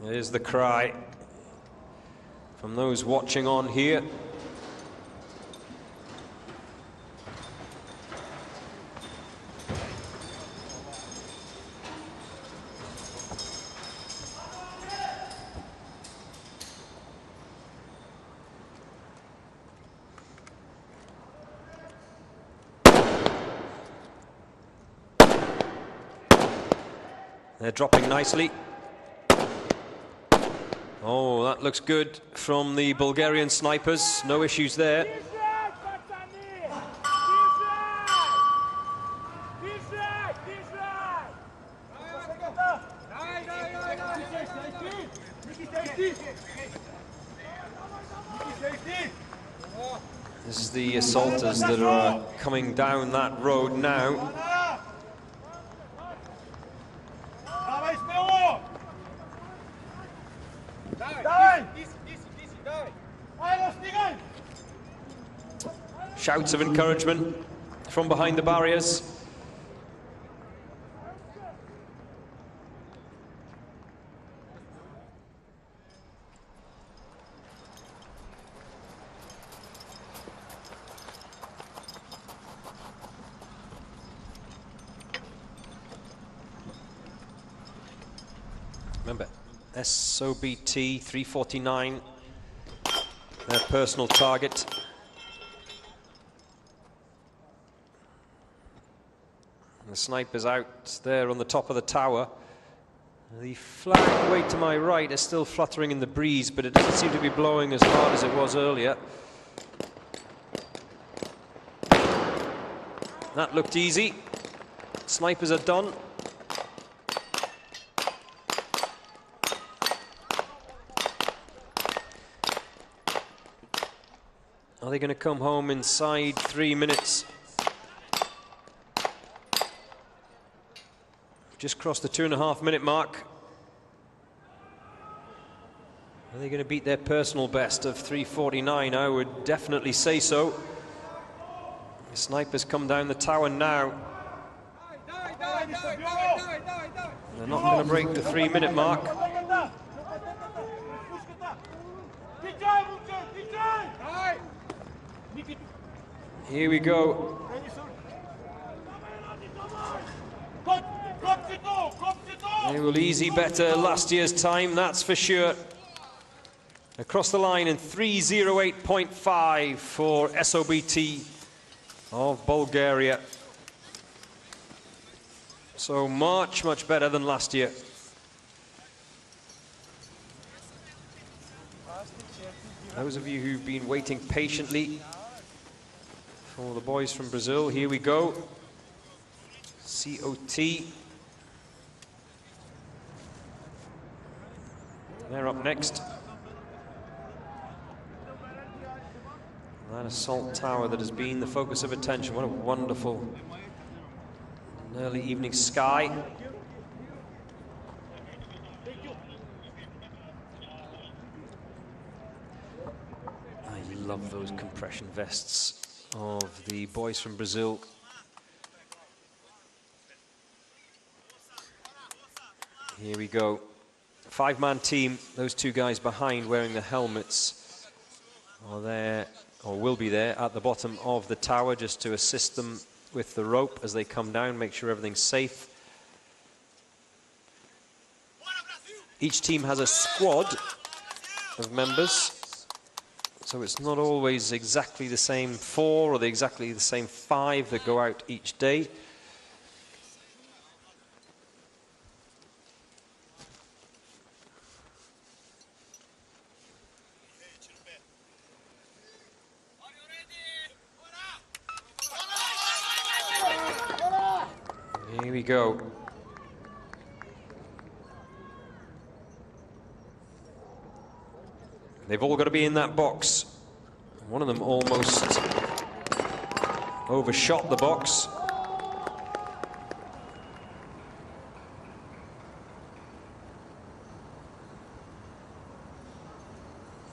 There's the cry from those watching on here. They're dropping nicely. Oh, that looks good from the Bulgarian snipers. No issues there. This is the assaulters that are coming down that road now. Shouts of encouragement from behind the barriers. Remember, SOBT 349, their personal target. The sniper's out there on the top of the tower. The flag way to my right is still fluttering in the breeze, but it doesn't seem to be blowing as hard as it was earlier. That looked easy. Snipers are done. Are they going to come home inside 3 minutes? Just crossed the 2.5 minute mark. Are they going to beat their personal best of 3:49? I would definitely say so. The snipers come down the tower now. They're not going to break the 3 minute mark. Here we go. They will easy better last year's time, that's for sure. Across the line in 3:08.5 for SOBT of Bulgaria. So much better than last year. Those of you who've been waiting patiently for the boys from Brazil, here we go. COT. They're up next. That assault tower that has been the focus of attention. What a wonderful early evening sky. I love those compression vests of the boys from Brazil. Here we go. 5-man team, those two guys behind wearing the helmets are there, or will be there, at the bottom of the tower just to assist them with the rope as they come down, make sure everything's safe. Each team has a squad of members, so it's not always exactly the same 4 or exactly the same 5 that go out each day. Here we go. They've all got to be in that box. One of them almost overshot the box.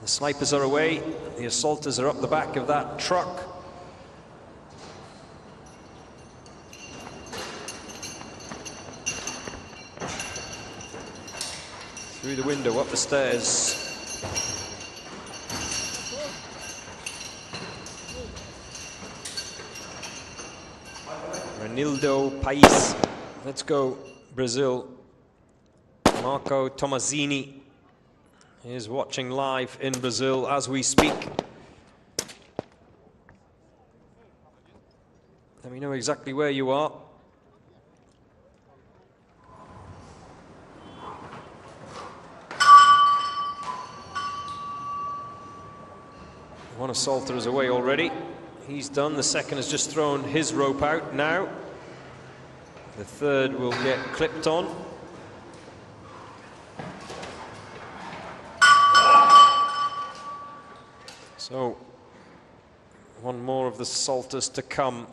The snipers are away. The assaulters are up the back of that truck. Through the window, up the stairs. Renildo Pais. Let's go, Brazil. Marco Tomazini is watching live in Brazil as we speak. Let me know exactly where you are. One assaulter is away already. He's done. The second has just thrown his rope out now. The third will get clipped on. So, one more of the assaulters to come.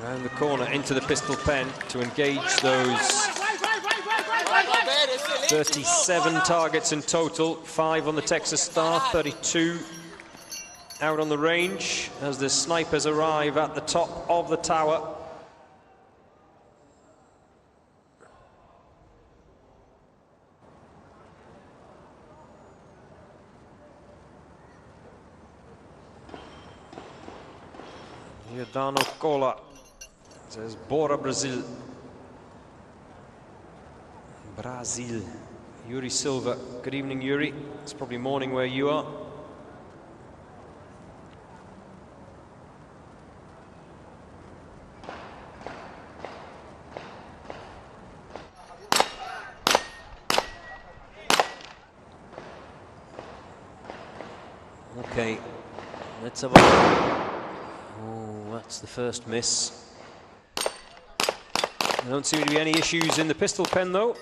Round the corner into the pistol pen to engage those 37 targets in total, 5 on the Texas Star, 32 out on the range as the snipers arrive at the top of the tower. Giordano Cola says Bora Brazil. Brazil. Yuri Silva. Good evening, Yuri. It's probably morning where you are. Okay, let's have a look. Oh, that's the first miss. There don't seem to be any issues in the pistol pen, though.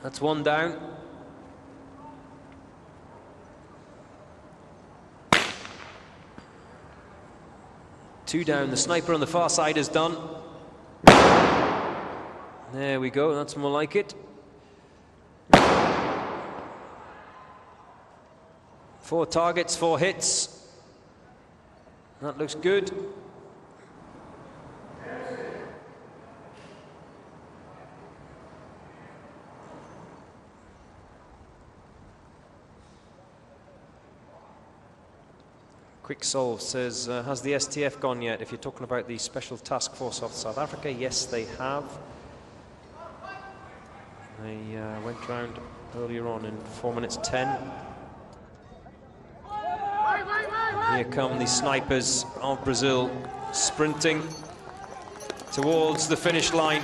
That's one down. Two down. The sniper on the far side is done. There we go, that's more like it. 4 targets, 4 hits. That looks good. Quick Solve says, has the STF gone yet? If you're talking about the Special Task Force of South Africa, yes, they have. They went round earlier on in 4 minutes 10. And here come the snipers of Brazil, sprinting towards the finish line.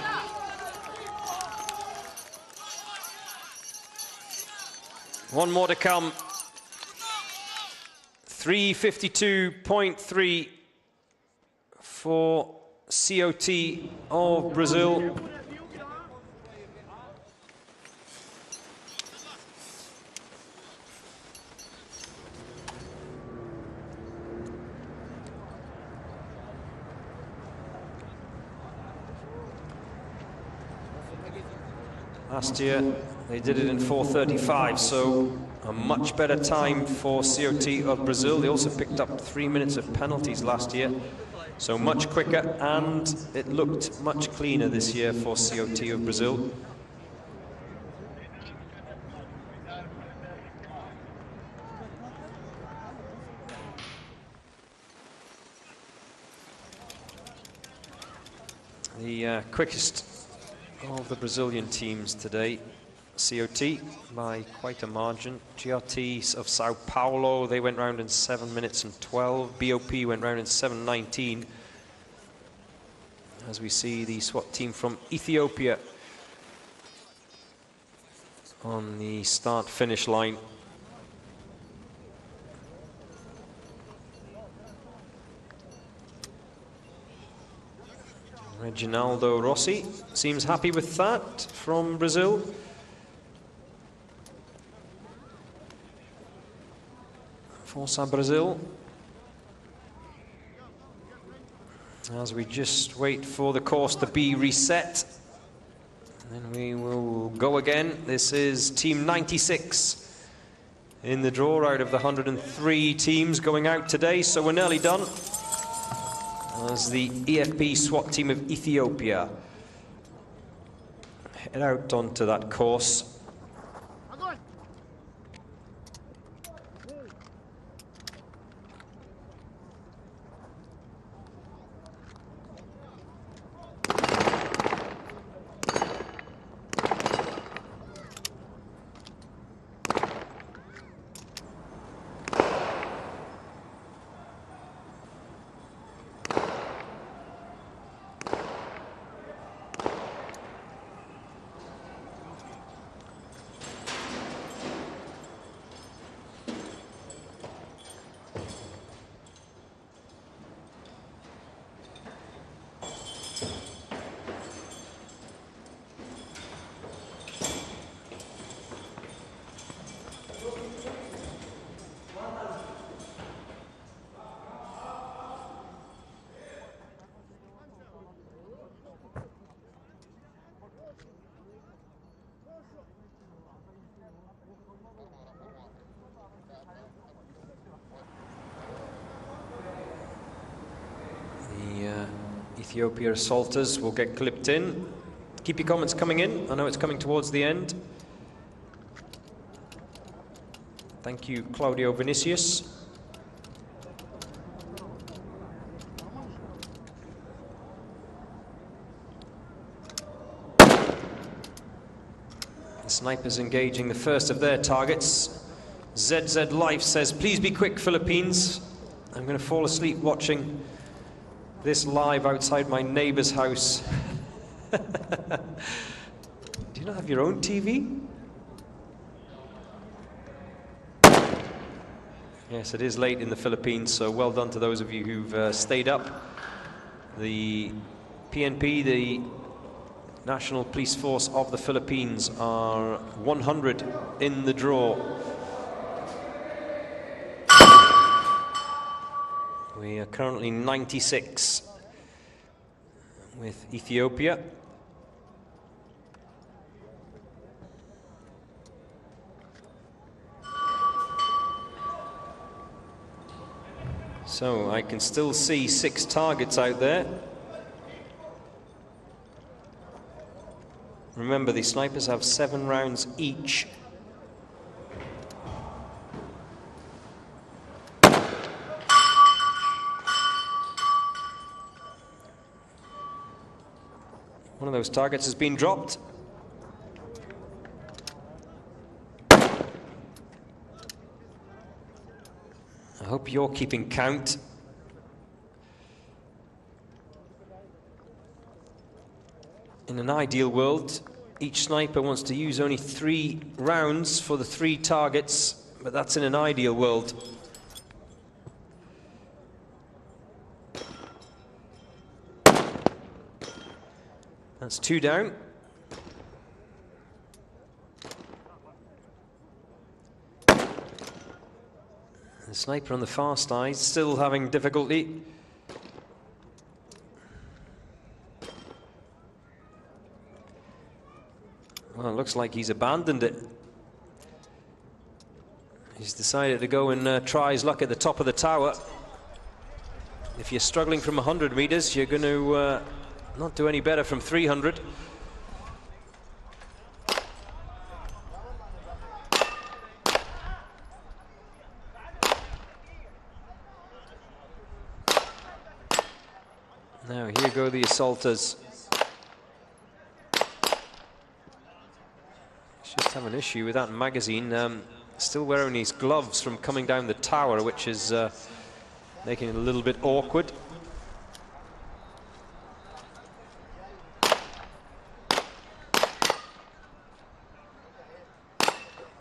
One more to come. 3:52.3 for COT of Brazil. Last year they did it in 4:35, so a much better time for COT of Brazil. They also picked up 3 minutes of penalties last year, so much quicker, and it looked much cleaner this year for COT of Brazil. The quickest of the Brazilian teams today, COT by quite a margin. GRT of Sao Paulo, they went round in 7 minutes and 12. BOP went round in 7:19. As we see the SWAT team from Ethiopia on the start-finish line. Reginaldo Rossi seems happy with that from Brazil. Força Brazil. As we just wait for the course to be reset, and then we will go again. This is Team 96 in the draw out of the 103 teams going out today, so we're nearly done. As the EFP SWAT team of Ethiopia head out onto that course. Ethiopia assaulters will get clipped in. Keep your comments coming in. I know it's coming towards the end. Thank you, Claudio Vinicius. The snipers engaging the first of their targets. ZZ Life says, please be quick, Philippines. I'm going to fall asleep watching this live outside my neighbor's house. Do you not have your own TV? Yes, it is late in the Philippines, so well done to those of you who've stayed up. The PNP, the National Police Force of the Philippines, are 100 in the draw. We are currently 96 with Ethiopia. So I can still see 6 targets out there. Remember, the snipers have 7 rounds each. One of those targets has been dropped. I hope you're keeping count. In an ideal world, each sniper wants to use only 3 rounds for the 3 targets, but that's in an ideal world. That's 2 down. The sniper on the far side still having difficulty. Well, it looks like he's abandoned it. He's decided to go and try his luck at the top of the tower. If you're struggling from 100 meters, you're going to not do any better from 300. Now here go the assaulters. Just have an issue with that magazine. Still wearing these gloves from coming down the tower, which is making it a little bit awkward.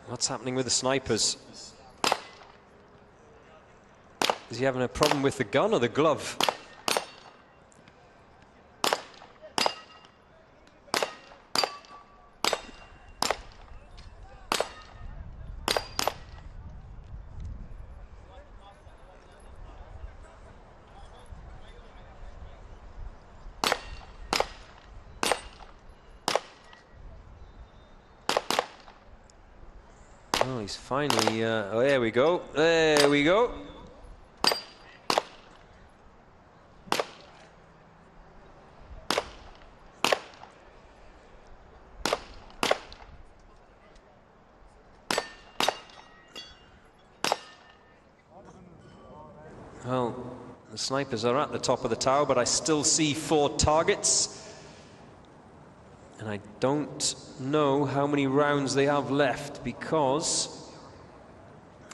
What's happening with the snipers? Is he having a problem with the gun or the glove? Oh, he's finally, oh, there we go, there we go. Well, the snipers are at the top of the tower, but I still see 4 targets. And I don't know how many rounds they have left, because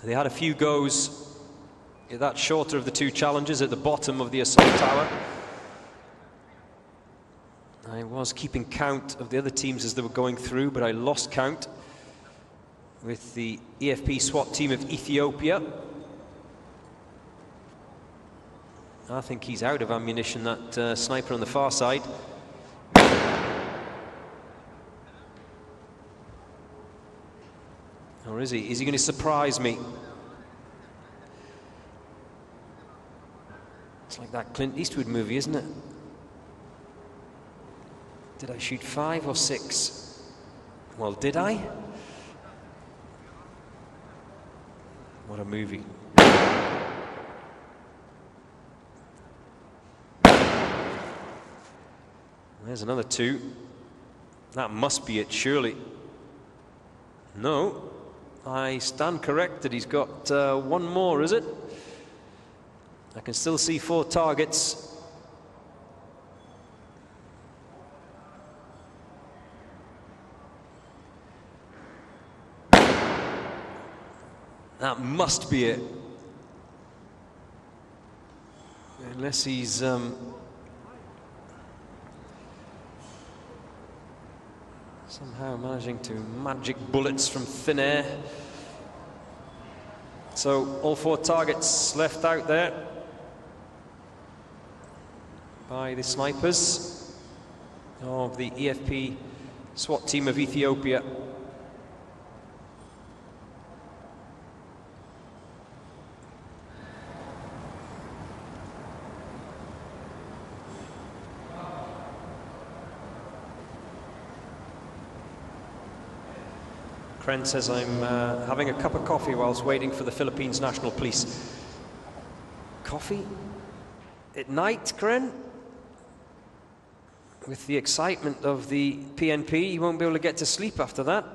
they had a few goes that shorter of the 2 challenges at the bottom of the assault tower. I was keeping count of the other teams as they were going through, but I lost count with the EFP SWAT team of Ethiopia. I think he's out of ammunition, that sniper on the far side. Or is he? Is he going to surprise me? It's like that Clint Eastwood movie, isn't it? Did I shoot 5 or 6? Well, did I? What a movie. There's another 2. That must be it, surely. No. I stand corrected. He's got one more, is it? I can still see 4 targets. That must be it. Unless he's somehow managing to magic bullets from thin air. So all 4 targets left out there by the snipers of the EFP SWAT team of Ethiopia. Kren says, I'm having a cup of coffee whilst waiting for the Philippines National Police. Coffee? At night, Kren? With the excitement of the PNP, you won't be able to get to sleep after that.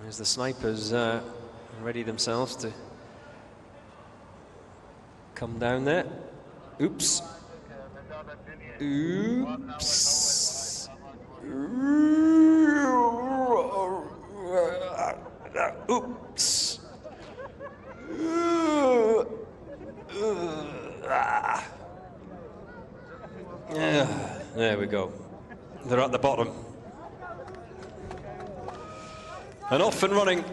There's the snipers ready themselves to come down there. Oops. Oops. Oops. There we go. They're at the bottom. And off and running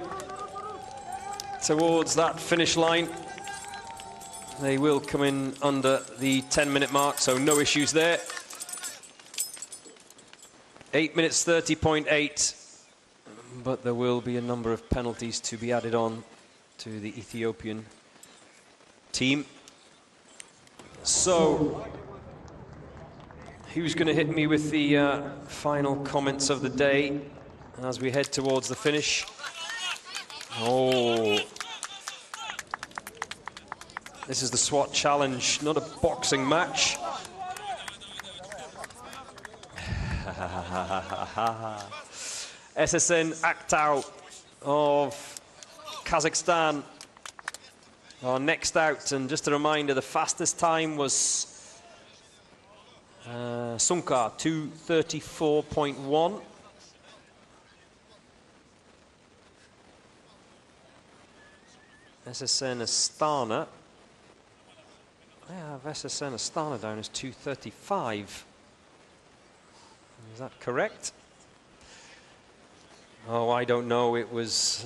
towards that finish line. They will come in under the 10-minute mark, so no issues there. 8 minutes 30.8, but there will be a number of penalties to be added on to the Ethiopian team. So, who's going to hit me with the final comments of the day as we head towards the finish? Oh. This is the SWAT challenge, not a boxing match. SSN Aktau of Kazakhstan are next out, and just a reminder, the fastest time was Sunka 2:34.1. SSN Astana. I have SSN Astana down as 2:35. Is that correct? Oh, I don't know. It was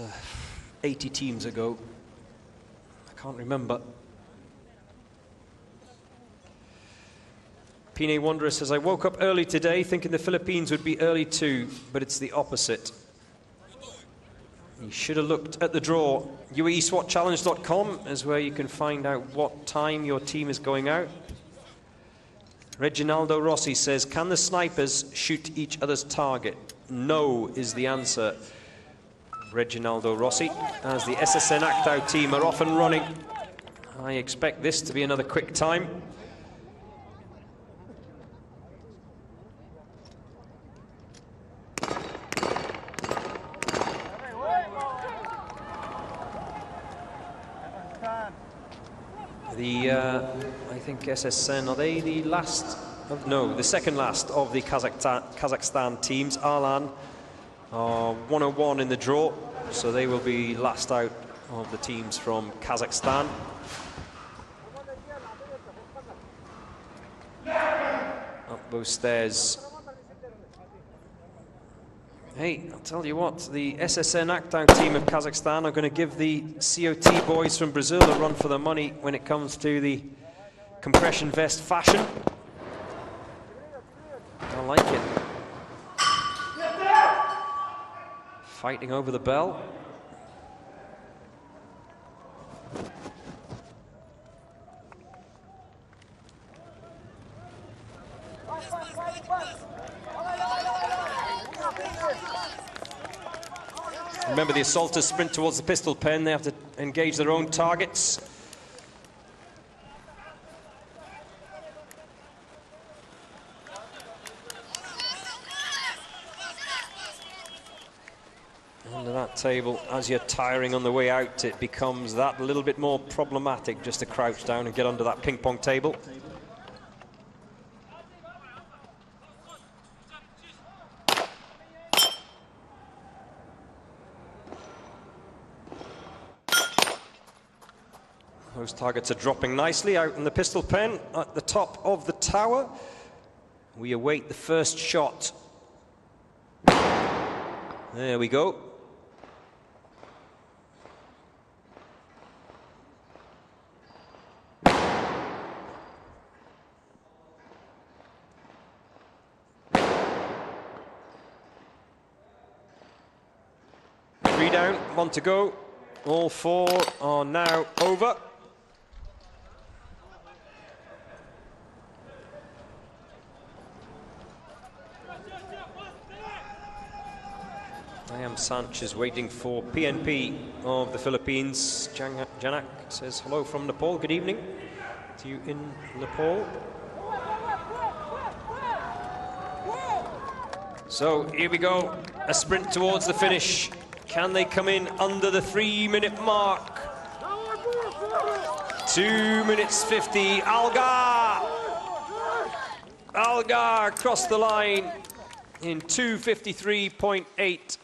80 teams ago. I can't remember. Pine Wanderer says, I woke up early today thinking the Philippines would be early too, but it's the opposite. You should have looked at the draw. UAESWATchallenge.com is where you can find out what time your team is going out. Reginaldo Rossi says, can the snipers shoot each other's target? No is the answer. Reginaldo Rossi, as the SSN Aktau team are off and running. I expect this to be another quick time. I think SSN, are they the last of, no, the second last of the Kazakhstan teams. Alan are 101 in the draw, so they will be last out of the teams from Kazakhstan. Up those stairs. Hey, I'll tell you what, the SSN Aktau team of Kazakhstan are going to give the COT boys from Brazil a run for their money when it comes to the compression vest fashion. I like it. Fighting over the bell. Remember, the assaulters sprint towards the pistol pen. They have to engage their own targets. under that table, as you're tiring on the way out, it becomes that little bit more problematic just to crouch down and get under that ping pong table. Those targets are dropping nicely out in the pistol pen at the top of the tower. We await the first shot. There we go. Three down, one to go. All four are now over. Sanchez waiting for PNP of the Philippines. Janak says hello from Nepal. Good evening to you in Nepal. So here we go, a sprint towards the finish. Can they come in under the 3-minute mark? 2 minutes 50. Algar across the line in 2:53.8.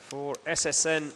For SSN.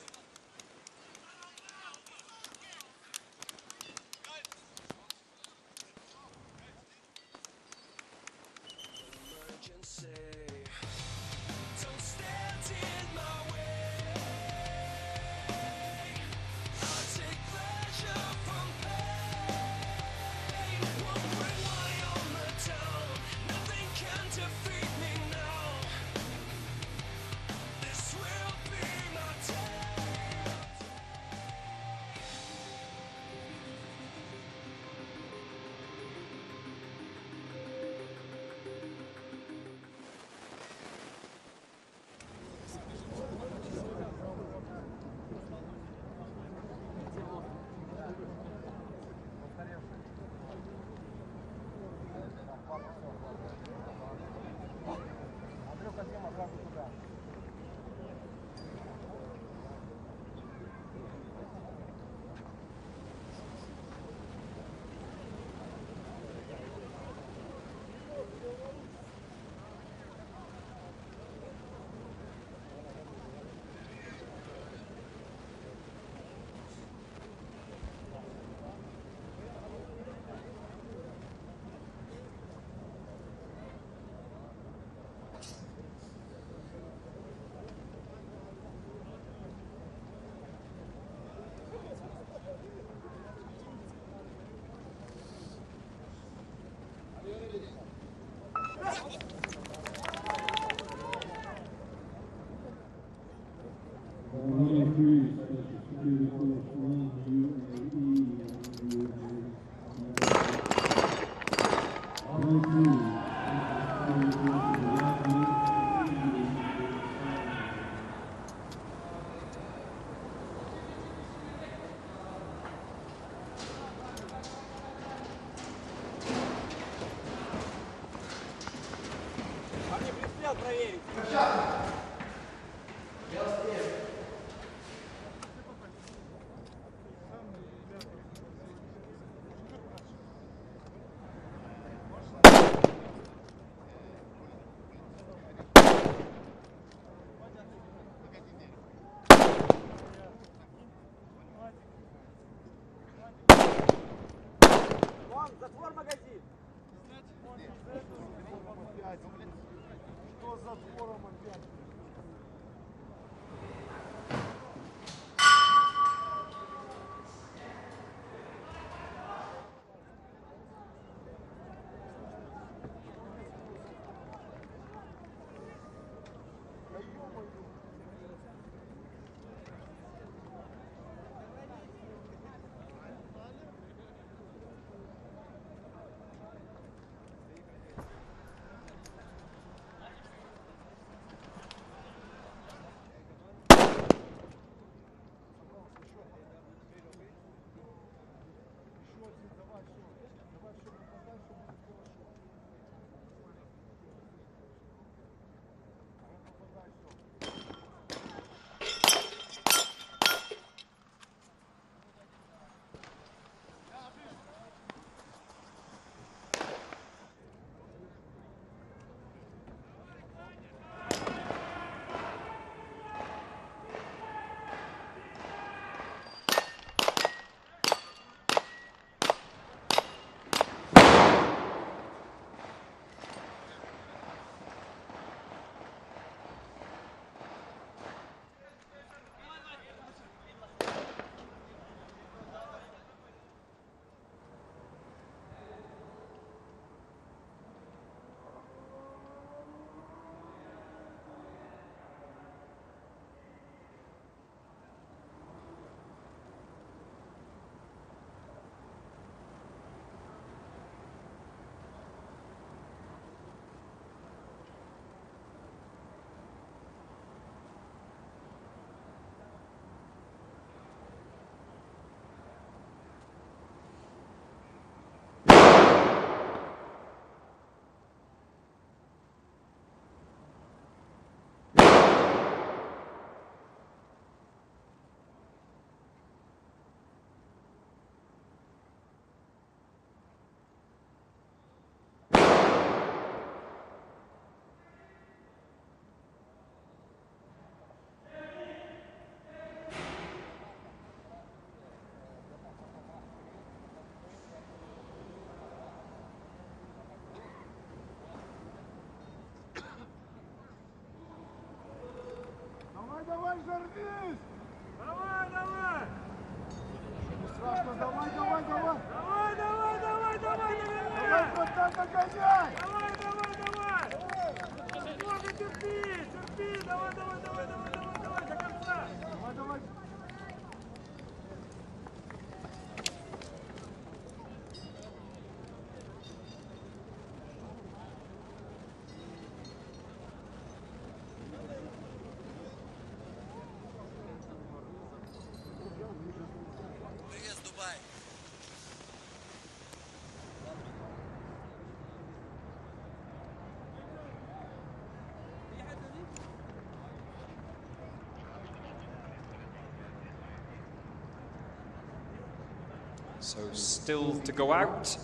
So still to go out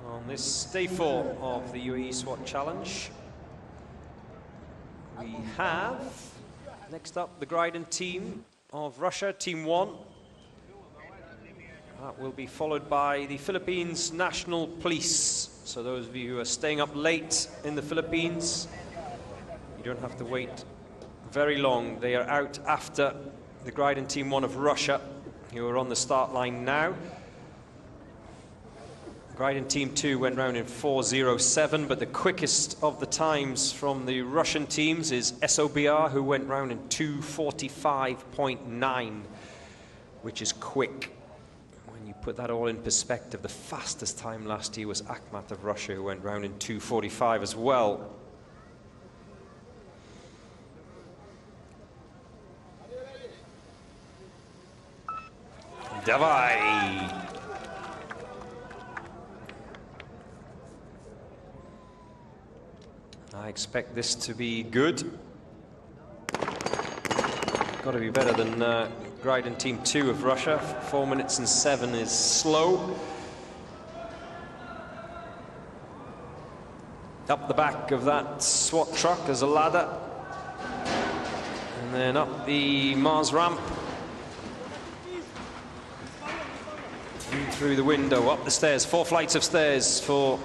on this day 4 of the UAE SWAT Challenge. We have next up the Gryden team of Russia, Team 1. That will be followed by the Philippines National Police. So those of you who are staying up late in the Philippines, you don't have to wait very long. They are out after the Gryden Team 1 of Russia, who are on the start line now. Gryden Team 2 went round in 4:07, but the quickest of the times from the Russian teams is SOBR, who went round in 2:45.9, which is quick. When you put that all in perspective, the fastest time last year was Akhmat of Russia, who went round in 2:45 as well. Davai! I expect this to be good. Got to be better than Gryden Team 2 of Russia. 4 minutes and 7 is slow. Up the back of that SWAT truck as a ladder. And then up the Mars ramp. Through the window, up the stairs, 4 flights of stairs for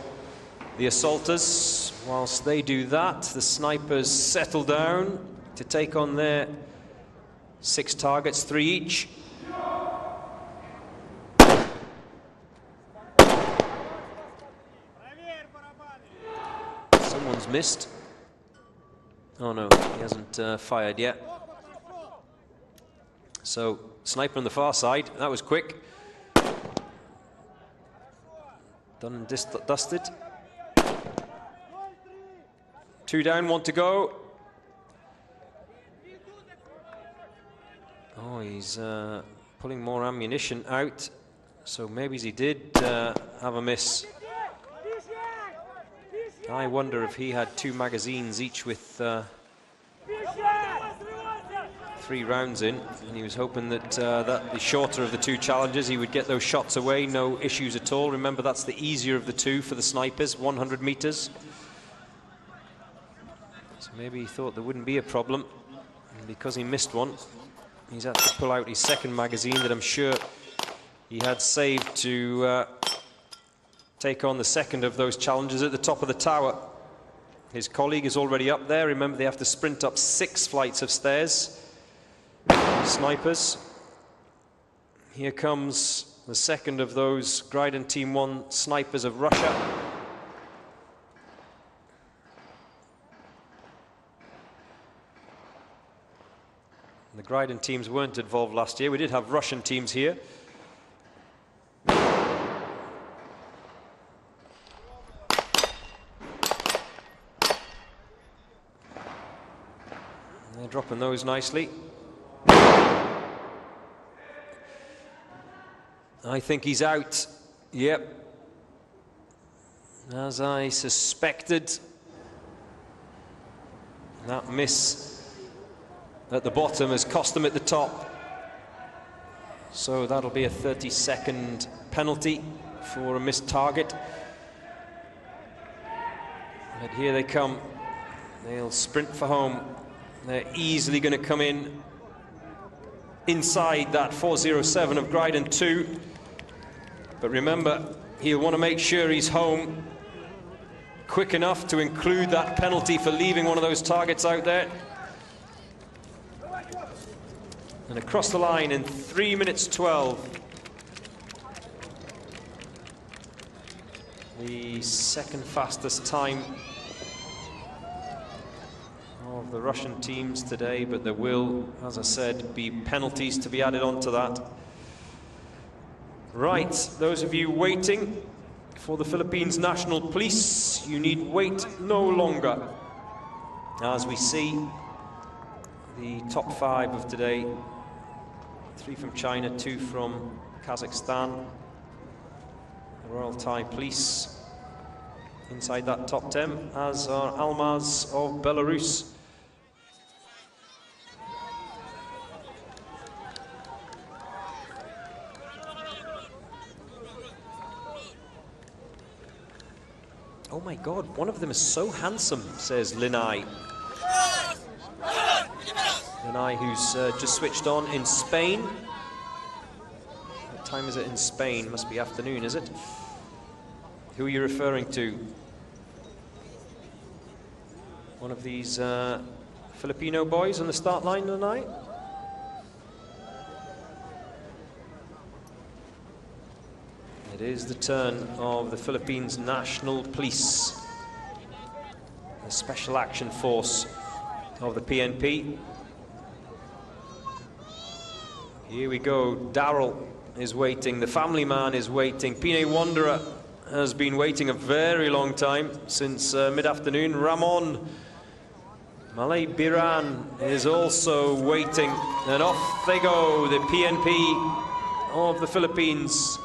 the assaulters. Whilst they do that, the snipers settle down to take on their 6 targets, 3 each. Someone's missed. Oh no, he hasn't fired yet. So, sniper on the far side, that was quick. Done and dusted. 2 down, 1 to go. Oh, he's pulling more ammunition out. So maybe he did have a miss. I wonder if he had 2 magazines each with 3 rounds in, and he was hoping that that the shorter of the 2 challenges, he would get those shots away, no issues at all. Remember, that's the easier of the 2 for the snipers, 100 meters. So maybe he thought there wouldn't be a problem, and because he missed one, he's had to pull out his 2nd magazine that I'm sure he had saved to take on the 2nd of those challenges at the top of the tower. His colleague is already up there. Remember, they have to sprint up 6 flights of stairs. Snipers. Here comes the 2nd of those Gryden Team 1 snipers of Russia. The Gryden teams weren't involved last year. We did have Russian teams here. And they're dropping those nicely. I think he's out. Yep. As I suspected. That miss at the bottom has cost them at the top. So that'll be a 30-second penalty for a missed target. But here they come. They'll sprint for home. They're easily going to come in inside that 407 of Gryden 2. But remember, he'll want to make sure he's home quick enough to include that penalty for leaving one of those targets out there. And across the line in 3 minutes 12. The second fastest time of the Russian teams today, but there will, as I said, be penalties to be added on to that. Right, those of you waiting for the Philippines National Police, you need wait no longer. As we see the top 5 of today, 3 from China, 2 from Kazakhstan. The Royal Thai Police inside that top 10, as are Almaz of Belarus. Oh my God, one of them is so handsome, says Linai. Linai, who's just switched on in Spain. What time is it in Spain? Must be afternoon, is it? Who are you referring to? One of these Filipino boys on the start line tonight? It is the turn of the Philippines National Police, the Special Action Force of the PNP. Here we go. Daryl is waiting. The family man is waiting. Pine Wanderer has been waiting a very long time, since mid-afternoon. Ramon Malay Biran is also waiting. And off they go, the PNP of the Philippines.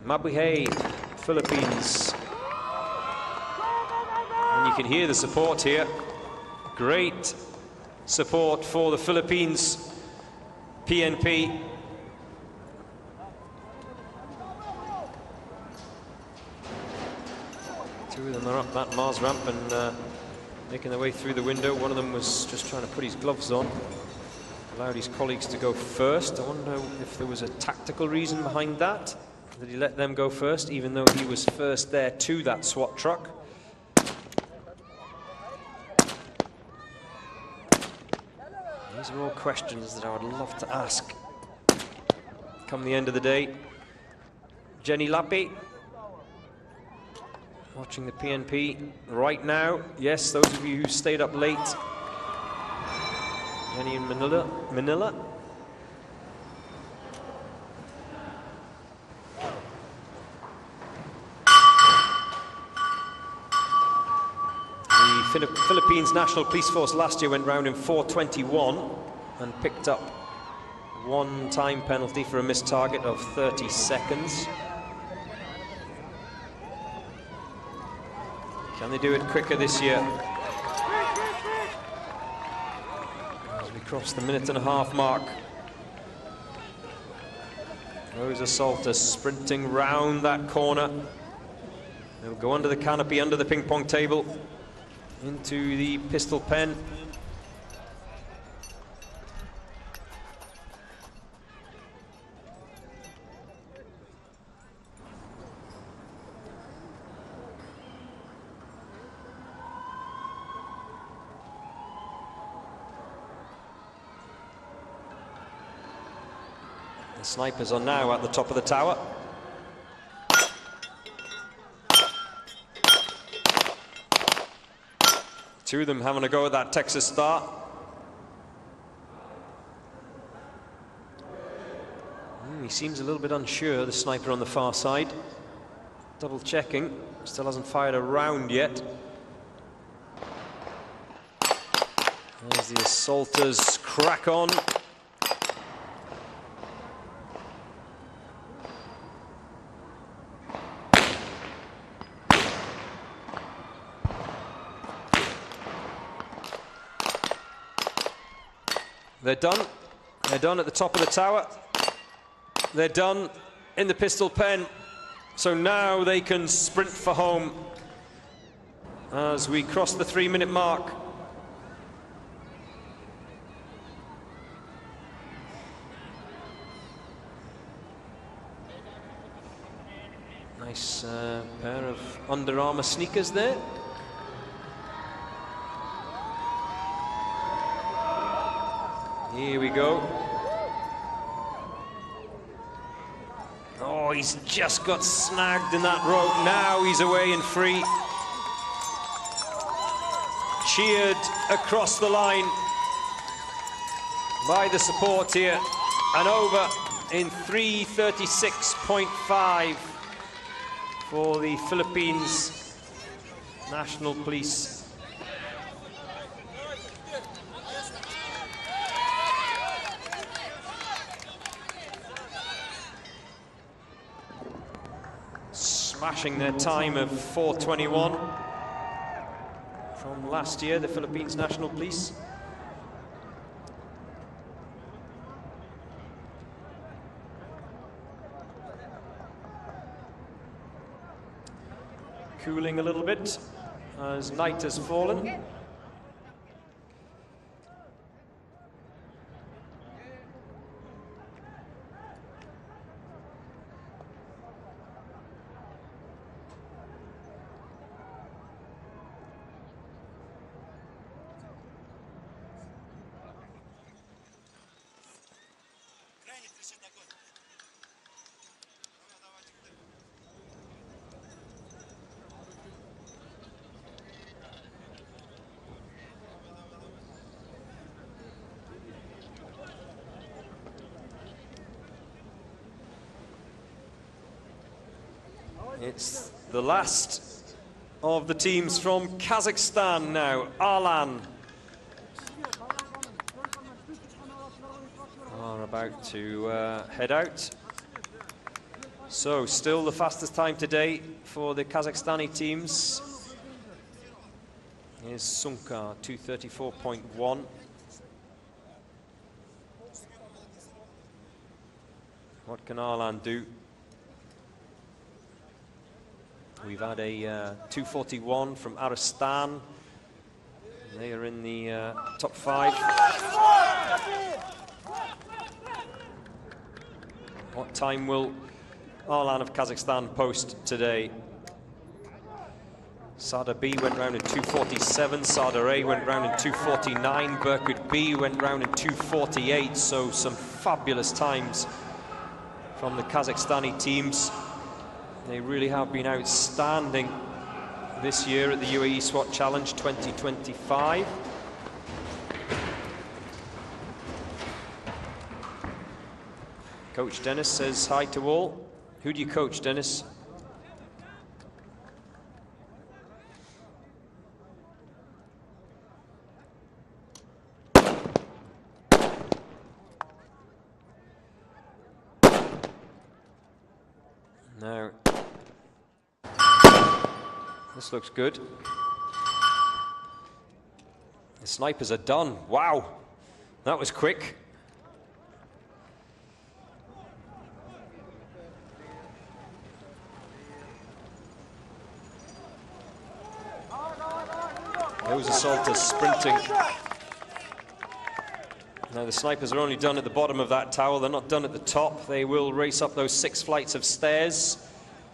Mabuhay, Philippines. And you can hear the support here. Great support for the Philippines PNP. Two of them are up that Mars ramp and making their way through the window. One of them was just trying to put his gloves on. Allowed his colleagues to go first. I wonder if there was a tactical reason behind that. Did he let them go first, even though he was first there to that SWAT truck? These are all questions that I would love to ask come the end of the day. Jenny Lappy, watching the PNP right now. Yes, those of you who stayed up late. Jenny in Manila. The Philippines National Police Force last year went round in 4:21 and picked up one time penalty for a missed target of 30 seconds. Can they do it quicker this year? As we cross the minute-and-a-half mark. Those assaulters sprinting round that corner. They'll go under the canopy, under the ping-pong table, into the pistol pen. The snipers are now at the top of the tower. Two of them having a go at that Texas Star. He seems a little bit unsure, the sniper on the far side. Double checking, still hasn't fired a round yet. As the assaulters crack on. They're done. They're done at the top of the tower. They're done in the pistol pen. So now they can sprint for home as we cross the 3-minute mark. Nice pair of Under Armour sneakers there. Here we go. Oh, he's just got snagged in that rope. Now he's away and free. Cheered across the line by the support here. And over in 3:36.5 for the Philippines National Police. Smashing their time of 4:21 from last year, the Philippines National Police. Cooling a little bit as night has fallen. It's the last of the teams from Kazakhstan now. Arlan are about to head out. So still the fastest time today for the Kazakhstani teams is Sunka, 2:34.1. What can Arlan do? We've had a 2:41 from Aristan. They are in the top 5. What time will Arlan of Kazakhstan post today? Sada B went round in 2:47, Sada A went round in 2:49, Berkut B went round in 2:48, so some fabulous times from the Kazakhstani teams. They really have been outstanding this year at the UAE SWAT Challenge 2025. Coach Dennis says hi to all. Who do you coach, Dennis? Now, this looks good. The snipers are done. Wow, that was quick. Those assaulters sprinting. Now the snipers are only done at the bottom of that tower, they're not done at the top. They will race up those 6 flights of stairs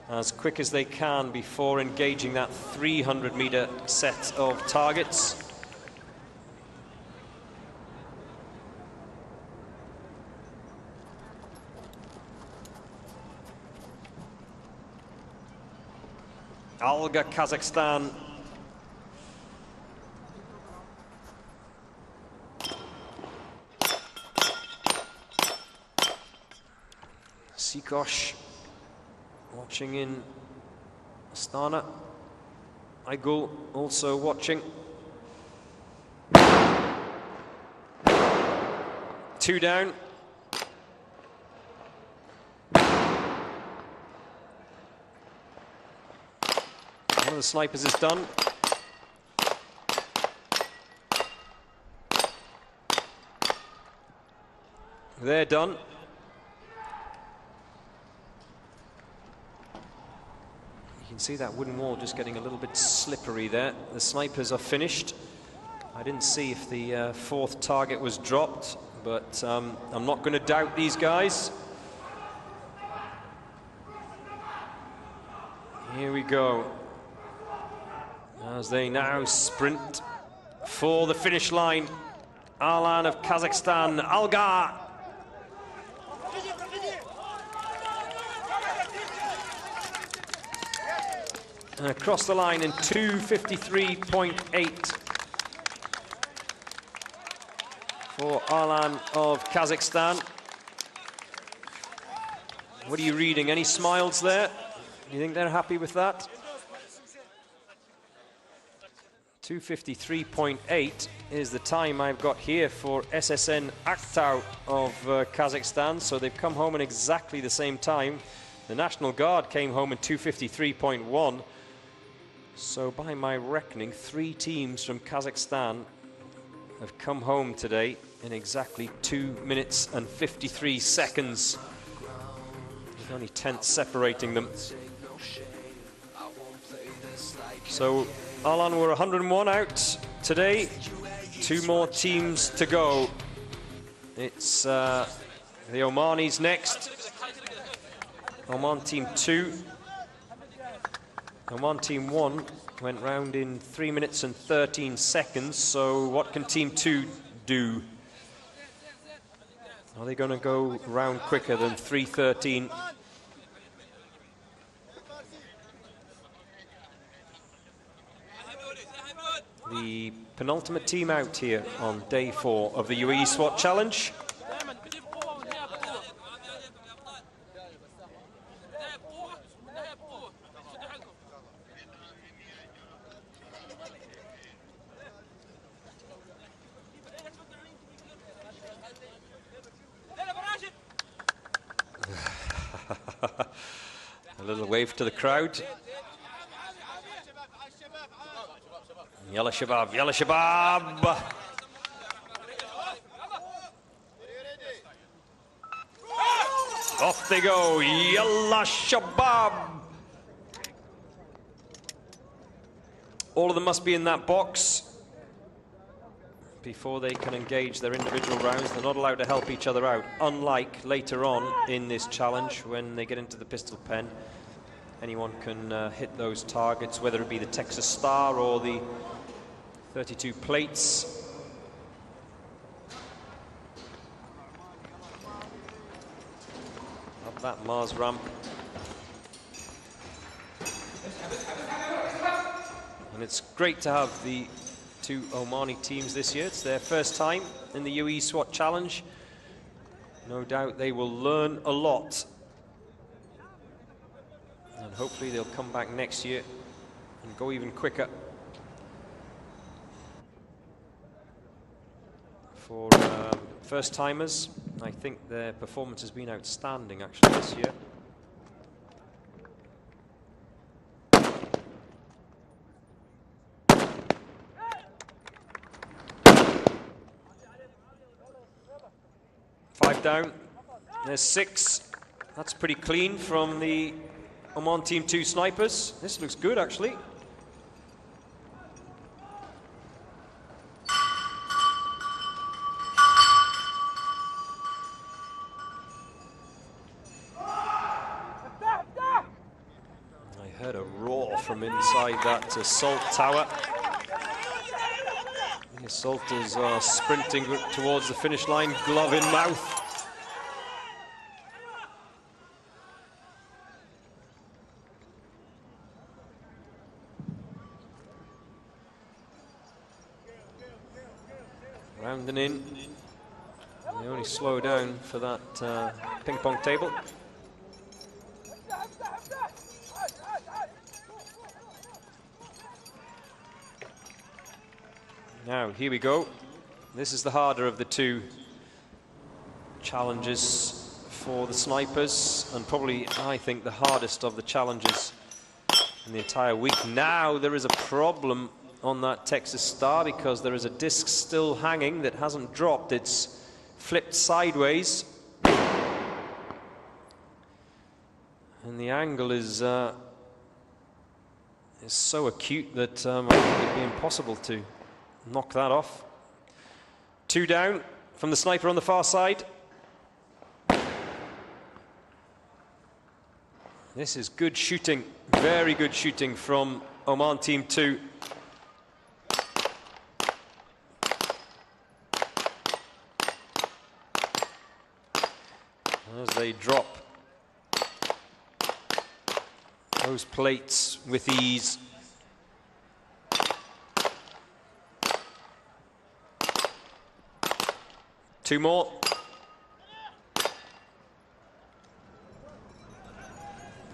as quick as they can before engaging that 300-meter set of targets. Alga, Kazakhstan. Sikosh watching in Astana. Aigul also watching. 2 down. One of the snipers is done. They're done. You can see that wooden wall just getting a little bit slippery there. The snipers are finished. I didn't see if the 4th target was dropped, but I'm not going to doubt these guys. Here we go. As they now sprint for the finish line. Alan of Kazakhstan, Alga. And across the line in 2:53.8 for Alan of Kazakhstan. What are you reading? Any smiles there? You think they're happy with that? 2:53.8 is the time I've got here for SSN Aktau of Kazakhstan. So they've come home in exactly the same time. The National Guard came home in 2:53.1. So by my reckoning, 3 teams from Kazakhstan have come home today in exactly 2 minutes and 53 seconds. There's only tenths separating them. So Alan were 101 out today. 2 more teams to go. It's the Omanis next. Oman team 2. Oman team 1 went round in 3 minutes and 13 seconds. So what can team 2 do? Are they going to go round quicker than 3:13? The penultimate team out here on day 4 of the UAE SWAT Challenge. A little wave to the crowd. Yalla Shabab, Yalla Shabab! Off they go, Yalla Shabab! All of them must be in that box before they can engage their individual rounds. They're not allowed to help each other out, unlike later on in this challenge when they get into the pistol pen. Anyone can hit those targets, whether it be the Texas Star or the 32 plates. Up that Mars ramp. And it's great to have the 2 Omani teams this year. It's their first time in the UAE SWAT Challenge. No doubt they will learn a lot. And hopefully they'll come back next year and go even quicker. For first-timers, I think their performance has been outstanding actually this year. Five down. There's 6. That's pretty clean from the Oman Team 2 snipers. This looks good actually. I heard a roar from inside that assault tower. The assaulters are sprinting towards the finish line, glove in mouth. Rounding in. They only slow down for that ping pong table. Now, here we go. This is the harder of the 2 challenges for the snipers, and probably, I think, the hardest of the challenges in the entire week. Now, there is a problem on that Texas Star because there is a disc still hanging that hasn't dropped. It's flipped sideways. And the angle is so acute that I think it'd be impossible to knock that off. 2 down from the sniper on the far side. This is good shooting, very good shooting from Oman Team 2. as they drop those plates with ease. Two more.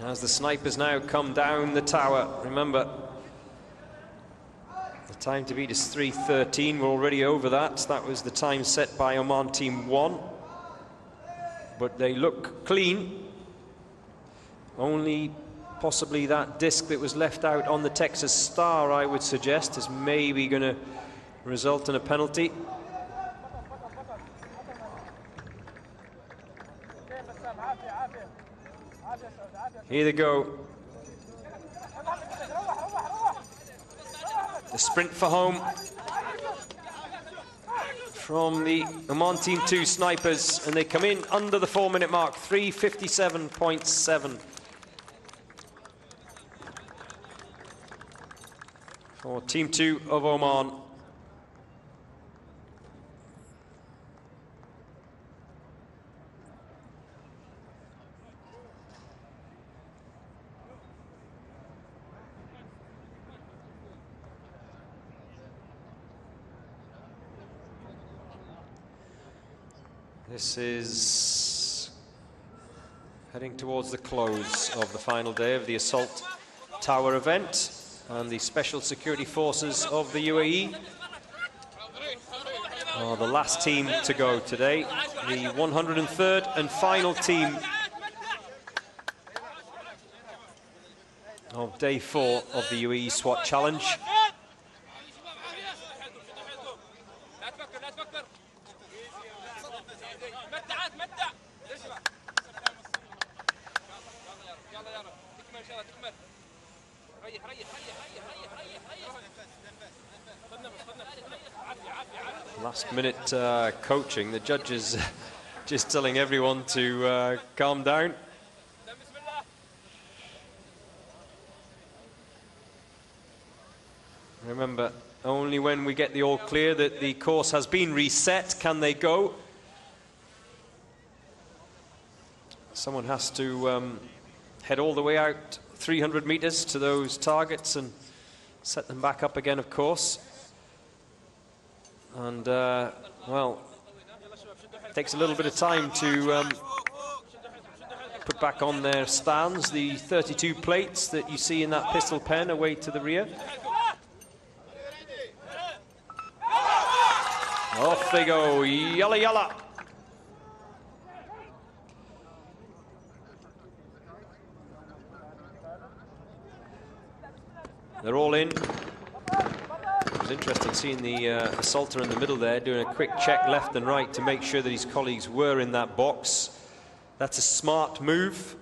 As the snipers now come down the tower, remember, the time to beat is 3:13. We're already over that. That was the time set by Oman Team 1. But they look clean. Only possibly that disc that was left out on the Texas Star, I would suggest, is maybe going to result in a penalty. Here they go. The sprint for home from the Oman Team 2 snipers, and they come in under the 4-minute mark, 3:57.7 for Team 2 of Oman. This is heading towards the close of the final day of the Assault Tower event, and the Special Security Forces of the UAE are the last team to go today, the 103rd and final team of day 4 of the UAE SWAT Challenge. Last minute coaching, the judges just telling everyone to calm down. Remember, only when we get the all clear that the course has been reset can they go. Someone has to head all the way out 300 meters to those targets and set them back up again, of course. And, well, it takes a little bit of time to put back on their stands the 32 plates that you see in that pistol pen away to the rear. Off they go, yalla yalla. They're all in. It was interesting seeing the assaulter in the middle there doing a quick check left and right to make sure that his colleagues were in that box. That's a smart move.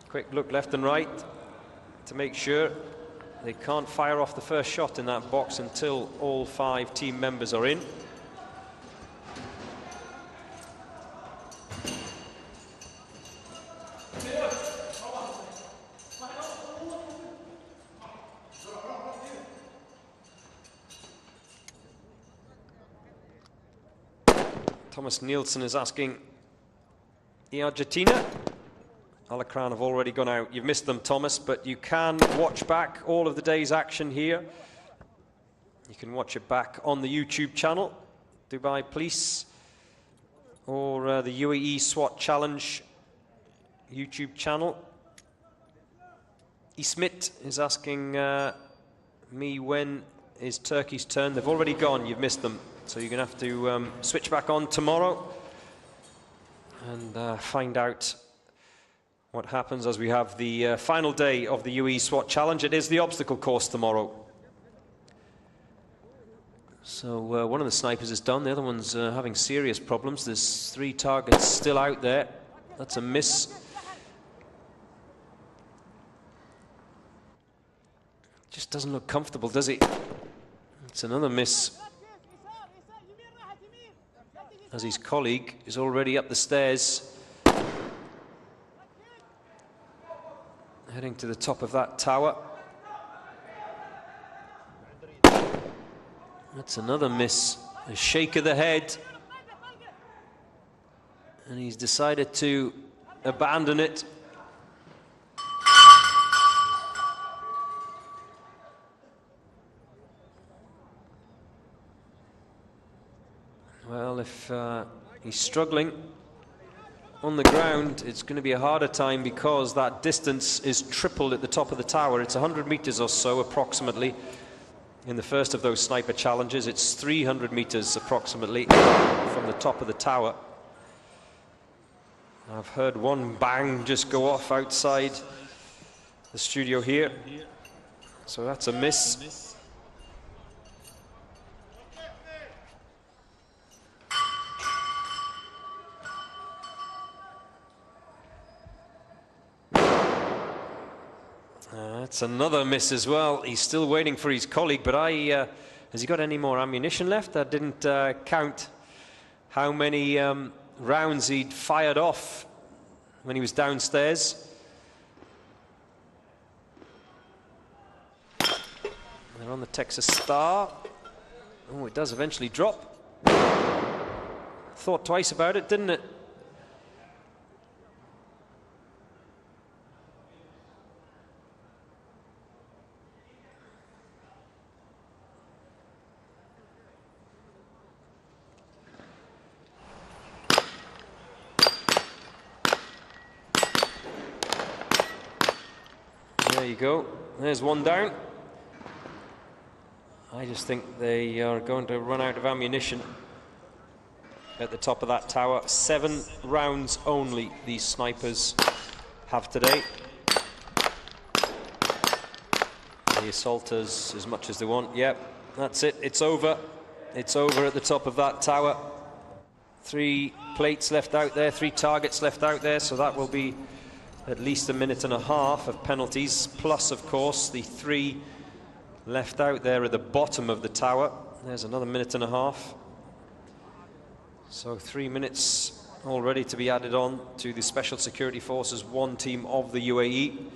Quick look left and right to make sure they can't fire off the first shot in that box until all 5 team members are in. Thomas Nielsen is asking, Argentina? Alacran have already gone out. You've missed them, Thomas, but you can watch back all of the day's action here. You can watch it back on the YouTube channel, Dubai Police, or the UAE SWAT Challenge YouTube channel. Ismit is asking me when is Turkey's turn. They've already gone. You've missed them. So you're going to have to switch back on tomorrow and find out what happens as we have the final day of the UAE SWAT Challenge. It is the obstacle course tomorrow. So one of the snipers is done. The other one's having serious problems. There's 3 targets still out there. That's a miss. Just doesn't look comfortable, does it? It's another miss, as his colleague is already up the stairs, heading to the top of that tower. That's another miss A shake of the head. And he's decided to abandon it. Well, if he's struggling on the ground, it's going to be a harder time because that distance is tripled at the top of the tower. It's 100 meters or so approximately. In the first of those sniper challenges, it's 300 meters approximately from the top of the tower. I've heard one bang just go off outside the studio here. So that's a miss. That's another miss as well. He's still waiting for his colleague, but has he got any more ammunition left? I didn't count how many rounds he'd fired off when he was downstairs. They're on the Texas Star. Oh, it does eventually drop. Thought twice about it, didn't it? There you go. There's one down. I just think they are going to run out of ammunition at the top of that tower. 7 rounds only these snipers have today. The assaulters as much as they want. Yep, that's it. It's over. It's over at the top of that tower. 3 plates left out there, 3 targets left out there, so that will be at least a minute and a half of penalties, plus of course the 3 left out there at the bottom of the tower. There's another minute and a half. So 3 minutes already to be added on to the Special Security Forces 1 team of the UAE.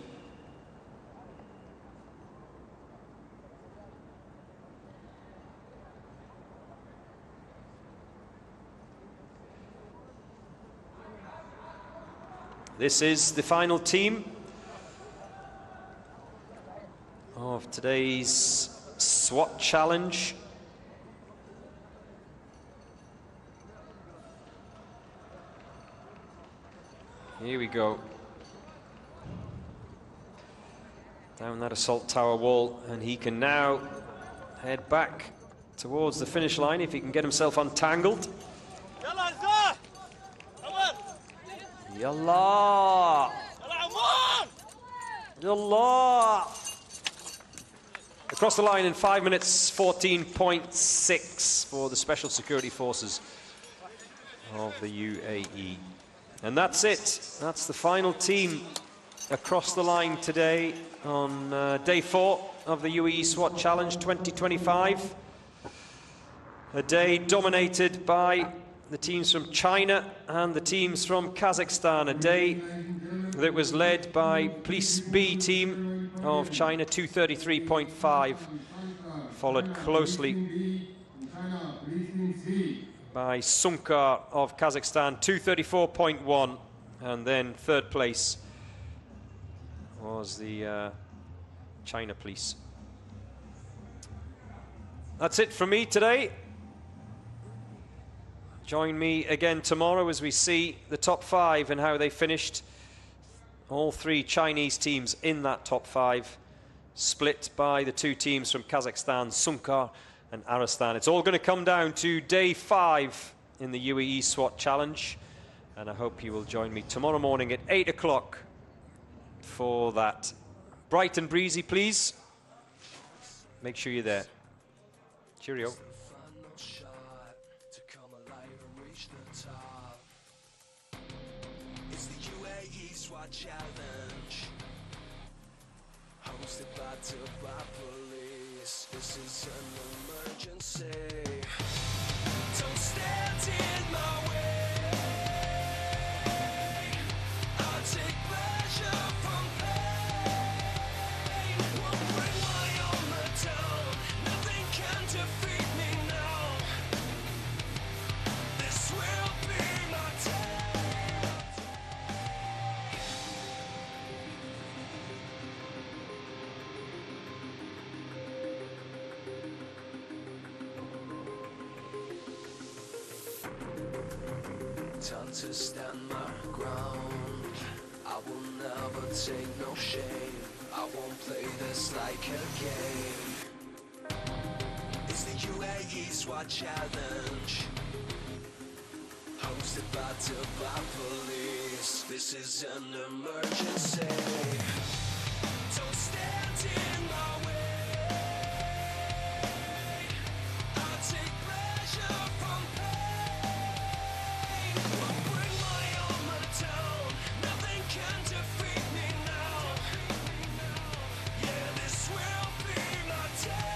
This is the final team of today's SWAT challenge. Here we go. Down that assault tower wall, and he can now head back towards the finish line if he can get himself untangled. Yallah! Yallah! Across the line in 5 minutes 14.6 for the Special Security Forces of the UAE. And that's it. That's the final team across the line today on day 4 of the UAE SWAT Challenge 2025. A day dominated by the teams from China and the teams from Kazakhstan. A day that was led by Police B team of China, 233.5, followed closely by Sunkar of Kazakhstan, 234.1, and then third place was the China Police. That's it from me today. Join me again tomorrow as we see the top 5 and how they finished. All 3 Chinese teams in that top 5, split by the 2 teams from Kazakhstan, Sunkar and Aristan. It's all going to come down to day 5 in the UAE SWAT Challenge, and I hope you will join me tomorrow morning at 8 o'clock for that. Bright and breezy, please. Make sure you're there. Cheerio. It's the UAE SWAT Challenge, hosted by police. This is an emergency. Don't stand in my way. I'll take pleasure from pain. Won't bring my armor down. Nothing can defeat me now. time to stand my ground. I will never take no shame. I won't play this like a game. It's the UAE SWAT challenge, hosted by Dubai police. This is an emergency. Don't stand in my way. I take pleasure from pain. I'll bring my armor down. Nothing can defeat me now. Yeah, this will be my day.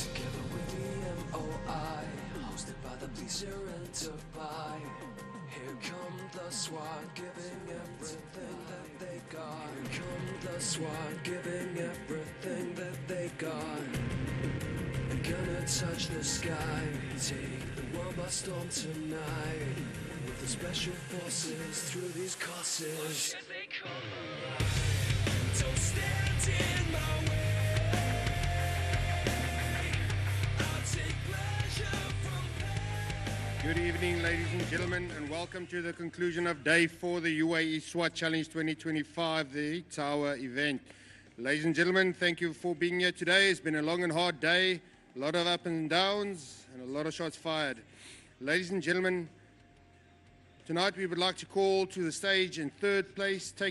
Together with the MOI, hosted by the police here in Dubai. Here come the SWAT, giving everything that they got. Here come the SWAT, giving everything that they got. They're gonna touch the sky, take the world by storm tonight. With the special forces through these courses. Don't stand in my way. I'll take pleasure from pain. Good evening, ladies and gentlemen, and welcome to the conclusion of Day 4 of the UAE SWAT Challenge 2025, the Tower event. Ladies and gentlemen, thank you for being here today. It's been a long and hard day, a lot of ups and downs, and a lot of shots fired. Ladies and gentlemen, tonight we would like to call to the stage in third place, taking